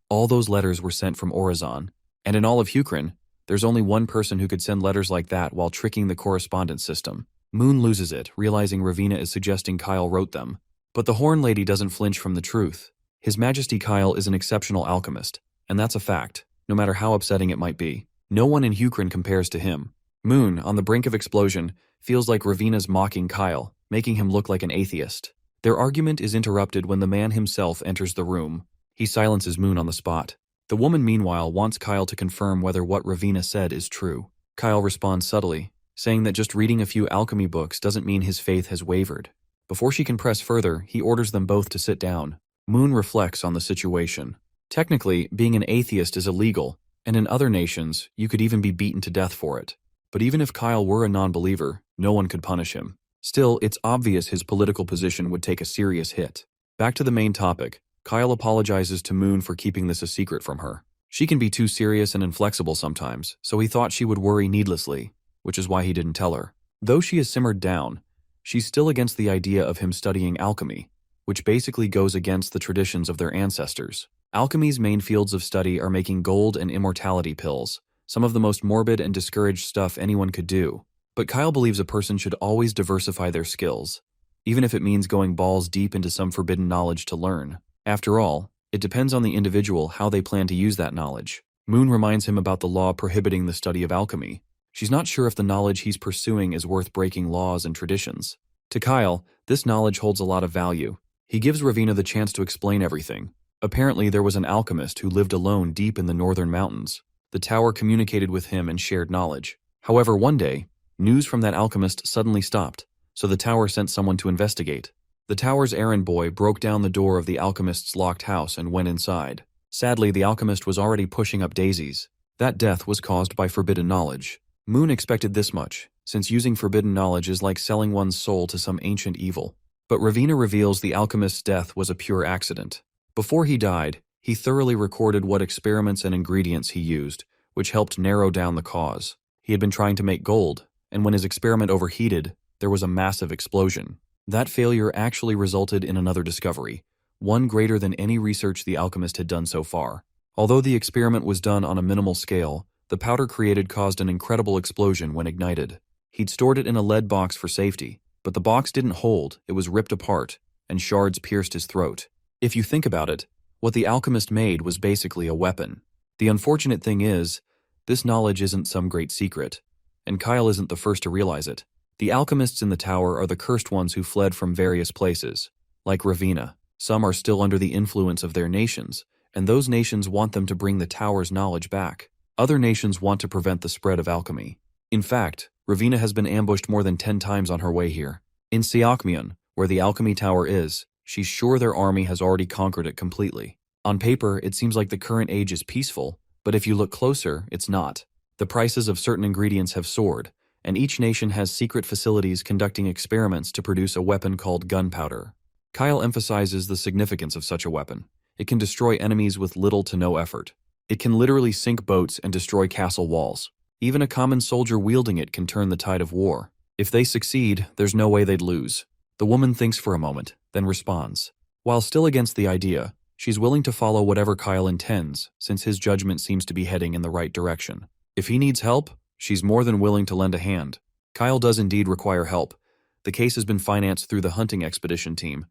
All those letters were sent from Orizon, and in all of Hukrin, There's only one person who could send letters like that while tricking the correspondence system. Moon loses it, realizing Ravina is suggesting Kyle wrote them. But the Horn Lady doesn't flinch from the truth. His Majesty Kyle is an exceptional alchemist, and that's a fact, no matter how upsetting it might be. No one in Hukrin compares to him. Moon, on the brink of explosion, feels like Ravina's mocking Kyle, making him look like an atheist. Their argument is interrupted when the man himself enters the room. He silences Moon on the spot. The woman, meanwhile, wants Kyle to confirm whether what Ravina said is true. Kyle responds subtly, saying that just reading a few alchemy books doesn't mean his faith has wavered. Before she can press further, he orders them both to sit down. Moon reflects on the situation. Technically, being an atheist is illegal, and in other nations, you could even be beaten to death for it. But even if Kyle were a non-believer, no one could punish him. Still, it's obvious his political position would take a serious hit. Back to the main topic, Kyle apologizes to Moon for keeping this a secret from her. She can be too serious and inflexible sometimes, so he thought she would worry needlessly, which is why he didn't tell her. Though she has simmered down, she's still against the idea of him studying alchemy, which basically goes against the traditions of their ancestors. Alchemy's main fields of study are making gold and immortality pills, some of the most morbid and discouraged stuff anyone could do. But Kyle believes a person should always diversify their skills, even if it means going balls deep into some forbidden knowledge to learn. After all, it depends on the individual how they plan to use that knowledge. Moon reminds him about the law prohibiting the study of alchemy. She's not sure if the knowledge he's pursuing is worth breaking laws and traditions. To Kyle, this knowledge holds a lot of value. He gives Ravina the chance to explain everything. Apparently, there was an alchemist who lived alone deep in the northern mountains. The tower communicated with him and shared knowledge. However, one day, news from that alchemist suddenly stopped, so the tower sent someone to investigate. The tower's errand boy broke down the door of the alchemist's locked house and went inside. Sadly, the alchemist was already pushing up daisies. That death was caused by forbidden knowledge. Moon expected this much, since using forbidden knowledge is like selling one's soul to some ancient evil. But Ravina reveals the alchemist's death was a pure accident. Before he died, he thoroughly recorded what experiments and ingredients he used, which helped narrow down the cause. He had been trying to make gold, and when his experiment overheated, there was a massive explosion. That failure actually resulted in another discovery, one greater than any research the alchemist had done so far. Although the experiment was done on a minimal scale, the powder created caused an incredible explosion when ignited. He'd stored it in a lead box for safety, but the box didn't hold, it was ripped apart, and shards pierced his throat. If you think about it, what the alchemist made was basically a weapon. The unfortunate thing is, this knowledge isn't some great secret, and Kyle isn't the first to realize it. The alchemists in the tower are the cursed ones who fled from various places. Like Ravina, some are still under the influence of their nations, and those nations want them to bring the tower's knowledge back. Other nations want to prevent the spread of alchemy. In fact, Ravina has been ambushed more than 10 times on her way here. In Seokmyeon, where the alchemy tower is, she's sure their army has already conquered it completely. On paper, it seems like the current age is peaceful, but if you look closer, it's not. The prices of certain ingredients have soared, and each nation has secret facilities conducting experiments to produce a weapon called gunpowder. Kyle emphasizes the significance of such a weapon. It can destroy enemies with little to no effort. It can literally sink boats and destroy castle walls. Even a common soldier wielding it can turn the tide of war. If they succeed, there's no way they'd lose. The woman thinks for a moment, then responds. While still against the idea, she's willing to follow whatever Kyle intends, since his judgment seems to be heading in the right direction. If he needs help, she's more than willing to lend a hand. Kyle does indeed require help. The case has been financed through the hunting expedition team,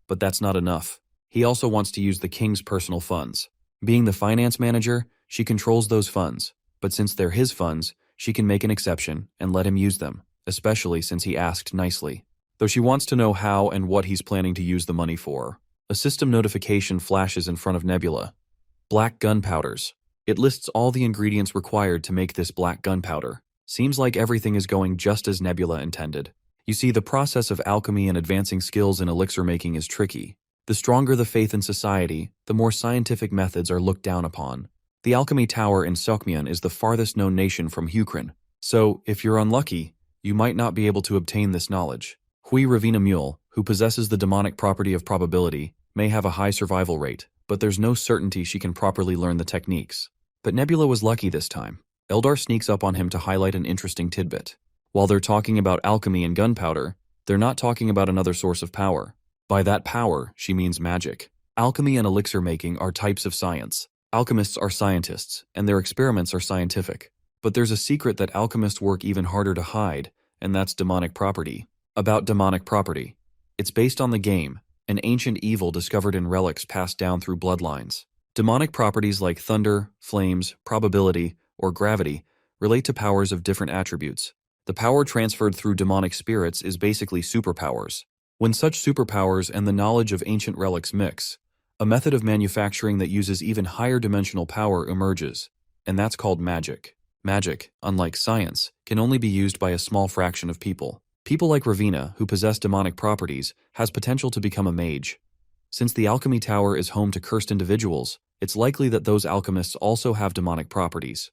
but that's not enough. He also wants to use the king's personal funds. Being the finance manager, she controls those funds, but since they're his funds, she can make an exception and let him use them, especially since he asked nicely. Though she wants to know how and what he's planning to use the money for. A system notification flashes in front of Nebula. Black gunpowders. It lists all the ingredients required to make this black gunpowder. Seems like everything is going just as Nebula intended. You see, the process of alchemy and advancing skills in elixir making is tricky. The stronger the faith in society, the more scientific methods are looked down upon. The alchemy tower in Seokmyeon is the farthest known nation from Hukrin, so if you're unlucky, you might not be able to obtain this knowledge. Hui Ravina Mule, who possesses the demonic property of probability, may have a high survival rate, but there's no certainty she can properly learn the techniques. But Nebula was lucky this time. Eldar sneaks up on him to highlight an interesting tidbit. While they're talking about alchemy and gunpowder, they're not talking about another source of power. By that power, she means magic. Alchemy and elixir making are types of science. Alchemists are scientists, and their experiments are scientific. But there's a secret that alchemists work even harder to hide, and that's demonic property. About demonic property. It's based on the game, an ancient evil discovered in relics passed down through bloodlines. Demonic properties like thunder, flames, probability, or gravity relate to powers of different attributes. The power transferred through demonic spirits is basically superpowers. When such superpowers and the knowledge of ancient relics mix, a method of manufacturing that uses even higher dimensional power emerges, and that's called magic. Magic, unlike science, can only be used by a small fraction of people. People like Ravina, who possess demonic properties, has potential to become a mage. Since the alchemy tower is home to cursed individuals, it's likely that those alchemists also have demonic properties.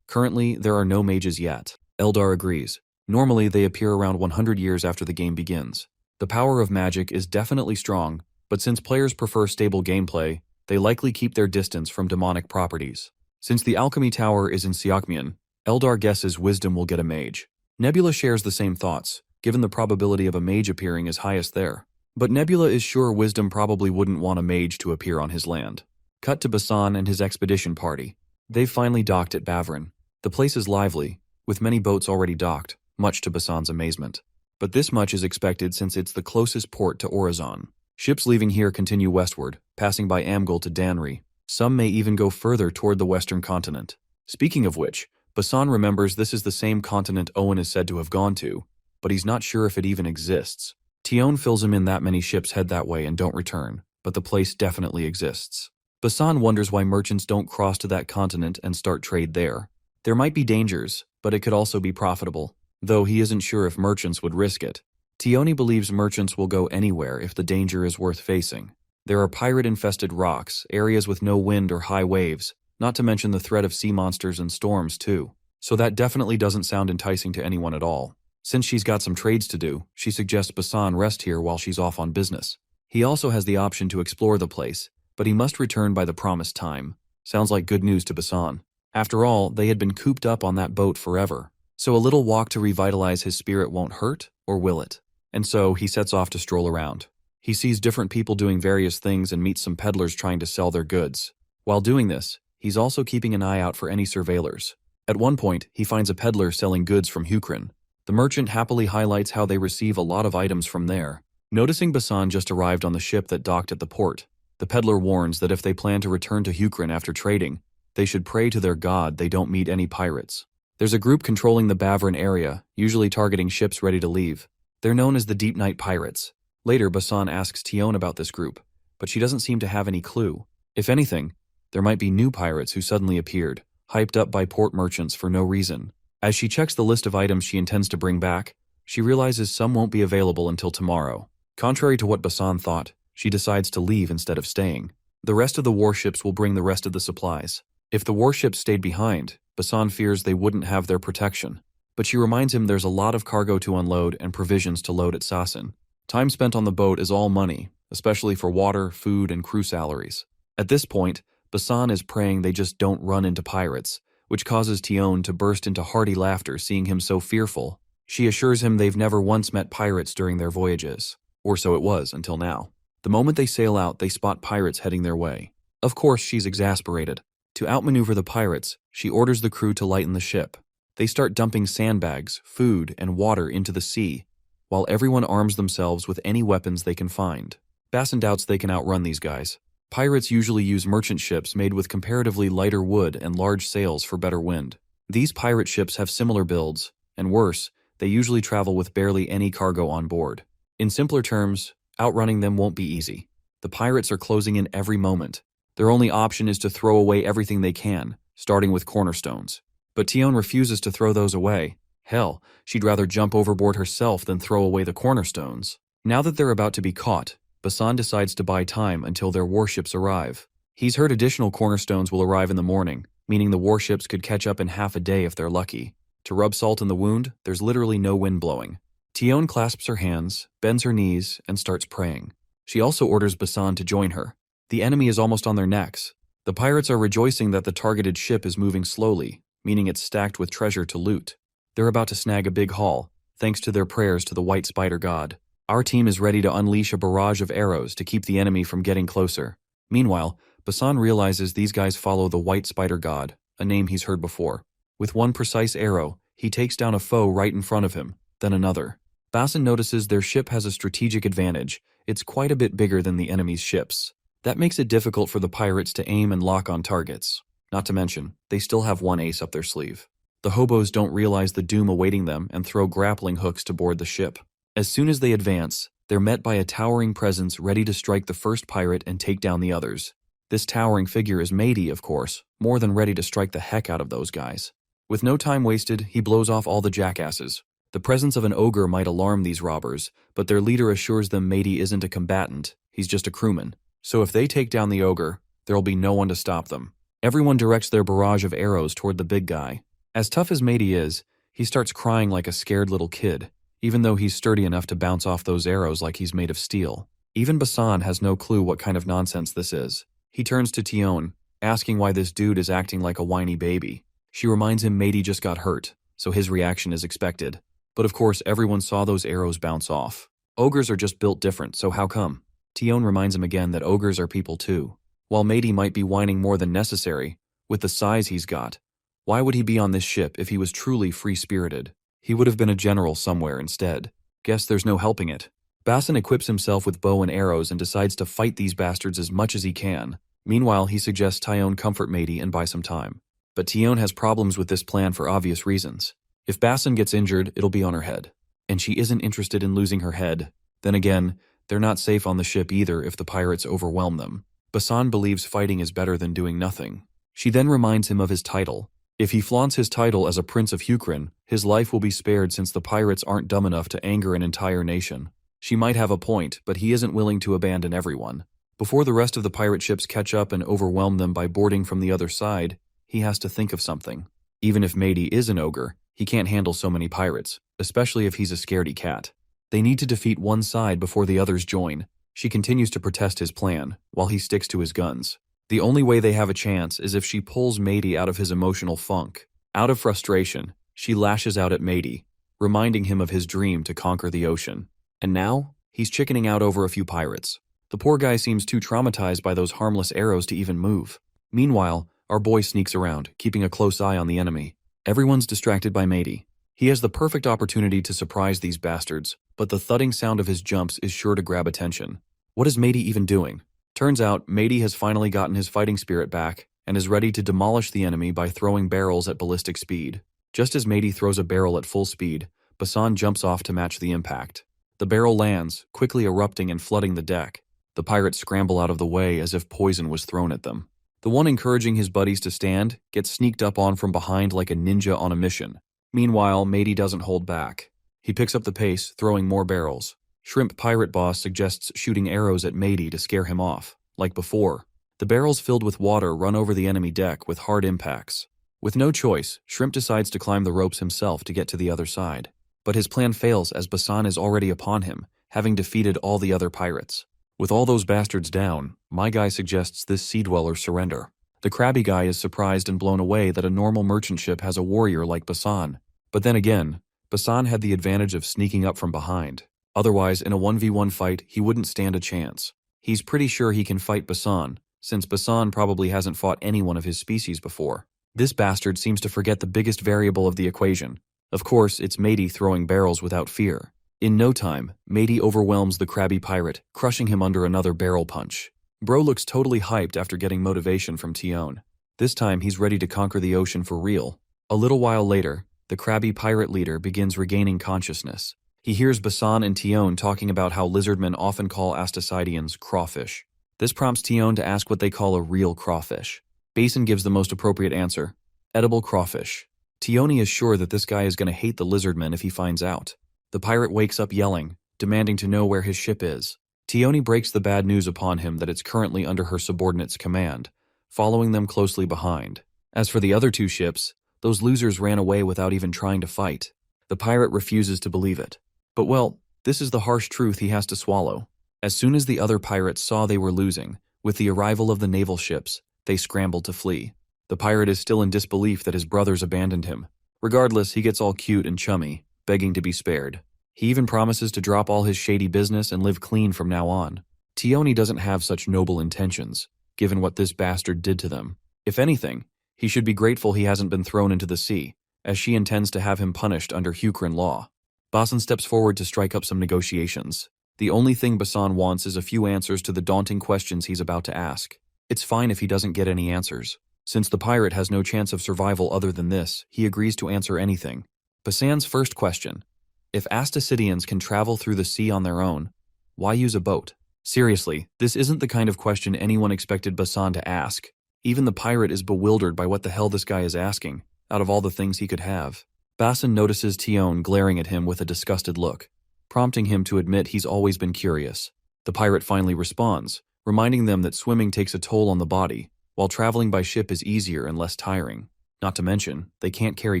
Currently, there are no mages yet. Eldar agrees. Normally, they appear around 100 years after the game begins. The power of magic is definitely strong, but since players prefer stable gameplay, they likely keep their distance from demonic properties. Since the alchemy tower is in Siakmian, Eldar guesses Wisdom will get a mage. Nebula shares the same thoughts, given the probability of a mage appearing is highest there. But Nebula is sure Wisdom probably wouldn't want a mage to appear on his land. Cut to Basan and his expedition party. They've finally docked at Bavrin. The place is lively, with many boats already docked, much to Basan's amazement. But this much is expected since it's the closest port to Orazon. Ships leaving here continue westward, passing by Amgul to Danri. Some may even go further toward the western continent. Speaking of which, Basan remembers this is the same continent Owen is said to have gone to, but he's not sure if it even exists. Tion fills him in that many ships head that way and don't return, but the place definitely exists. Basan wonders why merchants don't cross to that continent and start trade there. There might be dangers, but it could also be profitable, though he isn't sure if merchants would risk it. Tioni believes merchants will go anywhere if the danger is worth facing. There are pirate-infested rocks, areas with no wind or high waves, not to mention the threat of sea monsters and storms too. So that definitely doesn't sound enticing to anyone at all. Since she's got some trades to do, she suggests Basan rest here while she's off on business. He also has the option to explore the place, but he must return by the promised time. Sounds like good news to Basan. After all, they had been cooped up on that boat forever. So a little walk to revitalize his spirit won't hurt, or will it? And so he sets off to stroll around. He sees different people doing various things and meets some peddlers trying to sell their goods. While doing this, he's also keeping an eye out for any surveillors. At one point, he finds a peddler selling goods from Hukrin. The merchant happily highlights how they receive a lot of items from there. Noticing Basan just arrived on the ship that docked at the port, the peddler warns that if they plan to return to Hukrin after trading, they should pray to their god they don't meet any pirates. There's a group controlling the Bavrin area, usually targeting ships ready to leave. They're known as the Deep Night Pirates. Later, Basan asks Tion about this group, but she doesn't seem to have any clue. If anything, there might be new pirates who suddenly appeared, hyped up by port merchants for no reason. As she checks the list of items she intends to bring back, she realizes some won't be available until tomorrow. Contrary to what Basan thought, she decides to leave instead of staying. The rest of the warships will bring the rest of the supplies. If the warships stayed behind, Basan fears they wouldn't have their protection. But she reminds him there's a lot of cargo to unload and provisions to load at Sasin. Time spent on the boat is all money, especially for water, food, and crew salaries. At this point, Basan is praying they just don't run into pirates, which causes Tion to burst into hearty laughter seeing him so fearful. She assures him they've never once met pirates during their voyages. Or so it was until now. The moment they sail out, they spot pirates heading their way. Of course, she's exasperated. To outmaneuver the pirates, she orders the crew to lighten the ship. They start dumping sandbags, food, and water into the sea, while everyone arms themselves with any weapons they can find. Basan doubts they can outrun these guys. Pirates usually use merchant ships made with comparatively lighter wood and large sails for better wind. These pirate ships have similar builds, and worse, they usually travel with barely any cargo on board. In simpler terms, outrunning them won't be easy. The pirates are closing in every moment. Their only option is to throw away everything they can, starting with cornerstones. But Tion refuses to throw those away. Hell, she'd rather jump overboard herself than throw away the cornerstones. Now that they're about to be caught, Basan decides to buy time until their warships arrive. He's heard additional cornerstones will arrive in the morning, meaning the warships could catch up in half a day if they're lucky. To rub salt in the wound, there's literally no wind blowing. Tion clasps her hands, bends her knees, and starts praying. She also orders Basan to join her. The enemy is almost on their necks. The pirates are rejoicing that the targeted ship is moving slowly, meaning it's stacked with treasure to loot. They're about to snag a big haul, thanks to their prayers to the White Spider God. Our team is ready to unleash a barrage of arrows to keep the enemy from getting closer. Meanwhile, Basan realizes these guys follow the White Spider God, a name he's heard before. With one precise arrow, he takes down a foe right in front of him, then another. Basin notices their ship has a strategic advantage. It's quite a bit bigger than the enemy's ships. That makes it difficult for the pirates to aim and lock on targets. Not to mention, they still have one ace up their sleeve. The hobos don't realize the doom awaiting them and throw grappling hooks to board the ship. As soon as they advance, they're met by a towering presence ready to strike the first pirate and take down the others. This towering figure is Matey, of course, more than ready to strike the heck out of those guys. With no time wasted, he blows off all the jackasses. The presence of an ogre might alarm these robbers, but their leader assures them Matey isn't a combatant, he's just a crewman. So if they take down the ogre, there'll be no one to stop them. Everyone directs their barrage of arrows toward the big guy. As tough as Matey is, he starts crying like a scared little kid, even though he's sturdy enough to bounce off those arrows like he's made of steel. Even Basan has no clue what kind of nonsense this is. He turns to Tion, asking why this dude is acting like a whiny baby. She reminds him Matey just got hurt, so his reaction is expected. But of course, everyone saw those arrows bounce off. Ogres are just built different, so how come? Tion reminds him again that ogres are people too. While Matey might be whining more than necessary, with the size he's got, why would he be on this ship if he was truly free-spirited? He would have been a general somewhere instead. Guess there's no helping it. Basin equips himself with bow and arrows and decides to fight these bastards as much as he can. Meanwhile, he suggests Tion comfort Matey and buy some time. But Tion has problems with this plan for obvious reasons. If Basin gets injured, it'll be on her head. And she isn't interested in losing her head. Then again, they're not safe on the ship either if the pirates overwhelm them. Basan believes fighting is better than doing nothing. She then reminds him of his title. If he flaunts his title as a Prince of Hukrin, his life will be spared since the pirates aren't dumb enough to anger an entire nation. She might have a point, but he isn't willing to abandon everyone. Before the rest of the pirate ships catch up and overwhelm them by boarding from the other side, he has to think of something. Even if Matey is an ogre, he can't handle so many pirates, especially if he's a scaredy cat. They need to defeat one side before the others join. She continues to protest his plan, while he sticks to his guns. The only way they have a chance is if she pulls Matey out of his emotional funk. Out of frustration, she lashes out at Matey, reminding him of his dream to conquer the ocean. And now, he's chickening out over a few pirates. The poor guy seems too traumatized by those harmless arrows to even move. Meanwhile, our boy sneaks around, keeping a close eye on the enemy. Everyone's distracted by Matey. He has the perfect opportunity to surprise these bastards, but the thudding sound of his jumps is sure to grab attention. What is Matey even doing? Turns out, Matey has finally gotten his fighting spirit back and is ready to demolish the enemy by throwing barrels at ballistic speed. Just as Matey throws a barrel at full speed, Basan jumps off to match the impact. The barrel lands, quickly erupting and flooding the deck. The pirates scramble out of the way as if poison was thrown at them. The one encouraging his buddies to stand gets sneaked up on from behind like a ninja on a mission. Meanwhile, Matey doesn't hold back. He picks up the pace, throwing more barrels. Shrimp Pirate Boss suggests shooting arrows at Matey to scare him off. Like before, the barrels filled with water run over the enemy deck with hard impacts. With no choice, Shrimp decides to climb the ropes himself to get to the other side. But his plan fails as Basan is already upon him, having defeated all the other pirates. With all those bastards down, my guy suggests this sea dweller surrender. The crabby guy is surprised and blown away that a normal merchant ship has a warrior like Basan. But then again, Basan had the advantage of sneaking up from behind. Otherwise, in a 1v1 fight, he wouldn't stand a chance. He's pretty sure he can fight Basan, since Basan probably hasn't fought anyone of his species before. This bastard seems to forget the biggest variable of the equation. Of course, it's Matey throwing barrels without fear. In no time, Matey overwhelms the crabby pirate, crushing him under another barrel punch. Bro looks totally hyped after getting motivation from Tion. This time, he's ready to conquer the ocean for real. A little while later, the crabby pirate leader begins regaining consciousness. He hears Basan and Tion talking about how lizardmen often call Astasidians crawfish. This prompts Tion to ask what they call a real crawfish. Basin gives the most appropriate answer: edible crawfish. Tioni is sure that this guy is going to hate the lizardmen if he finds out. The pirate wakes up yelling, demanding to know where his ship is. Tioni breaks the bad news upon him that it's currently under her subordinate's command, following them closely behind. As for the other two ships, those losers ran away without even trying to fight. The pirate refuses to believe it. But well, this is the harsh truth he has to swallow. As soon as the other pirates saw they were losing, with the arrival of the naval ships, they scrambled to flee. The pirate is still in disbelief that his brothers abandoned him. Regardless, he gets all cute and chummy, begging to be spared. He even promises to drop all his shady business and live clean from now on. Tioni doesn't have such noble intentions, given what this bastard did to them. If anything, He should be grateful he hasn't been thrown into the sea, as she intends to have him punished under Hukrin law. Basan steps forward to strike up some negotiations. The only thing Basan wants is a few answers to the daunting questions he's about to ask. It's fine if he doesn't get any answers. Since the pirate has no chance of survival other than this, he agrees to answer anything. Basan's first question: if Asticidians can travel through the sea on their own, why use a boat? Seriously, this isn't the kind of question anyone expected Basan to ask. Even the pirate is bewildered by what the hell this guy is asking, out of all the things he could have. Basan notices Tion glaring at him with a disgusted look, prompting him to admit he's always been curious. The pirate finally responds, reminding them that swimming takes a toll on the body, while traveling by ship is easier and less tiring. Not to mention, they can't carry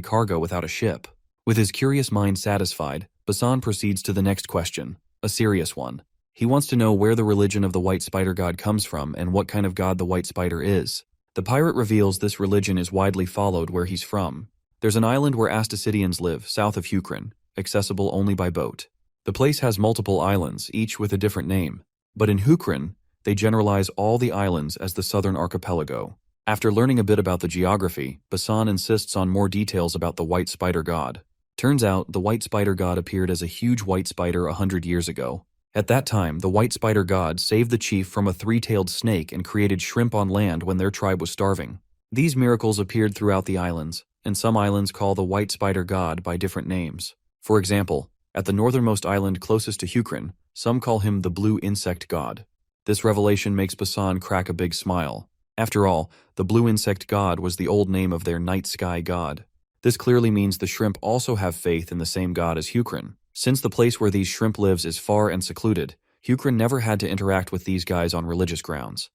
cargo without a ship. With his curious mind satisfied, Basan proceeds to the next question, a serious one. He wants to know where the religion of the white spider god comes from and what kind of god the white spider is. The pirate reveals this religion is widely followed where he's from. There's an island where Asticidians live, south of Hukrin, accessible only by boat. The place has multiple islands, each with a different name. But in Hukrin, they generalize all the islands as the Southern Archipelago. After learning a bit about the geography, Basan insists on more details about the white spider god. Turns out, the white spider god appeared as a huge white spider 100 years ago. At that time, the white spider god saved the chief from a three-tailed snake and created shrimp on land when their tribe was starving. These miracles appeared throughout the islands, and some islands call the white spider god by different names. For example, at the northernmost island closest to Hukrin, some call him the blue insect god. This revelation makes Basan crack a big smile. After all, the blue insect god was the old name of their night sky god. This clearly means the shrimp also have faith in the same god as Hukrin. Since the place where these shrimp lives is far and secluded, Hukrin never had to interact with these guys on religious grounds.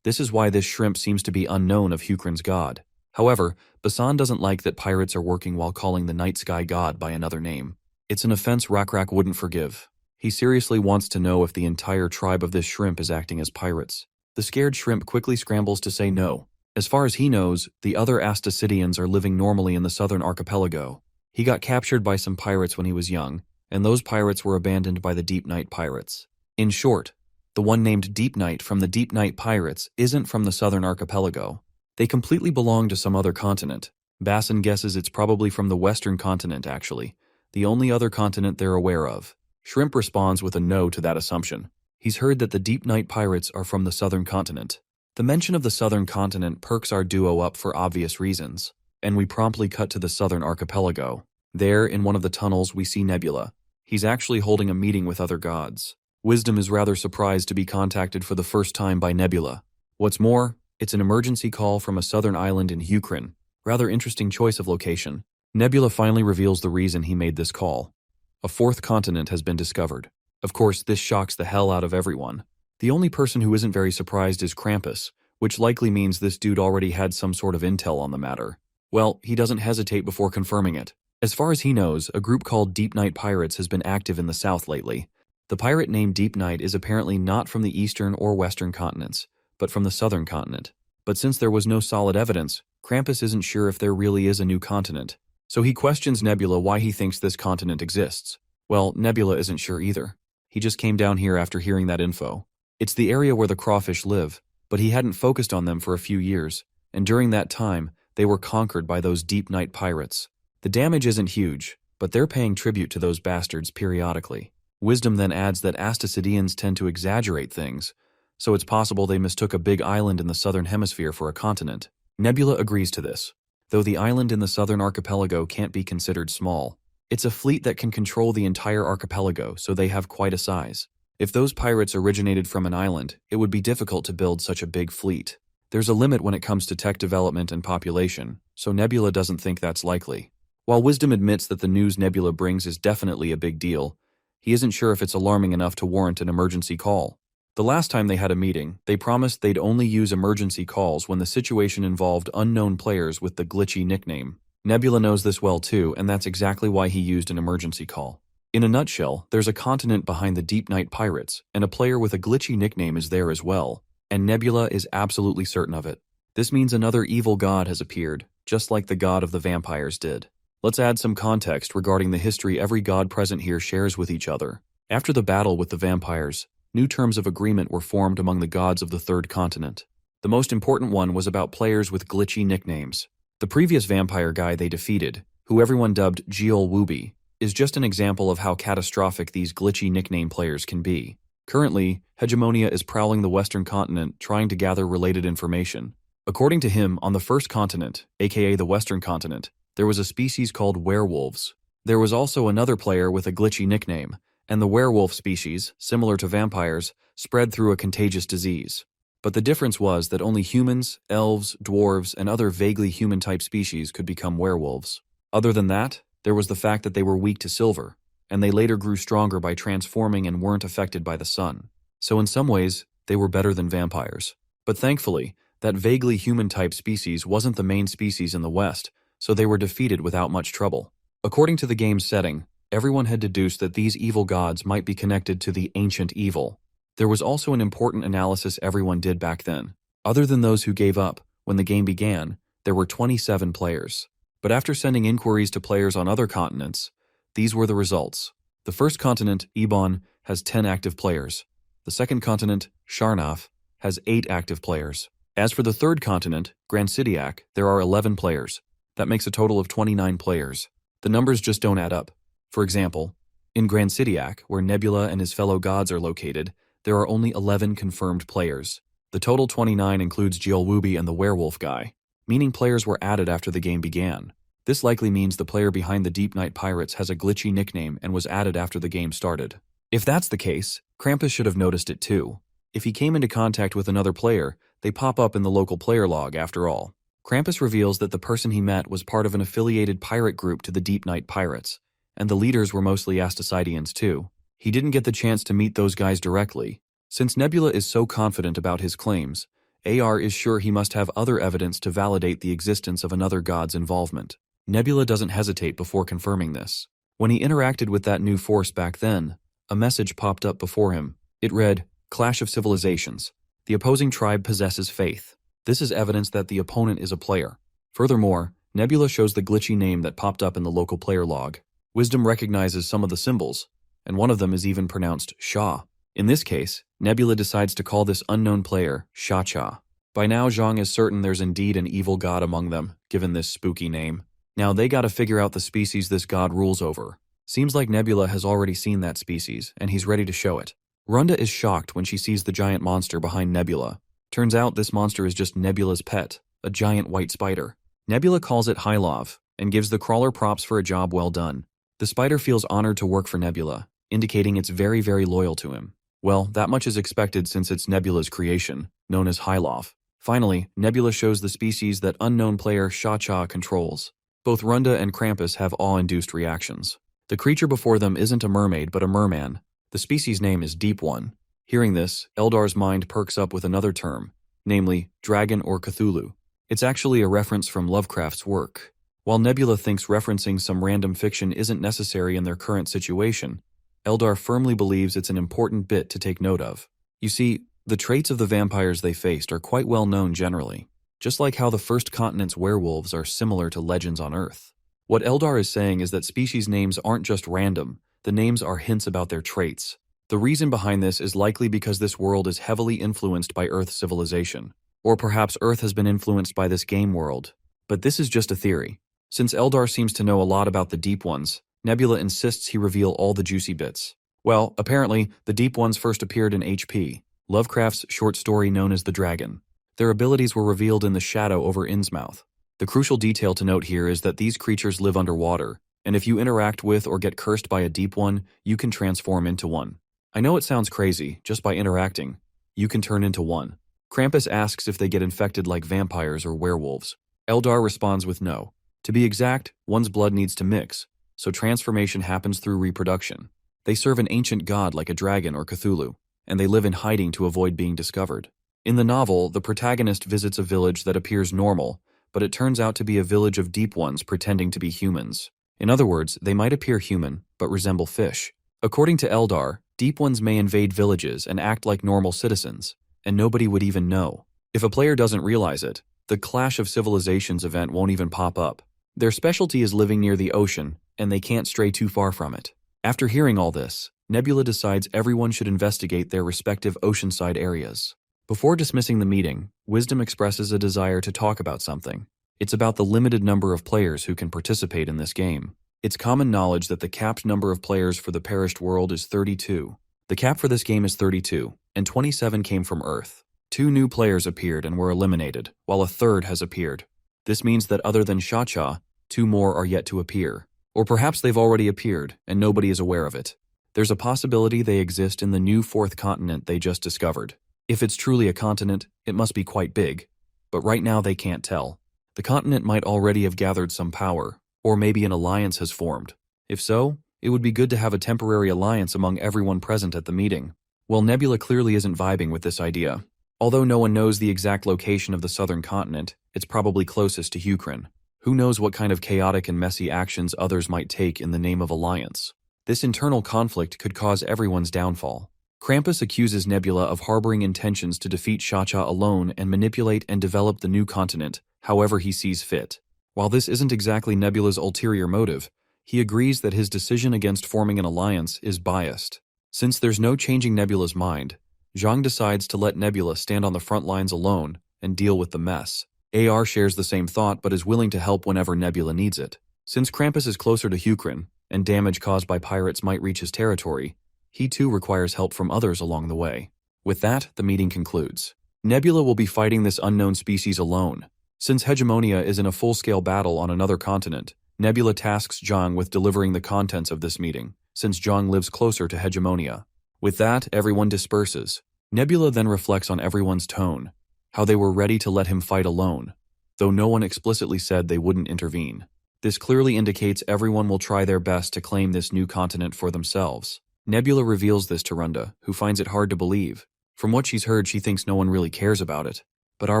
This is why this shrimp seems to be unknown of Hukrin's god. However, Basan doesn't like that pirates are working while calling the night sky god by another name. It's an offense Rockra wouldn't forgive. He seriously wants to know if the entire tribe of this shrimp is acting as pirates. The scared shrimp quickly scrambles to say no. As far as he knows, the other Asticidians are living normally in the southern archipelago. He got captured by some pirates when he was young, and those pirates were abandoned by the Deep Night pirates. In short, the one named Deep Night from the Deep Night pirates isn't from the southern archipelago. They completely belong to some other continent. Basan guesses it's probably from the western continent actually, the only other continent they're aware of. Shrimp responds with a no to that assumption. He's heard that the Deep Night pirates are from the southern continent. The mention of the southern continent perks our duo up for obvious reasons, and we promptly cut to the southern archipelago. There, in one of the tunnels, we see Nebula. He's actually holding a meeting with other gods. Wisdom is rather surprised to be contacted for the first time by Nebula. What's more, it's an emergency call from a southern island in Hukrin. Rather interesting choice of location. Nebula finally reveals the reason he made this call. A fourth continent has been discovered. Of course, this shocks the hell out of everyone. The only person who isn't very surprised is Krampus, which likely means this dude already had some sort of intel on the matter. Well, he doesn't hesitate before confirming it. As far as he knows, a group called Deep Night Pirates has been active in the south lately. The pirate named Deep Night is apparently not from the eastern or western continents, but from the southern continent. But since there was no solid evidence, Krampus isn't sure if there really is a new continent. So he questions Nebula why he thinks this continent exists. Well, Nebula isn't sure either. He just came down here after hearing that info. It's the area where the crawfish live, but he hadn't focused on them for a few years, and during that time, they were conquered by those Deep Night pirates. The damage isn't huge, but they're paying tribute to those bastards periodically. Wisdom then adds that Asticidians tend to exaggerate things, so it's possible they mistook a big island in the southern hemisphere for a continent. Nebula agrees to this, though the island in the southern archipelago can't be considered small. It's a fleet that can control the entire archipelago, so they have quite a size. If those pirates originated from an island, it would be difficult to build such a big fleet. There's a limit when it comes to tech development and population, so Nebula doesn't think that's likely. While Wisdom admits that the news Nebula brings is definitely a big deal, he isn't sure if it's alarming enough to warrant an emergency call. The last time they had a meeting, they promised they'd only use emergency calls when the situation involved unknown players with the glitchy nickname. Nebula knows this well too, and that's exactly why he used an emergency call. In a nutshell, there's a continent behind the Deep Night Pirates, and a player with a glitchy nickname is there as well, and Nebula is absolutely certain of it. This means another evil god has appeared, just like the god of the vampires did. Let's add some context regarding the history every god present here shares with each other. After the battle with the vampires, new terms of agreement were formed among the gods of the third continent. The most important one was about players with glitchy nicknames. The previous vampire guy they defeated, who everyone dubbed Jeol Wooby, is just an example of how catastrophic these glitchy nickname players can be. Currently, Hegemonia is prowling the Western continent trying to gather related information. According to him, on the first continent, aka the Western continent, there was a species called werewolves. There was also another player with a glitchy nickname, and the werewolf species, similar to vampires, spread through a contagious disease. But the difference was that only humans, elves, dwarves, and other vaguely human-type species could become werewolves. Other than that, there was the fact that they were weak to silver, and they later grew stronger by transforming and weren't affected by the sun. So in some ways, they were better than vampires. But thankfully, that vaguely human-type species wasn't the main species in the West, so they were defeated without much trouble. According to the game's setting, everyone had deduced that these evil gods might be connected to the ancient evil. There was also an important analysis everyone did back then. Other than those who gave up, when the game began, there were 27 players. But after sending inquiries to players on other continents, these were the results. The first continent, Ebon, has 10 active players. The second continent, Sharnaf, has 8 active players. As for the third continent, Grand Sidiac, there are 11 players. That makes a total of 29 players. The numbers just don't add up. For example, in Grand Sidiac, where Nebula and his fellow gods are located, there are only 11 confirmed players. The total 29 includes Jeol Wooby and the werewolf guy, meaning players were added after the game began. This likely means the player behind the Deep Night Pirates has a glitchy nickname and was added after the game started. If that's the case, Krampus should have noticed it too. If he came into contact with another player, they pop up in the local player log after all. Krampus reveals that the person he met was part of an affiliated pirate group to the Deep Night Pirates, and the leaders were mostly Astasidians too. He didn't get the chance to meet those guys directly. Since Nebula is so confident about his claims, AR is sure he must have other evidence to validate the existence of another god's involvement. Nebula doesn't hesitate before confirming this. When he interacted with that new force back then, a message popped up before him. It read, "Clash of Civilizations. The opposing tribe possesses faith." This is evidence that the opponent is a player. Furthermore, Nebula shows the glitchy name that popped up in the local player log. Wisdom recognizes some of the symbols, and one of them is even pronounced Sha. In this case, Nebula decides to call this unknown player Sha-Cha. By now, Zhang is certain there's indeed an evil god among them, given this spooky name. Now they gotta figure out the species this god rules over. Seems like Nebula has already seen that species, and he's ready to show it. Runda is shocked when she sees the giant monster behind Nebula. Turns out this monster is just Nebula's pet, a giant white spider. Nebula calls it Hylov, and gives the crawler props for a job well done. The spider feels honored to work for Nebula, indicating it's very, very loyal to him. Well, that much is expected since it's Nebula's creation, known as Hylov. Finally, Nebula shows the species that unknown player Sha-Cha controls. Both Runda and Krampus have awe-induced reactions. The creature before them isn't a mermaid but a merman. The species name is Deep One. Hearing this, Eldar's mind perks up with another term, namely, dragon or Cthulhu. It's actually a reference from Lovecraft's work. While Nebula thinks referencing some random fiction isn't necessary in their current situation, Eldar firmly believes it's an important bit to take note of. You see, the traits of the vampires they faced are quite well known generally, just like how the first continent's werewolves are similar to legends on Earth. What Eldar is saying is that species names aren't just random, the names are hints about their traits. The reason behind this is likely because this world is heavily influenced by Earth civilization. Or perhaps Earth has been influenced by this game world. But this is just a theory. Since Eldar seems to know a lot about the Deep Ones, Nebula insists he reveal all the juicy bits. Well, apparently, the Deep Ones first appeared in HP, Lovecraft's short story known as The Dragon. Their abilities were revealed in the shadow over Innsmouth. The crucial detail to note here is that these creatures live underwater, and if you interact with or get cursed by a Deep One, you can transform into one. I know it sounds crazy, just by interacting, you can turn into one. Krampus asks if they get infected like vampires or werewolves. Eldar responds with no. To be exact, one's blood needs to mix, so transformation happens through reproduction. They serve an ancient god like a dragon or Cthulhu, and they live in hiding to avoid being discovered. In the novel, the protagonist visits a village that appears normal, but it turns out to be a village of Deep Ones pretending to be humans. In other words, they might appear human, but resemble fish. According to Eldar, Deep Ones may invade villages and act like normal citizens, and nobody would even know. If a player doesn't realize it, the Clash of Civilizations event won't even pop up. Their specialty is living near the ocean, and they can't stray too far from it. After hearing all this, Nebula decides everyone should investigate their respective oceanside areas. Before dismissing the meeting, Wisdom expresses a desire to talk about something. It's about the limited number of players who can participate in this game. It's common knowledge that the capped number of players for the perished world is 32. The cap for this game is 32, and 27 came from Earth. 2 new players appeared and were eliminated, while a third has appeared. This means that other than Cha-Cha, 2 more are yet to appear. Or perhaps they've already appeared, and nobody is aware of it. There's a possibility they exist in the new 4th continent they just discovered. If it's truly a continent, it must be quite big. But right now they can't tell. The continent might already have gathered some power, or maybe an alliance has formed. If so, it would be good to have a temporary alliance among everyone present at the meeting. Well, Nebula clearly isn't vibing with this idea. Although no one knows the exact location of the southern continent, it's probably closest to Hukrin. Who knows what kind of chaotic and messy actions others might take in the name of alliance. This internal conflict could cause everyone's downfall. Krampus accuses Nebula of harboring intentions to defeat Cha-Cha alone and manipulate and develop the new continent, however he sees fit. While this isn't exactly Nebula's ulterior motive, he agrees that his decision against forming an alliance is biased. Since there's no changing Nebula's mind, Zhang decides to let Nebula stand on the front lines alone and deal with the mess. AR shares the same thought but is willing to help whenever Nebula needs it. Since Krampus is closer to Hukrin, and damage caused by pirates might reach his territory, he too requires help from others along the way. With that, the meeting concludes. Nebula will be fighting this unknown species alone. Since Hegemonia is in a full-scale battle on another continent, Nebula tasks Zhang with delivering the contents of this meeting, since Zhang lives closer to Hegemonia. With that, everyone disperses. Nebula then reflects on everyone's tone, how they were ready to let him fight alone, though no one explicitly said they wouldn't intervene. This clearly indicates everyone will try their best to claim this new continent for themselves. Nebula reveals this to Runda, who finds it hard to believe. From what she's heard, she thinks no one really cares about it. But our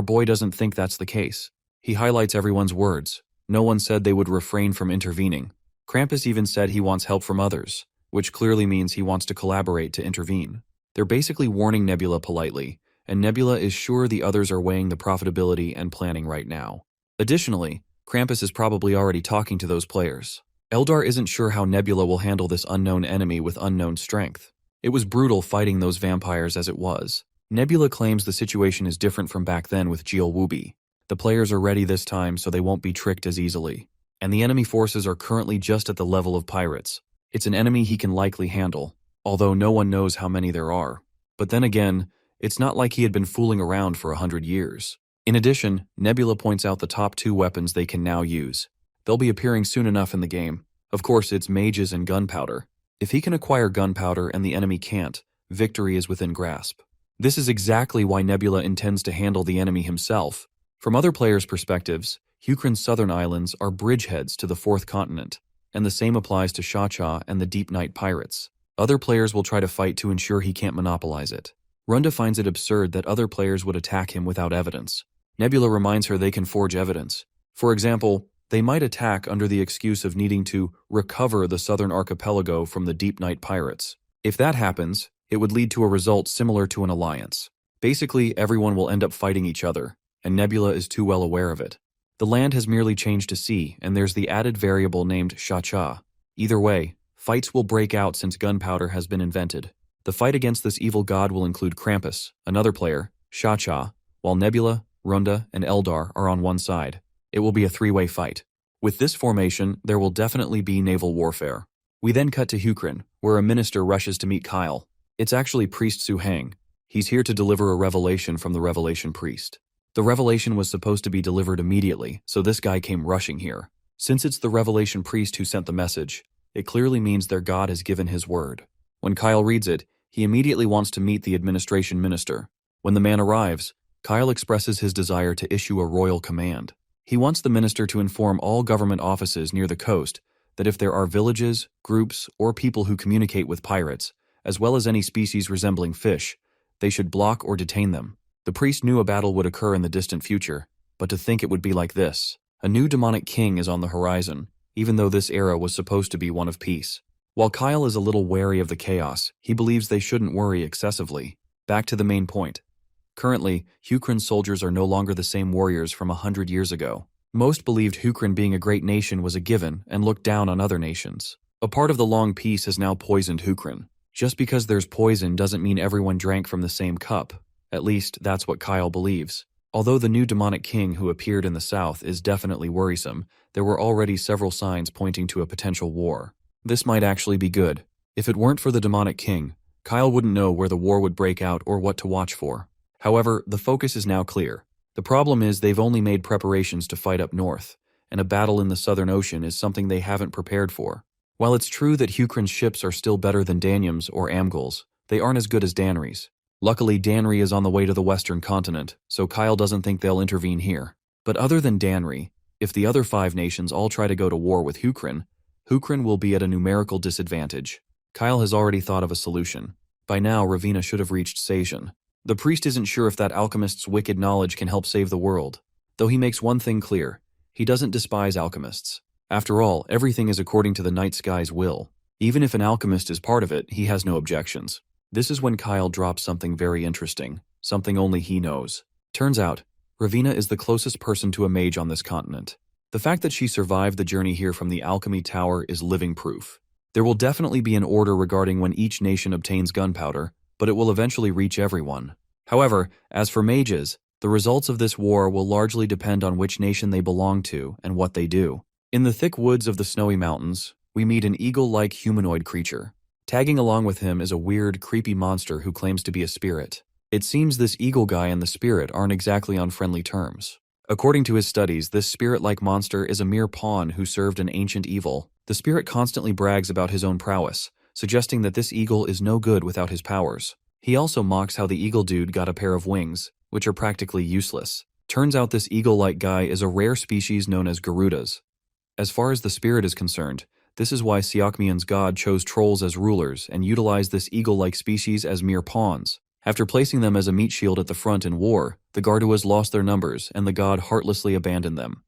boy doesn't think that's the case. He highlights everyone's words. No one said they would refrain from intervening. Krampus even said he wants help from others, which clearly means he wants to collaborate to intervene. They're basically warning Nebula politely, and Nebula is sure the others are weighing the profitability and planning right now. Additionally, Krampus is probably already talking to those players. Eldar isn't sure how Nebula will handle this unknown enemy with unknown strength. It was brutal fighting those vampires as it was. Nebula claims the situation is different from back then with Jiel Wubi. The players are ready this time so they won't be tricked as easily. And the enemy forces are currently just at the level of pirates. It's an enemy he can likely handle, although no one knows how many there are. But then again, it's not like he had been fooling around for 100 years. In addition, Nebula points out the top 2 weapons they can now use. They'll be appearing soon enough in the game. Of course, it's mages and gunpowder. If he can acquire gunpowder and the enemy can't, victory is within grasp. This is exactly why Nebula intends to handle the enemy himself. From other players' perspectives, Hukrin's southern islands are bridgeheads to the 4th continent, and the same applies to Cha-Cha and the Deep Night pirates. Other players will try to fight to ensure he can't monopolize it. Runda finds it absurd that other players would attack him without evidence. Nebula reminds her they can forge evidence. For example, they might attack under the excuse of needing to recover the southern archipelago from the Deep Night pirates. If that happens, it would lead to a result similar to an alliance. Basically, everyone will end up fighting each other, and Nebula is too well aware of it. The land has merely changed to sea, and there's the added variable named Cha-Cha. Either way, fights will break out since gunpowder has been invented. The fight against this evil god will include Krampus, another player, Cha-Cha, while Nebula, Runda, and Eldar are on one side. It will be a 3-way fight. With this formation, there will definitely be naval warfare. We then cut to Hukrin, where a minister rushes to meet Kyle. It's actually Priest Su-Hang. He's here to deliver a revelation from the Revelation Priest. The revelation was supposed to be delivered immediately, so this guy came rushing here. Since it's the Revelation Priest who sent the message, it clearly means their god has given his word. When Kyle reads it, he immediately wants to meet the administration minister. When the man arrives, Kyle expresses his desire to issue a royal command. He wants the minister to inform all government offices near the coast that if there are villages, groups, or people who communicate with pirates, as well as any species resembling fish, they should block or detain them. The priest knew a battle would occur in the distant future, but to think it would be like this. A new demonic king is on the horizon, even though this era was supposed to be one of peace. While Kyle is a little wary of the chaos, he believes they shouldn't worry excessively. Back to the main point. Currently, Hukrin's soldiers are no longer the same warriors from 100 years ago. Most believed Hukrin being a great nation was a given and looked down on other nations. A part of the long peace has now poisoned Hukrin. Just because there's poison doesn't mean everyone drank from the same cup. At least, that's what Kyle believes. Although the new demonic king who appeared in the south is definitely worrisome, there were already several signs pointing to a potential war. This might actually be good. If it weren't for the demonic king, Kyle wouldn't know where the war would break out or what to watch for. However, the focus is now clear. The problem is they've only made preparations to fight up north, and a battle in the Southern Ocean is something they haven't prepared for. While it's true that Hukrin's ships are still better than Danyam's or Amgul's, they aren't as good as Danry's. Luckily, Danry is on the way to the western continent, so Kyle doesn't think they'll intervene here. But other than Danry, if the other 5 nations all try to go to war with Hukrin, Hukrin will be at a numerical disadvantage. Kyle has already thought of a solution. By now, Ravina should have reached Sajan. The priest isn't sure if that alchemist's wicked knowledge can help save the world, though he makes one thing clear: he doesn't despise alchemists. After all, everything is according to the night sky's will. Even if an alchemist is part of it, he has no objections. This is when Kyle drops something very interesting, something only he knows. Turns out, Ravina is the closest person to a mage on this continent. The fact that she survived the journey here from the Alchemy Tower is living proof. There will definitely be an order regarding when each nation obtains gunpowder, but it will eventually reach everyone. However, as for mages, the results of this war will largely depend on which nation they belong to and what they do. In the thick woods of the Snowy Mountains, we meet an eagle-like humanoid creature. Tagging along with him is a weird, creepy monster who claims to be a spirit. It seems this eagle guy and the spirit aren't exactly on friendly terms. According to his studies, this spirit-like monster is a mere pawn who served an ancient evil. The spirit constantly brags about his own prowess, suggesting that this eagle is no good without his powers. He also mocks how the eagle dude got a pair of wings, which are practically useless. Turns out this eagle-like guy is a rare species known as Garudas. As far as the spirit is concerned, this is why Siakmian's god chose trolls as rulers and utilized this eagle-like species as mere pawns. After placing them as a meat shield at the front in war, the Garduas lost their numbers and the god heartlessly abandoned them.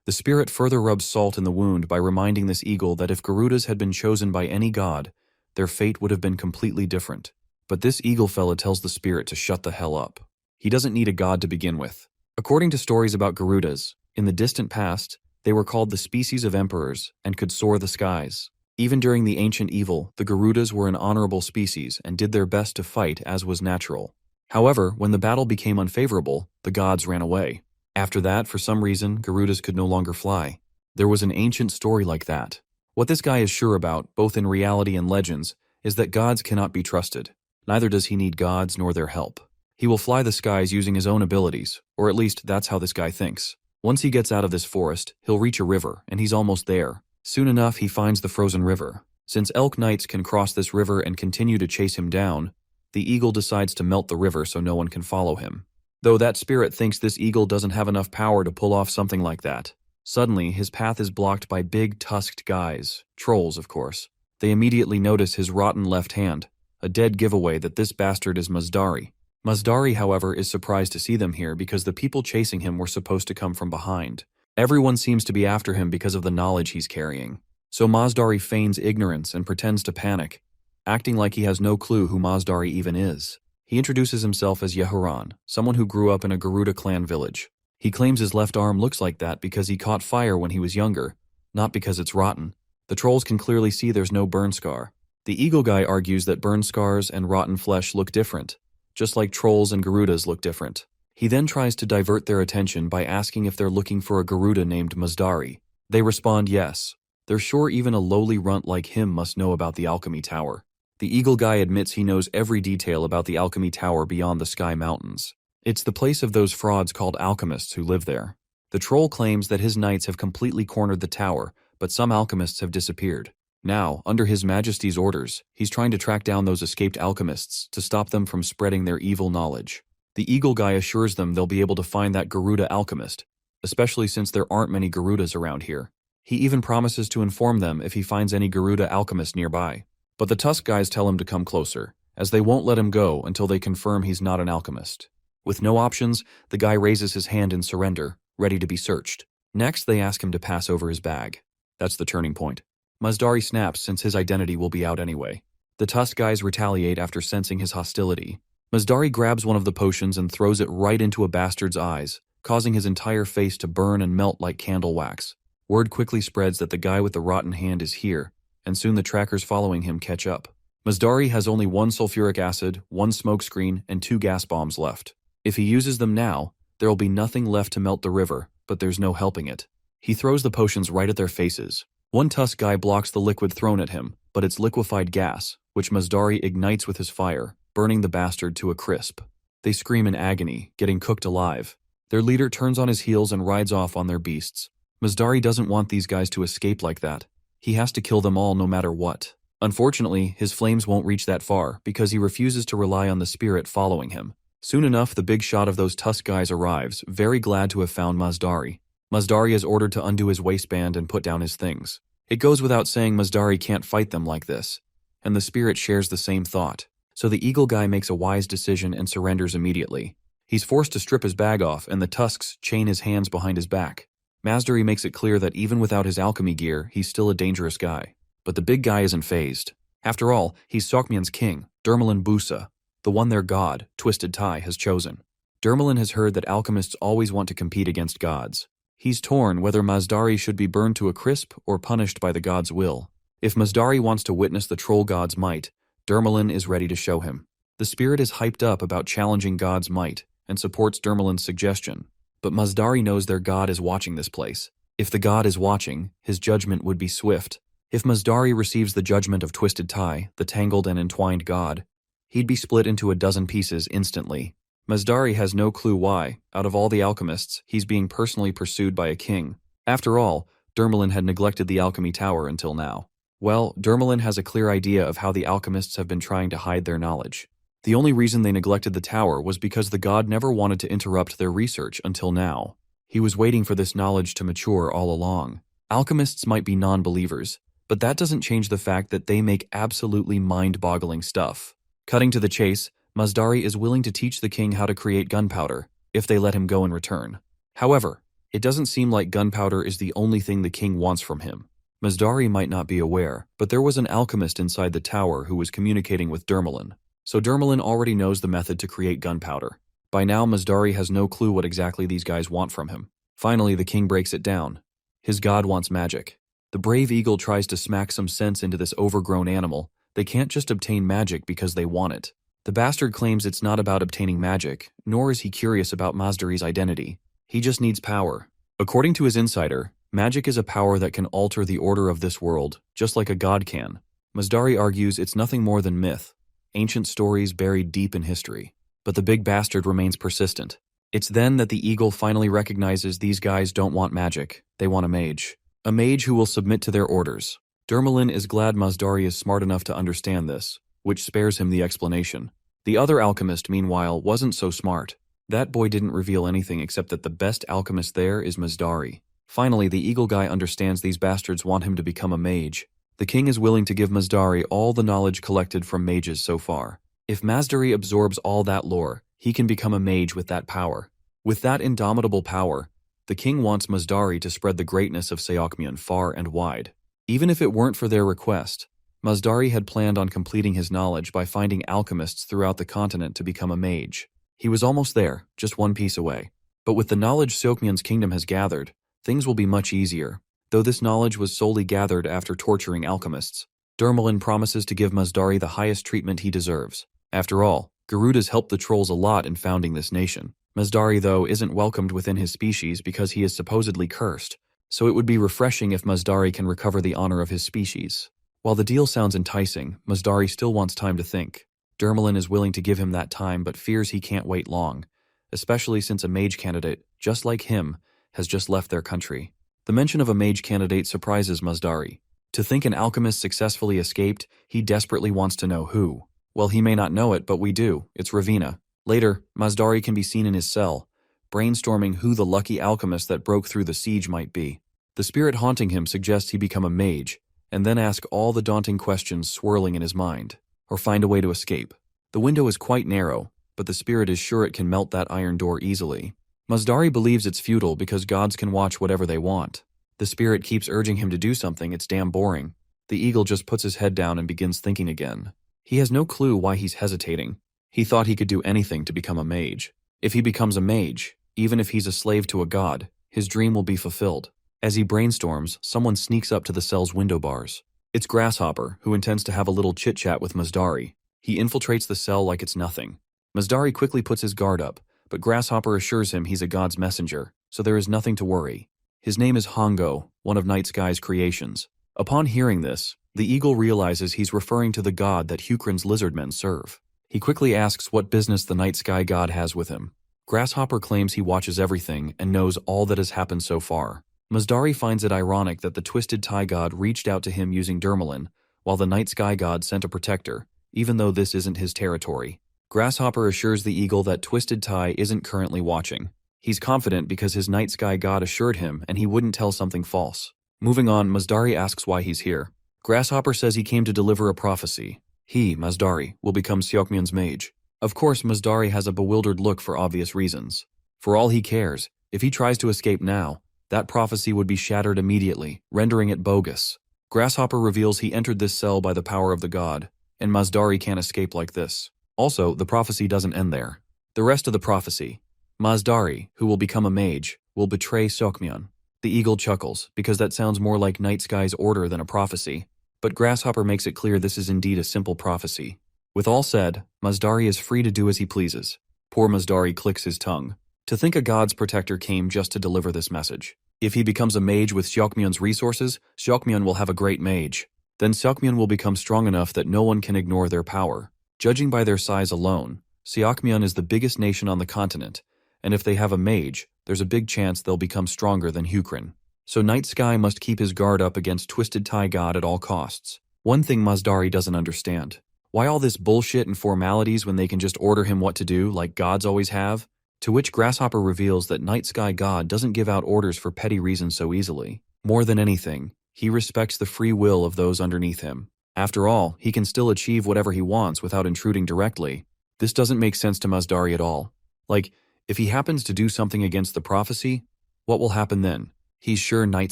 The spirit further rubs salt in the wound by reminding this eagle that if Garudas had been chosen by any god, their fate would have been completely different. But this eagle fella tells the spirit to shut the hell up. He doesn't need a god to begin with. According to stories about Garudas, in the distant past, they were called the species of emperors and could soar the skies. Even during the ancient evil, the Garudas were an honorable species and did their best to fight as was natural. However, when the battle became unfavorable, the gods ran away. After that, for some reason, Garudas could no longer fly. There was an ancient story like that. What this guy is sure about, both in reality and legends, is that gods cannot be trusted. Neither does he need gods nor their help. He will fly the skies using his own abilities, or at least that's how this guy thinks. Once he gets out of this forest, he'll reach a river, and he's almost there. Soon enough, he finds the frozen river. Since elk knights can cross this river and continue to chase him down, the eagle decides to melt the river so no one can follow him. Though that spirit thinks this eagle doesn't have enough power to pull off something like that. Suddenly, his path is blocked by big, tusked guys. Trolls, of course. They immediately notice his rotten left hand, a dead giveaway that this bastard is Mazdari. Mazdari, however, is surprised to see them here because the people chasing him were supposed to come from behind. Everyone seems to be after him because of the knowledge he's carrying. So Mazdari feigns ignorance and pretends to panic, acting like he has no clue who Mazdari even is. He introduces himself as Yehuran, someone who grew up in a Garuda clan village. He claims his left arm looks like that because he caught fire when he was younger, not because it's rotten. The trolls can clearly see there's no burn scar. The eagle guy argues that burn scars and rotten flesh look different, just like trolls and Garudas look different. He then tries to divert their attention by asking if they're looking for a Garuda named Mazdari. They respond yes. They're sure even a lowly runt like him must know about the Alchemy Tower. The eagle guy admits he knows every detail about the Alchemy Tower beyond the Sky Mountains. It's the place of those frauds called alchemists who live there. The troll claims that his knights have completely cornered the tower, but some alchemists have disappeared. Now, under His Majesty's orders, he's trying to track down those escaped alchemists to stop them from spreading their evil knowledge. The eagle guy assures them they'll be able to find that Garuda alchemist, especially since there aren't many Garudas around here. He even promises to inform them if he finds any Garuda alchemist nearby. But the Tusk guys tell him to come closer, as they won't let him go until they confirm he's not an alchemist. With no options, the guy raises his hand in surrender, ready to be searched. Next, they ask him to pass over his bag. That's the turning point. Mazdari snaps since his identity will be out anyway. The Tusk guys retaliate after sensing his hostility. Mazdari grabs one of the potions and throws it right into a bastard's eyes, causing his entire face to burn and melt like candle wax. Word quickly spreads that the guy with the rotten hand is here, and soon the trackers following him catch up. Masdari has only 1 sulfuric acid, 1 smoke screen, and 2 gas bombs left. If he uses them now, there'll be nothing left to melt the river, but there's no helping it. He throws the potions right at their faces. One tusk guy blocks the liquid thrown at him, but it's liquefied gas, which Masdari ignites with his fire, burning the bastard to a crisp. They scream in agony, getting cooked alive. Their leader turns on his heels and rides off on their beasts. Masdari doesn't want these guys to escape like that. He has to kill them all no matter what. Unfortunately, his flames won't reach that far because he refuses to rely on the spirit following him. Soon enough, the big shot of those tusk guys arrives, very glad to have found Masdari. Masdari is ordered to undo his waistband and put down his things. It goes without saying Masdari can't fight them like this, and the spirit shares the same thought. So the eagle guy makes a wise decision and surrenders immediately. He's forced to strip his bag off, and the tusks chain his hands behind his back. Masdari makes it clear that even without his alchemy gear, he's still a dangerous guy. But the big guy isn't fazed. After all, he's Sokmyan's king, Dermalin Busa, the one their god, Twisted Tai, has chosen. Dermalin has heard that alchemists always want to compete against gods. He's torn whether Masdari should be burned to a crisp or punished by the god's will. If Masdari wants to witness the troll god's might, Dermalin is ready to show him. The spirit is hyped up about challenging God's might and supports Dermalin's suggestion. But Masdari knows their god is watching this place. If the god is watching, his judgment would be swift. If Masdari receives the judgment of Twisted Tai, the tangled and entwined god, he'd be split into a dozen pieces instantly. Masdari has no clue why, out of all the alchemists, he's being personally pursued by a king. After all, Dermalin had neglected the alchemy tower until now. Well, Dermalin has a clear idea of how the alchemists have been trying to hide their knowledge. The only reason they neglected the tower was because the god never wanted to interrupt their research until now. He was waiting for this knowledge to mature all along. Alchemists might be non-believers, but that doesn't change the fact that they make absolutely mind-boggling stuff. Cutting to the chase, Masdari is willing to teach the king how to create gunpowder, if they let him go in return. However, it doesn't seem like gunpowder is the only thing the king wants from him. Masdari might not be aware, but there was an alchemist inside the tower who was communicating with Dermalin. So Dermalin already knows the method to create gunpowder. By now, Masdari has no clue what exactly these guys want from him. Finally, the king breaks it down. His god wants magic. The brave eagle tries to smack some sense into this overgrown animal. They can't just obtain magic because they want it. The bastard claims it's not about obtaining magic, nor is he curious about Masdari's identity. He just needs power. According to his insider, magic is a power that can alter the order of this world, just like a god can. Masdari argues it's nothing more than myth, ancient stories buried deep in history. But the big bastard remains persistent. It's then that the eagle finally recognizes these guys don't want magic, they want a mage. A mage who will submit to their orders. Dermalin is glad Masdari is smart enough to understand this, which spares him the explanation. The other alchemist, meanwhile, wasn't so smart. That boy didn't reveal anything except that the best alchemist there is Masdari. Finally, the eagle guy understands these bastards want him to become a mage. The king is willing to give Masdari all the knowledge collected from mages so far. If Masdari absorbs all that lore, he can become a mage with that power. With that indomitable power, the king wants Masdari to spread the greatness of Sokmyan far and wide. Even if it weren't for their request, Masdari had planned on completing his knowledge by finding alchemists throughout the continent to become a mage. He was almost there, just one piece away. But with the knowledge Sokmyan's kingdom has gathered, things will be much easier, though this knowledge was solely gathered after torturing alchemists. Dermalin promises to give Masdari the highest treatment he deserves. After all, Garuda's helped the trolls a lot in founding this nation. Masdari, though, isn't welcomed within his species because he is supposedly cursed, so it would be refreshing if Masdari can recover the honor of his species. While the deal sounds enticing, Masdari still wants time to think. Dermalin is willing to give him that time but fears he can't wait long, especially since a mage candidate, just like him, has just left their country. The mention of a mage candidate surprises Masdari. To think an alchemist successfully escaped, he desperately wants to know who. Well, he may not know it, but we do. It's Ravina. Later, Masdari can be seen in his cell, brainstorming who the lucky alchemist that broke through the siege might be. The spirit haunting him suggests he become a mage, and then ask all the daunting questions swirling in his mind, or find a way to escape. The window is quite narrow, but the spirit is sure it can melt that iron door easily. Masdari believes it's futile because gods can watch whatever they want. The spirit keeps urging him to do something, it's damn boring. The eagle just puts his head down and begins thinking again. He has no clue why he's hesitating. He thought he could do anything to become a mage. If he becomes a mage, even if he's a slave to a god, his dream will be fulfilled. As he brainstorms, someone sneaks up to the cell's window bars. It's Grasshopper, who intends to have a little chit-chat with Masdari. He infiltrates the cell like it's nothing. Masdari quickly puts his guard up, but Grasshopper assures him he's a god's messenger, so there is nothing to worry. His name is Hongo, one of Night Sky's creations. Upon hearing this, the eagle realizes he's referring to the god that Hukrin's lizardmen serve. He quickly asks what business the Night Sky god has with him. Grasshopper claims he watches everything and knows all that has happened so far. Masdari finds it ironic that the Twisted Tie god reached out to him using Dermalin, while the Night Sky god sent a protector, even though this isn't his territory. Grasshopper assures the eagle that Twisted Tie isn't currently watching. He's confident because his Night Sky god assured him and he wouldn't tell something false. Moving on, Masdari asks why he's here. Grasshopper says he came to deliver a prophecy. He, Masdari, will become Seokmyeon's mage. Of course, Masdari has a bewildered look for obvious reasons. For all he cares, if he tries to escape now, that prophecy would be shattered immediately, rendering it bogus. Grasshopper reveals he entered this cell by the power of the god, and Masdari can't escape like this. Also, the prophecy doesn't end there. The rest of the prophecy: Masdari, who will become a mage, will betray Seokmyeon. The eagle chuckles, because that sounds more like Night Sky's order than a prophecy. But Grasshopper makes it clear this is indeed a simple prophecy. With all said, Masdari is free to do as he pleases. Poor Masdari clicks his tongue. To think a god's protector came just to deliver this message. If he becomes a mage with Seokmyeon's resources, Seokmyeon will have a great mage. Then Seokmyeon will become strong enough that no one can ignore their power. Judging by their size alone, Seokmyeon is the biggest nation on the continent, and if they have a mage, there's a big chance they'll become stronger than Hukrin. So Night Sky must keep his guard up against Twisted Tie God at all costs. One thing Masdari doesn't understand: why all this bullshit and formalities when they can just order him what to do like gods always have? To which Grasshopper reveals that Night Sky God doesn't give out orders for petty reasons so easily. More than anything, he respects the free will of those underneath him. After all, he can still achieve whatever he wants without intruding directly. This doesn't make sense to Masdari at all. Like, if he happens to do something against the prophecy, what will happen then? He's sure Night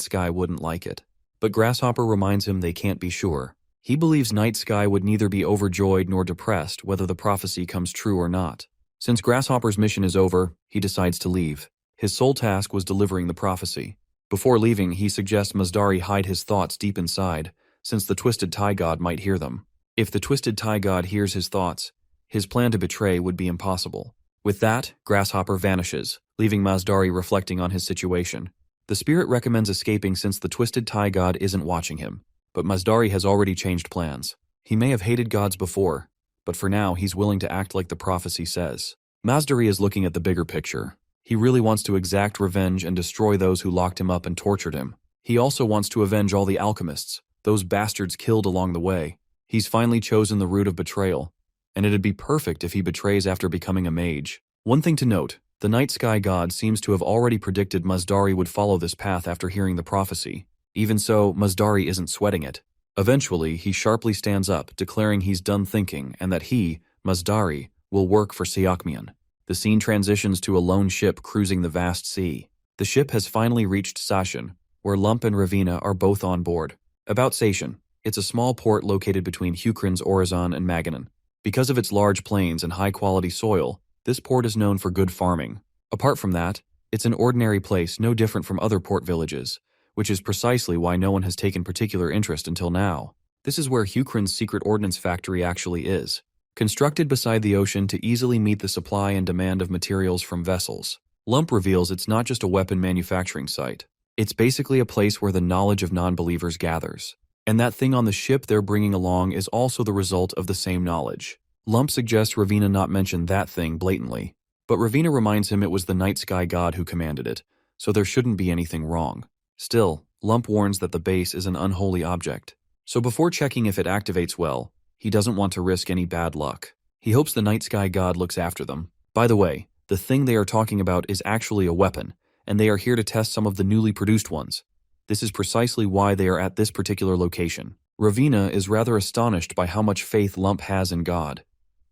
Sky wouldn't like it. But Grasshopper reminds him they can't be sure. He believes Night Sky would neither be overjoyed nor depressed whether the prophecy comes true or not. Since Grasshopper's mission is over, he decides to leave. His sole task was delivering the prophecy. Before leaving, he suggests Masdari hide his thoughts deep inside, since the Twisted Tie God might hear them. If the Twisted Tie God hears his thoughts, his plan to betray would be impossible. With that, Grasshopper vanishes, leaving Masdari reflecting on his situation. The spirit recommends escaping since the Twisted Tie God isn't watching him, but Masdari has already changed plans. He may have hated gods before, but for now he's willing to act like the prophecy says. Masdari is looking at the bigger picture. He really wants to exact revenge and destroy those who locked him up and tortured him. He also wants to avenge all the alchemists, those bastards killed along the way. He's finally chosen the route of betrayal, and it'd be perfect if he betrays after becoming a mage. One thing to note: the Night Sky God seems to have already predicted Masdari would follow this path after hearing the prophecy. Even so, Masdari isn't sweating it. Eventually, he sharply stands up, declaring he's done thinking and that he, Masdari, will work for Seokmyeon. The scene transitions to a lone ship cruising the vast sea. The ship has finally reached Sashin, where Lump and Ravina are both on board. About Sashin: it's a small port located between Hukrin's Orizon and Maganon. Because of its large plains and high-quality soil, this port is known for good farming. Apart from that, it's an ordinary place no different from other port villages, which is precisely why no one has taken particular interest until now. This is where Hukrin's secret ordnance factory actually is, constructed beside the ocean to easily meet the supply and demand of materials from vessels. Lump reveals it's not just a weapon manufacturing site. It's basically a place where the knowledge of non-believers gathers. And that thing on the ship they're bringing along is also the result of the same knowledge. Lump suggests Ravina not mention that thing blatantly, but Ravina reminds him it was the Night Sky God who commanded it, so there shouldn't be anything wrong. Still, Lump warns that the base is an unholy object, so before checking if it activates well, he doesn't want to risk any bad luck. He hopes the Night Sky God looks after them. By the way, the thing they are talking about is actually a weapon, and they are here to test some of the newly produced ones. This is precisely why they are at this particular location. Ravina is rather astonished by how much faith Lump has in God,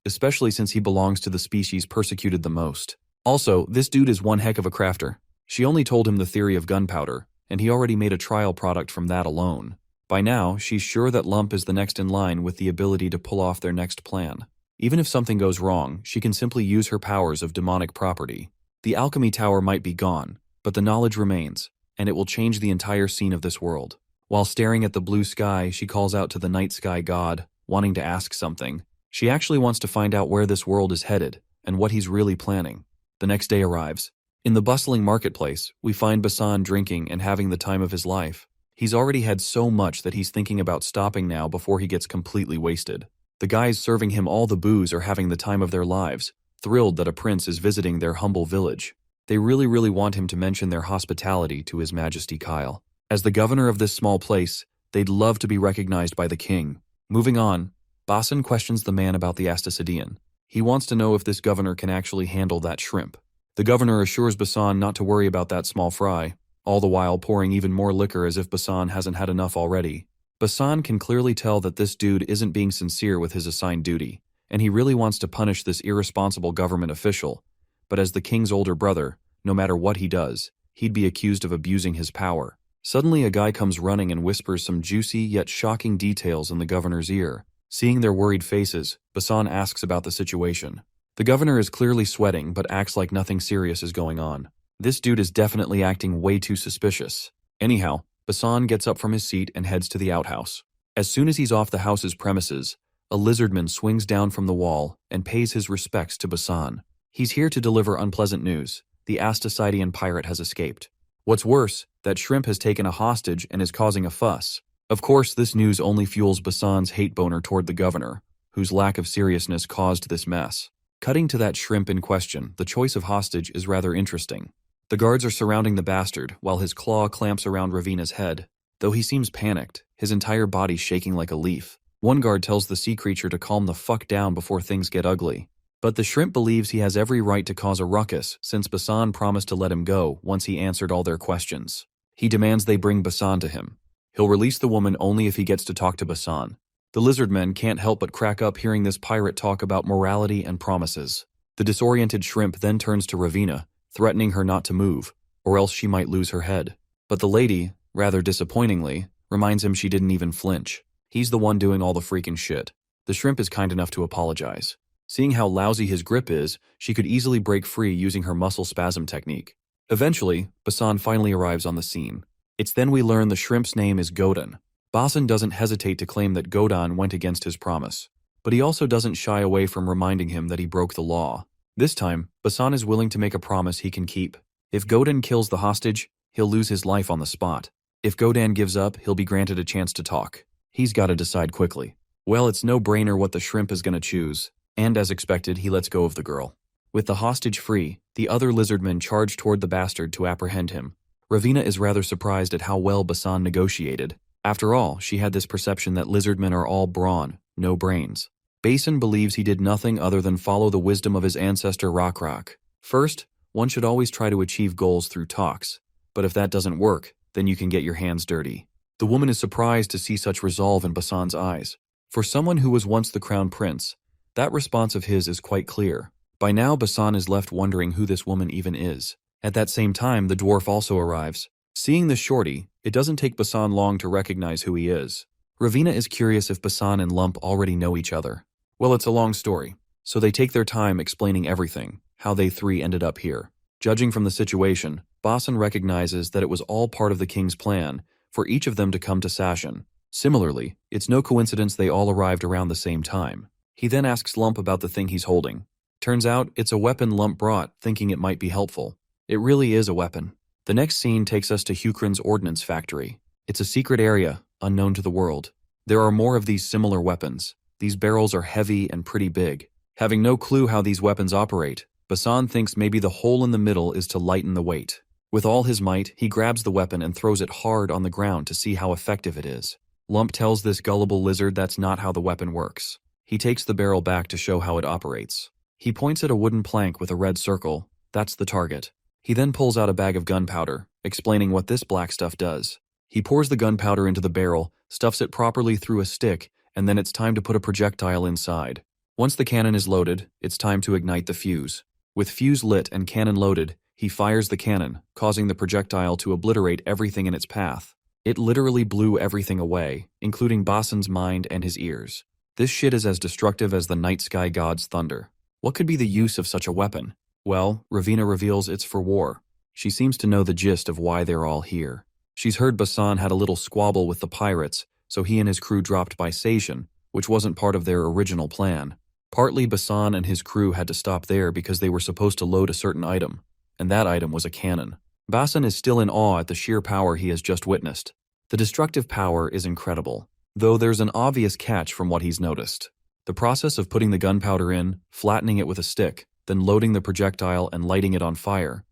especially since he belongs to the species persecuted the most. Also, this dude is one heck of a crafter. She only told him the theory of gunpowder, and he already made a trial product from that alone. By now, she's sure that Lump is the next in line with the ability to pull off their next plan. Even if something goes wrong, she can simply use her powers of demonic property. The alchemy tower might be gone, but the knowledge remains, and it will change the entire scene of this world. While staring at the blue sky, she calls out to the night sky god, wanting to ask something. She actually wants to find out where this world is headed and what he's really planning. The next day arrives. In the bustling marketplace, we find Basan drinking and having the time of his life. He's already had so much that he's thinking about stopping now before he gets completely wasted. The guys serving him all the booze are having the time of their lives, thrilled that a prince is visiting their humble village. They really want him to mention their hospitality to His Majesty Kyle. As the governor of this small place, they'd love to be recognized by the king. Moving on, Basan questions the man about the Astasidian. He wants to know if this governor can actually handle that shrimp. The governor assures Basan not to worry about that small fry, all the while pouring even more liquor as if Basan hasn't had enough already. Basan can clearly tell that this dude isn't being sincere with his assigned duty, and he really wants to punish this irresponsible government official. But as the king's older brother, no matter what he does, he'd be accused of abusing his power. Suddenly a guy comes running and whispers some juicy yet shocking details in the governor's ear. Seeing their worried faces, Basan asks about the situation. The governor is clearly sweating but acts like nothing serious is going on. This dude is definitely acting way too suspicious. Anyhow, Basan gets up from his seat and heads to the outhouse. As soon as he's off the house's premises, a lizardman swings down from the wall and pays his respects to Basan. He's here to deliver unpleasant news. The Astasidian pirate has escaped. What's worse, that shrimp has taken a hostage and is causing a fuss. Of course, this news only fuels Basan's hate boner toward the governor, whose lack of seriousness caused this mess. Cutting to that shrimp in question, the choice of hostage is rather interesting. The guards are surrounding the bastard, while his claw clamps around Ravina's head. Though he seems panicked, his entire body shaking like a leaf. One guard tells the sea creature to calm the fuck down before things get ugly. But the shrimp believes he has every right to cause a ruckus since Basan promised to let him go once he answered all their questions. He demands they bring Basan to him. He'll release the woman only if he gets to talk to Basan. The lizardmen can't help but crack up hearing this pirate talk about morality and promises. The disoriented shrimp then turns to Ravina, threatening her not to move, or else she might lose her head. But the lady, rather disappointingly, reminds him she didn't even flinch. He's the one doing all the freaking shit. The shrimp is kind enough to apologize. Seeing how lousy his grip is, she could easily break free using her muscle spasm technique. Eventually, Basan finally arrives on the scene. It's then we learn the shrimp's name is Godan. Basan doesn't hesitate to claim that Godan went against his promise, but he also doesn't shy away from reminding him that he broke the law. This time, Basan is willing to make a promise he can keep. If Godan kills the hostage, he'll lose his life on the spot. If Godan gives up, he'll be granted a chance to talk. He's got to decide quickly. Well, it's no brainer what the shrimp is going to choose, and as expected, he lets go of the girl. With the hostage free, the other lizardmen charge toward the bastard to apprehend him. Ravina is rather surprised at how well Basan negotiated. After all, she had this perception that lizardmen are all brawn, no brains. Basan believes he did nothing other than follow the wisdom of his ancestor Rockra. First, one should always try to achieve goals through talks, but if that doesn't work, then you can get your hands dirty. The woman is surprised to see such resolve in Basan's eyes. For someone who was once the crown prince, that response of his is quite clear. By now, Basan is left wondering who this woman even is. At that same time, the dwarf also arrives. Seeing the shorty, it doesn't take Basan long to recognize who he is. Ravina is curious if Basan and Lump already know each other. Well, it's a long story, so they take their time explaining everything, how they three ended up here. Judging from the situation, Basan recognizes that it was all part of the king's plan for each of them to come to Ascension. Similarly, it's no coincidence they all arrived around the same time. He then asks Lump about the thing he's holding. Turns out, it's a weapon Lump brought, thinking it might be helpful. It really is a weapon. The next scene takes us to Hukrin's ordnance factory. It's a secret area, unknown to the world. There are more of these similar weapons. These barrels are heavy and pretty big. Having no clue how these weapons operate, Basan thinks maybe the hole in the middle is to lighten the weight. With all his might, he grabs the weapon and throws it hard on the ground to see how effective it is. Lump tells this gullible lizard that's not how the weapon works. He takes the barrel back to show how it operates. He points at a wooden plank with a red circle. That's the target. He then pulls out a bag of gunpowder, explaining what this black stuff does. He pours the gunpowder into the barrel, stuffs it properly through a stick, and then it's time to put a projectile inside. Once the cannon is loaded, it's time to ignite the fuse. With fuse lit and cannon loaded, he fires the cannon, causing the projectile to obliterate everything in its path. It literally blew everything away, including Basan's mind and his ears. This shit is as destructive as the night sky god's thunder. What could be the use of such a weapon? Well, Ravina reveals it's for war. She seems to know the gist of why they're all here. She's heard Basan had a little squabble with the pirates, so he and his crew dropped by Sation, which wasn't part of their original plan. Partly Basan and his crew had to stop there because they were supposed to load a certain item, and that item was a cannon. Basan is still in awe at the sheer power he has just witnessed. The destructive power is incredible, though there's an obvious catch from what he's noticed. The process of putting the gunpowder in, flattening it with a stick, then loading the projectile and lighting it on fire,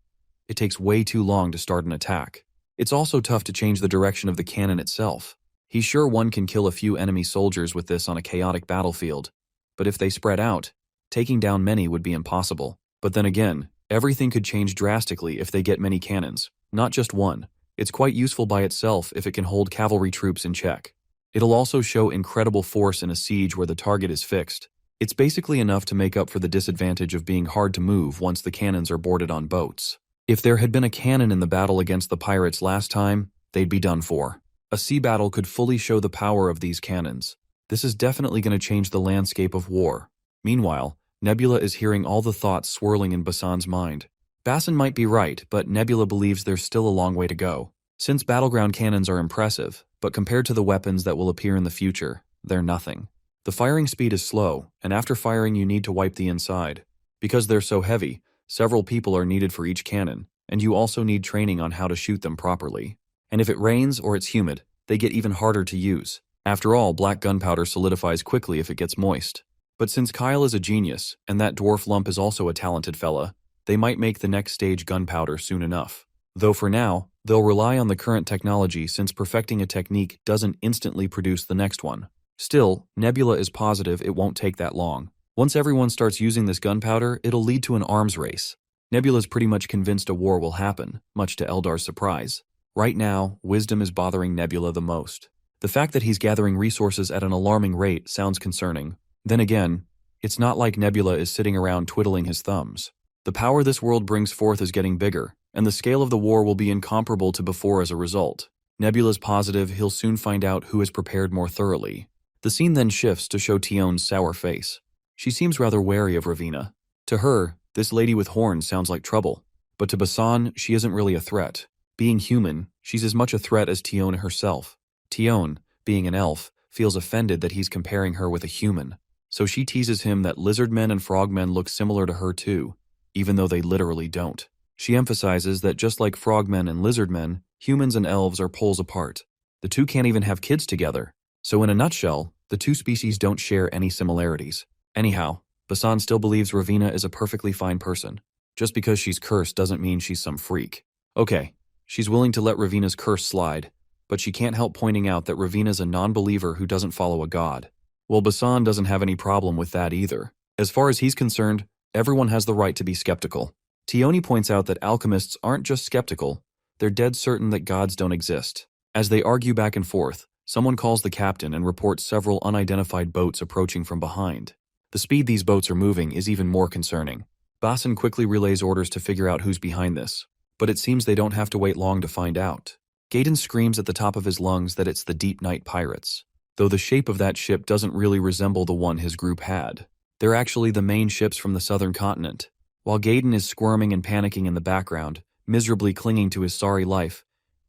it takes way too long to start an attack. It's also tough to change the direction of the cannon itself. He's sure one can kill a few enemy soldiers with this on a chaotic battlefield, but if they spread out, taking down many would be impossible. But then again, everything could change drastically if they get many cannons, not just one. It's quite useful by itself if it can hold cavalry troops in check. It'll also show incredible force in a siege where the target is fixed. It's basically enough to make up for the disadvantage of being hard to move once the cannons are boarded on boats. If there had been a cannon in the battle against the pirates last time, they'd be done for. A sea battle could fully show the power of these cannons. This is definitely going to change the landscape of war. Meanwhile, Nebula is hearing all the thoughts swirling in Basan's mind. Basan might be right, but Nebula believes there's still a long way to go. Since battleground cannons are impressive, but compared to the weapons that will appear in the future, they're nothing. The firing speed is slow, and after firing you need to wipe the inside. Because they're so heavy, several people are needed for each cannon, and you also need training on how to shoot them properly. And if it rains or it's humid, they get even harder to use. After all, black gunpowder solidifies quickly if it gets moist. But since Kyle is a genius, and that dwarf lump is also a talented fella, they might make the next stage gunpowder soon enough. Though for now, they'll rely on the current technology since perfecting a technique doesn't instantly produce the next one. Still, Nebula is positive it won't take that long. Once everyone starts using this gunpowder, it'll lead to an arms race. Nebula's pretty much convinced a war will happen, much to Eldar's surprise. Right now, wisdom is bothering Nebula the most. The fact that he's gathering resources at an alarming rate sounds concerning. Then again, it's not like Nebula is sitting around twiddling his thumbs. The power this world brings forth is getting bigger, and the scale of the war will be incomparable to before as a result. Nebula's positive he'll soon find out who is prepared more thoroughly. The scene then shifts to show Tion's sour face. She seems rather wary of Ravina. To her, this lady with horns sounds like trouble, but to Basan, she isn't really a threat. Being human, she's as much a threat as Tion herself. Tion, being an elf, feels offended that he's comparing her with a human, so she teases him that lizardmen and frogmen look similar to her too, even though they literally don't. She emphasizes that just like frogmen and lizardmen, humans and elves are poles apart. The two can't even have kids together. So in a nutshell, the two species don't share any similarities. Anyhow, Basan still believes Ravina is a perfectly fine person. Just because she's cursed doesn't mean she's some freak. Okay, she's willing to let Ravina's curse slide, but she can't help pointing out that Ravina's a non-believer who doesn't follow a god. Well, Basan doesn't have any problem with that either. As far as he's concerned, everyone has the right to be skeptical. Tioni points out that alchemists aren't just skeptical, they're dead certain that gods don't exist. As they argue back and forth, someone calls the captain and reports several unidentified boats approaching from behind. The speed these boats are moving is even more concerning. Basan quickly relays orders to figure out who's behind this, but it seems they don't have to wait long to find out. Gaiden screams at the top of his lungs that it's the Deep Night Pirates, though the shape of that ship doesn't really resemble the one his group had. They're actually the main ships from the southern continent. While Gaiden is squirming and panicking in the background, miserably clinging to his sorry life,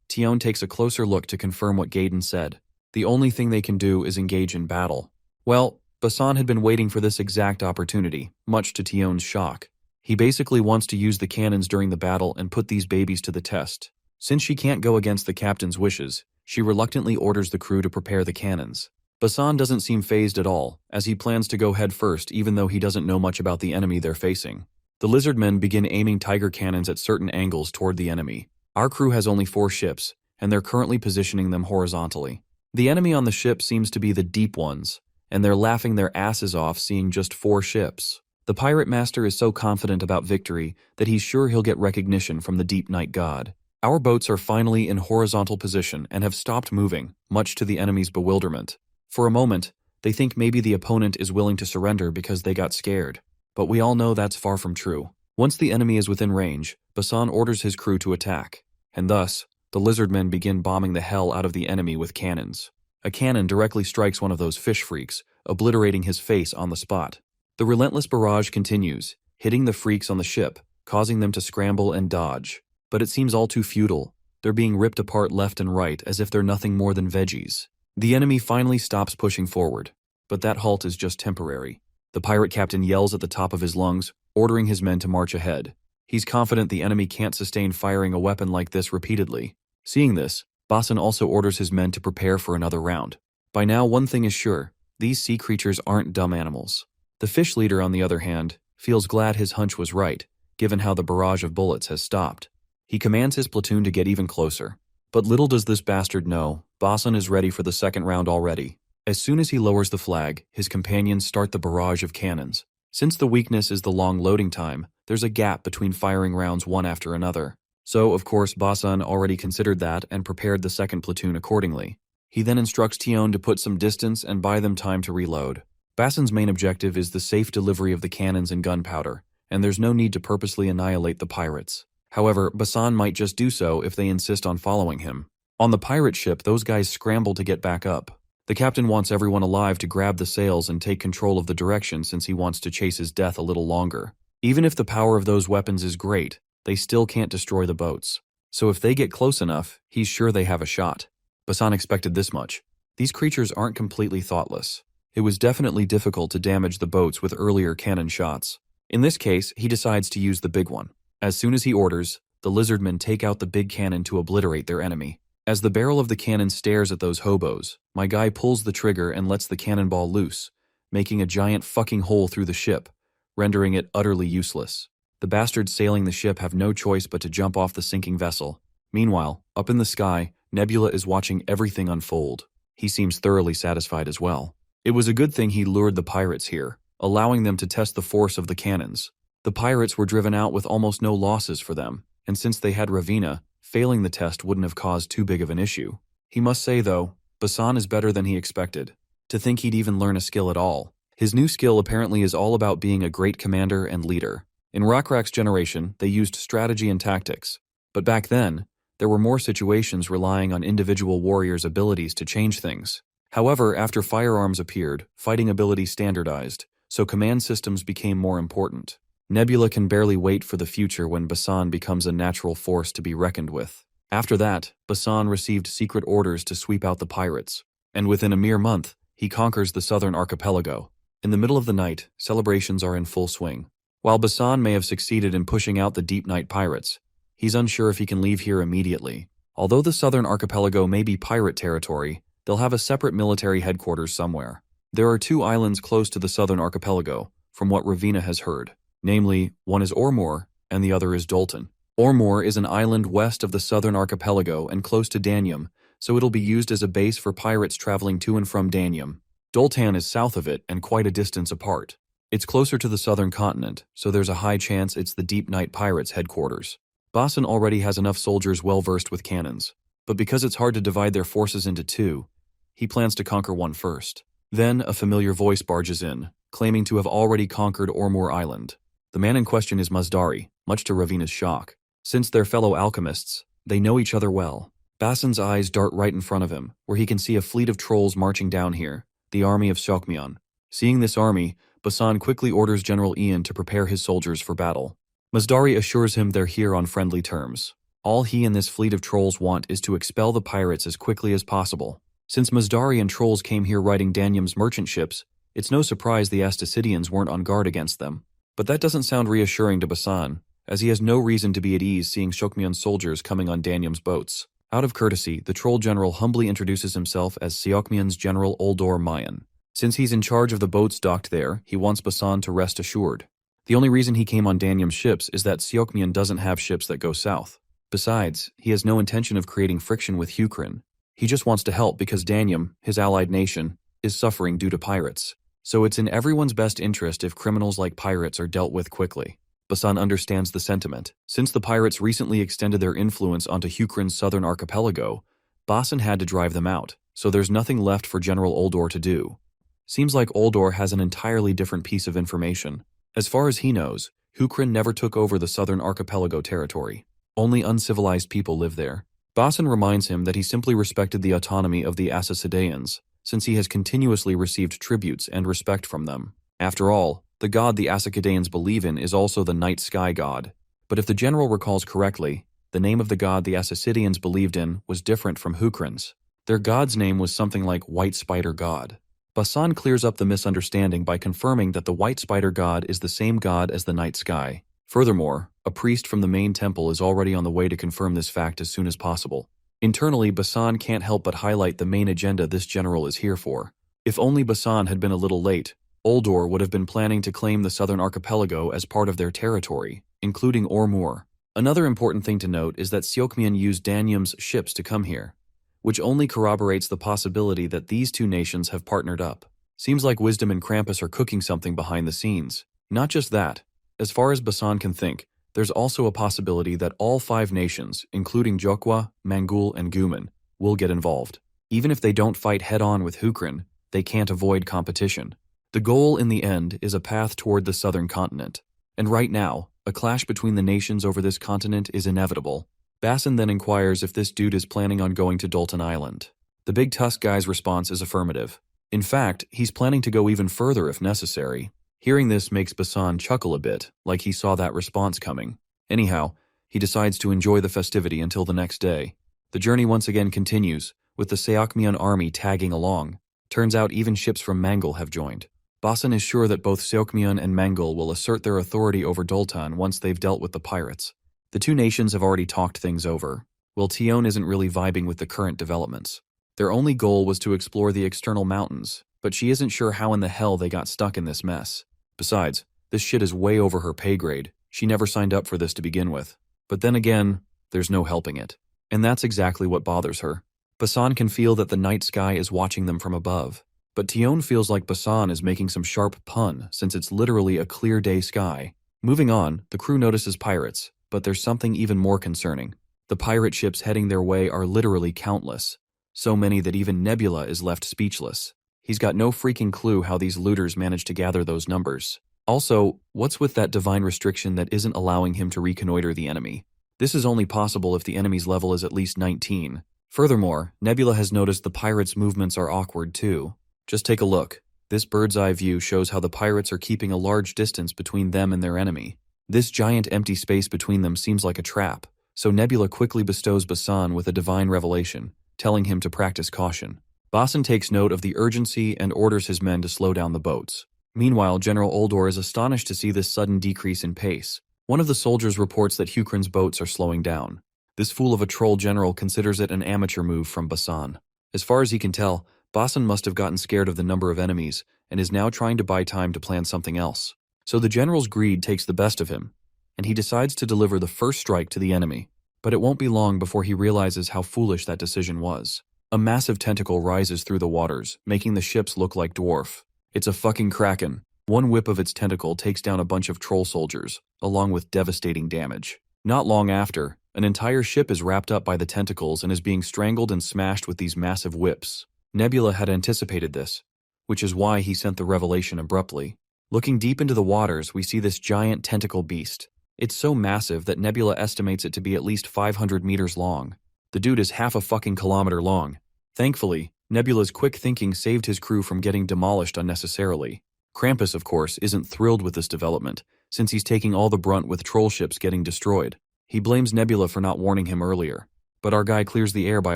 Tion takes a closer look to confirm what Gaiden said. The only thing they can do is engage in battle. Well, Basan had been waiting for this exact opportunity, much to Tion's shock. He basically wants to use the cannons during the battle and put these babies to the test. Since she can't go against the captain's wishes, she reluctantly orders the crew to prepare the cannons. Basan doesn't seem fazed at all, as he plans to go head first even though he doesn't know much about the enemy they're facing. The Lizardmen begin aiming tiger cannons at certain angles toward the enemy. Our crew has only 4 ships, and they're currently positioning them horizontally. The enemy on the ship seems to be the deep ones, and they're laughing their asses off seeing just 4 ships. The pirate master is so confident about victory that he's sure he'll get recognition from the Deep Night God. Our boats are finally in horizontal position and have stopped moving, much to the enemy's bewilderment. For a moment, they think maybe the opponent is willing to surrender because they got scared. But we all know that's far from true. Once the enemy is within range, Basan orders his crew to attack, and thus, the Lizardmen begin bombing the hell out of the enemy with cannons. A cannon directly strikes one of those fish freaks, obliterating his face on the spot. The relentless barrage continues, hitting the freaks on the ship, causing them to scramble and dodge. But it seems all too futile. They're being ripped apart left and right as if they're nothing more than veggies. The enemy finally stops pushing forward, but that halt is just temporary. The pirate captain yells at the top of his lungs, ordering his men to march ahead. He's confident the enemy can't sustain firing a weapon like this repeatedly. Seeing this, Basan also orders his men to prepare for another round. By now, one thing is sure: these sea creatures aren't dumb animals. The fish leader, on the other hand, feels glad his hunch was right, given how the barrage of bullets has stopped. He commands his platoon to get even closer. But little does this bastard know, Basan is ready for the second round already. As soon as he lowers the flag, his companions start the barrage of cannons. Since the weakness is the long loading time, there's a gap between firing rounds one after another. So, of course, Basan already considered that and prepared the second platoon accordingly. He then instructs Tion to put some distance and buy them time to reload. Basan's main objective is the safe delivery of the cannons and gunpowder, and there's no need to purposely annihilate the pirates. However, Basan might just do so if they insist on following him. On the pirate ship, those guys scramble to get back up. The captain wants everyone alive to grab the sails and take control of the direction since he wants to chase his death a little longer. Even if the power of those weapons is great, they still can't destroy the boats. So if they get close enough, he's sure they have a shot. Basan expected this much. These creatures aren't completely thoughtless. It was definitely difficult to damage the boats with earlier cannon shots. In this case, he decides to use the big one. As soon as he orders, the Lizardmen take out the big cannon to obliterate their enemy. As the barrel of the cannon stares at those hobos, my guy pulls the trigger and lets the cannonball loose, making a giant fucking hole through the ship, rendering it utterly useless. The bastards sailing the ship have no choice but to jump off the sinking vessel. Meanwhile, up in the sky, Nebula is watching everything unfold. He seems thoroughly satisfied as well. It was a good thing he lured the pirates here, allowing them to test the force of the cannons. The pirates were driven out with almost no losses for them, and since they had Ravina, failing the test wouldn't have caused too big of an issue. He must say, though, Basan is better than he expected. To think he'd even learn a skill at all. His new skill apparently is all about being a great commander and leader. In Rockrak's generation, they used strategy and tactics. But back then, there were more situations relying on individual warriors' abilities to change things. However, after firearms appeared, fighting abilities standardized, so command systems became more important. Nebula can barely wait for the future when Basan becomes a natural force to be reckoned with. After that, Basan received secret orders to sweep out the pirates, and within a mere month, he conquers the southern archipelago. In the middle of the night, celebrations are in full swing. While Basan may have succeeded in pushing out the deep night pirates, he's unsure if he can leave here immediately. Although the southern archipelago may be pirate territory, they'll have a separate military headquarters somewhere. There are 2 islands close to the southern archipelago, from what Ravina has heard. Namely, one is Ormor, and the other is Dolton. Ormor is an island west of the southern archipelago and close to Danium, so it'll be used as a base for pirates traveling to and from Danium. Doltan is south of it and quite a distance apart. It's closer to the southern continent, so there's a high chance it's the Deep Night Pirates' headquarters. Basan already has enough soldiers well-versed with cannons, but because it's hard to divide their forces into 2, he plans to conquer one first. Then a familiar voice barges in, claiming to have already conquered Ormor Island. The man in question is Mazdari, much to Ravina's shock. Since they're fellow alchemists, they know each other well. Basan's eyes dart right in front of him, where he can see a fleet of trolls marching down here, the army of Shokmyan. Seeing this army, Basan quickly orders General Ian to prepare his soldiers for battle. Mazdari assures him they're here on friendly terms. All he and this fleet of trolls want is to expel the pirates as quickly as possible. Since Mazdari and trolls came here riding Danium's merchant ships, it's no surprise the Asticidians weren't on guard against them. But that doesn't sound reassuring to Basan, as he has no reason to be at ease seeing Shokmyan's soldiers coming on Danium's boats. Out of courtesy, the troll general humbly introduces himself as Shokmyan's General Uldor Mayan. Since he's in charge of the boats docked there, he wants Basan to rest assured. The only reason he came on Danium's ships is that Shokmyan doesn't have ships that go south. Besides, he has no intention of creating friction with Hukrin. He just wants to help because Danium, his allied nation, is suffering due to pirates. So it's in everyone's best interest if criminals like pirates are dealt with quickly. Basan understands the sentiment. Since the pirates recently extended their influence onto Hukrin's southern archipelago, Basan had to drive them out, so there's nothing left for General Uldor to do. Seems like Uldor has an entirely different piece of information. As far as he knows, Hukrin never took over the southern archipelago territory. Only uncivilized people live there. Basan reminds him that he simply respected the autonomy of the Assacideans, since he has continuously received tributes and respect from them. After all, the god the Assacideans believe in is also the night sky god. But if the general recalls correctly, the name of the god the Assassidians believed in was different from Hukrin's. Their god's name was something like White Spider God. Basan clears up the misunderstanding by confirming that the White Spider God is the same god as the night sky. Furthermore, a priest from the main temple is already on the way to confirm this fact as soon as possible. Internally, Basan can't help but highlight the main agenda this general is here for. If only Basan had been a little late, Uldor would have been planning to claim the southern archipelago as part of their territory, including Ormur. Another important thing to note is that Seokmian used Danyum's ships to come here, which only corroborates the possibility that these two nations have partnered up. Seems like Wisdom and Krampus are cooking something behind the scenes. Not just that, as far as Basan can think, there's also a possibility that all 5 nations, including Jokwa, Mangul, and Guman, will get involved. Even if they don't fight head-on with Hukrin, they can't avoid competition. The goal in the end is a path toward the southern continent. And right now, a clash between the nations over this continent is inevitable. Basan then inquires if this dude is planning on going to Dolton Island. The Big Tusk guy's response is affirmative. In fact, he's planning to go even further if necessary. Hearing this makes Basan chuckle a bit, like he saw that response coming. Anyhow, he decides to enjoy the festivity until the next day. The journey once again continues, with the Seokmian army tagging along. Turns out even ships from Mangul have joined. Basan is sure that both Seokmian and Mangul will assert their authority over Doltan once they've dealt with the pirates. The two nations have already talked things over. Well, Tion isn't really vibing with the current developments. Their only goal was to explore the external mountains, but she isn't sure how in the hell they got stuck in this mess. Besides, this shit is way over her pay grade. She never signed up for this to begin with. But then again, there's no helping it. And that's exactly what bothers her. Basan can feel that the night sky is watching them from above. But Tion feels like Basan is making some sharp pun since it's literally a clear day sky. Moving on, the crew notices pirates, but there's something even more concerning. The pirate ships heading their way are literally countless. So many that even Nebula is left speechless. He's got no freaking clue how these looters managed to gather those numbers. Also, what's with that divine restriction that isn't allowing him to reconnoiter the enemy? This is only possible if the enemy's level is at least 19. Furthermore, Nebula has noticed the pirates' movements are awkward too. Just take a look. This bird's eye view shows how the pirates are keeping a large distance between them and their enemy. This giant empty space between them seems like a trap, so Nebula quickly bestows Basan with a divine revelation, telling him to practice caution. Basan takes note of the urgency and orders his men to slow down the boats. Meanwhile, General Uldor is astonished to see this sudden decrease in pace. One of the soldiers reports that Hukrin's boats are slowing down. This fool of a troll general considers it an amateur move from Basan. As far as he can tell, Basan must have gotten scared of the number of enemies and is now trying to buy time to plan something else. So the general's greed takes the best of him, and he decides to deliver the first strike to the enemy. But it won't be long before he realizes how foolish that decision was. A massive tentacle rises through the waters, making the ships look like dwarf. It's a fucking kraken. One whip of its tentacle takes down a bunch of troll soldiers, along with devastating damage. Not long after, an entire ship is wrapped up by the tentacles and is being strangled and smashed with these massive whips. Nebula had anticipated this, which is why he sent the revelation abruptly. Looking deep into the waters, we see this giant tentacle beast. It's so massive that Nebula estimates it to be at least 500 meters long. The dude is half a fucking kilometer long. Thankfully, Nebula's quick thinking saved his crew from getting demolished unnecessarily. Krampus, of course, isn't thrilled with this development, since he's taking all the brunt with troll ships getting destroyed. He blames Nebula for not warning him earlier, but our guy clears the air by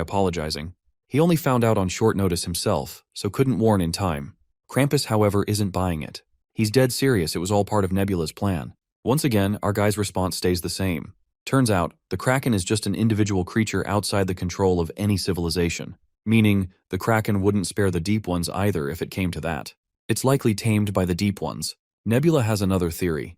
apologizing. He only found out on short notice himself, so couldn't warn in time. Krampus, however, isn't buying it. He's dead serious it was all part of Nebula's plan. Once again, our guy's response stays the same. Turns out, the Kraken is just an individual creature outside the control of any civilization, meaning the Kraken wouldn't spare the Deep Ones either if it came to that. It's likely tamed by the Deep Ones. Nebula has another theory.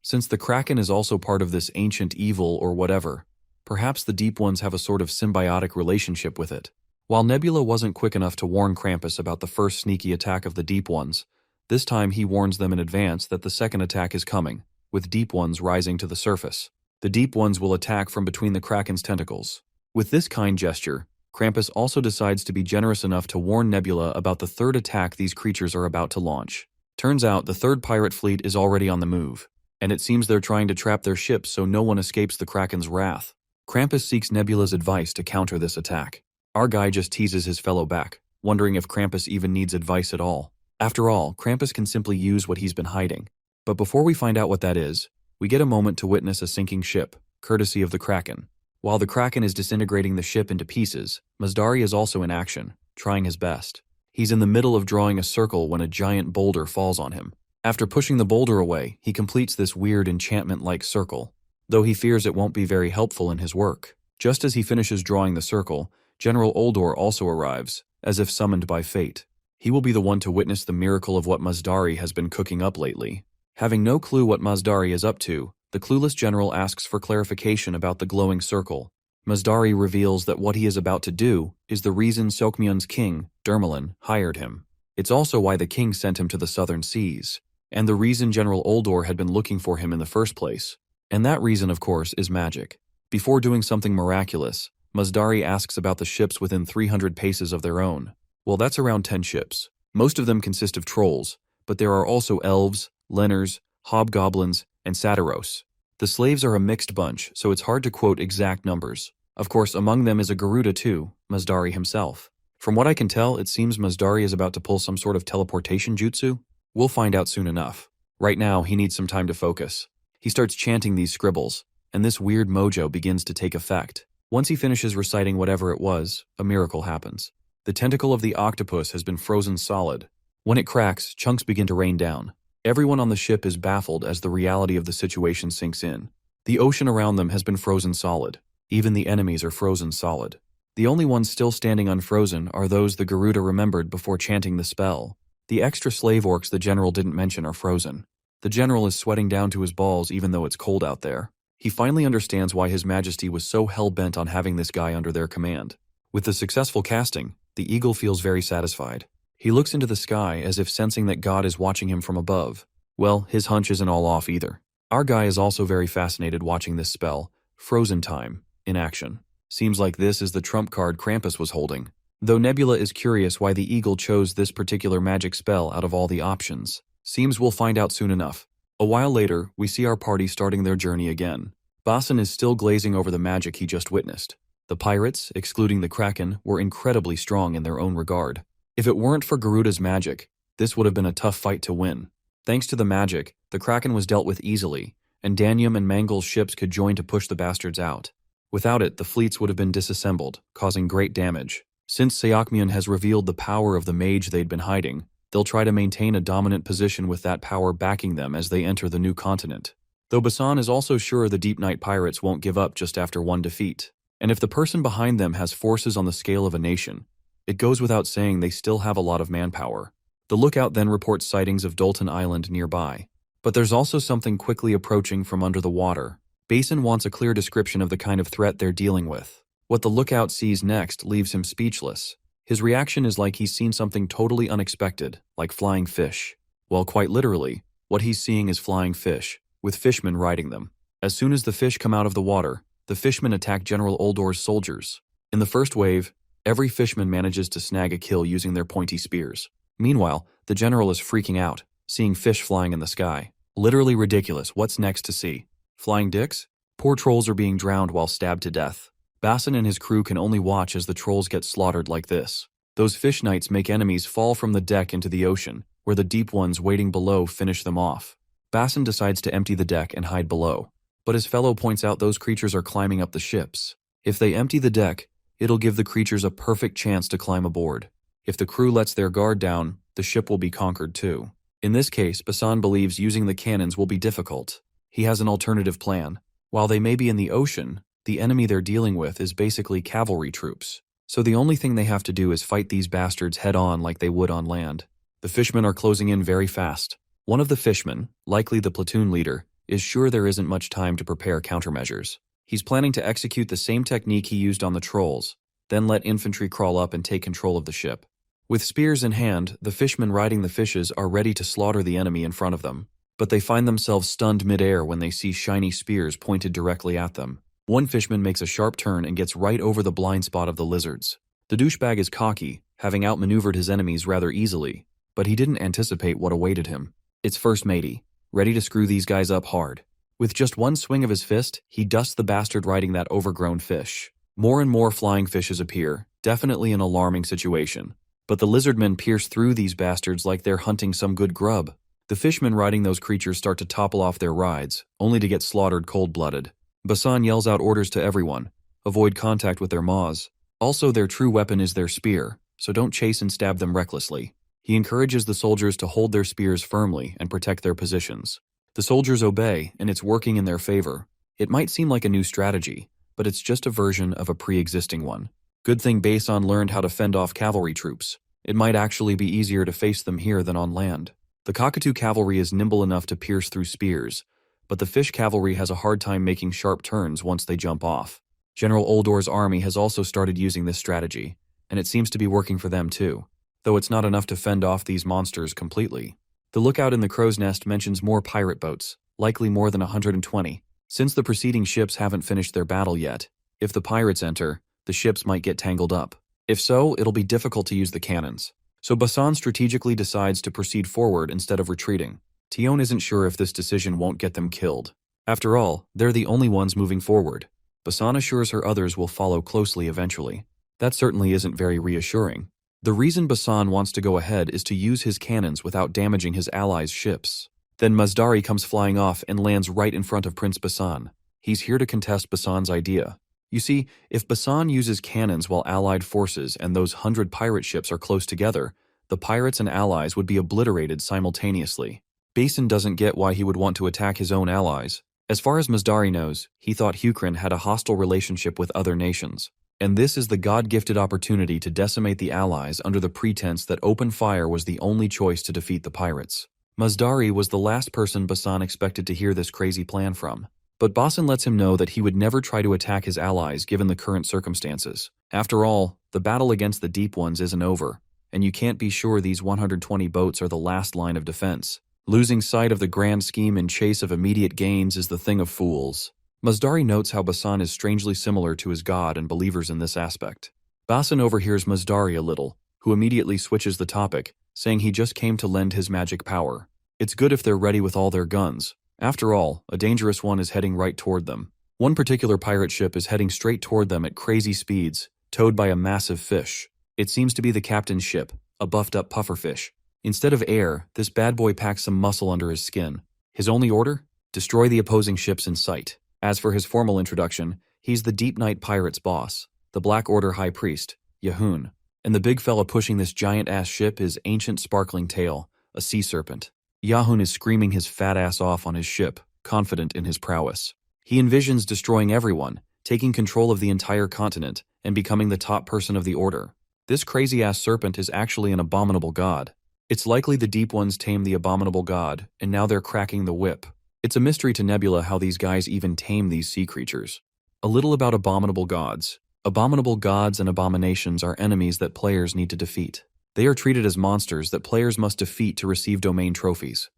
Since the Kraken is also part of this ancient evil or whatever, perhaps the Deep Ones have a sort of symbiotic relationship with it. While Nebula wasn't quick enough to warn Krampus about the first sneaky attack of the Deep Ones, this time he warns them in advance that the second attack is coming, with Deep Ones rising to the surface. The Deep Ones will attack from between the Kraken's tentacles. With this kind gesture, Krampus also decides to be generous enough to warn Nebula about the third attack these creatures are about to launch. Turns out the third pirate fleet is already on the move, and it seems they're trying to trap their ships so no one escapes the Kraken's wrath. Krampus seeks Nebula's advice to counter this attack. Our guy just teases his fellow back, wondering if Krampus even needs advice at all. After all, Krampus can simply use what he's been hiding. But before we find out what that is, we get a moment to witness a sinking ship, courtesy of the Kraken. While the Kraken is disintegrating the ship into pieces, Mazdari is also in action, trying his best. He's in the middle of drawing a circle when a giant boulder falls on him. After pushing the boulder away, he completes this weird enchantment-like circle, though he fears it won't be very helpful in his work. Just as he finishes drawing the circle, General Oldor also arrives, as if summoned by fate. He will be the one to witness the miracle of what Mazdari has been cooking up lately. Having no clue what Mazdari is up to, the clueless general asks for clarification about the glowing circle. Mazdari reveals that what he is about to do is the reason Sokmyun's king, Dermalin, hired him. It's also why the king sent him to the southern seas, and the reason General Oldor had been looking for him in the first place. And that reason, of course, is magic. Before doing something miraculous, Mazdari asks about the ships within 300 paces of their own. Well, that's around 10 ships. Most of them consist of trolls, but there are also elves, lenners, hobgoblins, and satyros. The slaves are a mixed bunch, so it's hard to quote exact numbers. Of course, among them is a Garuda too, Mazdari himself. From what I can tell, it seems Mazdari is about to pull some sort of teleportation jutsu. We'll find out soon enough. Right now, he needs some time to focus. He starts chanting these scribbles, and this weird mojo begins to take effect. Once he finishes reciting whatever it was, a miracle happens. The tentacle of the octopus has been frozen solid. When it cracks, chunks begin to rain down. Everyone on the ship is baffled as the reality of the situation sinks in. The ocean around them has been frozen solid. Even the enemies are frozen solid. The only ones still standing unfrozen are those the Garuda remembered before chanting the spell. The extra slave orcs the general didn't mention are frozen. The general is sweating down to his balls even though it's cold out there. He finally understands why His Majesty was so hell-bent on having this guy under their command. With the successful casting, the eagle feels very satisfied. He looks into the sky as if sensing that God is watching him from above. Well, his hunch isn't all off either. Our guy is also very fascinated watching this spell, Frozen Time, in action. Seems like this is the trump card Krampus was holding. Though Nebula is curious why the eagle chose this particular magic spell out of all the options. Seems we'll find out soon enough. A while later, we see our party starting their journey again. Basin is still glazing over the magic he just witnessed. The pirates, excluding the Kraken, were incredibly strong in their own regard. If it weren't for Garuda's magic, this would have been a tough fight to win. Thanks to the magic, the Kraken was dealt with easily, and Danium and Mangal's ships could join to push the bastards out. Without it, the fleets would have been disassembled, causing great damage. Since Seokmyun has revealed the power of the mage they'd been hiding, they'll try to maintain a dominant position with that power backing them as they enter the new continent. Though Basan is also sure the Deep Night pirates won't give up just after one defeat. And if the person behind them has forces on the scale of a nation, it goes without saying they still have a lot of manpower. The lookout then reports sightings of Dolton Island nearby. But there's also something quickly approaching from under the water. Basin wants a clear description of the kind of threat they're dealing with. What the lookout sees next leaves him speechless. His reaction is like he's seen something totally unexpected, like flying fish. Well, quite literally, what he's seeing is flying fish, with fishmen riding them. As soon as the fish come out of the water, the fishmen attack General Oldor's soldiers. In the first wave, every fishman manages to snag a kill using their pointy spears. Meanwhile, the general is freaking out, seeing fish flying in the sky. Literally ridiculous. What's next to see? Flying dicks? Poor trolls are being drowned while stabbed to death. Basin and his crew can only watch as the trolls get slaughtered like this. Those fish knights make enemies fall from the deck into the ocean, where the deep ones waiting below finish them off. Basin decides to empty the deck and hide below. But his fellow points out those creatures are climbing up the ships. If they empty the deck, it'll give the creatures a perfect chance to climb aboard. If the crew lets their guard down, the ship will be conquered too. In this case, Basan believes using the cannons will be difficult. He has an alternative plan. While they may be in the ocean, the enemy they're dealing with is basically cavalry troops. So the only thing they have to do is fight these bastards head-on like they would on land. The fishmen are closing in very fast. One of the fishmen, likely the platoon leader, is sure there isn't much time to prepare countermeasures. He's planning to execute the same technique he used on the trolls, then let infantry crawl up and take control of the ship. With spears in hand, the fishmen riding the fishes are ready to slaughter the enemy in front of them. But they find themselves stunned mid-air when they see shiny spears pointed directly at them. One fishman makes a sharp turn and gets right over the blind spot of the lizards. The douchebag is cocky, having outmaneuvered his enemies rather easily, but he didn't anticipate what awaited him. It's First Matey, ready to screw these guys up hard. With just one swing of his fist, he dusts the bastard riding that overgrown fish. More and more flying fishes appear, definitely an alarming situation. But the lizardmen pierce through these bastards like they're hunting some good grub. The fishmen riding those creatures start to topple off their rides, only to get slaughtered cold-blooded. Basan yells out orders to everyone. Avoid contact with their maws. Also, their true weapon is their spear, so don't chase and stab them recklessly. He encourages the soldiers to hold their spears firmly and protect their positions. The soldiers obey, and it's working in their favor. It might seem like a new strategy, but it's just a version of a pre-existing one. Good thing Basan learned how to fend off cavalry troops. It might actually be easier to face them here than on land. The cockatoo cavalry is nimble enough to pierce through spears, but the fish cavalry has a hard time making sharp turns once they jump off. General Oldor's army has also started using this strategy, and it seems to be working for them too, though it's not enough to fend off these monsters completely. The lookout in the crow's nest mentions more pirate boats, likely more than 120. Since the preceding ships haven't finished their battle yet, if the pirates enter, the ships might get tangled up. If so, it'll be difficult to use the cannons. So Basan strategically decides to proceed forward instead of retreating. Tion isn't sure if this decision won't get them killed. After all, they're the only ones moving forward. Basan assures her others will follow closely eventually. That certainly isn't very reassuring. The reason Basan wants to go ahead is to use his cannons without damaging his allies' ships. Then Mazdari comes flying off and lands right in front of Prince Basan. He's here to contest Basan's idea. You see, if Basan uses cannons while allied forces and those 100 pirate ships are close together, the pirates and allies would be obliterated simultaneously. Basan doesn't get why he would want to attack his own allies. As far as Mazdari knows, he thought Hukrin had a hostile relationship with other nations. And this is the God-gifted opportunity to decimate the allies under the pretense that open fire was the only choice to defeat the pirates. Mazdari was the last person Basan expected to hear this crazy plan from. But Basan lets him know that he would never try to attack his allies given the current circumstances. After all, the battle against the Deep Ones isn't over, and you can't be sure these 120 boats are the last line of defense. Losing sight of the grand scheme in chase of immediate gains is the thing of fools. Mazdari notes how Basan is strangely similar to his god and believers in this aspect. Basan overhears Mazdari a little, who immediately switches the topic, saying he just came to lend his magic power. It's good if they're ready with all their guns. After all, a dangerous one is heading right toward them. One particular pirate ship is heading straight toward them at crazy speeds, towed by a massive fish. It seems to be the captain's ship, a buffed-up pufferfish. Instead of air, this bad boy packs some muscle under his skin. His only order? Destroy the opposing ships in sight. As for his formal introduction, he's the Deep Night Pirates' boss, the Black Order High Priest, Yahun. And the big fella pushing this giant-ass ship is Ancient Sparkling Tail, a sea serpent. Yahun is screaming his fat ass off on his ship, confident in his prowess. He envisions destroying everyone, taking control of the entire continent, and becoming the top person of the order. This crazy-ass serpent is actually an abominable god. It's likely the Deep Ones tamed the abominable god, and now they're cracking the whip. It's a mystery to Nebula how these guys even tame these sea creatures. A little about abominable gods. Abominable gods and abominations are enemies that players need to defeat. They are treated as monsters that players must defeat to receive domain trophies.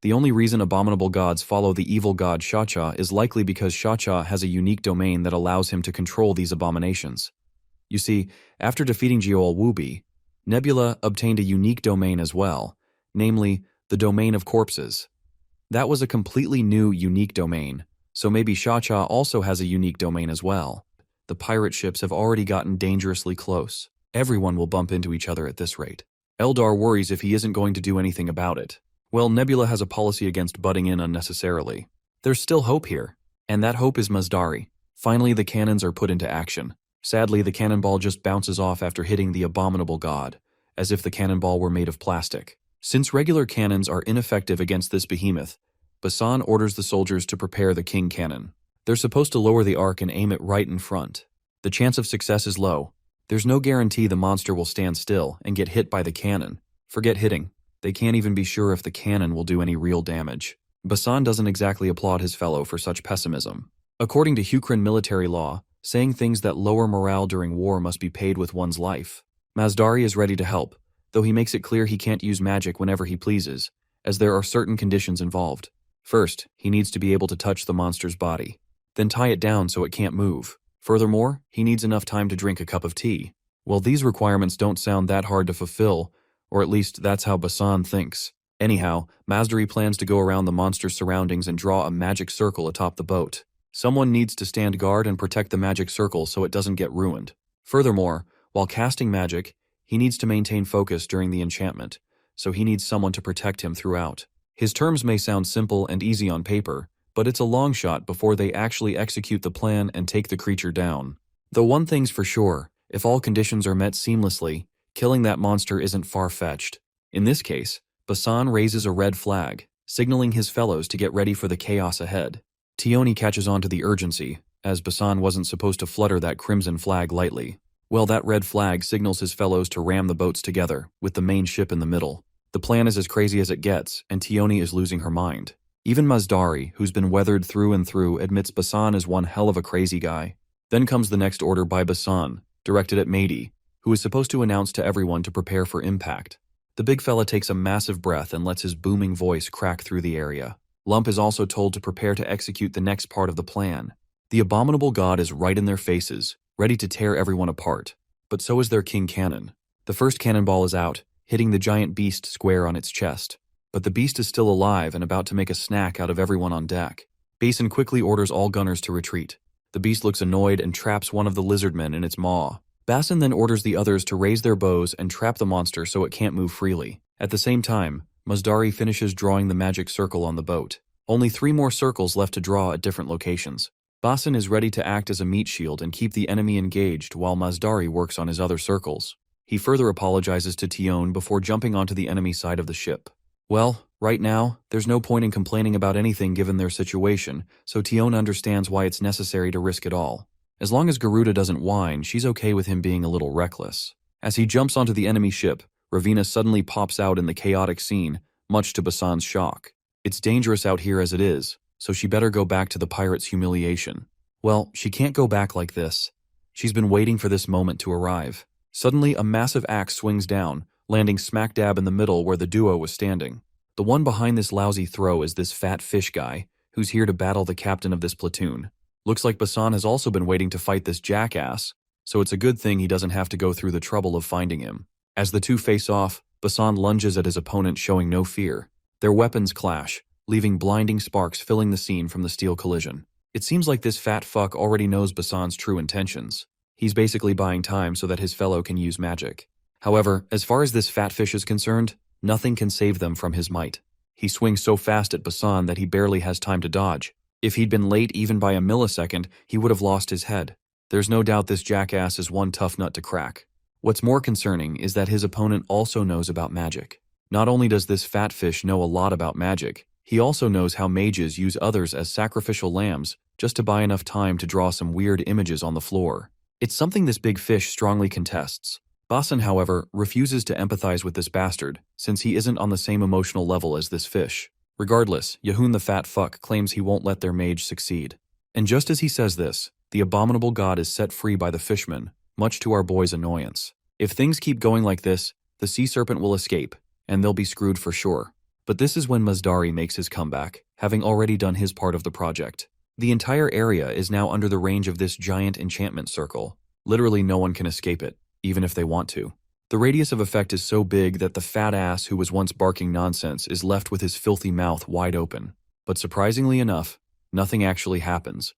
The only reason abominable gods follow the evil god Shacha is likely because Shacha has a unique domain that allows him to control these abominations. You see, after defeating Geol Wubi, Nebula obtained a unique domain as well, namely, the Domain of Corpses. That was a completely new, unique domain, so maybe Shacha also has a unique domain as well. The pirate ships have already gotten dangerously close. Everyone will bump into each other at this rate. Eldar worries if he isn't going to do anything about it. Well, Nebula has a policy against butting in unnecessarily. There's still hope here, and that hope is Mazdari. Finally, the cannons are put into action. Sadly, the cannonball just bounces off after hitting the abominable god, as if the cannonball were made of plastic. Since regular cannons are ineffective against this behemoth, Basan orders the soldiers to prepare the king cannon. They're supposed to lower the arc and aim it right in front. The chance of success is low. There's no guarantee the monster will stand still and get hit by the cannon. Forget hitting. They can't even be sure if the cannon will do any real damage. Basan doesn't exactly applaud his fellow for such pessimism. According to Hukrin military law, saying things that lower morale during war must be paid with one's life. Mazdari is ready to help, though he makes it clear he can't use magic whenever he pleases, as there are certain conditions involved. First, he needs to be able to touch the monster's body, then tie it down so it can't move. Furthermore, he needs enough time to drink a cup of tea. Well, these requirements don't sound that hard to fulfill, or at least that's how Basan thinks. Anyhow, Mazdari plans to go around the monster's surroundings and draw a magic circle atop the boat. Someone needs to stand guard and protect the magic circle so it doesn't get ruined. Furthermore, while casting magic, he needs to maintain focus during the enchantment, so he needs someone to protect him throughout. His terms may sound simple and easy on paper, but it's a long shot before they actually execute the plan and take the creature down. Though one thing's for sure, if all conditions are met seamlessly, killing that monster isn't far-fetched. In this case, Basan raises a red flag, signaling his fellows to get ready for the chaos ahead. Tioni catches on to the urgency, as Basan wasn't supposed to flutter that crimson flag lightly. Well, that red flag signals his fellows to ram the boats together, with the main ship in the middle. The plan is as crazy as it gets, and Tioni is losing her mind. Even Mazdari, who's been weathered through and through, admits Basan is one hell of a crazy guy. Then comes the next order by Basan, directed at Mady, who is supposed to announce to everyone to prepare for impact. The big fella takes a massive breath and lets his booming voice crack through the area. Lump is also told to prepare to execute the next part of the plan. The abominable god is right in their faces, ready to tear everyone apart. But so is their king cannon. The first cannonball is out, hitting the giant beast square on its chest. But the beast is still alive and about to make a snack out of everyone on deck. Basin quickly orders all gunners to retreat. The beast looks annoyed and traps one of the lizardmen in its maw. Basin then orders the others to raise their bows and trap the monster so it can't move freely. At the same time, Mazdari finishes drawing the magic circle on the boat. Only 3 more circles left to draw at different locations. Basin is ready to act as a meat shield and keep the enemy engaged while Mazdari works on his other circles. He further apologizes to Tion before jumping onto the enemy side of the ship. Well, right now, there's no point in complaining about anything given their situation, so Tion understands why it's necessary to risk it all. As long as Garuda doesn't whine, she's okay with him being a little reckless. As he jumps onto the enemy ship, Ravina suddenly pops out in the chaotic scene, much to Basan's shock. It's dangerous out here as it is, so she better go back to the pirates' humiliation. Well, she can't go back like this. She's been waiting for this moment to arrive. Suddenly, a massive axe swings down, landing smack dab in the middle where the duo was standing. The one behind this lousy throw is this fat fish guy, who's here to battle the captain of this platoon. Looks like Basan has also been waiting to fight this jackass, so it's a good thing he doesn't have to go through the trouble of finding him. As the two face off, Basan lunges at his opponent showing no fear. Their weapons clash, leaving blinding sparks filling the scene from the steel collision. It seems like this fat fuck already knows Basan's true intentions. He's basically buying time so that his fellow can use magic. However, as far as this fat fish is concerned, nothing can save them from his might. He swings so fast at Basan that he barely has time to dodge. If he'd been late even by a millisecond, he would have lost his head. There's no doubt this jackass is one tough nut to crack. What's more concerning is that his opponent also knows about magic. Not only does this fat fish know a lot about magic, he also knows how mages use others as sacrificial lambs just to buy enough time to draw some weird images on the floor. It's something this big fish strongly contests. Basan, however, refuses to empathize with this bastard, since he isn't on the same emotional level as this fish. Regardless, Yahun the fat fuck claims he won't let their mage succeed. And just as he says this, the abominable god is set free by the fishman, much to our boy's annoyance. If things keep going like this, the sea serpent will escape, and they'll be screwed for sure. But this is when Mazdari makes his comeback, having already done his part of the project. The entire area is now under the range of this giant enchantment circle. Literally no one can escape it, even if they want to. The radius of effect is so big that the fat ass who was once barking nonsense is left with his filthy mouth wide open. But surprisingly enough, nothing actually happens,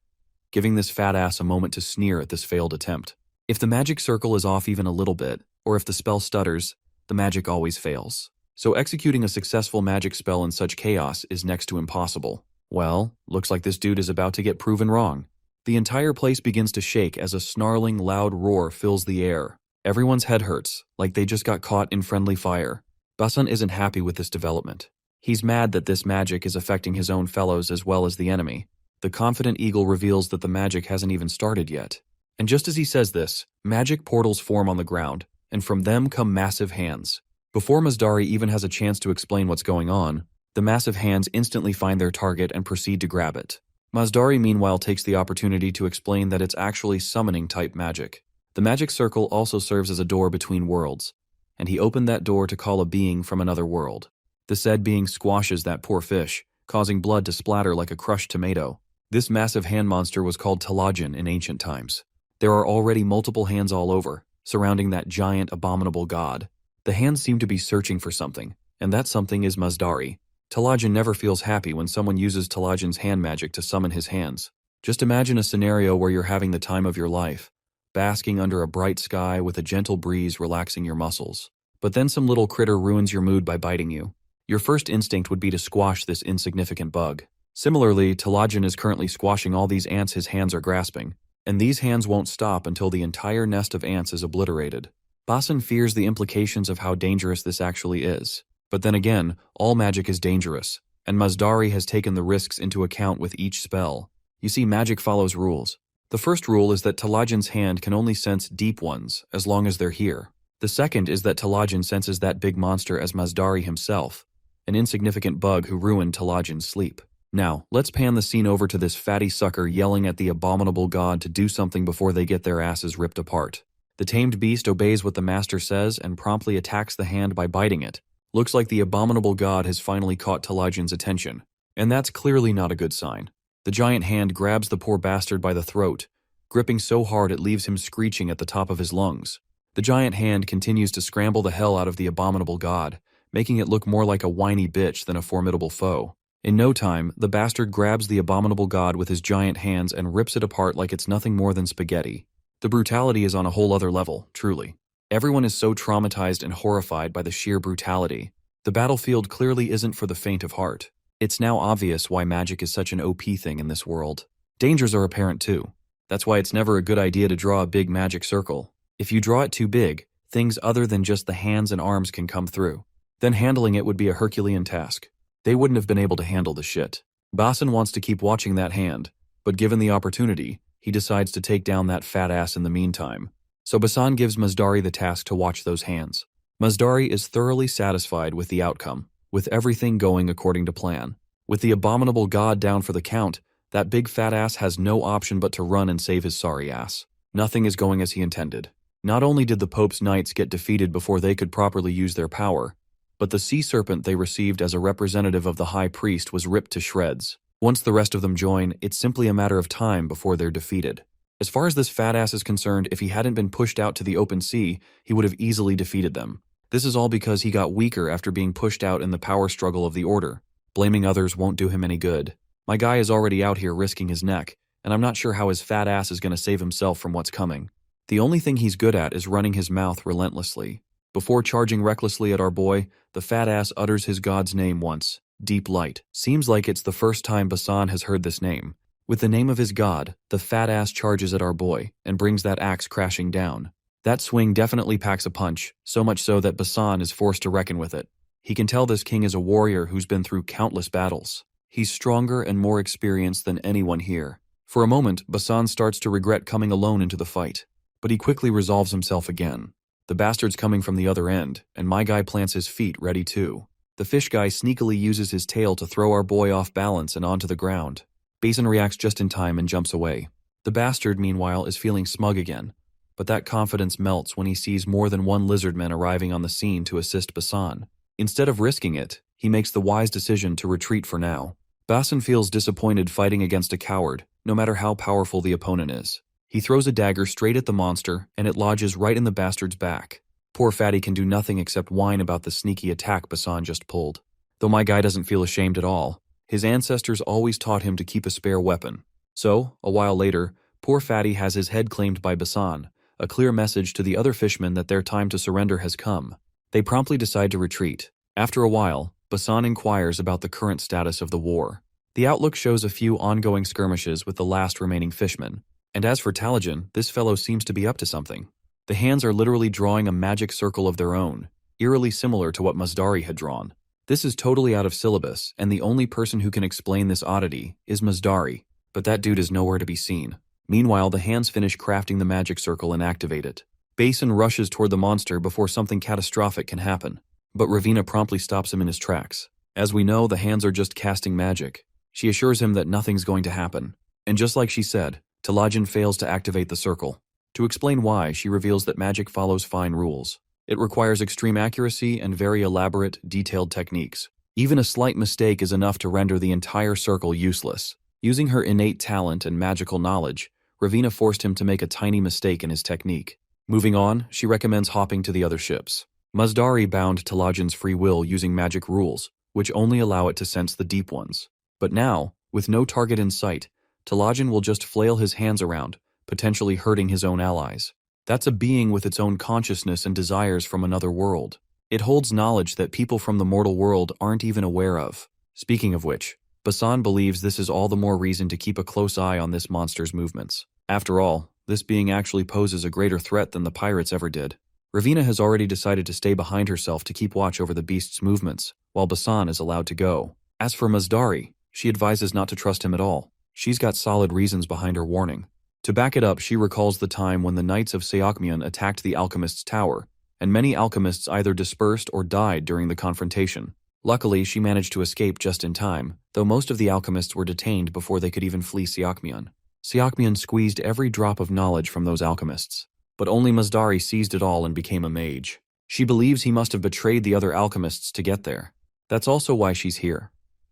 giving this fat ass a moment to sneer at this failed attempt. If the magic circle is off even a little bit, or if the spell stutters, the magic always fails. So executing a successful magic spell in such chaos is next to impossible. Well, looks like this dude is about to get proven wrong. The entire place begins to shake as a snarling, loud roar fills the air. Everyone's head hurts, like they just got caught in friendly fire. Basan isn't happy with this development. He's mad that this magic is affecting his own fellows as well as the enemy. The confident eagle reveals that the magic hasn't even started yet. And just as he says this, magic portals form on the ground, and from them come massive hands. Before Mazdari even has a chance to explain what's going on, the massive hands instantly find their target and proceed to grab it. Mazdari meanwhile takes the opportunity to explain that it's actually summoning type magic. The magic circle also serves as a door between worlds, and he opened that door to call a being from another world. The said being squashes that poor fish, causing blood to splatter like a crushed tomato. This massive hand monster was called Talajin in ancient times. There are already multiple hands all over, surrounding that giant, abominable god. The hands seem to be searching for something, and that something is Mazdari. Talajin never feels happy when someone uses Talajin's hand magic to summon his hands. Just imagine a scenario where you're having the time of your life, basking under a bright sky with a gentle breeze relaxing your muscles. But then some little critter ruins your mood by biting you. Your first instinct would be to squash this insignificant bug. Similarly, Talajin is currently squashing all these ants his hands are grasping. And these hands won't stop until the entire nest of ants is obliterated. Basan fears the implications of how dangerous this actually is. But then again, all magic is dangerous, and Mazdari has taken the risks into account with each spell. You see, magic follows rules. The first rule is that Talajan's hand can only sense deep ones as long as they're here. The second is that Talajan senses that big monster as Mazdari himself, an insignificant bug who ruined Talajan's sleep. Now, let's pan the scene over to this fatty sucker yelling at the abominable god to do something before they get their asses ripped apart. The tamed beast obeys what the master says and promptly attacks the hand by biting it. Looks like the abominable god has finally caught Talajan's attention, and that's clearly not a good sign. The giant hand grabs the poor bastard by the throat, gripping so hard it leaves him screeching at the top of his lungs. The giant hand continues to scramble the hell out of the abominable god, making it look more like a whiny bitch than a formidable foe. In no time, the bastard grabs the abominable god with his giant hands and rips it apart like it's nothing more than spaghetti. The brutality is on a whole other level, truly. Everyone is so traumatized and horrified by the sheer brutality. The battlefield clearly isn't for the faint of heart. It's now obvious why magic is such an OP thing in this world. Dangers are apparent too. That's why it's never a good idea to draw a big magic circle. If you draw it too big, things other than just the hands and arms can come through. Then handling it would be a Herculean task. They wouldn't have been able to handle the shit. Basan wants to keep watching that hand, but given the opportunity, he decides to take down that fat ass in the meantime. So Basan gives Mazdari the task to watch those hands. Mazdari is thoroughly satisfied with the outcome, with everything going according to plan. With the abominable god down for the count, that big fat ass has no option but to run and save his sorry ass. Nothing is going as he intended. Not only did the Pope's knights get defeated before they could properly use their power, but the sea serpent they received as a representative of the high priest was ripped to shreds. Once the rest of them join, it's simply a matter of time before they're defeated. As far as this fat ass is concerned, if he hadn't been pushed out to the open sea, he would have easily defeated them. This is all because he got weaker after being pushed out in the power struggle of the Order. Blaming others won't do him any good. My guy is already out here risking his neck, and I'm not sure how his fat ass is going to save himself from what's coming. The only thing he's good at is running his mouth relentlessly. Before charging recklessly at our boy, the fat ass utters his god's name once. Deep Light. Seems like it's the first time Basan has heard this name. With the name of his god, the fat ass charges at our boy and brings that axe crashing down. That swing definitely packs a punch, so much so that Basan is forced to reckon with it. He can tell this king is a warrior who's been through countless battles. He's stronger and more experienced than anyone here. For a moment, Basan starts to regret coming alone into the fight, but he quickly resolves himself again. The bastard's coming from the other end, and my guy plants his feet ready too. The fish guy sneakily uses his tail to throw our boy off balance and onto the ground. Basin reacts just in time and jumps away. The bastard, meanwhile, is feeling smug again, but that confidence melts when he sees more than one lizardman arriving on the scene to assist Basan. Instead of risking it, he makes the wise decision to retreat for now. Basan feels disappointed fighting against a coward, no matter how powerful the opponent is. He throws a dagger straight at the monster, and it lodges right in the bastard's back. Poor Fatty can do nothing except whine about the sneaky attack Basan just pulled. Though my guy doesn't feel ashamed at all. His ancestors always taught him to keep a spare weapon. So, a while later, poor Fatty has his head claimed by Basan, a clear message to the other fishmen that their time to surrender has come. They promptly decide to retreat. After a while, Basan inquires about the current status of the war. The outlook shows a few ongoing skirmishes with the last remaining fishmen. And as for Talajan, this fellow seems to be up to something. The hands are literally drawing a magic circle of their own, eerily similar to what Mazdari had drawn. This is totally out of syllabus, and the only person who can explain this oddity is Mazdari, but that dude is nowhere to be seen. Meanwhile, the hands finish crafting the magic circle and activate it. Basin rushes toward the monster before something catastrophic can happen, but Ravina promptly stops him in his tracks. As we know, the hands are just casting magic. She assures him that nothing's going to happen, and just like she said, Talajan fails to activate the circle. To explain why, she reveals that magic follows fine rules. It requires extreme accuracy and very elaborate, detailed techniques. Even a slight mistake is enough to render the entire circle useless. Using her innate talent and magical knowledge, Ravina forced him to make a tiny mistake in his technique. Moving on, she recommends hopping to the other ships. Mazdari bound Talajan's free will using magic rules, which only allow it to sense the deep ones. But now, with no target in sight, Talajan will just flail his hands around, potentially hurting his own allies. That's a being with its own consciousness and desires from another world. It holds knowledge that people from the mortal world aren't even aware of. Speaking of which, Basan believes this is all the more reason to keep a close eye on this monster's movements. After all, this being actually poses a greater threat than the pirates ever did. Ravina has already decided to stay behind herself to keep watch over the beast's movements, while Basan is allowed to go. As for Mazdari, she advises not to trust him at all. She's got solid reasons behind her warning. To back it up, she recalls the time when the Knights of Seokmyeon attacked the alchemist's tower, and many alchemists either dispersed or died during the confrontation. Luckily, she managed to escape just in time, though most of the alchemists were detained before they could even flee Seokmyeon. Seokmyeon squeezed every drop of knowledge from those alchemists, but only Mazdari seized it all and became a mage. She believes he must have betrayed the other alchemists to get there. That's also why she's here.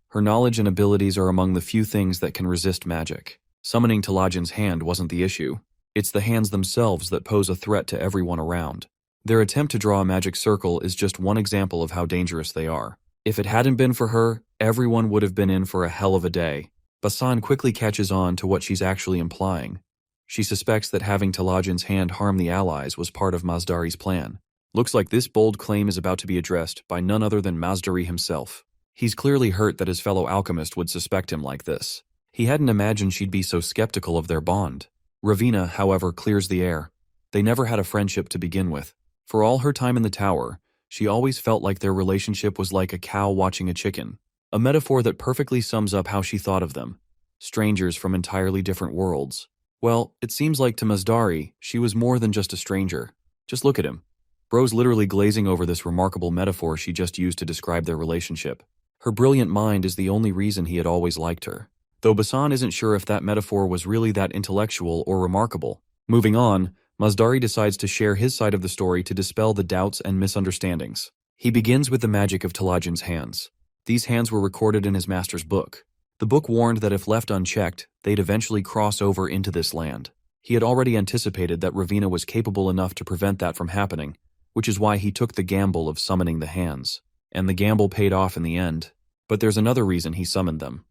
Her knowledge and abilities are among the few things that can resist magic. Summoning Talajin's hand wasn't the issue. It's the hands themselves that pose a threat to everyone around. Their attempt to draw a magic circle is just one example of how dangerous they are. If it hadn't been for her, everyone would have been in for a hell of a day. Basan quickly catches on to what she's actually implying. She suspects that having Talajin's hand harm the allies was part of Mazdari's plan. Looks like this bold claim is about to be addressed by none other than Mazdari himself. He's clearly hurt that his fellow alchemist would suspect him like this. He hadn't imagined she'd be so skeptical of their bond. Ravina, however, clears the air. They never had a friendship to begin with. For all her time in the tower, she always felt like their relationship was like a cow watching a chicken. A metaphor that perfectly sums up how she thought of them. Strangers from entirely different worlds. Well, it seems like to Mazdari, she was more than just a stranger. Just look at him. Bro's literally glazing over this remarkable metaphor she just used to describe their relationship. Her brilliant mind is the only reason he had always liked her. Though Basan isn't sure if that metaphor was really that intellectual or remarkable. Moving on, Mazdari decides to share his side of the story to dispel the doubts and misunderstandings. He begins with the magic of Talajin's hands. These hands were recorded in his master's book. The book warned that if left unchecked, they'd eventually cross over into this land. He had already anticipated that Ravina was capable enough to prevent that from happening, which is why he took the gamble of summoning the hands. And the gamble paid off in the end. But there's another reason he summoned them.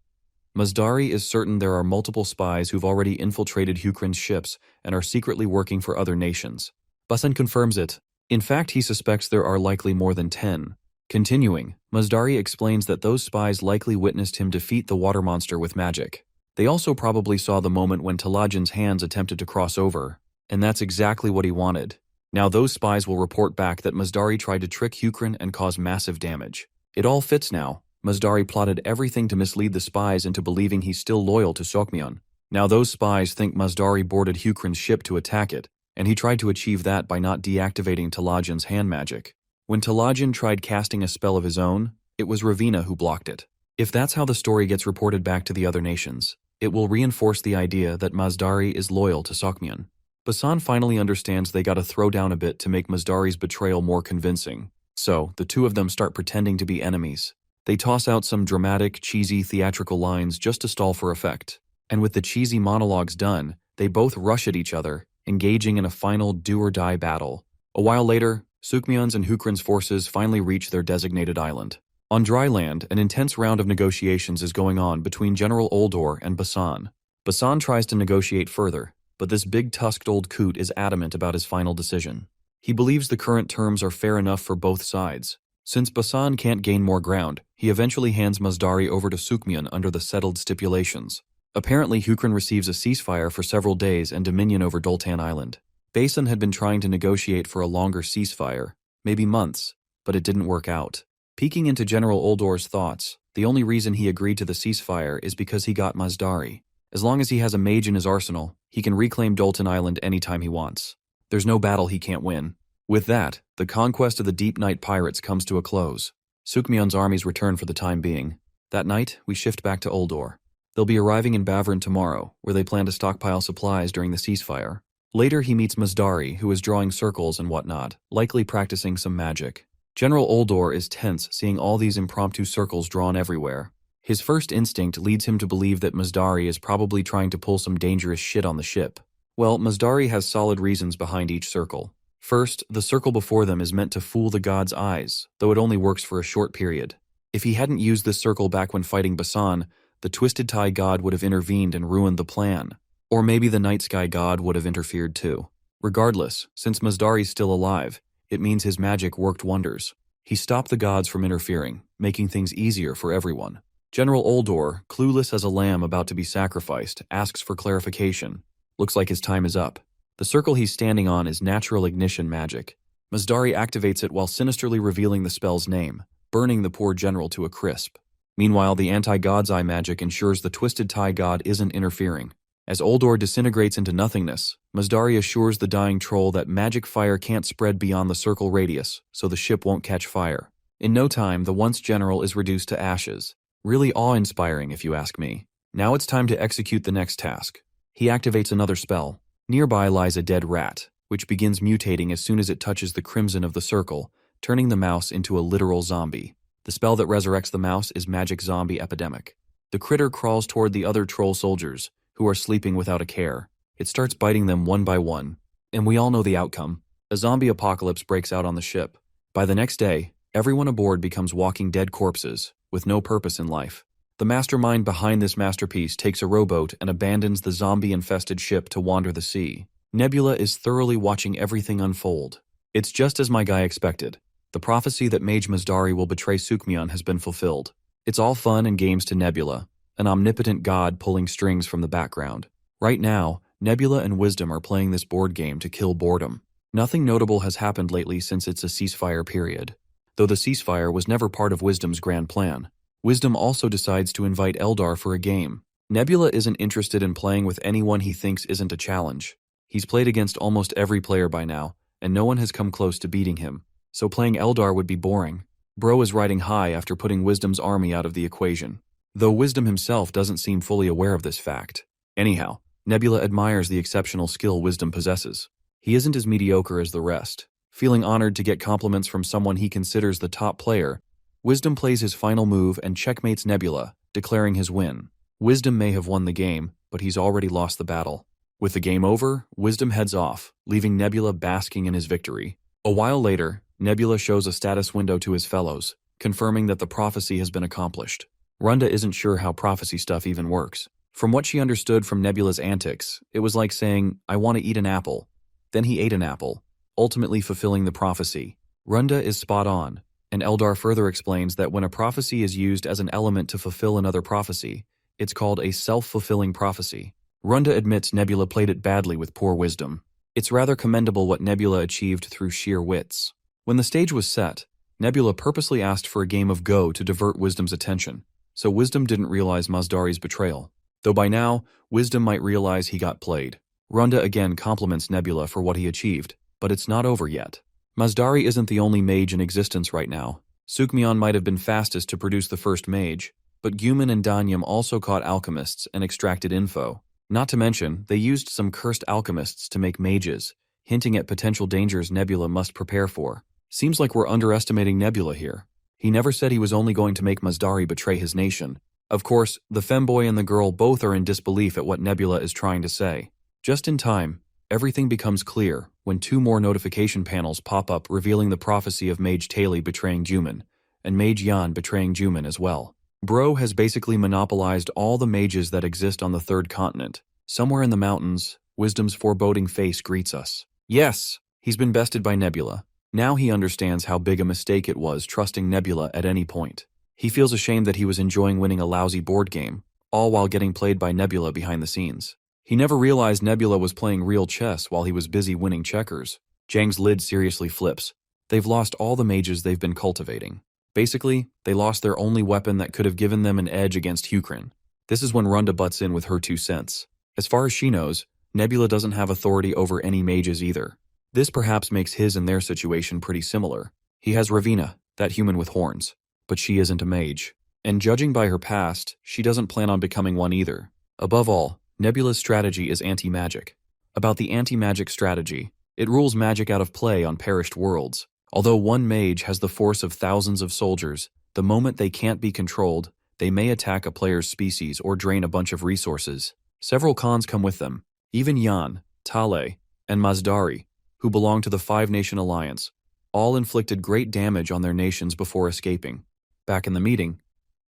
Mazdari is certain there are multiple spies who've already infiltrated Hukrin's ships and are secretly working for other nations. Basan confirms it. In fact, he suspects there are likely more than 10. Continuing, Mazdari explains that those spies likely witnessed him defeat the water monster with magic. They also probably saw the moment when Talajin's hands attempted to cross over, and that's exactly what he wanted. Now those spies will report back that Mazdari tried to trick Hukrin and cause massive damage. It all fits now. Mazdari plotted everything to mislead the spies into believing he's still loyal to Seokmyeon. Now those spies think Mazdari boarded Hukrin's ship to attack it, and he tried to achieve that by not deactivating Talajin's hand magic. When Talajin tried casting a spell of his own, it was Ravina who blocked it. If that's how the story gets reported back to the other nations, it will reinforce the idea that Mazdari is loyal to Seokmyeon. Basan finally understands they gotta throw down a bit to make Mazdari's betrayal more convincing. So, the two of them start pretending to be enemies. They toss out some dramatic, cheesy, theatrical lines just to stall for effect. And with the cheesy monologues done, they both rush at each other, engaging in a final do-or-die battle. A while later, Seokmyeon's and Hukrin's forces finally reach their designated island. On dry land, an intense round of negotiations is going on between General Oldor and Basan. Basan tries to negotiate further, but this big-tusked old coot is adamant about his final decision. He believes the current terms are fair enough for both sides. Since Basan can't gain more ground, he eventually hands Mazdari over to Seokmyeon under the settled stipulations. Apparently, Hukrin receives a ceasefire for several days and dominion over Doltan Island. Basan had been trying to negotiate for a longer ceasefire, maybe months, but it didn't work out. Peeking into General Oldor's thoughts, the only reason he agreed to the ceasefire is because he got Mazdari. As long as he has a mage in his arsenal, he can reclaim Doltan Island anytime he wants. There's no battle he can't win. With that, the conquest of the Deep Night Pirates comes to a close. Seokmyeon's armies return for the time being. That night, we shift back to Oldor. They'll be arriving in Bavern tomorrow, where they plan to stockpile supplies during the ceasefire. Later, he meets Mazdari, who is drawing circles and whatnot, likely practicing some magic. General Oldor is tense seeing all these impromptu circles drawn everywhere. His first instinct leads him to believe that Mazdari is probably trying to pull some dangerous shit on the ship. Well, Mazdari has solid reasons behind each circle. First, the circle before them is meant to fool the god's eyes, though it only works for a short period. If he hadn't used this circle back when fighting Basan, the Twisted Tie god would have intervened and ruined the plan. Or maybe the Night Sky god would have interfered too. Regardless, since Mazdari's still alive, it means his magic worked wonders. He stopped the gods from interfering, making things easier for everyone. General Oldor, clueless as a lamb about to be sacrificed, asks for clarification. Looks like his time is up. The circle he's standing on is natural ignition magic. Masdari activates it while sinisterly revealing the spell's name, burning the poor general to a crisp. Meanwhile, the anti-God's Eye magic ensures the Twisted Tie God isn't interfering. As Uldor disintegrates into nothingness, Masdari assures the dying troll that magic fire can't spread beyond the circle radius, so the ship won't catch fire. In no time, the once general is reduced to ashes. Really awe-inspiring, if you ask me. Now it's time to execute the next task. He activates another spell. Nearby lies a dead rat, which begins mutating as soon as it touches the crimson of the circle, turning the mouse into a literal zombie. The spell that resurrects the mouse is Magic Zombie Epidemic. The critter crawls toward the other troll soldiers, who are sleeping without a care. It starts biting them one by one. And we all know the outcome. A zombie apocalypse breaks out on the ship. By the next day, everyone aboard becomes walking dead corpses, with no purpose in life. The mastermind behind this masterpiece takes a rowboat and abandons the zombie-infested ship to wander the sea. Nebula is thoroughly watching everything unfold. It's just as my guy expected. The prophecy that Mage Masdari will betray Sukmion has been fulfilled. It's all fun and games to Nebula, an omnipotent god pulling strings from the background. Right now, Nebula and Wisdom are playing this board game to kill boredom. Nothing notable has happened lately since it's a ceasefire period. Though the ceasefire was never part of Wisdom's grand plan. Wisdom also decides to invite Eldar for a game. Nebula isn't interested in playing with anyone he thinks isn't a challenge. He's played against almost every player by now, and no one has come close to beating him. So playing Eldar would be boring. Bro is riding high after putting Wisdom's army out of the equation. Though Wisdom himself doesn't seem fully aware of this fact. Anyhow, Nebula admires the exceptional skill Wisdom possesses. He isn't as mediocre as the rest. Feeling honored to get compliments from someone he considers the top player, Wisdom plays his final move and checkmates Nebula, declaring his win. Wisdom may have won the game, but he's already lost the battle. With the game over, Wisdom heads off, leaving Nebula basking in his victory. A while later, Nebula shows a status window to his fellows, confirming that the prophecy has been accomplished. Runda isn't sure how prophecy stuff even works. From what she understood from Nebula's antics, it was like saying, "I want to eat an apple." Then he ate an apple, ultimately fulfilling the prophecy. Runda is spot on, and Eldar further explains that when a prophecy is used as an element to fulfill another prophecy, it's called a self-fulfilling prophecy. Runda admits Nebula played it badly with poor Wisdom. It's rather commendable what Nebula achieved through sheer wits. When the stage was set, Nebula purposely asked for a game of Go to divert Wisdom's attention, so Wisdom didn't realize Masdari's betrayal. Though by now, Wisdom might realize he got played. Runda again compliments Nebula for what he achieved, but it's not over yet. Masdari isn't the only mage in existence right now. Sukmion might have been fastest to produce the first mage, but Guman and Danyam also caught alchemists and extracted info. Not to mention, they used some cursed alchemists to make mages, hinting at potential dangers Nebula must prepare for. Seems like we're underestimating Nebula here. He never said he was only going to make Masdari betray his nation. Of course, the femboy and the girl both are in disbelief at what Nebula is trying to say. Just in time, everything becomes clear when two more notification panels pop up revealing the prophecy of Mage Taili betraying Juman, and Mage Yan betraying Juman as well. Bro has basically monopolized all the mages that exist on the third continent. Somewhere in the mountains, Wisdom's foreboding face greets us. Yes, he's been bested by Nebula. Now he understands how big a mistake it was trusting Nebula at any point. He feels ashamed that he was enjoying winning a lousy board game, all while getting played by Nebula behind the scenes. He never realized Nebula was playing real chess while he was busy winning checkers. Jang's lid seriously flips. They've lost all the mages they've been cultivating. Basically, they lost their only weapon that could have given them an edge against Hukrin. This is when Runda butts in with her 2 cents. As far as she knows, Nebula doesn't have authority over any mages either. This perhaps makes his and their situation pretty similar. He has Ravina, that human with horns, but she isn't a mage. And judging by her past, she doesn't plan on becoming one either. Above all, Nebula's strategy is anti-magic. About the anti-magic strategy, it rules magic out of play on perished worlds. Although one mage has the force of thousands of soldiers, the moment they can't be controlled, they may attack a player's species or drain a bunch of resources. Several cons come with them. Even Yan, Tale, and Masdari, who belong to the 5-Nation Alliance, all inflicted great damage on their nations before escaping. Back in the meeting,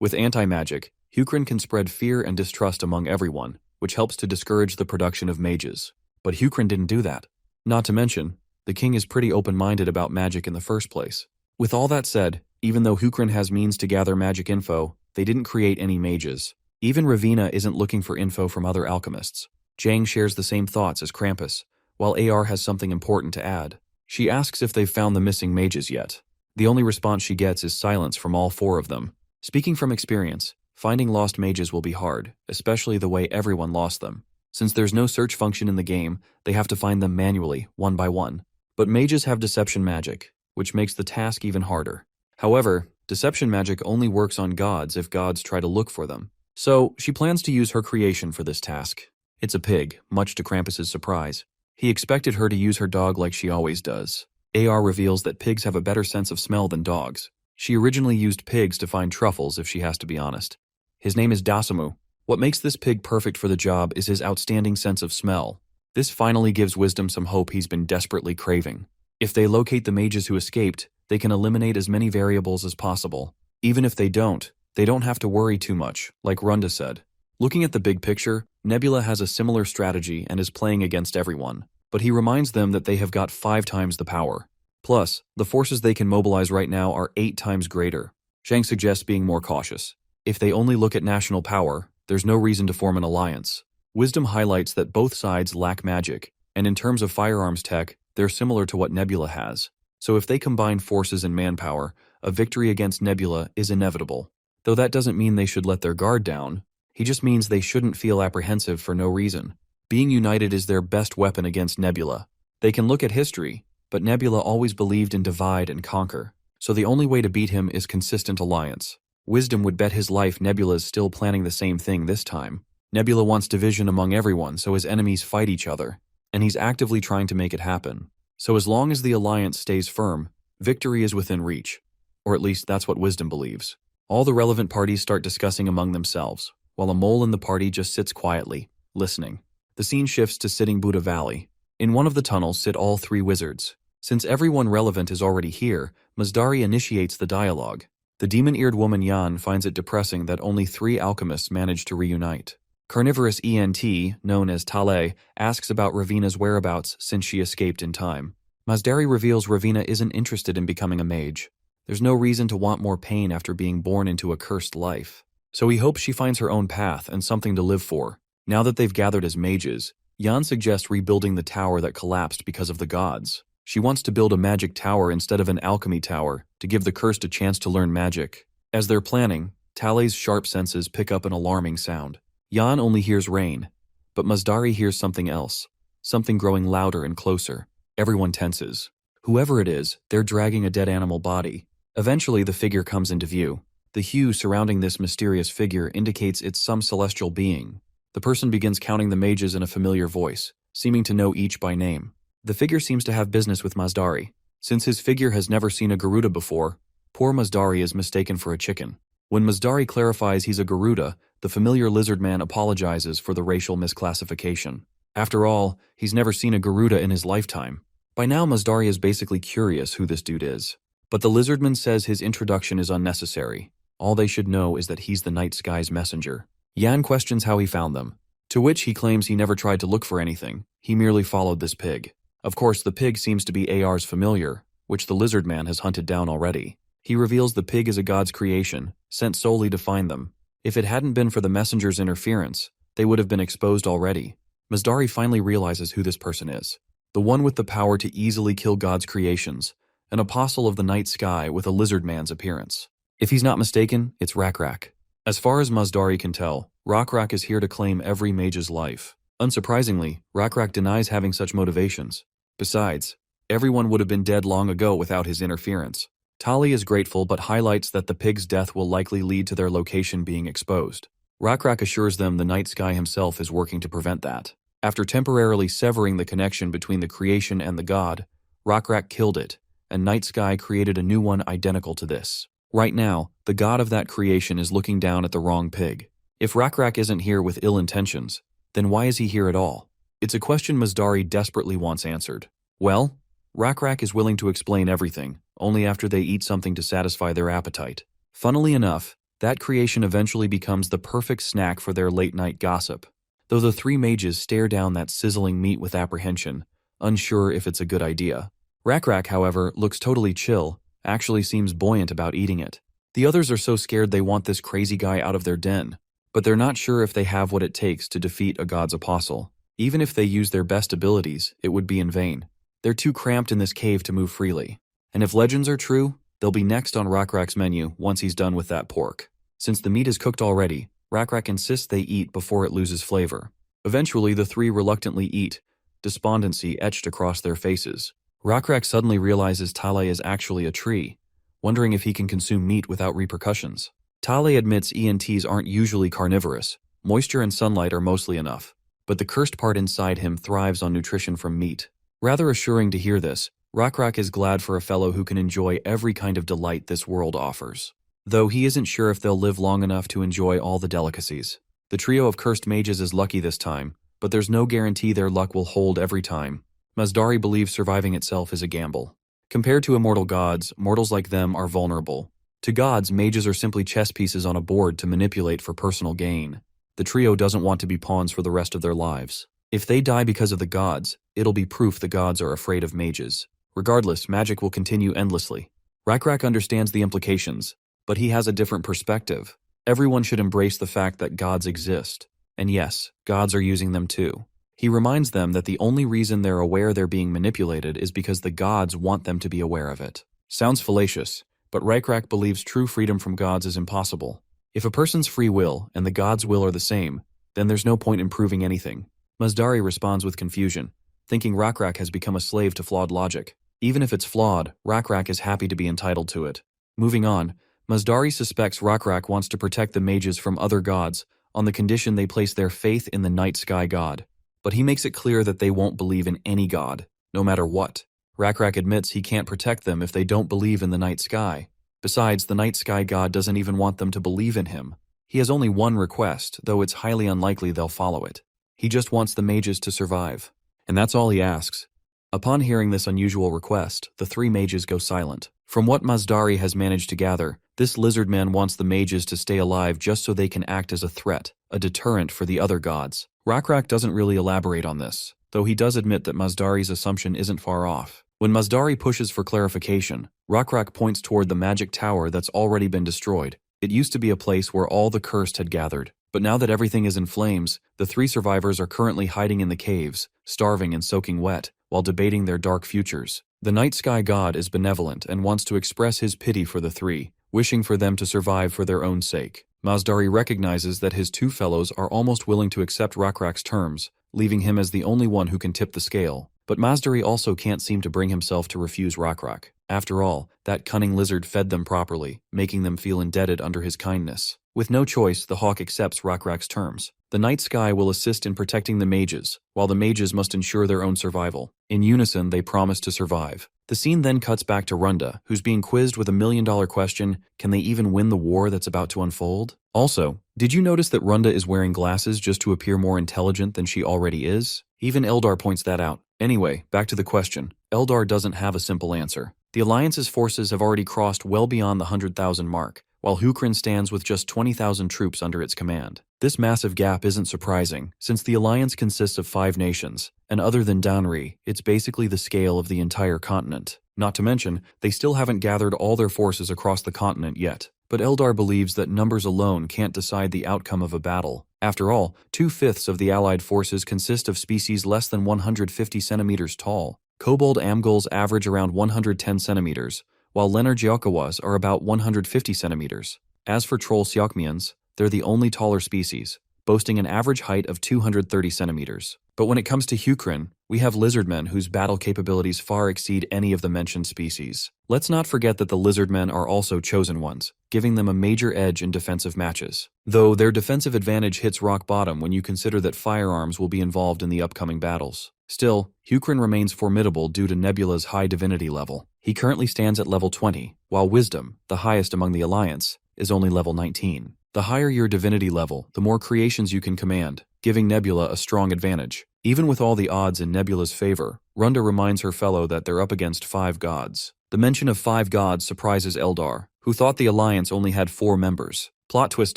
with anti-magic, Hukrin can spread fear and distrust among everyone, which helps to discourage the production of mages. But Hukrin didn't do that. Not to mention, the king is pretty open-minded about magic in the first place. With all that said, even though Hukrin has means to gather magic info, they didn't create any mages. Even Ravina isn't looking for info from other alchemists. Jang shares the same thoughts as Krampus, while AR has something important to add. She asks if they've found the missing mages yet. The only response she gets is silence from all four of them. Speaking from experience, finding lost mages will be hard, especially the way everyone lost them. Since there's no search function in the game, they have to find them manually, one by one. But mages have deception magic, which makes the task even harder. However, deception magic only works on gods if gods try to look for them. So, she plans to use her creation for this task. It's a pig, much to Krampus's surprise. He expected her to use her dog like she always does. AR reveals that pigs have a better sense of smell than dogs. She originally used pigs to find truffles, if she has to be honest. His name is Dasamu. What makes this pig perfect for the job is his outstanding sense of smell. This finally gives Wisdom some hope he's been desperately craving. If they locate the mages who escaped, they can eliminate as many variables as possible. Even if they don't have to worry too much, like Runda said. Looking at the big picture, Nebula has a similar strategy and is playing against everyone. But he reminds them that they have got 5 times the power. Plus, the forces they can mobilize right now are 8 times greater. Zhang suggests being more cautious. If they only look at national power, there's no reason to form an alliance. Wisdom highlights that both sides lack magic, and in terms of firearms tech, they're similar to what Nebula has. So if they combine forces and manpower, a victory against Nebula is inevitable. Though that doesn't mean they should let their guard down. He just means they shouldn't feel apprehensive for no reason. Being united is their best weapon against Nebula. They can look at history, but Nebula always believed in divide and conquer. So the only way to beat him is consistent alliance. Wisdom would bet his life Nebula is still planning the same thing this time. Nebula wants division among everyone so his enemies fight each other, and he's actively trying to make it happen. So as long as the alliance stays firm, victory is within reach. Or at least that's what Wisdom believes. All the relevant parties start discussing among themselves, while a mole in the party just sits quietly, listening. The scene shifts to Sitting Buddha Valley. In one of the tunnels sit all 3 wizards. Since everyone relevant is already here, Mazdari initiates the dialogue. The demon-eared woman Yan finds it depressing that only 3 alchemists managed to reunite. Carnivorous ENT, known as Tale, asks about Ravina's whereabouts since she escaped in time. Mazdari reveals Ravina isn't interested in becoming a mage. There's no reason to want more pain after being born into a cursed life. So he hopes she finds her own path and something to live for. Now that they've gathered as mages, Yan suggests rebuilding the tower that collapsed because of the gods. She wants to build a magic tower instead of an alchemy tower to give the cursed a chance to learn magic. As they're planning, Tale's sharp senses pick up an alarming sound. Yan only hears rain, but Mazdari hears something else, something growing louder and closer. Everyone tenses. Whoever it is, they're dragging a dead animal body. Eventually, the figure comes into view. The hue surrounding this mysterious figure indicates it's some celestial being. The person begins counting the mages in a familiar voice, seeming to know each by name. The figure seems to have business with Mazdari. Since his figure has never seen a Garuda before, poor Mazdari is mistaken for a chicken. When Mazdari clarifies he's a Garuda, the familiar Lizardman apologizes for the racial misclassification. After all, he's never seen a Garuda in his lifetime. By now, Mazdari is basically curious who this dude is. But the Lizardman says his introduction is unnecessary. All they should know is that he's the night sky's messenger. Yan questions how he found them, to which he claims he never tried to look for anything. He merely followed this pig. Of course, the pig seems to be AR's familiar, which the Lizardman has hunted down already. He reveals the pig is a god's creation, sent solely to find them. If it hadn't been for the messenger's interference, they would have been exposed already. Mazdari finally realizes who this person is. The one with the power to easily kill God's creations, an apostle of the night sky with a Lizardman's appearance. If he's not mistaken, it's Rockra. As far as Mazdari can tell, Rockra is here to claim every mage's life. Unsurprisingly, Rockra denies having such motivations. Besides, everyone would have been dead long ago without his interference. Tali is grateful but highlights that the pig's death will likely lead to their location being exposed. Rockra assures them the night sky himself is working to prevent that. After temporarily severing the connection between the creation and the god, Rockra killed it, and Night Sky created a new one identical to this. Right now, the god of that creation is looking down at the wrong pig. If Rockra isn't here with ill intentions, then why is he here at all? It's a question Mazdari desperately wants answered. Well, Rockra is willing to explain everything, only after they eat something to satisfy their appetite. Funnily enough, that creation eventually becomes the perfect snack for their late-night gossip. Though the 3 mages stare down that sizzling meat with apprehension, unsure if it's a good idea. Rockra, however, looks totally chill, actually seems buoyant about eating it. The others are so scared they want this crazy guy out of their den, but they're not sure if they have what it takes to defeat a god's apostle. Even if they use their best abilities, it would be in vain. They're too cramped in this cave to move freely. And if legends are true, they'll be next on Rockrak's menu once he's done with that pork. Since the meat is cooked already, Rockrak insists they eat before it loses flavor. Eventually, the three reluctantly eat, despondency etched across their faces. Rockrak suddenly realizes Tale is actually a tree, wondering if he can consume meat without repercussions. Tale admits ENTs aren't usually carnivorous. Moisture and sunlight are mostly enough. But the cursed part inside him thrives on nutrition from meat. Rather assuring to hear this, Rockrak is glad for a fellow who can enjoy every kind of delight this world offers. Though he isn't sure if they'll live long enough to enjoy all the delicacies. The trio of cursed mages is lucky this time, but there's no guarantee their luck will hold every time. Masdari believes surviving itself is a gamble. Compared to immortal gods, mortals like them are vulnerable. To gods, mages are simply chess pieces on a board to manipulate for personal gain. The trio doesn't want to be pawns for the rest of their lives. If they die because of the gods, it'll be proof the gods are afraid of mages. Regardless, magic will continue endlessly. Rockrak understands the implications, but he has a different perspective. Everyone should embrace the fact that gods exist. And yes, gods are using them too. He reminds them that the only reason they're aware they're being manipulated is because the gods want them to be aware of it. Sounds fallacious, but Rockrak believes true freedom from gods is impossible. If a person's free will and the gods' will are the same, then there's no point in proving anything. Masdari responds with confusion, thinking Rockrak has become a slave to flawed logic. Even if it's flawed, Rockrak is happy to be entitled to it. Moving on, Masdari suspects Rockrak wants to protect the mages from other gods on the condition they place their faith in the night sky god. But he makes it clear that they won't believe in any god, no matter what. Rockrak admits he can't protect them if they don't believe in the night sky. Besides, the night sky god doesn't even want them to believe in him. He has only one request, though it's highly unlikely they'll follow it. He just wants the mages to survive. And that's all he asks. Upon hearing this unusual request, the three mages go silent. From what Masdari has managed to gather, this Lizardman wants the mages to stay alive just so they can act as a threat, a deterrent for the other gods. Rockrak doesn't really elaborate on this, though he does admit that Masdari's assumption isn't far off. When Masdari pushes for clarification, Rockrak points toward the magic tower that's already been destroyed. It used to be a place where all the cursed had gathered, but now that everything is in flames, the three survivors are currently hiding in the caves, starving and soaking wet, while debating their dark futures. The night sky god is benevolent and wants to express his pity for the three, wishing for them to survive for their own sake. Masdari recognizes that his two fellows are almost willing to accept Rockrak's terms, leaving him as the only one who can tip the scale. But Masdari also can't seem to bring himself to refuse Rockrak. After all, that cunning lizard fed them properly, making them feel indebted under his kindness. With no choice, the hawk accepts Rockrak's terms. The night sky will assist in protecting the mages, while the mages must ensure their own survival. In unison, they promise to survive. The scene then cuts back to Runda, who's being quizzed with a million-dollar question: can they even win the war that's about to unfold? Also, did you notice that Runda is wearing glasses just to appear more intelligent than she already is? Even Eldar points that out. Anyway, back to the question. Eldar doesn't have a simple answer. The Alliance's forces have already crossed well beyond the 100,000 mark, while Hukrin stands with just 20,000 troops under its command. This massive gap isn't surprising, since the Alliance consists of 5 nations, and other than Danri, it's basically the scale of the entire continent. Not to mention, they still haven't gathered all their forces across the continent yet. But Eldar believes that numbers alone can't decide the outcome of a battle. After all, 2/5 of the Allied forces consist of species less than 150 centimeters tall. Kobold Amgul's average around 110 centimeters, while Lenar are about 150 centimeters. As for Troll Siokmians, they're the only taller species, boasting an average height of 230 centimeters. But when it comes to Hukrin, we have Lizardmen whose battle capabilities far exceed any of the mentioned species. Let's not forget that the Lizardmen are also chosen ones, giving them a major edge in defensive matches. Though their defensive advantage hits rock bottom when you consider that firearms will be involved in the upcoming battles. Still, Hukrin remains formidable due to Nebula's high divinity level. He currently stands at level 20, while Wisdom, the highest among the Alliance, is only level 19. The higher your divinity level, the more creations you can command, giving Nebula a strong advantage. Even with all the odds in Nebula's favor, Runda reminds her fellow that they're up against 5 gods. The mention of 5 gods surprises Eldar, who thought the Alliance only had 4 members. Plot twist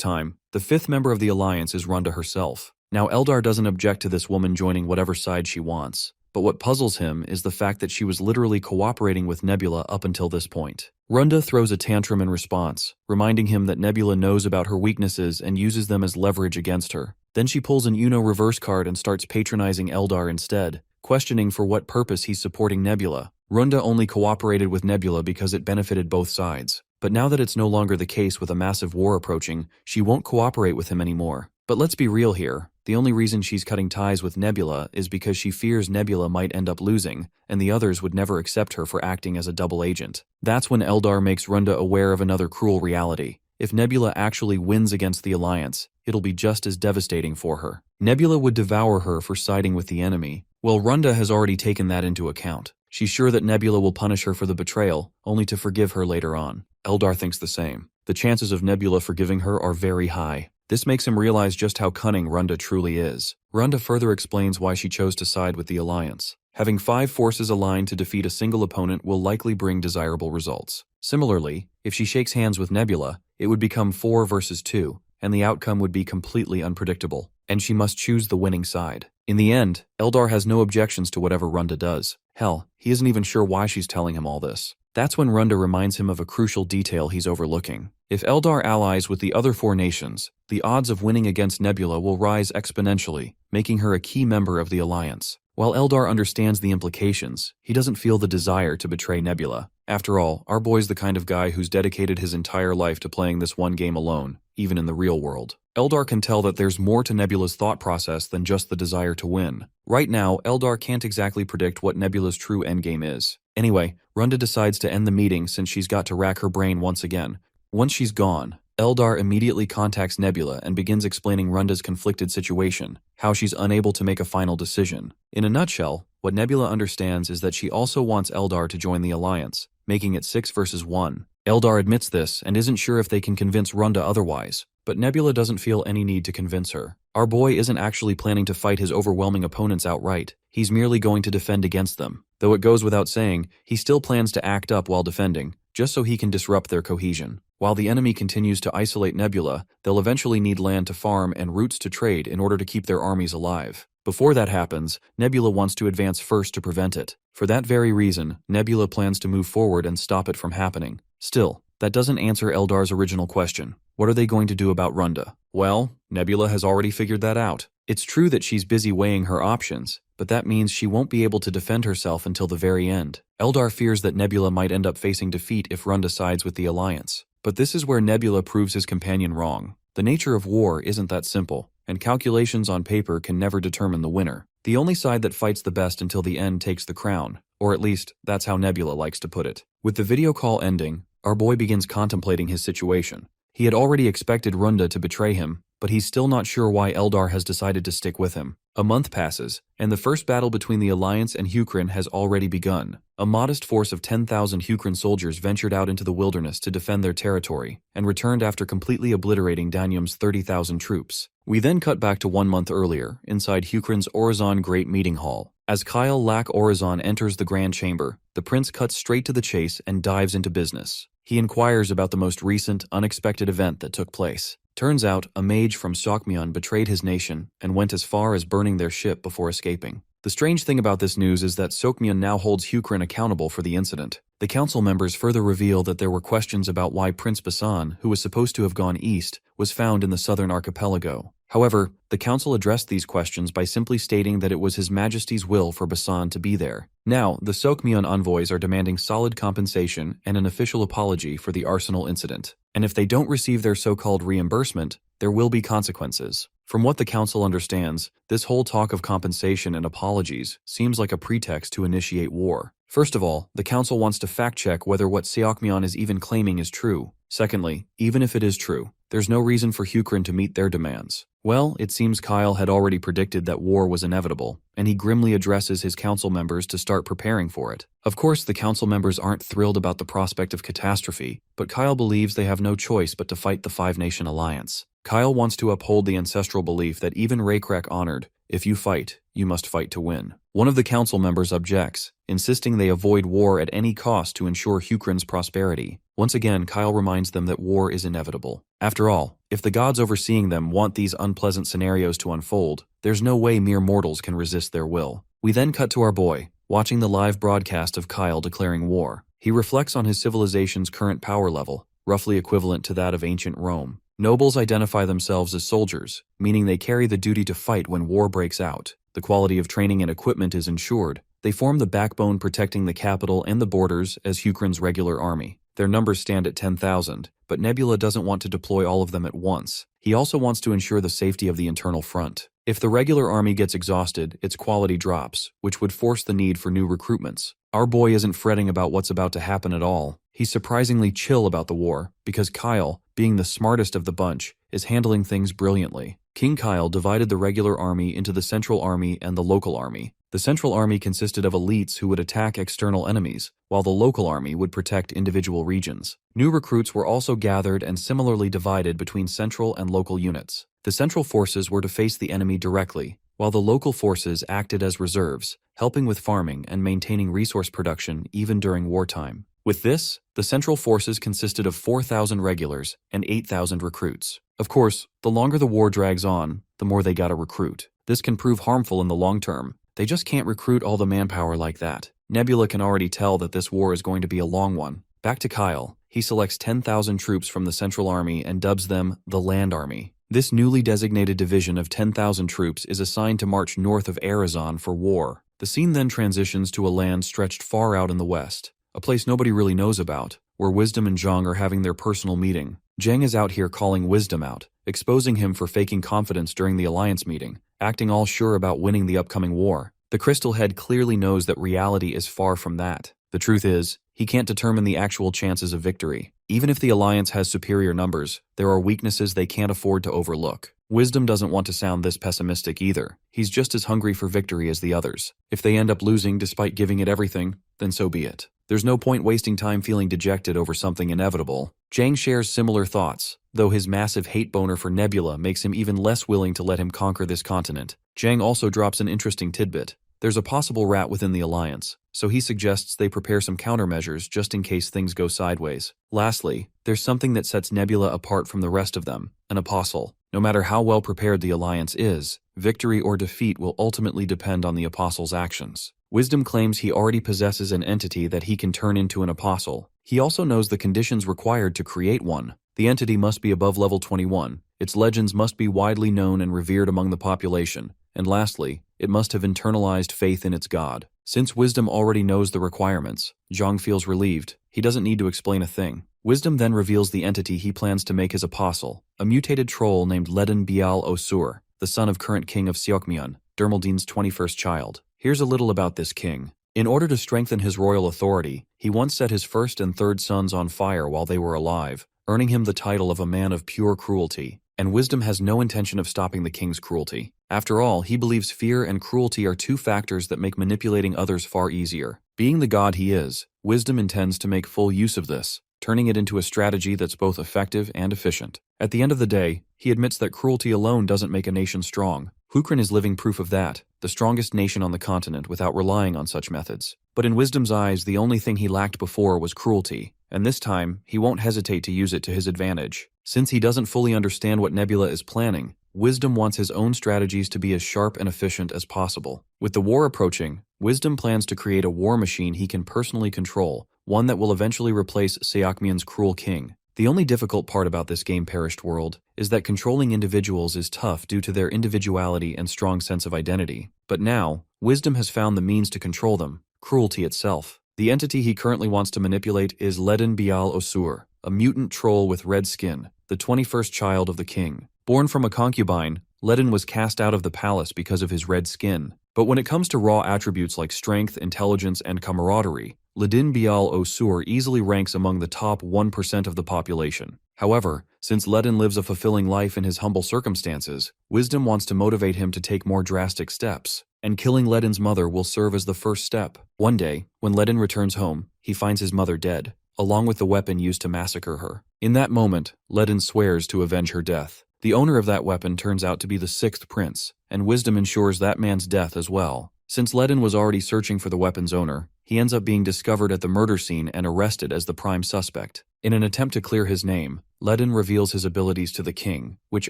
time, the 5th member of the Alliance is Runda herself. Now Eldar doesn't object to this woman joining whatever side she wants, but what puzzles him is the fact that she was literally cooperating with Nebula up until this point. Runda throws a tantrum in response, reminding him that Nebula knows about her weaknesses and uses them as leverage against her. Then she pulls an Uno reverse card and starts patronizing Eldar instead, questioning for what purpose he's supporting Nebula. Runda only cooperated with Nebula because it benefited both sides. But now that it's no longer the case with a massive war approaching, she won't cooperate with him anymore. But let's be real here. The only reason she's cutting ties with Nebula is because she fears Nebula might end up losing, and the others would never accept her for acting as a double agent. That's when Eldar makes Runda aware of another cruel reality. If Nebula actually wins against the Alliance, it'll be just as devastating for her. Nebula would devour her for siding with the enemy. Well, Runda has already taken that into account. She's sure that Nebula will punish her for the betrayal, only to forgive her later on. Eldar thinks the same. The chances of Nebula forgiving her are very high. This makes him realize just how cunning Runda truly is. Runda further explains why she chose to side with the Alliance. Having 5 forces aligned to defeat a single opponent will likely bring desirable results. Similarly, if she shakes hands with Nebula, it would become 4 versus 2, and the outcome would be completely unpredictable, and she must choose the winning side. In the end, Eldar has no objections to whatever Runda does. Hell, he isn't even sure why she's telling him all this. That's when Runda reminds him of a crucial detail he's overlooking. If Eldar allies with the other 4 nations, the odds of winning against Nebula will rise exponentially, making her a key member of the Alliance. While Eldar understands the implications, he doesn't feel the desire to betray Nebula. After all, our boy's the kind of guy who's dedicated his entire life to playing this one game alone, even in the real world. Eldar can tell that there's more to Nebula's thought process than just the desire to win. Right now, Eldar can't exactly predict what Nebula's true endgame is. Anyway, Runda decides to end the meeting since she's got to rack her brain once again. Once she's gone, Eldar immediately contacts Nebula and begins explaining Runda's conflicted situation, how she's unable to make a final decision. In a nutshell, what Nebula understands is that she also wants Eldar to join the Alliance, making it 6 versus 1. Eldar admits this and isn't sure if they can convince Runda otherwise, but Nebula doesn't feel any need to convince her. Our boy isn't actually planning to fight his overwhelming opponents outright, he's merely going to defend against them. Though it goes without saying, he still plans to act up while defending, just so he can disrupt their cohesion. While the enemy continues to isolate Nebula, they'll eventually need land to farm and routes to trade in order to keep their armies alive. Before that happens, Nebula wants to advance first to prevent it. For that very reason, Nebula plans to move forward and stop it from happening. Still, that doesn't answer Eldar's original question. What are they going to do about Runda? Well, Nebula has already figured that out. It's true that she's busy weighing her options, but that means she won't be able to defend herself until the very end. Eldar fears that Nebula might end up facing defeat if Runda sides with the Alliance. But this is where Nebula proves his companion wrong. The nature of war isn't that simple, and calculations on paper can never determine the winner. The only side that fights the best until the end takes the crown, or at least, that's how Nebula likes to put it. With the video call ending, our boy begins contemplating his situation. He had already expected Runda to betray him, but he's still not sure why Eldar has decided to stick with him. A month passes, and the first battle between the Alliance and Hukrin has already begun. A modest force of 10,000 Hukrin soldiers ventured out into the wilderness to defend their territory, and returned after completely obliterating Danyum's 30,000 troops. We then cut back to 1 month earlier, inside Hukrin's Orizon Great Meeting Hall. As Kyle Lack Orizon enters the Grand Chamber, the prince cuts straight to the chase and dives into business. He inquires about the most recent, unexpected event that took place. Turns out, a mage from Sokmyon betrayed his nation and went as far as burning their ship before escaping. The strange thing about this news is that Sokmyon now holds Hukrin accountable for the incident. The council members further reveal that there were questions about why Prince Basan, who was supposed to have gone east, was found in the southern archipelago. However, the council addressed these questions by simply stating that it was His Majesty's will for Basan to be there. Now, the Sokmyon envoys are demanding solid compensation and an official apology for the arsenal incident. And if they don't receive their so-called reimbursement, there will be consequences. From what the council understands, this whole talk of compensation and apologies seems like a pretext to initiate war. First of all, the council wants to fact-check whether what Seokmyon is even claiming is true. Secondly, even if it is true, there's no reason for Hukrin to meet their demands. Well, it seems Kyle had already predicted that war was inevitable, and he grimly addresses his council members to start preparing for it. Of course, the council members aren't thrilled about the prospect of catastrophe, but Kyle believes they have no choice but to fight the Five-Nation Alliance. Kyle wants to uphold the ancestral belief that even Raykrak honored, if you fight, you must fight to win. One of the council members objects, insisting they avoid war at any cost to ensure Hukrin's prosperity. Once again, Kyle reminds them that war is inevitable. After all, if the gods overseeing them want these unpleasant scenarios to unfold, there's no way mere mortals can resist their will. We then cut to our boy, watching the live broadcast of Kyle declaring war. He reflects on his civilization's current power level, roughly equivalent to that of ancient Rome. Nobles identify themselves as soldiers, meaning they carry the duty to fight when war breaks out. The quality of training and equipment is ensured. They form the backbone protecting the capital and the borders as Hukrin's regular army. Their numbers stand at 10,000, but Nebula doesn't want to deploy all of them at once. He also wants to ensure the safety of the internal front. If the regular army gets exhausted, its quality drops, which would force the need for new recruitments. Our boy isn't fretting about what's about to happen at all. He's surprisingly chill about the war, because Kyle, being the smartest of the bunch, is handling things brilliantly. King Kyle divided the regular army into the Central Army and the Local Army. The Central Army consisted of elites who would attack external enemies, while the Local Army would protect individual regions. New recruits were also gathered and similarly divided between central and local units. The central forces were to face the enemy directly, while the local forces acted as reserves, helping with farming and maintaining resource production even during wartime. With this, the central forces consisted of 4,000 regulars and 8,000 recruits. Of course, the longer the war drags on, the more they gotta recruit. This can prove harmful in the long term. They just can't recruit all the manpower like that. Nebula can already tell that this war is going to be a long one. Back to Kyle. He selects 10,000 troops from the Central Army and dubs them the Land Army. This newly designated division of 10,000 troops is assigned to march north of Arizon for war. The scene then transitions to a land stretched far out in the west, a place nobody really knows about, where Wisdom and Zhang are having their personal meeting. Zhang is out here calling Wisdom out, exposing him for faking confidence during the alliance meeting, acting all sure about winning the upcoming war. The Crystal Head clearly knows that reality is far from that. The truth is, he can't determine the actual chances of victory. Even if the alliance has superior numbers, there are weaknesses they can't afford to overlook. Wisdom doesn't want to sound this pessimistic either. He's just as hungry for victory as the others. If they end up losing despite giving it everything, then so be it. There's no point wasting time feeling dejected over something inevitable. Zhang shares similar thoughts, though his massive hate boner for Nebula makes him even less willing to let him conquer this continent. Zhang also drops an interesting tidbit. There's a possible rat within the alliance, so he suggests they prepare some countermeasures just in case things go sideways. Lastly, there's something that sets Nebula apart from the rest of them, an apostle. No matter how well prepared the alliance is, victory or defeat will ultimately depend on the apostle's actions. Wisdom claims he already possesses an entity that he can turn into an apostle. He also knows the conditions required to create one. The entity must be above level 21, its legends must be widely known and revered among the population, and lastly, it must have internalized faith in its god. Since Wisdom already knows the requirements, Zhang feels relieved. He doesn't need to explain a thing. Wisdom then reveals the entity he plans to make his apostle, a mutated troll named Ledin Bial Osur, the son of current king of Seokmyeon, Dermaldine's 21st child. Here's a little about this king. In order to strengthen his royal authority, he once set his first and third sons on fire while they were alive, earning him the title of a man of pure cruelty. And Wisdom has no intention of stopping the king's cruelty. After all, he believes fear and cruelty are two factors that make manipulating others far easier. Being the god he is, Wisdom intends to make full use of this, turning it into a strategy that's both effective and efficient. At the end of the day, he admits that cruelty alone doesn't make a nation strong. Hukrin is living proof of that, the strongest nation on the continent without relying on such methods. But in Wisdom's eyes, the only thing he lacked before was cruelty, and this time, he won't hesitate to use it to his advantage. Since he doesn't fully understand what Nebula is planning, Wisdom wants his own strategies to be as sharp and efficient as possible. With the war approaching, Wisdom plans to create a war machine he can personally control, one that will eventually replace Seokmyeon's cruel king. The only difficult part about this game-perished world is that controlling individuals is tough due to their individuality and strong sense of identity. But now, Wisdom has found the means to control them, cruelty itself. The entity he currently wants to manipulate is Ledin Bial Osur, a mutant troll with red skin, the 21st child of the king. Born from a concubine, Ledin was cast out of the palace because of his red skin. But when it comes to raw attributes like strength, intelligence, and camaraderie, Ledin Bial Osur easily ranks among the top 1% of the population. However, since Ledin lives a fulfilling life in his humble circumstances, Wisdom wants to motivate him to take more drastic steps, and killing Ledin's mother will serve as the first step. One day, when Ledin returns home, he finds his mother dead, along with the weapon used to massacre her. In that moment, Ledin swears to avenge her death. The owner of that weapon turns out to be the 6th prince, and Wisdom ensures that man's death as well. Since Ledin was already searching for the weapon's owner, he ends up being discovered at the murder scene and arrested as the prime suspect. In an attempt to clear his name, Ledin reveals his abilities to the king, which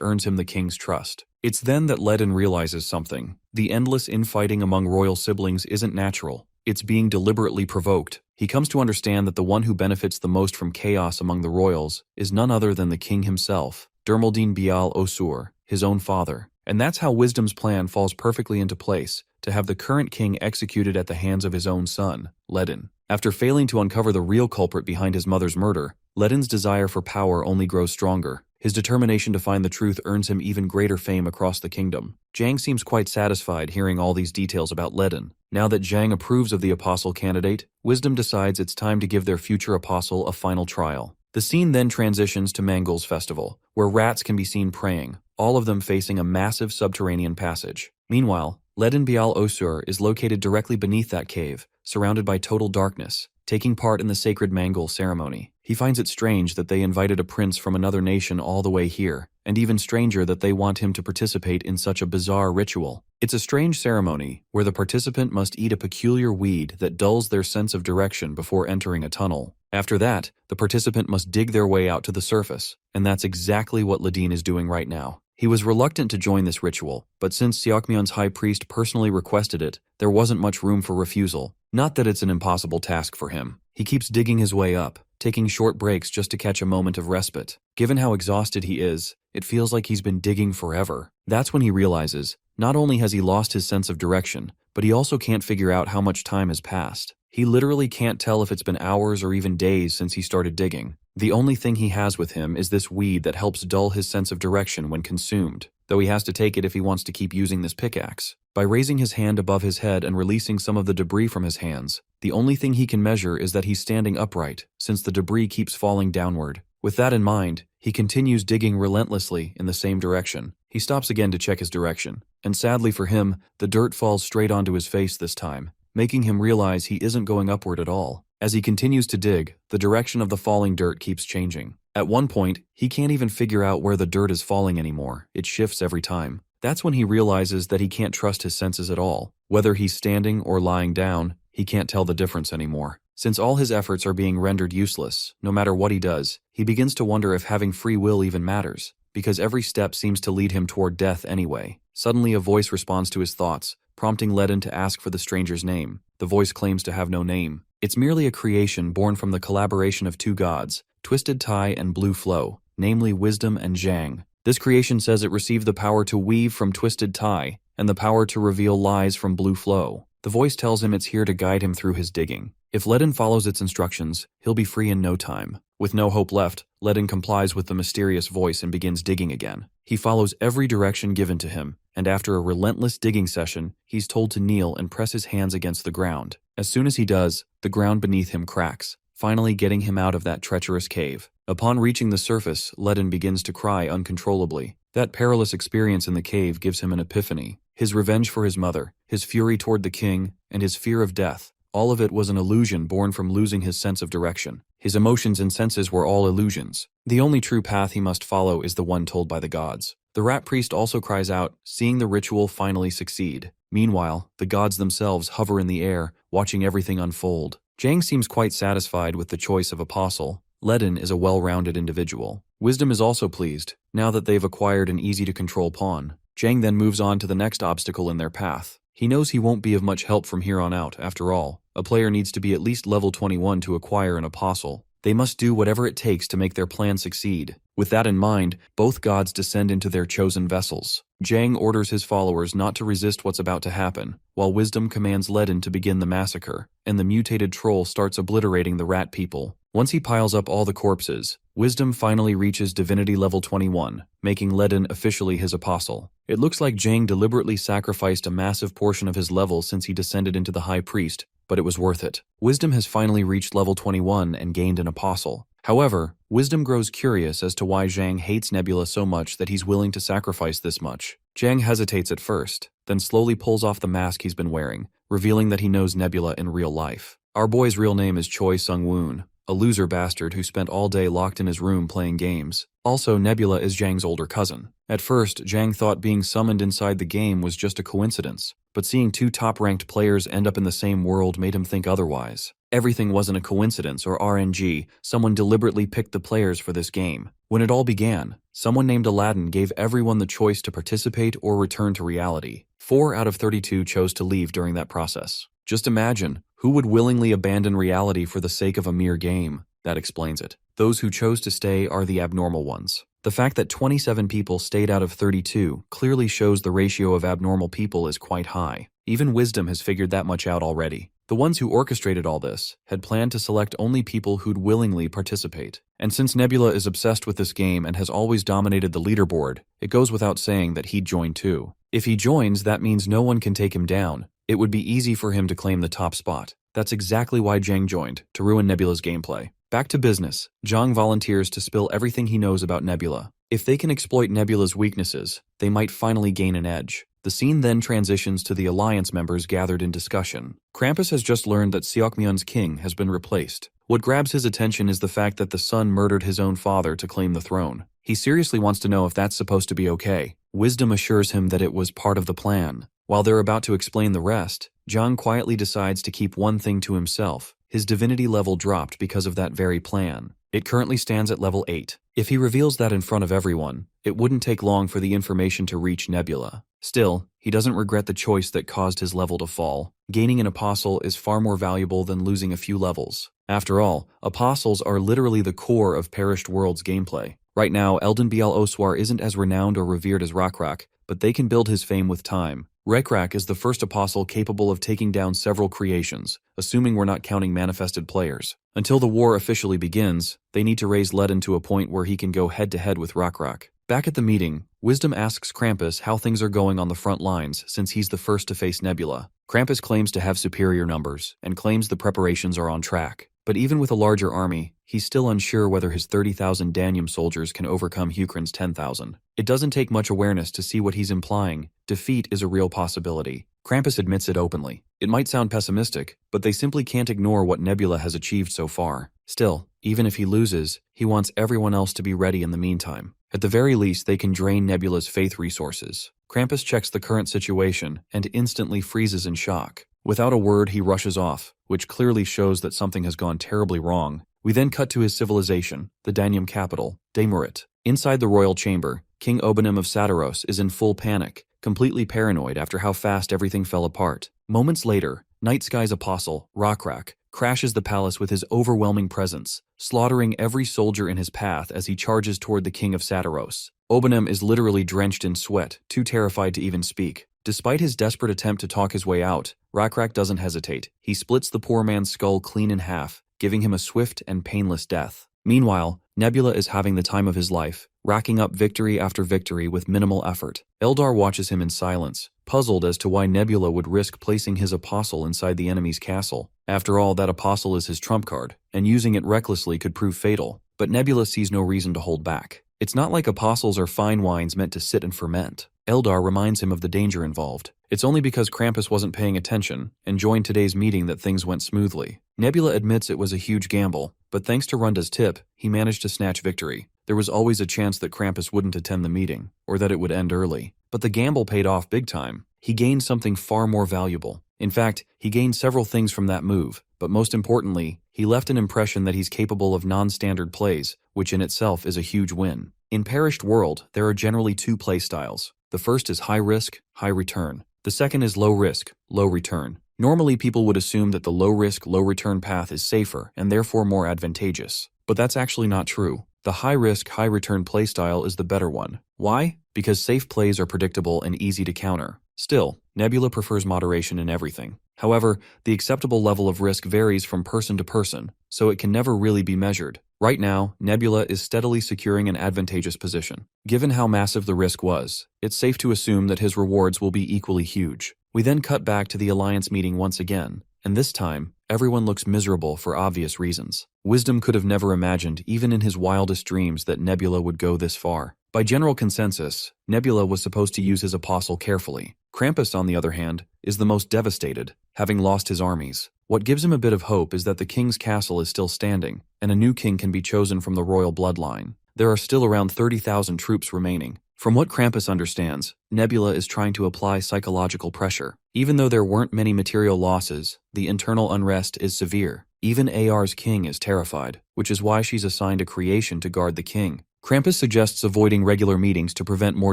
earns him the king's trust. It's then that Ledin realizes something. The endless infighting among royal siblings isn't natural. It's being deliberately provoked. He comes to understand that the one who benefits the most from chaos among the royals is none other than the king himself. Dermaldine Bial Osur, his own father. And that's how Wisdom's plan falls perfectly into place, to have the current king executed at the hands of his own son, Ledin. After failing to uncover the real culprit behind his mother's murder, Ledin's desire for power only grows stronger. His determination to find the truth earns him even greater fame across the kingdom. Zhang seems quite satisfied hearing all these details about Ledin. Now that Zhang approves of the apostle candidate, Wisdom decides it's time to give their future apostle a final trial. The scene then transitions to Mangal's festival, where rats can be seen praying, all of them facing a massive subterranean passage. Meanwhile, Ledin Bial Osur is located directly beneath that cave, surrounded by total darkness, taking part in the sacred Mangal ceremony. He finds it strange that they invited a prince from another nation all the way here, and even stranger that they want him to participate in such a bizarre ritual. It's a strange ceremony, where the participant must eat a peculiar weed that dulls their sense of direction before entering a tunnel. After that, the participant must dig their way out to the surface, and that's exactly what Ledin is doing right now. He was reluctant to join this ritual, but since Seokmyeon's high priest personally requested it, there wasn't much room for refusal. Not that it's an impossible task for him. He keeps digging his way up, taking short breaks just to catch a moment of respite. Given how exhausted he is, it feels like he's been digging forever. That's when he realizes, not only has he lost his sense of direction, but he also can't figure out how much time has passed. He literally can't tell if it's been hours or even days since he started digging. The only thing he has with him is this weed that helps dull his sense of direction when consumed, though he has to take it if he wants to keep using this pickaxe. By raising his hand above his head and releasing some of the debris from his hands, the only thing he can measure is that he's standing upright, since the debris keeps falling downward. With that in mind, he continues digging relentlessly in the same direction. He stops again to check his direction, and sadly for him, the dirt falls straight onto his face this time, making him realize he isn't going upward at all. As he continues to dig, the direction of the falling dirt keeps changing. At one point, he can't even figure out where the dirt is falling anymore. It shifts every time. That's when he realizes that he can't trust his senses at all. Whether he's standing or lying down, he can't tell the difference anymore. Since all his efforts are being rendered useless, no matter what he does, he begins to wonder if having free will even matters, because every step seems to lead him toward death anyway. Suddenly a voice responds to his thoughts, prompting Ledin to ask for the stranger's name. The voice claims to have no name. It's merely a creation born from the collaboration of two gods, Twisted Tai and Blue Flow, namely Wisdom and Zhang. This creation says it received the power to weave from Twisted Tai, and the power to reveal lies from Blue Flow. The voice tells him it's here to guide him through his digging. If Ledin follows its instructions, he'll be free in no time. With no hope left, Ledin complies with the mysterious voice and begins digging again. He follows every direction given to him, and after a relentless digging session, he's told to kneel and press his hands against the ground. As soon as he does, the ground beneath him cracks, finally getting him out of that treacherous cave. Upon reaching the surface, Ledin begins to cry uncontrollably. That perilous experience in the cave gives him an epiphany. His revenge for his mother, his fury toward the king, and his fear of death, all of it was an illusion born from losing his sense of direction. His emotions and senses were all illusions. The only true path he must follow is the one told by the gods. The rat priest also cries out, seeing the ritual finally succeed. Meanwhile, the gods themselves hover in the air, watching everything unfold. Zhang seems quite satisfied with the choice of apostle. Ledin is a well-rounded individual. Wisdom is also pleased, now that they've acquired an easy-to-control pawn. Zhang then moves on to the next obstacle in their path. He knows he won't be of much help from here on out, after all. A player needs to be at least level 21 to acquire an apostle. They must do whatever it takes to make their plan succeed. With that in mind, both gods descend into their chosen vessels. Zhang orders his followers not to resist what's about to happen, while Wisdom commands Ledin to begin the massacre, and the mutated troll starts obliterating the rat people. Once he piles up all the corpses, Wisdom finally reaches divinity level 21, making Ledin officially his apostle. It looks like Zhang deliberately sacrificed a massive portion of his level since he descended into the high priest, but it was worth it. Wisdom has finally reached level 21 and gained an apostle. However, Wisdom grows curious as to why Zhang hates Nebula so much that he's willing to sacrifice this much. Zhang hesitates at first, then slowly pulls off the mask he's been wearing, revealing that he knows Nebula in real life. Our boy's real name is Choi Sung-woon, a loser bastard who spent all day locked in his room playing games. Also, Nebula is Zhang's older cousin. At first, Zhang thought being summoned inside the game was just a coincidence, but seeing two top-ranked players end up in the same world made him think otherwise. Everything wasn't a coincidence or RNG, someone deliberately picked the players for this game. When it all began, someone named Aladdin gave everyone the choice to participate or return to reality. 4 out of 32 chose to leave during that process. Just imagine, who would willingly abandon reality for the sake of a mere game? That explains it. Those who chose to stay are the abnormal ones. The fact that 27 people stayed out of 32 clearly shows the ratio of abnormal people is quite high. Even Wisdom has figured that much out already. The ones who orchestrated all this had planned to select only people who'd willingly participate. And since Nebula is obsessed with this game and has always dominated the leaderboard, it goes without saying that he'd join too. If he joins, that means no one can take him down. It would be easy for him to claim the top spot. That's exactly why Zhang joined, to ruin Nebula's gameplay. Back to business, Zhang volunteers to spill everything he knows about Nebula. If they can exploit Nebula's weaknesses, they might finally gain an edge. The scene then transitions to the Alliance members gathered in discussion. Krampus has just learned that Seokmyeon's king has been replaced. What grabs his attention is the fact that the son murdered his own father to claim the throne. He seriously wants to know if that's supposed to be okay. Wisdom assures him that it was part of the plan. While they're about to explain the rest, Zhang quietly decides to keep one thing to himself. His divinity level dropped because of that very plan. It currently stands at level 8. If he reveals that in front of everyone, it wouldn't take long for the information to reach Nebula. Still, he doesn't regret the choice that caused his level to fall. Gaining an apostle is far more valuable than losing a few levels. After all, apostles are literally the core of Perished World's gameplay. Right now, Elden Biel Oswar isn't as renowned or revered as Rockra, but they can build his fame with time. Rockra is the first apostle capable of taking down several creations, assuming we're not counting manifested players. Until the war officially begins, they need to raise Ledin to a point where he can go head-to-head with Rockra. Back at the meeting, Wisdom asks Krampus how things are going on the front lines since he's the first to face Nebula. Krampus claims to have superior numbers, and claims the preparations are on track. But even with a larger army, he's still unsure whether his 30,000 Danium soldiers can overcome Hukrin's 10,000. It doesn't take much awareness to see what he's implying. Defeat is a real possibility. Krampus admits it openly. It might sound pessimistic, but they simply can't ignore what Nebula has achieved so far. Still, even if he loses, he wants everyone else to be ready in the meantime. At the very least, they can drain Nebula's faith resources. Krampus checks the current situation and instantly freezes in shock. Without a word, he rushes off, which clearly shows that something has gone terribly wrong. We then cut to his civilization, the Danium capital, Daemurit. Inside the royal chamber, King Obanim of Sataros is in full panic, completely paranoid after how fast everything fell apart. Moments later, Night Sky's apostle, Rockra, crashes the palace with his overwhelming presence, slaughtering every soldier in his path as he charges toward the king of Sataros. Obanim is literally drenched in sweat, too terrified to even speak. Despite his desperate attempt to talk his way out, Rockra doesn't hesitate. He splits the poor man's skull clean in half, giving him a swift and painless death. Meanwhile, Nebula is having the time of his life, racking up victory after victory with minimal effort. Eldar watches him in silence, puzzled as to why Nebula would risk placing his apostle inside the enemy's castle. After all, that apostle is his trump card, and using it recklessly could prove fatal. But Nebula sees no reason to hold back. It's not like apostles are fine wines meant to sit and ferment. Eldar reminds him of the danger involved. It's only because Krampus wasn't paying attention and joined today's meeting that things went smoothly. Nebula admits it was a huge gamble, but thanks to Runda's tip, he managed to snatch victory. There was always a chance that Krampus wouldn't attend the meeting, or that it would end early. But the gamble paid off big time. He gained something far more valuable. In fact, he gained several things from that move, but most importantly, he left an impression that he's capable of non-standard plays, which in itself is a huge win. In Perished World, there are generally two play styles. The first is high risk, high return. The second is low risk, low return. Normally, people would assume that the low risk, low return path is safer and therefore more advantageous. But that's actually not true. The high risk, high return playstyle is the better one. Why? Because safe plays are predictable and easy to counter. Still, Nebula prefers moderation in everything. However, the acceptable level of risk varies from person to person, so it can never really be measured. Right now, Nebula is steadily securing an advantageous position. Given how massive the risk was, it's safe to assume that his rewards will be equally huge. We then cut back to the Alliance meeting once again, and this time, everyone looks miserable for obvious reasons. Wisdom could have never imagined, even in his wildest dreams, that Nebula would go this far. By general consensus, Nebula was supposed to use his apostle carefully. Krampus, on the other hand, is the most devastated, having lost his armies. What gives him a bit of hope is that the king's castle is still standing, and a new king can be chosen from the royal bloodline. There are still around 30,000 troops remaining. From what Krampus understands, Nebula is trying to apply psychological pressure. Even though there weren't many material losses, the internal unrest is severe. Even AR's king is terrified, which is why she's assigned a creation to guard the king. Krampus suggests avoiding regular meetings to prevent more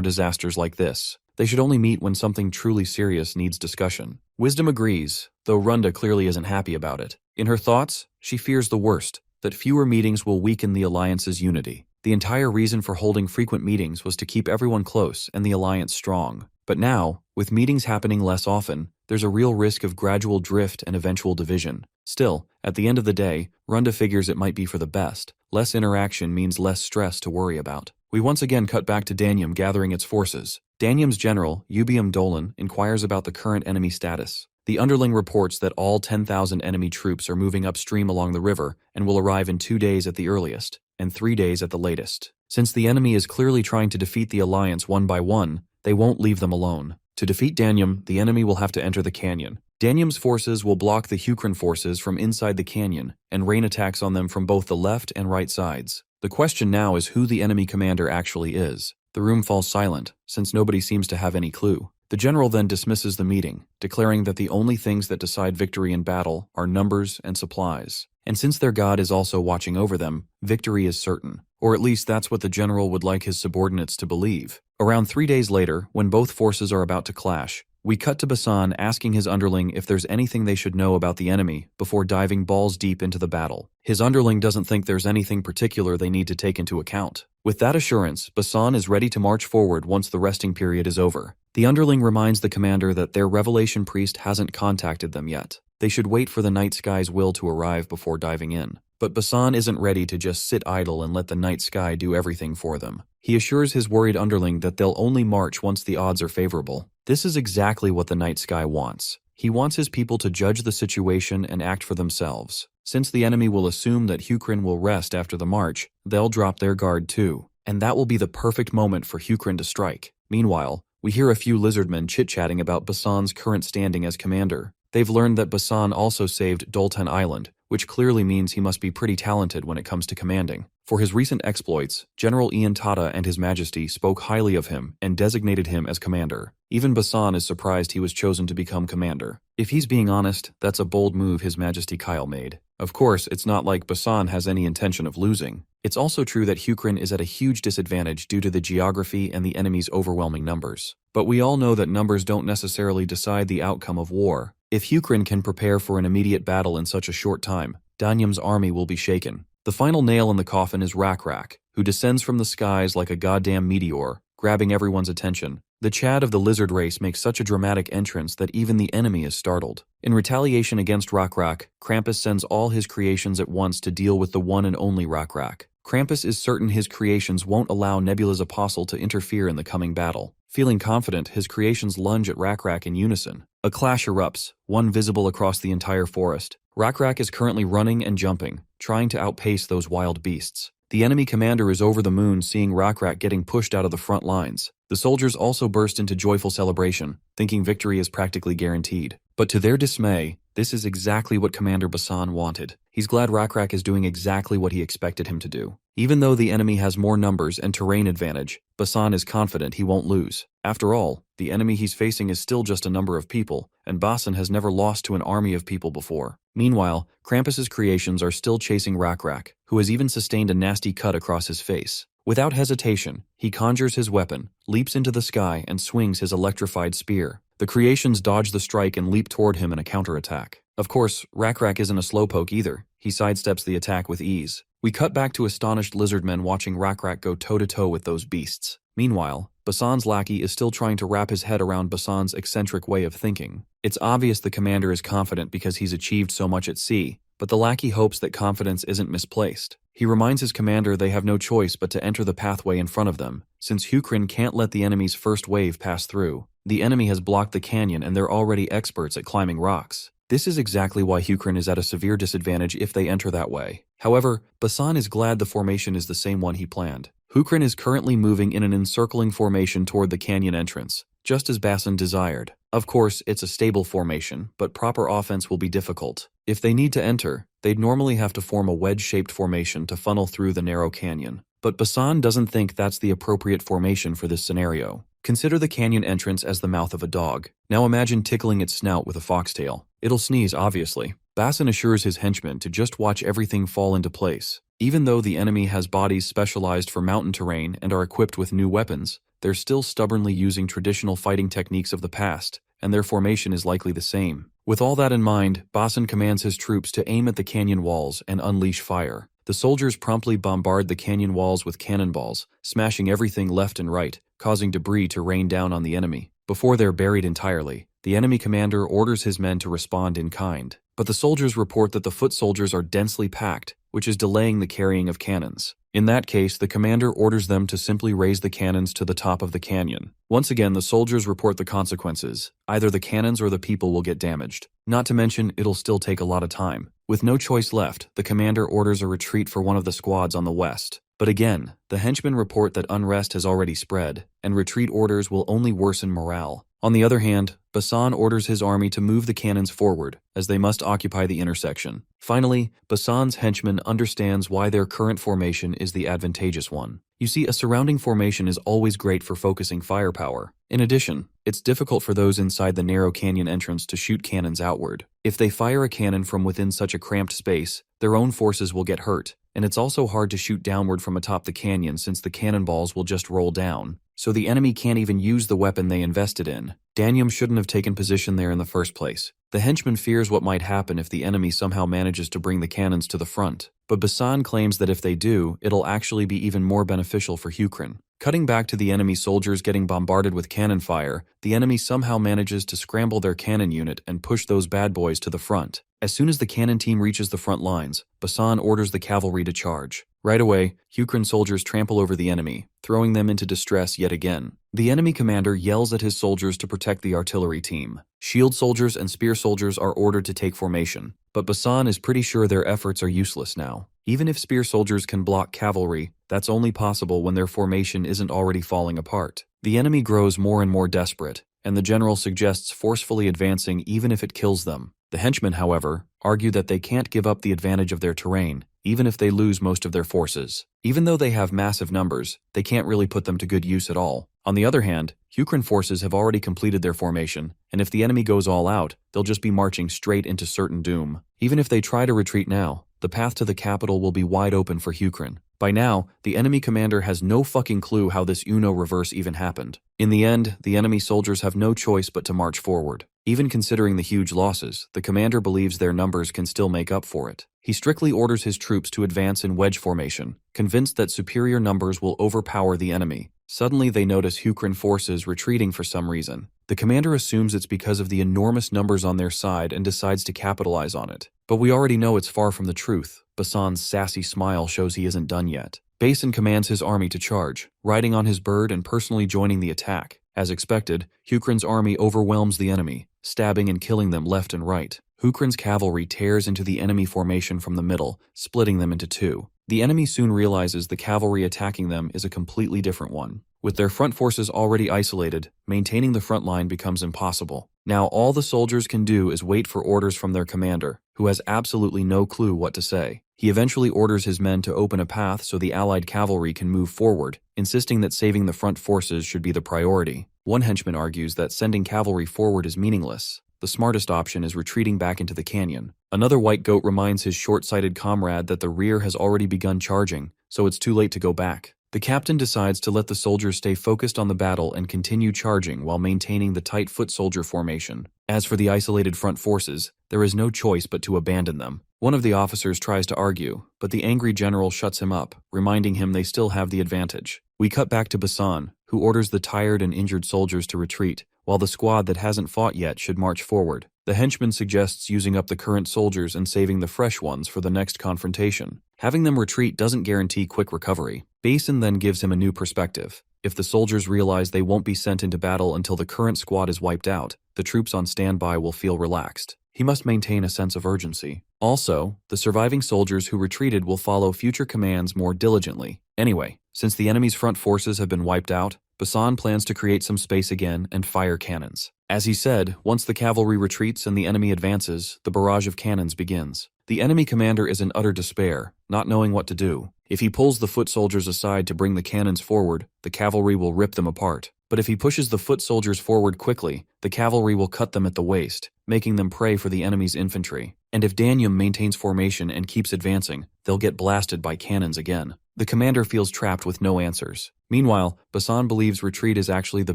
disasters like this. They should only meet when something truly serious needs discussion. Wisdom agrees, though Runda clearly isn't happy about it. In her thoughts, she fears the worst, that fewer meetings will weaken the Alliance's unity. The entire reason for holding frequent meetings was to keep everyone close and the alliance strong. But now, with meetings happening less often, there's a real risk of gradual drift and eventual division. Still, at the end of the day, Runda figures it might be for the best. Less interaction means less stress to worry about. We once again cut back to Danium gathering its forces. Danium's general, Ubium Dolan, inquires about the current enemy status. The underling reports that all 10,000 enemy troops are moving upstream along the river and will arrive in 2 days at the earliest, and 3 days at the latest. Since the enemy is clearly trying to defeat the alliance one by one, they won't leave them alone. To defeat Danium, the enemy will have to enter the canyon. Danium's forces will block the Hukran forces from inside the canyon and rain attacks on them from both the left and right sides. The question now is who the enemy commander actually is. The room falls silent, since nobody seems to have any clue. The general then dismisses the meeting, declaring that the only things that decide victory in battle are numbers and supplies. And since their god is also watching over them, victory is certain. Or at least that's what the general would like his subordinates to believe. Around 3 days later, when both forces are about to clash, we cut to Basan asking his underling if there's anything they should know about the enemy before diving balls deep into the battle. His underling doesn't think there's anything particular they need to take into account. With that assurance, Basan is ready to march forward once the resting period is over. The underling reminds the commander that their revelation priest hasn't contacted them yet. They should wait for the night sky's will to arrive before diving in. But Basan isn't ready to just sit idle and let the night sky do everything for them. He assures his worried underling that they'll only march once the odds are favorable. This is exactly what the night sky wants. He wants his people to judge the situation and act for themselves. Since the enemy will assume that Hukran will rest after the march, they'll drop their guard too. And that will be the perfect moment for Hukran to strike. Meanwhile, we hear a few Lizardmen chit-chatting about Basan's current standing as commander. They've learned that Basan also saved Dolten Island, which clearly means he must be pretty talented when it comes to commanding. For his recent exploits, General Ian Tata and His Majesty spoke highly of him and designated him as commander. Even Basan is surprised he was chosen to become commander. If he's being honest, that's a bold move His Majesty Kyle made. Of course, it's not like Basan has any intention of losing. It's also true that Hukran is at a huge disadvantage due to the geography and the enemy's overwhelming numbers. But we all know that numbers don't necessarily decide the outcome of war. If Hukran can prepare for an immediate battle in such a short time, Danyam's army will be shaken. The final nail in the coffin is Rockra, who descends from the skies like a goddamn meteor, grabbing everyone's attention. The Chad of the lizard race makes such a dramatic entrance that even the enemy is startled. In retaliation against Rockra, Krampus sends all his creations at once to deal with the one and only Rockra. Krampus is certain his creations won't allow Nebula's apostle to interfere in the coming battle. Feeling confident, his creations lunge at Rockra in unison. A clash erupts, one visible across the entire forest. Rockra is currently running and jumping, trying to outpace those wild beasts. The enemy commander is over the moon seeing Rockra getting pushed out of the front lines. The soldiers also burst into joyful celebration, thinking victory is practically guaranteed. But to their dismay, this is exactly what Commander Basan wanted. He's glad Rockra is doing exactly what he expected him to do. Even though the enemy has more numbers and terrain advantage, Basan is confident he won't lose. After all, the enemy he's facing is still just a number of people, and Basan has never lost to an army of people before. Meanwhile, Krampus's creations are still chasing Rockra, who has even sustained a nasty cut across his face. Without hesitation, he conjures his weapon, leaps into the sky, and swings his electrified spear. The creations dodge the strike and leap toward him in a counterattack. Of course, Rockra isn't a slowpoke either. He sidesteps the attack with ease. We cut back to astonished Lizardmen watching Rockra go toe-to-toe with those beasts. Meanwhile, Basan's lackey is still trying to wrap his head around Basan's eccentric way of thinking. It's obvious the commander is confident because he's achieved so much at sea, but the lackey hopes that confidence isn't misplaced. He reminds his commander they have no choice but to enter the pathway in front of them, since Hukran can't let the enemy's first wave pass through. The enemy has blocked the canyon and they're already experts at climbing rocks. This is exactly why Hukran is at a severe disadvantage if they enter that way. However, Basan is glad the formation is the same one he planned. Hukran is currently moving in an encircling formation toward the canyon entrance, just as Basan desired. Of course, it's a stable formation, but proper offense will be difficult. If they need to enter, they'd normally have to form a wedge-shaped formation to funnel through the narrow canyon. But Basan doesn't think that's the appropriate formation for this scenario. Consider the canyon entrance as the mouth of a dog. Now imagine tickling its snout with a foxtail. It'll sneeze, obviously. Basan assures his henchmen to just watch everything fall into place. Even though the enemy has bodies specialized for mountain terrain and are equipped with new weapons, they're still stubbornly using traditional fighting techniques of the past, and their formation is likely the same. With all that in mind, Basan commands his troops to aim at the canyon walls and unleash fire. The soldiers promptly bombard the canyon walls with cannonballs, smashing everything left and right, causing debris to rain down on the enemy. Before they're buried entirely, the enemy commander orders his men to respond in kind. But the soldiers report that the foot soldiers are densely packed, which is delaying the carrying of cannons. In that case, the commander orders them to simply raise the cannons to the top of the canyon. Once again, the soldiers report the consequences. Either the cannons or the people will get damaged. Not to mention, it'll still take a lot of time. With no choice left, the commander orders a retreat for one of the squads on the west. But again, the henchmen report that unrest has already spread, and retreat orders will only worsen morale. On the other hand, Basan orders his army to move the cannons forward, as they must occupy the intersection. Finally, Basan's henchman understands why their current formation is the advantageous one. You see, a surrounding formation is always great for focusing firepower. In addition, it's difficult for those inside the narrow canyon entrance to shoot cannons outward. If they fire a cannon from within such a cramped space, their own forces will get hurt, and it's also hard to shoot downward from atop the canyon since the cannonballs will just roll down. So the enemy can't even use the weapon they invested in. Danium shouldn't have taken position there in the first place. The henchman fears what might happen if the enemy somehow manages to bring the cannons to the front. But Basan claims that if they do, it'll actually be even more beneficial for Hukrin. Cutting back to the enemy soldiers getting bombarded with cannon fire, the enemy somehow manages to scramble their cannon unit and push those bad boys to the front. As soon as the cannon team reaches the front lines, Basan orders the cavalry to charge. Right away, Hukrin soldiers trample over the enemy, throwing them into distress yet again. The enemy commander yells at his soldiers to protect the artillery team. Shield soldiers and spear soldiers are ordered to take formation, but Basan is pretty sure their efforts are useless now. Even if spear soldiers can block cavalry, that's only possible when their formation isn't already falling apart. The enemy grows more and more desperate, and the general suggests forcefully advancing even if it kills them. The henchmen, however, argue that they can't give up the advantage of their terrain, even if they lose most of their forces. Even though they have massive numbers, they can't really put them to good use at all. On the other hand, Hukrin forces have already completed their formation, and if the enemy goes all out, they'll just be marching straight into certain doom. Even if they try to retreat now, the path to the capital will be wide open for Hukrin. By now, the enemy commander has no fucking clue how this Uno reverse even happened. In the end, the enemy soldiers have no choice but to march forward. Even considering the huge losses, the commander believes their numbers can still make up for it. He strictly orders his troops to advance in wedge formation, convinced that superior numbers will overpower the enemy. Suddenly they notice Hukrin forces retreating for some reason. The commander assumes it's because of the enormous numbers on their side and decides to capitalize on it. But we already know it's far from the truth. Basan's sassy smile shows he isn't done yet. Basin commands his army to charge, riding on his bird and personally joining the attack. As expected, Hukrin's army overwhelms the enemy, stabbing and killing them left and right. Hukrin's cavalry tears into the enemy formation from the middle, splitting them into two. The enemy soon realizes the cavalry attacking them is a completely different one. With their front forces already isolated, maintaining the front line becomes impossible. Now all the soldiers can do is wait for orders from their commander, who has absolutely no clue what to say. He eventually orders his men to open a path so the allied cavalry can move forward, insisting that saving the front forces should be the priority. One henchman argues that sending cavalry forward is meaningless. The smartest option is retreating back into the canyon. Another white goat reminds his short-sighted comrade that the rear has already begun charging, so it's too late to go back. The captain decides to let the soldiers stay focused on the battle and continue charging while maintaining the tight foot soldier formation. As for the isolated front forces, there is no choice but to abandon them. One of the officers tries to argue, but the angry general shuts him up, reminding him they still have the advantage. We cut back to Basan, who orders the tired and injured soldiers to retreat, while the squad that hasn't fought yet should march forward. The henchman suggests using up the current soldiers and saving the fresh ones for the next confrontation. Having them retreat doesn't guarantee quick recovery. Basin then gives him a new perspective. If the soldiers realize they won't be sent into battle until the current squad is wiped out, the troops on standby will feel relaxed. He must maintain a sense of urgency. Also, the surviving soldiers who retreated will follow future commands more diligently. Anyway, since the enemy's front forces have been wiped out, Basan plans to create some space again and fire cannons. As he said, once the cavalry retreats and the enemy advances, the barrage of cannons begins. The enemy commander is in utter despair, not knowing what to do. If he pulls the foot soldiers aside to bring the cannons forward, the cavalry will rip them apart. But if he pushes the foot soldiers forward quickly, the cavalry will cut them at the waist, making them prey for the enemy's infantry. And if Danium maintains formation and keeps advancing, they'll get blasted by cannons again. The commander feels trapped with no answers. Meanwhile, Basan believes retreat is actually the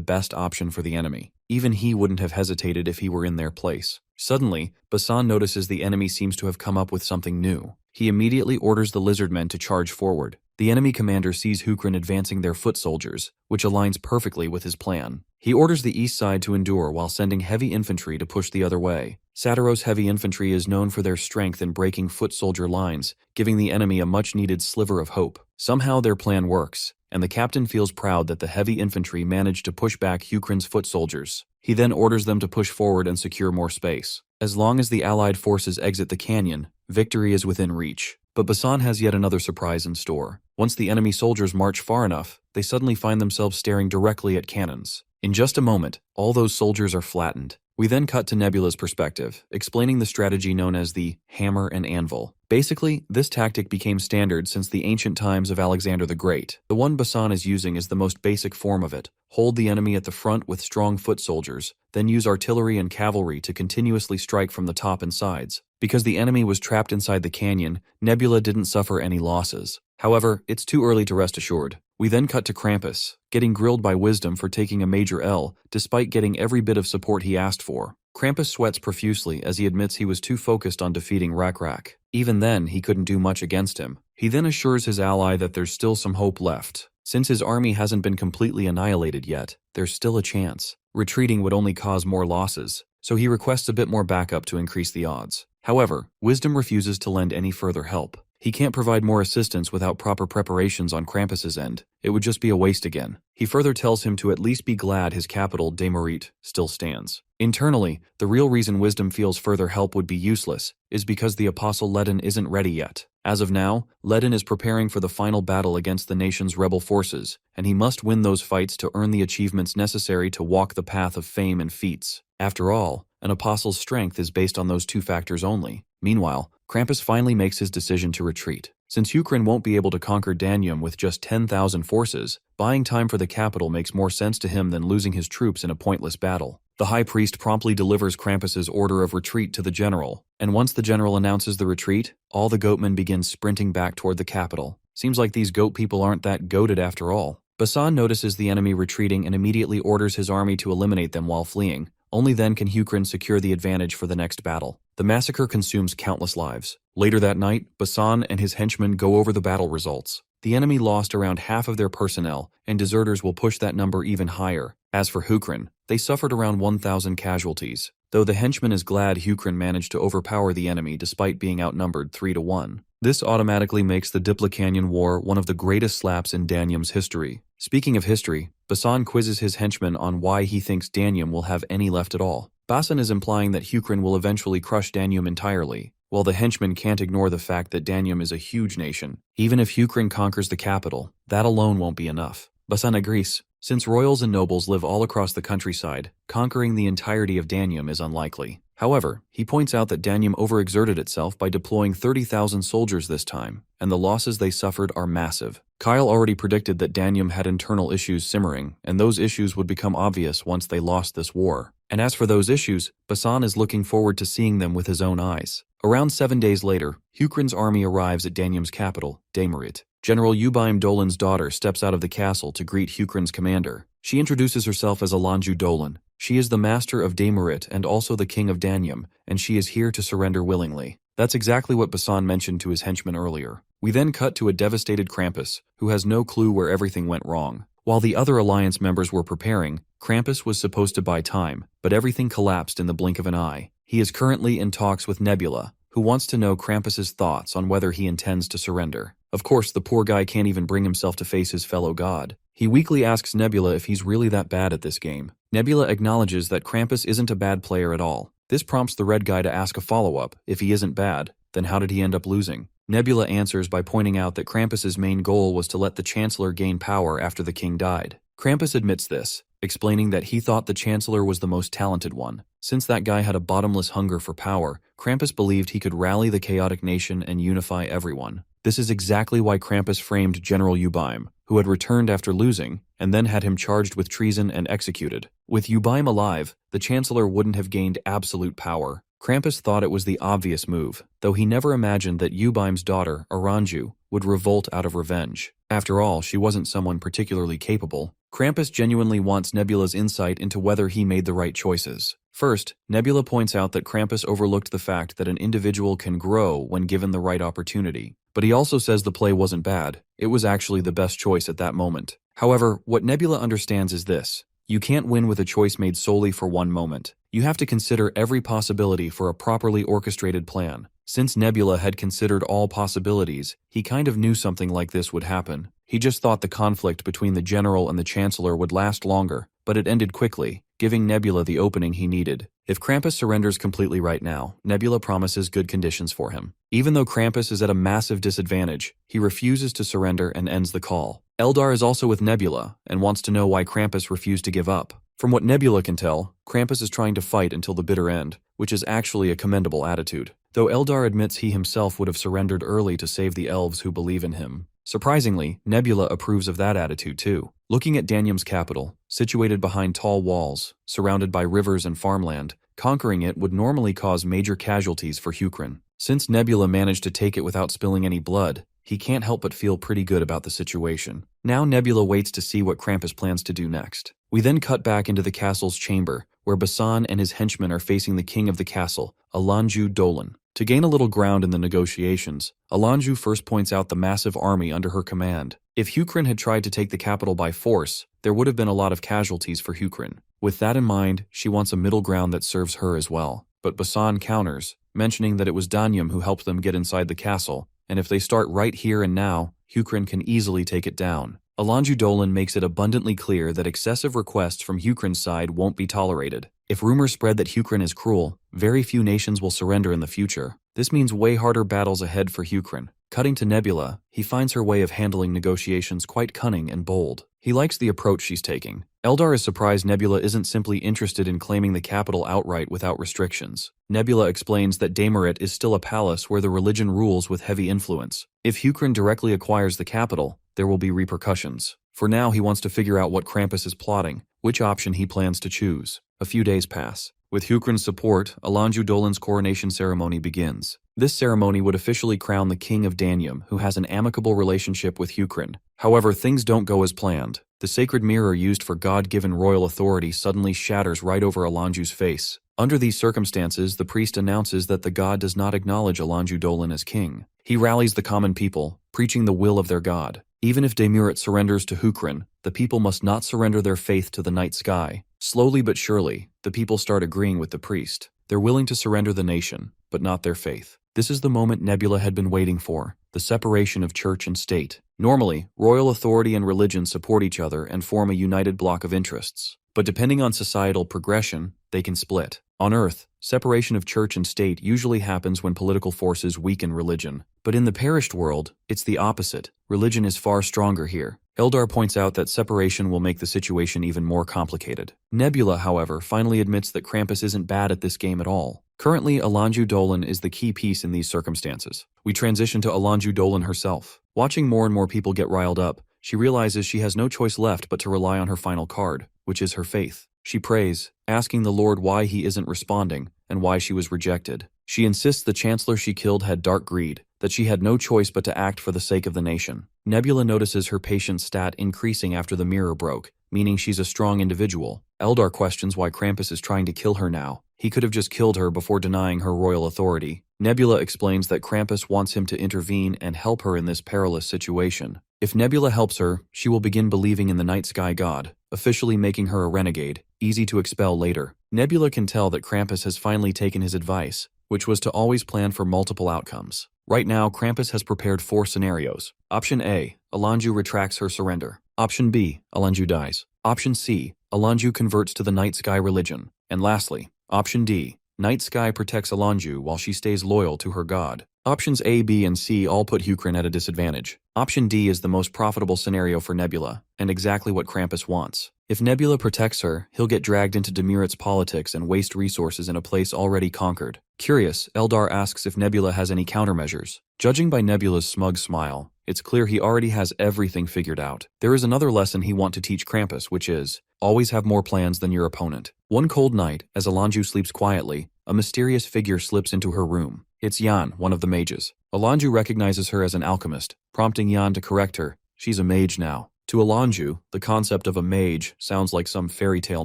best option for the enemy. Even he wouldn't have hesitated if he were in their place. Suddenly, Basan notices the enemy seems to have come up with something new. He immediately orders the Lizardmen to charge forward. The enemy commander sees Hukrin advancing their foot soldiers, which aligns perfectly with his plan. He orders the east side to endure while sending heavy infantry to push the other way. Satoru's heavy infantry is known for their strength in breaking foot soldier lines, giving the enemy a much-needed sliver of hope. Somehow their plan works, and the captain feels proud that the heavy infantry managed to push back Hukrin's foot soldiers. He then orders them to push forward and secure more space. As long as the allied forces exit the canyon, victory is within reach. But Basan has yet another surprise in store. Once the enemy soldiers march far enough, they suddenly find themselves staring directly at cannons. In just a moment, all those soldiers are flattened. We then cut to Nebula's perspective, explaining the strategy known as the hammer and anvil. Basically, this tactic became standard since the ancient times of Alexander the Great. The one Basan is using is the most basic form of it. Hold the enemy at the front with strong foot soldiers, then use artillery and cavalry to continuously strike from the top and sides. Because the enemy was trapped inside the canyon, Nebula didn't suffer any losses. However, it's too early to rest assured. We then cut to Krampus, getting grilled by Wisdom for taking a major L, despite getting every bit of support he asked for. Krampus sweats profusely as he admits he was too focused on defeating Rockra. Even then, he couldn't do much against him. He then assures his ally that there's still some hope left. Since his army hasn't been completely annihilated yet, there's still a chance. Retreating would only cause more losses, so he requests a bit more backup to increase the odds. However, Wisdom refuses to lend any further help. He can't provide more assistance without proper preparations on Krampus's end. It would just be a waste again. He further tells him to at least be glad his capital, Demerit, still stands. Internally, the real reason Wisdom feels further help would be useless is because the Apostle Ledin isn't ready yet. As of now, Ledin is preparing for the final battle against the nation's rebel forces, and he must win those fights to earn the achievements necessary to walk the path of fame and feats. After all, an apostle's strength is based on those two factors only. Meanwhile, Krampus finally makes his decision to retreat. Since Hukrin won't be able to conquer Danium with just 10,000 forces, buying time for the capital makes more sense to him than losing his troops in a pointless battle. The High Priest promptly delivers Krampus's order of retreat to the general, and once the general announces the retreat, all the goatmen begin sprinting back toward the capital. Seems like these goat people aren't that goated after all. Basan notices the enemy retreating and immediately orders his army to eliminate them while fleeing. Only then can Hukrin secure the advantage for the next battle. The massacre consumes countless lives. Later that night, Basan and his henchmen go over the battle results. The enemy lost around half of their personnel, and deserters will push that number even higher. As for Hukrin, they suffered around 1,000 casualties, though the henchman is glad Hukrin managed to overpower the enemy despite being outnumbered 3-1. This automatically makes the Dipla Canyon War one of the greatest slaps in Danium's history. Speaking of history, Basan quizzes his henchmen on why he thinks Danium will have any left at all. Basan is implying that Hukrin will eventually crush Danium entirely, while the henchmen can't ignore the fact that Danium is a huge nation. Even if Hukrin conquers the capital, that alone won't be enough. Basan agrees. Since royals and nobles live all across the countryside, conquering the entirety of Danium is unlikely. However, he points out that Danium overexerted itself by deploying 30,000 soldiers this time, and the losses they suffered are massive. Kyle already predicted that Danium had internal issues simmering, and those issues would become obvious once they lost this war. And as for those issues, Basan is looking forward to seeing them with his own eyes. Around 7 days later, Hukrin's army arrives at Danium's capital, Demerit. General Ubaim Dolan's daughter steps out of the castle to greet Hukrin's commander. She introduces herself as Alanju Dolan. She is the master of Demerit and also the king of Danium, and she is here to surrender willingly. That's exactly what Basan mentioned to his henchmen earlier. We then cut to a devastated Krampus, who has no clue where everything went wrong. While the other alliance members were preparing, Krampus was supposed to buy time, but everything collapsed in the blink of an eye. He is currently in talks with Nebula, who wants to know Krampus's thoughts on whether he intends to surrender. Of course, the poor guy can't even bring himself to face his fellow god. He weakly asks Nebula if he's really that bad at this game. Nebula acknowledges that Krampus isn't a bad player at all. This prompts the red guy to ask a follow-up. If he isn't bad, then how did he end up losing? Nebula answers by pointing out that Krampus's main goal was to let the Chancellor gain power after the king died. Krampus admits this, explaining that he thought the Chancellor was the most talented one. Since that guy had a bottomless hunger for power, Krampus believed he could rally the chaotic nation and unify everyone. This is exactly why Krampus framed General Ubaim, who had returned after losing, and then had him charged with treason and executed. With Ubaim alive, the Chancellor wouldn't have gained absolute power. Krampus thought it was the obvious move, though he never imagined that Ubaim's daughter, Aranju, would revolt out of revenge. After all, she wasn't someone particularly capable. Krampus genuinely wants Nebula's insight into whether he made the right choices. First, Nebula points out that Krampus overlooked the fact that an individual can grow when given the right opportunity. But he also says the play wasn't bad, it was actually the best choice at that moment. However, what Nebula understands is this: you can't win with a choice made solely for one moment. You have to consider every possibility for a properly orchestrated plan. Since Nebula had considered all possibilities, he kind of knew something like this would happen. He just thought the conflict between the general and the chancellor would last longer, but it ended quickly, giving Nebula the opening he needed. If Krampus surrenders completely right now, Nebula promises good conditions for him. Even though Krampus is at a massive disadvantage, he refuses to surrender and ends the call. Eldar is also with Nebula, and wants to know why Krampus refused to give up. From what Nebula can tell, Krampus is trying to fight until the bitter end, which is actually a commendable attitude. Though Eldar admits he himself would have surrendered early to save the elves who believe in him. Surprisingly, Nebula approves of that attitude too. Looking at Danium's capital, situated behind tall walls, surrounded by rivers and farmland, conquering it would normally cause major casualties for Hukrin. Since Nebula managed to take it without spilling any blood, he can't help but feel pretty good about the situation. Now Nebula waits to see what Krampus plans to do next. We then cut back into the castle's chamber, where Basan and his henchmen are facing the king of the castle, Alanju Dolan. To gain a little ground in the negotiations, Alanju first points out the massive army under her command. If Hukrin had tried to take the capital by force, there would have been a lot of casualties for Hukrin. With that in mind, she wants a middle ground that serves her as well. But Basan counters, mentioning that it was Danium who helped them get inside the castle, and if they start right here and now, Hukrin can easily take it down. Alanju Dolan makes it abundantly clear that excessive requests from Hukrin's side won't be tolerated. If rumors spread that Hukrin is cruel, very few nations will surrender in the future. This means way harder battles ahead for Hukrin. Cutting to Nebula, he finds her way of handling negotiations quite cunning and bold. He likes the approach she's taking. Eldar is surprised Nebula isn't simply interested in claiming the capital outright without restrictions. Nebula explains that Damaret is still a palace where the religion rules with heavy influence. If Hukrin directly acquires the capital, there will be repercussions. For now, he wants to figure out what Krampus is plotting, which option he plans to choose. A few days pass. With Hukrin's support, Alanju Dolan's coronation ceremony begins. This ceremony would officially crown the king of Danium, who has an amicable relationship with Hukrin. However, things don't go as planned. The sacred mirror used for God-given royal authority suddenly shatters right over Alanju's face. Under these circumstances, the priest announces that the god does not acknowledge Alanju Dolan as king. He rallies the common people, preaching the will of their god. Even if Damiret surrenders to Hukrin, the people must not surrender their faith to the night sky. Slowly but surely, the people start agreeing with the priest. They're willing to surrender the nation, but not their faith. This is the moment Nebula had been waiting for, the separation of church and state. Normally, royal authority and religion support each other and form a united block of interests. But depending on societal progression, they can split. On Earth, separation of church and state usually happens when political forces weaken religion. But in the perished world, it's the opposite. Religion is far stronger here. Eldar points out that separation will make the situation even more complicated. Nebula, however, finally admits that Krampus isn't bad at this game at all. Currently, Alanju Dolan is the key piece in these circumstances. We transition to Alanju Dolan herself. Watching more and more people get riled up, she realizes she has no choice left but to rely on her final card, which is her faith. She prays, asking the Lord why he isn't responding, and why she was rejected. She insists the chancellor she killed had dark greed, that she had no choice but to act for the sake of the nation. Nebula notices her patience stat increasing after the mirror broke, meaning she's a strong individual. Eldar questions why Krampus is trying to kill her now. He could have just killed her before denying her royal authority. Nebula explains that Krampus wants him to intervene and help her in this perilous situation. If Nebula helps her, she will begin believing in the night sky god, officially making her a renegade, easy to expel later. Nebula can tell that Krampus has finally taken his advice, which was to always plan for multiple outcomes. Right now, Krampus has prepared 4 scenarios. Option A, Alanju retracts her surrender. Option B, Alanju dies. Option C, Alanju converts to the night sky religion. And lastly, Option D, Night Sky protects Alanju while she stays loyal to her god. Options A, B, and C all put Hukrin at a disadvantage. Option D is the most profitable scenario for Nebula, and exactly what Krampus wants. If Nebula protects her, he'll get dragged into Demiret's politics and waste resources in a place already conquered. Curious, Eldar asks if Nebula has any countermeasures. Judging by Nebula's smug smile, it's clear he already has everything figured out. There is another lesson he wants to teach Krampus, which is, always have more plans than your opponent. One cold night, as Alanju sleeps quietly, a mysterious figure slips into her room. It's Yan, one of the mages. Alanju recognizes her as an alchemist, prompting Yan to correct her. She's a mage now. To Alanju, the concept of a mage sounds like some fairy tale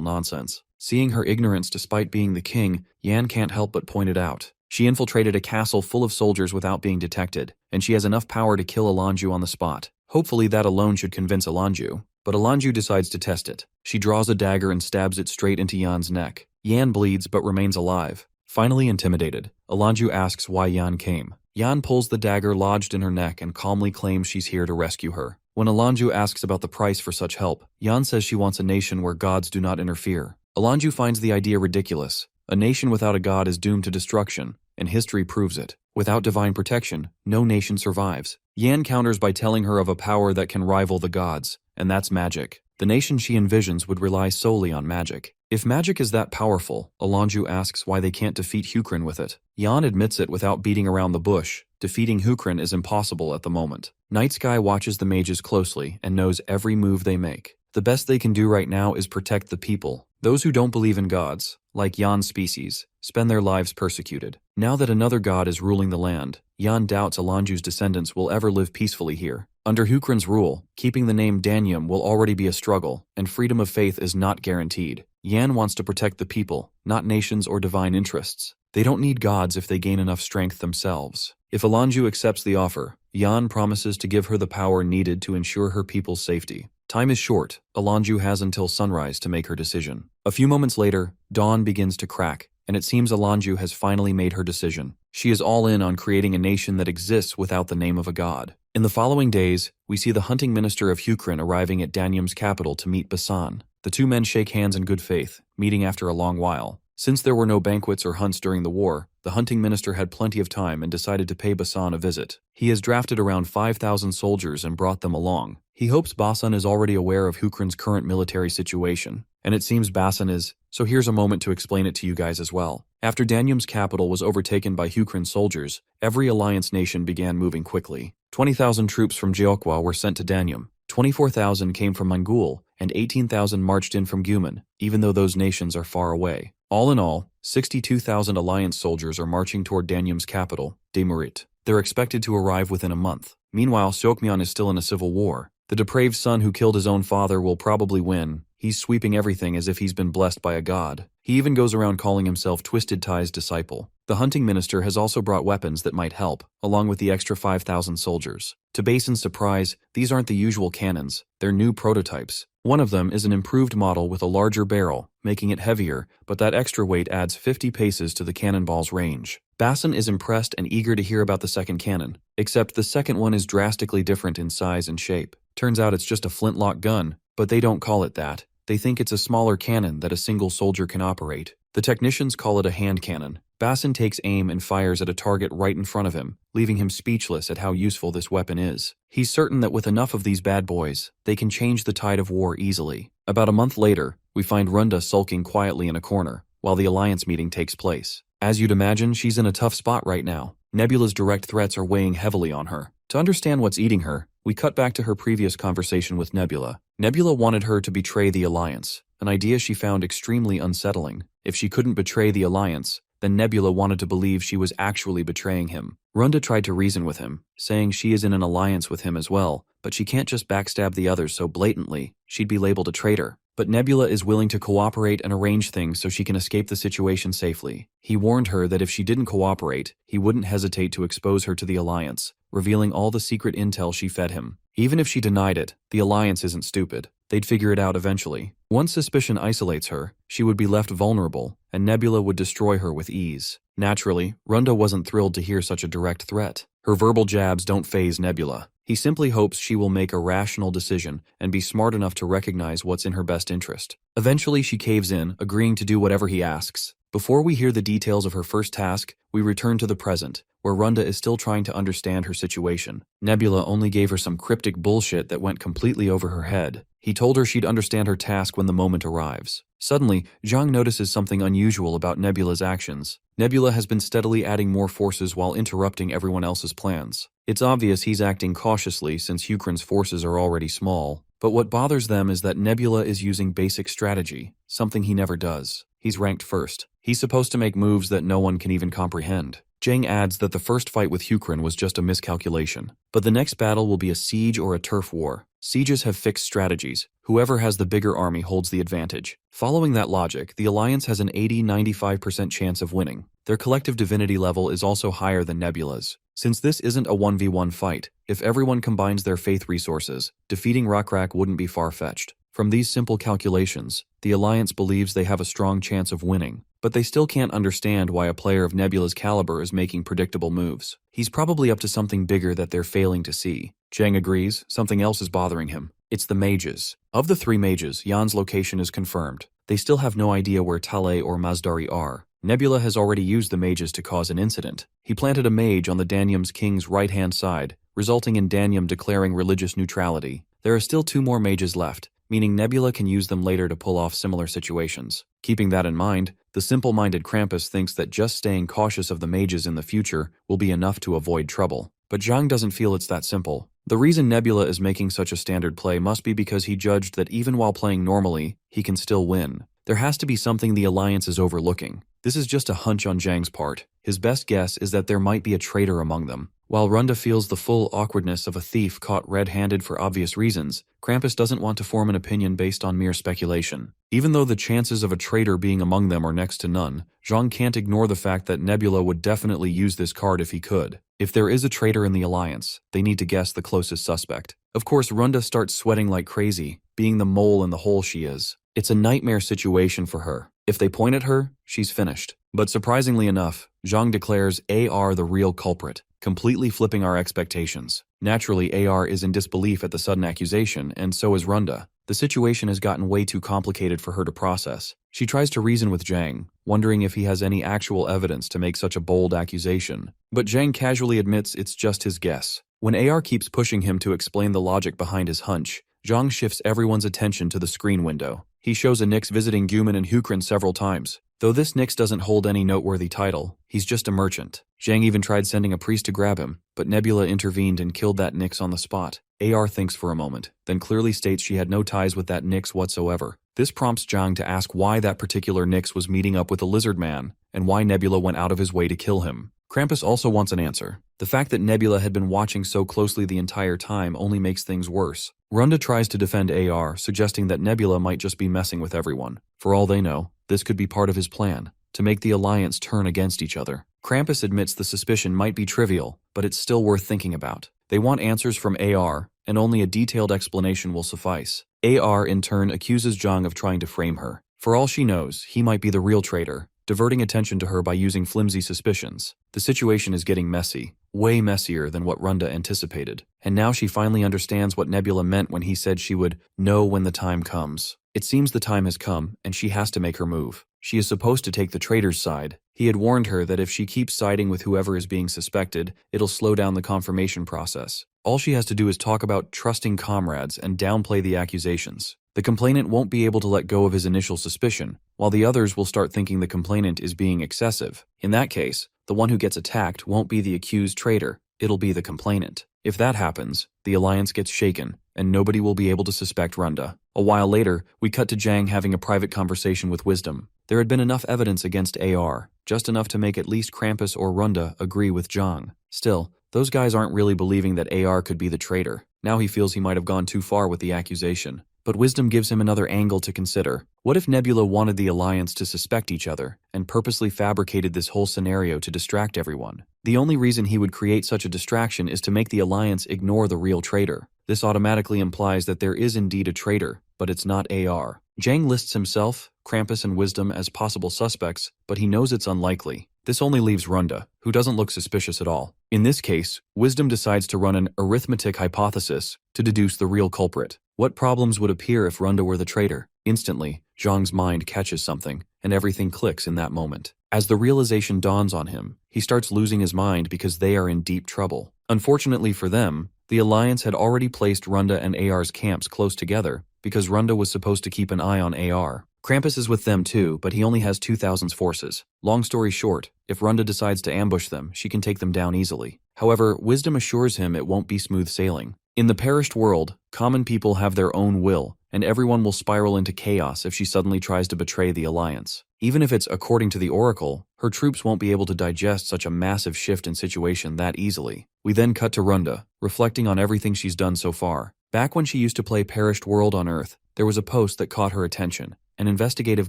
nonsense. Seeing her ignorance despite being the king, Yan can't help but point it out. She infiltrated a castle full of soldiers without being detected, and she has enough power to kill Alanju on the spot. Hopefully that alone should convince Alanju. But Alanju decides to test it. She draws a dagger and stabs it straight into Yan's neck. Yan bleeds but remains alive. Finally intimidated, Alanju asks why Yan came. Yan pulls the dagger lodged in her neck and calmly claims she's here to rescue her. When Alanju asks about the price for such help, Yan says she wants a nation where gods do not interfere. Alanju finds the idea ridiculous. A nation without a god is doomed to destruction, and history proves it. Without divine protection, no nation survives. Yan counters by telling her of a power that can rival the gods, and that's magic. The nation she envisions would rely solely on magic. If magic is that powerful, Alanju asks why they can't defeat Hukrin with it. Yan admits it without beating around the bush. Defeating Hukrin is impossible at the moment. Night Sky watches the mages closely and knows every move they make. The best they can do right now is protect the people. Those who don't believe in gods, like Yan's species, spend their lives persecuted. Now that another god is ruling the land, Yan doubts Alanju's descendants will ever live peacefully here. Under Hukrin's rule, keeping the name Danyum will already be a struggle, and freedom of faith is not guaranteed. Yan wants to protect the people, not nations or divine interests. They don't need gods if they gain enough strength themselves. If Alanju accepts the offer, Yan promises to give her the power needed to ensure her people's safety. Time is short. Alanju has until sunrise to make her decision. A few moments later, dawn begins to crack, and it seems Alanju has finally made her decision. She is all in on creating a nation that exists without the name of a god. In the following days, we see the hunting minister of Hukrin arriving at Danyum's capital to meet Basan. The two men shake hands in good faith, meeting after a long while. Since there were no banquets or hunts during the war, the hunting minister had plenty of time and decided to pay Basan a visit. He has drafted around 5,000 soldiers and brought them along. He hopes Basan is already aware of Hukrin's current military situation, and it seems Basan is, so here's a moment to explain it to you guys as well. After Danyum's capital was overtaken by Hukrin's soldiers, every alliance nation began moving quickly. 20,000 troops from Jeokwa were sent to Danyum. 24,000 came from Mangul, and 18,000 marched in from Guman, even though those nations are far away. All in all, 62,000 alliance soldiers are marching toward Danyum's capital, Demurit. They're expected to arrive within a month. Meanwhile, Seokmyeon is still in a civil war. The depraved son who killed his own father will probably win. He's sweeping everything as if he's been blessed by a god. He even goes around calling himself Twisted Tie's disciple. The hunting minister has also brought weapons that might help, along with the extra 5,000 soldiers. To Basin's surprise, these aren't the usual cannons, they're new prototypes. One of them is an improved model with a larger barrel, making it heavier, but that extra weight adds 50 paces to the cannonball's range. Basin is impressed and eager to hear about the second cannon, except the second one is drastically different in size and shape. Turns out it's just a flintlock gun, but they don't call it that. They think it's a smaller cannon that a single soldier can operate. The technicians call it a hand cannon. Basin takes aim and fires at a target right in front of him, leaving him speechless at how useful this weapon is. He's certain that with enough of these bad boys, they can change the tide of war easily. About a month later, we find Runda sulking quietly in a corner, while the alliance meeting takes place. As you'd imagine, she's in a tough spot right now. Nebula's direct threats are weighing heavily on her. To understand what's eating her, we cut back to her previous conversation with Nebula. Nebula wanted her to betray the Alliance, an idea she found extremely unsettling. If she couldn't betray the Alliance, then Nebula wanted to believe she was actually betraying him. Runda tried to reason with him, saying she is in an alliance with him as well, but she can't just backstab the others so blatantly, she'd be labeled a traitor. But Nebula is willing to cooperate and arrange things so she can escape the situation safely. He warned her that if she didn't cooperate, he wouldn't hesitate to expose her to the Alliance, revealing all the secret intel she fed him. Even if she denied it, the Alliance isn't stupid. They'd figure it out eventually. Once suspicion isolates her, she would be left vulnerable, and Nebula would destroy her with ease. Naturally, Runda wasn't thrilled to hear such a direct threat. Her verbal jabs don't faze Nebula. He simply hopes she will make a rational decision and be smart enough to recognize what's in her best interest. Eventually, she caves in, agreeing to do whatever he asks. Before we hear the details of her first task, we return to the present, where Runda is still trying to understand her situation. Nebula only gave her some cryptic bullshit that went completely over her head. He told her she'd understand her task when the moment arrives. Suddenly, Zhang notices something unusual about Nebula's actions. Nebula has been steadily adding more forces while interrupting everyone else's plans. It's obvious he's acting cautiously since Hukrin's forces are already small, but what bothers them is that Nebula is using basic strategy, something he never does. He's ranked first. He's supposed to make moves that no one can even comprehend. Zhang adds that the first fight with Hukrin was just a miscalculation, but the next battle will be a siege or a turf war, Sieges have fixed strategies. Whoever has the bigger army holds the advantage. Following that logic, the Alliance has an 80–95% chance of winning. Their collective divinity level is also higher than Nebula's. Since this isn't a 1v1 fight, if everyone combines their faith resources, defeating Rockra wouldn't be far-fetched. From these simple calculations, the Alliance believes they have a strong chance of winning, but they still can't understand why a player of Nebula's caliber is making predictable moves. He's probably up to something bigger that they're failing to see. Zhang agrees, something else is bothering him. It's the mages. Of the 3 mages, Yan's location is confirmed. They still have no idea where Tale or Mazdari are. Nebula has already used the mages to cause an incident. He planted a mage on the Danium's king's right-hand side, resulting in Danium declaring religious neutrality. There are still 2 more mages left, meaning Nebula can use them later to pull off similar situations. Keeping that in mind, the simple-minded Krampus thinks that just staying cautious of the mages in the future will be enough to avoid trouble. But Zhang doesn't feel it's that simple. The reason Nebula is making such a standard play must be because he judged that even while playing normally, he can still win. There has to be something the Alliance is overlooking. This is just a hunch on Zhang's part. His best guess is that there might be a traitor among them. While Runda feels the full awkwardness of a thief caught red-handed for obvious reasons, Krampus doesn't want to form an opinion based on mere speculation. Even though the chances of a traitor being among them are next to none, Zhang can't ignore the fact that Nebula would definitely use this card if he could. If there is a traitor in the Alliance, they need to guess the closest suspect. Of course, Runda starts sweating like crazy, being the mole in the hole she is. It's a nightmare situation for her. If they point at her, she's finished. But surprisingly enough, Zhang declares AR the real culprit, completely flipping our expectations. Naturally, AR is in disbelief at the sudden accusation, and so is Runda. The situation has gotten way too complicated for her to process. She tries to reason with Zhang, wondering if he has any actual evidence to make such a bold accusation. But Zhang casually admits it's just his guess. When AR keeps pushing him to explain the logic behind his hunch, Zhang shifts everyone's attention to the screen window. He shows a Nyx visiting Guman and Hukran several times. Though this Nyx doesn't hold any noteworthy title, he's just a merchant. Zhang even tried sending a priest to grab him, but Nebula intervened and killed that Nyx on the spot. AR thinks for a moment, then clearly states she had no ties with that Nyx whatsoever. This prompts Zhang to ask why that particular Nyx was meeting up with the Lizardman, and why Nebula went out of his way to kill him. Krampus also wants an answer. The fact that Nebula had been watching so closely the entire time only makes things worse. Runda tries to defend AR, suggesting that Nebula might just be messing with everyone. For all they know, this could be part of his plan, to make the Alliance turn against each other. Krampus admits the suspicion might be trivial, but it's still worth thinking about. They want answers from AR, and only a detailed explanation will suffice. AR, in turn, accuses Zhang of trying to frame her. For all she knows, he might be the real traitor, diverting attention to her by using flimsy suspicions. The situation is getting messy, way messier than what Runda anticipated, and now she finally understands what Nebula meant when he said she would know when the time comes. It seems the time has come, and she has to make her move. She is supposed to take the traitor's side. He had warned her that if she keeps siding with whoever is being suspected, it'll slow down the confirmation process. All she has to do is talk about trusting comrades and downplay the accusations. The complainant won't be able to let go of his initial suspicion, while the others will start thinking the complainant is being excessive. In that case, the one who gets attacked won't be the accused traitor, it'll be the complainant. If that happens, the Alliance gets shaken, and nobody will be able to suspect Runda. A while later, we cut to Zhang having a private conversation with Wisdom. There had been enough evidence against AR, just enough to make at least Krampus or Runda agree with Zhang. Still, those guys aren't really believing that AR could be the traitor. Now he feels he might have gone too far with the accusation. But Wisdom gives him another angle to consider. What if Nebula wanted the Alliance to suspect each other, and purposely fabricated this whole scenario to distract everyone? The only reason he would create such a distraction is to make the Alliance ignore the real traitor. This automatically implies that there is indeed a traitor, but it's not AR. Zhang lists himself, Krampus, and Wisdom as possible suspects, but he knows it's unlikely. This only leaves Runda, who doesn't look suspicious at all. In this case, Wisdom decides to run an arithmetic hypothesis to deduce the real culprit. What problems would appear if Runda were the traitor? Instantly, Zhang's mind catches something, and everything clicks in that moment. As the realization dawns on him, he starts losing his mind because they are in deep trouble. Unfortunately for them, the Alliance had already placed Runda and AR's camps close together because Runda was supposed to keep an eye on AR. Krampus is with them too, but he only has 2,000's forces. Long story short, if Runda decides to ambush them, she can take them down easily. However, Wisdom assures him it won't be smooth sailing. In the perished world, common people have their own will, and everyone will spiral into chaos if she suddenly tries to betray the Alliance. Even if it's according to the Oracle, her troops won't be able to digest such a massive shift in situation that easily. We then cut to Runda, reflecting on everything she's done so far. Back when she used to play Perished World on Earth, there was a post that caught her attention, an investigative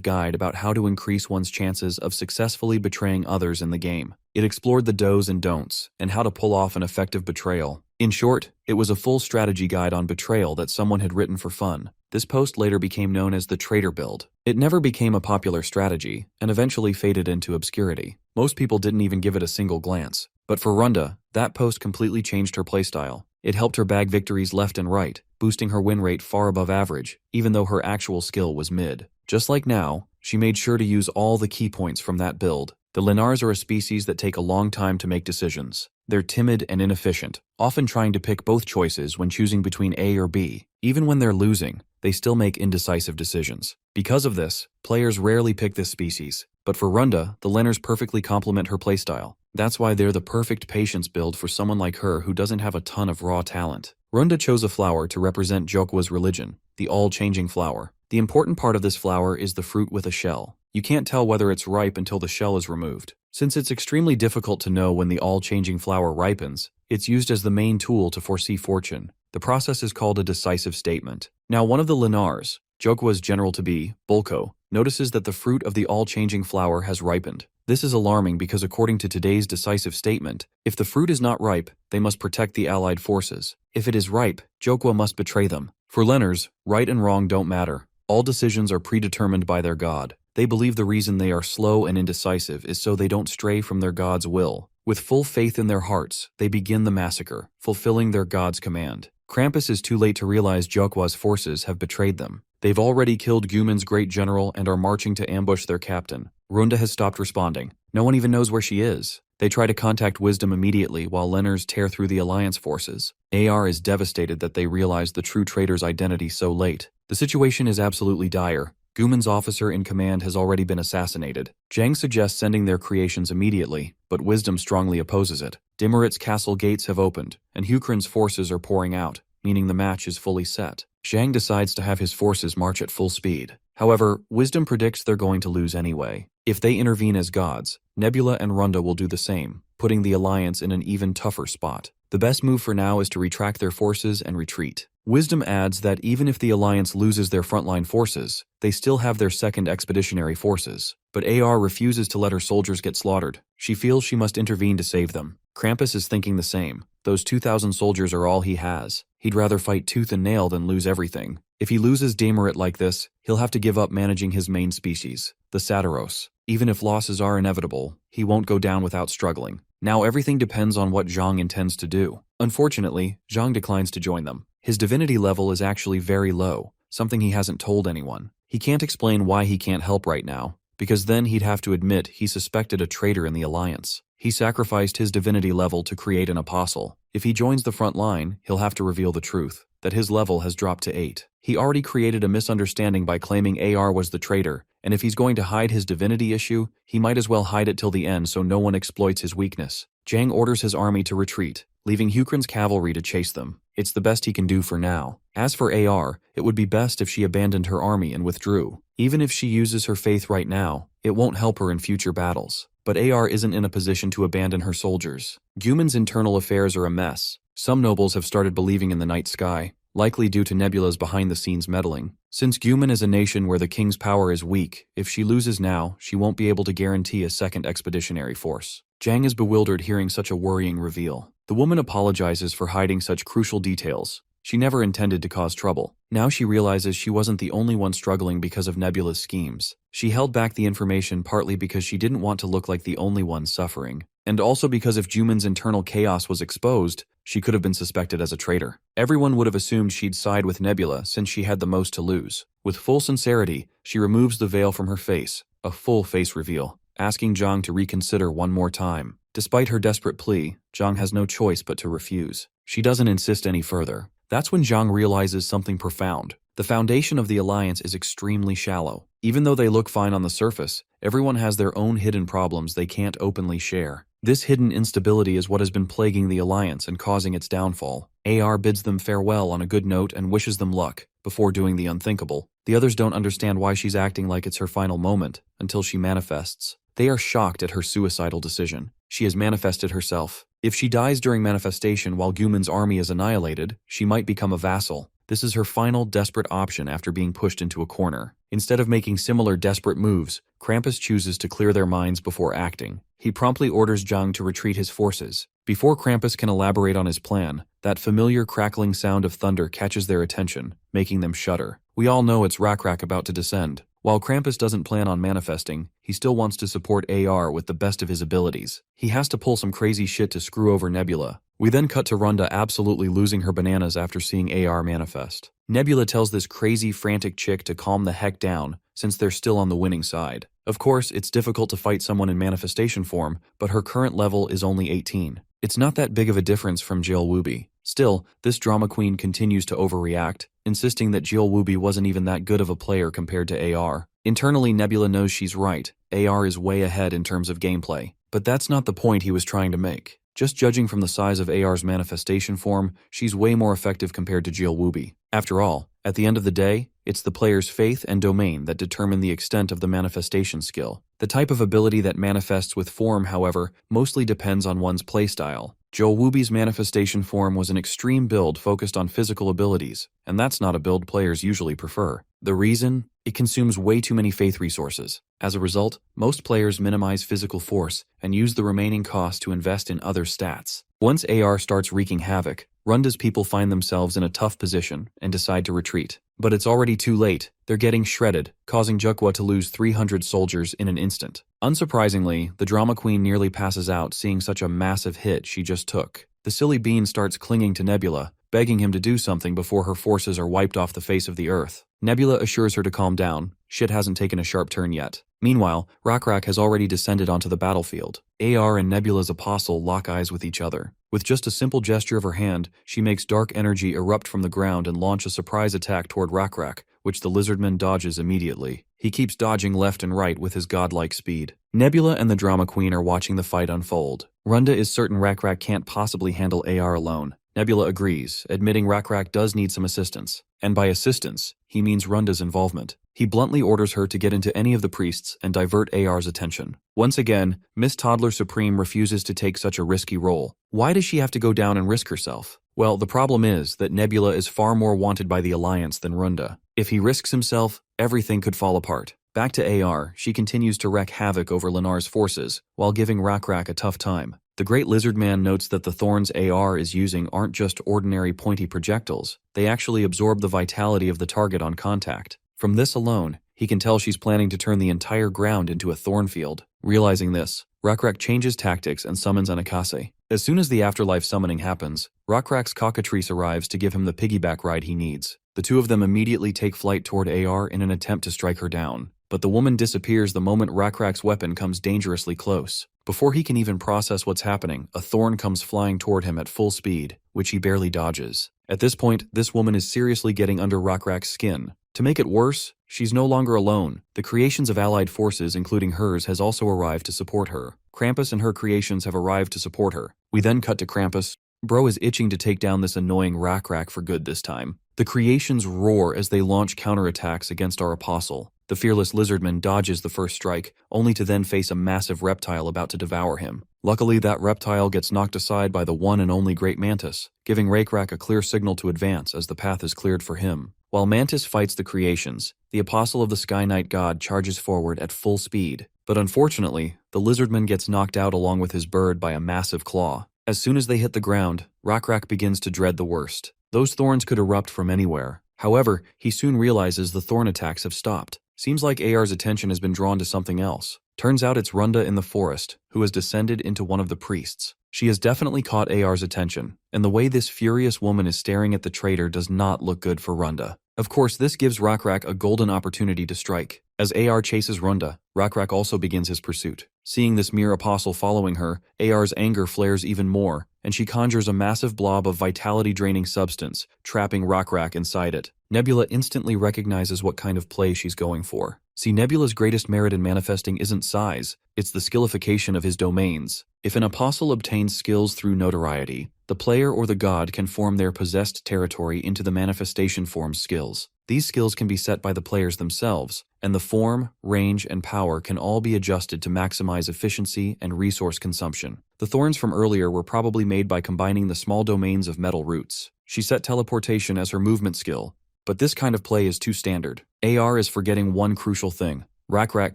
guide about how to increase one's chances of successfully betraying others in the game. It explored the do's and don'ts, and how to pull off an effective betrayal. In short, it was a full strategy guide on betrayal that someone had written for fun. This post later became known as the Traitor Build. It never became a popular strategy, and eventually faded into obscurity. Most people didn't even give it a single glance. But for Runda, that post completely changed her playstyle. It helped her bag victories left and right, boosting her win rate far above average, even though her actual skill was mid. Just like now, she made sure to use all the key points from that build. The Lenars are a species that take a long time to make decisions. They're timid and inefficient, often trying to pick both choices when choosing between A or B. Even when they're losing, they still make indecisive decisions. Because of this, players rarely pick this species. But for Runda, the Lenars perfectly complement her playstyle. That's why they're the perfect patience build for someone like her who doesn't have a ton of raw talent. Runda chose a flower to represent Jokwa's religion, the all-changing flower. The important part of this flower is the fruit with a shell. You can't tell whether it's ripe until the shell is removed. Since it's extremely difficult to know when the all-changing flower ripens, it's used as the main tool to foresee fortune. The process is called a decisive statement. Now, one of the Lenars, Jokwa's general-to-be, Bulko, notices that the fruit of the all-changing flower has ripened. This is alarming because according to today's decisive statement, if the fruit is not ripe, they must protect the allied forces. If it is ripe, Jokwa must betray them. For Lenars, right and wrong don't matter. All decisions are predetermined by their god. They believe the reason they are slow and indecisive is so they don't stray from their god's will. With full faith in their hearts, they begin the massacre, fulfilling their god's command. Krampus is too late to realize Jokwa's forces have betrayed them. They've already killed Guman's great general and are marching to ambush their captain. Runda has stopped responding. No one even knows where she is. They try to contact Wisdom immediately while Lenars tear through the Alliance forces. AR is devastated that they realize the true traitor's identity so late. The situation is absolutely dire. Guman's officer in command has already been assassinated. Jang suggests sending their creations immediately, but Wisdom strongly opposes it. Dimmerit's castle gates have opened, and Hukran's forces are pouring out, meaning the match is fully set. Zhang decides to have his forces march at full speed. However, Wisdom predicts they're going to lose anyway. If they intervene as gods, Nebula and Runda will do the same, putting the Alliance in an even tougher spot. The best move for now is to retract their forces and retreat. Wisdom adds that even if the Alliance loses their frontline forces, they still have their second expeditionary forces. But AR refuses to let her soldiers get slaughtered. She feels she must intervene to save them. Krampus is thinking the same. Those 2,000 soldiers are all he has. He'd rather fight tooth and nail than lose everything. If he loses Daymerit like this, he'll have to give up managing his main species, the Satiros. Even if losses are inevitable, he won't go down without struggling. Now everything depends on what Zhang intends to do. Unfortunately, Zhang declines to join them. His divinity level is actually very low, something he hasn't told anyone. He can't explain why he can't help right now, because then he'd have to admit he suspected a traitor in the Alliance. He sacrificed his divinity level to create an apostle. If he joins the front line, he'll have to reveal the truth, that his level has dropped to 8. He already created a misunderstanding by claiming AR was the traitor, and if he's going to hide his divinity issue, he might as well hide it till the end so no one exploits his weakness. Zhang orders his army to retreat, leaving Hukran's cavalry to chase them. It's the best he can do for now. As for AR, it would be best if she abandoned her army and withdrew. Even if she uses her faith right now, it won't help her in future battles. But AR isn't in a position to abandon her soldiers. Guman's internal affairs are a mess. Some nobles have started believing in the night sky, likely due to Nebula's behind-the-scenes meddling. Since Guman is a nation where the king's power is weak, if she loses now, she won't be able to guarantee a second expeditionary force. Zhang is bewildered hearing such a worrying reveal. The woman apologizes for hiding such crucial details. She never intended to cause trouble. Now she realizes she wasn't the only one struggling because of Nebula's schemes. She held back the information partly because she didn't want to look like the only one suffering, and also because if Juman's internal chaos was exposed, she could have been suspected as a traitor. Everyone would have assumed she'd side with Nebula since she had the most to lose. With full sincerity, she removes the veil from her face, a full face reveal, asking Zhang to reconsider one more time. Despite her desperate plea, Zhang has no choice but to refuse. She doesn't insist any further. That's when Zhang realizes something profound. The foundation of the Alliance is extremely shallow. Even though they look fine on the surface, everyone has their own hidden problems they can't openly share. This hidden instability is what has been plaguing the Alliance and causing its downfall. AR bids them farewell on a good note and wishes them luck, before doing the unthinkable. The others don't understand why she's acting like it's her final moment, until she manifests. They are shocked at her suicidal decision. She has manifested herself. If she dies during manifestation while Guman's army is annihilated, she might become a vassal. This is her final desperate option after being pushed into a corner. Instead of making similar desperate moves, Krampus chooses to clear their minds before acting. He promptly orders Jung to retreat his forces. Before Krampus can elaborate on his plan, that familiar crackling sound of thunder catches their attention, making them shudder. We all know it's Rockra about to descend. While Krampus doesn't plan on manifesting, he still wants to support AR with the best of his abilities. He has to pull some crazy shit to screw over Nebula. We then cut to Runda absolutely losing her bananas after seeing AR manifest. Nebula tells this crazy, frantic chick to calm the heck down, since they're still on the winning side. Of course, it's difficult to fight someone in manifestation form, but her current level is only 18. It's not that big of a difference from Jill Wooby. Still, this drama queen continues to overreact, insisting that Jill Wooby wasn't even that good of a player compared to AR. Internally, Nebula knows she's right. AR is way ahead in terms of gameplay. But that's not the point he was trying to make. Just judging from the size of AR's manifestation form, she's way more effective compared to Jill Wooby. After all, at the end of the day, it's the player's faith and domain that determine the extent of the manifestation skill. The type of ability that manifests with form, however, mostly depends on one's playstyle. Jill Wooby's manifestation form was an extreme build focused on physical abilities, and that's not a build players usually prefer. The reason? It consumes way too many faith resources. As a result, most players minimize physical force and use the remaining cost to invest in other stats. Once AR starts wreaking havoc, Runda's people find themselves in a tough position and decide to retreat. But it's already too late. They're getting shredded, causing Jukwa to lose 300 soldiers in an instant. Unsurprisingly, the drama queen nearly passes out seeing such a massive hit she just took. The silly bean starts clinging to Nebula, begging him to do something before her forces are wiped off the face of the earth. Nebula assures her to calm down. Shit hasn't taken a sharp turn yet. Meanwhile, Rockra has already descended onto the battlefield. AR and Nebula's apostle lock eyes with each other. With just a simple gesture of her hand, she makes dark energy erupt from the ground and launch a surprise attack toward Rockra, which the Lizardman dodges immediately. He keeps dodging left and right with his godlike speed. Nebula and the drama queen are watching the fight unfold. Runda is certain Rockra can't possibly handle AR alone. Nebula agrees, admitting Rockra does need some assistance. And by assistance, he means Runda's involvement. He bluntly orders her to get into any of the priests and divert AR's attention. Once again, Miss Toddler Supreme refuses to take such a risky role. Why does she have to go down and risk herself? Well, the problem is that Nebula is far more wanted by the Alliance than Runda. If he risks himself, everything could fall apart. Back to AR, she continues to wreak havoc over Lenar's forces, while giving Rockra a tough time. The Great Lizardman notes that the thorns AR is using aren't just ordinary pointy projectiles, they actually absorb the vitality of the target on contact. From this alone, he can tell she's planning to turn the entire ground into a thorn field. Realizing this, Rockra changes tactics and summons Anicap. As soon as the afterlife summoning happens, Rockra's cockatrice arrives to give him the piggyback ride he needs. The two of them immediately take flight toward AR in an attempt to strike her down. But the woman disappears the moment Rockra's weapon comes dangerously close. Before he can even process what's happening, a thorn comes flying toward him at full speed, which he barely dodges. At this point, this woman is seriously getting under Rockra's skin. To make it worse, she's no longer alone. The creations of allied forces, including hers, has also arrived to support her. Krampus and her creations have arrived to support her. We then cut to Krampus. Bro is itching to take down this annoying Rockra for good this time. The creations roar as they launch counterattacks against our apostle. The fearless Lizardman dodges the first strike, only to then face a massive reptile about to devour him. Luckily, that reptile gets knocked aside by the one and only Great Mantis, giving Rockra a clear signal to advance as the path is cleared for him. While Mantis fights the creations, the apostle of the Sky Knight god charges forward at full speed. But unfortunately, the Lizardman gets knocked out along with his bird by a massive claw. As soon as they hit the ground, Rockra begins to dread the worst. Those thorns could erupt from anywhere. However, he soon realizes the thorn attacks have stopped. Seems like AR's attention has been drawn to something else. Turns out it's Runda in the forest, who has descended into one of the priests. She has definitely caught AR's attention, and the way this furious woman is staring at the traitor does not look good for Runda. Of course, this gives Rockra a golden opportunity to strike. As AR chases Runda, Rockra also begins his pursuit. Seeing this mere apostle following her, AR's anger flares even more, and she conjures a massive blob of vitality-draining substance, trapping Rockra inside it. Nebula instantly recognizes what kind of play she's going for. See, Nebula's greatest merit in manifesting isn't size, it's the skillification of his domains. If an apostle obtains skills through notoriety, the player or the god can form their possessed territory into the manifestation form skills. These skills can be set by the players themselves, and the form, range, and power can all be adjusted to maximize efficiency and resource consumption. The thorns from earlier were probably made by combining the small domains of metal roots. She set teleportation as her movement skill, but this kind of play is too standard. AR is forgetting one crucial thing. Rockra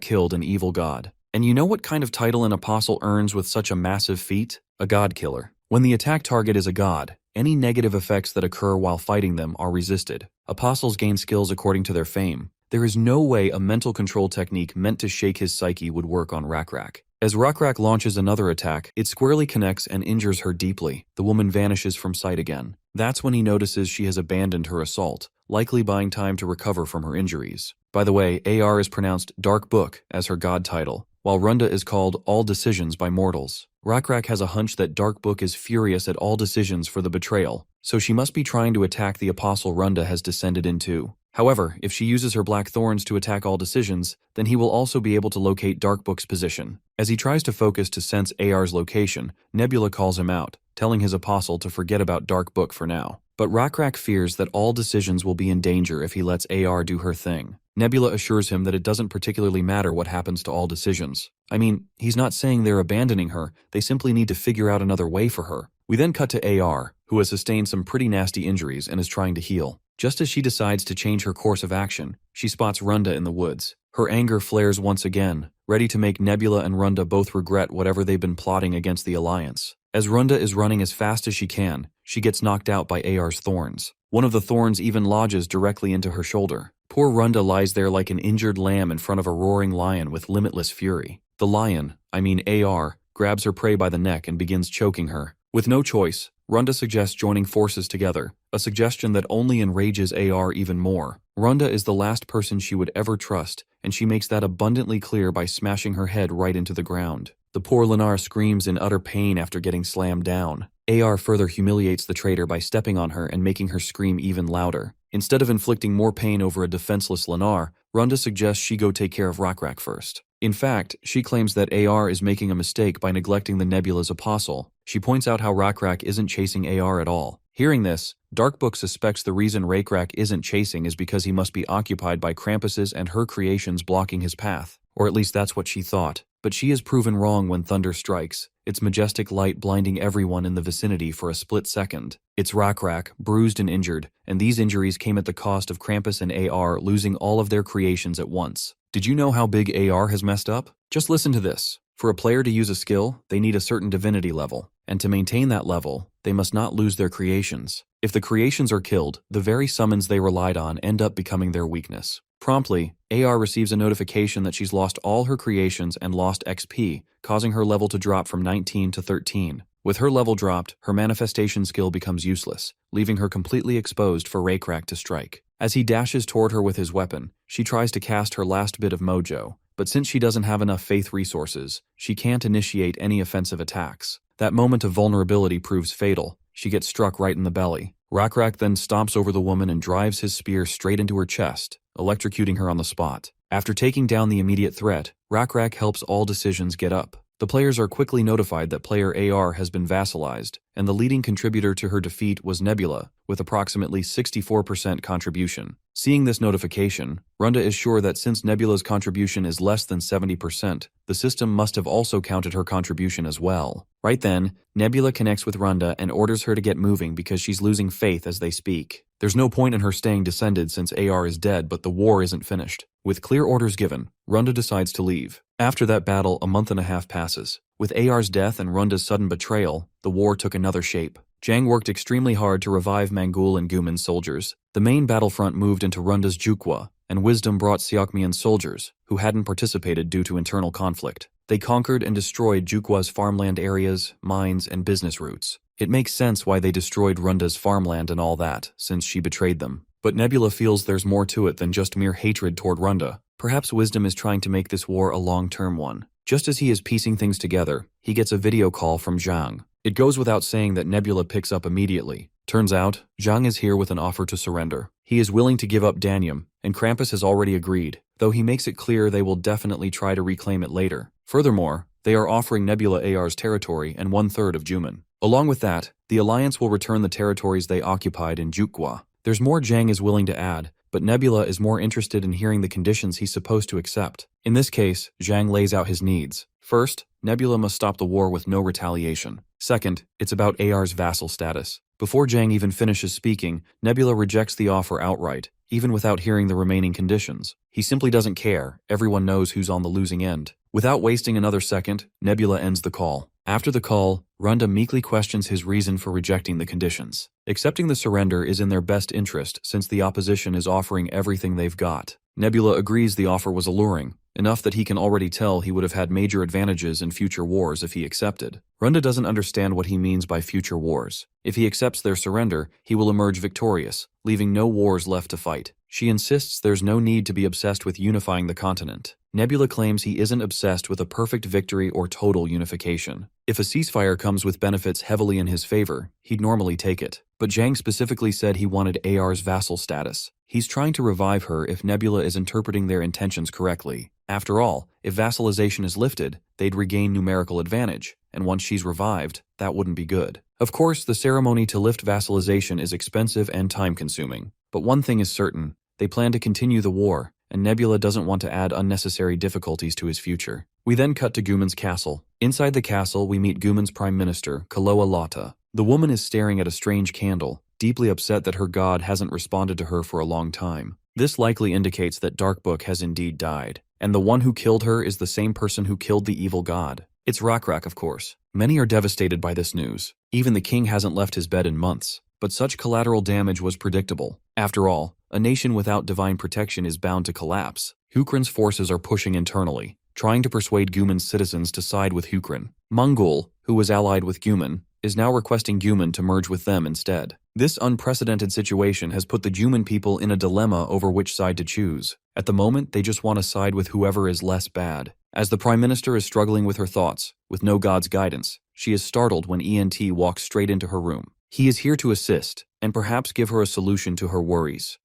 killed an evil god. And you know what kind of title an apostle earns with such a massive feat? A god killer. When the attack target is a god, any negative effects that occur while fighting them are resisted. Apostles gain skills according to their fame. There is no way a mental control technique meant to shake his psyche would work on Rockra. As Rockra launches another attack, it squarely connects and injures her deeply. The woman vanishes from sight again. That's when he notices she has abandoned her assault, likely buying time to recover from her injuries. By the way, AR is pronounced Dark Book as her god title, while Runda is called All Decisions by mortals. Rockra has a hunch that Dark Book is furious at all decisions for the betrayal, so she must be trying to attack the apostle Runda has descended into. However, if she uses her black thorns to attack all decisions, then he will also be able to locate Dark Book's position. As he tries to focus to sense AR's location, Nebula calls him out, telling his apostle to forget about Dark Book for now. But Rockra fears that all decisions will be in danger if he lets AR do her thing. Nebula assures him that it doesn't particularly matter what happens to all decisions. I mean, he's not saying they're abandoning her, they simply need to figure out another way for her. We then cut to AR, who has sustained some pretty nasty injuries and is trying to heal. Just as she decides to change her course of action, she spots Runda in the woods. Her anger flares once again, ready to make Nebula and Runda both regret whatever they've been plotting against the Alliance. As Runda is running as fast as she can, she gets knocked out by AR's thorns. One of the thorns even lodges directly into her shoulder. Poor Runda lies there like an injured lamb in front of a roaring lion with limitless fury. The lion, AR, grabs her prey by the neck and begins choking her. With no choice, Runda suggests joining forces together, a suggestion that only enrages AR even more. Runda is the last person she would ever trust, and she makes that abundantly clear by smashing her head right into the ground. The poor Lennar screams in utter pain after getting slammed down. AR further humiliates the traitor by stepping on her and making her scream even louder. Instead of inflicting more pain over a defenseless Lennar, Runda suggests she go take care of Rockra first. In fact, she claims that AR is making a mistake by neglecting the Nebula's apostle. She points out how Rockra isn't chasing AR at all. Hearing this, Dark Book suspects the reason Rockra isn't chasing is because he must be occupied by Krampus's and her creations blocking his path. Or at least that's what she thought. But she is proven wrong when thunder strikes, its majestic light blinding everyone in the vicinity for a split second. It's Rockra, bruised and injured, and these injuries came at the cost of Krampus and AR losing all of their creations at once. Did you know how big AR has messed up? Just listen to this. For a player to use a skill, they need a certain divinity level, and to maintain that level, they must not lose their creations. If the creations are killed, the very summons they relied on end up becoming their weakness. Promptly, AR receives a notification that she's lost all her creations and lost XP, causing her level to drop from 19 to 13. With her level dropped, her manifestation skill becomes useless, leaving her completely exposed for Rockra to strike. As he dashes toward her with his weapon, she tries to cast her last bit of mojo, but since she doesn't have enough faith resources, she can't initiate any offensive attacks. That moment of vulnerability proves fatal. She gets struck right in the belly. Rockra then stomps over the woman and drives his spear straight into her chest, electrocuting her on the spot. After taking down the immediate threat, Rockra helps all decisions get up. The players are quickly notified that player AR has been vassalized, and the leading contributor to her defeat was Nebula, with approximately 64% contribution. Seeing this notification, Runda is sure that since Nebula's contribution is less than 70%, the system must have also counted her contribution as well. Right then, Nebula connects with Runda and orders her to get moving because she's losing faith as they speak. There's no point in her staying descended since AR is dead, but the war isn't finished. With clear orders given, Runda decides to leave. After that battle, a month and a half passes. With AR's death and Runda's sudden betrayal, the war took another shape. Jang worked extremely hard to revive Mangul and Guman's soldiers. The main battlefront moved into Runda's Jukwa, and Wisdom brought Seokmian's soldiers, who hadn't participated due to internal conflict. They conquered and destroyed Jukwa's farmland areas, mines, and business routes. It makes sense why they destroyed Runda's farmland and all that, since she betrayed them. But Nebula feels there's more to it than just mere hatred toward Runda. Perhaps Wisdom is trying to make this war a long-term one. Just as he is piecing things together, he gets a video call from Zhang. It goes without saying that Nebula picks up immediately. Turns out, Zhang is here with an offer to surrender. He is willing to give up Danium, and Krampus has already agreed, though he makes it clear they will definitely try to reclaim it later. Furthermore, they are offering Nebula AR's territory and 1/3 of Juman. Along with that, the Alliance will return the territories they occupied in Jukwa. There's more Zhang is willing to add, but Nebula is more interested in hearing the conditions he's supposed to accept. In this case, Zhang lays out his needs. First, Nebula must stop the war with no retaliation. Second, it's about AR's vassal status. Before Zhang even finishes speaking, Nebula rejects the offer outright, even without hearing the remaining conditions. He simply doesn't care. Everyone knows who's on the losing end. Without wasting another second, Nebula ends the call. After the call, Runda meekly questions his reason for rejecting the conditions. Accepting the surrender is in their best interest since the opposition is offering everything they've got. Nebula agrees the offer was alluring, enough that he can already tell he would have had major advantages in future wars if he accepted. Runda doesn't understand what he means by future wars. If he accepts their surrender, he will emerge victorious, leaving no wars left to fight. She insists there's no need to be obsessed with unifying the continent. Nebula claims he isn't obsessed with a perfect victory or total unification. If a ceasefire comes with benefits heavily in his favor, he'd normally take it. But Zhang specifically said he wanted AR's vassal status. He's trying to revive her if Nebula is interpreting their intentions correctly. After all, if vassalization is lifted, they'd regain numerical advantage, and once she's revived, that wouldn't be good. Of course, the ceremony to lift vassalization is expensive and time-consuming. But one thing is certain, they plan to continue the war, and Nebula doesn't want to add unnecessary difficulties to his future. We then cut to Guman's castle. Inside the castle, we meet Guman's prime minister, Kaloa Lata. The woman is staring at a strange candle, deeply upset that her god hasn't responded to her for a long time. This likely indicates that Darkbook has indeed died, and the one who killed her is the same person who killed the evil god. It's Rockra, of course. Many are devastated by this news. Even the king hasn't left his bed in months. But such collateral damage was predictable. After all, a nation without divine protection is bound to collapse. Hukrin's forces are pushing internally, trying to persuade Guman's citizens to side with Hukrin. Mongol, who was allied with Guman, is now requesting Guman to merge with them instead. This unprecedented situation has put the Guman people in a dilemma over which side to choose. At the moment, they just want to side with whoever is less bad. As the Prime Minister is struggling with her thoughts, with no god's guidance, she is startled when ENT walks straight into her room. He is here to assist, and perhaps give her a solution to her worries.